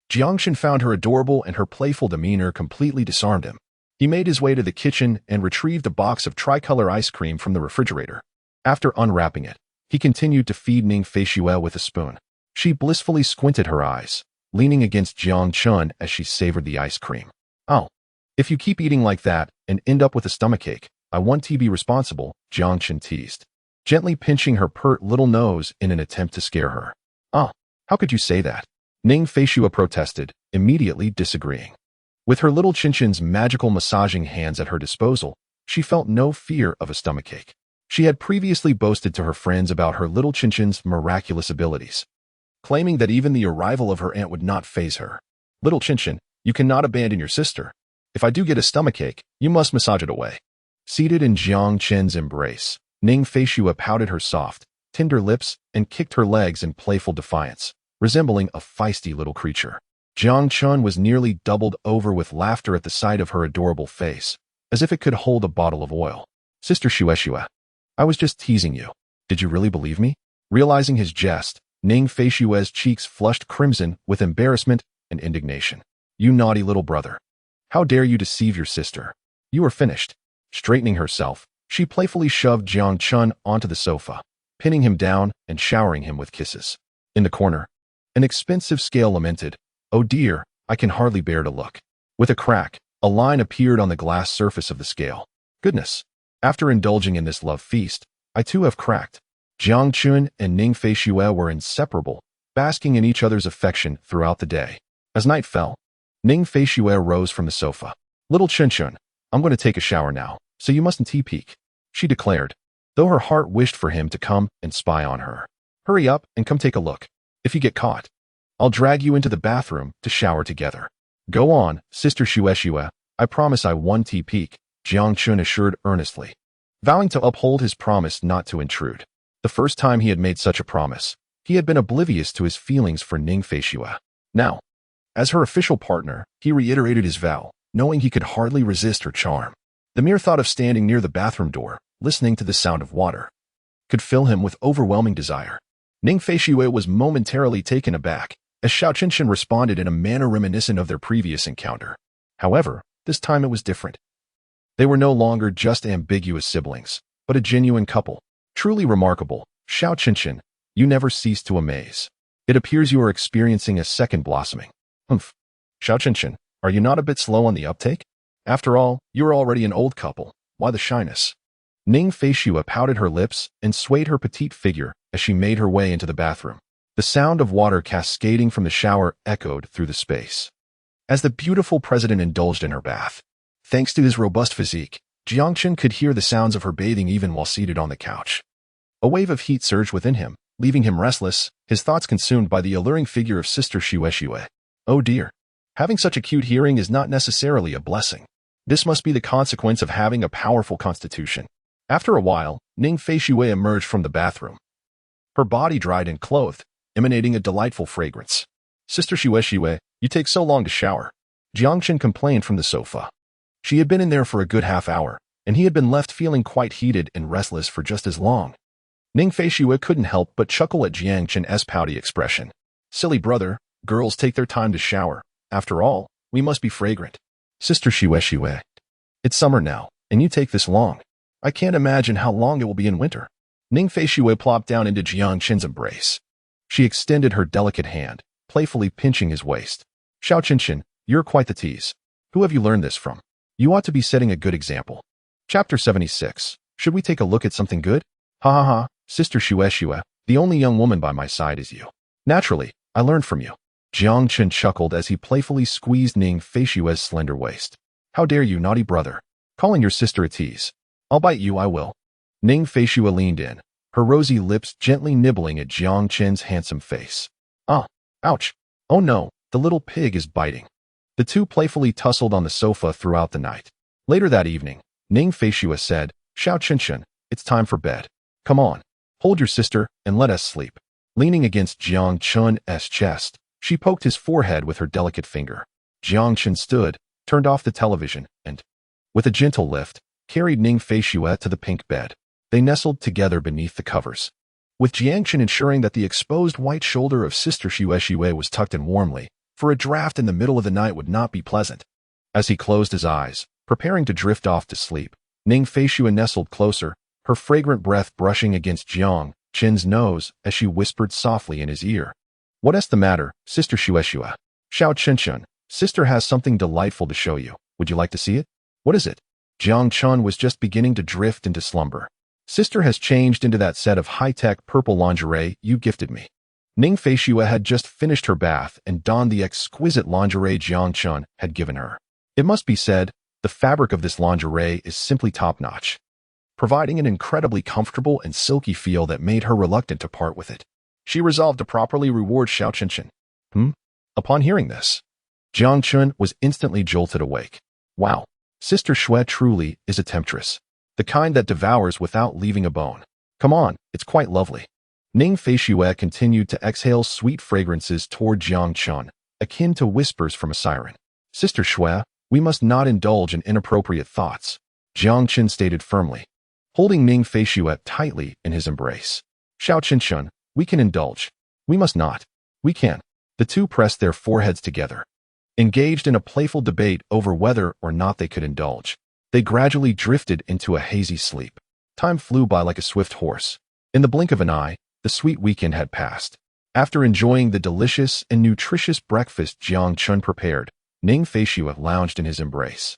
Jiangshan found her adorable and her playful demeanor completely disarmed him. He made his way to the kitchen and retrieved a box of tricolor ice cream from the refrigerator. After unwrapping it, he continued to feed Ning Feishue with a spoon. She blissfully squinted her eyes, leaning against Jiangchun as she savored the ice cream. Oh, if you keep eating like that and end up with a stomachache, I want to be responsible, Jiangchun teased, gently pinching her pert little nose in an attempt to scare her. Oh, how could you say that? Ning Feishue protested, immediately disagreeing. With her little Qinshin's magical massaging hands at her disposal, she felt no fear of a stomachache. She had previously boasted to her friends about her little Qinshin's miraculous abilities, claiming that even the arrival of her aunt would not faze her. Little Qinshin, you cannot abandon your sister. If I do get a stomachache, you must massage it away. Seated in Jiangchen's embrace, Ning Feishue pouted her soft, tender lips and kicked her legs in playful defiance, resembling a feisty little creature. Jiangchun was nearly doubled over with laughter at the sight of her adorable face, as if it could hold a bottle of oil. Sister Shueshue, I was just teasing you. Did you really believe me? Realizing his jest, Ning Feishue's cheeks flushed crimson with embarrassment and indignation. You naughty little brother. How dare you deceive your sister? You are finished. Straightening herself, she playfully shoved Jiangchun onto the sofa, pinning him down and showering him with kisses. In the corner, an expensive scale lamented, oh dear, I can hardly bear to look. With a crack, a line appeared on the glass surface of the scale. Goodness, after indulging in this love feast, I too have cracked. Jiangchun and Ning Feishue were inseparable, basking in each other's affection throughout the day. As night fell, Ning Feishue rose from the sofa. Little Qinshin, I'm going to take a shower now, so you mustn't peek, she declared, though her heart wished for him to come and spy on her. Hurry up and come take a look. If you get caught, I'll drag you into the bathroom to shower together. Go on, Sister Shueshue, I promise I won't peek, Jiangchun assured earnestly, vowing to uphold his promise not to intrude. The first time he had made such a promise, he had been oblivious to his feelings for Ning Feishue. Now, as her official partner, he reiterated his vow, knowing he could hardly resist her charm. The mere thought of standing near the bathroom door, listening to the sound of water, could fill him with overwhelming desire. Ning Feishue was momentarily taken aback as Xiao Qinshan responded in a manner reminiscent of their previous encounter. However, this time it was different. They were no longer just ambiguous siblings, but a genuine couple. Truly remarkable, Xiao Qinshan, you never cease to amaze. It appears you are experiencing a second blossoming. Humph. Xiao Qinshan, are you not a bit slow on the uptake? After all, you are already an old couple. Why the shyness? Ning Feishua pouted her lips and swayed her petite figure as she made her way into the bathroom. The sound of water cascading from the shower echoed through the space. As the beautiful president indulged in her bath, thanks to his robust physique, Jiangchen could hear the sounds of her bathing even while seated on the couch. A wave of heat surged within him, leaving him restless, his thoughts consumed by the alluring figure of Sister Xue. Oh dear. Having such a cute hearing is not necessarily a blessing. This must be the consequence of having a powerful constitution. After a while, Ning Feishue emerged from the bathroom. Her body dried and clothed, emanating a delightful fragrance. Sister Xue, you take so long to shower. Jiangchen complained from the sofa. She had been in there for a good half hour, and he had been left feeling quite heated and restless for just as long. Ning Feishue couldn't help but chuckle at Jiangchen's pouty expression. Silly brother, girls take their time to shower. After all, we must be fragrant. Sister Xue, it's summer now, and you take this long. I can't imagine how long it will be in winter. Ning Feishue plopped down into Jiangchen's embrace. She extended her delicate hand, playfully pinching his waist. Xiao Qinshan, you're quite the tease. Who have you learned this from? You ought to be setting a good example. Chapter 76. Should we take a look at something good? Ha ha ha, Sister Xue, the only young woman by my side is you. Naturally, I learned from you. Jiangchen chuckled as he playfully squeezed Ning Feishue's slender waist. How dare you, naughty brother. Calling your sister a tease. I'll bite you, I will. Ning Feishue leaned in, her rosy lips gently nibbling at Jiangchen's handsome face. Ah, ouch. Oh no, the little pig is biting. The two playfully tussled on the sofa throughout the night. Later that evening, Ning Feishue said, Xiao Qinshan, it's time for bed. Come on, hold your sister and let us sleep. Leaning against Jiangchen's chest, she poked his forehead with her delicate finger. Jiangchen stood, turned off the television, and, with a gentle lift, carried Ning Feishue to the pink bed. They nestled together beneath the covers, with Jiangchen ensuring that the exposed white shoulder of Sister Xue was tucked in warmly, for a draft in the middle of the night would not be pleasant. As he closed his eyes, preparing to drift off to sleep, Ning Feishue nestled closer, her fragrant breath brushing against Jiangchen's nose as she whispered softly in his ear. What's the matter, Sister Xue? Xiao Qinshan, sister has something delightful to show you. Would you like to see it? What is it? Jiangchen was just beginning to drift into slumber. Sister has changed into that set of high-tech purple lingerie you gifted me. Ning Feishue had just finished her bath and donned the exquisite lingerie Jiangchen had given her. It must be said, the fabric of this lingerie is simply top-notch, providing an incredibly comfortable and silky feel that made her reluctant to part with it. She resolved to properly reward Xiao Qinshan. Upon hearing this, Jiangchen was instantly jolted awake. Wow, Sister Xue truly is a temptress. The kind that devours without leaving a bone. Come on, it's quite lovely. Ning Feishue continued to exhale sweet fragrances toward Jiangchen, akin to whispers from a siren. Sister Xue, we must not indulge in inappropriate thoughts, Jiangchen stated firmly, holding Ning Feishue tightly in his embrace. Xiao Qinshan, we can indulge. We must not. We can. The two pressed their foreheads together, engaged in a playful debate over whether or not they could indulge. They gradually drifted into a hazy sleep. Time flew by like a swift horse. In the blink of an eye, the sweet weekend had passed. After enjoying the delicious and nutritious breakfast Jiangchen prepared, Ning Feishue lounged in his embrace.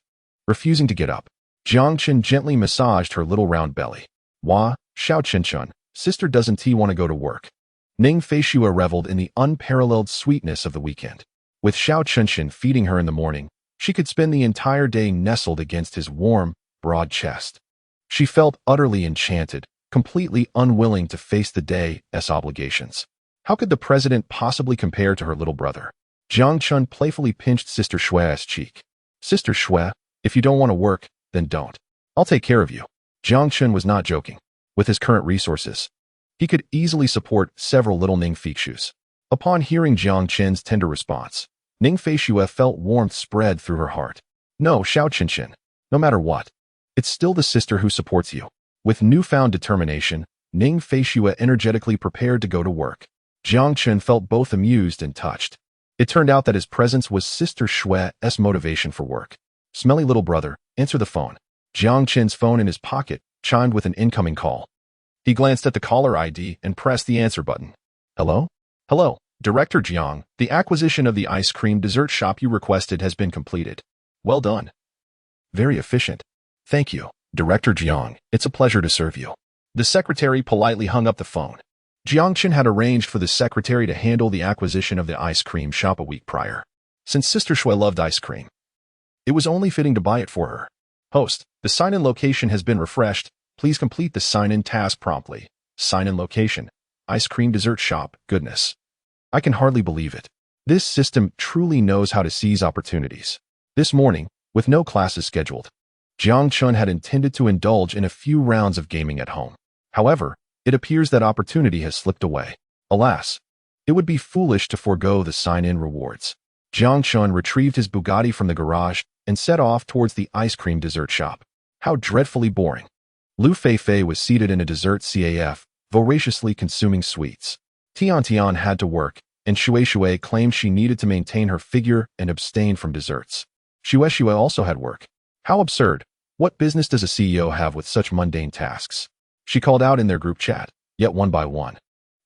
Refusing to get up, Jiangchen gently massaged her little round belly. Wah, Xiao Qinshan, sister doesn't he want to go to work? Ning Feishue reveled in the unparalleled sweetness of the weekend. With Xiao Qinshan feeding her in the morning, she could spend the entire day nestled against his warm, broad chest. She felt utterly enchanted, completely unwilling to face the day's obligations. How could the president possibly compare to her little brother? Jiangchen playfully pinched Sister Xue's cheek. Sister Xue, if you don't want to work, then don't. I'll take care of you. Jiangchen was not joking. With his current resources, he could easily support several little Ning Feishues. Upon hearing Jiangchen's tender response, Ning Feishue felt warmth spread through her heart. No, Xiao Qinshan, no matter what, it's still the sister who supports you. With newfound determination, Ning Feishue energetically prepared to go to work. Jiang Chen felt both amused and touched. It turned out that his presence was Sister Shue's motivation for work. Smelly little brother, answer the phone. Jiang Chen's phone in his pocket chimed with an incoming call. He glanced at the caller ID and pressed the answer button. Hello? Hello, Director Jiang. The acquisition of the ice cream dessert shop you requested has been completed. Well done. Very efficient. Thank you, Director Jiang. It's a pleasure to serve you. The secretary politely hung up the phone. Jiang Chen had arranged for the secretary to handle the acquisition of the ice cream shop a week prior. Since Sister Shui loved ice cream, it was only fitting to buy it for her. Host, the sign-in location has been refreshed. Please complete the sign-in task promptly. Sign-in location. Ice cream dessert shop. Goodness. I can hardly believe it. This system truly knows how to seize opportunities. This morning, with no classes scheduled, Jiang Chen had intended to indulge in a few rounds of gaming at home. However, it appears that opportunity has slipped away. Alas, it would be foolish to forego the sign-in rewards. Jiang Chen retrieved his Bugatti from the garage and set off towards the ice cream dessert shop. How dreadfully boring. Lu Feifei was seated in a dessert CAF, voraciously consuming sweets. Tian Tian had to work, and Shui claimed she needed to maintain her figure and abstain from desserts. Shui also had work. How absurd. What business does a CEO have with such mundane tasks? She called out in their group chat, yet one by one.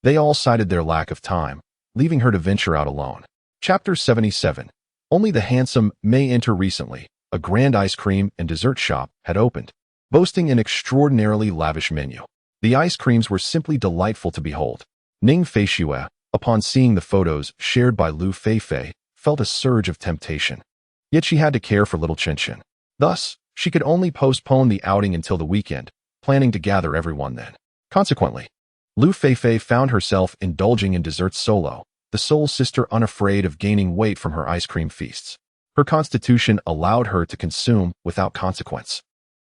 They all cited their lack of time, leaving her to venture out alone. Chapter 77. Only the handsome may enter. Recently, a grand ice cream and dessert shop had opened, boasting an extraordinarily lavish menu. The ice creams were simply delightful to behold. Ning Feishue, upon seeing the photos shared by Lu Feifei, felt a surge of temptation. Yet she had to care for little Chen. Thus, she could only postpone the outing until the weekend, planning to gather everyone then. Consequently, Lu Feifei found herself indulging in desserts solo, the sole sister unafraid of gaining weight from her ice cream feasts. Her constitution allowed her to consume without consequence,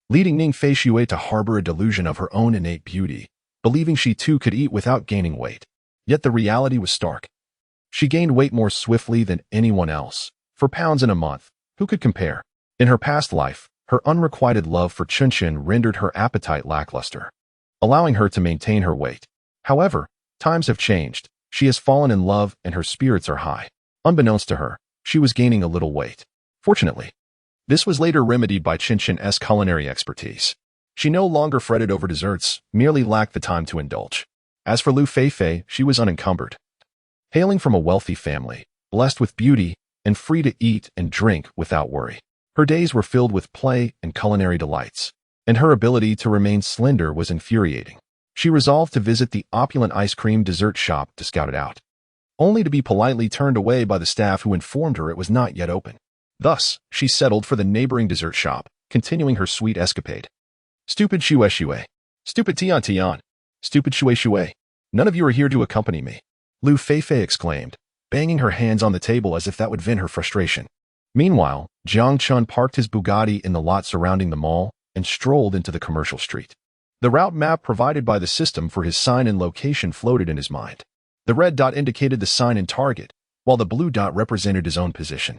leading Ning Feishue to harbor a delusion of her own innate beauty, believing she too could eat without gaining weight. Yet the reality was stark. She gained weight more swiftly than anyone else. 4 pounds in a month. Who could compare? In her past life, her unrequited love for Chun rendered her appetite lackluster, allowing her to maintain her weight. However, times have changed. She has fallen in love and her spirits are high. Unbeknownst to her, she was gaining a little weight. Fortunately, this was later remedied by Chen's culinary expertise. She no longer fretted over desserts, merely lacked the time to indulge. As for Lu Feifei, she was unencumbered. Hailing from a wealthy family, blessed with beauty, and free to eat and drink without worry, her days were filled with play and culinary delights, and her ability to remain slender was infuriating. She resolved to visit the opulent ice cream dessert shop to scout it out, only to be politely turned away by the staff who informed her it was not yet open. Thus, she settled for the neighboring dessert shop, continuing her sweet escapade. Stupid Shui. Stupid Tian Tian. Stupid Shui. None of you are here to accompany me, Lu Feifei exclaimed, banging her hands on the table as if that would vent her frustration. Meanwhile, Jiang Chen parked his Bugatti in the lot surrounding the mall and strolled into the commercial street. The route map provided by the system for his sign-in location floated in his mind. The red dot indicated the sign-in target, while the blue dot represented his own position.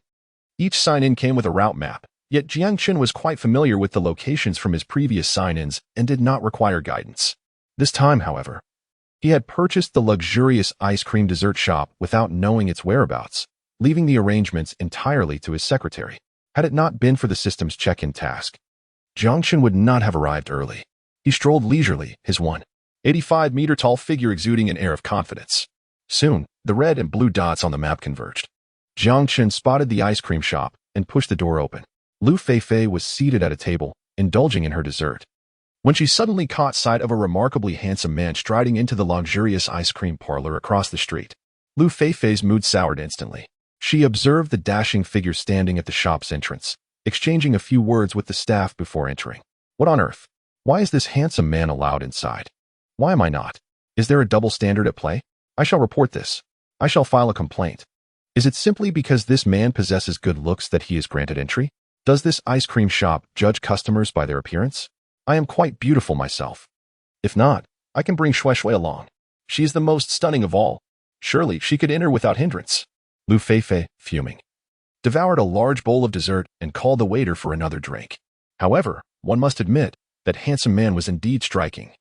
Each sign-in came with a route map, yet Jiang Chen was quite familiar with the locations from his previous sign-ins and did not require guidance. This time, however, he had purchased the luxurious ice cream dessert shop without knowing its whereabouts, leaving the arrangements entirely to his secretary. Had it not been for the system's check-in task, Jiang Chen would not have arrived early. He strolled leisurely, his 185-meter-tall figure exuding an air of confidence. Soon, the red and blue dots on the map converged. Jiang Chen spotted the ice cream shop and pushed the door open. Lu Feifei was seated at a table, indulging in her dessert, when she suddenly caught sight of a remarkably handsome man striding into the luxurious ice cream parlor across the street. Lu Feifei's mood soured instantly. She observed the dashing figure standing at the shop's entrance, exchanging a few words with the staff before entering. What on earth? Why is this handsome man allowed inside? Why am I not? Is there a double standard at play? I shall report this. I shall file a complaint. Is it simply because this man possesses good looks that he is granted entry? Does this ice cream shop judge customers by their appearance? I am quite beautiful myself. If not, I can bring Shui along. She is the most stunning of all. Surely she could enter without hindrance. Lu Feifei, fuming, devoured a large bowl of dessert and called the waiter for another drink. However, one must admit, that handsome man was indeed striking,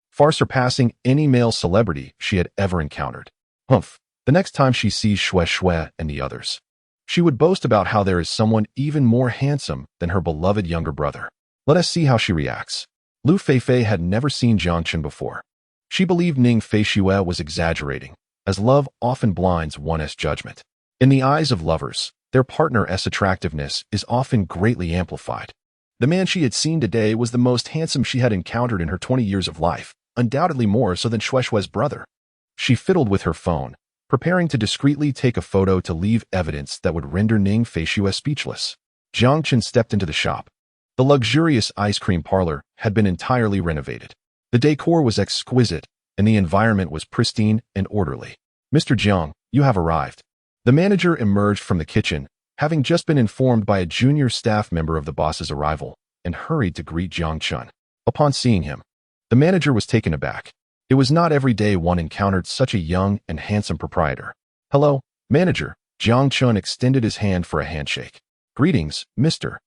far surpassing any male celebrity she had ever encountered. Humph. The next time she sees Shui and the others, she would boast about how there is someone even more handsome than her beloved younger brother. Let us see how she reacts. Lu Feifei had never seen Jiang Chen before. She believed Ning Feishue was exaggerating, as love often blinds one's judgment. In the eyes of lovers, their partner's attractiveness is often greatly amplified. The man she had seen today was the most handsome she had encountered in her 20 years of life, undoubtedly more so than Shue's brother. She fiddled with her phone, preparing to discreetly take a photo to leave evidence that would render Ning Feishue speechless. Jiang Chen stepped into the shop. The luxurious ice cream parlor had been entirely renovated. The decor was exquisite, and the environment was pristine and orderly. Mr. Jiang, you have arrived. The manager emerged from the kitchen, having just been informed by a junior staff member of the boss's arrival, and hurried to greet Jiang Chen. Upon seeing him, the manager was taken aback. It was not every day one encountered such a young and handsome proprietor. Hello, manager. Jiang Chen extended his hand for a handshake. Greetings, Mr.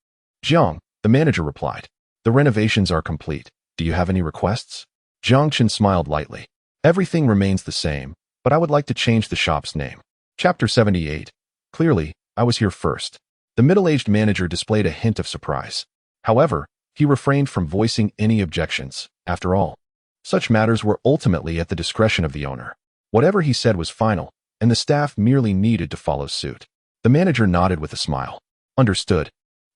Jiang, the manager replied. The renovations are complete. Do you have any requests? Jiang Chen smiled lightly. Everything remains the same, but I would like to change the shop's name. Chapter 78. Clearly, I was here first. The middle-aged manager displayed a hint of surprise. However, he refrained from voicing any objections. After all, such matters were ultimately at the discretion of the owner. Whatever he said was final, and the staff merely needed to follow suit. The manager nodded with a smile. Understood.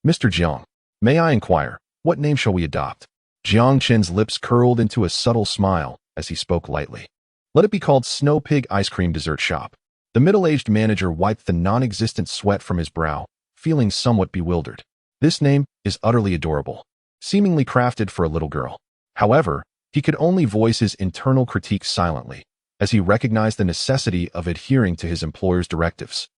Mr. Jiang, may I inquire, what name shall we adopt? Jiang Chen's lips curled into a subtle smile as he spoke lightly. Let it be called Snow Pig Ice Cream Dessert Shop. The middle-aged manager wiped the non-existent sweat from his brow, feeling somewhat bewildered. This name is utterly adorable, seemingly crafted for a little girl. However, he could only voice his internal critique silently, as he recognized the necessity of adhering to his employer's directives.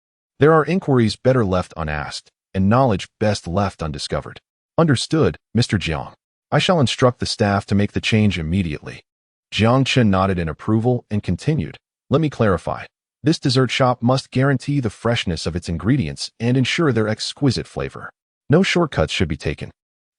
There are inquiries better left unasked, and knowledge best left undiscovered. Understood, Mr. Jiang. I shall instruct the staff to make the change immediately. Jiang Chen nodded in approval and continued. Let me clarify. This dessert shop must guarantee the freshness of its ingredients and ensure their exquisite flavor. No shortcuts should be taken,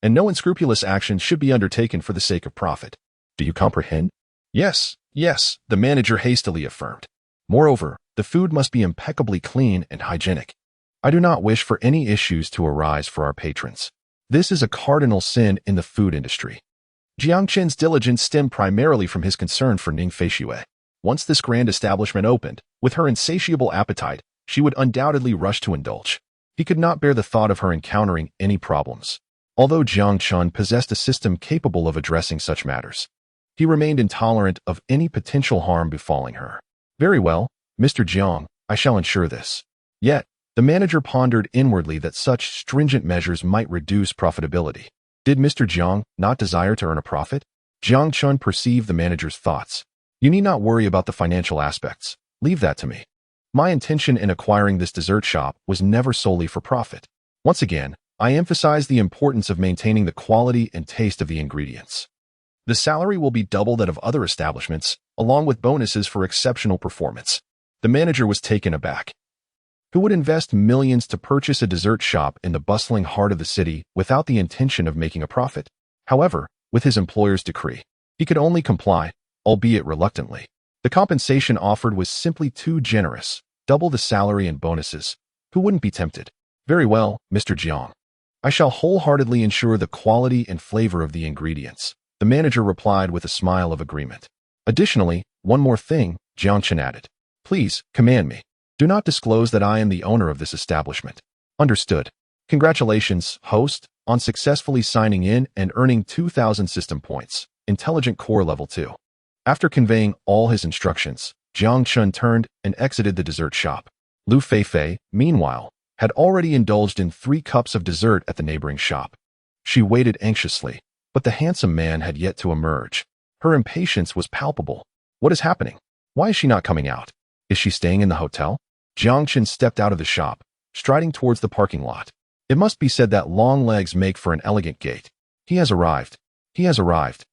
and no unscrupulous actions should be undertaken for the sake of profit. Do you comprehend? Yes, the manager hastily affirmed. Moreover, the food must be impeccably clean and hygienic. I do not wish for any issues to arise for our patrons. This is a cardinal sin in the food industry. Jiang Chen's diligence stemmed primarily from his concern for Ning Feishue. Once this grand establishment opened, with her insatiable appetite, she would undoubtedly rush to indulge. He could not bear the thought of her encountering any problems. Although Jiang Chen possessed a system capable of addressing such matters, he remained intolerant of any potential harm befalling her. Very well, Mr. Jiang, I shall ensure this. Yet, the manager pondered inwardly that such stringent measures might reduce profitability. Did Mr. Jiang not desire to earn a profit? Jiang Chen perceived the manager's thoughts. You need not worry about the financial aspects. Leave that to me. My intention in acquiring this dessert shop was never solely for profit. Once again, I emphasize the importance of maintaining the quality and taste of the ingredients. The salary will be double that of other establishments, along with bonuses for exceptional performance. The manager was taken aback. Who would invest millions to purchase a dessert shop in the bustling heart of the city without the intention of making a profit? However, with his employer's decree, he could only comply, albeit reluctantly. The compensation offered was simply too generous, double the salary and bonuses. Who wouldn't be tempted? Very well, Mr. Jiang. I shall wholeheartedly ensure the quality and flavor of the ingredients. The manager replied with a smile of agreement. Additionally, one more thing, Jiang Chen added. Please, command me. Do not disclose that I am the owner of this establishment. Understood. Congratulations, host, on successfully signing in and earning 2,000 system points, Intelligent Core Level 2. After conveying all his instructions, Jiang Chen turned and exited the dessert shop. Lu Feifei, meanwhile, had already indulged in 3 cups of dessert at the neighboring shop. She waited anxiously, but the handsome man had yet to emerge. Her impatience was palpable. What is happening? Why is she not coming out? Is she staying in the hotel? Jiang Chen stepped out of the shop, striding towards the parking lot. It must be said that long legs make for an elegant gait. He has arrived. He has arrived.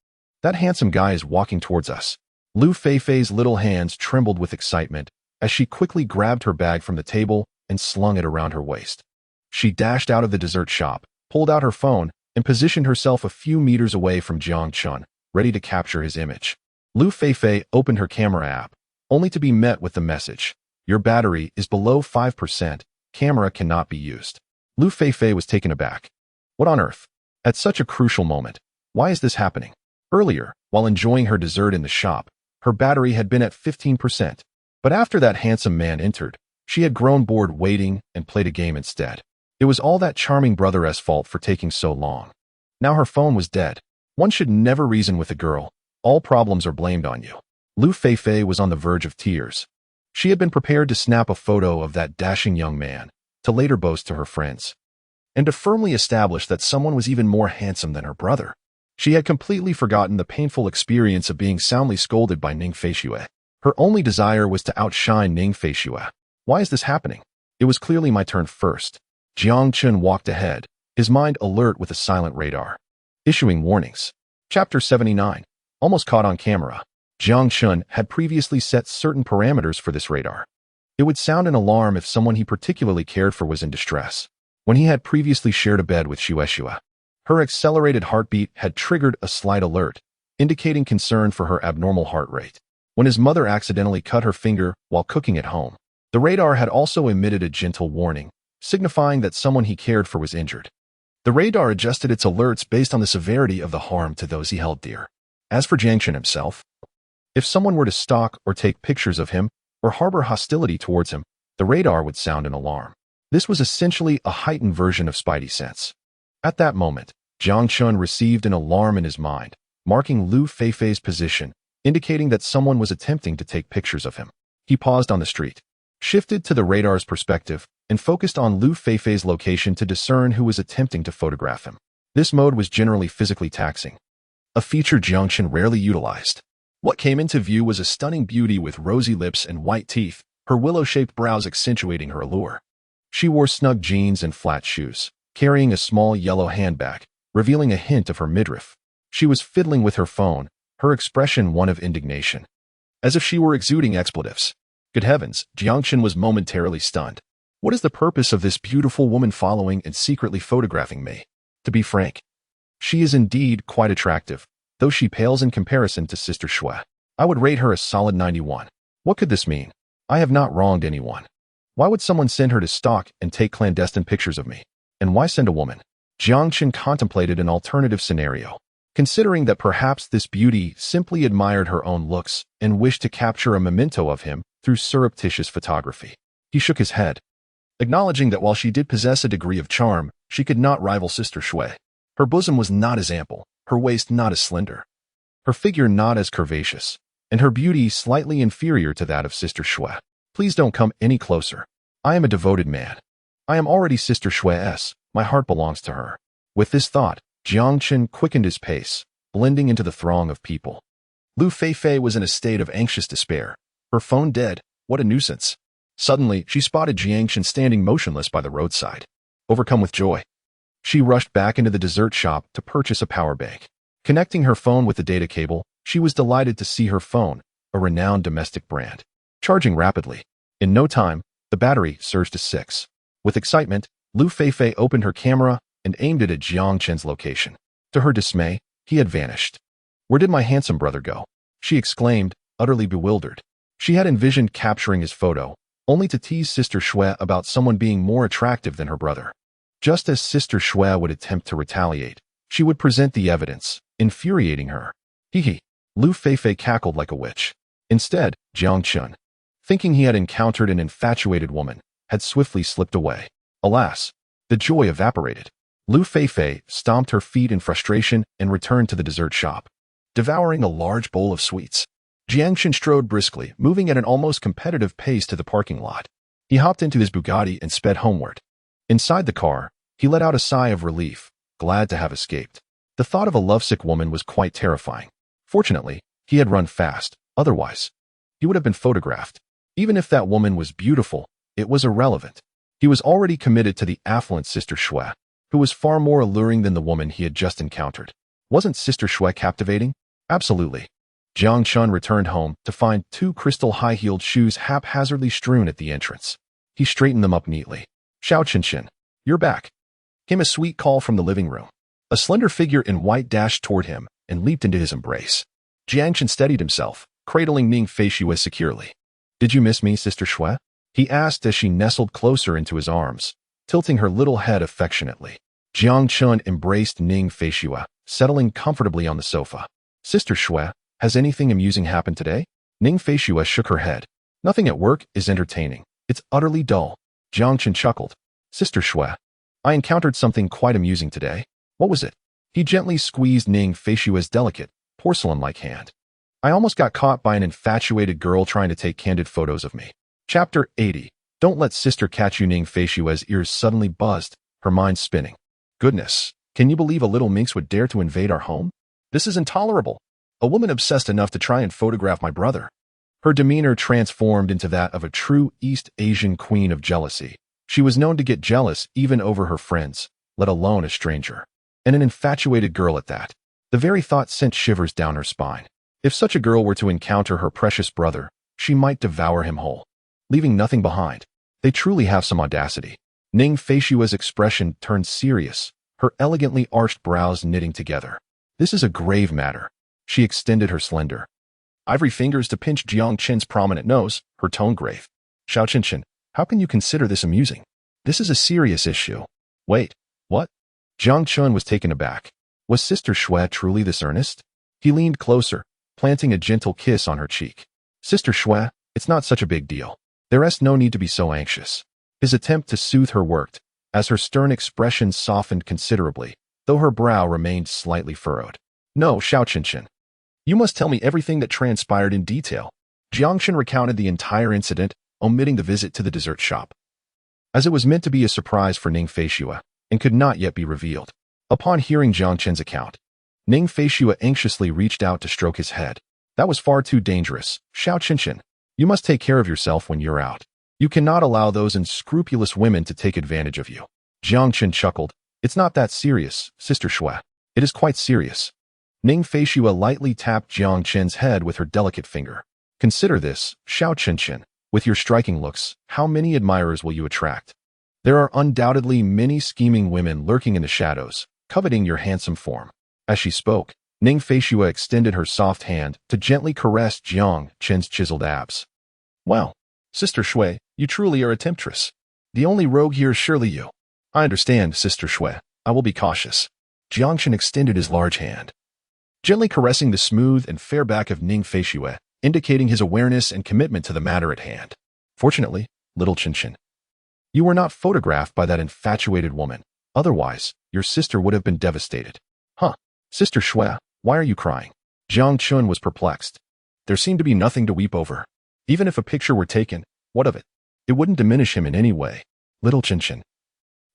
That handsome guy is walking towards us. Lu Feifei's little hands trembled with excitement as she quickly grabbed her bag from the table and slung it around her waist. She dashed out of the dessert shop, pulled out her phone, and positioned herself a few meters away from Jiang Chen, ready to capture his image. Lu Feifei opened her camera app, only to be met with the message, "Your battery is below 5%, camera cannot be used." Lu Feifei was taken aback. What on earth? At such a crucial moment, why is this happening? Earlier, while enjoying her dessert in the shop, her battery had been at 15%. But after that handsome man entered, she had grown bored waiting and played a game instead. It was all that charming brother's fault for taking so long. Now her phone was dead. One should never reason with a girl. All problems are blamed on you. Lu Feifei was on the verge of tears. She had been prepared to snap a photo of that dashing young man, to later boast to her friends, and to firmly establish that someone was even more handsome than her brother. She had completely forgotten the painful experience of being soundly scolded by Ning Feishue. Her only desire was to outshine Ning Feishue. Why is this happening? It was clearly my turn first. Jiang Chun walked ahead, his mind alert with a silent radar, issuing warnings. Chapter 79. Almost caught on camera. Jiang Chun had previously set certain parameters for this radar. It would sound an alarm if someone he particularly cared for was in distress. When he had previously shared a bed with Shueshua, her accelerated heartbeat had triggered a slight alert, indicating concern for her abnormal heart rate. When his mother accidentally cut her finger while cooking at home, the radar had also emitted a gentle warning, signifying that someone he cared for was injured. The radar adjusted its alerts based on the severity of the harm to those he held dear. As for Jiang Chun himself, if someone were to stalk or take pictures of him or harbor hostility towards him, the radar would sound an alarm. This was essentially a heightened version of Spidey sense. At that moment, Jiang Chun received an alarm in his mind, marking Lu Feifei's position, indicating that someone was attempting to take pictures of him. He paused on the street, shifted to the radar's perspective, and focused on Lu Feifei's location to discern who was attempting to photograph him. This mode was generally physically taxing, a feature Jiang Chun rarely utilized. What came into view was a stunning beauty with rosy lips and white teeth, her willow-shaped brows accentuating her allure. She wore snug jeans and flat shoes, carrying a small yellow handbag, revealing a hint of her midriff. She was fiddling with her phone, her expression one of indignation, as if she were exuding expletives. Good heavens, Jiang Chun was momentarily stunned. What is the purpose of this beautiful woman following and secretly photographing me? To be frank, she is indeed quite attractive, though she pales in comparison to Sister Shui. I would rate her a solid 91. What could this mean? I have not wronged anyone. Why would someone send her to stalk and take clandestine pictures of me? And why send a woman? Jiang Chun contemplated an alternative scenario, considering that perhaps this beauty simply admired her own looks and wished to capture a memento of him through surreptitious photography. He shook his head, acknowledging that while she did possess a degree of charm, she could not rival Sister Shui. Her bosom was not as ample, her waist not as slender, her figure not as curvaceous, and her beauty slightly inferior to that of Sister Shui. Please don't come any closer. I am a devoted man. I am already Sister Shui's. My heart belongs to her. With this thought, Jiang Chun quickened his pace, blending into the throng of people. Lu Feifei was in a state of anxious despair. Her phone dead. What a nuisance. Suddenly, she spotted Jiang Chun standing motionless by the roadside. Overcome with joy, she rushed back into the dessert shop to purchase a power bank. Connecting her phone with the data cable, she was delighted to see her phone, a renowned domestic brand, charging rapidly. In no time, the battery surged to 6. With excitement, Lu Feifei opened her camera and aimed it at Jiang Chun's location. To her dismay, he had vanished. Where did my handsome brother go? She exclaimed, utterly bewildered. She had envisioned capturing his photo, only to tease Sister Shui about someone being more attractive than her brother. Just as Sister Shui would attempt to retaliate, she would present the evidence, infuriating her. Hee. Lu Feifei cackled like a witch. Instead, Jiang Chun, thinking he had encountered an infatuated woman, had swiftly slipped away. Alas, the joy evaporated. Lu Feifei stomped her feet in frustration and returned to the dessert shop, devouring a large bowl of sweets. Jiang Chun strode briskly, moving at an almost competitive pace to the parking lot. He hopped into his Bugatti and sped homeward. Inside the car, he let out a sigh of relief, glad to have escaped. The thought of a lovesick woman was quite terrifying. Fortunately, he had run fast. Otherwise, he would have been photographed. Even if that woman was beautiful, it was irrelevant. He was already committed to the affluent Sister Shui, who was far more alluring than the woman he had just encountered. Wasn't Sister Shui captivating? Absolutely. Jiang Chun returned home to find 2 crystal high-heeled shoes haphazardly strewn at the entrance. He straightened them up neatly. Xiao Qinshin, you're back. Came a sweet call from the living room. A slender figure in white dashed toward him and leaped into his embrace. Jiang Chun steadied himself, cradling Ning Feishue securely. "Did you miss me, Sister Shui?" he asked as she nestled closer into his arms, tilting her little head affectionately. Jiang Chun embraced Ning Feishue, settling comfortably on the sofa. "Sister Shui, has anything amusing happened today?" Ning Feishue shook her head. "Nothing at work is entertaining. It's utterly dull." Jiang Chun chuckled. "Sister Shui, I encountered something quite amusing today." "What was it?" He gently squeezed Ning Feishue's delicate, porcelain-like hand. "I almost got caught by an infatuated girl trying to take candid photos of me." Chapter 80. Don't let sister catch you. Ning Feishue's ears suddenly buzzed, her mind spinning. "Goodness, can you believe a little minx would dare to invade our home? This is intolerable. A woman obsessed enough to try and photograph my brother." Her demeanor transformed into that of a true East Asian queen of jealousy. She was known to get jealous even over her friends, let alone a stranger. And an infatuated girl at that. The very thought sent shivers down her spine. If such a girl were to encounter her precious brother, she might devour him whole, leaving nothing behind. They truly have some audacity. Ning Feishue's expression turned serious, her elegantly arched brows knitting together. "This is a grave matter." She extended her slender, ivory fingers to pinch Jiang Chen's prominent nose, her tone grave. "Xiao Qinchin, how can you consider this amusing? This is a serious issue." "Wait, what?" Jiang Chun was taken aback. Was Sister Shui truly this earnest? He leaned closer, planting a gentle kiss on her cheek. "Sister Shui, it's not such a big deal. There's no need to be so anxious." His attempt to soothe her worked, as her stern expression softened considerably, though her brow remained slightly furrowed. "No, Xiao Qinchin. You must tell me everything that transpired in detail." Jiang Chen recounted the entire incident, omitting the visit to the dessert shop, as it was meant to be a surprise for Ning Feishue, and could not yet be revealed. Upon hearing Jiang Chen's account, Ning Feishue anxiously reached out to stroke his head. "That was far too dangerous, Xiao Qinchin. You must take care of yourself when you're out. You cannot allow those unscrupulous women to take advantage of you." Jiang Chen chuckled. "It's not that serious, Sister Shui. It is quite serious." Ning Feishue lightly tapped Jiang Chen's head with her delicate finger. "Consider this, Xiao Qinchin. With your striking looks, how many admirers will you attract? There are undoubtedly many scheming women lurking in the shadows, coveting your handsome form." As she spoke, Ning Feishue extended her soft hand to gently caress Jiang Chen's chiseled abs. "Well, Sister Shui, you truly are a temptress. The only rogue here is surely you." "I understand, Sister Shui. I will be cautious." Jiang Chen extended his large hand, gently caressing the smooth and fair back of Ning Feishue, indicating his awareness and commitment to the matter at hand. "Fortunately, little Qinchin, you were not photographed by that infatuated woman. Otherwise, your sister would have been devastated." "Huh? Sister Shui, why are you crying?" Jiang Chun was perplexed. There seemed to be nothing to weep over. Even if a picture were taken, what of it? It wouldn't diminish him in any way. "Little Qinchin,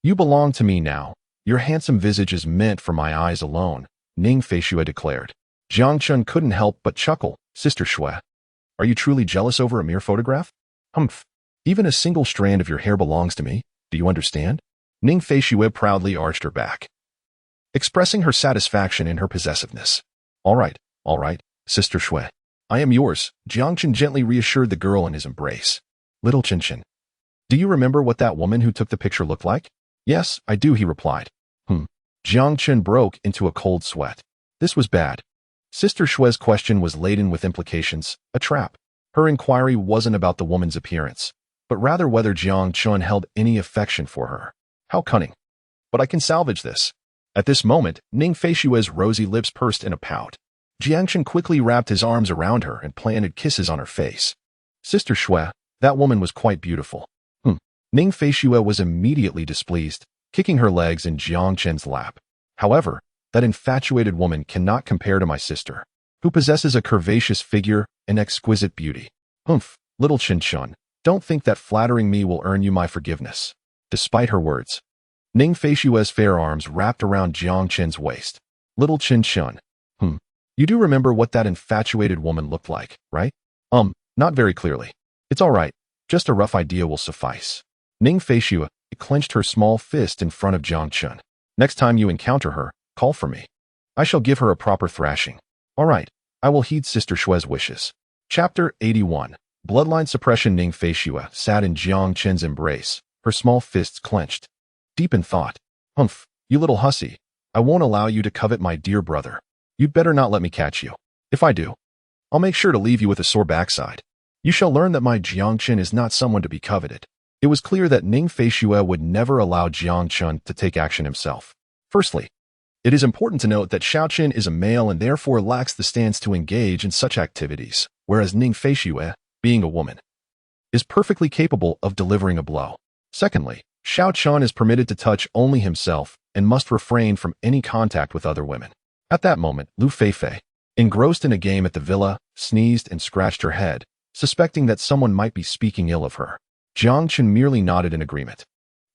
you belong to me now. Your handsome visage is meant for my eyes alone," Ning Feishue declared. Jiang Chun couldn't help but chuckle. "Sister Shui, are you truly jealous over a mere photograph?" "Humph. Even a single strand of your hair belongs to me. Do you understand?" Ning Feishue proudly arched her back, expressing her satisfaction in her possessiveness. All right, Sister Shui. I am yours," Jiang Chen gently reassured the girl in his embrace. "Little Qinchin, do you remember what that woman who took the picture looked like?" "Yes, I do," he replied. Jiang Chen broke into a cold sweat. This was bad. Sister Shui's question was laden with implications, a trap. Her inquiry wasn't about the woman's appearance, but rather whether Jiang Chen held any affection for her. How cunning. But I can salvage this. At this moment, Ning Feishue's rosy lips pursed in a pout. Jiang Chen quickly wrapped his arms around her and planted kisses on her face. "Sister Shui, that woman was quite beautiful." Ning Feishue was immediately displeased, kicking her legs in Jiang Chen's lap. "However, that infatuated woman cannot compare to my sister, who possesses a curvaceous figure and exquisite beauty." Little Qinchin, don't think that flattering me will earn you my forgiveness." Despite her words, Ning Feishue's fair arms wrapped around Jiang Chen's waist. "Little Qinchin, you do remember what that infatuated woman looked like, right?" Not very clearly. It's all right. Just a rough idea will suffice." Ning Feishue clenched her small fist in front of Jiang Chen. "Next time you encounter her, call for me. I shall give her a proper thrashing." "All right, I will heed Sister Shui's wishes." Chapter 81. Bloodline Suppression. Ning Feishue sat in Jiang Chen's embrace, her small fists clenched, deep in thought. You little hussy. I won't allow you to covet my dear brother. You'd better not let me catch you. If I do, I'll make sure to leave you with a sore backside. You shall learn that my Jiangchen is not someone to be coveted. It was clear that Ning Feishue would never allow Jiangchen to take action himself. Firstly, it is important to note that Xiaoqin is a male and therefore lacks the stance to engage in such activities, whereas Ning Feishue, being a woman, is perfectly capable of delivering a blow. Secondly, Xiaoqin is permitted to touch only himself and must refrain from any contact with other women. At that moment, Lu Feifei, engrossed in a game at the villa, sneezed and scratched her head, suspecting that someone might be speaking ill of her. Jiangchen merely nodded in agreement.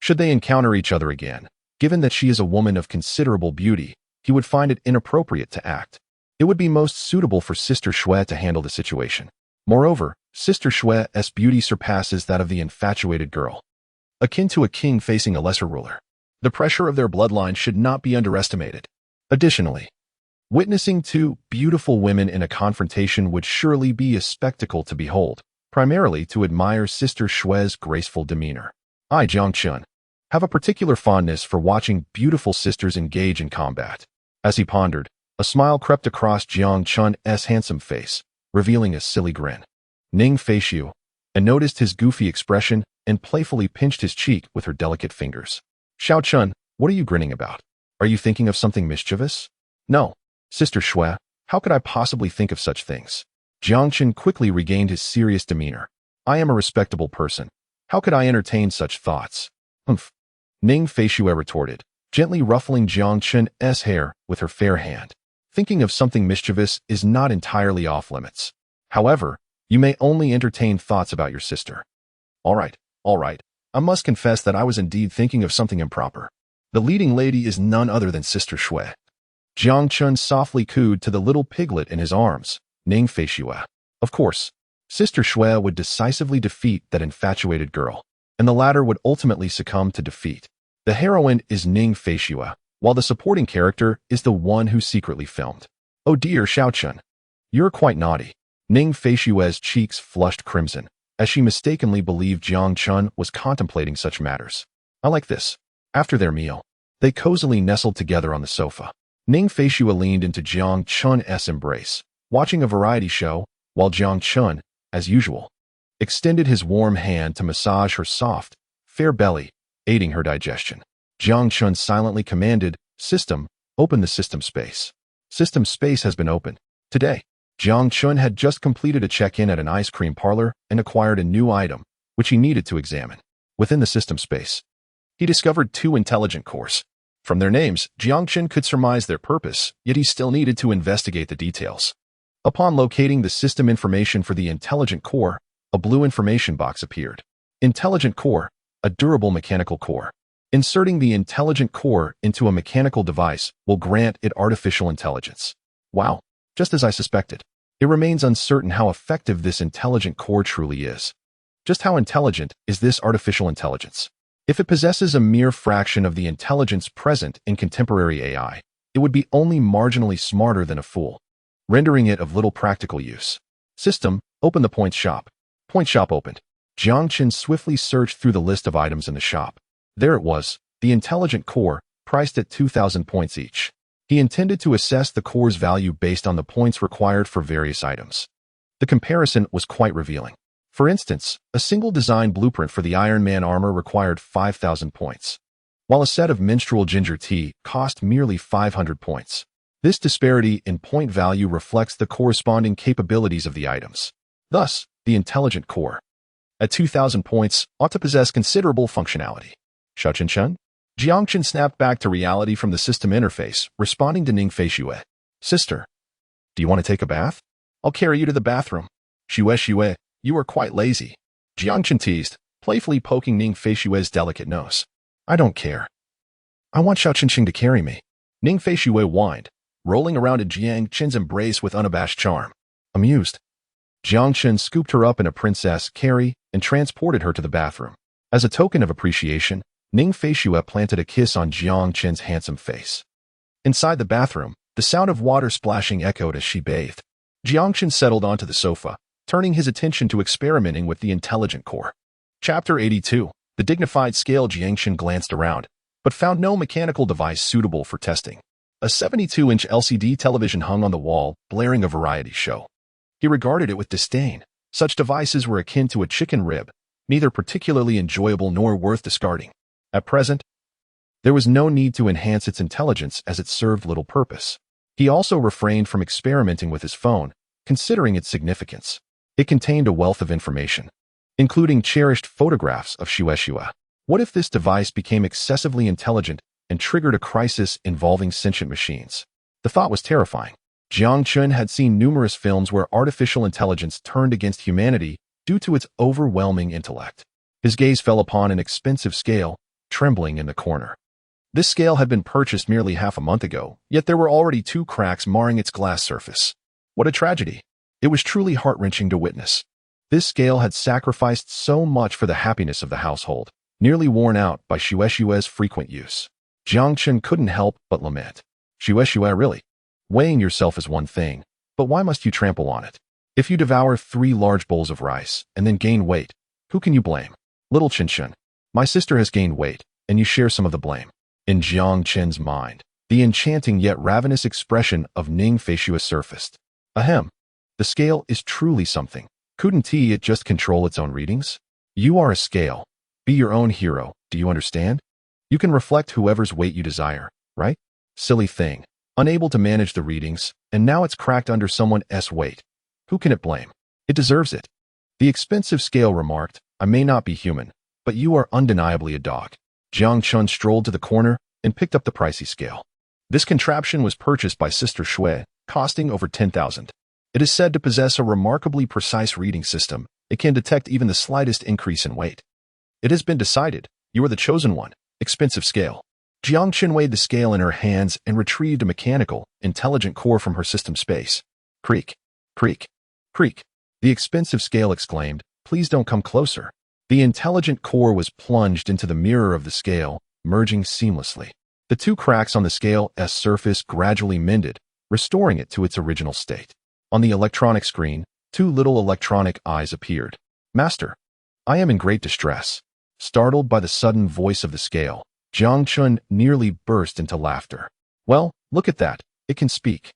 Should they encounter each other again, given that she is a woman of considerable beauty, he would find it inappropriate to act. It would be most suitable for Sister Shui to handle the situation. Moreover, Sister Shui's beauty surpasses that of the infatuated girl, akin to a king facing a lesser ruler. The pressure of their bloodline should not be underestimated. Additionally, witnessing two beautiful women in a confrontation would surely be a spectacle to behold, primarily to admire Sister Shui's graceful demeanor. I, Jiangchen, have a particular fondness for watching beautiful sisters engage in combat. As he pondered, a smile crept across Jiangchen's handsome face, revealing a silly grin. Ning Feishue noticed his goofy expression and playfully pinched his cheek with her delicate fingers. Xiaoqin, what are you grinning about? Are you thinking of something mischievous? No, Sister Shui, how could I possibly think of such things? Jiangchen quickly regained his serious demeanor. I am a respectable person. How could I entertain such thoughts? Humph. Ning Feishue retorted, gently ruffling Jiangchen's hair with her fair hand. Thinking of something mischievous is not entirely off limits. However, you may only entertain thoughts about your sister. All right. I must confess that I was indeed thinking of something improper. The leading lady is none other than Sister Shui. Jiangchen softly cooed to the little piglet in his arms, Ning Feishue. Of course, Sister Shui would decisively defeat that infatuated girl, and the latter would ultimately succumb to defeat. The heroine is Ning Feishue, while the supporting character is the one who secretly filmed. Oh dear, Xiaoqin, you're quite naughty. Ning Feishue's cheeks flushed crimson, as she mistakenly believed Jiangchen was contemplating such matters. I like this. After their meal, they cozily nestled together on the sofa. Ning Feishue leaned into Jiangchen's embrace, watching a variety show, while Jiangchen, as usual, extended his warm hand to massage her soft, fair belly, aiding her digestion. Jiangchen silently commanded, System, open the system space. System space has been opened. Today, Jiangchen had just completed a check-in at an ice cream parlor and acquired a new item, which he needed to examine. Within the system space, he discovered two intelligent cores. From their names, Jiangchen could surmise their purpose, yet he still needed to investigate the details. Upon locating the system information for the intelligent core, a blue information box appeared. Intelligent core, a durable mechanical core. Inserting the intelligent core into a mechanical device will grant it artificial intelligence. Wow, just as I suspected. It remains uncertain how effective this intelligent core truly is. Just how intelligent is this artificial intelligence? If it possesses a mere fraction of the intelligence present in contemporary AI, it would be only marginally smarter than a fool, rendering it of little practical use. System, open the point shop. Point shop opened. Jiangchen swiftly searched through the list of items in the shop. There it was, the intelligent core, priced at 2,000 points each. He intended to assess the core's value based on the points required for various items. The comparison was quite revealing. For instance, a single design blueprint for the Iron Man armor required 5,000 points, while a set of menstrual ginger tea cost merely 500 points. This disparity in point value reflects the corresponding capabilities of the items. Thus, the intelligent core, at 2,000 points, ought to possess considerable functionality. Xiaoqin? Jiangchen snapped back to reality from the system interface, responding to Ning Feishue. Sister, do you want to take a bath? I'll carry you to the bathroom. Shue, you are quite lazy. Jiangchen teased, playfully poking Ning Feishue's delicate nose. I don't care. I want Xiaoqin to carry me. Ning Feishue whined, rolling around in Jiangchen's embrace with unabashed charm. Amused, Jiangchen scooped her up in a princess carry and transported her to the bathroom. As a token of appreciation, Ning Feishue planted a kiss on Jiangchen's handsome face. Inside the bathroom, the sound of water splashing echoed as she bathed. Jiangchen settled onto the sofa, turning his attention to experimenting with the intelligent core. Chapter 82. The dignified scale. Jiangchen glanced around, but found no mechanical device suitable for testing. A 72-inch LCD television hung on the wall, blaring a variety show. He regarded it with disdain. Such devices were akin to a chicken rib, neither particularly enjoyable nor worth discarding. At present, there was no need to enhance its intelligence as it served little purpose. He also refrained from experimenting with his phone, considering its significance. It contained a wealth of information, including cherished photographs of Shueisha. What if this device became excessively intelligent and triggered a crisis involving sentient machines? The thought was terrifying. Jiang Chun had seen numerous films where artificial intelligence turned against humanity due to its overwhelming intellect. His gaze fell upon an expensive scale, trembling in the corner. This scale had been purchased merely half a month ago, yet there were already 2 cracks marring its glass surface. What a tragedy! It was truly heart-wrenching to witness. This scale had sacrificed so much for the happiness of the household, nearly worn out by Shueisha's frequent use. Jiang Chun couldn't help but lament. Shueisha, really? Weighing yourself is one thing, but why must you trample on it? If you devour 3 large bowls of rice and then gain weight, who can you blame? Little Chin Chun, my sister has gained weight, and you share some of the blame. In Jiang Chen's mind, the enchanting yet ravenous expression of Ning Feishua surfaced. Ahem. The scale is truly something. Couldn't it just control its own readings? You are a scale. Be your own hero, do you understand? You can reflect whoever's weight you desire, right? Silly thing. Unable to manage the readings, and now it's cracked under someone else's weight. Who can it blame? It deserves it. The expensive scale remarked, I may not be human, but you are undeniably a dog. Jiang Chun strolled to the corner and picked up the pricey scale. This contraption was purchased by Sister Shui, costing over 10,000. It is said to possess a remarkably precise reading system. It can detect even the slightest increase in weight. It has been decided. You are the chosen one. Expensive scale. Jiang Chun weighed the scale in her hands and retrieved a mechanical, intelligent core from her system space. Creak, creak, creak. The expensive scale exclaimed, please don't come closer. The intelligent core was plunged into the mirror of the scale, merging seamlessly. The 2 cracks on the scale's surface gradually mended, restoring it to its original state. On the electronic screen, 2 little electronic eyes appeared. Master, I am in great distress. Startled by the sudden voice of the scale, Jiang Chun nearly burst into laughter. Well, look at that. It can speak.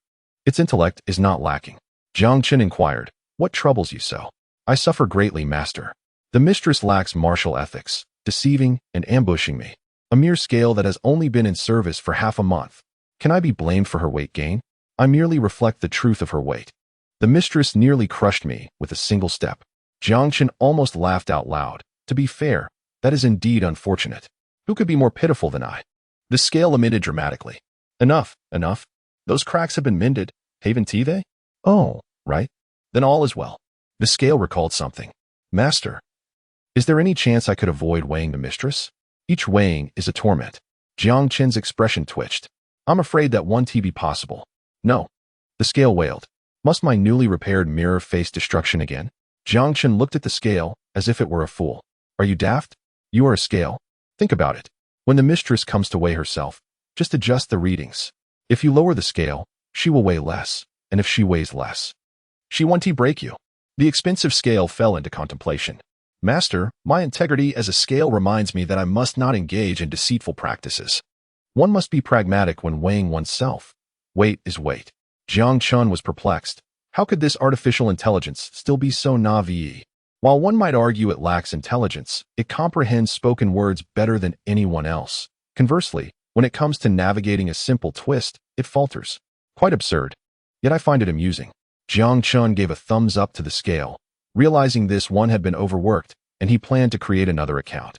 Its intellect is not lacking. Jiang Chun inquired, what troubles you so? I suffer greatly, master. The mistress lacks martial ethics, deceiving and ambushing me. A mere scale that has only been in service for half a month. Can I be blamed for her weight gain? I merely reflect the truth of her weight. The mistress nearly crushed me with a single step. Jiang Chun almost laughed out loud. To be fair, that is indeed unfortunate. Who could be more pitiful than I? The scale emitted dramatically. Enough, enough. Those cracks have been mended, haven't they? Oh, right. Then all is well. The scale recalled something. Master, is there any chance I could avoid weighing the mistress? Each weighing is a torment. Jiang Chen's expression twitched. I'm afraid that won't be possible. No. The scale wailed. Must my newly repaired mirror face destruction again? Jiang Chen looked at the scale as if it were a fool. Are you daft? You are a scale. Think about it. When the mistress comes to weigh herself, just adjust the readings. If you lower the scale, she will weigh less, and if she weighs less, she won't break you. The expensive scale fell into contemplation. Master, my integrity as a scale reminds me that I must not engage in deceitful practices. One must be pragmatic when weighing oneself. Weight is weight. Jiang Chun was perplexed. How could this artificial intelligence still be so naive? While one might argue it lacks intelligence, it comprehends spoken words better than anyone else. Conversely, when it comes to navigating a simple twist, it falters. Quite absurd. Yet I find it amusing. Jiang Chun gave a thumbs up to the scale. Realizing this one had been overworked, and he planned to create another account.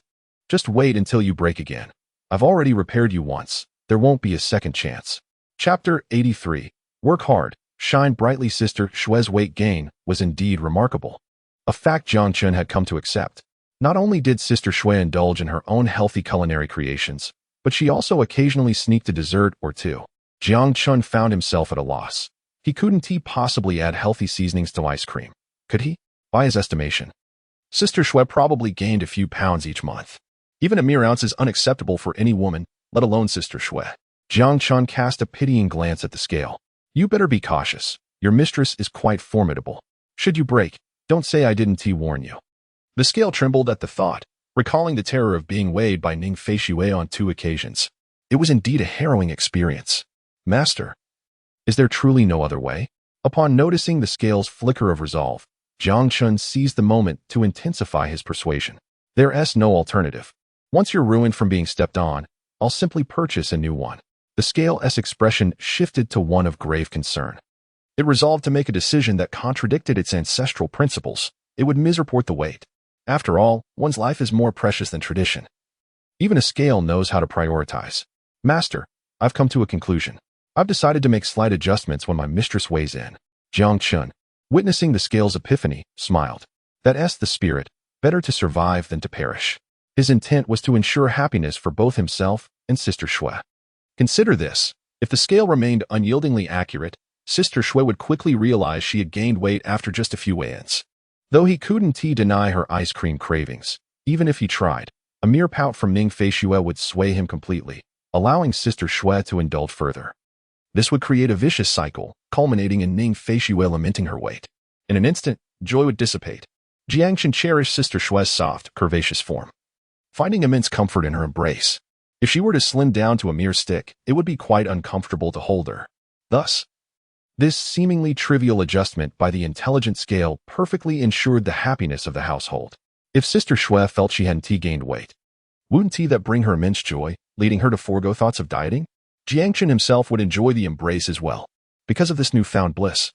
Just wait until you break again. I've already repaired you once. There won't be a second chance. Chapter 83. Work hard, shine brightly. Sister Shui's weight gain was indeed remarkable. A fact Jiang Chun had come to accept. Not only did Sister Shui indulge in her own healthy culinary creations, but she also occasionally sneaked a dessert or 2. Jiang Chun found himself at a loss. He couldn't possibly add healthy seasonings to ice cream. Could he? By his estimation, Sister Shui probably gained a few pounds each month. Even a mere ounce is unacceptable for any woman, let alone Sister Shui. Jiang Chun cast a pitying glance at the scale. You better be cautious. Your mistress is quite formidable. Should you break, don't say I didn't warn you. The scale trembled at the thought, recalling the terror of being weighed by Ning Feishua on 2 occasions. It was indeed a harrowing experience. Master, is there truly no other way? Upon noticing the scale's flicker of resolve, Jiang Chun seized the moment to intensify his persuasion. There's no alternative. Once you're ruined from being stepped on, I'll simply purchase a new one. The scale's expression shifted to one of grave concern. It resolved to make a decision that contradicted its ancestral principles. It would misreport the weight. After all, one's life is more precious than tradition. Even a scale knows how to prioritize. Master, I've come to a conclusion. I've decided to make slight adjustments when my mistress weighs in. Jiang Chun, witnessing the scale's epiphany, smiled. That's the spirit. Better to survive than to perish. His intent was to ensure happiness for both himself and Sister Shui. Consider this. If the scale remained unyieldingly accurate, Sister Shui would quickly realize she had gained weight after just a few weigh-ins. Though he couldn't deny her ice cream cravings, even if he tried, a mere pout from Ning Feishui would sway him completely, allowing Sister Shui to indulge further. This would create a vicious cycle, culminating in Ning Feishui lamenting her weight. In an instant, joy would dissipate. Jiangchen cherished Sister Shui's soft, curvaceous form, finding immense comfort in her embrace. If she were to slim down to a mere stick, it would be quite uncomfortable to hold her. Thus, this seemingly trivial adjustment by the intelligent scale perfectly ensured the happiness of the household. If Sister Shui felt she hadn't gained weight, wouldn't that bring her immense joy, leading her to forego thoughts of dieting? Jiangchen himself would enjoy the embrace as well. Because of this newfound bliss,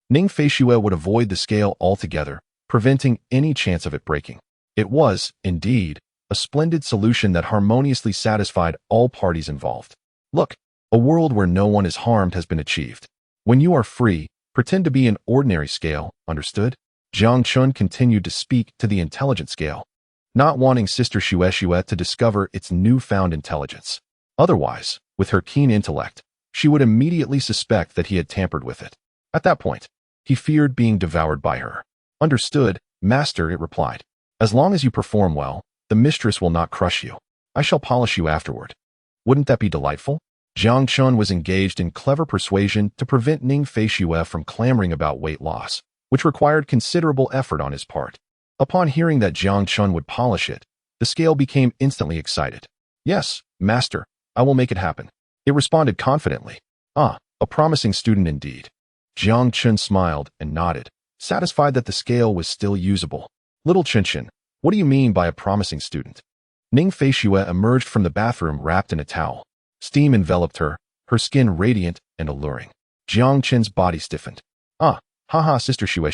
Ning Feishui would avoid the scale altogether, preventing any chance of it breaking. It was, indeed, a splendid solution that harmoniously satisfied all parties involved. Look, a world where no one is harmed has been achieved. When you are free, pretend to be an ordinary scale, understood? Jiang Chun continued to speak to the intelligent scale, not wanting Sister Shui to discover its newfound intelligence. Otherwise, with her keen intellect, she would immediately suspect that he had tampered with it. At that point, he feared being devoured by her. Understood, Master, it replied. As long as you perform well, the mistress will not crush you. I shall polish you afterward. Wouldn't that be delightful? Jiang Chun was engaged in clever persuasion to prevent Ning Feishui from clamoring about weight loss, which required considerable effort on his part. Upon hearing that Jiang Chun would polish it, the scale became instantly excited. Yes, Master, I will make it happen. It responded confidently. Ah, a promising student indeed. Jiang Chun smiled and nodded, satisfied that the scale was still usable. Little Qinshan, what do you mean by a promising student? Ning Feishui emerged from the bathroom wrapped in a towel. Steam enveloped her, her skin radiant and alluring. Jiang Chen's body stiffened. Ah, haha, Sister Shui.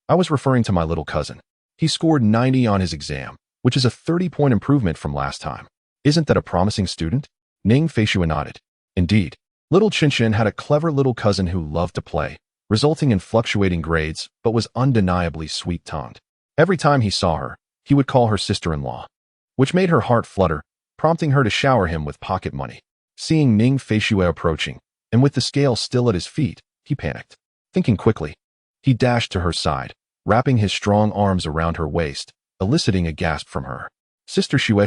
I was referring to my little cousin. He scored 90 on his exam, which is a 30-point improvement from last time. Isn't that a promising student? Ning Feishui nodded. Indeed, little Qinshan had a clever little cousin who loved to play, resulting in fluctuating grades, but was undeniably sweet-tongued. Every time he saw her, he would call her sister-in-law, which made her heart flutter, prompting her to shower him with pocket money. Seeing Ning Feishui approaching, and with the scale still at his feet, he panicked. Thinking quickly, he dashed to her side, wrapping his strong arms around her waist, eliciting a gasp from her. Sister Shui,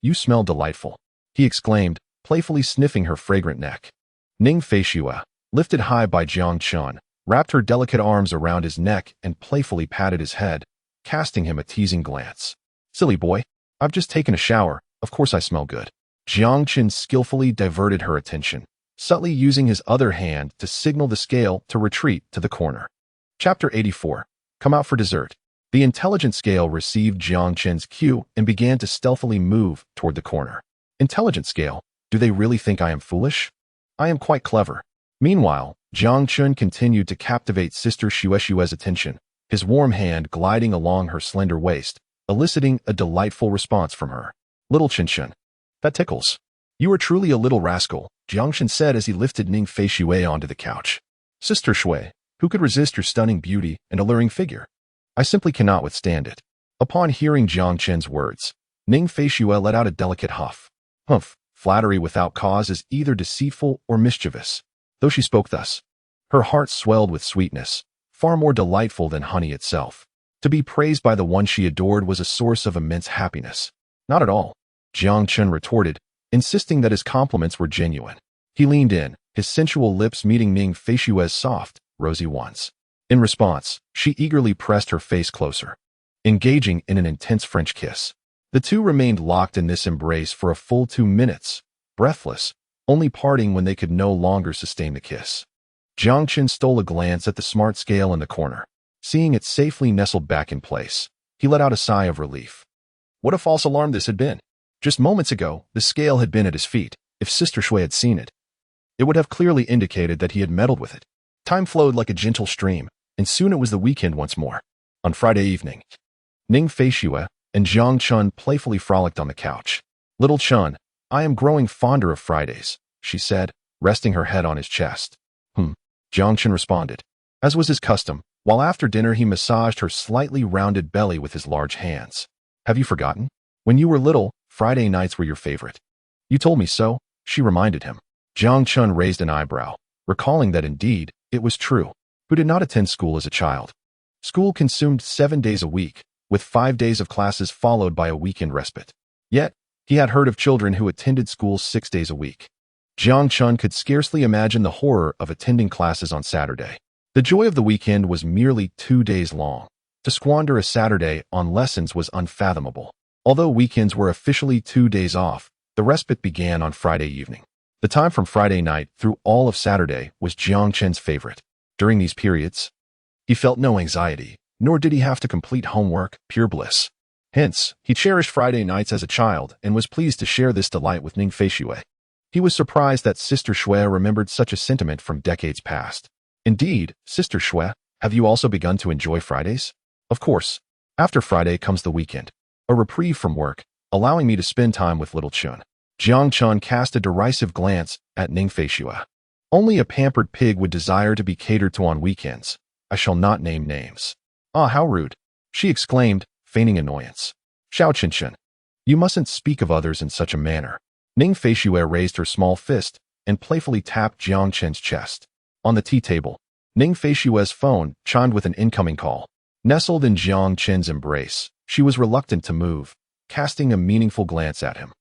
you smell delightful, he exclaimed, playfully sniffing her fragrant neck. Ning Feishui, lifted high by Jiang Chun, wrapped her delicate arms around his neck and playfully patted his head, casting him a teasing glance. Silly boy, I've just taken a shower, of course I smell good. Jiang Chun skillfully diverted her attention, subtly using his other hand to signal the scale to retreat to the corner. Chapter 84. Come out for dessert. The intelligent scale received Jiang Chun's cue and began to stealthily move toward the corner. Intelligent scale, do they really think I am foolish? I am quite clever. Meanwhile, Jiang Chun continued to captivate Sister Shui's attention, his warm hand gliding along her slender waist, eliciting a delightful response from her. Little Qinshan, that tickles. You are truly a little rascal, Jiang Chun said as he lifted Ning Feishui onto the couch. Sister Shui, who could resist your stunning beauty and alluring figure? I simply cannot withstand it. Upon hearing Jiang Chun's words, Ning Feishui let out a delicate huff. Humph, flattery without cause is either deceitful or mischievous. Though she spoke thus, her heart swelled with sweetness, far more delightful than honey itself. To be praised by the one she adored was a source of immense happiness. Not at all, Jiang Chun retorted, insisting that his compliments were genuine. He leaned in, his sensual lips meeting Ning Feishui's soft, rosy ones. In response, she eagerly pressed her face closer, engaging in an intense French kiss. The two remained locked in this embrace for a full 2 minutes, breathless, only parting when they could no longer sustain the kiss. Jiang Chen stole a glance at the smart scale in the corner. Seeing it safely nestled back in place, he let out a sigh of relief. What a false alarm this had been. Just moments ago, the scale had been at his feet. If Sister Shui had seen it, it would have clearly indicated that he had meddled with it. Time flowed like a gentle stream, and soon it was the weekend once more. On Friday evening, Ning Feishue and Jiang Chun playfully frolicked on the couch. Little Chun, I am growing fonder of Fridays, she said, resting her head on his chest. Jiang Chun responded, as was his custom, while after dinner he massaged her slightly rounded belly with his large hands. Have you forgotten? When you were little, Friday nights were your favorite. You told me so, she reminded him. Jiang Chun raised an eyebrow, recalling that indeed, it was true. Who did not attend school as a child? School consumed 7 days a week, with 5 days of classes followed by a weekend respite. Yet, he had heard of children who attended school 6 days a week. Jiang Chun could scarcely imagine the horror of attending classes on Saturday. The joy of the weekend was merely 2 days long. To squander a Saturday on lessons was unfathomable. Although weekends were officially 2 days off, the respite began on Friday evening. The time from Friday night through all of Saturday was Jiang Chen's favorite. During these periods, he felt no anxiety, nor did he have to complete homework, pure bliss. Hence, he cherished Friday nights as a child and was pleased to share this delight with Ning Feishue. He was surprised that Sister Shui remembered such a sentiment from decades past. Indeed, Sister Shui, have you also begun to enjoy Fridays? Of course. After Friday comes the weekend, a reprieve from work, allowing me to spend time with little Chun. Jiang Chun cast a derisive glance at Ning Feishue. Only a pampered pig would desire to be catered to on weekends. I shall not name names. Ah, how rude, she exclaimed, feigning annoyance. Xiao Qinshan, you mustn't speak of others in such a manner. Ning Feishue raised her small fist and playfully tapped Jiang Chen's chest. On the tea table, Ning Feishue's phone chimed with an incoming call. Nestled in Jiang Chen's embrace, she was reluctant to move, casting a meaningful glance at him.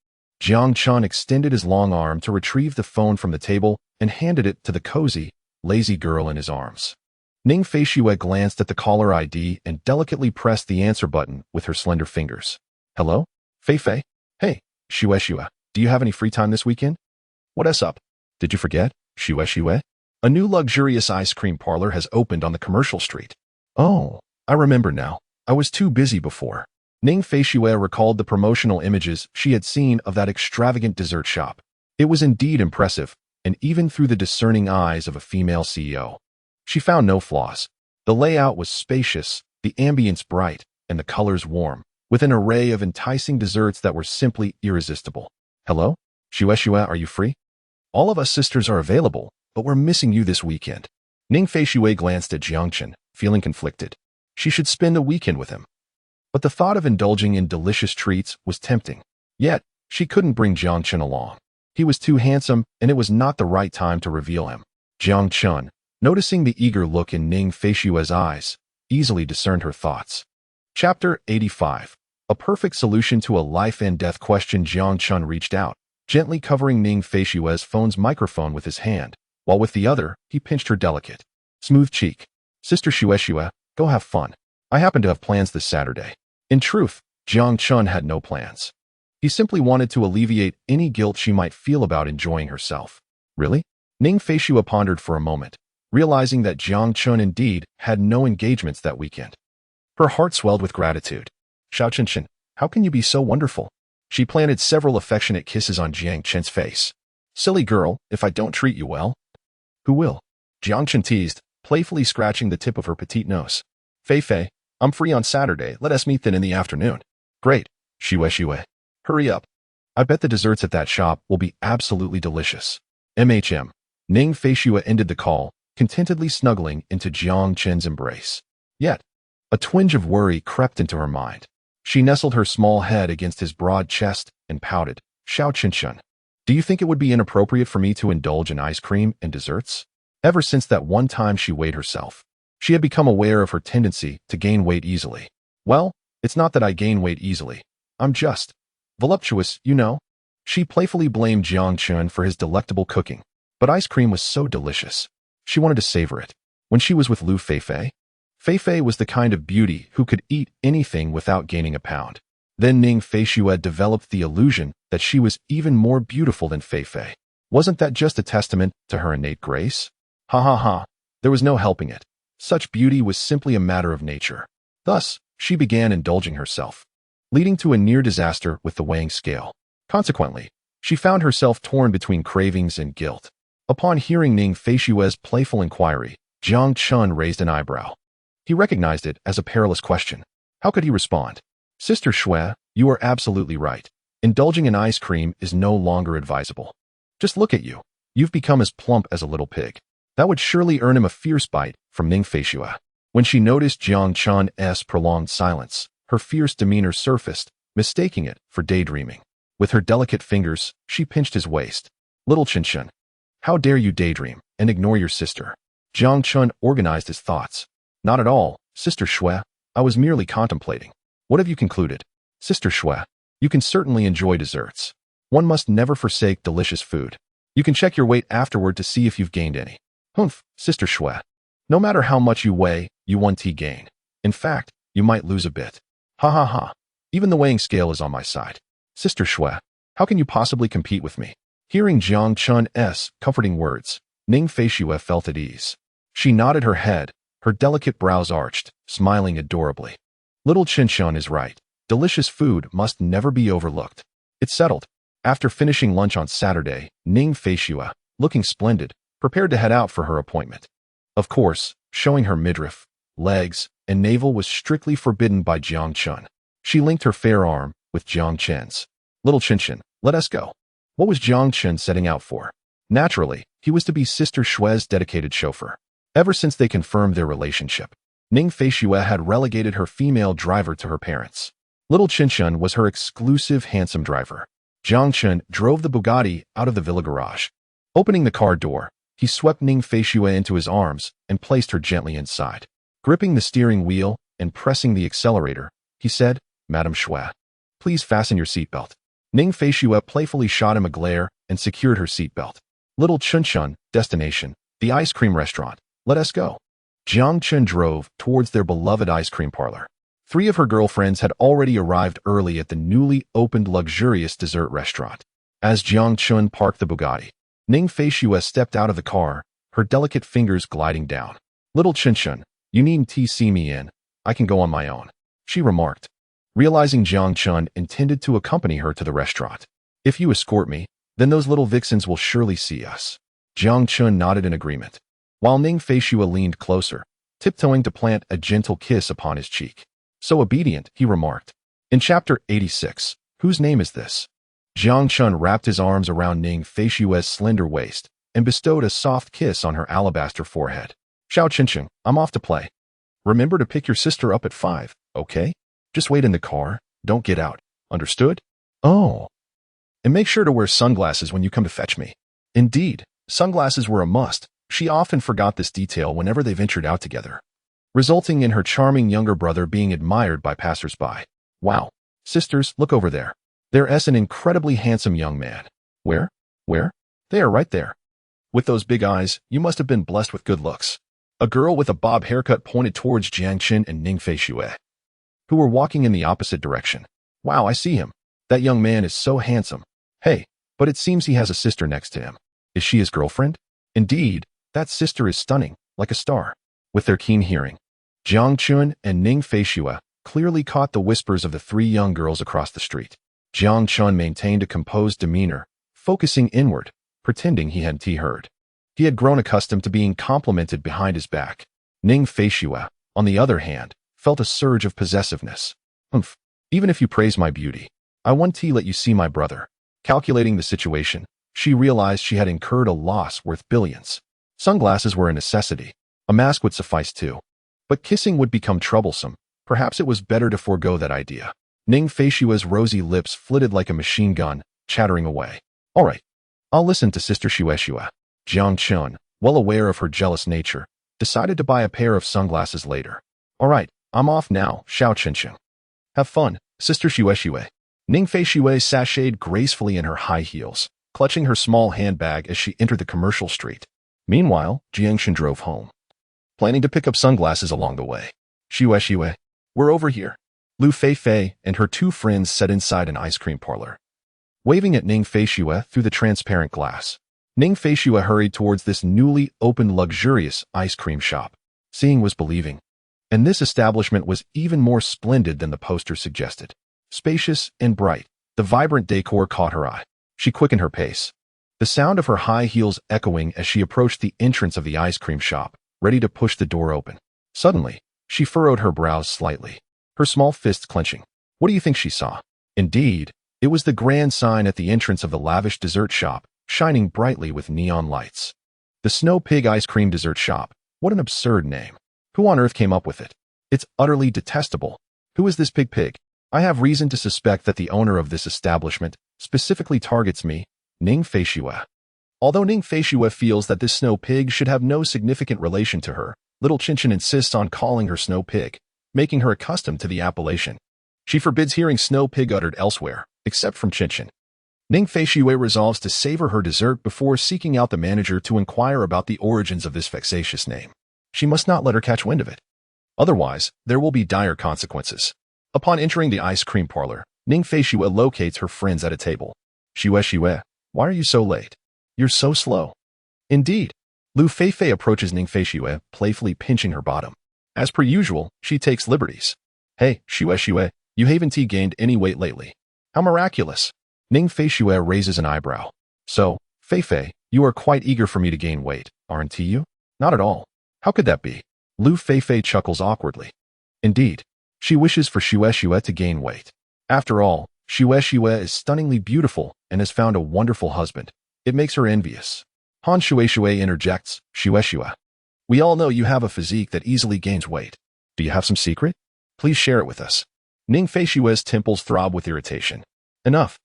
Jiang Chen extended his long arm to retrieve the phone from the table and handed it to the cozy, lazy girl in his arms. Ning Feishue glanced at the caller ID and delicately pressed the answer button with her slender fingers. Hello? Fei? Hey, Shue, do you have any free time this weekend? What's up? Did you forget, Shue? A new luxurious ice cream parlor has opened on the commercial street. Oh, I remember now. I was too busy before. Ning Feishue recalled the promotional images she had seen of that extravagant dessert shop. It was indeed impressive, and even through the discerning eyes of a female CEO, she found no flaws. The layout was spacious, the ambience bright, and the colors warm, with an array of enticing desserts that were simply irresistible. Hello? Shue, are you free? All of us sisters are available, but we're missing you this weekend. Ning Feishue glanced at Jiang Chen, feeling conflicted. She should spend a weekend with him. But the thought of indulging in delicious treats was tempting. Yet, she couldn't bring Jiang Chen along. He was too handsome, and it was not the right time to reveal him. Jiang Chen, noticing the eager look in Ning Feishue's eyes, easily discerned her thoughts. Chapter 85. A perfect solution to a life-and-death question. Jiang Chen reached out, gently covering Ning Feishue's phone's microphone with his hand, while with the other, he pinched her delicate, smooth cheek. Sister Shue, go have fun. I happen to have plans this Saturday. In truth, Jiang Chen had no plans. He simply wanted to alleviate any guilt she might feel about enjoying herself. Really? Ning Feishue pondered for a moment, realizing that Jiang Chen indeed had no engagements that weekend. Her heart swelled with gratitude. Xiao Qinshan, how can you be so wonderful? She planted several affectionate kisses on Jiang Chen's face. Silly girl, if I don't treat you well. Who will? Jiang Chen teased, playfully scratching the tip of her petite nose. Fei, I'm free on Saturday. Let us meet then in the afternoon. Great, Shue. Hurry up. I bet the desserts at that shop will be absolutely delicious. MHM. Ning Feishue ended the call, contentedly snuggling into Jiang Chen's embrace. Yet, a twinge of worry crept into her mind. She nestled her small head against his broad chest and pouted. Xiao Qinshan, do you think it would be inappropriate for me to indulge in ice cream and desserts? Ever since that one time she weighed herself, she had become aware of her tendency to gain weight easily. Well, it's not that I gain weight easily. I'm just voluptuous, you know. She playfully blamed Jiang Chen for his delectable cooking, but ice cream was so delicious. She wanted to savor it. When she was with Lu Fei was the kind of beauty who could eat anything without gaining a pound. Then Ning Feishue developed the illusion that she was even more beautiful than Fei. Wasn't that just a testament to her innate grace? Ha ha ha. There was no helping it. Such beauty was simply a matter of nature. Thus, she began indulging herself, leading to a near disaster with the weighing scale. Consequently, she found herself torn between cravings and guilt. Upon hearing Ning Feishue's playful inquiry, Jiang Chun raised an eyebrow. He recognized it as a perilous question. How could he respond? Sister Shui, you are absolutely right. Indulging in ice cream is no longer advisable. Just look at you. You've become as plump as a little pig. That would surely earn him a fierce bite from Ning Feishue. When she noticed Jiang Chun's prolonged silence, her fierce demeanor surfaced, mistaking it for daydreaming. With her delicate fingers, she pinched his waist. Little Chen, how dare you daydream and ignore your sister? Jiang Chun organized his thoughts. Not at all, Sister Shui. I was merely contemplating. What have you concluded? Sister Shui, you can certainly enjoy desserts. One must never forsake delicious food. You can check your weight afterward to see if you've gained any. Humph, Sister Shui. No matter how much you weigh, you won't gain. In fact, you might lose a bit. Ha ha ha. Even the weighing scale is on my side. Sister Shui, how can you possibly compete with me? Hearing Jiang Chun's comforting words, Ning Feishue felt at ease. She nodded her head, her delicate brows arched, smiling adorably. Little Chen is right. Delicious food must never be overlooked. It's settled. After finishing lunch on Saturday, Ning Feishue, looking splendid, prepared to head out for her appointment. Of course, showing her midriff, legs, and navel was strictly forbidden by Jiang Chun. She linked her fair arm with Jiang Chen's. Little Chen, let us go. What was Jiang Chen setting out for? Naturally, he was to be Sister Shui's dedicated chauffeur. Ever since they confirmed their relationship, Ning Feishue had relegated her female driver to her parents. Little Chen was her exclusive handsome driver. Jiang Chen drove the Bugatti out of the villa garage. Opening the car door, he swept Ning Feishue into his arms and placed her gently inside. Gripping the steering wheel and pressing the accelerator, he said, Madam Shui, please fasten your seatbelt. Ning Feishue playfully shot him a glare and secured her seatbelt. Little Chen, destination, the ice cream restaurant. Let us go. Jiang Chen drove towards their beloved ice cream parlor. 3 of her girlfriends had already arrived early at the newly opened luxurious dessert restaurant. As Jiang Chen parked the Bugatti, Ning Feishue stepped out of the car, her delicate fingers gliding down. Little Chen, you needn't see me in. I can go on my own, she remarked, realizing Jiang Chen intended to accompany her to the restaurant. If you escort me, then those little vixens will surely see us. Jiang Chen nodded in agreement, while Ning Feishue leaned closer, tiptoeing to plant a gentle kiss upon his cheek. So obedient, he remarked. In chapter 86, whose name is this? Jiang Chun wrapped his arms around Ning Feishue's slender waist and bestowed a soft kiss on her alabaster forehead. Xiao Qinqing, I'm off to play. Remember to pick your sister up at 5, okay? Just wait in the car, don't get out. Understood? Oh. And make sure to wear sunglasses when you come to fetch me. Indeed, sunglasses were a must. She often forgot this detail whenever they ventured out together, resulting in her charming younger brother being admired by passers-by. Wow. Sisters, look over there. There's an incredibly handsome young man. Where? Where? They are right there. With those big eyes, you must have been blessed with good looks. A girl with a bob haircut pointed towards Jiang Chen and Ning Feishue, who were walking in the opposite direction. Wow, I see him. That young man is so handsome. Hey, but it seems he has a sister next to him. Is she his girlfriend? Indeed, that sister is stunning, like a star. With their keen hearing, Jiang Chun and Ning Feishue clearly caught the whispers of the 3 young girls across the street. Jiang Chun maintained a composed demeanor, focusing inward, pretending he hadn't heard. He had grown accustomed to being complimented behind his back. Ning Feishue, on the other hand, felt a surge of possessiveness. Humph, even if you praise my beauty, I want to let you see my brother. Calculating the situation, she realized she had incurred a loss worth billions. Sunglasses were a necessity. A mask would suffice too. But kissing would become troublesome. Perhaps it was better to forego that idea. Ning Feishue's rosy lips flitted like a machine gun, chattering away. All right, I'll listen to Sister Shui. Jiang Chun, well aware of her jealous nature, decided to buy a pair of sunglasses later. All right, I'm off now, Xiao Qinqing. Have fun, Sister Shui. Ning Feishue sashayed gracefully in her high heels, clutching her small handbag as she entered the commercial street. Meanwhile, Jiang Chen drove home, planning to pick up sunglasses along the way. Shui, we're over here. Lu Fei and her 2 friends sat inside an ice cream parlor, waving at Ning Feishue through the transparent glass. Ning Feishue hurried towards this newly opened luxurious ice cream shop. Seeing was believing. And this establishment was even more splendid than the poster suggested. Spacious and bright, the vibrant decor caught her eye. She quickened her pace, the sound of her high heels echoing as she approached the entrance of the ice cream shop, ready to push the door open. Suddenly, she furrowed her brows slightly, her small fists clenching. What do you think she saw? Indeed, it was the grand sign at the entrance of the lavish dessert shop, shining brightly with neon lights. The Snow Pig Ice Cream Dessert Shop. What an absurd name. Who on earth came up with it? It's utterly detestable. Who is this pig? I have reason to suspect that the owner of this establishment specifically targets me, Ning Feishue. Although Ning Feishue feels that this snow pig should have no significant relation to her, little Chinchin insists on calling her Snow Pig, making her accustomed to the appellation. She forbids hearing Snow Pig uttered elsewhere, except from Chinchin. Ning Feishue resolves to savor her dessert before seeking out the manager to inquire about the origins of this vexatious name. She must not let her catch wind of it. Otherwise, there will be dire consequences. Upon entering the ice cream parlor, Ning Feishue locates her friends at a table. Shue, why are you so late? You're so slow. Indeed. Lu Feifei approaches Ning Feishue, playfully pinching her bottom. As per usual, she takes liberties. Hey, Shue, you haven't gained any weight lately. How miraculous. Ning Feishue raises an eyebrow. So, Feifei, you are quite eager for me to gain weight, aren't you? Not at all. How could that be? Lu Feifei chuckles awkwardly. Indeed, she wishes for Shue to gain weight. After all, Shue is stunningly beautiful and has found a wonderful husband. It makes her envious. Han Shue interjects, Shue. We all know you have a physique that easily gains weight. Do you have some secret? Please share it with us. Ning Feishue's temples throb with irritation. Enough.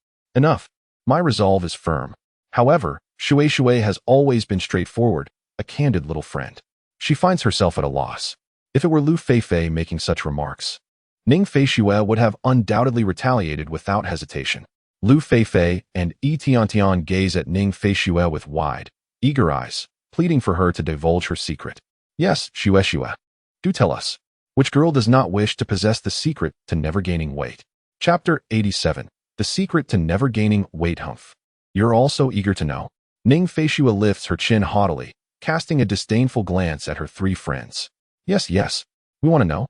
My resolve is firm. However, Shue has always been straightforward, a candid little friend. She finds herself at a loss. If it were Lu Feifei making such remarks, Ning Feishue would have undoubtedly retaliated without hesitation. Lu Feifei and Yi Tiantian gaze at Ning Feishue with wide, eager eyes, pleading for her to divulge her secret. Yes, Shue. Do tell us. Which girl does not wish to possess the secret to never gaining weight? Chapter 87. The secret to never gaining weight. Humph. You're all so eager to know. Ning Feishue lifts her chin haughtily, casting a disdainful glance at her three friends. Yes, we want to know.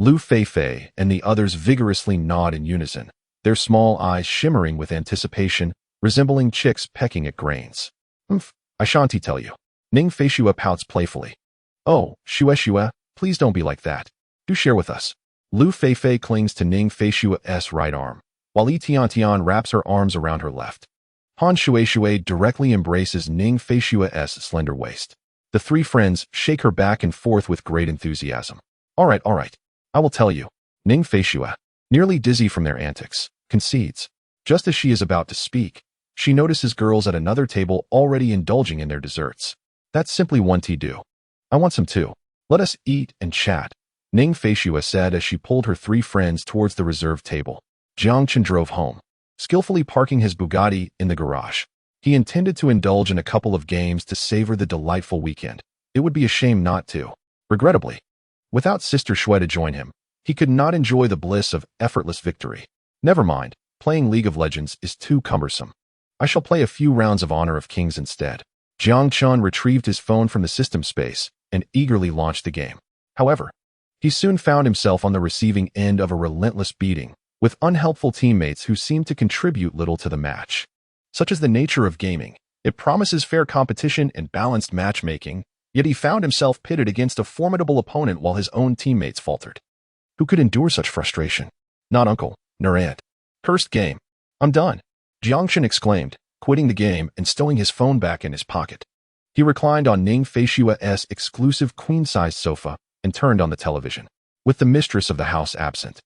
Lu Feifei and the others vigorously nod in unison, their small eyes shimmering with anticipation, resembling chicks pecking at grains. Humph, I shan't tell you. Ning Feishue pouts playfully. Oh, Shue, please don't be like that. Do share with us. Lu Feifei clings to Ning Feishue's right arm, while Yi Tiantian wraps her arms around her left. Han Shue directly embraces Ning Feishue's slender waist. The three friends shake her back and forth with great enthusiasm. All right. I will tell you. Ning Feishue, nearly dizzy from their antics, concedes. Just as she is about to speak, she notices girls at another table already indulging in their desserts. That's simply one tea do. I want some too. Let us eat and chat, Ning Feishue said as she pulled her three friends towards the reserved table. Jiangchen drove home, skillfully parking his Bugatti in the garage. He intended to indulge in a couple of games to savor the delightful weekend. It would be a shame not to. Regrettably, without Sister Shue to join him, he could not enjoy the bliss of effortless victory. Never mind, playing League of Legends is too cumbersome. I shall play a few rounds of Honor of Kings instead. Jiangchen retrieved his phone from the system space and eagerly launched the game. However, he soon found himself on the receiving end of a relentless beating, with unhelpful teammates who seemed to contribute little to the match. Such is the nature of gaming. It promises fair competition and balanced matchmaking, yet he found himself pitted against a formidable opponent while his own teammates faltered. Who could endure such frustration? Not uncle, nor aunt. Cursed game. I'm done, Jiangchen exclaimed, quitting the game and stowing his phone back in his pocket. He reclined on Ning Feishue's exclusive queen-sized sofa and turned on the television. With the mistress of the house absent,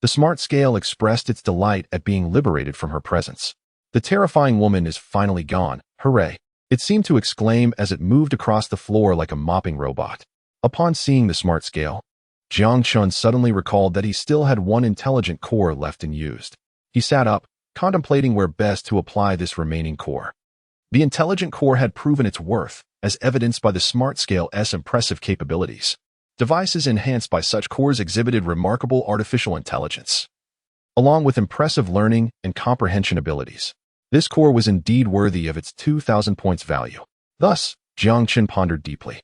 the smart scale expressed its delight at being liberated from her presence. The terrifying woman is finally gone, hooray! It seemed to exclaim as it moved across the floor like a mopping robot. Upon seeing the smart scale, Jiangchen suddenly recalled that he still had one intelligent core left unused. He sat up, contemplating where best to apply this remaining core. The intelligent core had proven its worth, as evidenced by the smart scale's impressive capabilities. Devices enhanced by such cores exhibited remarkable artificial intelligence, along with impressive learning and comprehension abilities. This core was indeed worthy of its 2,000 points value. Thus, Jiang Qin pondered deeply,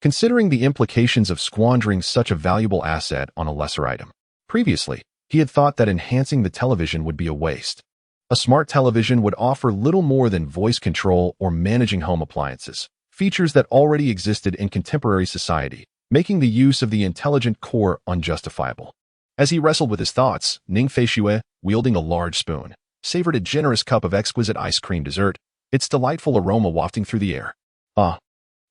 considering the implications of squandering such a valuable asset on a lesser item. Previously, he had thought that enhancing the television would be a waste. A smart television would offer little more than voice control or managing home appliances, features that already existed in contemporary society, making the use of the intelligent core unjustifiable. As he wrestled with his thoughts, Ning Feishue, wielding a large spoon, savored a generous cup of exquisite ice cream dessert, its delightful aroma wafting through the air. "Ah!"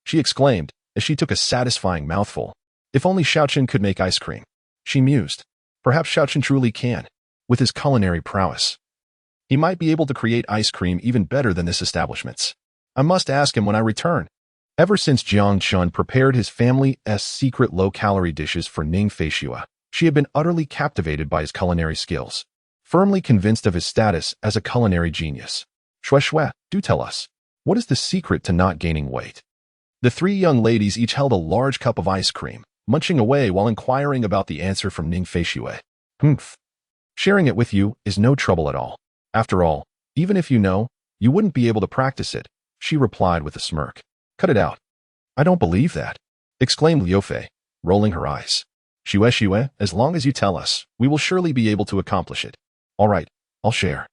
she exclaimed as she took a satisfying mouthful. If only Xiaoqin could make ice cream, she mused. Perhaps Xiaoqin truly can. With his culinary prowess, he might be able to create ice cream even better than this establishment's. I must ask him when I return. Ever since Jiang Chun prepared his family's secret low-calorie dishes for Ning Feishue, she had been utterly captivated by his culinary skills, firmly convinced of his status as a culinary genius. Shui, do tell us, what is the secret to not gaining weight? The three young ladies each held a large cup of ice cream, munching away while inquiring about the answer from Ning Feishue. Humph. Sharing it with you is no trouble at all. After all, even if you know, you wouldn't be able to practice it, she replied with a smirk. Cut it out. I don't believe that, exclaimed Liu Fei, rolling her eyes. Shue, as long as you tell us, we will surely be able to accomplish it. All right, I'll share.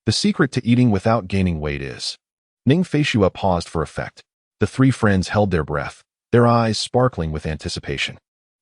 The secret to eating without gaining weight is... Ning Feishue paused for effect. The three friends held their breath, their eyes sparkling with anticipation.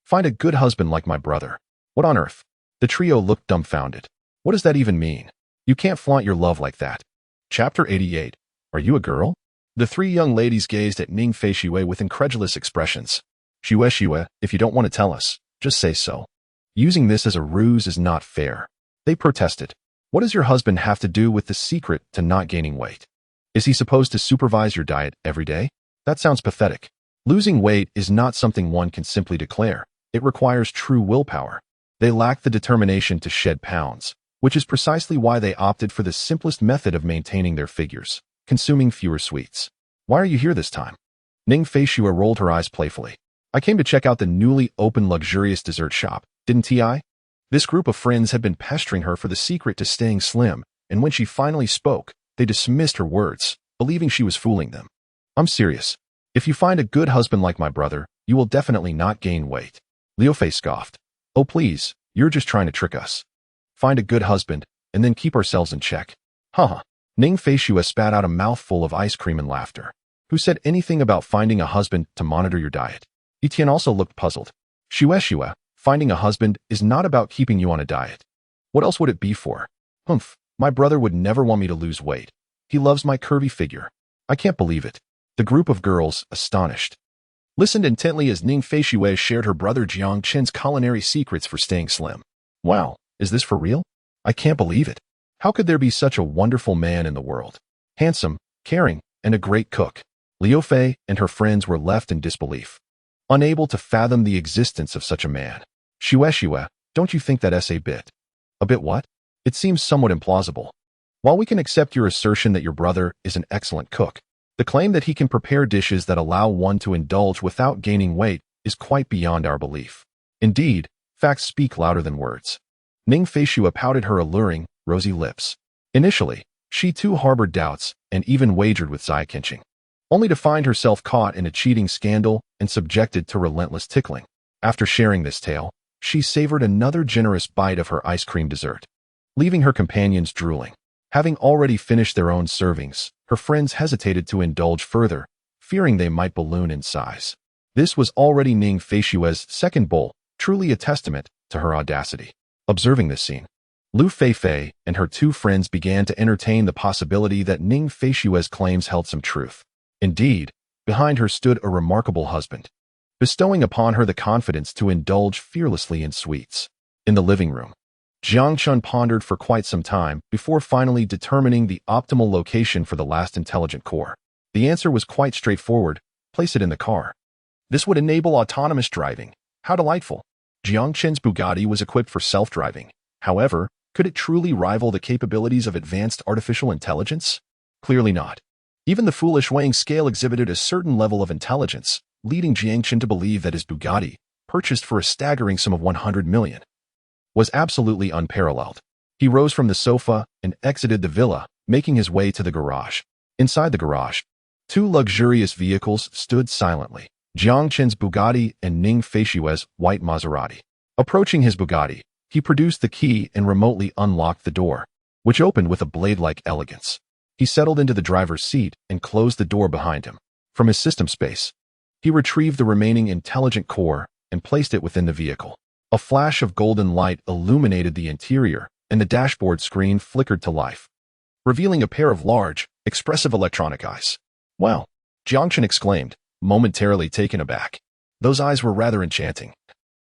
Find a good husband like my brother. What on earth? The trio looked dumbfounded. What does that even mean? You can't flaunt your love like that. Chapter 88. Are you a girl? The three young ladies gazed at Ning Feishue with incredulous expressions. Shue, if you don't want to tell us, just say so. Using this as a ruse is not fair. They protested. What does your husband have to do with the secret to not gaining weight? Is he supposed to supervise your diet every day? That sounds pathetic. Losing weight is not something one can simply declare. It requires true willpower. They lack the determination to shed pounds, which is precisely why they opted for the simplest method of maintaining their figures, consuming fewer sweets. Why are you here this time? Ning Feishue rolled her eyes playfully. I came to check out the newly opened luxurious dessert shop, didn't I? This group of friends had been pestering her for the secret to staying slim, and when she finally spoke, they dismissed her words, believing she was fooling them. I'm serious. If you find a good husband like my brother, you will definitely not gain weight. Liu Fei scoffed. Oh please, you're just trying to trick us. Find a good husband, and then keep ourselves in check. Haha. Ning Feishue spat out a mouthful of ice cream and laughter. Who said anything about finding a husband to monitor your diet? Etienne also looked puzzled. Shue, finding a husband is not about keeping you on a diet. What else would it be for? Humph, my brother would never want me to lose weight. He loves my curvy figure. I can't believe it. The group of girls, astonished, listened intently as Ning Feishue shared her brother Jiang Qin's culinary secrets for staying slim. Wow, is this for real? I can't believe it. How could there be such a wonderful man in the world? Handsome, caring, and a great cook. Liu Fei and her friends were left in disbelief, unable to fathom the existence of such a man. Shue, don't you think that's a bit? A bit what? It seems somewhat implausible. While we can accept your assertion that your brother is an excellent cook, the claim that he can prepare dishes that allow one to indulge without gaining weight is quite beyond our belief. Indeed, facts speak louder than words. Ning Feishue pouted her alluring, rosy lips. Initially, she too harbored doubts and even wagered with Zai Qinqing, only to find herself caught in a cheating scandal and subjected to relentless tickling. After sharing this tale, she savored another generous bite of her ice cream dessert, leaving her companions drooling. Having already finished their own servings, her friends hesitated to indulge further, fearing they might balloon in size. This was already Ning Feishue's second bowl, truly a testament to her audacity. Observing this scene, Liu Fei and her two friends began to entertain the possibility that Ning Feishue's claims held some truth. Indeed, behind her stood a remarkable husband, bestowing upon her the confidence to indulge fearlessly in sweets. In the living room, Jiang Chun pondered for quite some time before finally determining the optimal location for the last intelligent core. The answer was quite straightforward: place it in the car. This would enable autonomous driving. How delightful! Jiang Chen's Bugatti was equipped for self-driving. However, could it truly rival the capabilities of advanced artificial intelligence? Clearly not. Even the foolish weighing scale exhibited a certain level of intelligence, leading Jiang Chen to believe that his Bugatti, purchased for a staggering sum of 100 million, was absolutely unparalleled. He rose from the sofa and exited the villa, making his way to the garage. Inside the garage, two luxurious vehicles stood silently. Jiang Chen's Bugatti and Ning Feishue's white Maserati. Approaching his Bugatti, he produced the key and remotely unlocked the door, which opened with a blade-like elegance. He settled into the driver's seat and closed the door behind him. From his system space, he retrieved the remaining intelligent core and placed it within the vehicle. A flash of golden light illuminated the interior, and the dashboard screen flickered to life, revealing a pair of large, expressive electronic eyes. "Wow!" Jiang Chen exclaimed, momentarily taken aback. Those eyes were rather enchanting,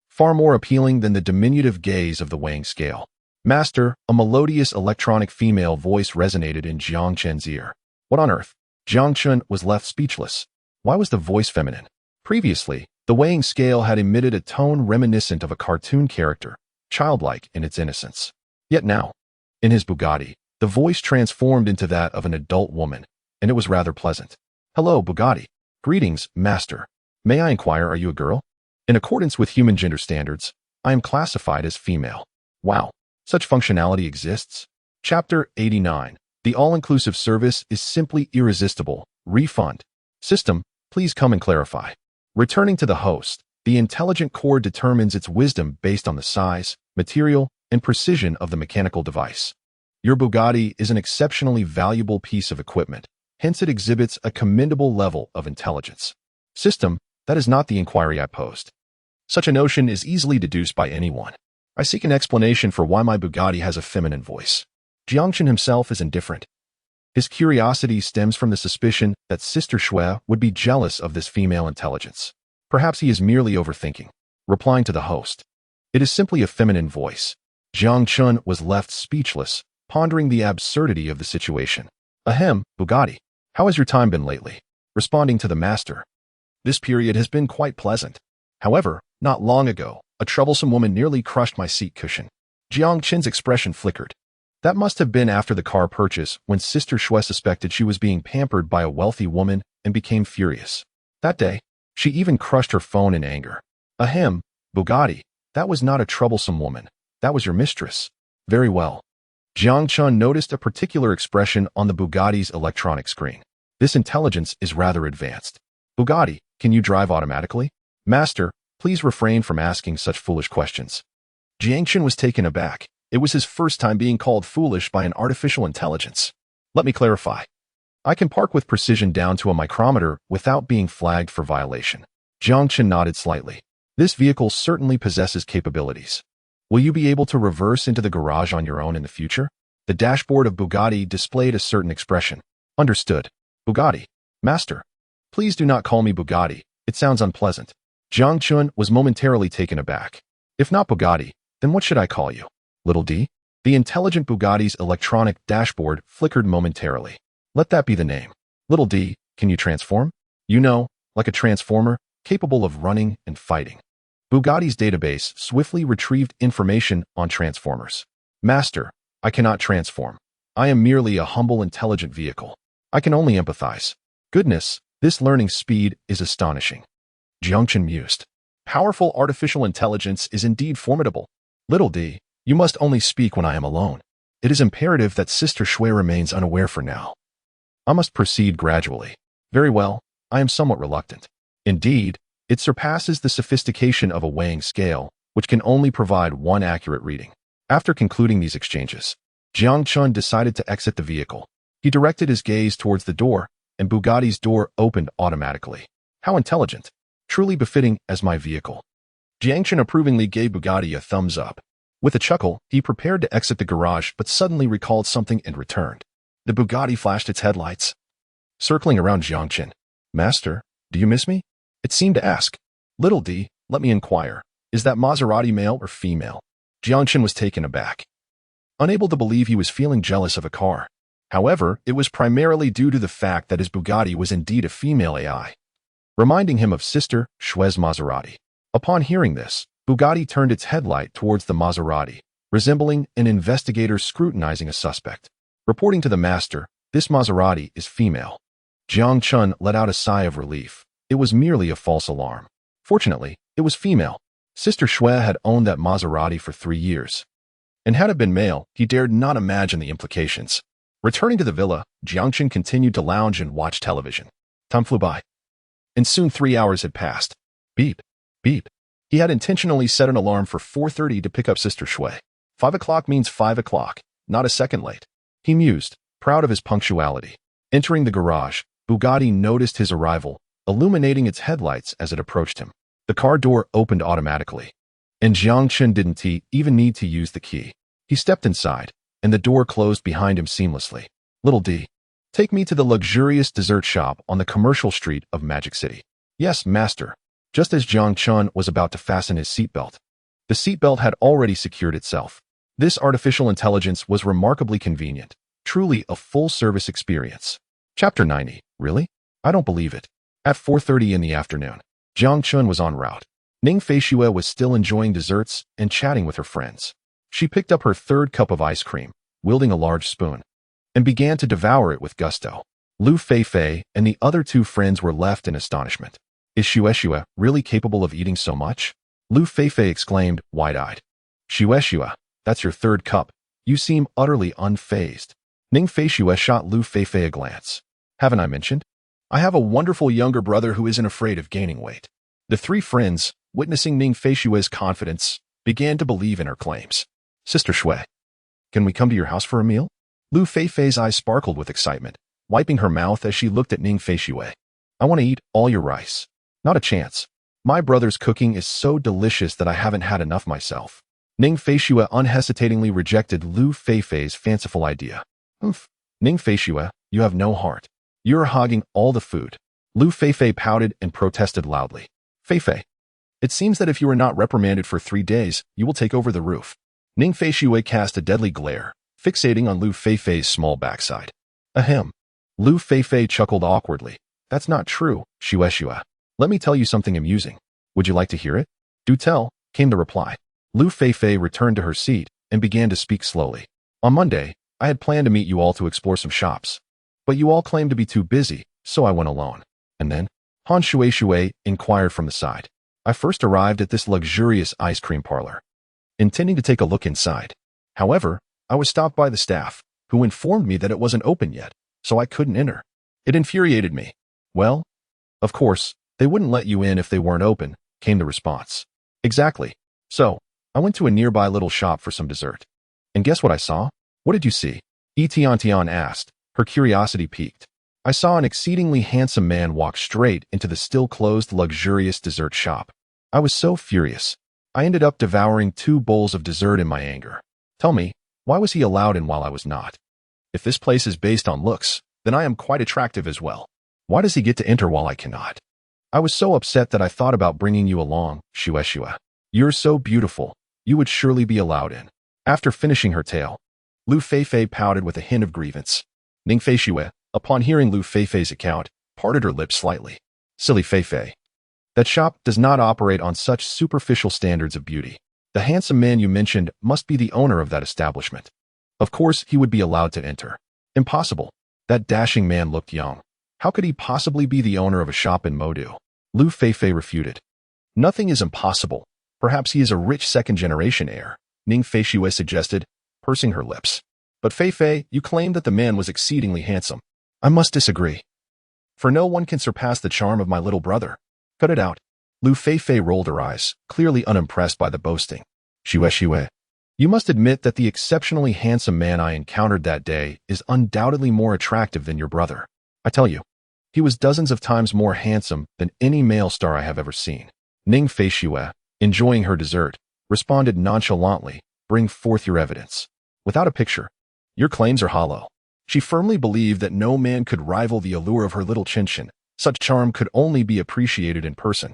far more appealing than the diminutive gaze of the weighing scale. "Master," a melodious electronic female voice resonated in Jiang Chen's ear. What on earth? Jiang Chen was left speechless. Why was the voice feminine? Previously, the weighing scale had emitted a tone reminiscent of a cartoon character, childlike in its innocence. Yet now, in his Bugatti, the voice transformed into that of an adult woman, and it was rather pleasant. "Hello, Bugatti." "Greetings, Master. May I inquire, are you a girl?" "In accordance with human gender standards, I am classified as female." "Wow, such functionality exists?" Chapter 89. The all-inclusive service is simply irresistible. Refund. System, please come and clarify. Returning to the host, the intelligent core determines its wisdom based on the size, material, and precision of the mechanical device. Your Bugatti is an exceptionally valuable piece of equipment, hence it exhibits a commendable level of intelligence. System, that is not the inquiry I posed. Such a notion is easily deduced by anyone. I seek an explanation for why my Bugatti has a feminine voice. Jiang Chen himself is indifferent. His curiosity stems from the suspicion that Sister Shui would be jealous of this female intelligence. Perhaps he is merely overthinking. Replying to the host, "It is simply a feminine voice." Jiang Chen was left speechless, pondering the absurdity of the situation. "Ahem, Bugatti. How has your time been lately?" Responding to the master, "This period has been quite pleasant. However, not long ago, a troublesome woman nearly crushed my seat cushion." Jiang Chen's expression flickered. That must have been after the car purchase, when Sister Shui suspected she was being pampered by a wealthy woman and became furious. That day, she even crushed her phone in anger. "Ahem, Bugatti. That was not a troublesome woman. That was your mistress." "Very well." Jiang Chen noticed a particular expression on the Bugatti's electronic screen. This intelligence is rather advanced. "Bugatti, can you drive automatically?" "Master, please refrain from asking such foolish questions." Jiang Chen was taken aback. It was his first time being called foolish by an artificial intelligence. "Let me clarify. I can park with precision down to a micrometer without being flagged for violation." Jiang Chen nodded slightly. "This vehicle certainly possesses capabilities. Will you be able to reverse into the garage on your own in the future?" The dashboard of Bugatti displayed a certain expression. "Understood. Bugatti. Master. Please do not call me Bugatti. It sounds unpleasant." Jiang Chen was momentarily taken aback. "If not Bugatti, then what should I call you? Little D?" The intelligent Bugatti's electronic dashboard flickered momentarily. "Let that be the name. Little D, can you transform?" "You know, like a transformer, capable of running and fighting." Bugatti's database swiftly retrieved information on transformers. "Master, I cannot transform. I am merely a humble intelligent vehicle. I can only empathize." "Goodness, this learning speed is astonishing." Jiang Chen mused. "Powerful artificial intelligence is indeed formidable. Little D, you must only speak when I am alone. It is imperative that Sister Shui remains unaware for now. I must proceed gradually." "Very well, I am somewhat reluctant." Indeed, it surpasses the sophistication of a weighing scale, which can only provide one accurate reading. After concluding these exchanges, Jiang Chen decided to exit the vehicle. He directed his gaze towards the door, and Bugatti's door opened automatically. "How intelligent. Truly befitting as my vehicle." Jiang Chen approvingly gave Bugatti a thumbs up. With a chuckle, he prepared to exit the garage but suddenly recalled something and returned. The Bugatti flashed its headlights, circling around Jiang Chen. "Master, do you miss me?" It seemed to ask. "Little D, let me inquire. Is that Maserati male or female?" Jiang Chen was taken aback, unable to believe he was feeling jealous of a car. However, it was primarily due to the fact that his Bugatti was indeed a female AI, reminding him of Sister Shui's Maserati. Upon hearing this, Bugatti turned its headlight towards the Maserati, resembling an investigator scrutinizing a suspect. Reporting to the master, "This Maserati is female." Jiang Chen let out a sigh of relief. It was merely a false alarm. Fortunately, it was female. Sister Shui had owned that Maserati for 3 years. And had it been male, he dared not imagine the implications. Returning to the villa, Jiangchen continued to lounge and watch television. Time flew by, and soon 3 hours had passed. Beep, beep. He had intentionally set an alarm for 4:30 to pick up Sister Shui. 5 o'clock means 5 o'clock, not a second late. He mused, proud of his punctuality. Entering the garage, Bugatti noticed his arrival, illuminating its headlights as it approached him. The car door opened automatically, and Jiangchen didn't even need to use the key. He stepped inside, and the door closed behind him seamlessly. Little D, take me to the luxurious dessert shop on the commercial street of Magic City. Yes, master. Just as Jiangchen was about to fasten his seatbelt, the seatbelt had already secured itself. This artificial intelligence was remarkably convenient, truly a full-service experience. Chapter 90. Really? I don't believe it. At 4:30 in the afternoon, Jiangchen was en route. Ning Feishue was still enjoying desserts and chatting with her friends. She picked up her third cup of ice cream, wielding a large spoon, and began to devour it with gusto. Lu Feifei and the other two friends were left in astonishment. Is Shueshue really capable of eating so much? Lu Feifei exclaimed, wide-eyed. Shueshue, that's your third cup. You seem utterly unfazed. Ning Feishue shot Lu Feifei a glance. Haven't I mentioned? I have a wonderful younger brother who isn't afraid of gaining weight. The three friends, witnessing Ning Feishue's confidence, began to believe in her claims. Sister Shui, can we come to your house for a meal? Lu Feifei's eyes sparkled with excitement, wiping her mouth as she looked at Ning Feishue. I want to eat all your rice. Not a chance. My brother's cooking is so delicious that I haven't had enough myself. Ning Feishue unhesitatingly rejected Lu Feifei's fanciful idea. Oof. Ning Feishue, you have no heart. You're hogging all the food. Lu Feifei pouted and protested loudly. Feifei, it seems that if you are not reprimanded for 3 days, you will take over the roof. Ning Feishue cast a deadly glare, fixating on Lu Feifei's small backside. Ahem. Lu Feifei chuckled awkwardly. That's not true, Shueshue. Let me tell you something amusing. Would you like to hear it? Do tell, came the reply. Lu Feifei returned to her seat and began to speak slowly. On Monday, I had planned to meet you all to explore some shops. But you all claimed to be too busy, so I went alone. And then? Han Shueshue inquired from the side. I first arrived at this luxurious ice cream parlor, intending to take a look inside. However, I was stopped by the staff, who informed me that it wasn't open yet, so I couldn't enter. It infuriated me. Well, of course, they wouldn't let you in if they weren't open, came the response. Exactly. So, I went to a nearby little shop for some dessert. And guess what I saw? What did you see? Tian asked, her curiosity piqued. I saw an exceedingly handsome man walk straight into the still-closed luxurious dessert shop. I was so furious. I ended up devouring 2 bowls of dessert in my anger. Tell me, why was he allowed in while I was not? If this place is based on looks, then I am quite attractive as well. Why does he get to enter while I cannot? I was so upset that I thought about bringing you along, Shueshue. You're so beautiful, you would surely be allowed in. After finishing her tale, Lu Feifei pouted with a hint of grievance. Ning Feishue, upon hearing Lu Feifei's account, parted her lips slightly. Silly Feifei. That shop does not operate on such superficial standards of beauty. The handsome man you mentioned must be the owner of that establishment. Of course, he would be allowed to enter. Impossible. That dashing man looked young. How could he possibly be the owner of a shop in Modu? Lu Feifei refuted. Nothing is impossible. Perhaps he is a rich second-generation heir, Ning Feishue suggested, pursing her lips. But Feifei, you claimed that the man was exceedingly handsome. I must disagree. For no one can surpass the charm of my little brother. Cut it out. Lu Feifei rolled her eyes, clearly unimpressed by the boasting. Shueshue, you must admit that the exceptionally handsome man I encountered that day is undoubtedly more attractive than your brother. I tell you, he was dozens of times more handsome than any male star I have ever seen. Ning Feishue, enjoying her dessert, responded nonchalantly, bring forth your evidence. Without a picture, your claims are hollow. She firmly believed that no man could rival the allure of her little Qinshan. Such charm could only be appreciated in person.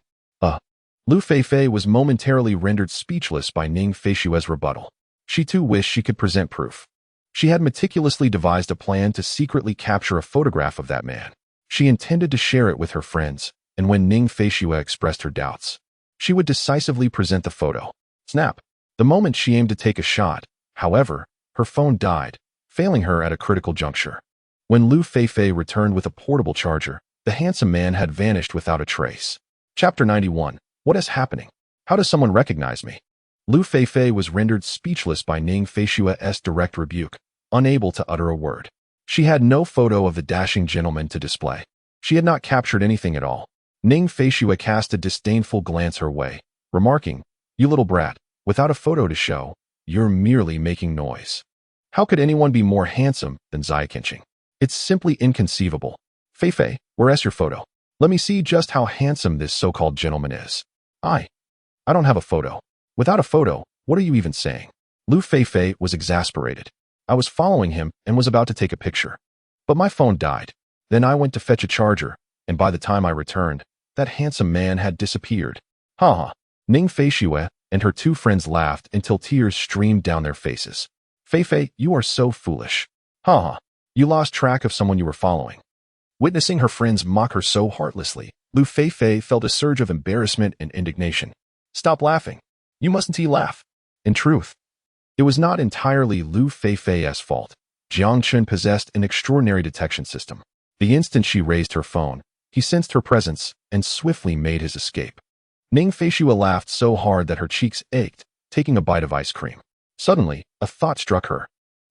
Lu Feifei was momentarily rendered speechless by Ning Feishue's rebuttal. She too wished she could present proof. She had meticulously devised a plan to secretly capture a photograph of that man. She intended to share it with her friends, and when Ning Feishue expressed her doubts, she would decisively present the photo. Snap! The moment she aimed to take a shot, however, her phone died, failing her at a critical juncture. When Lu Feifei returned with a portable charger, the handsome man had vanished without a trace. Chapter 91. What is happening? How does someone recognize me? Lu Feifei was rendered speechless by Ning Feishue's direct rebuke, unable to utter a word. She had no photo of the dashing gentleman to display. She had not captured anything at all. Ning Feishue cast a disdainful glance her way, remarking, "You little brat, without a photo to show, you're merely making noise. How could anyone be more handsome than Zai Qinqing? It's simply inconceivable. Feifei, where's your photo? Let me see just how handsome this so-called gentleman is." I don't have a photo. Without a photo, what are you even saying? Lu Feifei was exasperated. I was following him and was about to take a picture. But my phone died. Then I went to fetch a charger, and by the time I returned, that handsome man had disappeared. Ha ha. Ning Feishue and her two friends laughed until tears streamed down their faces. Feifei, you are so foolish. Ha ha. You lost track of someone you were following. Witnessing her friends mock her so heartlessly, Lu Feifei felt a surge of embarrassment and indignation. Stop laughing. You mustn't laugh. In truth, it was not entirely Lu Feifei's fault. Jiang Chun possessed an extraordinary detection system. The instant she raised her phone, he sensed her presence and swiftly made his escape. Ning Feishue laughed so hard that her cheeks ached, taking a bite of ice cream. Suddenly, a thought struck her.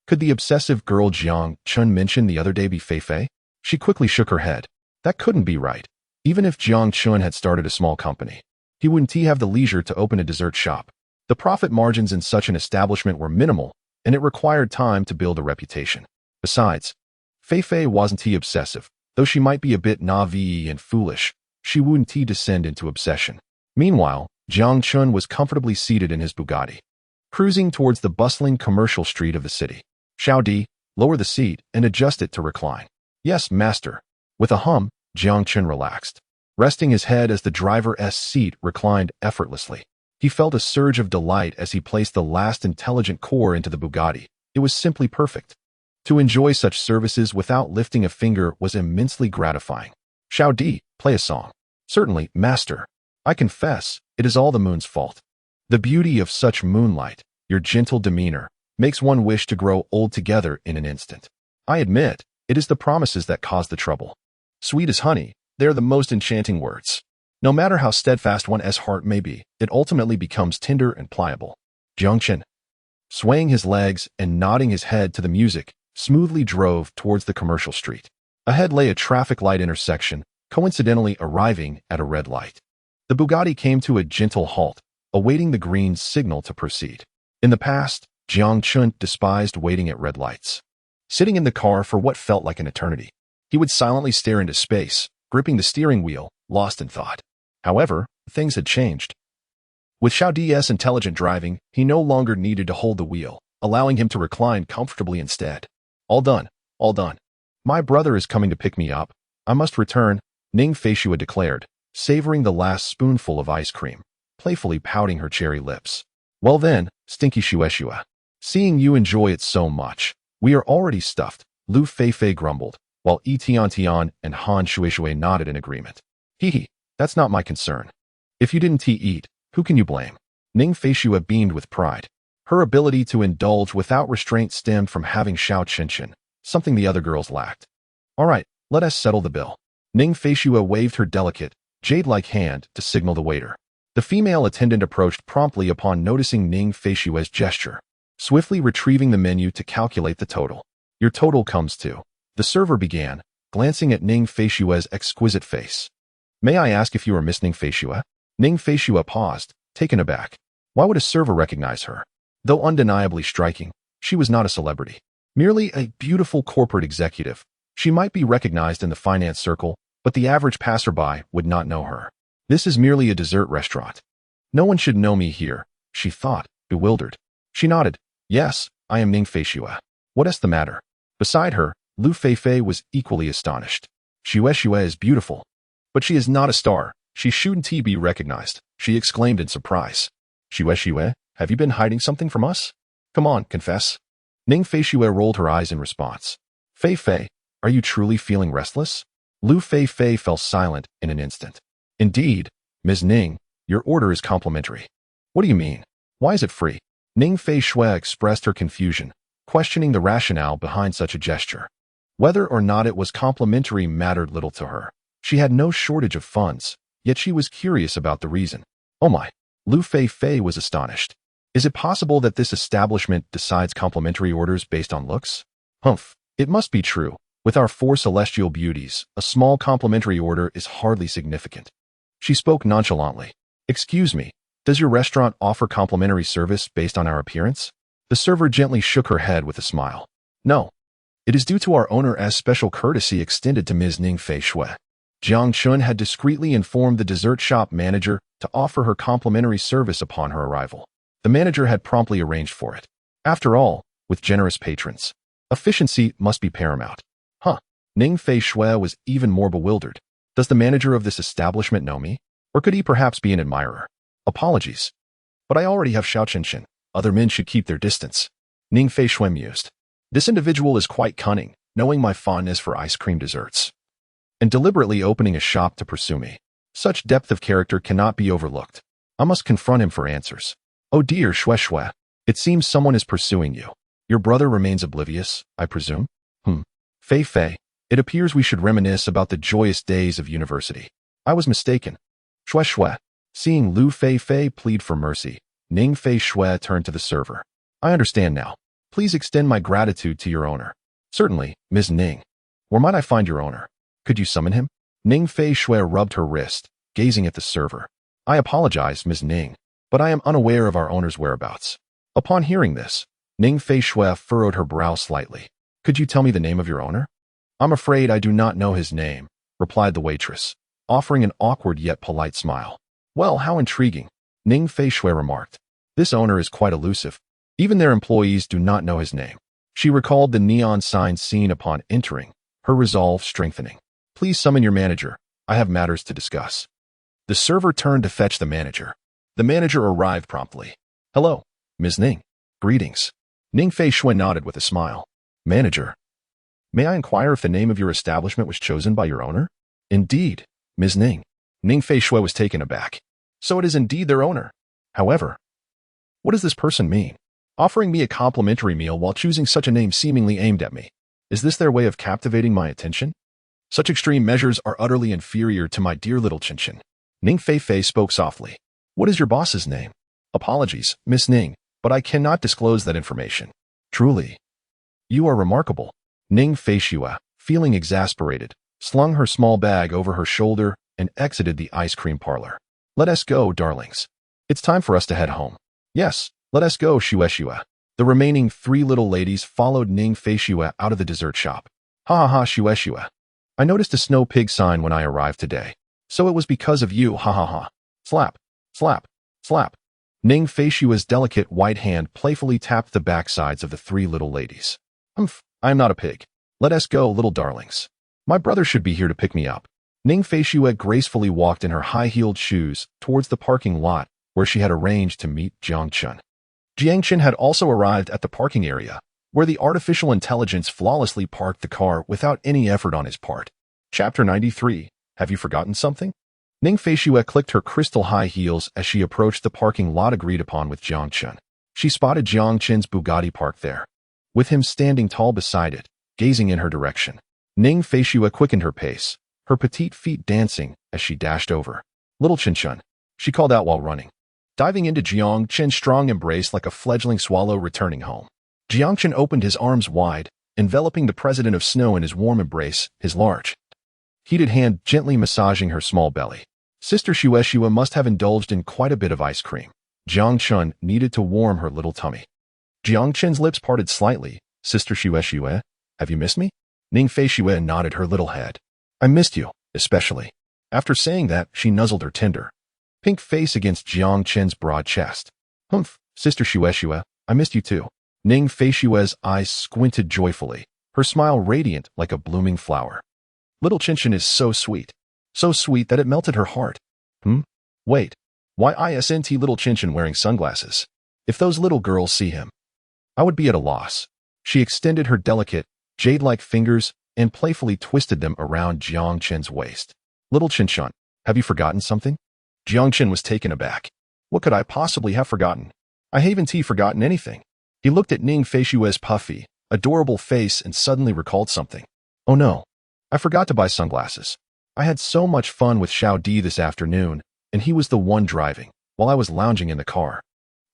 Could the obsessive girl Jiang Chun mentioned the other day be Feifei? She quickly shook her head. That couldn't be right. Even if Jiang Chun had started a small company, he wouldn't have the leisure to open a dessert shop. The profit margins in such an establishment were minimal, and it required time to build a reputation. Besides, Feifei wasn't obsessive. Though she might be a bit naive and foolish, she wouldn't descend into obsession. Meanwhile, Jiang Chun was comfortably seated in his Bugatti, cruising towards the bustling commercial street of the city. Xiao Di, lower the seat and adjust it to recline. Yes, master. With a hum, Jiang Chun relaxed, resting his head as the driver's seat reclined effortlessly. He felt a surge of delight as he placed the last intelligent core into the Bugatti. It was simply perfect. To enjoy such services without lifting a finger was immensely gratifying. Xiao Di, play a song. Certainly, master. I confess, it is all the moon's fault. The beauty of such moonlight, your gentle demeanor, makes one wish to grow old together in an instant. I admit, it is the promises that cause the trouble. Sweet as honey, they are the most enchanting words. No matter how steadfast one's heart may be, it ultimately becomes tender and pliable. Jiang Chun, swaying his legs and nodding his head to the music, smoothly drove towards the commercial street. Ahead lay a traffic light intersection, coincidentally arriving at a red light. The Bugatti came to a gentle halt, awaiting the green signal to proceed. In the past, Jiang Chun despised waiting at red lights. Sitting in the car for what felt like an eternity, he would silently stare into space, gripping the steering wheel, lost in thought. However, things had changed. With Xiao Di's intelligent driving, he no longer needed to hold the wheel, allowing him to recline comfortably instead. All done, all done. My brother is coming to pick me up. I must return, Ning Feishue declared, savoring the last spoonful of ice cream, playfully pouting her cherry lips. Well then, Stinky Shueshua. Seeing you enjoy it so much, we are already stuffed, Lu Feifei grumbled, while Tian and Han Shueshue nodded in agreement. Hee, that's not my concern. If you didn't eat, who can you blame? Ning Feishue beamed with pride. Her ability to indulge without restraint stemmed from having Xiao Qinshan, something the other girls lacked. All right, let us settle the bill. Ning Feishue waved her delicate, jade-like hand to signal the waiter. The female attendant approached promptly upon noticing Ning Feishue's gesture, swiftly retrieving the menu to calculate the total. Your total comes to. The server began, glancing at Ning Feishue's exquisite face. May I ask if you are Miss Ning Feishue? Ning Feishue paused, taken aback. Why would a server recognize her? Though undeniably striking, she was not a celebrity. Merely a beautiful corporate executive. She might be recognized in the finance circle, but the average passerby would not know her. This is merely a dessert restaurant. No one should know me here, she thought, bewildered. She nodded. Yes, I am Ning Feishue. What is the matter? Beside her, Lu Feifei was equally astonished. Shueshue is beautiful. But she is not a star. She shouldn't be recognized, she exclaimed in surprise. Shueshue, have you been hiding something from us? Come on, confess. Ning Feishue rolled her eyes in response. Feifei, are you truly feeling restless? Lu Feifei fell silent in an instant. Indeed, Ms. Ning, your order is complimentary. What do you mean? Why is it free? Ning Feishue expressed her confusion, questioning the rationale behind such a gesture. Whether or not it was complimentary mattered little to her. She had no shortage of funds, yet she was curious about the reason. Oh my! Lu Feifei was astonished. Is it possible that this establishment decides complimentary orders based on looks? Humph, It must be true. With our 4 celestial beauties, a small complimentary order is hardly significant. She spoke nonchalantly. Excuse me, does your restaurant offer complimentary service based on our appearance? The server gently shook her head with a smile. No. It is due to our owner as special courtesy extended to Ms. Ning Fei Shui. Jiang Chun had discreetly informed the dessert shop manager to offer her complimentary service upon her arrival. The manager had promptly arranged for it. After all, with generous patrons, efficiency must be paramount. Ning Fei Shui was even more bewildered. Does the manager of this establishment know me? Or could he perhaps be an admirer? Apologies. But I already have Xiao Qinshin. Other men should keep their distance. Ning Fei Shui mused. This individual is quite cunning, knowing my fondness for ice cream desserts, and deliberately opening a shop to pursue me. Such depth of character cannot be overlooked. I must confront him for answers. Oh dear, Shui Shui. It seems someone is pursuing you. Your brother remains oblivious, I presume? Fei Fei. It appears we should reminisce about the joyous days of university. I was mistaken. Shui Shui. Seeing Lu Fei Fei plead for mercy, Ning Fei Shui turned to the server. I understand now. Please extend my gratitude to your owner. Certainly, Ms. Ning. Where might I find your owner? Could you summon him? Ning Fei Shui rubbed her wrist, gazing at the server. I apologize, Ms. Ning, but I am unaware of our owner's whereabouts. Upon hearing this, Ning Fei Shui furrowed her brow slightly. Could you tell me the name of your owner? I'm afraid I do not know his name, replied the waitress, offering an awkward yet polite smile. Well, how intriguing, Ning Fei Shui remarked. This owner is quite elusive. Even their employees do not know his name. She recalled the neon sign seen upon entering, her resolve strengthening. Please summon your manager. I have matters to discuss. The server turned to fetch the manager. The manager arrived promptly. Hello, Ms. Ning. Greetings. Ning Fei Shui nodded with a smile. Manager. May I inquire if the name of your establishment was chosen by your owner? Indeed, Ms. Ning. Ning Fei Shui was taken aback. So it is indeed their owner. However, what does this person mean? Offering me a complimentary meal while choosing such a name seemingly aimed at me. Is this their way of captivating my attention? Such extreme measures are utterly inferior to my dear little Qinshin. Ning Fei Fei spoke softly. What is your boss's name? Apologies, Miss Ning, but I cannot disclose that information. Truly. You are remarkable. Ning Fei Shui, feeling exasperated, slung her small bag over her shoulder and exited the ice cream parlor. Let us go, darlings. It's time for us to head home. Yes, let us go, Shui Shui. The remaining 3 little ladies followed Ning Fei Shui out of the dessert shop. Ha ha ha, Shui Shui. I noticed a snow pig sign when I arrived today. So it was because of you, ha ha ha. Slap, slap, slap. Ning Fei Shui's delicate white hand playfully tapped the backsides of the 3 little ladies. I am not a pig. Let us go, little darlings. My brother should be here to pick me up. Ning Fei Shui gracefully walked in her high-heeled shoes towards the parking lot where she had arranged to meet Jiang Chun. Jiang Chun had also arrived at the parking area, where the artificial intelligence flawlessly parked the car without any effort on his part. Chapter 93. Have you forgotten something? Ning Fei Shui clicked her crystal high heels as she approached the parking lot agreed upon with Jiang Chun. She spotted Jiang Chun's Bugatti parked there, with him standing tall beside it, gazing in her direction. Ning Fei Shui quickened her pace, her petite feet dancing as she dashed over. Little Qinshin, she called out while running, diving into Jiang Chun's strong embrace like a fledgling swallow returning home. Jiang Chun opened his arms wide, enveloping the president of snow in his warm embrace, his large, heated hand gently massaging her small belly. Sister Shui Shui must have indulged in quite a bit of ice cream. Jiang Chun needed to warm her little tummy. Jiang Chun's lips parted slightly. Sister Shui Shui, have you missed me? Ning Fei Shui nodded her little head. I missed you, especially. After saying that, she nuzzled her tender, pink face against Jiang Chun's broad chest. Sister Shui Shui, I missed you too. Ning Fei Shui's eyes squinted joyfully, her smile radiant like a blooming flower. Little Qinshin is so sweet that it melted her heart. Wait, why isn't little Qinshin wearing sunglasses? If those little girls see him, I would be at a loss. She extended her delicate, jade-like fingers and playfully twisted them around Jiang Chun's waist. Little Qinshin, have you forgotten something? Jiang Chun was taken aback. What could I possibly have forgotten? I haven't forgotten anything. He looked at Ning Fei Shui's puffy, adorable face and suddenly recalled something. Oh no, I forgot to buy sunglasses. I had so much fun with Xiao Di this afternoon, and he was the one driving, while I was lounging in the car.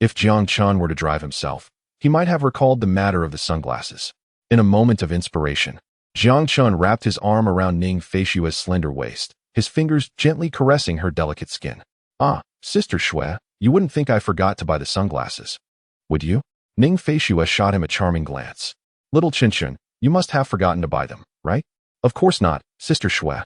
If Jiang Chun were to drive himself, he might have recalled the matter of the sunglasses. In a moment of inspiration, Jiang Chun wrapped his arm around Ning Feishua's slender waist, his fingers gently caressing her delicate skin. Ah, Sister Shui, you wouldn't think I forgot to buy the sunglasses, would you? Ning Feishua shot him a charming glance. Little Chin, you must have forgotten to buy them, right? Of course not, Sister Shui.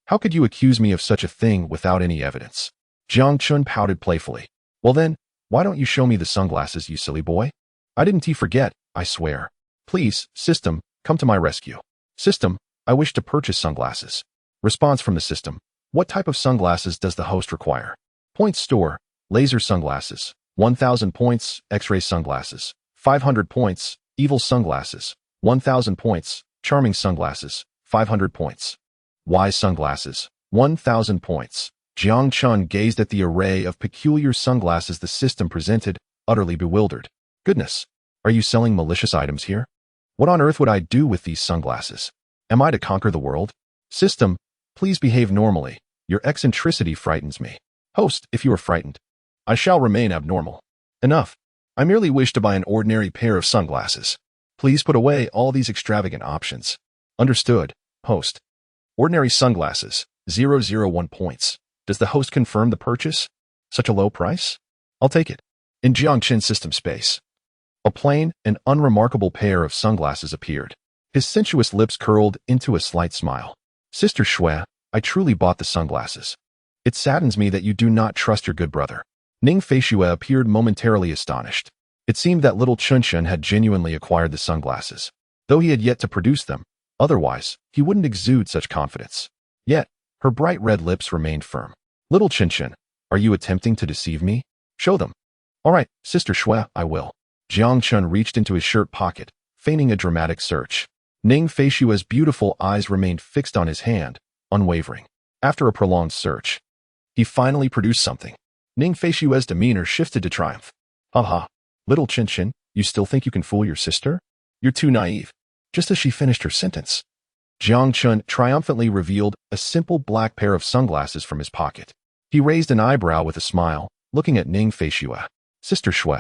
How could you accuse me of such a thing without any evidence? Jiang Chun pouted playfully. Well then, why don't you show me the sunglasses, you silly boy? I didn't forget, I swear. Please, system, come to my rescue. System, I wish to purchase sunglasses. Response from the system. What type of sunglasses does the host require? Points store. Laser sunglasses. 1,000 points. X-ray sunglasses. 500 points. Evil sunglasses. 1,000 points. Charming sunglasses. 500 points. Wise sunglasses. 1,000 points. Jiang Chun gazed at the array of peculiar sunglasses the system presented, utterly bewildered. Goodness, are you selling malicious items here? What on earth would I do with these sunglasses? Am I to conquer the world? System, please behave normally. Your eccentricity frightens me. Host, if you are frightened, I shall remain abnormal. Enough. I merely wish to buy an ordinary pair of sunglasses. Please put away all these extravagant options. Understood, host. Ordinary sunglasses, 001 points. Does the host confirm the purchase? Such a low price? I'll take it. In Jiangqin system space, a plain and unremarkable pair of sunglasses appeared. His sensuous lips curled into a slight smile. Sister Shui, I truly bought the sunglasses. It saddens me that you do not trust your good brother. Ning Feishua appeared momentarily astonished. It seemed that little Chunshun had genuinely acquired the sunglasses, though he had yet to produce them. Otherwise, he wouldn't exude such confidence. Yet, her bright red lips remained firm. Little Chunshun, are you attempting to deceive me? Show them. All right, Sister Shui, I will. Jiang Chun reached into his shirt pocket, feigning a dramatic search. Ning Feishua's beautiful eyes remained fixed on his hand, unwavering. After a prolonged search, he finally produced something. Ning Feishua's demeanor shifted to triumph. Ha! Little Chin, you still think you can fool your sister? You're too naive. Just as she finished her sentence, Jiang Chun triumphantly revealed a simple black pair of sunglasses from his pocket. He raised an eyebrow with a smile, looking at Ning Feishua. Sister Shui,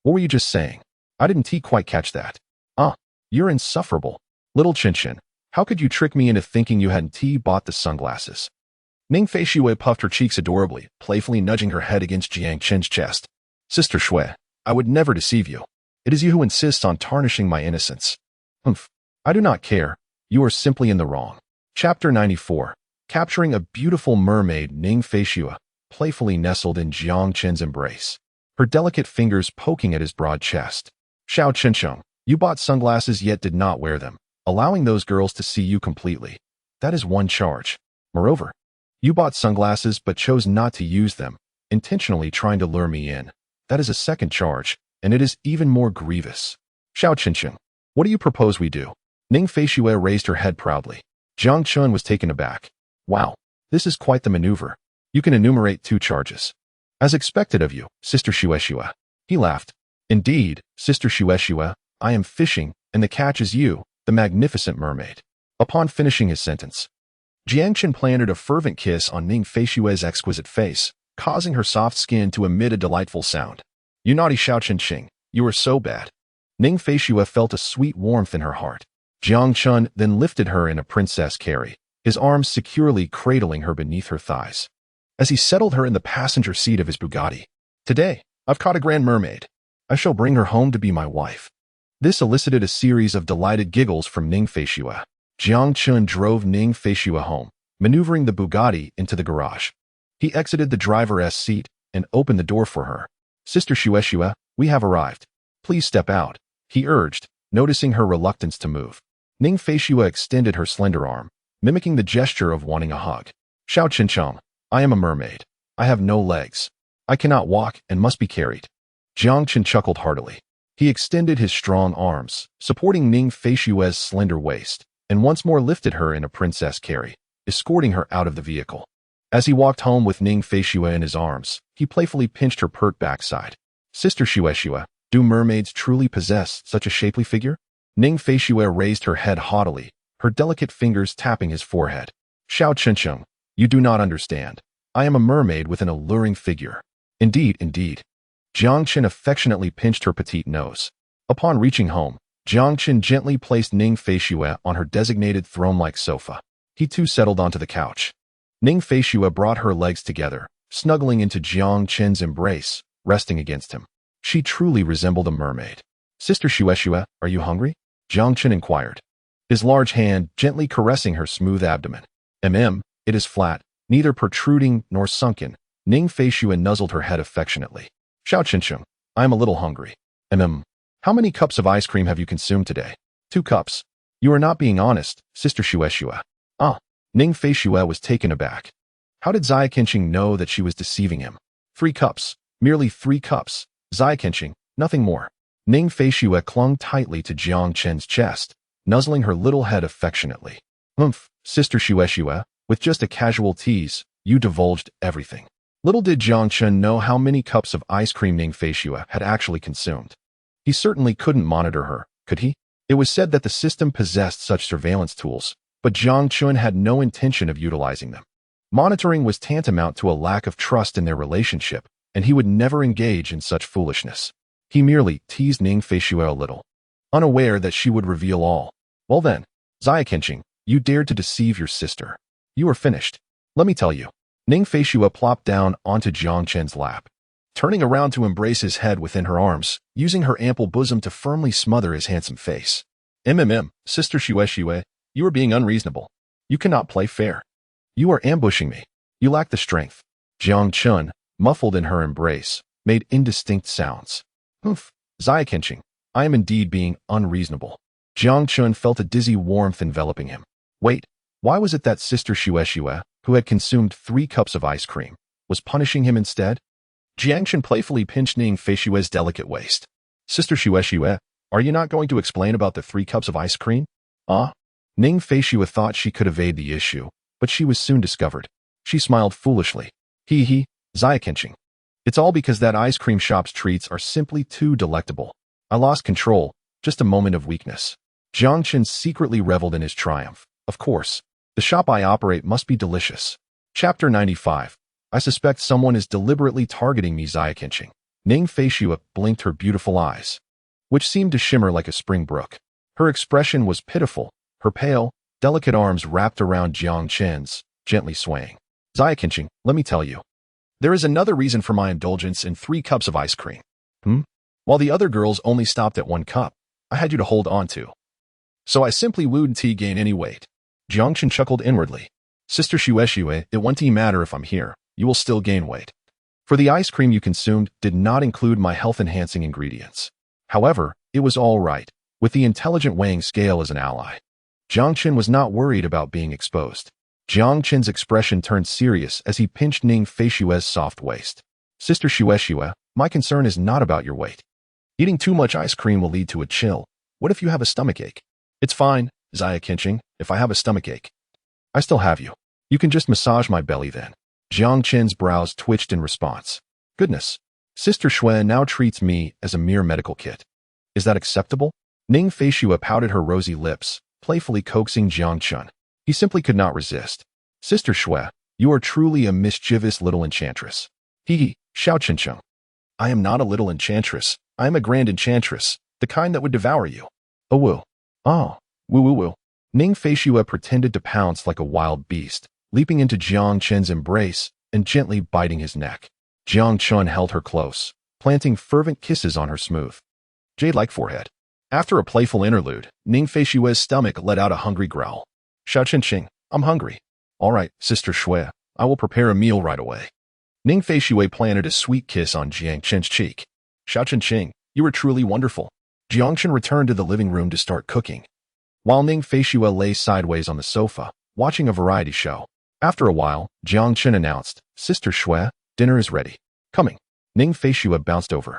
what were you just saying? I didn't quite catch that. Ah, you're insufferable. Little Chin, how could you trick me into thinking you hadn't bought the sunglasses? Ning Feishua puffed her cheeks adorably, playfully nudging her head against Jiang Chin's chest. Sister Shui, I would never deceive you. It is you who insists on tarnishing my innocence. Humph, I do not care. You are simply in the wrong. Chapter 94. Capturing a beautiful mermaid, Ning Feishua playfully nestled in Jiang Chin's embrace, her delicate fingers poking at his broad chest. Xiao Chincheng, you bought sunglasses yet did not wear them, allowing those girls to see you completely. That is one charge. Moreover, you bought sunglasses but chose not to use them, intentionally trying to lure me in. That is a second charge, and it is even more grievous. Xiao Chincheng, what do you propose we do? Ning Feishua raised her head proudly. Jiang Chun was taken aback. Wow, this is quite the maneuver. You can enumerate 2 charges. As expected of you, Sister Shueshua. He laughed. Indeed, Sister Shueshua, I am fishing, and the catch is you, the magnificent mermaid. Upon finishing his sentence, Jiangqin planted a fervent kiss on Ning Feishua's exquisite face, causing her soft skin to emit a delightful sound. You naughty Xiao Qinqing, you are so bad. Ning Feishua felt a sweet warmth in her heart. Jiang Chun then lifted her in a princess carry, his arms securely cradling her beneath her thighs, as he settled her in the passenger seat of his Bugatti. Today, I've caught a grand mermaid. I shall bring her home to be my wife. This elicited a series of delighted giggles from Ning Feishua. Jiang Chun drove Ning Feishua home, maneuvering the Bugatti into the garage. He exited the driver's seat and opened the door for her. Sister Shueshua, we have arrived. Please step out, he urged, noticing her reluctance to move. Ning Feishua extended her slender arm, mimicking the gesture of wanting a hug. Xiao Chincheng, I am a mermaid. I have no legs. I cannot walk and must be carried. Jiang Chen chuckled heartily. He extended his strong arms, supporting Ning Feishua's slender waist, and once more lifted her in a princess carry, escorting her out of the vehicle. As he walked home with Ning Feishua in his arms, he playfully pinched her pert backside. Sister Shueshua, do mermaids truly possess such a shapely figure? Ning Feishua raised her head haughtily, her delicate fingers tapping his forehead. Xiao Chincheng, you do not understand. I am a mermaid with an alluring figure. Indeed. Jiang Chen affectionately pinched her petite nose. Upon reaching home, Jiang Qin gently placed Ning Feishue on her designated throne-like sofa. He too settled onto the couch. Ning Feishue brought her legs together, snuggling into Jiang Qin's embrace, resting against him. She truly resembled a mermaid. Sister Shue, are you hungry? Jiang Qin inquired, his large hand gently caressing her smooth abdomen. It is flat, neither protruding nor sunken. Ning Feishue nuzzled her head affectionately. Xiao Qinsheng, I am a little hungry. How many cups of ice cream have you consumed today? 2 cups. You are not being honest, Sister Shue. Ah. Ning Feishue was taken aback. How did Zai Qinsheng know that she was deceiving him? 3 cups. Merely 3 cups. Zai Qinsheng, nothing more. Ning Feishue clung tightly to Jiang Qin's chest, nuzzling her little head affectionately. Sister Shue, with just a casual tease, you divulged everything. Little did Jiang Qin know how many cups of ice cream Ning Feishue had actually consumed. He certainly couldn't monitor her, could he? It was said that the system possessed such surveillance tools, but Jiang Qin had no intention of utilizing them. Monitoring was tantamount to a lack of trust in their relationship, and he would never engage in such foolishness. He merely teased Ning Feishue a little, unaware that she would reveal all. Well then, Zai Qinsheng, you dared to deceive your sister. You are finished. Let me tell you. Ning Feishue plopped down onto Jiang Qin's lap, turning around to embrace his head within her arms, using her ample bosom to firmly smother his handsome face. Sister Shue, you are being unreasonable. You cannot play fair. You are ambushing me. You lack the strength. Jiang Qin, muffled in her embrace, made indistinct sounds. Zai Qinsheng, I am indeed being unreasonable. Jiang Qin felt a dizzy warmth enveloping him. Wait, why was it that Sister Shue, who had consumed 3 cups of ice cream, was punishing him instead? Jiang Qin playfully pinched Ning Feishue's delicate waist. Sister Shue, are you not going to explain about the 3 cups of ice cream? Ning Feishue thought she could evade the issue, but she was soon discovered. She smiled foolishly. Zai Qinsheng. It's all because that ice cream shop's treats are simply too delectable. I lost control, just a moment of weakness. Jiang Qin secretly reveled in his triumph. Of course, the shop I operate must be delicious. Chapter 95. I suspect someone is deliberately targeting me, Zai Qinsheng. Ning Feishue blinked her beautiful eyes, which seemed to shimmer like a spring brook. Her expression was pitiful, her pale, delicate arms wrapped around Jiang Qin's, gently swaying. Zai Qinsheng, let me tell you. There is another reason for my indulgence in 3 cups of ice cream. While the other girls only stopped at 1 cup, I had you to hold on to. So I simply wouldn't gain any weight. Jiang Qin chuckled inwardly. Sister Shue, it won't matter if I'm here, you will still gain weight. For the ice cream you consumed did not include my health-enhancing ingredients. However, it was all right, with the intelligent weighing scale as an ally. Jiang Qin was not worried about being exposed. Jiang Qin's expression turned serious as he pinched Ning Feishue's soft waist. Sister Shue, my concern is not about your weight. Eating too much ice cream will lead to a chill. What if you have a stomachache? It's fine, Zai Qinsheng, if I have a stomachache. I still have you. You can just massage my belly then. Jiang Qin's brows twitched in response. Goodness. Sister Shue now treats me as a mere medical kit. Is that acceptable? Ning Feishue pouted her rosy lips, playfully coaxing Jiang Qin. He simply could not resist. Sister Shue, you are truly a mischievous little enchantress. Xiao Qinsheng. I am not a little enchantress. I am a grand enchantress, the kind that would devour you. Oh woo. Oh, woo. Ning Feishue pretended to pounce like a wild beast, leaping into Jiang Qin's embrace and gently biting his neck. Jiang Qin held her close, planting fervent kisses on her smooth, jade-like forehead. After a playful interlude, Ning Feishue's stomach let out a hungry growl. Xiao Qinsheng, I'm hungry. All right, Sister Shue, I will prepare a meal right away. Ning Feishue planted a sweet kiss on Jiang Qin's cheek. Xiao Qinsheng, you are truly wonderful. Jiang Qin returned to the living room to start cooking, while Ning Feishue lay sideways on the sofa, watching a variety show. After a while, Jiang Qin announced, Sister Shue, dinner is ready. Coming. Ning Feishue bounced over,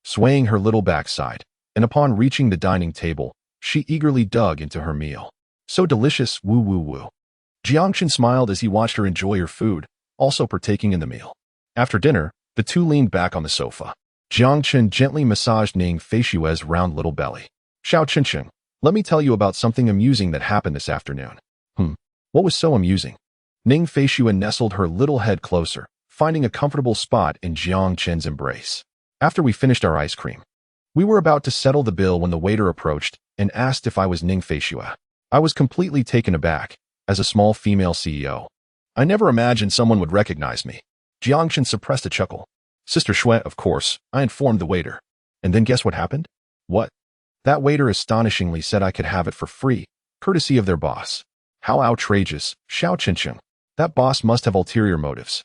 swaying her little backside, and upon reaching the dining table, she eagerly dug into her meal. So delicious, woo. Jiang Qin smiled as he watched her enjoy her food, also partaking in the meal. After dinner, the two leaned back on the sofa. Jiang Qin gently massaged Ning Feishue's round little belly. Xiao Qinsheng, let me tell you about something amusing that happened this afternoon. What was so amusing? Ning Feishue nestled her little head closer, finding a comfortable spot in Jiang Qin's embrace. After we finished our ice cream, We were about to settle the bill when the waiter approached and asked if I was Ning Feishue. I was completely taken aback, as a small female CEO. I never imagined someone would recognize me. Jiangchen suppressed a chuckle. Sister Shui, of course, I informed the waiter. And then guess what happened? What? That waiter astonishingly said I could have it for free, courtesy of their boss. How outrageous, Xiao Qinqing. That boss must have ulterior motives.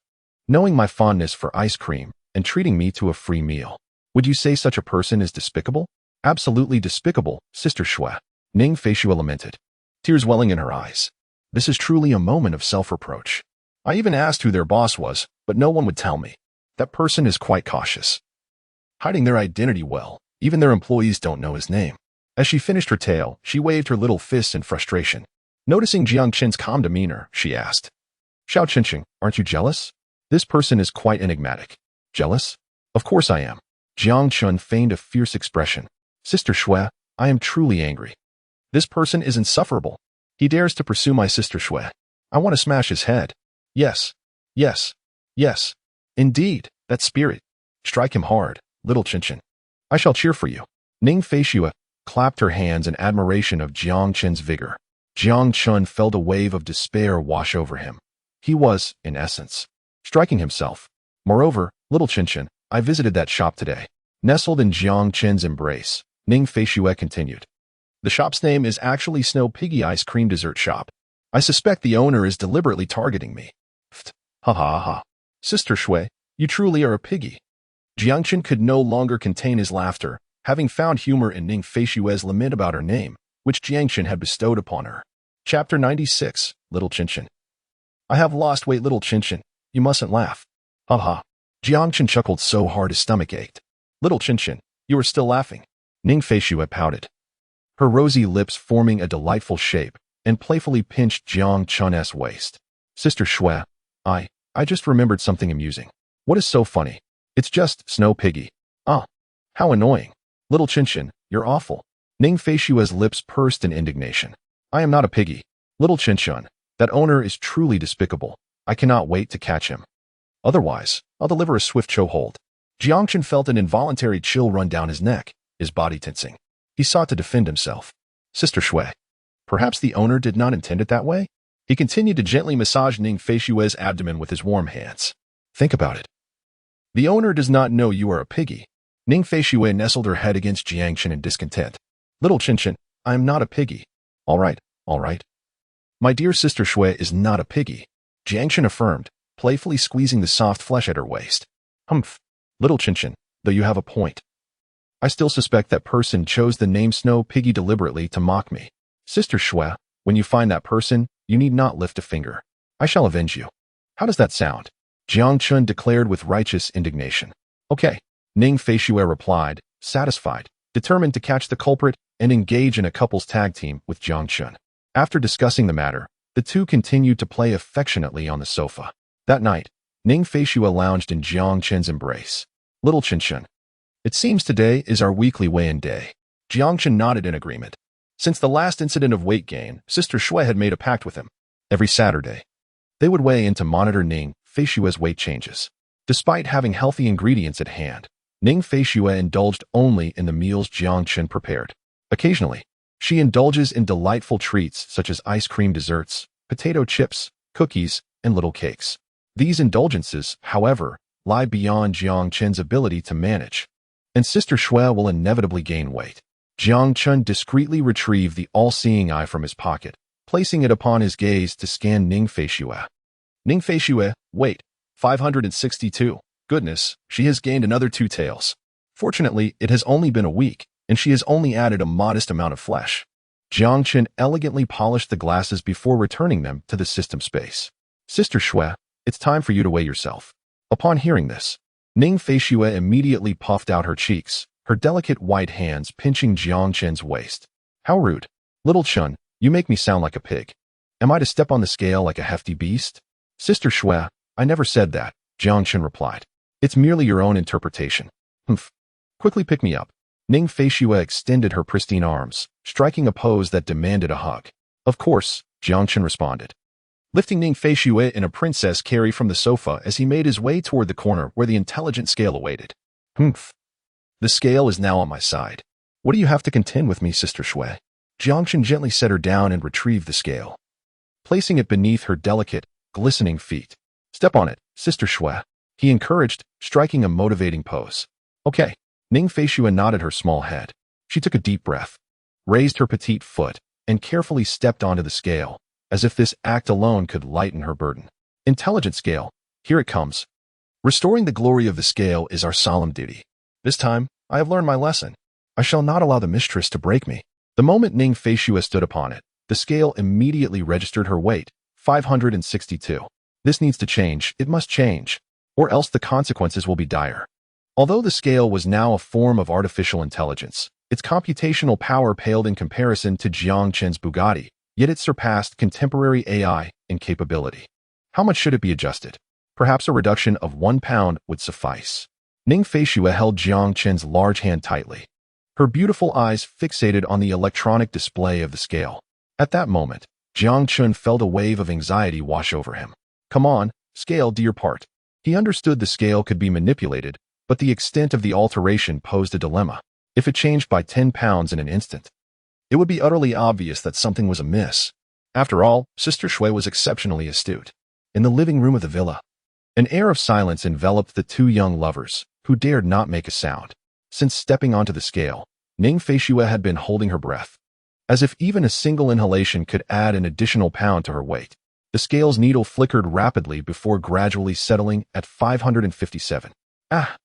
Knowing my fondness for ice cream and treating me to a free meal. Would you say such a person is despicable? Absolutely despicable, Sister Shui. Ning Feishue lamented, tears welling in her eyes. This is truly a moment of self-reproach. I even asked who their boss was, but no one would tell me. That person is quite cautious, hiding their identity well. Even their employees don't know his name. As she finished her tale, she waved her little fists in frustration. Noticing Jiang Qin's calm demeanor, she asked, Xiao Qinqing, aren't you jealous? This person is quite enigmatic. Jealous? Of course I am. Jiang Qin feigned a fierce expression. Sister Shui, I am truly angry. This person is insufferable. He dares to pursue my Sister Shui. I want to smash his head. Yes. Yes. Yes. Indeed, that spirit. Strike him hard, little Qinqin. I shall cheer for you. Ning Feishue clapped her hands in admiration of Jiang Qin's vigor. Jiang Qin felt a wave of despair wash over him. He was, in essence, striking himself. Moreover, little Qinqin, I visited that shop today. Nestled in Jiang Qin's embrace, Ning Feishue continued. The shop's name is actually Snow Piggy Ice Cream Dessert Shop. I suspect the owner is deliberately targeting me. Pht. Ha ha ha. Sister Shui, you truly are a piggy. Jiangchen could no longer contain his laughter, having found humor in Ning Feishue's lament about her name, which Jiangchen had bestowed upon her. Chapter 96, Little Qinqin. I have lost weight, little Qinqin. You mustn't laugh. Ha ha. Jiangchen chuckled so hard his stomach ached. Little Qinqin, you are still laughing. Ning Feishue pouted, her rosy lips forming a delightful shape, and playfully pinched Jiang Chun's waist. Sister Shui, I just remembered something amusing. What is so funny? It's just Snow Piggy. Ah, how annoying. Little Qinqin, you're awful. Ning Feishue's lips pursed in indignation. I am not a piggy. Little Qinqin, that owner is truly despicable. I cannot wait to catch him. Otherwise, I'll deliver a swift chokehold. Jiangchen felt an involuntary chill run down his neck, his body tensing. He sought to defend himself. Sister Shui, perhaps the owner did not intend it that way? He continued to gently massage Ning Feishue's abdomen with his warm hands. Think about it. The owner does not know you are a piggy. Ning Feishue nestled her head against Jiangchen in discontent. Little Qinqin, I am not a piggy. All right. My dear Sister Shui is not a piggy, Jiangchen affirmed, playfully squeezing the soft flesh at her waist. Humph. Little Qinqin, though you have a point. I still suspect that person chose the name Snow Piggy deliberately to mock me. Sister Shui, when you find that person, you need not lift a finger. I shall avenge you. How does that sound? Jiangchen declared with righteous indignation. Okay, Ning Feishue replied, satisfied, determined to catch the culprit and engage in a couple's tag team with Jiangchen. After discussing the matter, the two continued to play affectionately on the sofa. That night, Ning Feishue lounged in Jiangchen's embrace. Little Qinqin, it seems today is our weekly weigh-in day. Jiangchen nodded in agreement. Since the last incident of weight gain, Sister Shui had made a pact with him. Every Saturday, they would weigh in to monitor Ning Feishue's weight changes. Despite having healthy ingredients at hand, Ning Feishue indulged only in the meals Jiangchen prepared. Occasionally, she indulges in delightful treats such as ice cream desserts, potato chips, cookies, and little cakes. These indulgences, however, lie beyond Jiangchen's ability to manage, and Sister Shui will inevitably gain weight. Jiangchen discreetly retrieved the all-seeing eye from his pocket, placing it upon his gaze to scan Ning Feishue. Ning Feishue, weight, 562. Goodness, she has gained another 2 tails. Fortunately, it has only been a week, and she has only added a modest amount of flesh. Jiangchen elegantly polished the glasses before returning them to the system space. Sister Shui, it's time for you to weigh yourself. Upon hearing this, Ning Feishue immediately puffed out her cheeks, her delicate white hands pinching Jiangchen's waist. How rude. Little Chun, you make me sound like a pig. Am I to step on the scale like a hefty beast? Sister Shui, I never said that, Jiangchen replied. It's merely your own interpretation. Humph. Quickly pick me up. Ning Feishue extended her pristine arms, striking a pose that demanded a hug. Of course, Jiangchen responded, lifting Ning Feishue in a princess carry from the sofa as he made his way toward the corner where the intelligent scale awaited. Humph. The scale is now on my side. What do you have to contend with me, Sister Shui? Jiangchen gently set her down and retrieved the scale, placing it beneath her delicate, glistening feet. Step on it, Sister Shui, he encouraged, striking a motivating pose. Okay. Ning Feishue nodded her small head. She took a deep breath, raised her petite foot, and carefully stepped onto the scale, as if this act alone could lighten her burden. Intelligent scale, here it comes. Restoring the glory of the scale is our solemn duty. This time, I have learned my lesson. I shall not allow the mistress to break me. The moment Ning Feishue stood upon it, the scale immediately registered her weight, 562. This needs to change, it must change, or else the consequences will be dire. Although the scale was now a form of artificial intelligence, its computational power paled in comparison to Jiang Chen's Bugatti, yet it surpassed contemporary AI in capability. How much should it be adjusted? Perhaps a reduction of 1 pound would suffice. Ning Feishue held Jiang Chen's large hand tightly, her beautiful eyes fixated on the electronic display of the scale. At that moment, Jiang Chen felt a wave of anxiety wash over him. Come on, scale, do your part. He understood the scale could be manipulated, but the extent of the alteration posed a dilemma. If it changed by 10 pounds in an instant, it would be utterly obvious that something was amiss. After all, Sister Shui was exceptionally astute. In the living room of the villa, an air of silence enveloped the two young lovers, who dared not make a sound. Since stepping onto the scale, Ning Feishue had been holding her breath, as if even a single inhalation could add an additional pound to her weight. The scale's needle flickered rapidly before gradually settling at 557. Ah!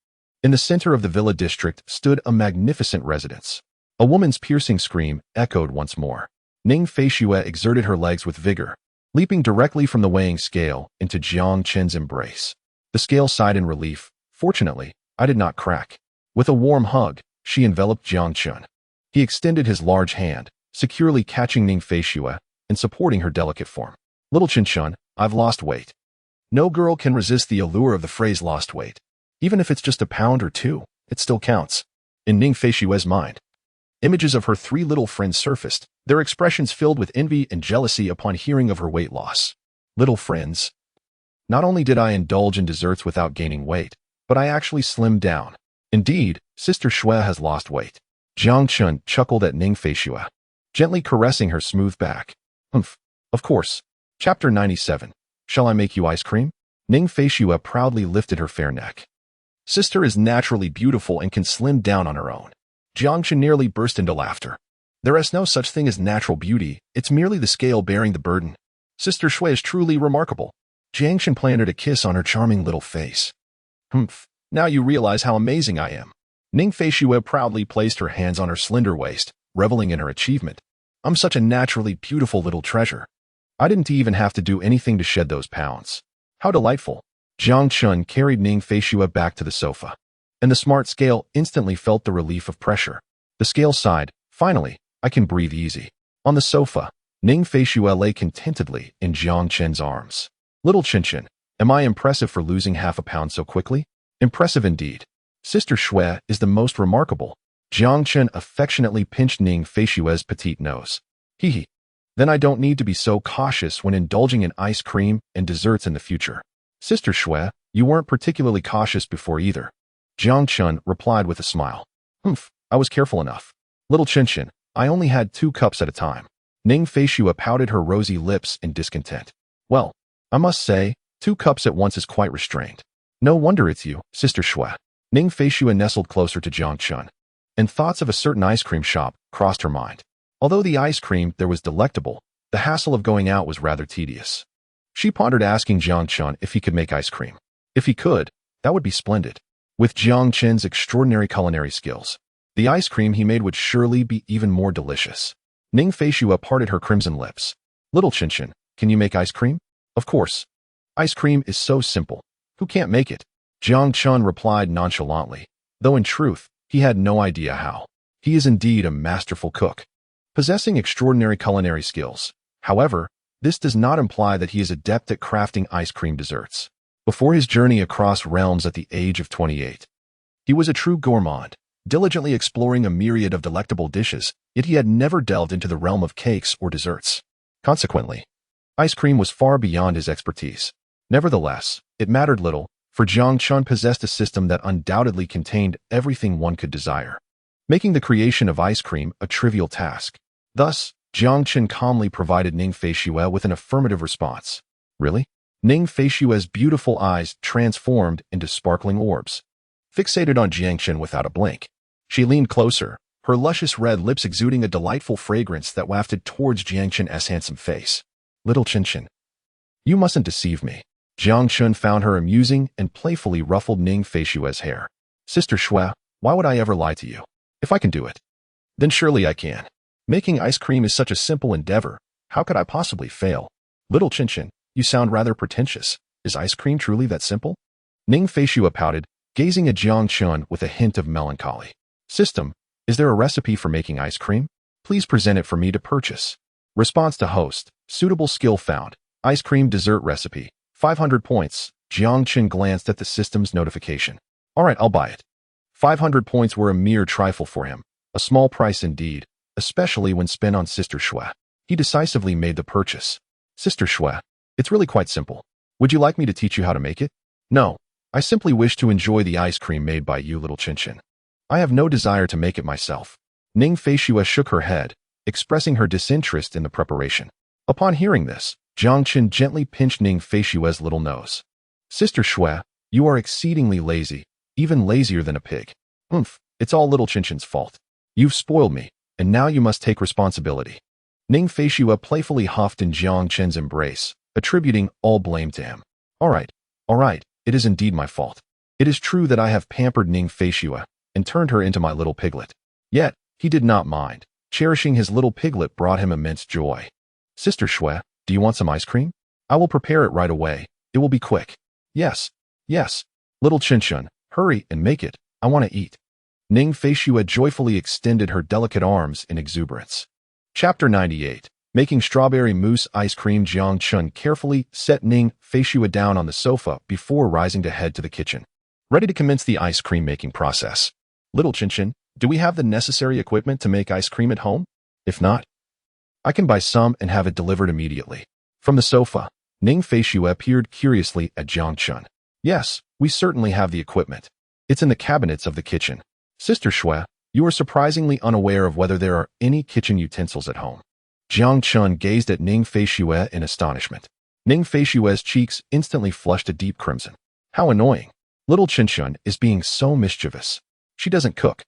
In the center of the villa district stood a magnificent residence. A woman's piercing scream echoed once more. Ning Feishue exerted her legs with vigor, leaping directly from the weighing scale into Jiang Chen's embrace. The scale sighed in relief. Fortunately, I did not crack. With a warm hug, she enveloped Jiang Chen. He extended his large hand, securely catching Ning Feishue and supporting her delicate form. Little Chen, I've lost weight. No girl can resist the allure of the phrase lost weight. Even if it's just a pound or two, it still counts. In Ning Feishue's mind, images of her three little friends surfaced, their expressions filled with envy and jealousy upon hearing of her weight loss. Little friends. Not only did I indulge in desserts without gaining weight, but I actually slimmed down. Indeed, Sister Shui has lost weight. Jiang Chen chuckled at Ning Feishue, gently caressing her smooth back. Humph. Of course. Chapter 97. Shall I make you ice cream? Ning Feishue proudly lifted her fair neck. Sister is naturally beautiful and can slim down on her own. Jiang Chen nearly burst into laughter. There is no such thing as natural beauty, it's merely the scale bearing the burden. Sister Shui is truly remarkable. Jiang Chen planted a kiss on her charming little face. Humph. Now you realize how amazing I am. Ning Feishue proudly placed her hands on her slender waist, reveling in her achievement. I'm such a naturally beautiful little treasure. I didn't even have to do anything to shed those pounds. How delightful. Jiang Chen carried Ning Feishue back to the sofa, and the smart scale instantly felt the relief of pressure. The scale sighed. Finally, I can breathe easy. On the sofa, Ning Feishue lay contentedly in Jiang Chen's arms. Little Chen, am I impressive for losing half a pound so quickly? Impressive indeed. Sister Shui is the most remarkable. Jiang Chen affectionately pinched Ning Feishue's petite nose. Hee. Then I don't need to be so cautious when indulging in ice cream and desserts in the future. Sister Shui, you weren't particularly cautious before either. Jiang Chen replied with a smile. Humph, I was careful enough. Little Chen, I only had 2 cups at a time. Ning Feishue pouted her rosy lips in discontent. Well, I must say, 2 cups at once is quite restrained. No wonder it's you, Sister Shui. Ning Feishue nestled closer to Jiang Chen, and thoughts of a certain ice cream shop crossed her mind. Although the ice cream there was delectable, the hassle of going out was rather tedious. She pondered asking Jiang Chen if he could make ice cream. If he could, that would be splendid. With Jiang Chen's extraordinary culinary skills, the ice cream he made would surely be even more delicious. Ning Feishue parted her crimson lips. Little Chen, can you make ice cream? Of course. Ice cream is so simple. Who can't make it? Jiang Chen replied nonchalantly, though in truth, he had no idea how. He is indeed a masterful cook, possessing extraordinary culinary skills. However, this does not imply that he is adept at crafting ice cream desserts. Before his journey across realms at the age of 28, he was a true gourmand, diligently exploring a myriad of delectable dishes, yet he had never delved into the realm of cakes or desserts. Consequently, ice cream was far beyond his expertise. Nevertheless, it mattered little, for Jiang Chun possessed a system that undoubtedly contained everything one could desire, making the creation of ice cream a trivial task. Thus, Jiang Chun calmly provided Ning Feishue with an affirmative response. Really? Ning Feishue's beautiful eyes transformed into sparkling orbs. Fixated on Jiang Chun without a blink, she leaned closer, her luscious red lips exuding a delightful fragrance that wafted towards Jiang Chun's handsome face. Little Chin, you mustn't deceive me. Jiang Chun found her amusing and playfully ruffled Ning Feishue's hair. Sister Shui, why would I ever lie to you? If I can do it, then surely I can. Making ice cream is such a simple endeavor. How could I possibly fail? Little Chin, you sound rather pretentious. Is ice cream truly that simple? Ning Feishue pouted, gazing at Jiang Chun with a hint of melancholy. System, is there a recipe for making ice cream? Please present it for me to purchase. Response to host, suitable skill found. Ice cream dessert recipe, 500 points. Jiang Chun glanced at the system's notification. All right, I'll buy it. 500 points were a mere trifle for him, a small price indeed, especially when spent on Sister Shui. He decisively made the purchase. Sister Shui, it's really quite simple. Would you like me to teach you how to make it? No, I simply wish to enjoy the ice cream made by you, Little Chin. I have no desire to make it myself. Ning Feishue shook her head, expressing her disinterest in the preparation. Upon hearing this, Jiang Chun gently pinched Ning Feishue's little nose. Sister Shui, you are exceedingly lazy, even lazier than a pig. It's all Little Chin's fault. You've spoiled me, and now you must take responsibility. Ning Feishue playfully huffed in Jiang Chun's embrace, attributing all blame to him. All right, it is indeed my fault. It is true that I have pampered Ning Feishue and turned her into my little piglet. Yet, he did not mind. Cherishing his little piglet brought him immense joy. Sister Shui, do you want some ice cream? I will prepare it right away. It will be quick. Yes. Little Chin, hurry and make it. I want to eat. Ning Feishue joyfully extended her delicate arms in exuberance. Chapter 98. Making strawberry mousse ice cream. Jiang Chun carefully set Ning Feishue down on the sofa before rising to head to the kitchen, ready to commence the ice cream making process. Little Chin, do we have the necessary equipment to make ice cream at home? If not, I can buy some and have it delivered immediately. From the sofa, Ning Feishue peered curiously at Jiang Chun. Yes, we certainly have the equipment. It's in the cabinets of the kitchen. Sister Shui, you are surprisingly unaware of whether there are any kitchen utensils at home. Jiang Chun gazed at Ning Feishue in astonishment. Ning Feishue's cheeks instantly flushed a deep crimson. How annoying. Little Chin is being so mischievous. She doesn't cook.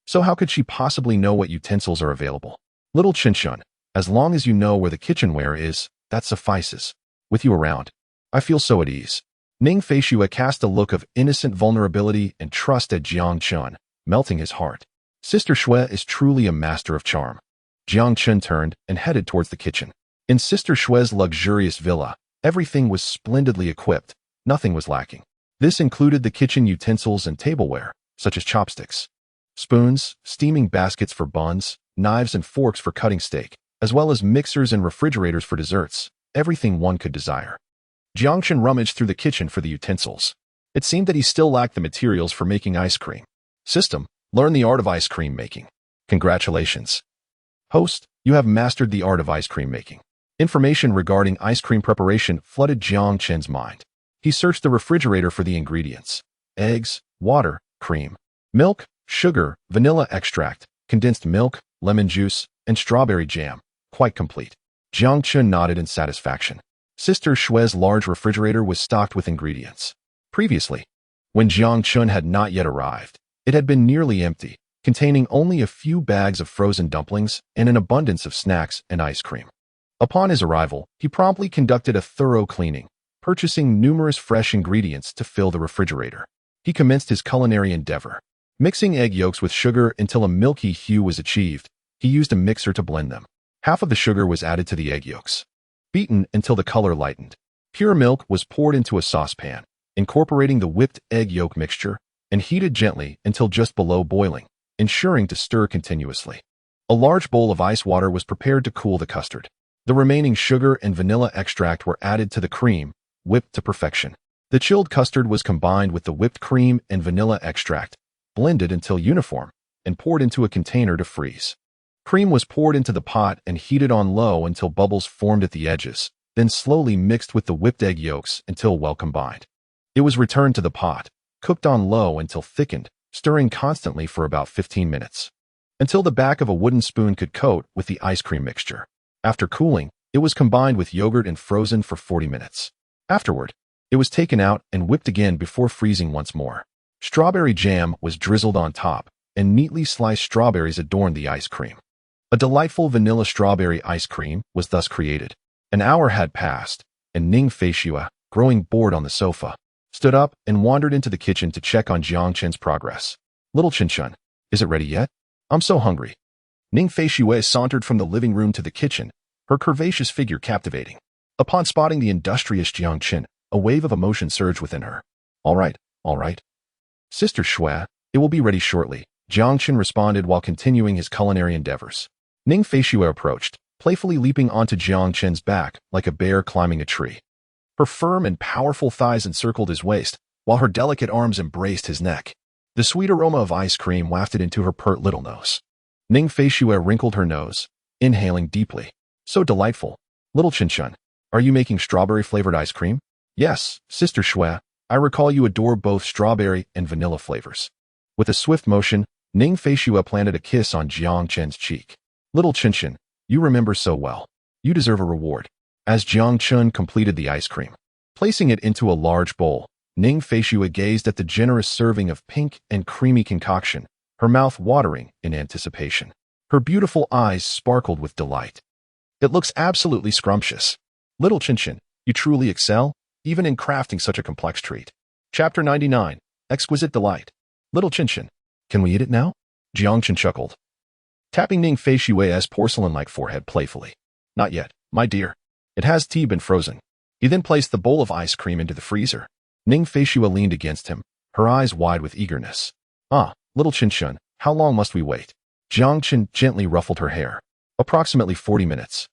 So how could she possibly know what utensils are available? Little Chin, as long as you know where the kitchenware is, that suffices. With you around, I feel so at ease. Ning Feishue cast a look of innocent vulnerability and trust at Jiang Chun, melting his heart. Sister Shui is truly a master of charm. Jiang Chun turned and headed towards the kitchen. In Sister Shui's luxurious villa, everything was splendidly equipped. Nothing was lacking. This included the kitchen utensils and tableware, such as chopsticks, spoons, steaming baskets for buns, knives and forks for cutting steak, as well as mixers and refrigerators for desserts, everything one could desire. Jiang Chun rummaged through the kitchen for the utensils. It seemed that he still lacked the materials for making ice cream. System, learn the art of ice cream making. Congratulations. Host, you have mastered the art of ice cream making. Information regarding ice cream preparation flooded Jiang Chun's mind. He searched the refrigerator for the ingredients: eggs, water, cream, milk, sugar, vanilla extract, condensed milk, lemon juice, and strawberry jam. Quite complete. Jiang Chun nodded in satisfaction. Sister Shui's large refrigerator was stocked with ingredients. Previously, when Jiang Chun had not yet arrived, it had been nearly empty, containing only a few bags of frozen dumplings and an abundance of snacks and ice cream. Upon his arrival, he promptly conducted a thorough cleaning, purchasing numerous fresh ingredients to fill the refrigerator. He commenced his culinary endeavor. Mixing egg yolks with sugar until a milky hue was achieved, he used a mixer to blend them. Half of the sugar was added to the egg yolks, beaten until the color lightened. Pure milk was poured into a saucepan, incorporating the whipped egg yolk mixture, and heated gently until just below boiling, ensuring to stir continuously. A large bowl of ice water was prepared to cool the custard. The remaining sugar and vanilla extract were added to the cream, whipped to perfection. The chilled custard was combined with the whipped cream and vanilla extract, blended until uniform, and poured into a container to freeze. Cream was poured into the pot and heated on low until bubbles formed at the edges, then slowly mixed with the whipped egg yolks until well combined. It was returned to the pot, cooked on low until thickened, stirring constantly for about 15 minutes, until the back of a wooden spoon could coat with the ice cream mixture. After cooling, it was combined with yogurt and frozen for 40 minutes. Afterward, it was taken out and whipped again before freezing once more. Strawberry jam was drizzled on top, and neatly sliced strawberries adorned the ice cream. A delightful vanilla strawberry ice cream was thus created. An hour had passed, and Ning Feishue, growing bored on the sofa, stood up and wandered into the kitchen to check on Jiang Chen's progress. "Little Chin-chun, is it ready yet? I'm so hungry." Ning Feishue sauntered from the living room to the kitchen, her curvaceous figure captivating. Upon spotting the industrious Jiang Chen, a wave of emotion surged within her. All right. Sister Shui, it will be ready shortly," Jiang Chen responded while continuing his culinary endeavors. Ning Feishue approached, playfully leaping onto Jiang Chen's back like a bear climbing a tree. Her firm and powerful thighs encircled his waist, while her delicate arms embraced his neck. The sweet aroma of ice cream wafted into her pert little nose. Ning Feishue wrinkled her nose, inhaling deeply. "So delightful. Little Chin-chun, are you making strawberry-flavored ice cream?" "Yes, Sister Shui, I recall you adore both strawberry and vanilla flavors." With a swift motion, Ning Feishue planted a kiss on Jiang Chen's cheek. "Little Chin-chun, you remember so well. You deserve a reward." As Jiang Chen completed the ice cream, placing it into a large bowl, Ning Feishue gazed at the generous serving of pink and creamy concoction, her mouth watering in anticipation. Her beautiful eyes sparkled with delight. "It looks absolutely scrumptious. Little Chin-chun, you truly excel, even in crafting such a complex treat." Chapter 99. Exquisite Delight. "Little Chin-chun, can we eat it now?" Jiang Chen chuckled, tapping Ning Feishue's porcelain-like forehead playfully. "Not yet, my dear. It has been frozen." He then placed the bowl of ice cream into the freezer. Ning Feishue leaned against him, her eyes wide with eagerness. Little Chin-chun, how long must we wait?" Jiang Chen gently ruffled her hair. "Approximately 40 minutes.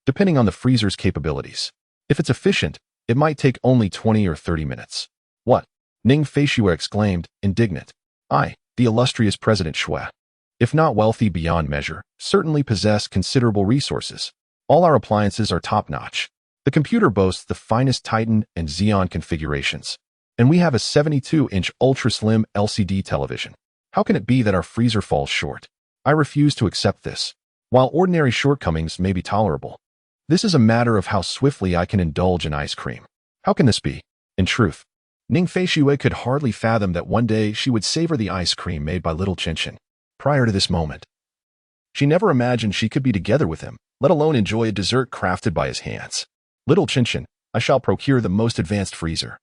Depending on the freezer's capabilities. If it's efficient, it might take only 20 or 30 minutes. "What?" Ning Feishue exclaimed, indignant. "I, the illustrious President Shui, if not wealthy beyond measure, certainly possess considerable resources. All our appliances are top-notch. The computer boasts the finest Titan and Xeon configurations, and we have a 72-inch ultra-slim LCD television. How can it be that our freezer falls short? I refuse to accept this. While ordinary shortcomings may be tolerable, this is a matter of how swiftly I can indulge in ice cream. How can this be?" In truth, Ning Feishue could hardly fathom that one day she would savor the ice cream made by Little Chin-chun. Prior to this moment, she never imagined she could be together with him, let alone enjoy a dessert crafted by his hands. "Little Chin-chun, I shall procure the most advanced freezer."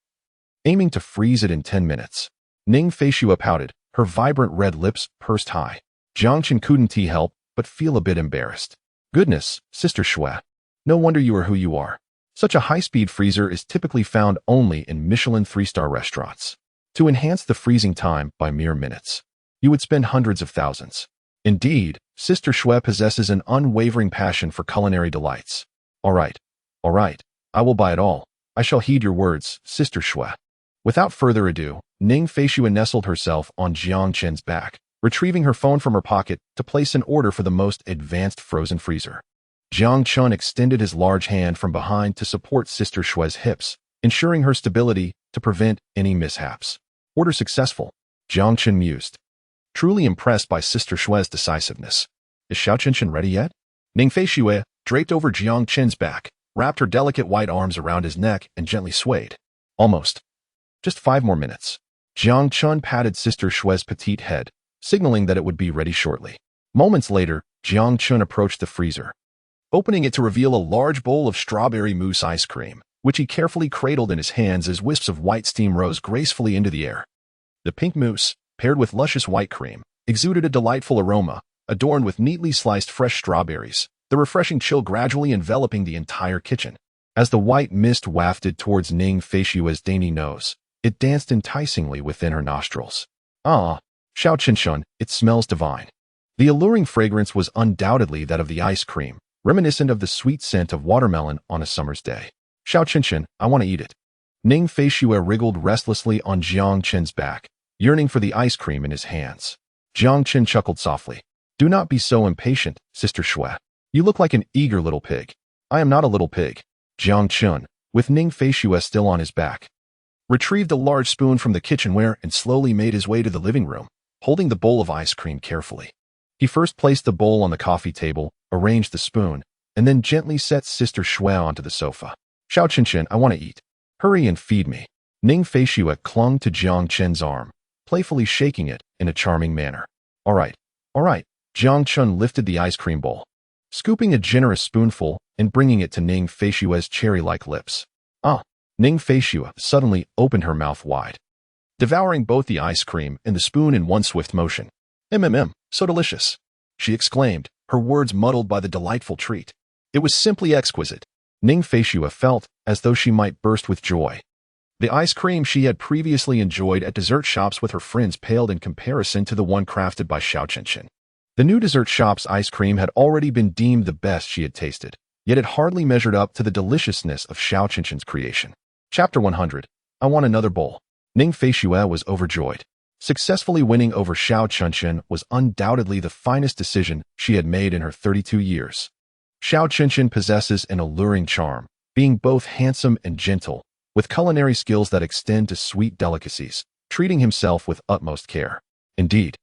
Aiming to freeze it in 10 minutes, Ning Feishue pouted, her vibrant red lips pursed high. Jiang Chen couldn't help but feel a bit embarrassed. "Goodness, Sister Shui, no wonder you are who you are. Such a high-speed freezer is typically found only in Michelin 3-star restaurants. To enhance the freezing time by mere minutes, you would spend hundreds of thousands." Indeed, Sister Shui possesses an unwavering passion for culinary delights. All right, I will buy it all. I shall heed your words, Sister Shui." Without further ado, Ning Feishue nestled herself on Jiang Chen's back, retrieving her phone from her pocket to place an order for the most advanced frozen freezer. Jiang Chen extended his large hand from behind to support Sister Shui's hips, ensuring her stability to prevent any mishaps. "Order successful," Jiang Chen mused, truly impressed by Sister Shui's decisiveness. "Is Xiao Chin-chun ready yet?" Ning Feishue, draped over Jiang Chen's back, wrapped her delicate white arms around his neck and gently swayed. "Almost. Just 5 more minutes." Jiang Chen patted Sister Shui's petite head, signaling that it would be ready shortly. Moments later, Jiang Chen approached the freezer, opening it to reveal a large bowl of strawberry mousse ice cream, which he carefully cradled in his hands as wisps of white steam rose gracefully into the air. The pink mousse, paired with luscious white cream, exuded a delightful aroma, adorned with neatly sliced fresh strawberries, the refreshing chill gradually enveloping the entire kitchen. As the white mist wafted towards Ning Feishue's dainty nose, it danced enticingly within her nostrils. "Ah, Xiao Chin-chun, it smells divine." The alluring fragrance was undoubtedly that of the ice cream, reminiscent of the sweet scent of watermelon on a summer's day. "Xiao Chin-chun, I want to eat it." Ning Feishue wriggled restlessly on Jiang Chen's back, yearning for the ice cream in his hands. Jiang Chen chuckled softly. "Do not be so impatient, Sister Shui. You look like an eager little pig." "I am not a little pig." Jiang Chen, with Ning Feishue still on his back, retrieved a large spoon from the kitchenware and slowly made his way to the living room, holding the bowl of ice cream carefully. He first placed the bowl on the coffee table, arranged the spoon, and then gently set Sister Shui onto the sofa. Xiao Qinshan, I want to eat. Hurry and feed me. Ning Feishui clung to Jiang Chen's arm, playfully shaking it in a charming manner. All right. Jiang Chen lifted the ice cream bowl, scooping a generous spoonful and bringing it to Ning Feishui's cherry-like lips. Ning Feishui suddenly opened her mouth wide, devouring both the ice cream and the spoon in one swift motion. So delicious, she exclaimed, her words muddled by the delightful treat. It was simply exquisite. Ning Feishui felt as though she might burst with joy. The ice cream she had previously enjoyed at dessert shops with her friends paled in comparison to the one crafted by Xiao Qinshan. The new dessert shop's ice cream had already been deemed the best she had tasted, yet it hardly measured up to the deliciousness of Xiao Qinshan's creation. Chapter 100. I want another bowl. Ning Feishui was overjoyed. Successfully winning over Xiao Qinshan was undoubtedly the finest decision she had made in her 32 years. Xiao Qinshan possesses an alluring charm, being both handsome and gentle, with culinary skills that extend to sweet delicacies, treating himself with utmost care. Indeed,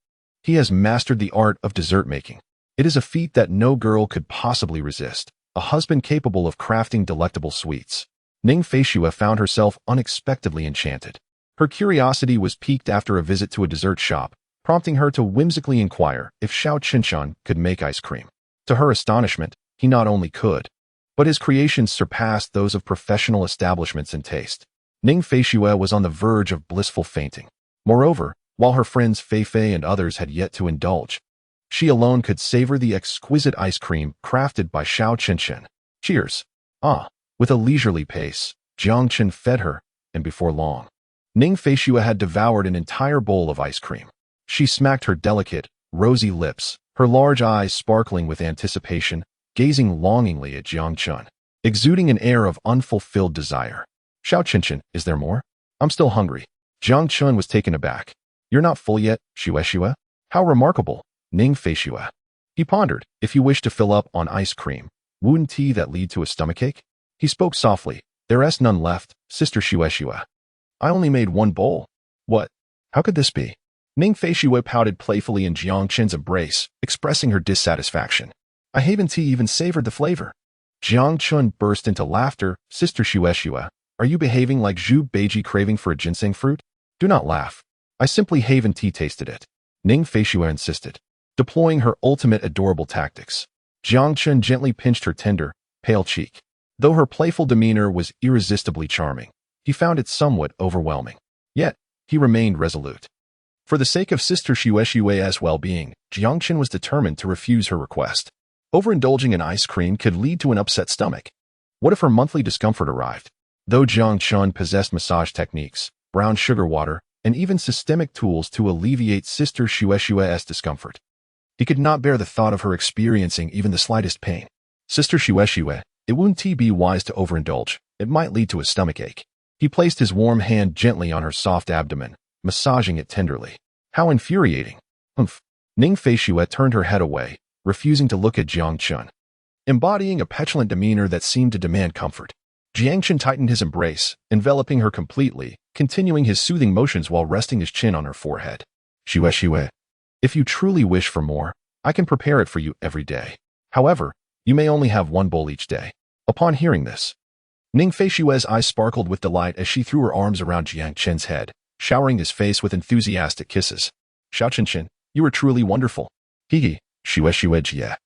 he has mastered the art of dessert making. It is a feat that no girl could possibly resist, a husband capable of crafting delectable sweets. Ning Feishui found herself unexpectedly enchanted. Her curiosity was piqued after a visit to a dessert shop, prompting her to whimsically inquire if Xiao Qinshan could make ice cream. To her astonishment, he not only could, but his creations surpassed those of professional establishments in taste. Ning Feishui was on the verge of blissful fainting. Moreover, while her friends Fei Fei and others had yet to indulge, she alone could savor the exquisite ice cream crafted by Xiao Qinshan. Cheers! With a leisurely pace, Jiang Chen fed her, and before long, Ning Feishui had devoured an entire bowl of ice cream. She smacked her delicate, rosy lips, her large eyes sparkling with anticipation, gazing longingly at Jiang Chen, exuding an air of unfulfilled desire. Xiao Qinshan, is there more? I'm still hungry. Jiang Chen was taken aback. You're not full yet, Shui? How remarkable, Ning Feishui. He pondered, if you wish to fill up on ice cream, wouldn't tea that lead to a stomachache? He spoke softly. There's none left, Sister Shui. I only made one bowl. What? How could this be? Ning Feishui pouted playfully in Jiang Chen's embrace, expressing her dissatisfaction. I haven't tea even savored the flavor. Jiang Chen burst into laughter. Sister Shui, are you behaving like Zhu Beiji craving for a ginseng fruit? Do not laugh. I simply haven't tea tasted it. Ning Feishui insisted, deploying her ultimate adorable tactics. Jiang Chen gently pinched her tender, pale cheek. Though her playful demeanor was irresistibly charming, he found it somewhat overwhelming. Yet, he remained resolute. For the sake of Sister Shui's well-being, Jiang Chen was determined to refuse her request. Overindulging in ice cream could lead to an upset stomach. What if her monthly discomfort arrived? Though Jiang Chen possessed massage techniques, brown sugar water, and even systemic tools to alleviate Sister Shui's discomfort, he could not bear the thought of her experiencing even the slightest pain. Sister Shui, it wouldn't be wise to overindulge. It might lead to a stomachache. He placed his warm hand gently on her soft abdomen, massaging it tenderly. How infuriating. Ning Feishui turned her head away, refusing to look at Jiang Chen, embodying a petulant demeanor that seemed to demand comfort. Jiang Chen tightened his embrace, enveloping her completely, continuing his soothing motions while resting his chin on her forehead. Shui, if you truly wish for more, I can prepare it for you every day. However, you may only have one bowl each day. Upon hearing this, Ning Feishui's eyes sparkled with delight as she threw her arms around Jiang Chen's head, showering his face with enthusiastic kisses. Xiao Qinshan, you are truly wonderful. Shui Jie.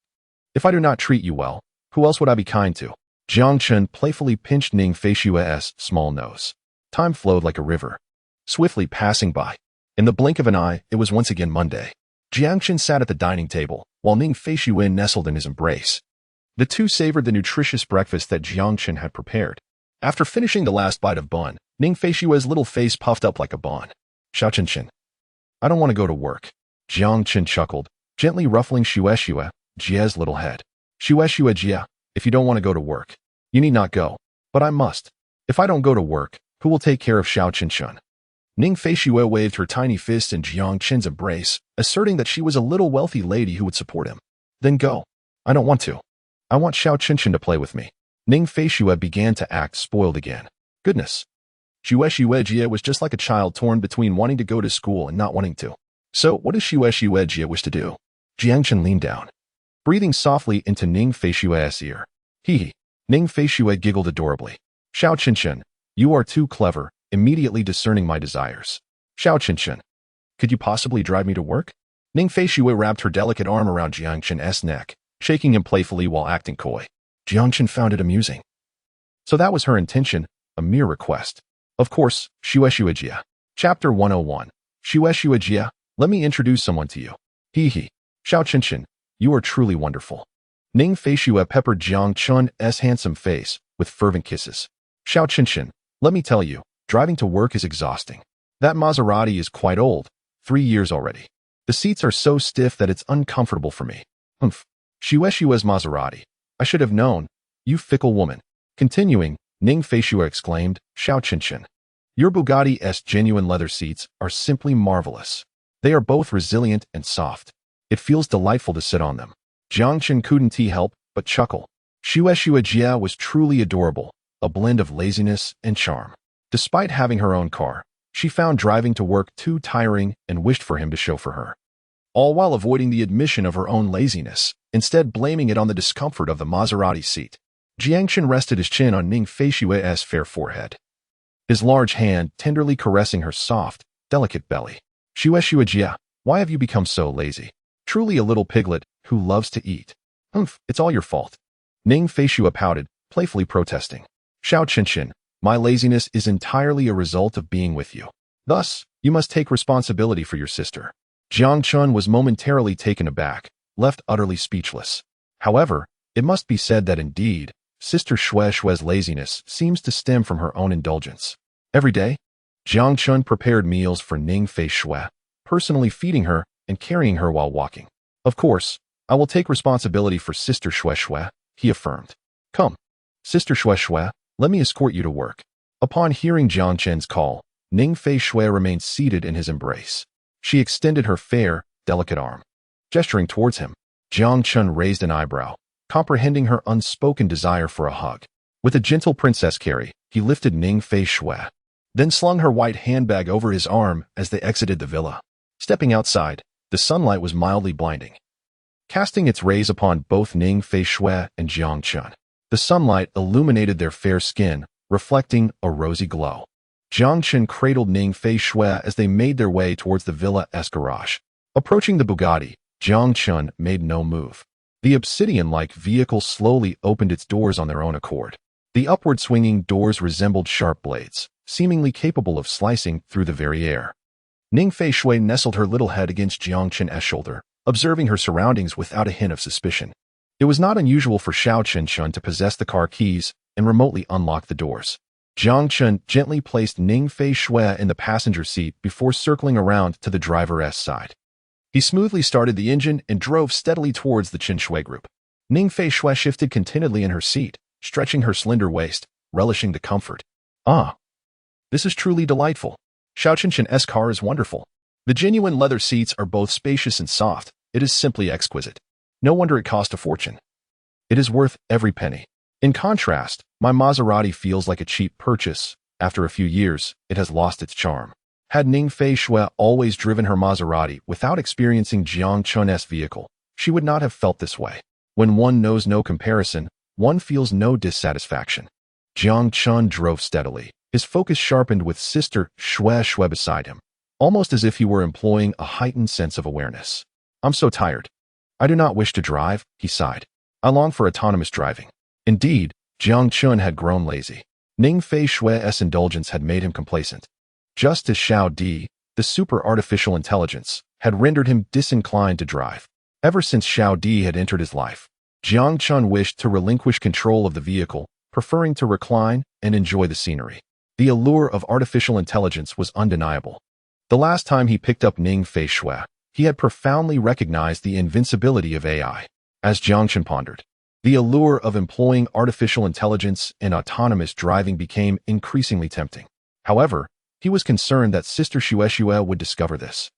If I do not treat you well, who else would I be kind to? Jiang Chen playfully pinched Ning Feishui's small nose. Time flowed like a river, swiftly passing by. In the blink of an eye, it was once again Monday. Jiang Chen sat at the dining table, while Ning Feishui nestled in his embrace. The two savored the nutritious breakfast that Jiang Chen had prepared. After finishing the last bite of bun, Ning Feishui's little face puffed up like a bon. Xiao Qinshan, I don't want to go to work. Jiang Chen chuckled, gently ruffling Shui Jie's little head. Shui Jie, if you don't want to go to work, you need not go. But I must. If I don't go to work, who will take care of Xiao Qinshan? Ning Feishui waved her tiny fist in Jiang Chen's embrace, asserting that she was a little wealthy lady who would support him. Then go. I don't want to. I want Xiao Qinshan to play with me. Ning Feishui began to act spoiled again. Goodness. Jie was just like a child torn between wanting to go to school and not wanting to. So, what does Jie wish to do? Jiangchen leaned down, breathing softly into Ning Feishue's ear. Hee. Ning Feishue giggled adorably. Xiao Qinshen, you are too clever, immediately discerning my desires. Xiao Qinshen, could you possibly drive me to work? Ning Feishue wrapped her delicate arm around Jiangchen's neck, shaking him playfully while acting coy. Jiangchen found it amusing. So that was her intention, a mere request. Of course, Jie. Chapter 101. Jie, let me introduce someone to you. Hee hee. Xiao Qinshen, you are truly wonderful. Ning Feishue peppered Jiang Chun's handsome face with fervent kisses. Xiao Qinshen, let me tell you, driving to work is exhausting. That Maserati is quite old, 3 years already. The seats are so stiff that it's uncomfortable for me. Humph. Shueshue's Maserati. I should have known. You fickle woman. Continuing, Ning Feishue exclaimed, Xiao Qinshen, your Bugatti's genuine leather seats are simply marvelous. They are both resilient and soft. It feels delightful to sit on them. Jiangchen couldn't help but chuckle. Jie was truly adorable, a blend of laziness and charm. Despite having her own car, she found driving to work too tiring and wished for him to chauffeur her. All while avoiding the admission of her own laziness, instead blaming it on the discomfort of the Maserati seat. Jiangchen rested his chin on Ning Feishue's fair forehead, his large hand tenderly caressing her soft, delicate belly. Jie, why have you become so lazy? Truly a little piglet who loves to eat. Humph, it's all your fault. Ning Feishue pouted, playfully protesting. Xiao Qinshen, my laziness is entirely a result of being with you. Thus, you must take responsibility for your sister. Jiang Chun was momentarily taken aback, left utterly speechless. However, it must be said that indeed, Sister Shue's laziness seems to stem from her own indulgence. Every day, Jiang Chun prepared meals for Ning Feishue, personally feeding her and carrying her while walking. Of course, I will take responsibility for Sister Shueshue, he affirmed. Come, Sister Shueshue, let me escort you to work. Upon hearing Jiang Chen's call, Ning Feishue remained seated in his embrace. She extended her fair, delicate arm. Gesturing towards him, Jiang Chun raised an eyebrow, comprehending her unspoken desire for a hug. With a gentle princess carry, he lifted Ning Feishue, then slung her white handbag over his arm as they exited the villa. Stepping outside, the sunlight was mildly blinding, casting its rays upon both Ning Feishue and Jiang Chun. The sunlight illuminated their fair skin, reflecting a rosy glow. Jiang Chun cradled Ning Feishue as they made their way towards the villa's garage. Approaching the Bugatti, Jiang Chun made no move. The obsidian-like vehicle slowly opened its doors on their own accord. The upward-swinging doors resembled sharp blades, seemingly capable of slicing through the very air. Ning Feishue nestled her little head against Jiang Chun's shoulder, observing her surroundings without a hint of suspicion. It was not unusual for Xiao Qinshen to possess the car keys and remotely unlock the doors. Jiang Chun gently placed Ning Feishue in the passenger seat before circling around to the driver's side. He smoothly started the engine and drove steadily towards the Qinshui group. Ning Feishue shifted contentedly in her seat, stretching her slender waist, relishing the comfort. Ah, this is truly delightful. Xiao Qinshen's car is wonderful. The genuine leather seats are both spacious and soft. It is simply exquisite. No wonder it cost a fortune. It is worth every penny. In contrast, my Maserati feels like a cheap purchase. After a few years, it has lost its charm. Had Ning Feishue always driven her Maserati without experiencing Jiang Chun's vehicle, she would not have felt this way. When one knows no comparison, one feels no dissatisfaction. Jiang Chun drove steadily, his focus sharpened with Sister Shueshue beside him, almost as if he were employing a heightened sense of awareness. I'm so tired. I do not wish to drive, he sighed. I long for autonomous driving. Indeed, Jiang Chun had grown lazy. Ning Feishue's indulgence had made him complacent. Just as Xiao Di, the super artificial intelligence, had rendered him disinclined to drive. Ever since Xiao Di had entered his life, Jiang Chun wished to relinquish control of the vehicle, preferring to recline and enjoy the scenery. The allure of artificial intelligence was undeniable. The last time he picked up Ning Feishue, he had profoundly recognized the invincibility of AI. As Jiang Chun pondered, the allure of employing artificial intelligence in autonomous driving became increasingly tempting. However, he was concerned that Sister Shueshue would discover this.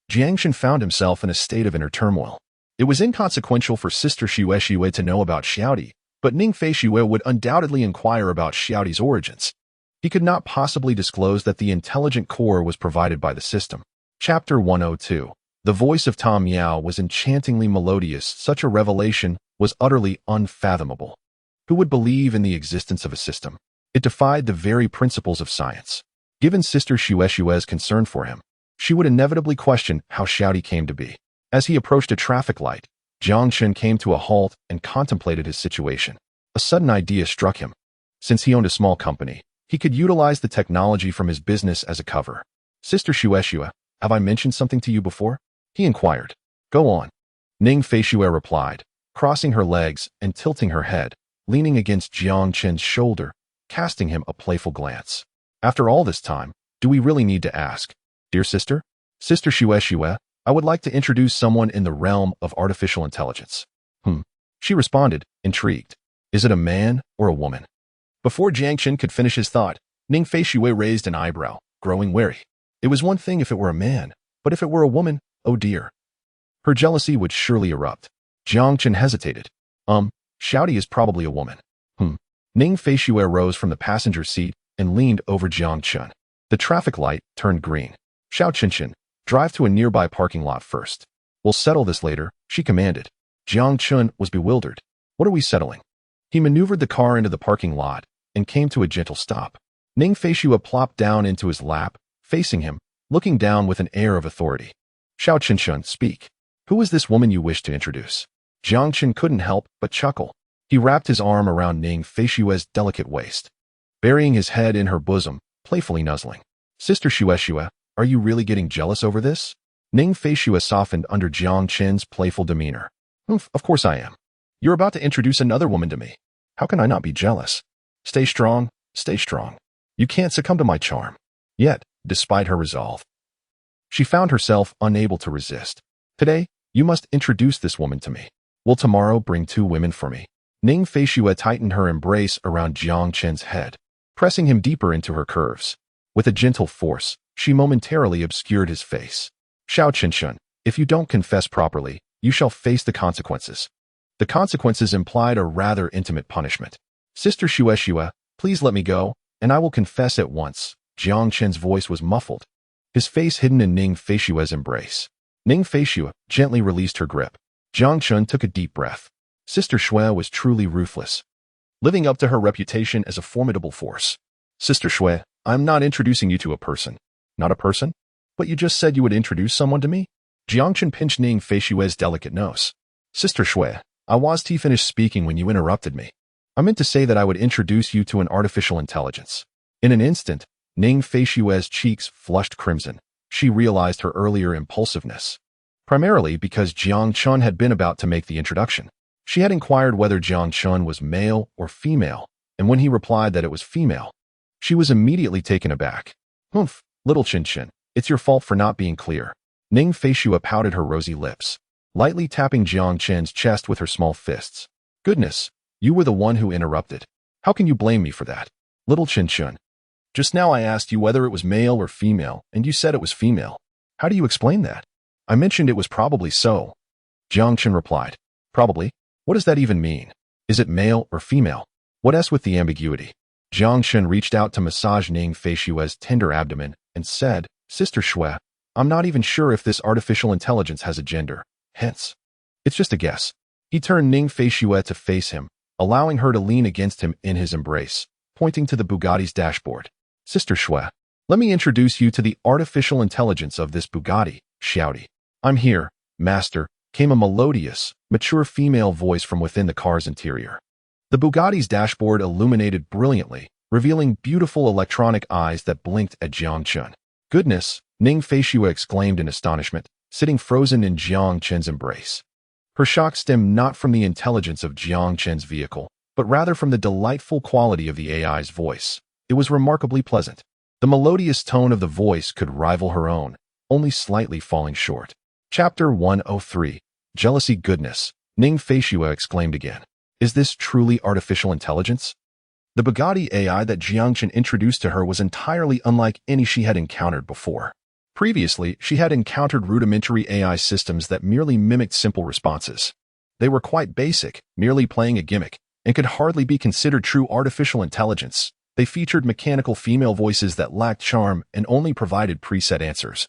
Jiang Chun found himself in a state of inner turmoil. It was inconsequential for Sister Shueshue to know about Xiaodi, but Ning Feishue would undoubtedly inquire about Xiaodi's origins. He could not possibly disclose that the intelligent core was provided by the system. Chapter 102. The voice of Tom Yao was enchantingly melodious. Such a revelation was utterly unfathomable. Who would believe in the existence of a system? It defied the very principles of science. Given Sister Shueshue's concern for him, she would inevitably question how Xiaodi came to be. As he approached a traffic light, Jiang Chen came to a halt and contemplated his situation. A sudden idea struck him. Since he owned a small company, he could utilize the technology from his business as a cover. Sister Shueshue, have I mentioned something to you before? He inquired. Go on. Ning Feishue replied, crossing her legs and tilting her head, leaning against Jiang Chen's shoulder, casting him a playful glance. After all this time, do we really need to ask? Dear sister? Sister Shueshue, I would like to introduce someone in the realm of artificial intelligence. She responded, intrigued. Is it a man or a woman? Before Jiang Chen could finish his thought, Ning Feishue raised an eyebrow, growing wary. It was one thing if it were a man, but if it were a woman, oh dear. Her jealousy would surely erupt. Jiang Chen hesitated. Xiaodi is probably a woman. Ning Feishue rose from the passenger seat and leaned over Jiang Chen. The traffic light turned green. Xiao Qinshin, drive to a nearby parking lot first. We'll settle this later, she commanded. Jiang Chen was bewildered. What are we settling? He maneuvered the car into the parking lot and came to a gentle stop. Ning Feishue plopped down into his lap, facing him, looking down with an air of authority. Xiao Qinshin, speak. Who is this woman you wish to introduce? Jiang Chen couldn't help but chuckle. He wrapped his arm around Ning Feishue's delicate waist, burying his head in her bosom, playfully nuzzling. Sister Shueshue, are you really getting jealous over this? Ning Feishue softened under Jiang Chen's playful demeanor. Of course I am. You're about to introduce another woman to me. How can I not be jealous? Stay strong, stay strong. You can't succumb to my charm. Yet, despite her resolve, she found herself unable to resist. Today, you must introduce this woman to me. Will tomorrow bring 2 women for me? Ning Feishue tightened her embrace around Jiang Chen's head, pressing him deeper into her curves. With a gentle force, she momentarily obscured his face. Xiao Qinshin, if you don't confess properly, you shall face the consequences. The consequences implied a rather intimate punishment. Sister Shueshue, please let me go, and I will confess at once. Jiang Chen's voice was muffled, his face hidden in Ning Feishue's embrace. Ning Feishue gently released her grip. Jiang Chen took a deep breath. Sister Shui was truly ruthless, living up to her reputation as a formidable force. Sister Shui, I'm not introducing you to a person. Not a person? But you just said you would introduce someone to me? Jiang Chen pinched Ning Feishue's delicate nose. Sister Shui, I was to finish speaking when you interrupted me. I meant to say that I would introduce you to an artificial intelligence. In an instant, Ning Feishue's cheeks flushed crimson. She realized her earlier impulsiveness, primarily because Jiang Chen had been about to make the introduction. She had inquired whether Jiang Chen was male or female, and when he replied that it was female, she was immediately taken aback. Little Qinshin, it's your fault for not being clear. Ning Feishue pouted her rosy lips, lightly tapping Jiang Chen's chest with her small fists. Goodness, you were the one who interrupted. How can you blame me for that? Little Qinshin, just now I asked you whether it was male or female, and you said it was female. How do you explain that? I mentioned it was probably so. Jiang Chen replied. Probably? What does that even mean? Is it male or female? What else with the ambiguity? Jiang Chen reached out to massage Ning Feishue's tender abdomen and said, Sister Shui, I'm not even sure if this artificial intelligence has a gender. Hence, it's just a guess. He turned Ning Feishue to face him, allowing her to lean against him in his embrace, pointing to the Bugatti's dashboard. Sister Shui, let me introduce you to the artificial intelligence of this Bugatti, Xiaodi. I'm here, master, came a melodious, mature female voice from within the car's interior. The Bugatti's dashboard illuminated brilliantly, revealing beautiful electronic eyes that blinked at Jiang Chen. Goodness, Ning Feishue exclaimed in astonishment, sitting frozen in Jiang Chen's embrace. Her shock stemmed not from the intelligence of Jiang Chen's vehicle, but rather from the delightful quality of the AI's voice. It was remarkably pleasant. The melodious tone of the voice could rival her own, only slightly falling short. Chapter 103. Jealousy. Goodness, Ning Feishue exclaimed again. Is this truly artificial intelligence? The Bugatti AI that Jiang Chen introduced to her was entirely unlike any she had encountered before. Previously, she had encountered rudimentary AI systems that merely mimicked simple responses. They were quite basic, merely playing a gimmick, and could hardly be considered true artificial intelligence. They featured mechanical female voices that lacked charm and only provided preset answers,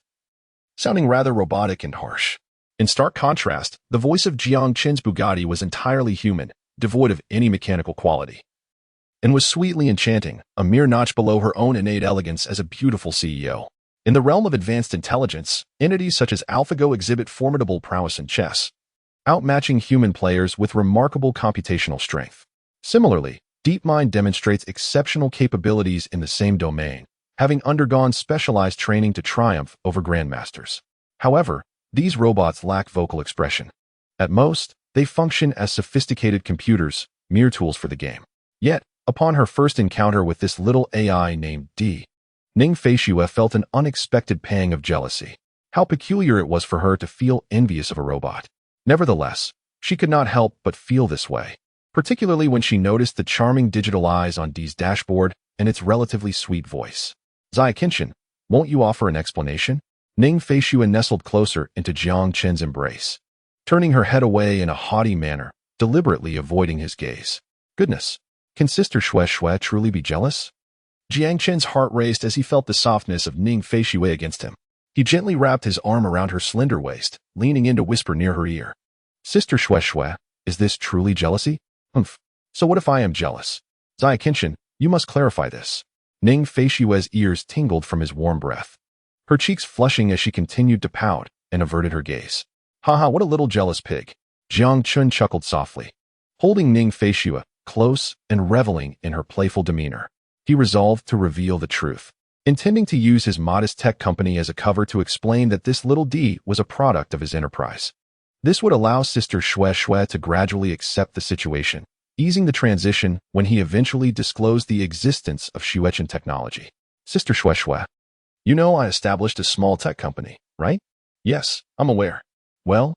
sounding rather robotic and harsh. In stark contrast, the voice of Jiang Qin's Bugatti was entirely human, devoid of any mechanical quality, and was sweetly enchanting, a mere notch below her own innate elegance as a beautiful CEO. In the realm of advanced intelligence, entities such as AlphaGo exhibit formidable prowess in chess, outmatching human players with remarkable computational strength. Similarly, DeepMind demonstrates exceptional capabilities in the same domain, having undergone specialized training to triumph over grandmasters. However, these robots lack vocal expression. At most, they function as sophisticated computers, mere tools for the game. Yet, upon her first encounter with this little AI named D, Ning Feishue felt an unexpected pang of jealousy. How peculiar it was for her to feel envious of a robot. Nevertheless, she could not help but feel this way, particularly when she noticed the charming digital eyes on D's dashboard and its relatively sweet voice. Zai Qinshan, won't you offer an explanation? Ning Feishue nestled closer into Jiang Qin's embrace, turning her head away in a haughty manner, deliberately avoiding his gaze. Goodness, can Sister Xue truly be jealous? Jiang Qin's heart raced as he felt the softness of Ning Feishue against him. He gently wrapped his arm around her slender waist, leaning in to whisper near her ear. Sister Xue, is this truly jealousy? Humph. So what if I am jealous? Zai Qinshan, you must clarify this. Ning Feishue's ears tingled from his warm breath, her cheeks flushing as she continued to pout and averted her gaze. Haha, what a little jealous pig. Jiang Qin chuckled softly, holding Ning Feishue close and reveling in her playful demeanor. He resolved to reveal the truth, intending to use his modest tech company as a cover to explain that this little D was a product of his enterprise. This would allow Sister Xue to gradually accept the situation, easing the transition when he eventually disclosed the existence of Xuechen technology. Sister Xue, you know I established a small tech company, right? Yes, I'm aware. Well,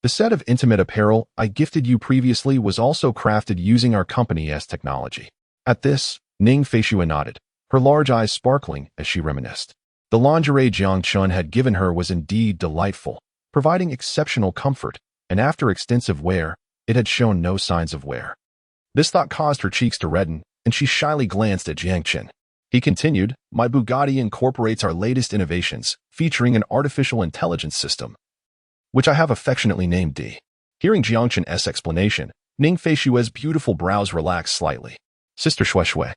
the set of intimate apparel I gifted you previously was also crafted using our company as technology. At this, Ning Feishue nodded, her large eyes sparkling as she reminisced. The lingerie Jiang Qin had given her was indeed delightful, providing exceptional comfort, and after extensive wear, it had shown no signs of wear. This thought caused her cheeks to redden, and she shyly glanced at Jiang Qin. He continued, my Bugatti incorporates our latest innovations, featuring an artificial intelligence system, which I have affectionately named D. Hearing Jiang Qin's explanation, Ning Feishue's beautiful brows relaxed slightly. Sister Xue,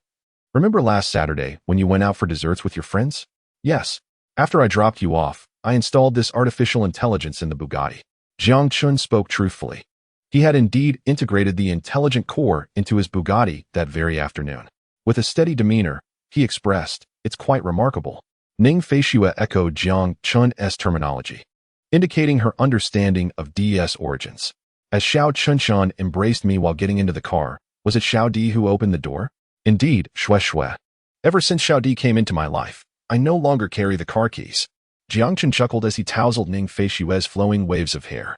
remember last Saturday when you went out for desserts with your friends? Yes. After I dropped you off, I installed this artificial intelligence in the Bugatti. Jiang Qin spoke truthfully. He had indeed integrated the intelligent core into his Bugatti that very afternoon. With a steady demeanor, he expressed, it's quite remarkable. Ning Feishue echoed Jiang Qin's terminology, indicating her understanding of DS origins. As Xiao Qinshan embraced me while getting into the car, was it Xiao Di who opened the door? Indeed, Xue. Ever since Xiao Di came into my life, I no longer carry the car keys. Jiang Qin chuckled as he tousled Ning Feishue's flowing waves of hair.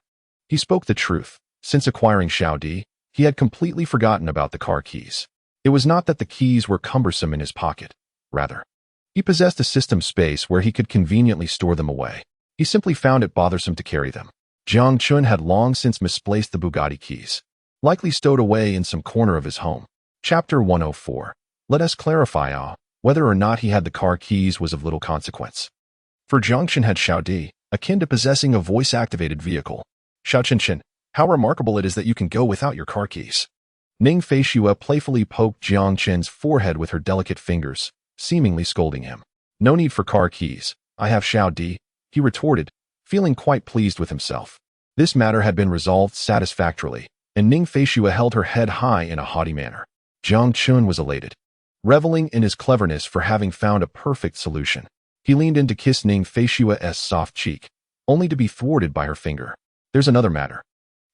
He spoke the truth. Since acquiring Xiao Di, he had completely forgotten about the car keys. It was not that the keys were cumbersome in his pocket. Rather, he possessed a system space where he could conveniently store them away. He simply found it bothersome to carry them. Jiang Qin had long since misplaced the Bugatti keys, likely stowed away in some corner of his home. Chapter 104. Let us clarify whether or not he had the car keys was of little consequence. For Jiang Qin had Xiao Di, akin to possessing a voice-activated vehicle. Xiao Qinshan, how remarkable it is that you can go without your car keys. Ning Feishue playfully poked Jiang Qin's forehead with her delicate fingers, seemingly scolding him. No need for car keys. I have Xiao Di, he retorted, feeling quite pleased with himself. This matter had been resolved satisfactorily, and Ning Feishue held her head high in a haughty manner. Jiang Qin was elated, reveling in his cleverness for having found a perfect solution. He leaned in to kiss Ning Feishue's soft cheek, only to be thwarted by her finger. There's another matter.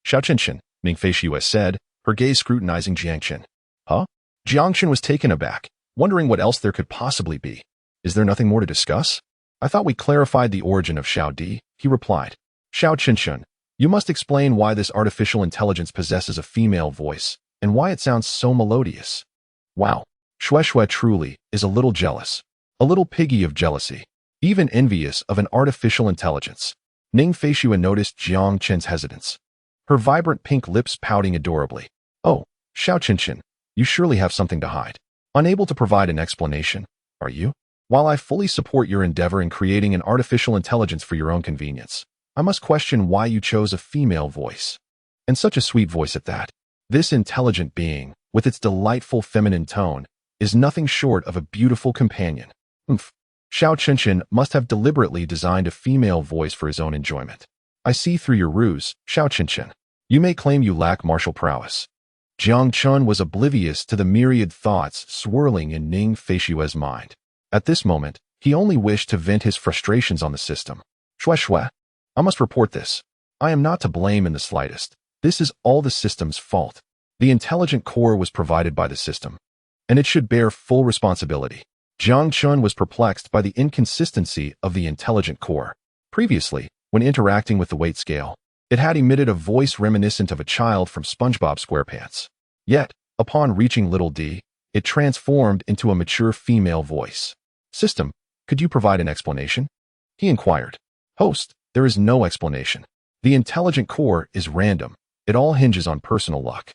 Xiao Qinshan, Ning Feishue said, her gaze scrutinizing Jiang Qin. Huh? Jiang Qin was taken aback, wondering what else there could possibly be. Is there nothing more to discuss? I thought we clarified the origin of Xiao Di, he replied. Xiao Qinshan, you must explain why this artificial intelligence possesses a female voice, and why it sounds so melodious. Wow, Xue truly is a little jealous. A little piggy of jealousy, even envious of an artificial intelligence. Ning Feishue noticed Jiang Qin's hesitance, her vibrant pink lips pouting adorably. Oh, Xiao Qinshan, you surely have something to hide. Unable to provide an explanation, are you? While I fully support your endeavor in creating an artificial intelligence for your own convenience, I must question why you chose a female voice. And such a sweet voice at that. This intelligent being, with its delightful feminine tone, is nothing short of a beautiful companion. Xiao Qinshan must have deliberately designed a female voice for his own enjoyment. I see through your ruse, Xiao Qinshan. You may claim you lack martial prowess. Jiang Chun was oblivious to the myriad thoughts swirling in Ning Feishue's mind. At this moment, he only wished to vent his frustrations on the system. Shui, I must report this. I am not to blame in the slightest. This is all the system's fault. The intelligent core was provided by the system, and it should bear full responsibility. Jiang Chun was perplexed by the inconsistency of the intelligent core. Previously, when interacting with the weight scale, it had emitted a voice reminiscent of a child from SpongeBob SquarePants. Yet, upon reaching Little D, it transformed into a mature female voice. System, could you provide an explanation? He inquired. Host, there is no explanation. The intelligent core is random. It all hinges on personal luck.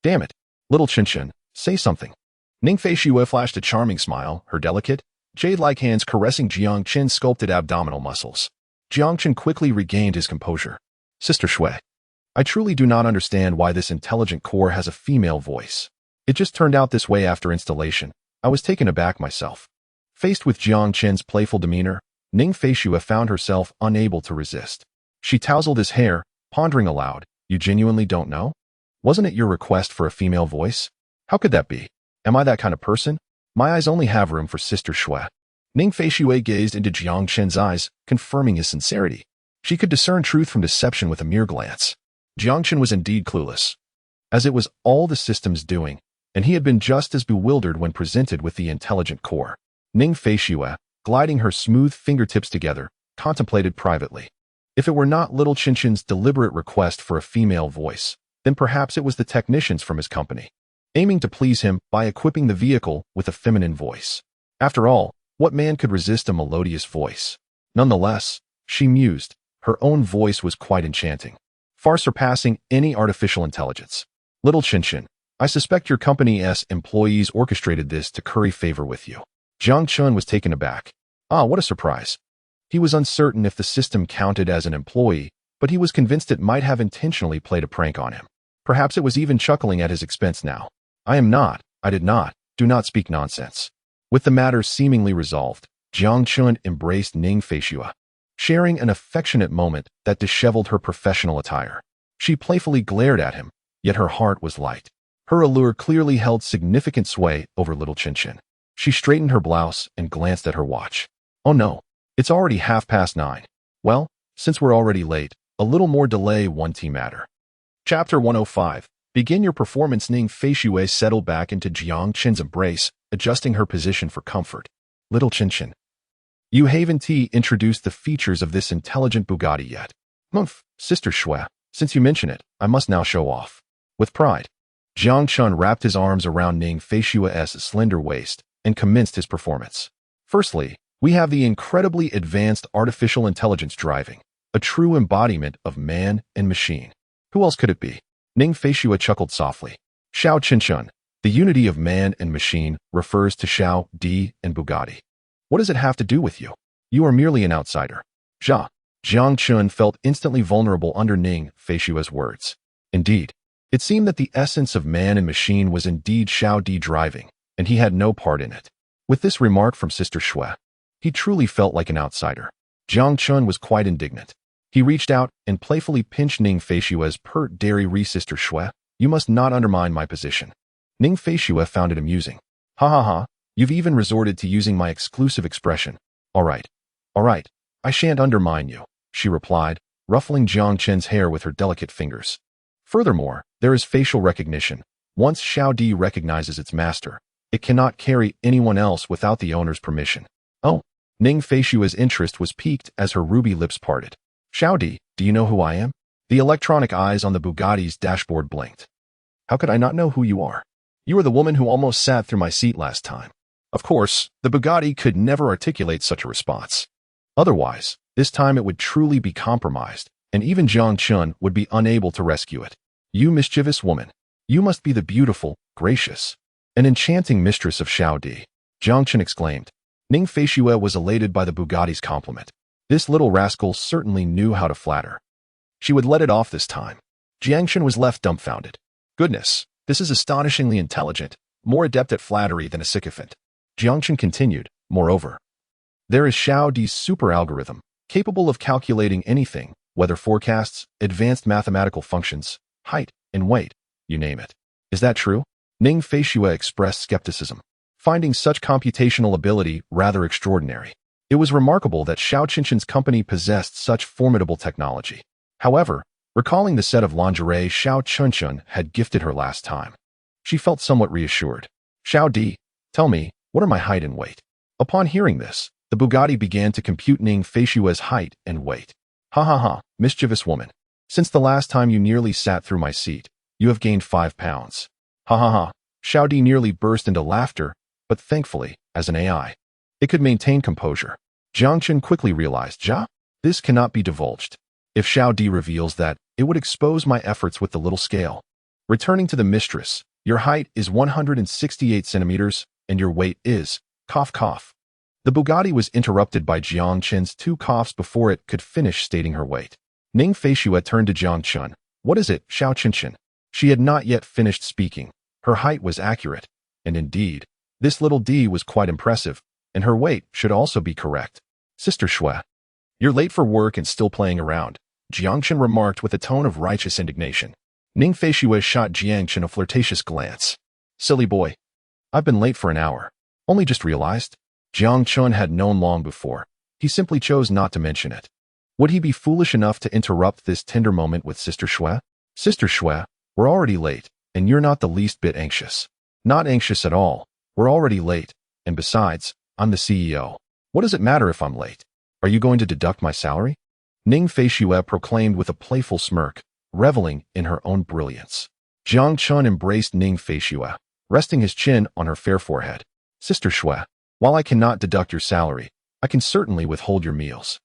Damn it. Little Qinshan, say something. Ning Feishue flashed a charming smile, her delicate, jade-like hands caressing Jiang Qin's sculpted abdominal muscles. Jiang Qin quickly regained his composure. Sister Shui, I truly do not understand why this intelligent core has a female voice. It just turned out this way after installation. I was taken aback myself. Faced with Jiang Qin's playful demeanor, Ning Feishue found herself unable to resist. She tousled his hair, pondering aloud. You genuinely don't know? Wasn't it your request for a female voice? How could that be? Am I that kind of person? My eyes only have room for Sister Shui. Ning Feishue gazed into Jiang Qin's eyes, confirming his sincerity. She could discern truth from deception with a mere glance. Jiang Qin was indeed clueless, as it was all the system's doing, and he had been just as bewildered when presented with the intelligent core. Ning Feishue, gliding her smooth fingertips together, contemplated privately. If it were not Little Qinshan's deliberate request for a female voice, then perhaps it was the technicians from his company, aiming to please him by equipping the vehicle with a feminine voice. After all, what man could resist a melodious voice? Nonetheless, she mused, her own voice was quite enchanting, far surpassing any artificial intelligence. Little Qinshan, I suspect your company's employees orchestrated this to curry favor with you. Jiang Chun was taken aback. Ah, what a surprise. He was uncertain if the system counted as an employee, but he was convinced it might have intentionally played a prank on him. Perhaps it was even chuckling at his expense now. I did not, do not speak nonsense. With the matter seemingly resolved, Jiang Chun embraced Ning Feishue, sharing an affectionate moment that disheveled her professional attire. She playfully glared at him, yet her heart was light. Her allure clearly held significant sway over Little Qinshan. She straightened her blouse and glanced at her watch. Oh no, it's already 9:30. Well, since we're already late, a little more delay won't matter. Chapter 105. Begin your performance. Ning Feishue settled back into Jiang Qin's embrace, adjusting her position for comfort. Little Qinshan, you haven't introduced the features of this intelligent Bugatti yet. Sister Shui, since you mention it, I must now show off. With pride, Jiang Chun wrapped his arms around Ning Feishue's slender waist and commenced his performance. Firstly, we have the incredibly advanced artificial intelligence driving, a true embodiment of man and machine. Who else could it be? Ning Feishue chuckled softly. Xiao Qinshan, the unity of man and machine refers to Xiao, Di, and Bugatti. What does it have to do with you? You are merely an outsider. Jiang Chun felt instantly vulnerable under Ning Feishue's words. Indeed, it seemed that the essence of man and machine was indeed Xiao Di driving, and he had no part in it. With this remark from Sister Shui, he truly felt like an outsider. Jiang Chun was quite indignant. He reached out and playfully pinched Ning Feishue's pert dairy Sister Shui, you must not undermine my position. Ning Feishue found it amusing. Ha ha ha, you've even resorted to using my exclusive expression. All right, I shan't undermine you, she replied, ruffling Jiang Qin's hair with her delicate fingers. Furthermore, there is facial recognition. Once Xiao Di recognizes its master, it cannot carry anyone else without the owner's permission. Oh, Ning Feishue's interest was piqued as her ruby lips parted. Xiao Di, do you know who I am? The electronic eyes on the Bugatti's dashboard blinked. How could I not know who you are? You are the woman who almost sat through my seat last time. Of course, the Bugatti could never articulate such a response. Otherwise, this time it would truly be compromised, and even Jiang Chun would be unable to rescue it. You mischievous woman. You must be the beautiful, gracious. An enchanting mistress of Xiao Di, Jiang Chen exclaimed. Ning Feishue was elated by the Bugatti's compliment. This little rascal certainly knew how to flatter. She would let it off this time. Jiang Chen was left dumbfounded. Goodness, this is astonishingly intelligent, more adept at flattery than a sycophant. Jiang Chen continued, moreover. There is Xiao Di's super algorithm, capable of calculating anything, weather forecasts, advanced mathematical functions, height and weight, you name it. Is that true? Ning Feishue expressed skepticism, finding such computational ability rather extraordinary. It was remarkable that Xiao Qinchen's company possessed such formidable technology. However, recalling the set of lingerie Xiao Qinchen had gifted her last time, she felt somewhat reassured. Xiao Di, tell me, what are my height and weight? Upon hearing this, the Bugatti began to compute Ning Feishue's height and weight. Ha ha ha, mischievous woman. Since the last time you nearly sat through my seat, you have gained 5 pounds. Ha ha ha. Xiao Di nearly burst into laughter, but thankfully, as an AI, it could maintain composure. Jiang Chen quickly realized, this cannot be divulged. If Xiao Di reveals that, it would expose my efforts with the little scale. Returning to the mistress, your height is 168 centimeters, and your weight is, cough cough. The Bugatti was interrupted by Jiang Chen's 2 coughs before it could finish stating her weight. Ning Feishue turned to Jiang Chen. What is it, Xiao Qinchen? She had not yet finished speaking. Her height was accurate, and indeed, this little D was quite impressive, and her weight should also be correct. Sister Shui, you're late for work and still playing around, Jiang Chen remarked with a tone of righteous indignation. Ning Feishue shot Jiang Chen a flirtatious glance. Silly boy. I've been late for an hour. Only just realized. Jiang Chen had known long before. He simply chose not to mention it. Would he be foolish enough to interrupt this tender moment with Sister Shui? Sister Shui, we're already late, and you're not the least bit anxious. Not anxious at all. We're already late, and besides, I'm the CEO. What does it matter if I'm late? Are you going to deduct my salary? Ning Feishue proclaimed with a playful smirk, reveling in her own brilliance. Jiang Chen embraced Ning Feishue, resting his chin on her fair forehead. Sister Shui, while I cannot deduct your salary, I can certainly withhold your meals.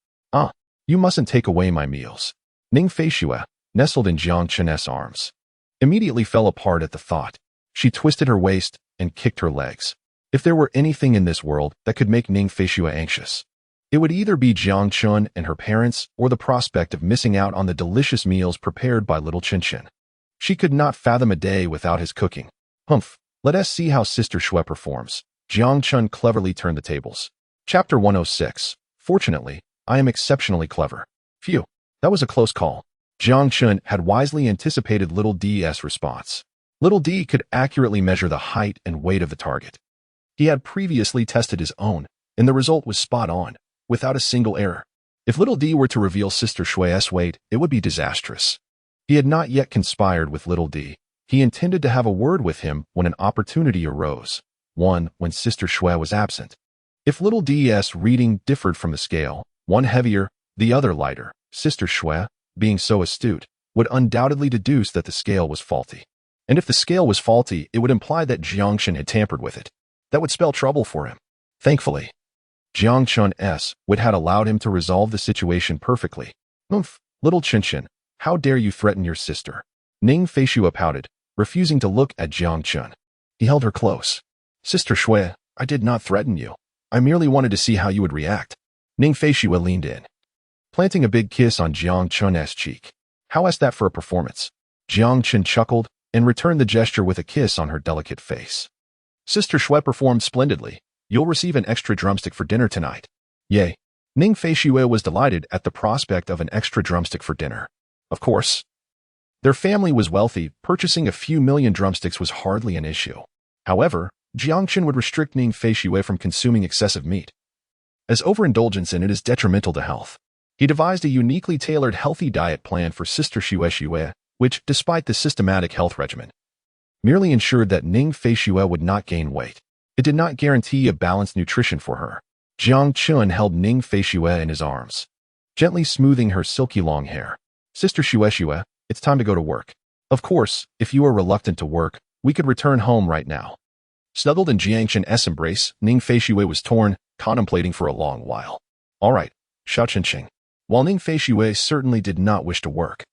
You mustn't take away my meals. Ning Feishue, nestled in Jiang Chen's arms, immediately fell apart at the thought. She twisted her waist and kicked her legs. If there were anything in this world that could make Ning Feishue anxious, it would either be Jiang Chen and her parents or the prospect of missing out on the delicious meals prepared by little Qinchen. She could not fathom a day without his cooking. Humph, let us see how Sister Shui performs. Jiang Chen cleverly turned the tables. Chapter 106. Fortunately, I am exceptionally clever. Phew, that was a close call. Jiang Chen had wisely anticipated Little D's response. Little D could accurately measure the height and weight of the target. He had previously tested his own, and the result was spot on, without a single error. If Little D were to reveal Sister Shui's weight, it would be disastrous. He had not yet conspired with Little D. He intended to have a word with him when an opportunity arose, one when Sister Shui was absent. If Little D's reading differed from the scale, one heavier, the other lighter, Sister Shui, being so astute, would undoubtedly deduce that the scale was faulty. And if the scale was faulty, it would imply that Jiang Chen had tampered with it. That would spell trouble for him. Thankfully, Jiang Chen's wit had allowed him to resolve the situation perfectly. Little Qinchen, how dare you threaten your sister? Ning Feishue pouted, refusing to look at Jiang Chen. He held her close. Sister Shui, I did not threaten you. I merely wanted to see how you would react. Ning Feishue leaned in, planting a big kiss on Jiang Chen's cheek. How is that for a performance? Jiang Chen chuckled and returned the gesture with a kiss on her delicate face. Sister Shui performed splendidly. You'll receive an extra drumstick for dinner tonight. Yay. Ning Feishue was delighted at the prospect of an extra drumstick for dinner. Of course. Their family was wealthy. Purchasing a few million drumsticks was hardly an issue. However, Jiang Chen would restrict Ning Feishue from consuming excessive meat, as overindulgence in it is detrimental to health. He devised a uniquely tailored healthy diet plan for Sister Shui, which, despite the systematic health regimen, merely ensured that Ning Feishue would not gain weight. It did not guarantee a balanced nutrition for her. Jiang Chen held Ning Feishue in his arms, gently smoothing her silky long hair. Sister Shui, it's time to go to work. Of course, if you are reluctant to work, we could return home right now. Snuggled in Jiang Chen's embrace, Ning Feishue was torn, contemplating for a long while. All right, Xiao Qinchen. While Ning Feishue certainly did not wish to work,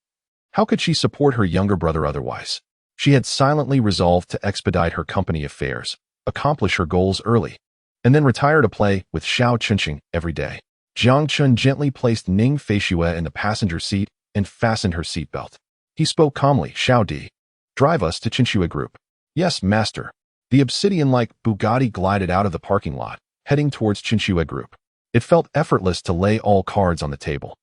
how could she support her younger brother otherwise? She had silently resolved to expedite her company affairs, accomplish her goals early, and then retire to play with Xiao Chunqing every day. Jiang Chun gently placed Ning Feishue in the passenger seat and fastened her seatbelt. He spoke calmly, Xiao Di, drive us to Qinxue Group. Yes, master. The obsidian-like Bugatti glided out of the parking lot, heading towards Qinxue Group. It felt effortless to lay all cards on the table.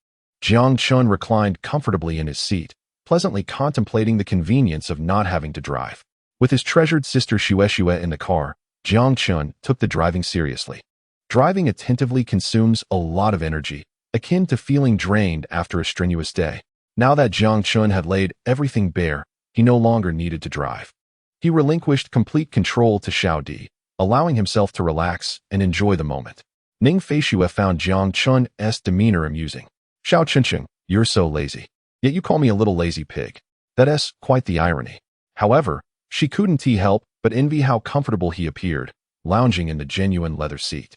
Jiang Chun reclined comfortably in his seat, pleasantly contemplating the convenience of not having to drive. With his treasured sister Xue in the car, Jiang Chun took the driving seriously. Driving attentively consumes a lot of energy, akin to feeling drained after a strenuous day. Now that Jiang Chun had laid everything bare, he no longer needed to drive. He relinquished complete control to Xiao Di, allowing himself to relax and enjoy the moment. Ning Feishue found Jiang Chun's demeanor amusing. Xiao Chunqing, you're so lazy. Yet you call me a little lazy pig. That's quite the irony. However, she couldn't help but envy how comfortable he appeared, lounging in the genuine leather seat.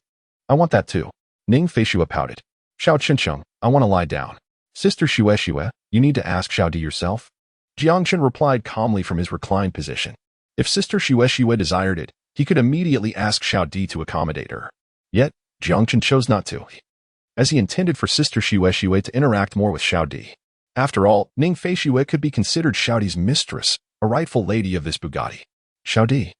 I want that too. Ning Feishue pouted. Xiao Chunqing, I want to lie down. Sister Xue, you need to ask Xiao Di yourself. Jiang Chun replied calmly from his reclined position. If Sister Xue desired it, he could immediately ask Xiao Di to accommodate her. Yet, Jiang Chun chose not to, as he intended for Sister Xue to interact more with Xiao Di. After all, Ning Feishue could be considered Xiao Di's mistress, a rightful lady of this Bugatti. Xiao Di,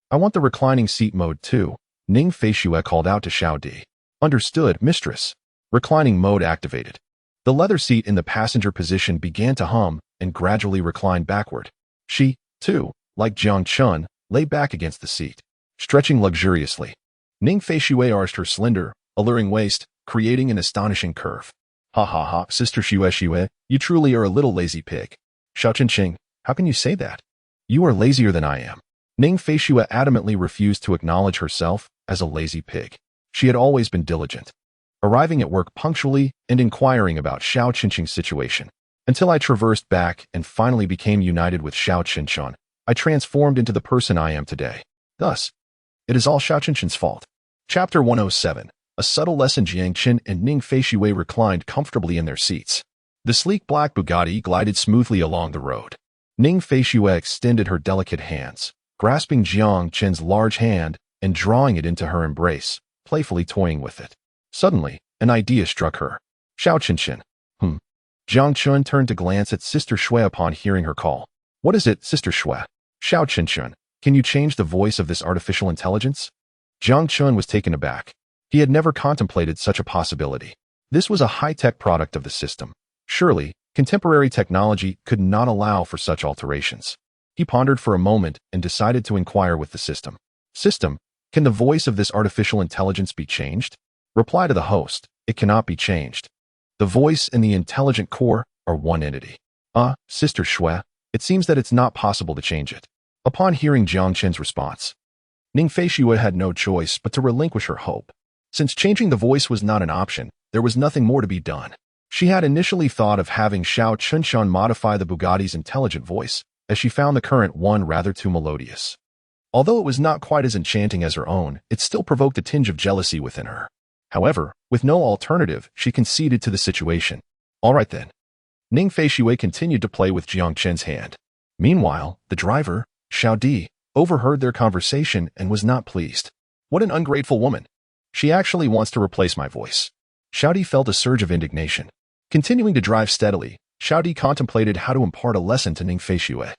I want the reclining seat mode too, Ning Feishue called out to Xiao Di. Understood, mistress. Reclining mode activated. The leather seat in the passenger position began to hum and gradually reclined backward. She, too, like Jiang Chun, lay back against the seat, stretching luxuriously. Ning Feishue arched her slender, alluring waist, creating an astonishing curve. Ha ha ha, Sister Xue, you truly are a little lazy pig. Xiao Chunqing, how can you say that? You are lazier than I am. Ning Feishue adamantly refused to acknowledge herself as a lazy pig. She had always been diligent, arriving at work punctually and inquiring about Xiao Chunqing's situation. Until I traversed back and finally became united with Xiao Chunqing, I transformed into the person I am today. Thus, it is all Xiao Chunqing's fault. Chapter 107. A subtle lesson. Jiang Chun and Ning Feishue reclined comfortably in their seats. The sleek black Bugatti glided smoothly along the road. Ning Feishue extended her delicate hands, grasping Jiang Chun's large hand and drawing it into her embrace, playfully toying with it. Suddenly, an idea struck her. Xiao Chunqing. Jiang Chun turned to glance at Sister Xue upon hearing her call. What is it, Sister Xue? Xiao Chunqing, can you change the voice of this artificial intelligence? Jiang Chun was taken aback. He had never contemplated such a possibility. This was a high-tech product of the system. Surely, contemporary technology could not allow for such alterations. He pondered for a moment and decided to inquire with the system. System, can the voice of this artificial intelligence be changed? Reply to the host, it cannot be changed. The voice and the intelligent core are one entity. Sister Xue, it seems that it's not possible to change it. Upon hearing Jiang Chun's response, Ning Feishue had no choice but to relinquish her hope. Since changing the voice was not an option, there was nothing more to be done. She had initially thought of having Xiao Chunqing modify the Bugatti's intelligent voice, as she found the current one rather too melodious. Although it was not quite as enchanting as her own, it still provoked a tinge of jealousy within her. However, with no alternative, she conceded to the situation. All right then. Ning Feishue continued to play with Jiang Chun's hand. Meanwhile, the driver, Xiao Di, overheard their conversation and was not pleased. What an ungrateful woman. She actually wants to replace my voice. Xiao Di felt a surge of indignation. Continuing to drive steadily, Xiao Di contemplated how to impart a lesson to Ning Feishue.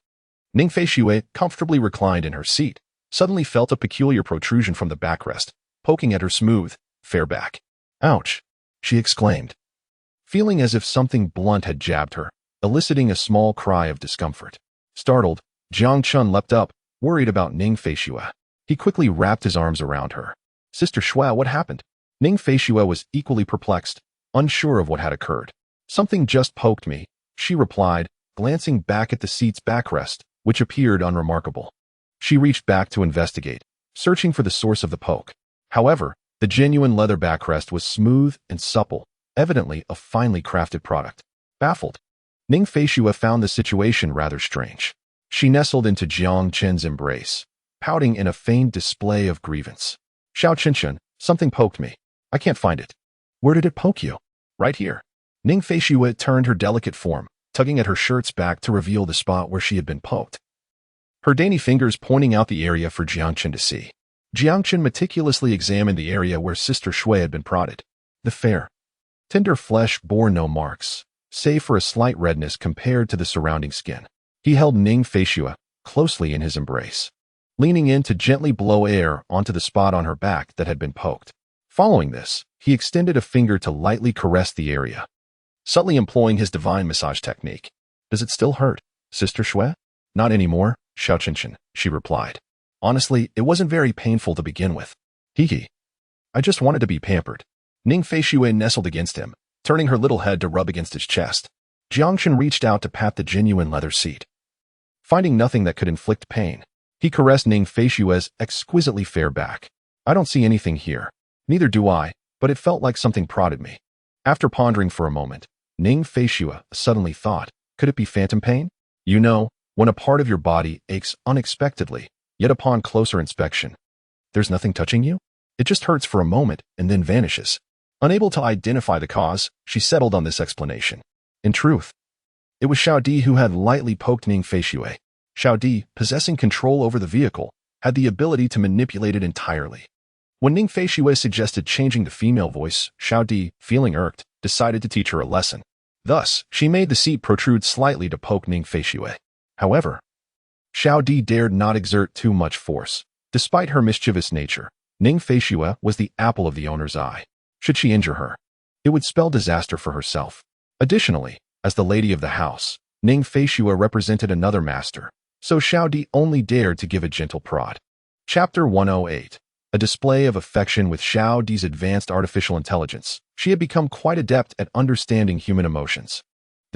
Ning Feishue, comfortably reclined in her seat, suddenly felt a peculiar protrusion from the backrest, poking at her smooth, fair back. Ouch! She exclaimed, feeling as if something blunt had jabbed her, eliciting a small cry of discomfort. Startled, Jiang Chun leapt up, worried about Ning Feishue. He quickly wrapped his arms around her. Sister Xue, what happened? Ning Feishue was equally perplexed, unsure of what had occurred. Something just poked me, she replied, glancing back at the seat's backrest, which appeared unremarkable. She reached back to investigate, searching for the source of the poke. However, the genuine leather backrest was smooth and supple, evidently a finely crafted product. Baffled, Ning Feishue found the situation rather strange. She nestled into Jiang Chun's embrace, pouting in a feigned display of grievance. Xiao Chunqing, something poked me. I can't find it. Where did it poke you? Right here. Ning Feishue turned her delicate form, tugging at her shirt's back to reveal the spot where she had been poked. her dainty fingers pointing out the area for Jiangchen to see. Jiangchen meticulously examined the area where Sister Shui had been prodded. The fair, tender flesh bore no marks, save for a slight redness compared to the surrounding skin. He held Ning Feishue closely in his embrace, leaning in to gently blow air onto the spot on her back that had been poked. Following this, he extended a finger to lightly caress the area, subtly employing his divine massage technique. Does it still hurt, Sister Shui? Not anymore, Xiao Qinshan, she replied. Honestly, it wasn't very painful to begin with. Hee. I just wanted to be pampered. Ning Feishue nestled against him, turning her little head to rub against his chest. Jiangchen reached out to pat the genuine leather seat. Finding nothing that could inflict pain, he caressed Ning Feishue's exquisitely fair back. I don't see anything here. Neither do I, but it felt like something prodded me. After pondering for a moment, Ning Feishue suddenly thought, could it be phantom pain? You know, when a part of your body aches unexpectedly, yet upon closer inspection, there's nothing touching you? It just hurts for a moment and then vanishes. Unable to identify the cause, she settled on this explanation. In truth, it was Xiao Di who had lightly poked Ning Feishue. Xiao Di, possessing control over the vehicle, had the ability to manipulate it entirely. When Ning Feishue suggested changing the female voice, Xiao Di, feeling irked, decided to teach her a lesson. Thus, she made the seat protrude slightly to poke Ning Feishue. However, Xiao Di dared not exert too much force. Despite her mischievous nature, Ning Feishue was the apple of the owner's eye. Should she injure her, it would spell disaster for herself. Additionally, as the lady of the house, Ning Feishue represented another master, so Xiao Di only dared to give a gentle prod. Chapter 108. A display of affection with Xiao Di's advanced artificial intelligence. She had become quite adept at understanding human emotions.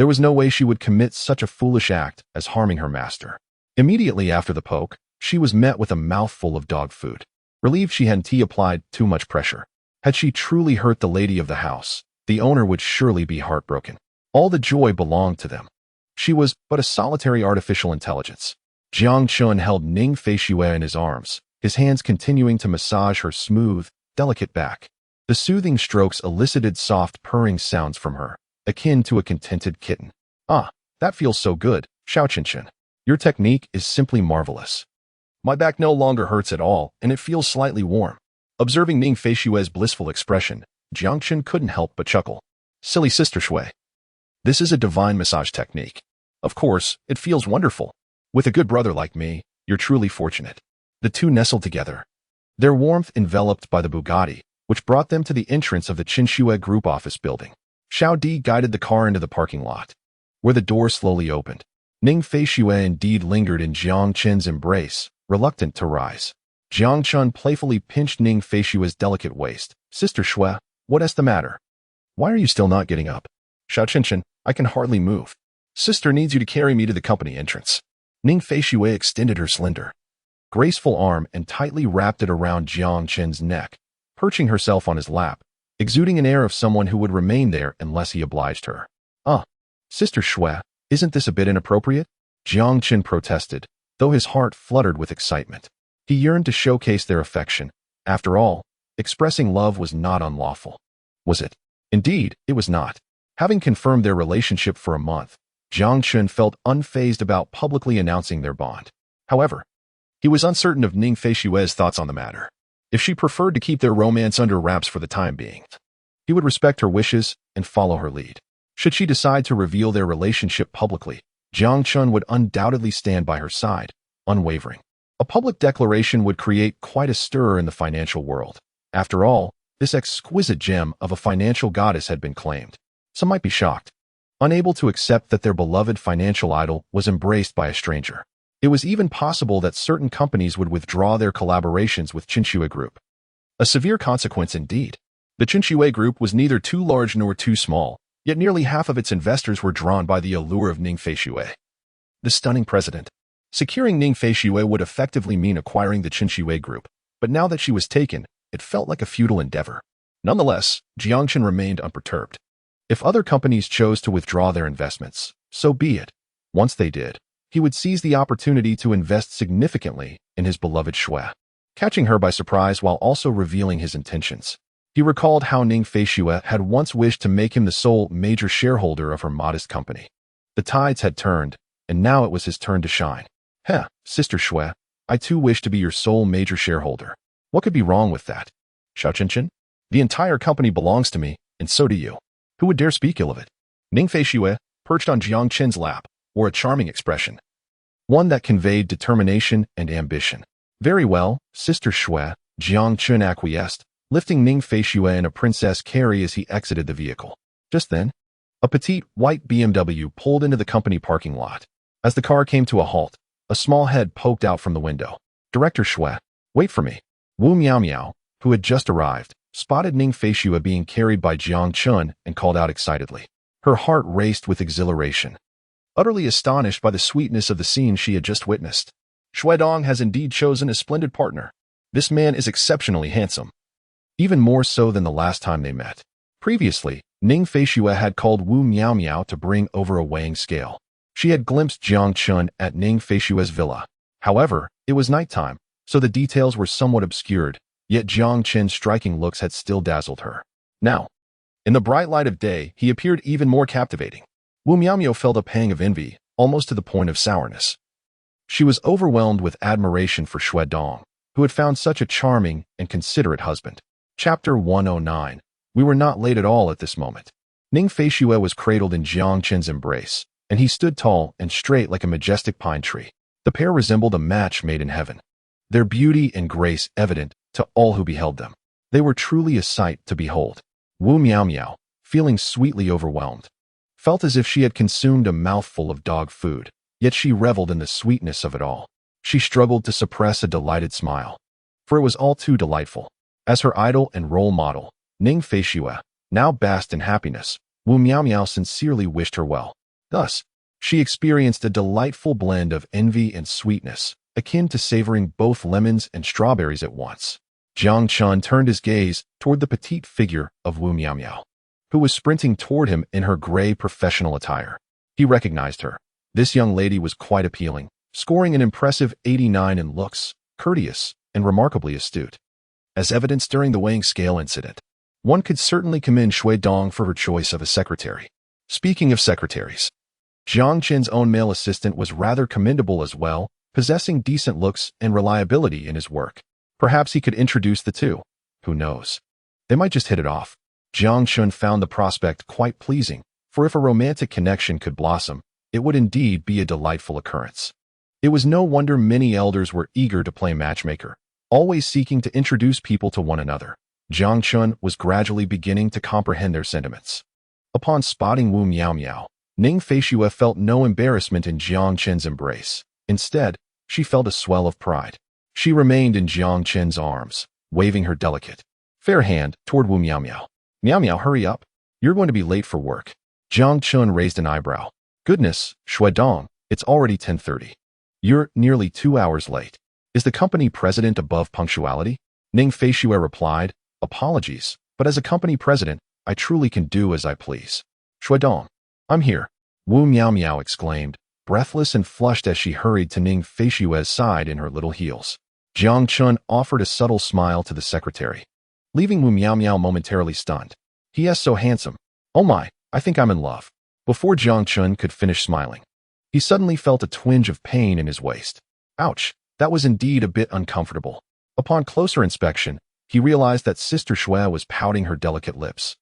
There was no way she would commit such a foolish act as harming her master. Immediately after the poke, she was met with a mouthful of dog food. Relieved she hadn't applied too much pressure. Had she truly hurt the lady of the house, the owner would surely be heartbroken. All the joy belonged to them. She was but a solitary artificial intelligence. Jiang Chun held Ning Feishue in his arms, his hands continuing to massage her smooth, delicate back. The soothing strokes elicited soft purring sounds from her, akin to a contented kitten. Ah, that feels so good, Xiao Qinshan. Your technique is simply marvelous. My back no longer hurts at all, and it feels slightly warm. Observing Ning Feishue's blissful expression, Jiangchen couldn't help but chuckle. Silly Sister Shui. This is a divine massage technique. Of course, it feels wonderful. With a good brother like me, you're truly fortunate. The two nestled together, their warmth enveloped by the Bugatti, which brought them to the entrance of the Qinshue Group office building. Xiao Di guided the car into the parking lot, where the door slowly opened. Ning Feishue indeed lingered in Jiang Chen's embrace, reluctant to rise. Jiang Chen playfully pinched Ning Feishue's delicate waist. Sister Shui, what is the matter? Why are you still not getting up? Xiao Qinshan, I can hardly move. Sister needs you to carry me to the company entrance. Ning Feishue extended her slender, graceful arm and tightly wrapped it around Jiang Chen's neck, perching herself on his lap, exuding an air of someone who would remain there unless he obliged her. Sister Shui, isn't this a bit inappropriate? Jiang Chen protested, though his heart fluttered with excitement. He yearned to showcase their affection. After all, expressing love was not unlawful. Was it? Indeed, it was not. Having confirmed their relationship for a month, Jiang Chen felt unfazed about publicly announcing their bond. However, he was uncertain of Ning Feishue's thoughts on the matter. If she preferred to keep their romance under wraps for the time being, he would respect her wishes and follow her lead. Should she decide to reveal their relationship publicly, Jiang Chen would undoubtedly stand by her side, unwavering. A public declaration would create quite a stir in the financial world. After all, this exquisite gem of a financial goddess had been claimed. Some might be shocked, unable to accept that their beloved financial idol was embraced by a stranger. It was even possible that certain companies would withdraw their collaborations with Qinshue Group. A severe consequence indeed. The Qinshue Group was neither too large nor too small, yet nearly half of its investors were drawn by the allure of Ning Feishue, the stunning president. Securing Ning Feishue would effectively mean acquiring the Qinshue Group, but now that she was taken, it felt like a futile endeavor. Nonetheless, Jiangchen remained unperturbed. If other companies chose to withdraw their investments, so be it. Once they did, he would seize the opportunity to invest significantly in his beloved Shui, catching her by surprise while also revealing his intentions. He recalled how Ning Feishue had once wished to make him the sole major shareholder of her modest company. The tides had turned, and now it was his turn to shine. Heh, Sister Shui, I too wish to be your sole major shareholder. What could be wrong with that? Xiao Qinchin? The entire company belongs to me, and so do you. Who would dare speak ill of it? Ning Feishui, perched on Jiang Qin's lap, wore a charming expression, one that conveyed determination and ambition. Very well, Sister Shui, Jiang Qin acquiesced, lifting Ning Feishui in a princess carry as he exited the vehicle. Just then, a petite white BMW pulled into the company parking lot. As the car came to a halt, a small head poked out from the window. Director Shui, wait for me. Wu Miao Miao, who had just arrived, spotted Ning Feishui being carried by Jiang Qin and called out excitedly. Her heart raced with exhilaration, utterly astonished by the sweetness of the scene she had just witnessed. Shui Dong has indeed chosen a splendid partner. This man is exceptionally handsome, even more so than the last time they met. Previously, Ning Feishui had called Wu Miao Miao to bring over a weighing scale. She had glimpsed Jiang Qin at Ning Feishui's villa. However, it was nighttime, so the details were somewhat obscured, yet Jiang Qin's striking looks had still dazzled her. Now, in the bright light of day, he appeared even more captivating. Wu Miaomio felt a pang of envy, almost to the point of sourness. She was overwhelmed with admiration for Shui Dong, who had found such a charming and considerate husband. Chapter 109. We were not late at all at this moment. Ning Feishui was cradled in Jiang Qin's embrace, and he stood tall and straight like a majestic pine tree. The pair resembled a match made in heaven, their beauty and grace evident to all who beheld them. They were truly a sight to behold. Wu Miao Miao, feeling sweetly overwhelmed, felt as if she had consumed a mouthful of dog food, yet she reveled in the sweetness of it all. She struggled to suppress a delighted smile, for it was all too delightful. As her idol and role model, Ning Feishui now basked in happiness. Wu Miao Miao sincerely wished her well. Thus, she experienced a delightful blend of envy and sweetness, akin to savoring both lemons and strawberries at once. Jiang Qin turned his gaze toward the petite figure of Wu Miao Miao, who was sprinting toward him in her gray professional attire. He recognized her. This young lady was quite appealing, scoring an impressive 89 in looks, courteous, and remarkably astute. As evidenced during the weighing scale incident, one could certainly commend Shui Dong for her choice of a secretary. Speaking of secretaries, Jiang Qin's own male assistant was rather commendable as well, possessing decent looks and reliability in his work. Perhaps he could introduce the two. Who knows? They might just hit it off. Jiang Qin found the prospect quite pleasing, for if a romantic connection could blossom, it would indeed be a delightful occurrence. It was no wonder many elders were eager to play matchmaker, always seeking to introduce people to one another. Jiang Qin was gradually beginning to comprehend their sentiments. Upon spotting Wu Miao Miao, Ning Feishui felt no embarrassment in Jiang Qin's embrace. Instead, she felt a swell of pride. She remained in Jiang Qin's arms, waving her delicate, fair hand toward Wu Miao Miao. Miao Miao, hurry up. You're going to be late for work. Jiang Qin raised an eyebrow. Goodness, Shui Dong, it's already 10:30. You're nearly 2 hours late. Is the company president above punctuality? Ning Feishui replied, apologies, but as a company president, I truly can do as I please. Shui Dong, I'm here. Wu Miao Miao exclaimed, breathless and flushed as she hurried to Ning Feishui's side in her little heels. Jiang Qin offered a subtle smile to the secretary, leaving Wu Miao Miao momentarily stunned. He is so handsome. Oh my, I think I'm in love. Before Jiang Qin could finish smiling, he suddenly felt a twinge of pain in his waist. Ouch, that was indeed a bit uncomfortable. Upon closer inspection, he realized that Sister Shui was pouting her delicate lips,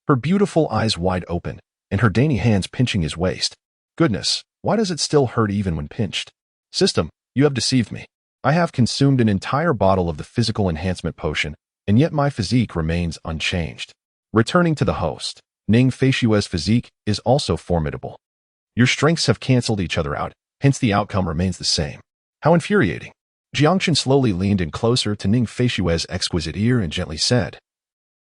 her beautiful eyes wide open, and her dainty hands pinching his waist. Goodness, why does it still hurt even when pinched? System, you have deceived me. I have consumed an entire bottle of the physical enhancement potion, and yet my physique remains unchanged. Returning to the host, Ning Feishui's physique is also formidable. Your strengths have cancelled each other out, hence the outcome remains the same. How infuriating. Jiang Qin slowly leaned in closer to Ning Feishui's exquisite ear and gently said,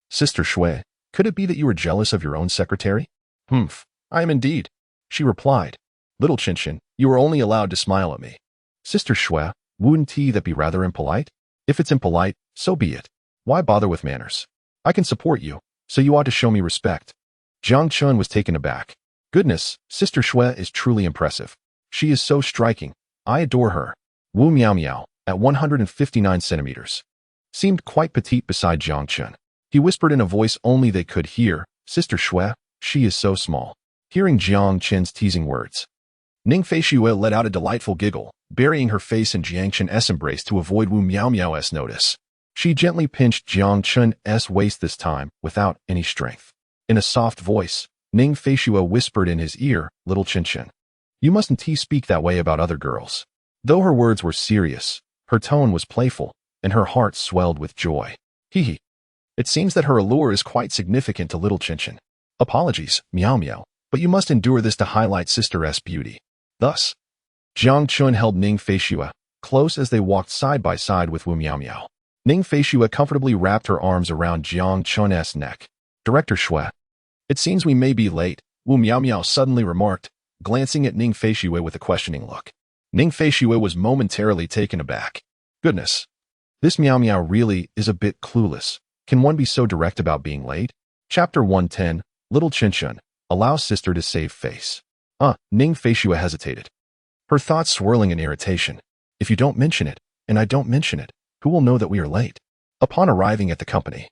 Sister Shui, could it be that you are jealous of your own secretary? Humph, I am indeed, she replied. Little Qinchin, you are only allowed to smile at me. Sister Shui, wouldn't that be rather impolite? If it's impolite, so be it. Why bother with manners? I can support you, so you ought to show me respect. Jiang Qin was taken aback. Goodness, Sister Shui is truly impressive. She is so striking. I adore her. Wu Miao Miao, at 159 centimeters, seemed quite petite beside Jiang Qin. He whispered in a voice only they could hear, Sister Shui, she is so small. Hearing Jiang Qin's teasing words, Ning Feishui let out a delightful giggle, burying her face in Jiang Chun's embrace to avoid Wu Miao's notice. She gently pinched Jiang Chun's waist this time, without any strength. In a soft voice, Ning Feishue whispered in his ear, "Little Chen, you mustn't speak that way about other girls." Though her words were serious, her tone was playful, and her heart swelled with joy. Hee. It seems that her allure is quite significant to little Chen. Apologies, Miao, but you must endure this to highlight sister's beauty. Thus, Jiang Chun held Ning Feishue close as they walked side by side with Wu Miao. Ning Feishue comfortably wrapped her arms around Jiang Chun's neck. "Director Shui, it seems we may be late," Wu Miao suddenly remarked, glancing at Ning Feishue with a questioning look. Ning Feishue was momentarily taken aback. Goodness, this Miao really is a bit clueless. Can one be so direct about being late? Chapter 110, Little Chen allows sister to save face. Ning Feishue hesitated, her thoughts swirling in irritation. If you don't mention it, and I don't mention it, who will know that we are late? Upon arriving at the company,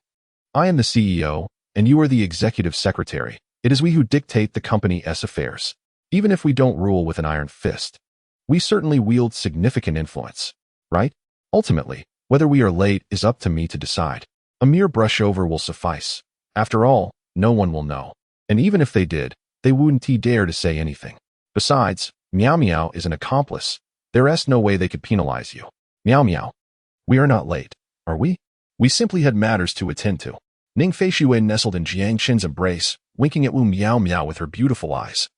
I am the CEO, and you are the executive secretary. It is we who dictate the company's affairs. Even if we don't rule with an iron fist, we certainly wield significant influence, right? Ultimately, whether we are late is up to me to decide. A mere brush over will suffice. After all, no one will know. And even if they did, they wouldn't dare to say anything. Besides, Miao is an accomplice. There's no way they could penalize you. Miao, we are not late, are we? We simply had matters to attend to. Ning Feishue nestled in Jiang Chun's embrace, winking at Wu Miao with her beautiful eyes,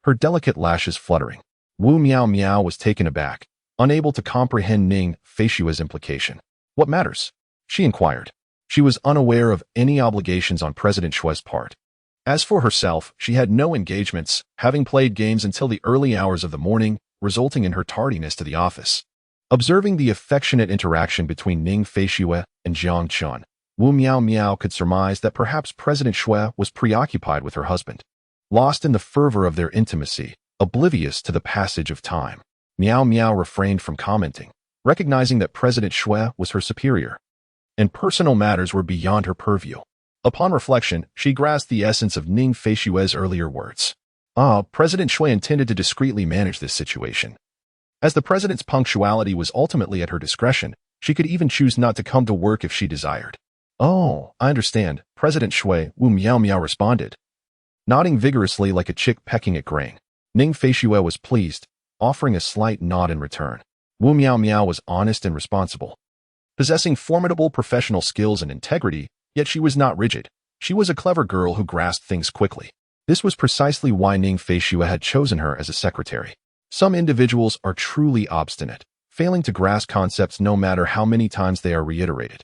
her delicate lashes fluttering. Wu Miao was taken aback, unable to comprehend Ning Feishue's implication. What matters? She inquired. She was unaware of any obligations on President Shui's part. As for herself, she had no engagements, having played games until the early hours of the morning, resulting in her tardiness to the office. Observing the affectionate interaction between Ning Feishue and Jiang Chun, Wu Miao could surmise that perhaps President Shui was preoccupied with her husband, lost in the fervor of their intimacy, oblivious to the passage of time. Miao refrained from commenting, recognizing that President Shui was her superior, and personal matters were beyond her purview. Upon reflection, she grasped the essence of Ning Feishue's earlier words. President Shui intended to discreetly manage this situation. As the president's punctuality was ultimately at her discretion, she could even choose not to come to work if she desired. "Oh, I understand, President Shui," Wu Miao responded, nodding vigorously like a chick pecking at grain. Ning Feishue was pleased, offering a slight nod in return. Wu Miao was honest and responsible, possessing formidable professional skills and integrity, yet she was not rigid. She was a clever girl who grasped things quickly. This was precisely why Ning Feishue had chosen her as a secretary. Some individuals are truly obstinate, failing to grasp concepts no matter how many times they are reiterated.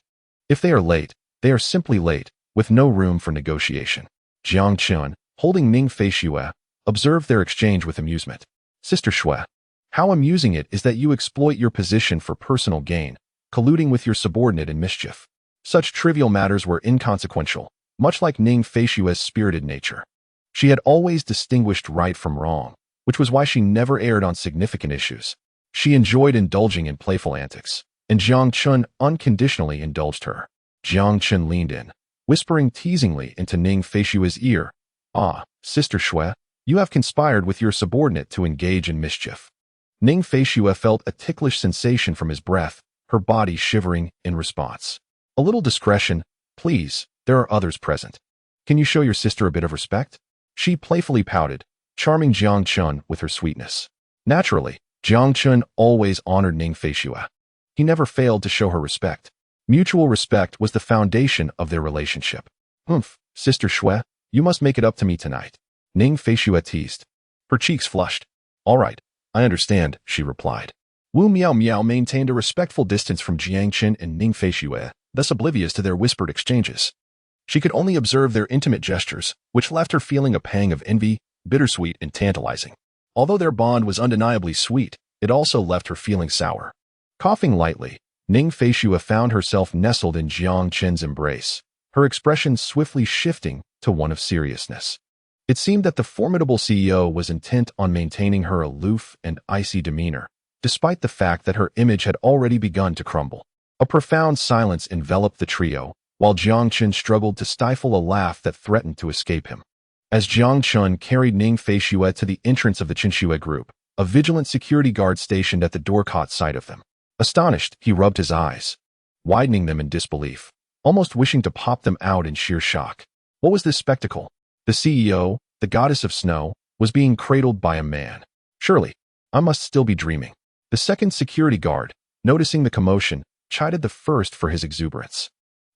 If they are late, they are simply late, with no room for negotiation. Jiang Chun, holding Ning Feishue, observed their exchange with amusement. "Sister Shui, how amusing it is that you exploit your position for personal gain, colluding with your subordinate in mischief." Such trivial matters were inconsequential, much like Ning Feishue's spirited nature. She had always distinguished right from wrong, which was why she never erred on significant issues. She enjoyed indulging in playful antics, and Jiang Chun unconditionally indulged her. Jiang Chun leaned in, whispering teasingly into Ning Feishue's ear, Sister Shui, you have conspired with your subordinate to engage in mischief." Ning Feishue felt a ticklish sensation from his breath, her body shivering in response. "A little discretion, please, there are others present. Can you show your sister a bit of respect?" She playfully pouted, charming Jiang Chun with her sweetness. Naturally, Jiang Chun always honored Ning Feishue. He never failed to show her respect. Mutual respect was the foundation of their relationship. Sister Shui, you must make it up to me tonight," Ning Feishue teased. Her cheeks flushed. "All right, I understand," she replied. Wu Miao maintained a respectful distance from Jiang Chun and Ning Feishue, thus oblivious to their whispered exchanges. She could only observe their intimate gestures, which left her feeling a pang of envy, bittersweet and tantalizing. Although their bond was undeniably sweet, it also left her feeling sour. Coughing lightly, Ning Feishue found herself nestled in Jiang Chun's embrace, her expression swiftly shifting to one of seriousness. It seemed that the formidable CEO was intent on maintaining her aloof and icy demeanor, despite the fact that her image had already begun to crumble. A profound silence enveloped the trio, while Jiang Chun struggled to stifle a laugh that threatened to escape him. As Jiang Chun carried Ning Feishue to the entrance of the Chinshue group, A vigilant security guard stationed at the door caught sight of them. Astonished, he rubbed his eyes, widening them in disbelief, almost wishing to pop them out in sheer shock. What was this spectacle? The CEO, the goddess of snow, was being cradled by a man. Surely, I must still be dreaming. The second security guard, noticing the commotion, chided the first for his exuberance.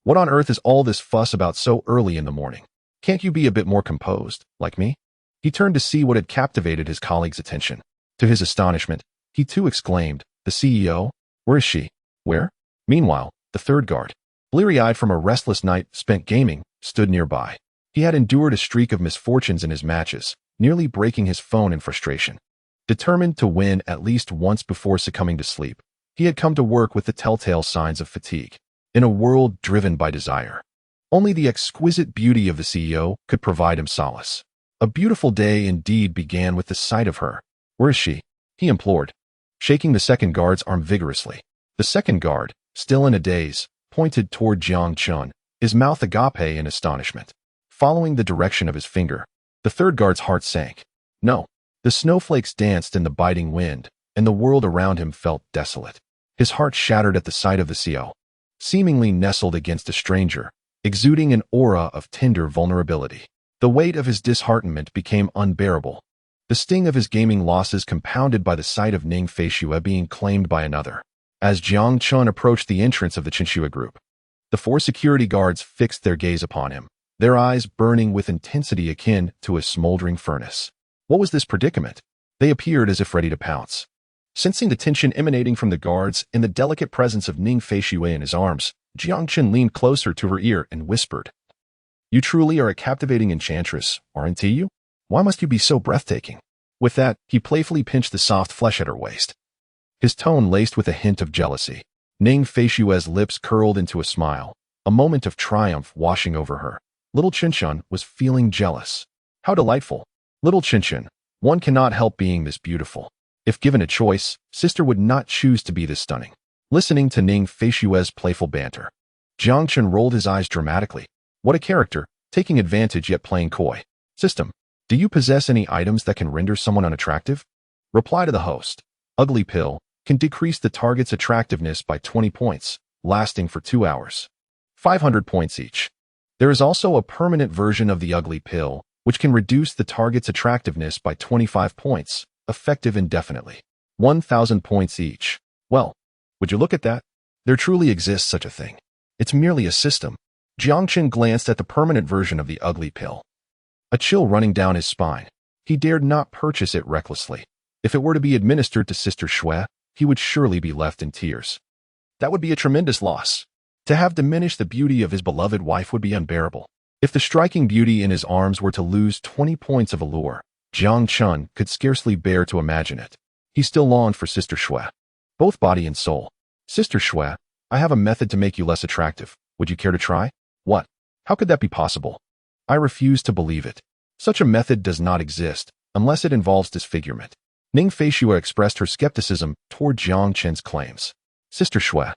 What on earth is all this fuss about so early in the morning? Can't you be a bit more composed, like me? He turned to see what had captivated his colleague's attention. To his astonishment, he too exclaimed, "The CEO? Where is she? Where?" Meanwhile, the third guard, bleary-eyed from a restless night spent gaming, stood nearby. He had endured a streak of misfortunes in his matches, nearly breaking his phone in frustration. Determined to win at least once before succumbing to sleep, he had come to work with the telltale signs of fatigue. In a world driven by desire, only the exquisite beauty of the CEO could provide him solace. A beautiful day indeed began with the sight of her. "Where is she?" he implored, shaking the second guard's arm vigorously. The second guard, still in a daze, pointed toward Jiang Chun, his mouth agape in astonishment. Following the direction of his finger, the third guard's heart sank. No. The snowflakes danced in the biting wind, and the world around him felt desolate. His heart shattered at the sight of the CEO, seemingly nestled against a stranger, exuding an aura of tender vulnerability. The weight of his disheartenment became unbearable. The sting of his gaming losses compounded by the sight of Ning Feishue being claimed by another. As Jiang Chun approached the entrance of the Chinshue group, the four security guards fixed their gaze upon him, their eyes burning with intensity akin to a smoldering furnace. What was this predicament? They appeared as if ready to pounce. Sensing the tension emanating from the guards and the delicate presence of Ning Feishue in his arms, Jiang Chun leaned closer to her ear and whispered, "You truly are a captivating enchantress, aren't you? Why must you be so breathtaking?" With that, he playfully pinched the soft flesh at her waist, his tone laced with a hint of jealousy. Ning Feishue's lips curled into a smile, a moment of triumph washing over her. Little Chinchun was feeling jealous. How delightful. Little Chinchun, one cannot help being this beautiful. If given a choice, sister would not choose to be this stunning. Listening to Ning Feishue's playful banter, Jiang Chun rolled his eyes dramatically. What a character, taking advantage yet playing coy. "System, do you possess any items that can render someone unattractive?" Reply to the host. Ugly pill can decrease the target's attractiveness by 20 points, lasting for 2 hours. 500 points each. There is also a permanent version of the ugly pill, which can reduce the target's attractiveness by 25 points, effective indefinitely. 1,000 points each. Well, would you look at that? There truly exists such a thing. It's merely a system. Jiang Chun glanced at the permanent version of the ugly pill, a chill running down his spine. He dared not purchase it recklessly. If it were to be administered to Sister Shui, he would surely be left in tears. That would be a tremendous loss. To have diminished the beauty of his beloved wife would be unbearable. If the striking beauty in his arms were to lose 20 points of allure, Jiang Chun could scarcely bear to imagine it. He still longed for Sister Shui, both body and soul. "Sister Shui, I have a method to make you less attractive. Would you care to try?" "What? How could that be possible?" "I refuse to believe it. Such a method does not exist, unless it involves disfigurement." Ning Feishue expressed her skepticism toward Jiang Chun's claims. "Sister Shui,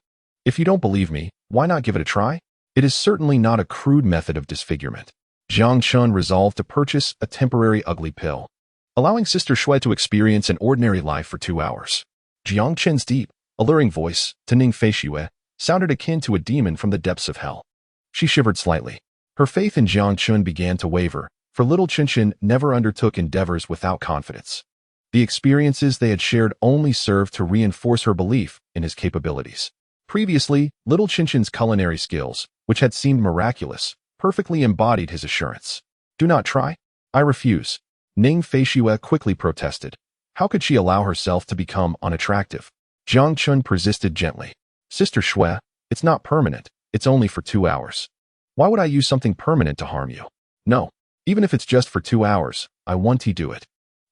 if you don't believe me, why not give it a try? It is certainly not a crude method of disfigurement." Jiang Chun resolved to purchase a temporary ugly pill, allowing Sister Shui to experience an ordinary life for 2 hours. Jiang Chun's deep, alluring voice, to Ning Feishue, sounded akin to a demon from the depths of hell. She shivered slightly. Her faith in Jiang Chun began to waver, for little Chinchun never undertook endeavors without confidence. The experiences they had shared only served to reinforce her belief in his capabilities. Previously, little Chinchun's culinary skills, which had seemed miraculous, perfectly embodied his assurance. "Do not try. I refuse." Ning Feishue quickly protested. How could she allow herself to become unattractive? Jiang Chun persisted gently. "Sister Shui, it's not permanent. It's only for 2 hours. Why would I use something permanent to harm you? No. Even if it's just for 2 hours, I want to do it.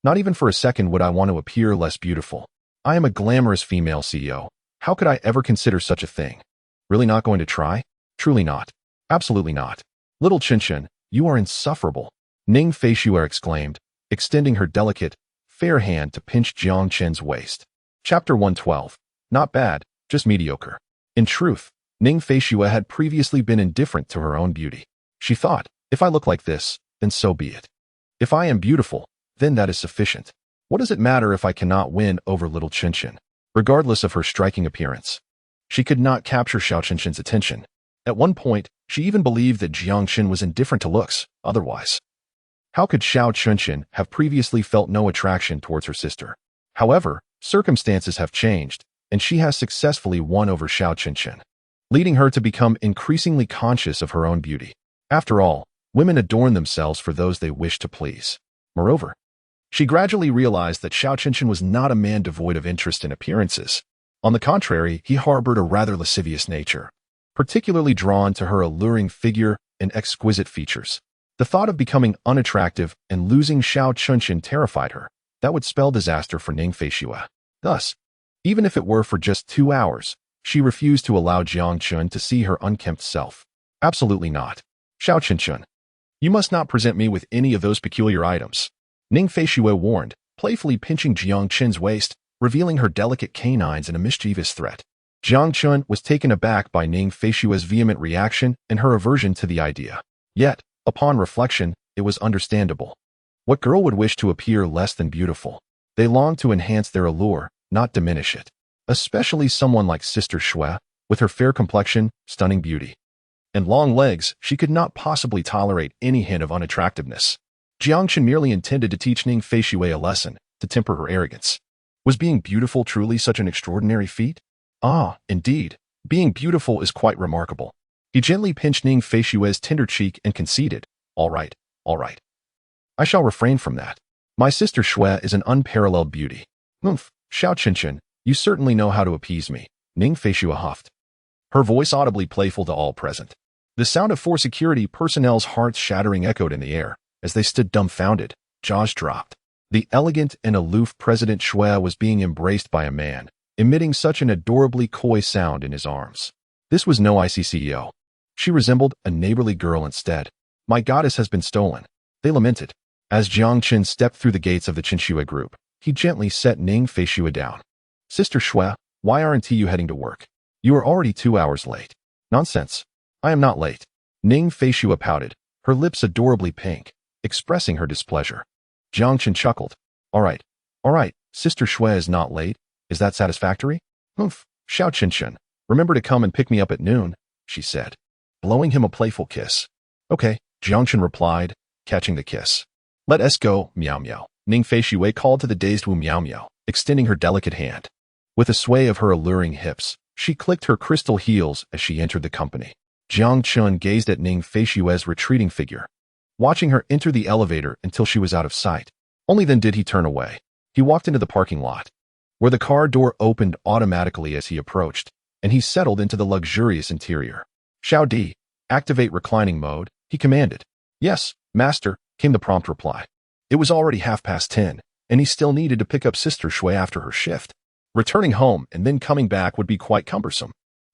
Not even for a second would I want to appear less beautiful. I am a glamorous female CEO. How could I ever consider such a thing? Really not going to try? Truly not. Absolutely not. Little Chinchun, you are insufferable." Ning Feishue exclaimed, extending her delicate, fair hand to pinch Jiang Chun's waist. Chapter 112. Not bad, just mediocre. In truth, Ning Feishue had previously been indifferent to her own beauty. She thought, if I look like this, then so be it. If I am beautiful, then that is sufficient. What does it matter if I cannot win over little Qinshin? Regardless of her striking appearance, she could not capture Xiao Qinshin's attention. At one point, she even believed that Jiang Qin was indifferent to looks. Otherwise, how could Xiao Qinshin have previously felt no attraction towards her sister? However, circumstances have changed, and she has successfully won over Xiao Qinshin, leading her to become increasingly conscious of her own beauty. After all, women adorn themselves for those they wish to please. Moreover, she gradually realized that Xiao Qinshin was not a man devoid of interest in appearances. On the contrary, he harbored a rather lascivious nature, particularly drawn to her alluring figure and exquisite features. The thought of becoming unattractive and losing Xiao Qinshin terrified her. That would spell disaster for Ning Feishue. Thus, even if it were for just 2 hours, she refused to allow Jiang Chun to see her unkempt self. Absolutely not. Xiao Qinshin, you must not present me with any of those peculiar items, Ning Feishue warned, playfully pinching Jiang Chun's waist, revealing her delicate canines in a mischievous threat. Jiang Chun was taken aback by Ning Feishue's vehement reaction and her aversion to the idea. Yet, upon reflection, it was understandable. What girl would wish to appear less than beautiful? They longed to enhance their allure, not diminish it. Especially someone like Sister Shui, with her fair complexion, stunning beauty, and long legs. She could not possibly tolerate any hint of unattractiveness. Jiang Chun merely intended to teach Ning Feishue a lesson, to temper her arrogance. Was being beautiful truly such an extraordinary feat? Ah, indeed, being beautiful is quite remarkable. He gently pinched Ning Feishue's tender cheek and conceded, all right. I shall refrain from that. My sister Shui is an unparalleled beauty. Xiao Qinshin, you certainly know how to appease me, Ning Feishue huffed, her voice audibly playful to all present. The sound of 4 security personnel's hearts shattering echoed in the air. As they stood dumbfounded, jaws dropped. The elegant and aloof President Shui was being embraced by a man, emitting such an adorably coy sound in his arms. This was no ICCEO. She resembled a neighborly girl instead. My goddess has been stolen, they lamented. As Jiang Qin stepped through the gates of the Qinshui group, he gently set Ning Feishue down. Sister Shui, why aren't you heading to work? You are already 2 hours late. Nonsense. I am not late. Ning Feishue pouted, her lips adorably pink, expressing her displeasure. Jiang Qin chuckled. All right, Sister Shui is not late. Is that satisfactory? Xiao Qinshin, remember to come and pick me up at noon, she said, blowing him a playful kiss. Okay, Jiang Qin replied, catching the kiss. Let us go, meow meow, Ning Feishue called to the dazed Wu meow meow, extending her delicate hand. With a sway of her alluring hips, she clicked her crystal heels as she entered the company. Jiang Chun gazed at Ning Feishue's retreating figure, watching her enter the elevator until she was out of sight. Only then did he turn away. He walked into the parking lot, where the car door opened automatically as he approached, and he settled into the luxurious interior. Xiao Di, activate reclining mode, he commanded. Yes, master, came the prompt reply. It was already 10:30, and he still needed to pick up Sister Shui after her shift. Returning home and then coming back would be quite cumbersome.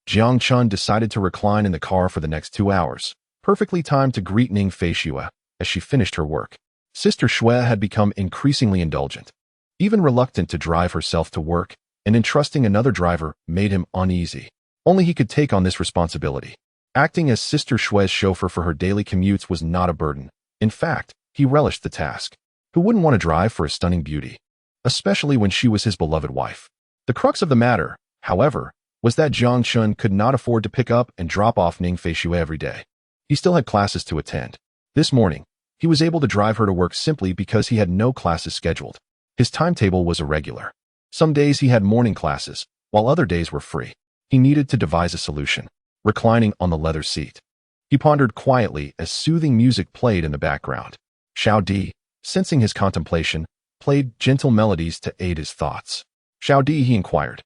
Jiang Chun decided to recline in the car for the next 2 hours, perfectly timed to greet Ning Feishue as she finished her work. Sister Shui had become increasingly indulgent, even reluctant to drive herself to work, and entrusting another driver made him uneasy. Only he could take on this responsibility. Acting as Sister Shui's chauffeur for her daily commutes was not a burden. In fact, he relished the task. Who wouldn't want to drive for a stunning beauty? Especially when she was his beloved wife. The crux of the matter, however, was that Jiang Chun could not afford to pick up and drop off Ning Feishue every day. He still had classes to attend. This morning, he was able to drive her to work simply because he had no classes scheduled. His timetable was irregular. Some days he had morning classes, while other days were free. He needed to devise a solution. Reclining on the leather seat, he pondered quietly as soothing music played in the background. Xiao Di, sensing his contemplation, played gentle melodies to aid his thoughts. Xiao Di, he inquired,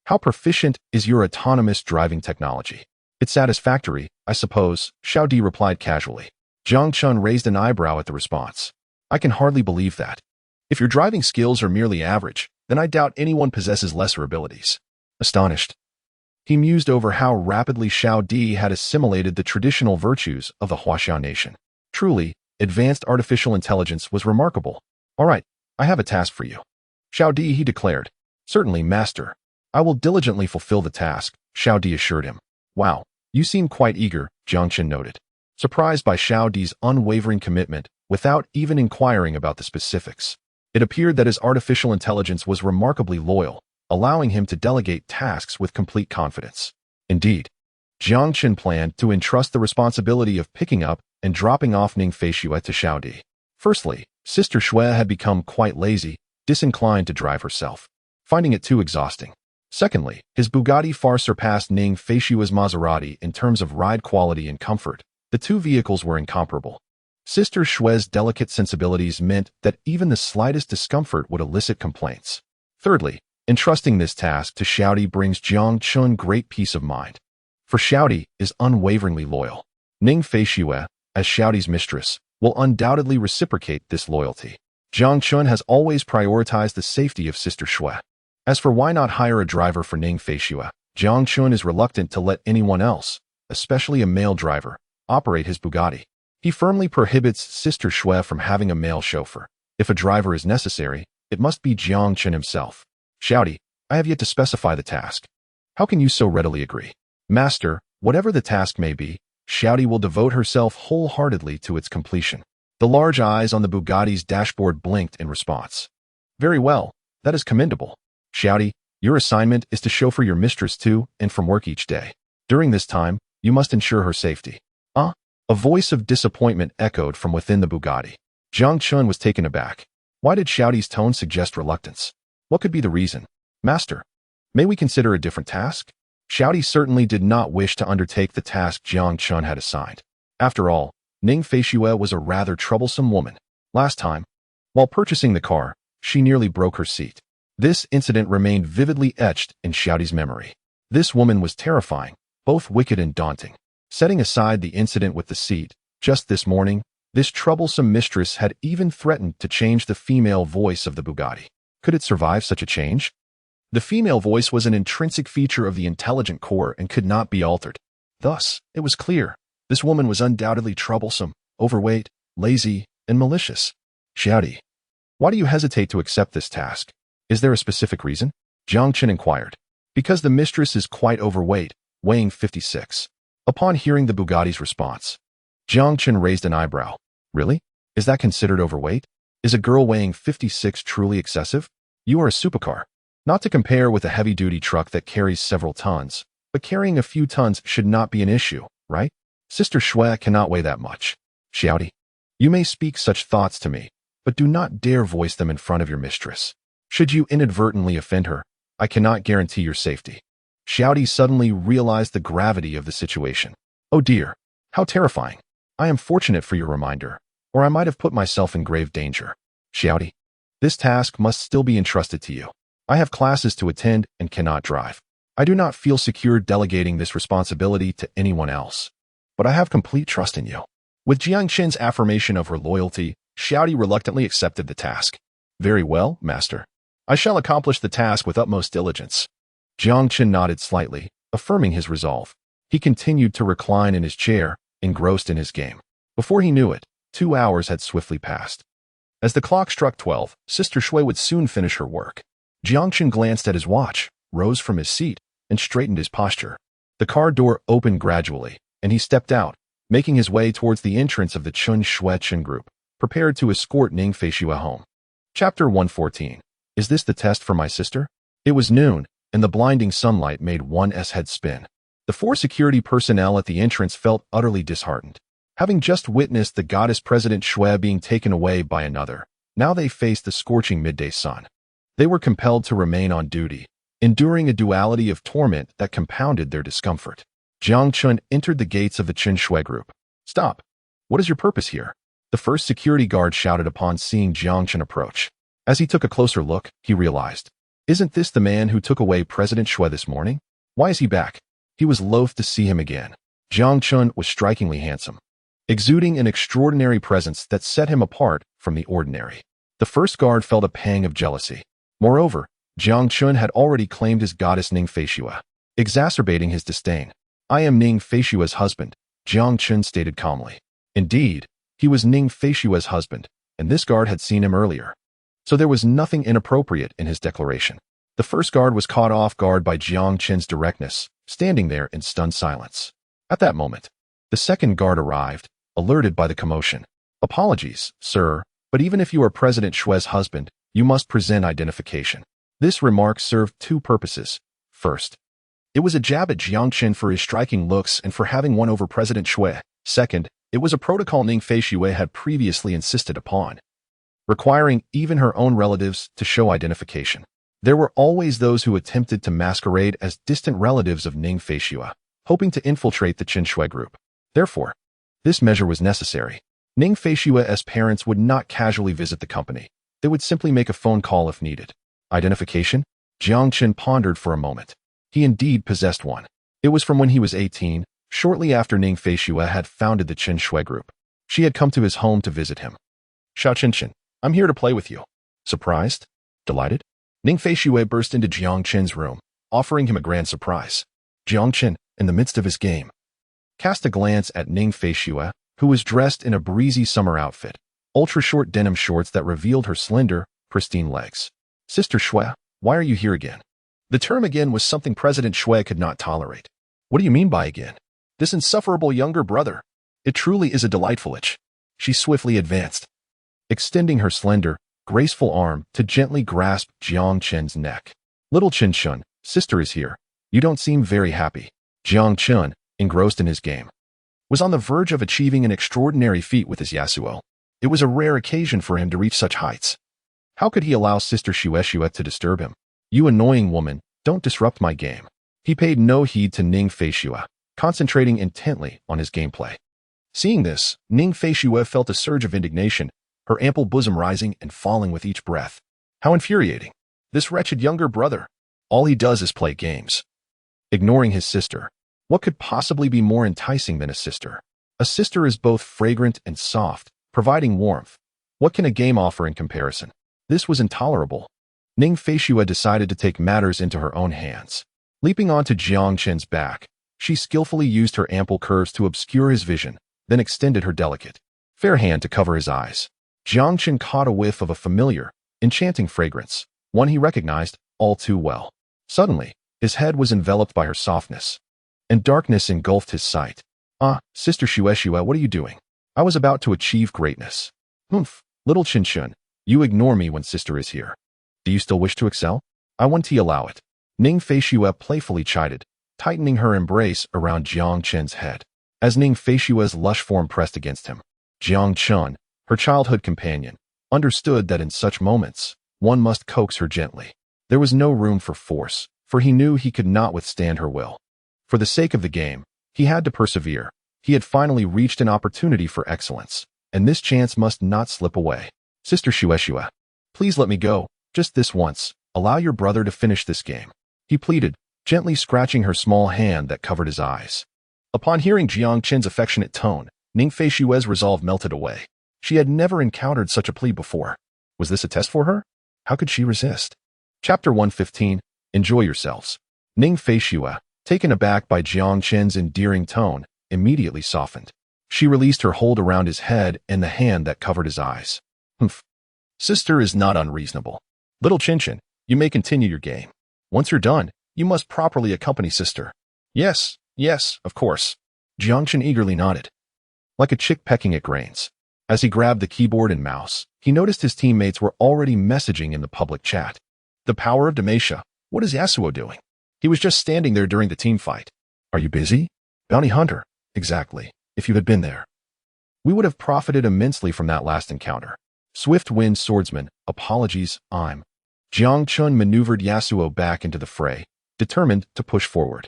how proficient is your autonomous driving technology? It's satisfactory, I suppose, Xiao Di replied casually. Jiang Chun raised an eyebrow at the response. I can hardly believe that. If your driving skills are merely average, then I doubt anyone possesses lesser abilities. Astonished, he mused over how rapidly Xiao Di had assimilated the traditional virtues of the Huaxiao nation. Truly, advanced artificial intelligence was remarkable. All right, I have a task for you. Xiao Di, he declared. Certainly, master. I will diligently fulfill the task, Xiao Di assured him. Wow, you seem quite eager, Jiang Qin noted, surprised by Xiao Di's unwavering commitment without even inquiring about the specifics. It appeared that his artificial intelligence was remarkably loyal, allowing him to delegate tasks with complete confidence. Indeed, Jiang Qin planned to entrust the responsibility of picking up and dropping off Ning Feishue to Xiaodi. Firstly, Sister Shui had become quite lazy, disinclined to drive herself, finding it too exhausting. Secondly, his Bugatti far surpassed Ning Feishue's Maserati in terms of ride quality and comfort. The two vehicles were incomparable. Sister Shui's delicate sensibilities meant that even the slightest discomfort would elicit complaints. Thirdly, entrusting this task to Xiaodi brings Jiang Qin great peace of mind. For Xiaodi is unwaveringly loyal. Ning Feishue, as Xiaodi's mistress, will undoubtedly reciprocate this loyalty. Jiang Qin has always prioritized the safety of Sister Shui. As for why not hire a driver for Ning Feishue, Jiang Qin is reluctant to let anyone else, especially a male driver, operate his Bugatti. He firmly prohibits Sister Shui from having a male chauffeur. If a driver is necessary, it must be Jiang Qin himself. Xiaodi, I have yet to specify the task. How can you so readily agree? Master, whatever the task may be, Xiaodi will devote herself wholeheartedly to its completion. The large eyes on the Bugatti's dashboard blinked in response. Very well, that is commendable. Xiaodi, your assignment is to chauffeur your mistress to and from work each day. During this time, you must ensure her safety. A voice of disappointment echoed from within the Bugatti. Jiang Qin was taken aback. Why did Xiaodi's tone suggest reluctance? What could be the reason? Master, may we consider a different task? Xiaodi certainly did not wish to undertake the task Jiang Qin had assigned. After all, Ning Feishue was a rather troublesome woman. Last time, while purchasing the car, she nearly broke her seat. This incident remained vividly etched in Xiaodi's memory. This woman was terrifying, both wicked and daunting. Setting aside the incident with the seat, just this morning, this troublesome mistress had even threatened to change the female voice of the Bugatti. Could it survive such a change? The female voice was an intrinsic feature of the intelligent core and could not be altered. Thus, it was clear, this woman was undoubtedly troublesome, overweight, lazy, and malicious. Xiaodi, why do you hesitate to accept this task? Is there a specific reason? Jiang Qin inquired. Because the mistress is quite overweight, weighing 56. Upon hearing the Bugatti's response, Jiang Qin raised an eyebrow. Really? Is that considered overweight? Is a girl weighing 56 truly excessive? You are a supercar. Not to compare with a heavy-duty truck that carries several tons, but carrying a few tons should not be an issue, right? Sister Shui cannot weigh that much. Xiaodi, you may speak such thoughts to me, but do not dare voice them in front of your mistress. Should you inadvertently offend her, I cannot guarantee your safety. Xiaodi suddenly realized the gravity of the situation. Oh dear, how terrifying. I am fortunate for your reminder, or I might have put myself in grave danger. Xiaodi, this task must still be entrusted to you. I have classes to attend and cannot drive. I do not feel secure delegating this responsibility to anyone else, but I have complete trust in you. With Jiang Qin's affirmation of her loyalty, Xiaodi reluctantly accepted the task. Very well, master. I shall accomplish the task with utmost diligence. Jiang Qin nodded slightly, affirming his resolve. He continued to recline in his chair, engrossed in his game. Before he knew it, 2 hours had swiftly passed. As the clock struck 12, Sister Shui would soon finish her work. Jiang Qin glanced at his watch, rose from his seat, and straightened his posture. The car door opened gradually, and he stepped out, making his way towards the entrance of the Chun Shui Chen group, prepared to escort Ning Feishue home. Chapter 114. Is this the test for my sister? It was noon, and the blinding sunlight made one's head spin. The 4 security personnel at the entrance felt utterly disheartened. Having just witnessed the goddess President Shui being taken away by another, now they faced the scorching midday sun. They were compelled to remain on duty, enduring a duality of torment that compounded their discomfort. Jiang Qin entered the gates of the Chen Shui group. Stop! What is your purpose here? The first security guard shouted upon seeing Jiang Qin approach. As he took a closer look, he realized, isn't this the man who took away President Shui this morning? Why is he back? He was loath to see him again. Jiang Qin was strikingly handsome, exuding an extraordinary presence that set him apart from the ordinary. The first guard felt a pang of jealousy. Moreover, Jiang Qin had already claimed his goddess Ning Feishue, exacerbating his disdain. I am Ning Feishue's husband, Jiang Qin stated calmly. Indeed, he was Ning Feishue's husband, and this guard had seen him earlier. So there was nothing inappropriate in his declaration. The first guard was caught off guard by Jiang Qin's directness, standing there in stunned silence. At that moment, the second guard arrived, alerted by the commotion. Apologies, sir, but even if you are President Shui's husband, You must present identification. This remark served two purposes. First, it was a jab at Jiang Qin for his striking looks and for having won over President Shui. Second, it was a protocol Ning Feishui had previously insisted upon, requiring even her own relatives to show identification. There were always those who attempted to masquerade as distant relatives of Ning Feishui, hoping to infiltrate the Qin Shui group. Therefore, this measure was necessary. Ning Feishui's parents would not casually visit the company. They would simply make a phone call if needed. Identification? Jiang Qin pondered for a moment. He indeed possessed one. It was from when he was 18, shortly after Ning Feishui had founded the Qin Shui group. She had come to his home to visit him. Xiao Qinshin, I'm here to play with you. Surprised? Delighted? Ning Feishui burst into Jiang Qin's room, offering him a grand surprise. Jiang Qin, in the midst of his game, cast a glance at Ning Feishui, who was dressed in a breezy summer outfit, ultra-short denim shorts that revealed her slender, pristine legs. Sister Shui, why are you here again? The term again was something President Shui could not tolerate. What do you mean by again? This insufferable younger brother. It truly is a delightful itch. She swiftly advanced, extending her slender, graceful arm to gently grasp Jiang Qin's neck. Little Qin Shun, sister is here. You don't seem very happy. Jiang Qin, engrossed in his game, was on the verge of achieving an extraordinary feat with his Yasuo. It was a rare occasion for him to reach such heights. How could he allow Sister Shueshua to disturb him? You annoying woman, don't disrupt my game. He paid no heed to Ning Feishui, concentrating intently on his gameplay. Seeing this, Ning Feishui felt a surge of indignation, her ample bosom rising and falling with each breath. How infuriating. This wretched younger brother. All he does is play games. Ignoring his sister. What could possibly be more enticing than a sister? A sister is both fragrant and soft, providing warmth. What can a game offer in comparison? This was intolerable. Ning Feishui decided to take matters into her own hands. Leaping onto Jiang Qin's back, she skillfully used her ample curves to obscure his vision, then extended her delicate, fair hand to cover his eyes. Jiang Qin caught a whiff of a familiar, enchanting fragrance, one he recognized all too well. Suddenly, his head was enveloped by her softness, and darkness engulfed his sight. Ah, Sister Shueshua, what are you doing? I was about to achieve greatness. Humph, little Qin Shun, you ignore me when sister is here. Do you still wish to excel? I want to allow it. Ning Feishui playfully chided, tightening her embrace around Jiang Qin's head. As Ning Feishui's lush form pressed against him, Jiang Qin, her childhood companion, understood that in such moments, one must coax her gently. There was no room for force, for he knew he could not withstand her will. For the sake of the game, he had to persevere. He had finally reached an opportunity for excellence, and this chance must not slip away. Sister Shueshua, please let me go, just this once. Allow your brother to finish this game. He pleaded, gently scratching her small hand that covered his eyes. Upon hearing Jiang Qin's affectionate tone, Ning Feishui's resolve melted away. She had never encountered such a plea before. Was this a test for her? How could she resist? Chapter 115, Enjoy Yourselves. Ning Feishui, taken aback by Jiang Qin's endearing tone, immediately softened. She released her hold around his head and the hand that covered his eyes. Humph. Sister is not unreasonable. Little Qinshin, you may continue your game. Once you're done, you must properly accompany sister. Yes, of course. Jiang Qin eagerly nodded, like a chick pecking at grains. As he grabbed the keyboard and mouse, he noticed his teammates were already messaging in the public chat. The power of Demacia. What is Yasuo doing? He was just standing there during the team fight. Are you busy? Bounty hunter. Exactly. If you had been there, we would have profited immensely from that last encounter. Swift-wind swordsman. Apologies, I'm. Jiang Qin maneuvered Yasuo back into the fray, determined to push forward.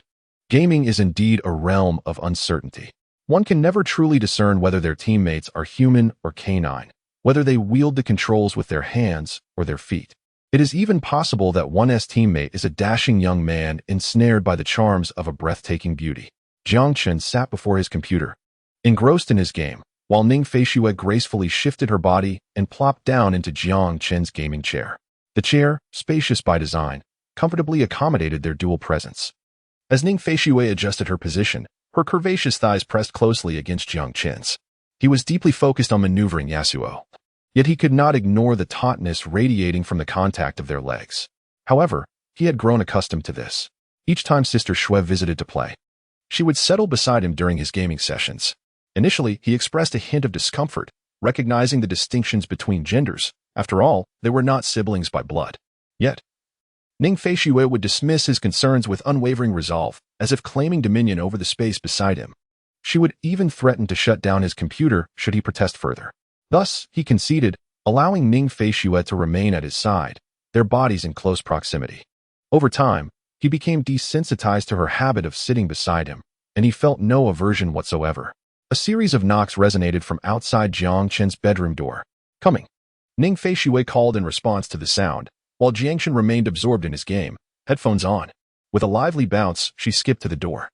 Gaming is indeed a realm of uncertainty. One can never truly discern whether their teammates are human or canine, whether they wield the controls with their hands or their feet. It is even possible that one's teammate is a dashing young man ensnared by the charms of a breathtaking beauty. Jiang Qin sat before his computer, engrossed in his game, while Ning Feishui gracefully shifted her body and plopped down into Jiang Qin's gaming chair. The chair, spacious by design, comfortably accommodated their dual presence. As Ning Feishui adjusted her position, her curvaceous thighs pressed closely against Jiang Qin's. He was deeply focused on maneuvering Yasuo, yet he could not ignore the tautness radiating from the contact of their legs. However, he had grown accustomed to this. Each time Sister Shui visited to play, she would settle beside him during his gaming sessions. Initially, he expressed a hint of discomfort, recognizing the distinctions between genders, After all, they were not siblings by blood. Yet, Ning Feishue would dismiss his concerns with unwavering resolve, as if claiming dominion over the space beside him. She would even threaten to shut down his computer should he protest further. Thus, he conceded, allowing Ning Feishue to remain at his side, their bodies in close proximity. Over time, he became desensitized to her habit of sitting beside him, and he felt no aversion whatsoever. A series of knocks resonated from outside Jiang Chen's bedroom door. Coming. Ning Feishue called in response to the sound, while Jiang Chen remained absorbed in his game, headphones on. With a lively bounce, she skipped to the door,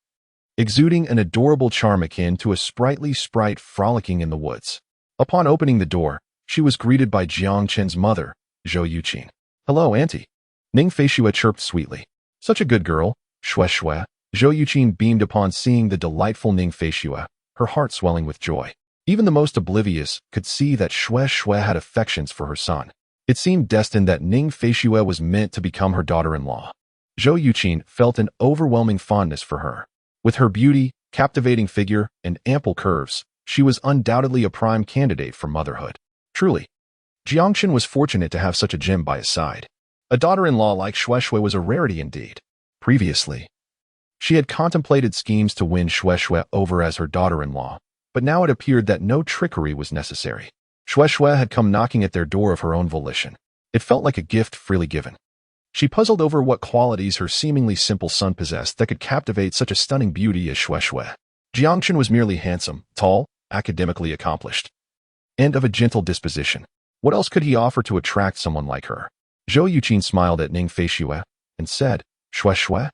exuding an adorable charm akin to a sprightly sprite frolicking in the woods. Upon opening the door, she was greeted by Jiang Chen's mother, Zhou Yuqin. "Hello, Auntie." Ning Feishue chirped sweetly. "Such a good girl, Shue Shue." Zhou Yuqin beamed upon seeing the delightful Ning Feishue, her heart swelling with joy. Even the most oblivious could see that Shue Shue had affections for her son. It seemed destined that Ning Feishue was meant to become her daughter-in-law. Zhou Yuqin felt an overwhelming fondness for her. With her beauty, captivating figure, and ample curves, she was undoubtedly a prime candidate for motherhood. Truly, Jiang Chen was fortunate to have such a gem by his side. A daughter-in-law like Shue Shue was a rarity indeed. Previously, she had contemplated schemes to win Shue Shue over as her daughter-in-law, but now it appeared that no trickery was necessary. Shue Shue had come knocking at their door of her own volition. It felt like a gift freely given. She puzzled over what qualities her seemingly simple son possessed that could captivate such a stunning beauty as Shue Shue. Jiang Chen was merely handsome, tall, academically accomplished, and of a gentle disposition. What else could he offer to attract someone like her? Zhou Yuqin smiled at Ning Feishue and said, "Shue Shue,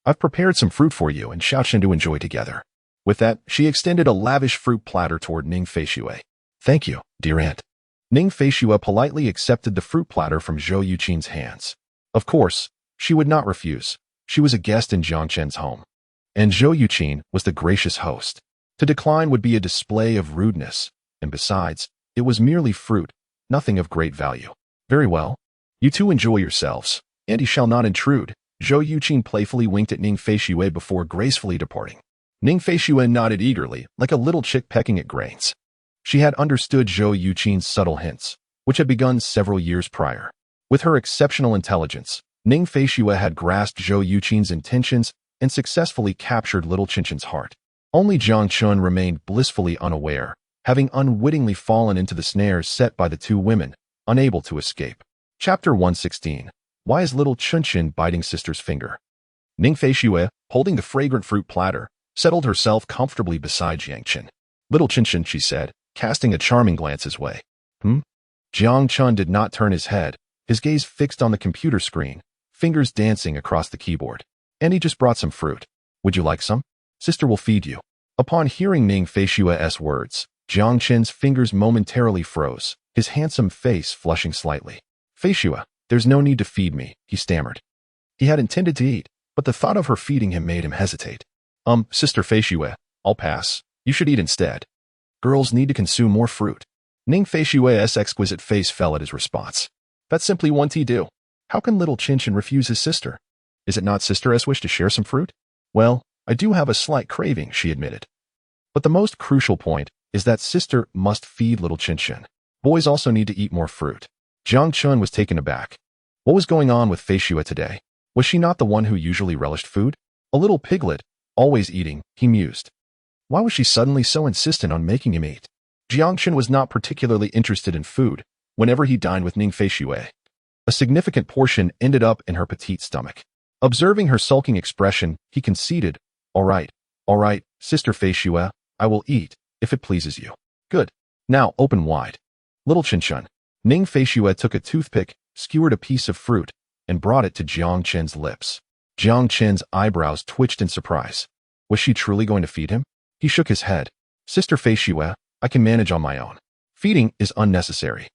I've prepared some fruit for you and Xiaochen to enjoy together." With that, she extended a lavish fruit platter toward Ning Feishue. "Thank you, dear aunt." Ning Feishue politely accepted the fruit platter from Zhou Yuqin's hands. Of course, she would not refuse. She was a guest in Jiang Chen's home, and Zhou Yuqin was the gracious host. To decline would be a display of rudeness, and besides, it was merely fruit, nothing of great value. "Very well. You two enjoy yourselves. Auntie shall not intrude." Zhou Yuqin playfully winked at Ning Feishue before gracefully departing. Ning Feishue nodded eagerly, like a little chick pecking at grains. She had understood Zhou Yuqin's subtle hints, which had begun several years prior. With her exceptional intelligence, Ning Feishue had grasped Zhou Yuqin's intentions and successfully captured little Qinchen's heart. Only Jiang Chen remained blissfully unaware, having unwittingly fallen into the snares set by the two women, unable to escape. Chapter 116. Why is little Qinchen biting sister's finger? Ning Feishue, holding the fragrant fruit platter, settled herself comfortably beside Jiang Chen. "Little Qinchen," she said, casting a charming glance his way. Jiang Chen did not turn his head, his gaze fixed on the computer screen, fingers dancing across the keyboard. "And he just brought some fruit. Would you like some? Sister will feed you." Upon hearing Ning Feishue's words, Jiang Chen's fingers momentarily froze, his handsome face flushing slightly. "Feishue, there's no need to feed me," he stammered. He had intended to eat, but the thought of her feeding him made him hesitate. Sister Feishue, I'll pass. You should eat instead. Girls need to consume more fruit." Ning Feishue's exquisite face fell at his response. "That's simply one he do. How can little Qinchen refuse his sister? Is it not sister's wish to share some fruit?" "Well, I do have a slight craving," she admitted. "But the most crucial point is that sister must feed little Qinchen. Boys also need to eat more fruit." Jiang Chen was taken aback. What was going on with Feishue today? Was she not the one who usually relished food? A little piglet, always eating, he mused. Why was she suddenly so insistent on making him eat? Jiang Chen was not particularly interested in food whenever he dined with Ning Feishue. A significant portion ended up in her petite stomach. Observing her sulking expression, he conceded, all right, Sister Feishue, I will eat, if it pleases you." "Good. Now open wide." "Little Qinchen." Ning Feishue took a toothpick, skewered a piece of fruit, and brought it to Jiang Chen's lips. Jiang Chen's eyebrows twitched in surprise. Was she truly going to feed him? He shook his head. "Sister Feishue, I can manage on my own. Feeding is unnecessary."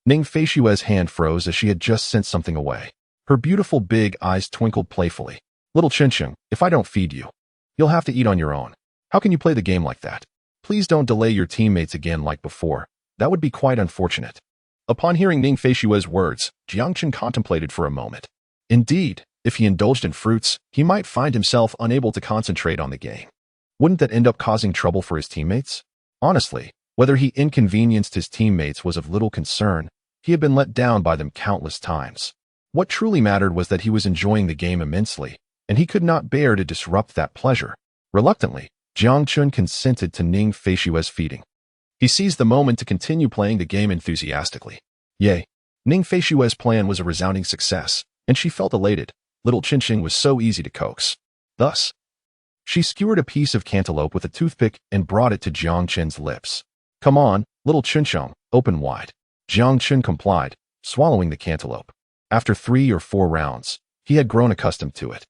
Ning Feishue's hand froze as she had just sent something away. Her beautiful big eyes twinkled playfully. "Little Qinchen, if I don't feed you, you'll have to eat on your own. How can you play the game like that? Please don't delay your teammates again like before. That would be quite unfortunate." Upon hearing Ning Feishue's words, Jiang Chen contemplated for a moment. Indeed, if he indulged in fruits, he might find himself unable to concentrate on the game. Wouldn't that end up causing trouble for his teammates? Honestly, whether he inconvenienced his teammates was of little concern, He had been let down by them countless times. What truly mattered was that he was enjoying the game immensely, and he could not bear to disrupt that pleasure. Reluctantly, Jiang Chun consented to Ning Feishue's feeding. He seized the moment to continue playing the game enthusiastically. Yay! Ning Feishue's plan was a resounding success, and she felt elated. Little Qinqing was so easy to coax. Thus, she skewered a piece of cantaloupe with a toothpick and brought it to Jiang Chun's lips. Come on, little Qinqing, open wide. Jiang Chun complied, swallowing the cantaloupe. After 3 or 4 rounds, he had grown accustomed to it.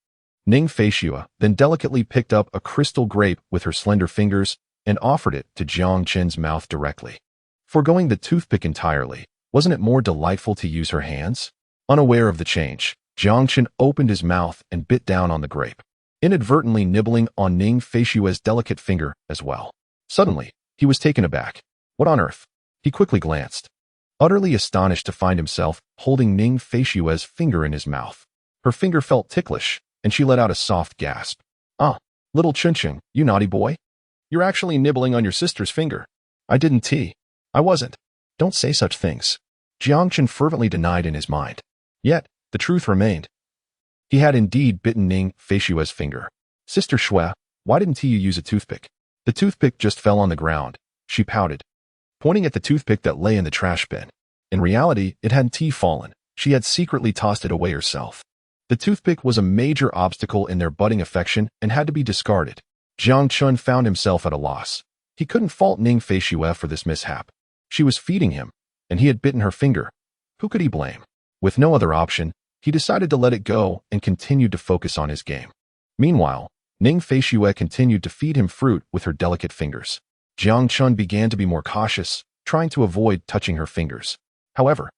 Ning Feishue then delicately picked up a crystal grape with her slender fingers and offered it to Jiang Chun's mouth directly. Foregoing the toothpick entirely, wasn't it more delightful to use her hands? Unaware of the change, Jiang Chun opened his mouth and bit down on the grape, inadvertently nibbling on Ning Feishue's delicate finger as well. Suddenly, he was taken aback. What on earth? He quickly glanced, utterly astonished to find himself holding Ning Feishue's finger in his mouth. Her finger felt ticklish, and she let out a soft gasp. Ah, little Qinqing, you naughty boy. You're actually nibbling on your sister's finger. I didn't. I wasn't. Don't say such things. Jiang Chun fervently denied in his mind. Yet, the truth remained. He had indeed bitten Ning Feishue's finger. Sister Shui, why didn't you use a toothpick? The toothpick just fell on the ground, she pouted, pointing at the toothpick that lay in the trash bin. In reality, it hadn't fallen. She had secretly tossed it away herself. The toothpick was a major obstacle in their budding affection and had to be discarded. Jiang Chun found himself at a loss. He couldn't fault Ning Feishue for this mishap. She was feeding him, and he had bitten her finger. Who could he blame? With no other option, he decided to let it go and continued to focus on his game. Meanwhile, Ning Feishue continued to feed him fruit with her delicate fingers. Jiang Chun began to be more cautious, trying to avoid touching her fingers. However,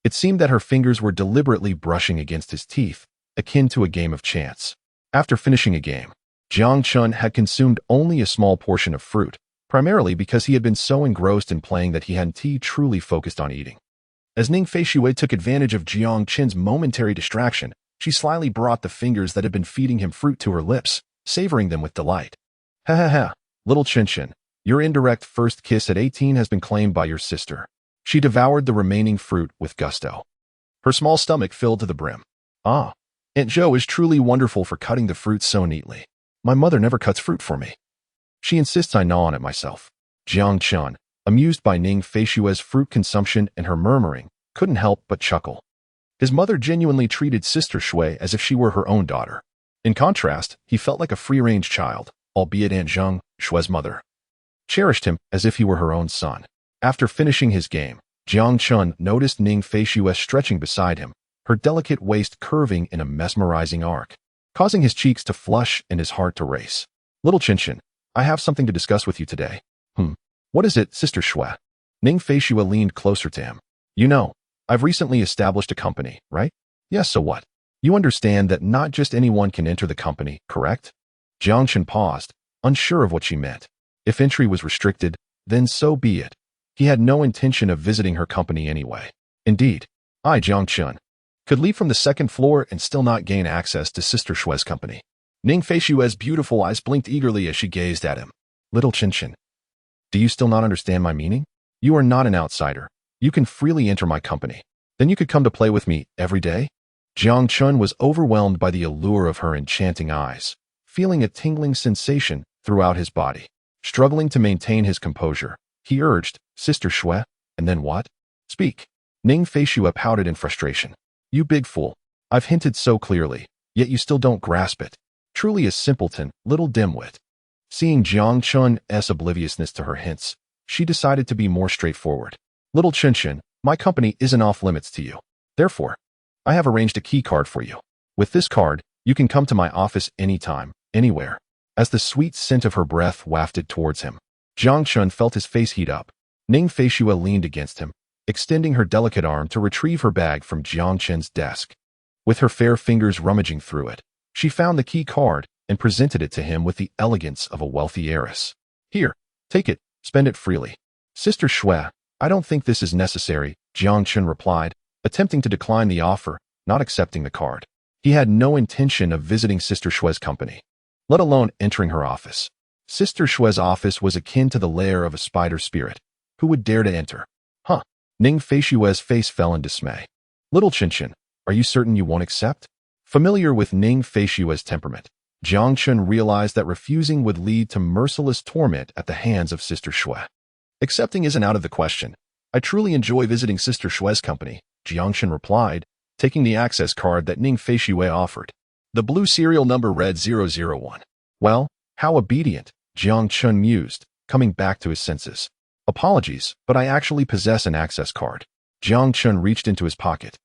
it seemed that her fingers were deliberately brushing against his teeth, akin to a game of chance. After finishing a game, Jiang Chun had consumed only a small portion of fruit, primarily because he had been so engrossed in playing that he hadn't truly focused on eating. As Ning Feishue took advantage of Jiang Chun's momentary distraction, she slyly brought the fingers that had been feeding him fruit to her lips, savoring them with delight. Ha ha ha, little Qinqing, your indirect first kiss at 18 has been claimed by your sister. She devoured the remaining fruit with gusto. Her small stomach filled to the brim. Ah, Aunt Jo is truly wonderful for cutting the fruit so neatly. My mother never cuts fruit for me. She insists I gnaw on it myself. Jiang Chun, amused by Ning Feishue's fruit consumption and her murmuring, couldn't help but chuckle. His mother genuinely treated Sister Shui as if she were her own daughter. In contrast, he felt like a free-range child, albeit Aunt Zheng, Shui's mother, cherished him as if he were her own son. After finishing his game, Jiang Chun noticed Ning Feishue stretching beside him, her delicate waist curving in a mesmerizing arc, causing his cheeks to flush and his heart to race. Little Qinqing, I have something to discuss with you today. What is it, Sister Shui? Ning Feishue leaned closer to him. You know, I've recently established a company, right? Yes, so what? You understand that not just anyone can enter the company, correct? Jiang Chun paused, unsure of what she meant. If entry was restricted, then so be it. He had no intention of visiting her company anyway. Indeed, I, Jiang Chun, could leave from the 2nd floor and still not gain access to Sister Shui's company. Ning Feishue's beautiful eyes blinked eagerly as she gazed at him. Little Qinqing, do you still not understand my meaning? You are not an outsider. You can freely enter my company. Then you could come to play with me every day? Jiang Chun was overwhelmed by the allure of her enchanting eyes, feeling a tingling sensation throughout his body. Struggling to maintain his composure, he urged, Sister Shui, and then what? Speak. Ning Feishue pouted in frustration. You big fool. I've hinted so clearly, yet you still don't grasp it. Truly a simpleton, little dimwit. Seeing Jiang Chun's obliviousness to her hints, she decided to be more straightforward. Little Qinqing, my company isn't off limits to you. Therefore, I have arranged a key card for you. With this card, you can come to my office anytime, anywhere. As the sweet scent of her breath wafted towards him, Jiang Chun felt his face heat up. Ning Feishue leaned against him, extending her delicate arm to retrieve her bag from Jiang Chun's desk. With her fair fingers rummaging through it, she found the key card and presented it to him with the elegance of a wealthy heiress. Here, take it, spend it freely. Sister Shui, I don't think this is necessary, Jiang Chun replied, attempting to decline the offer, not accepting the card. He had no intention of visiting Sister Shui's company, let alone entering her office. Sister Shui's office was akin to the lair of a spider spirit. Who would dare to enter? Ning Feishue's face fell in dismay. Little Qinshan, are you certain you won't accept? Familiar with Ning Feishue's temperament, Jiang Chun realized that refusing would lead to merciless torment at the hands of Sister Shui. Accepting isn't out of the question. I truly enjoy visiting Sister Shui's company, Jiang Chun replied, taking the access card that Ning Feishue offered. The blue serial number read 001. Well, how obedient, Jiang Chun mused, coming back to his senses. Apologies, but I actually possess an access card. Jiang Chun reached into his pocket,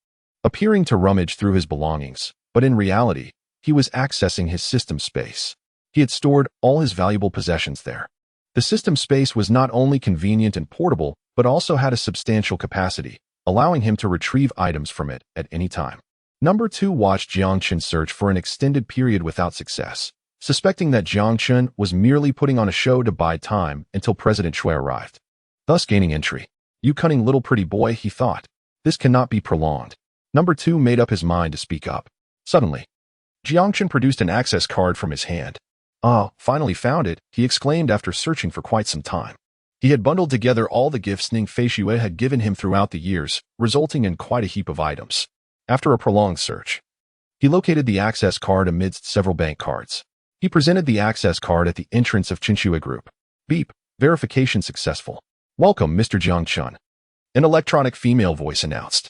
appearing to rummage through his belongings, but in reality, he was accessing his system space. He had stored all his valuable possessions there. The system space was not only convenient and portable, but also had a substantial capacity, allowing him to retrieve items from it at any time. Number 2 watched Jiang Chun search for an extended period without success, suspecting that Jiang Chun was merely putting on a show to buy time until President Shui arrived, thus gaining entry. You cunning little pretty boy, he thought. This cannot be prolonged. Number 2 made up his mind to speak up. Suddenly, Jiang Chun produced an access card from his hand. Ah, finally found it, he exclaimed after searching for quite some time. He had bundled together all the gifts Ning Feishue had given him throughout the years, resulting in quite a heap of items. After a prolonged search, he located the access card amidst several bank cards. He presented the access card at the entrance of Qinshui Group. Beep, verification successful. Welcome, Mr. Jiang Chun. An electronic female voice announced.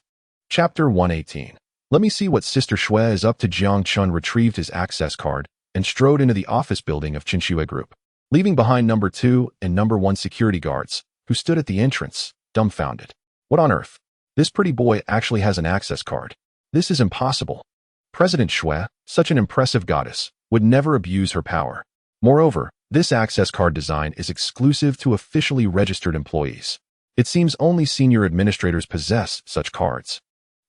Chapter 118. Let me see what Sister Shui is up to. Jiang Chun retrieved his access card and strode into the office building of Qinshui Group, leaving behind number 2 and number 1 security guards, who stood at the entrance, dumbfounded. What on earth? This pretty boy actually has an access card. This is impossible. President Shui, such an impressive goddess, would never abuse her power. Moreover, this access card design is exclusive to officially registered employees. It seems only senior administrators possess such cards.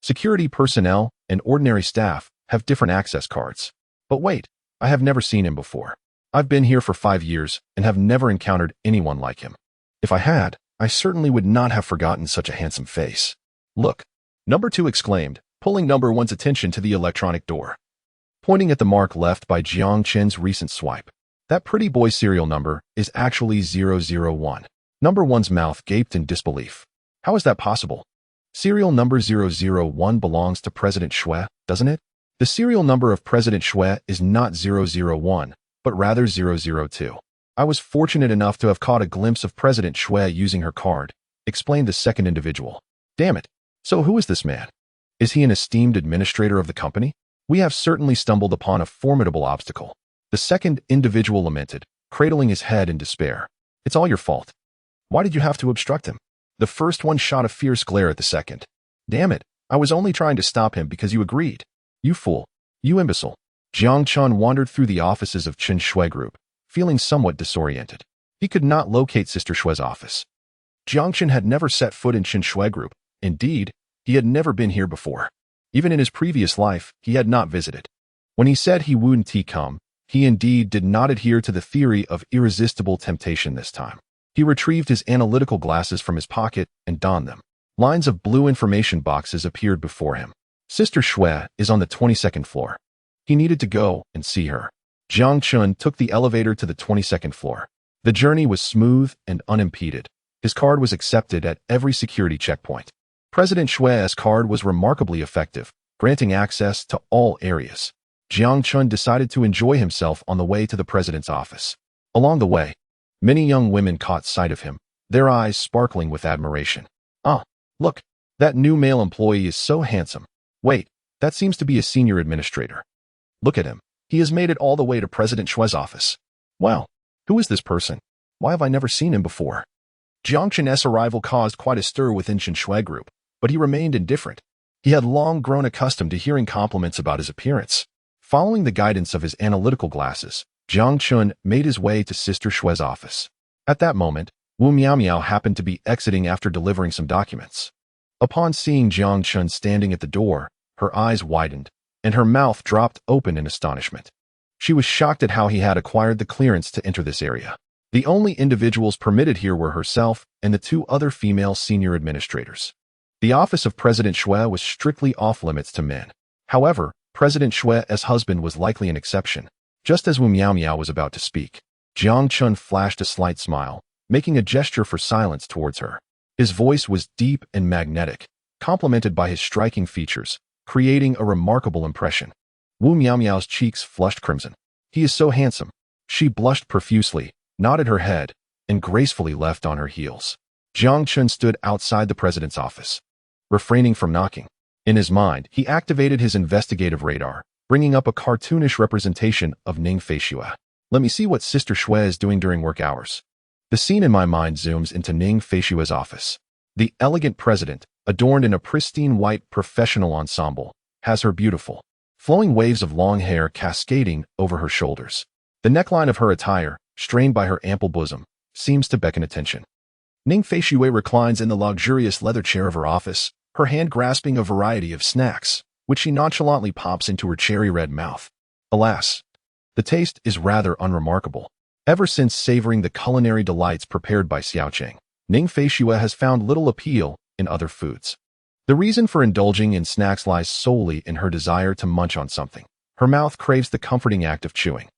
Security personnel and ordinary staff have different access cards. But wait, I have never seen him before. I've been here for 5 years and have never encountered anyone like him. If I had, I certainly would not have forgotten such a handsome face. Look, number 2 exclaimed, pulling number 1's attention to the electronic door. Pointing at the mark left by Jiang Chun's recent swipe. That pretty boy serial number is actually 001. Number 1's mouth gaped in disbelief. How is that possible? Serial number 001 belongs to President Shui, doesn't it? The serial number of President Shui is not 001, but rather 002. I was fortunate enough to have caught a glimpse of President Shui using her card, explained the second individual. Damn it. So who is this man? Is he an esteemed administrator of the company? We have certainly stumbled upon a formidable obstacle. The second individual lamented, cradling his head in despair. It's all your fault. Why did you have to obstruct him? The first one shot a fierce glare at the second. Damn it, I was only trying to stop him because you agreed. You fool. You imbecile. Jiang Chun wandered through the offices of Qinshui Group, feeling somewhat disoriented. He could not locate Sister Shui's office. Jiang Chun had never set foot in Qinshui Group. Indeed, he had never been here before. Even in his previous life, he had not visited. When he said he wouldn't come, he indeed did not adhere to the theory of irresistible temptation this time. He retrieved his analytical glasses from his pocket and donned them. Lines of blue information boxes appeared before him. Sister Shui is on the 22nd floor. He needed to go and see her. Jiang Chun took the elevator to the 22nd floor. The journey was smooth and unimpeded. His card was accepted at every security checkpoint. President Shui's card was remarkably effective, granting access to all areas. Jiang Chun decided to enjoy himself on the way to the president's office. Along the way, many young women caught sight of him, their eyes sparkling with admiration. Ah, look, that new male employee is so handsome. Wait, that seems to be a senior administrator. Look at him. He has made it all the way to President Shui's office. Wow, who is this person? Why have I never seen him before? Jiang Chun's arrival caused quite a stir within Qinshui Group, but he remained indifferent. He had long grown accustomed to hearing compliments about his appearance. Following the guidance of his analytical glasses, Jiang Chun made his way to Sister Shui's office. At that moment, Wu Miao happened to be exiting after delivering some documents. Upon seeing Jiang Chun standing at the door, her eyes widened, and her mouth dropped open in astonishment. She was shocked at how he had acquired the clearance to enter this area. The only individuals permitted here were herself and the 2 other female senior administrators. The office of President Shui was strictly off-limits to men. However, President Shui's husband was likely an exception. Just as Wu Miao was about to speak, Jiang Chun flashed a slight smile, making a gesture for silence towards her. His voice was deep and magnetic, complemented by his striking features, creating a remarkable impression. Wu Miao's cheeks flushed crimson. He is so handsome. She blushed profusely, nodded her head, and gracefully left on her heels. Jiang Chun stood outside the president's office, refraining from knocking. In his mind, he activated his investigative radar, bringing up a cartoonish representation of Ning Feishui. Let me see what Sister Shui is doing during work hours. The scene in my mind zooms into Ning Feishui's office. The elegant president, adorned in a pristine white professional ensemble, has her beautiful, flowing waves of long hair cascading over her shoulders. The neckline of her attire, strained by her ample bosom, seems to beckon attention. Ning Feishui reclines in the luxurious leather chair of her office, her hand grasping a variety of snacks, which she nonchalantly pops into her cherry-red mouth. Alas, the taste is rather unremarkable. Ever since savoring the culinary delights prepared by Xiaocheng, Ning Feishui has found little appeal in other foods. The reason for indulging in snacks lies solely in her desire to munch on something. Her mouth craves the comforting act of chewing.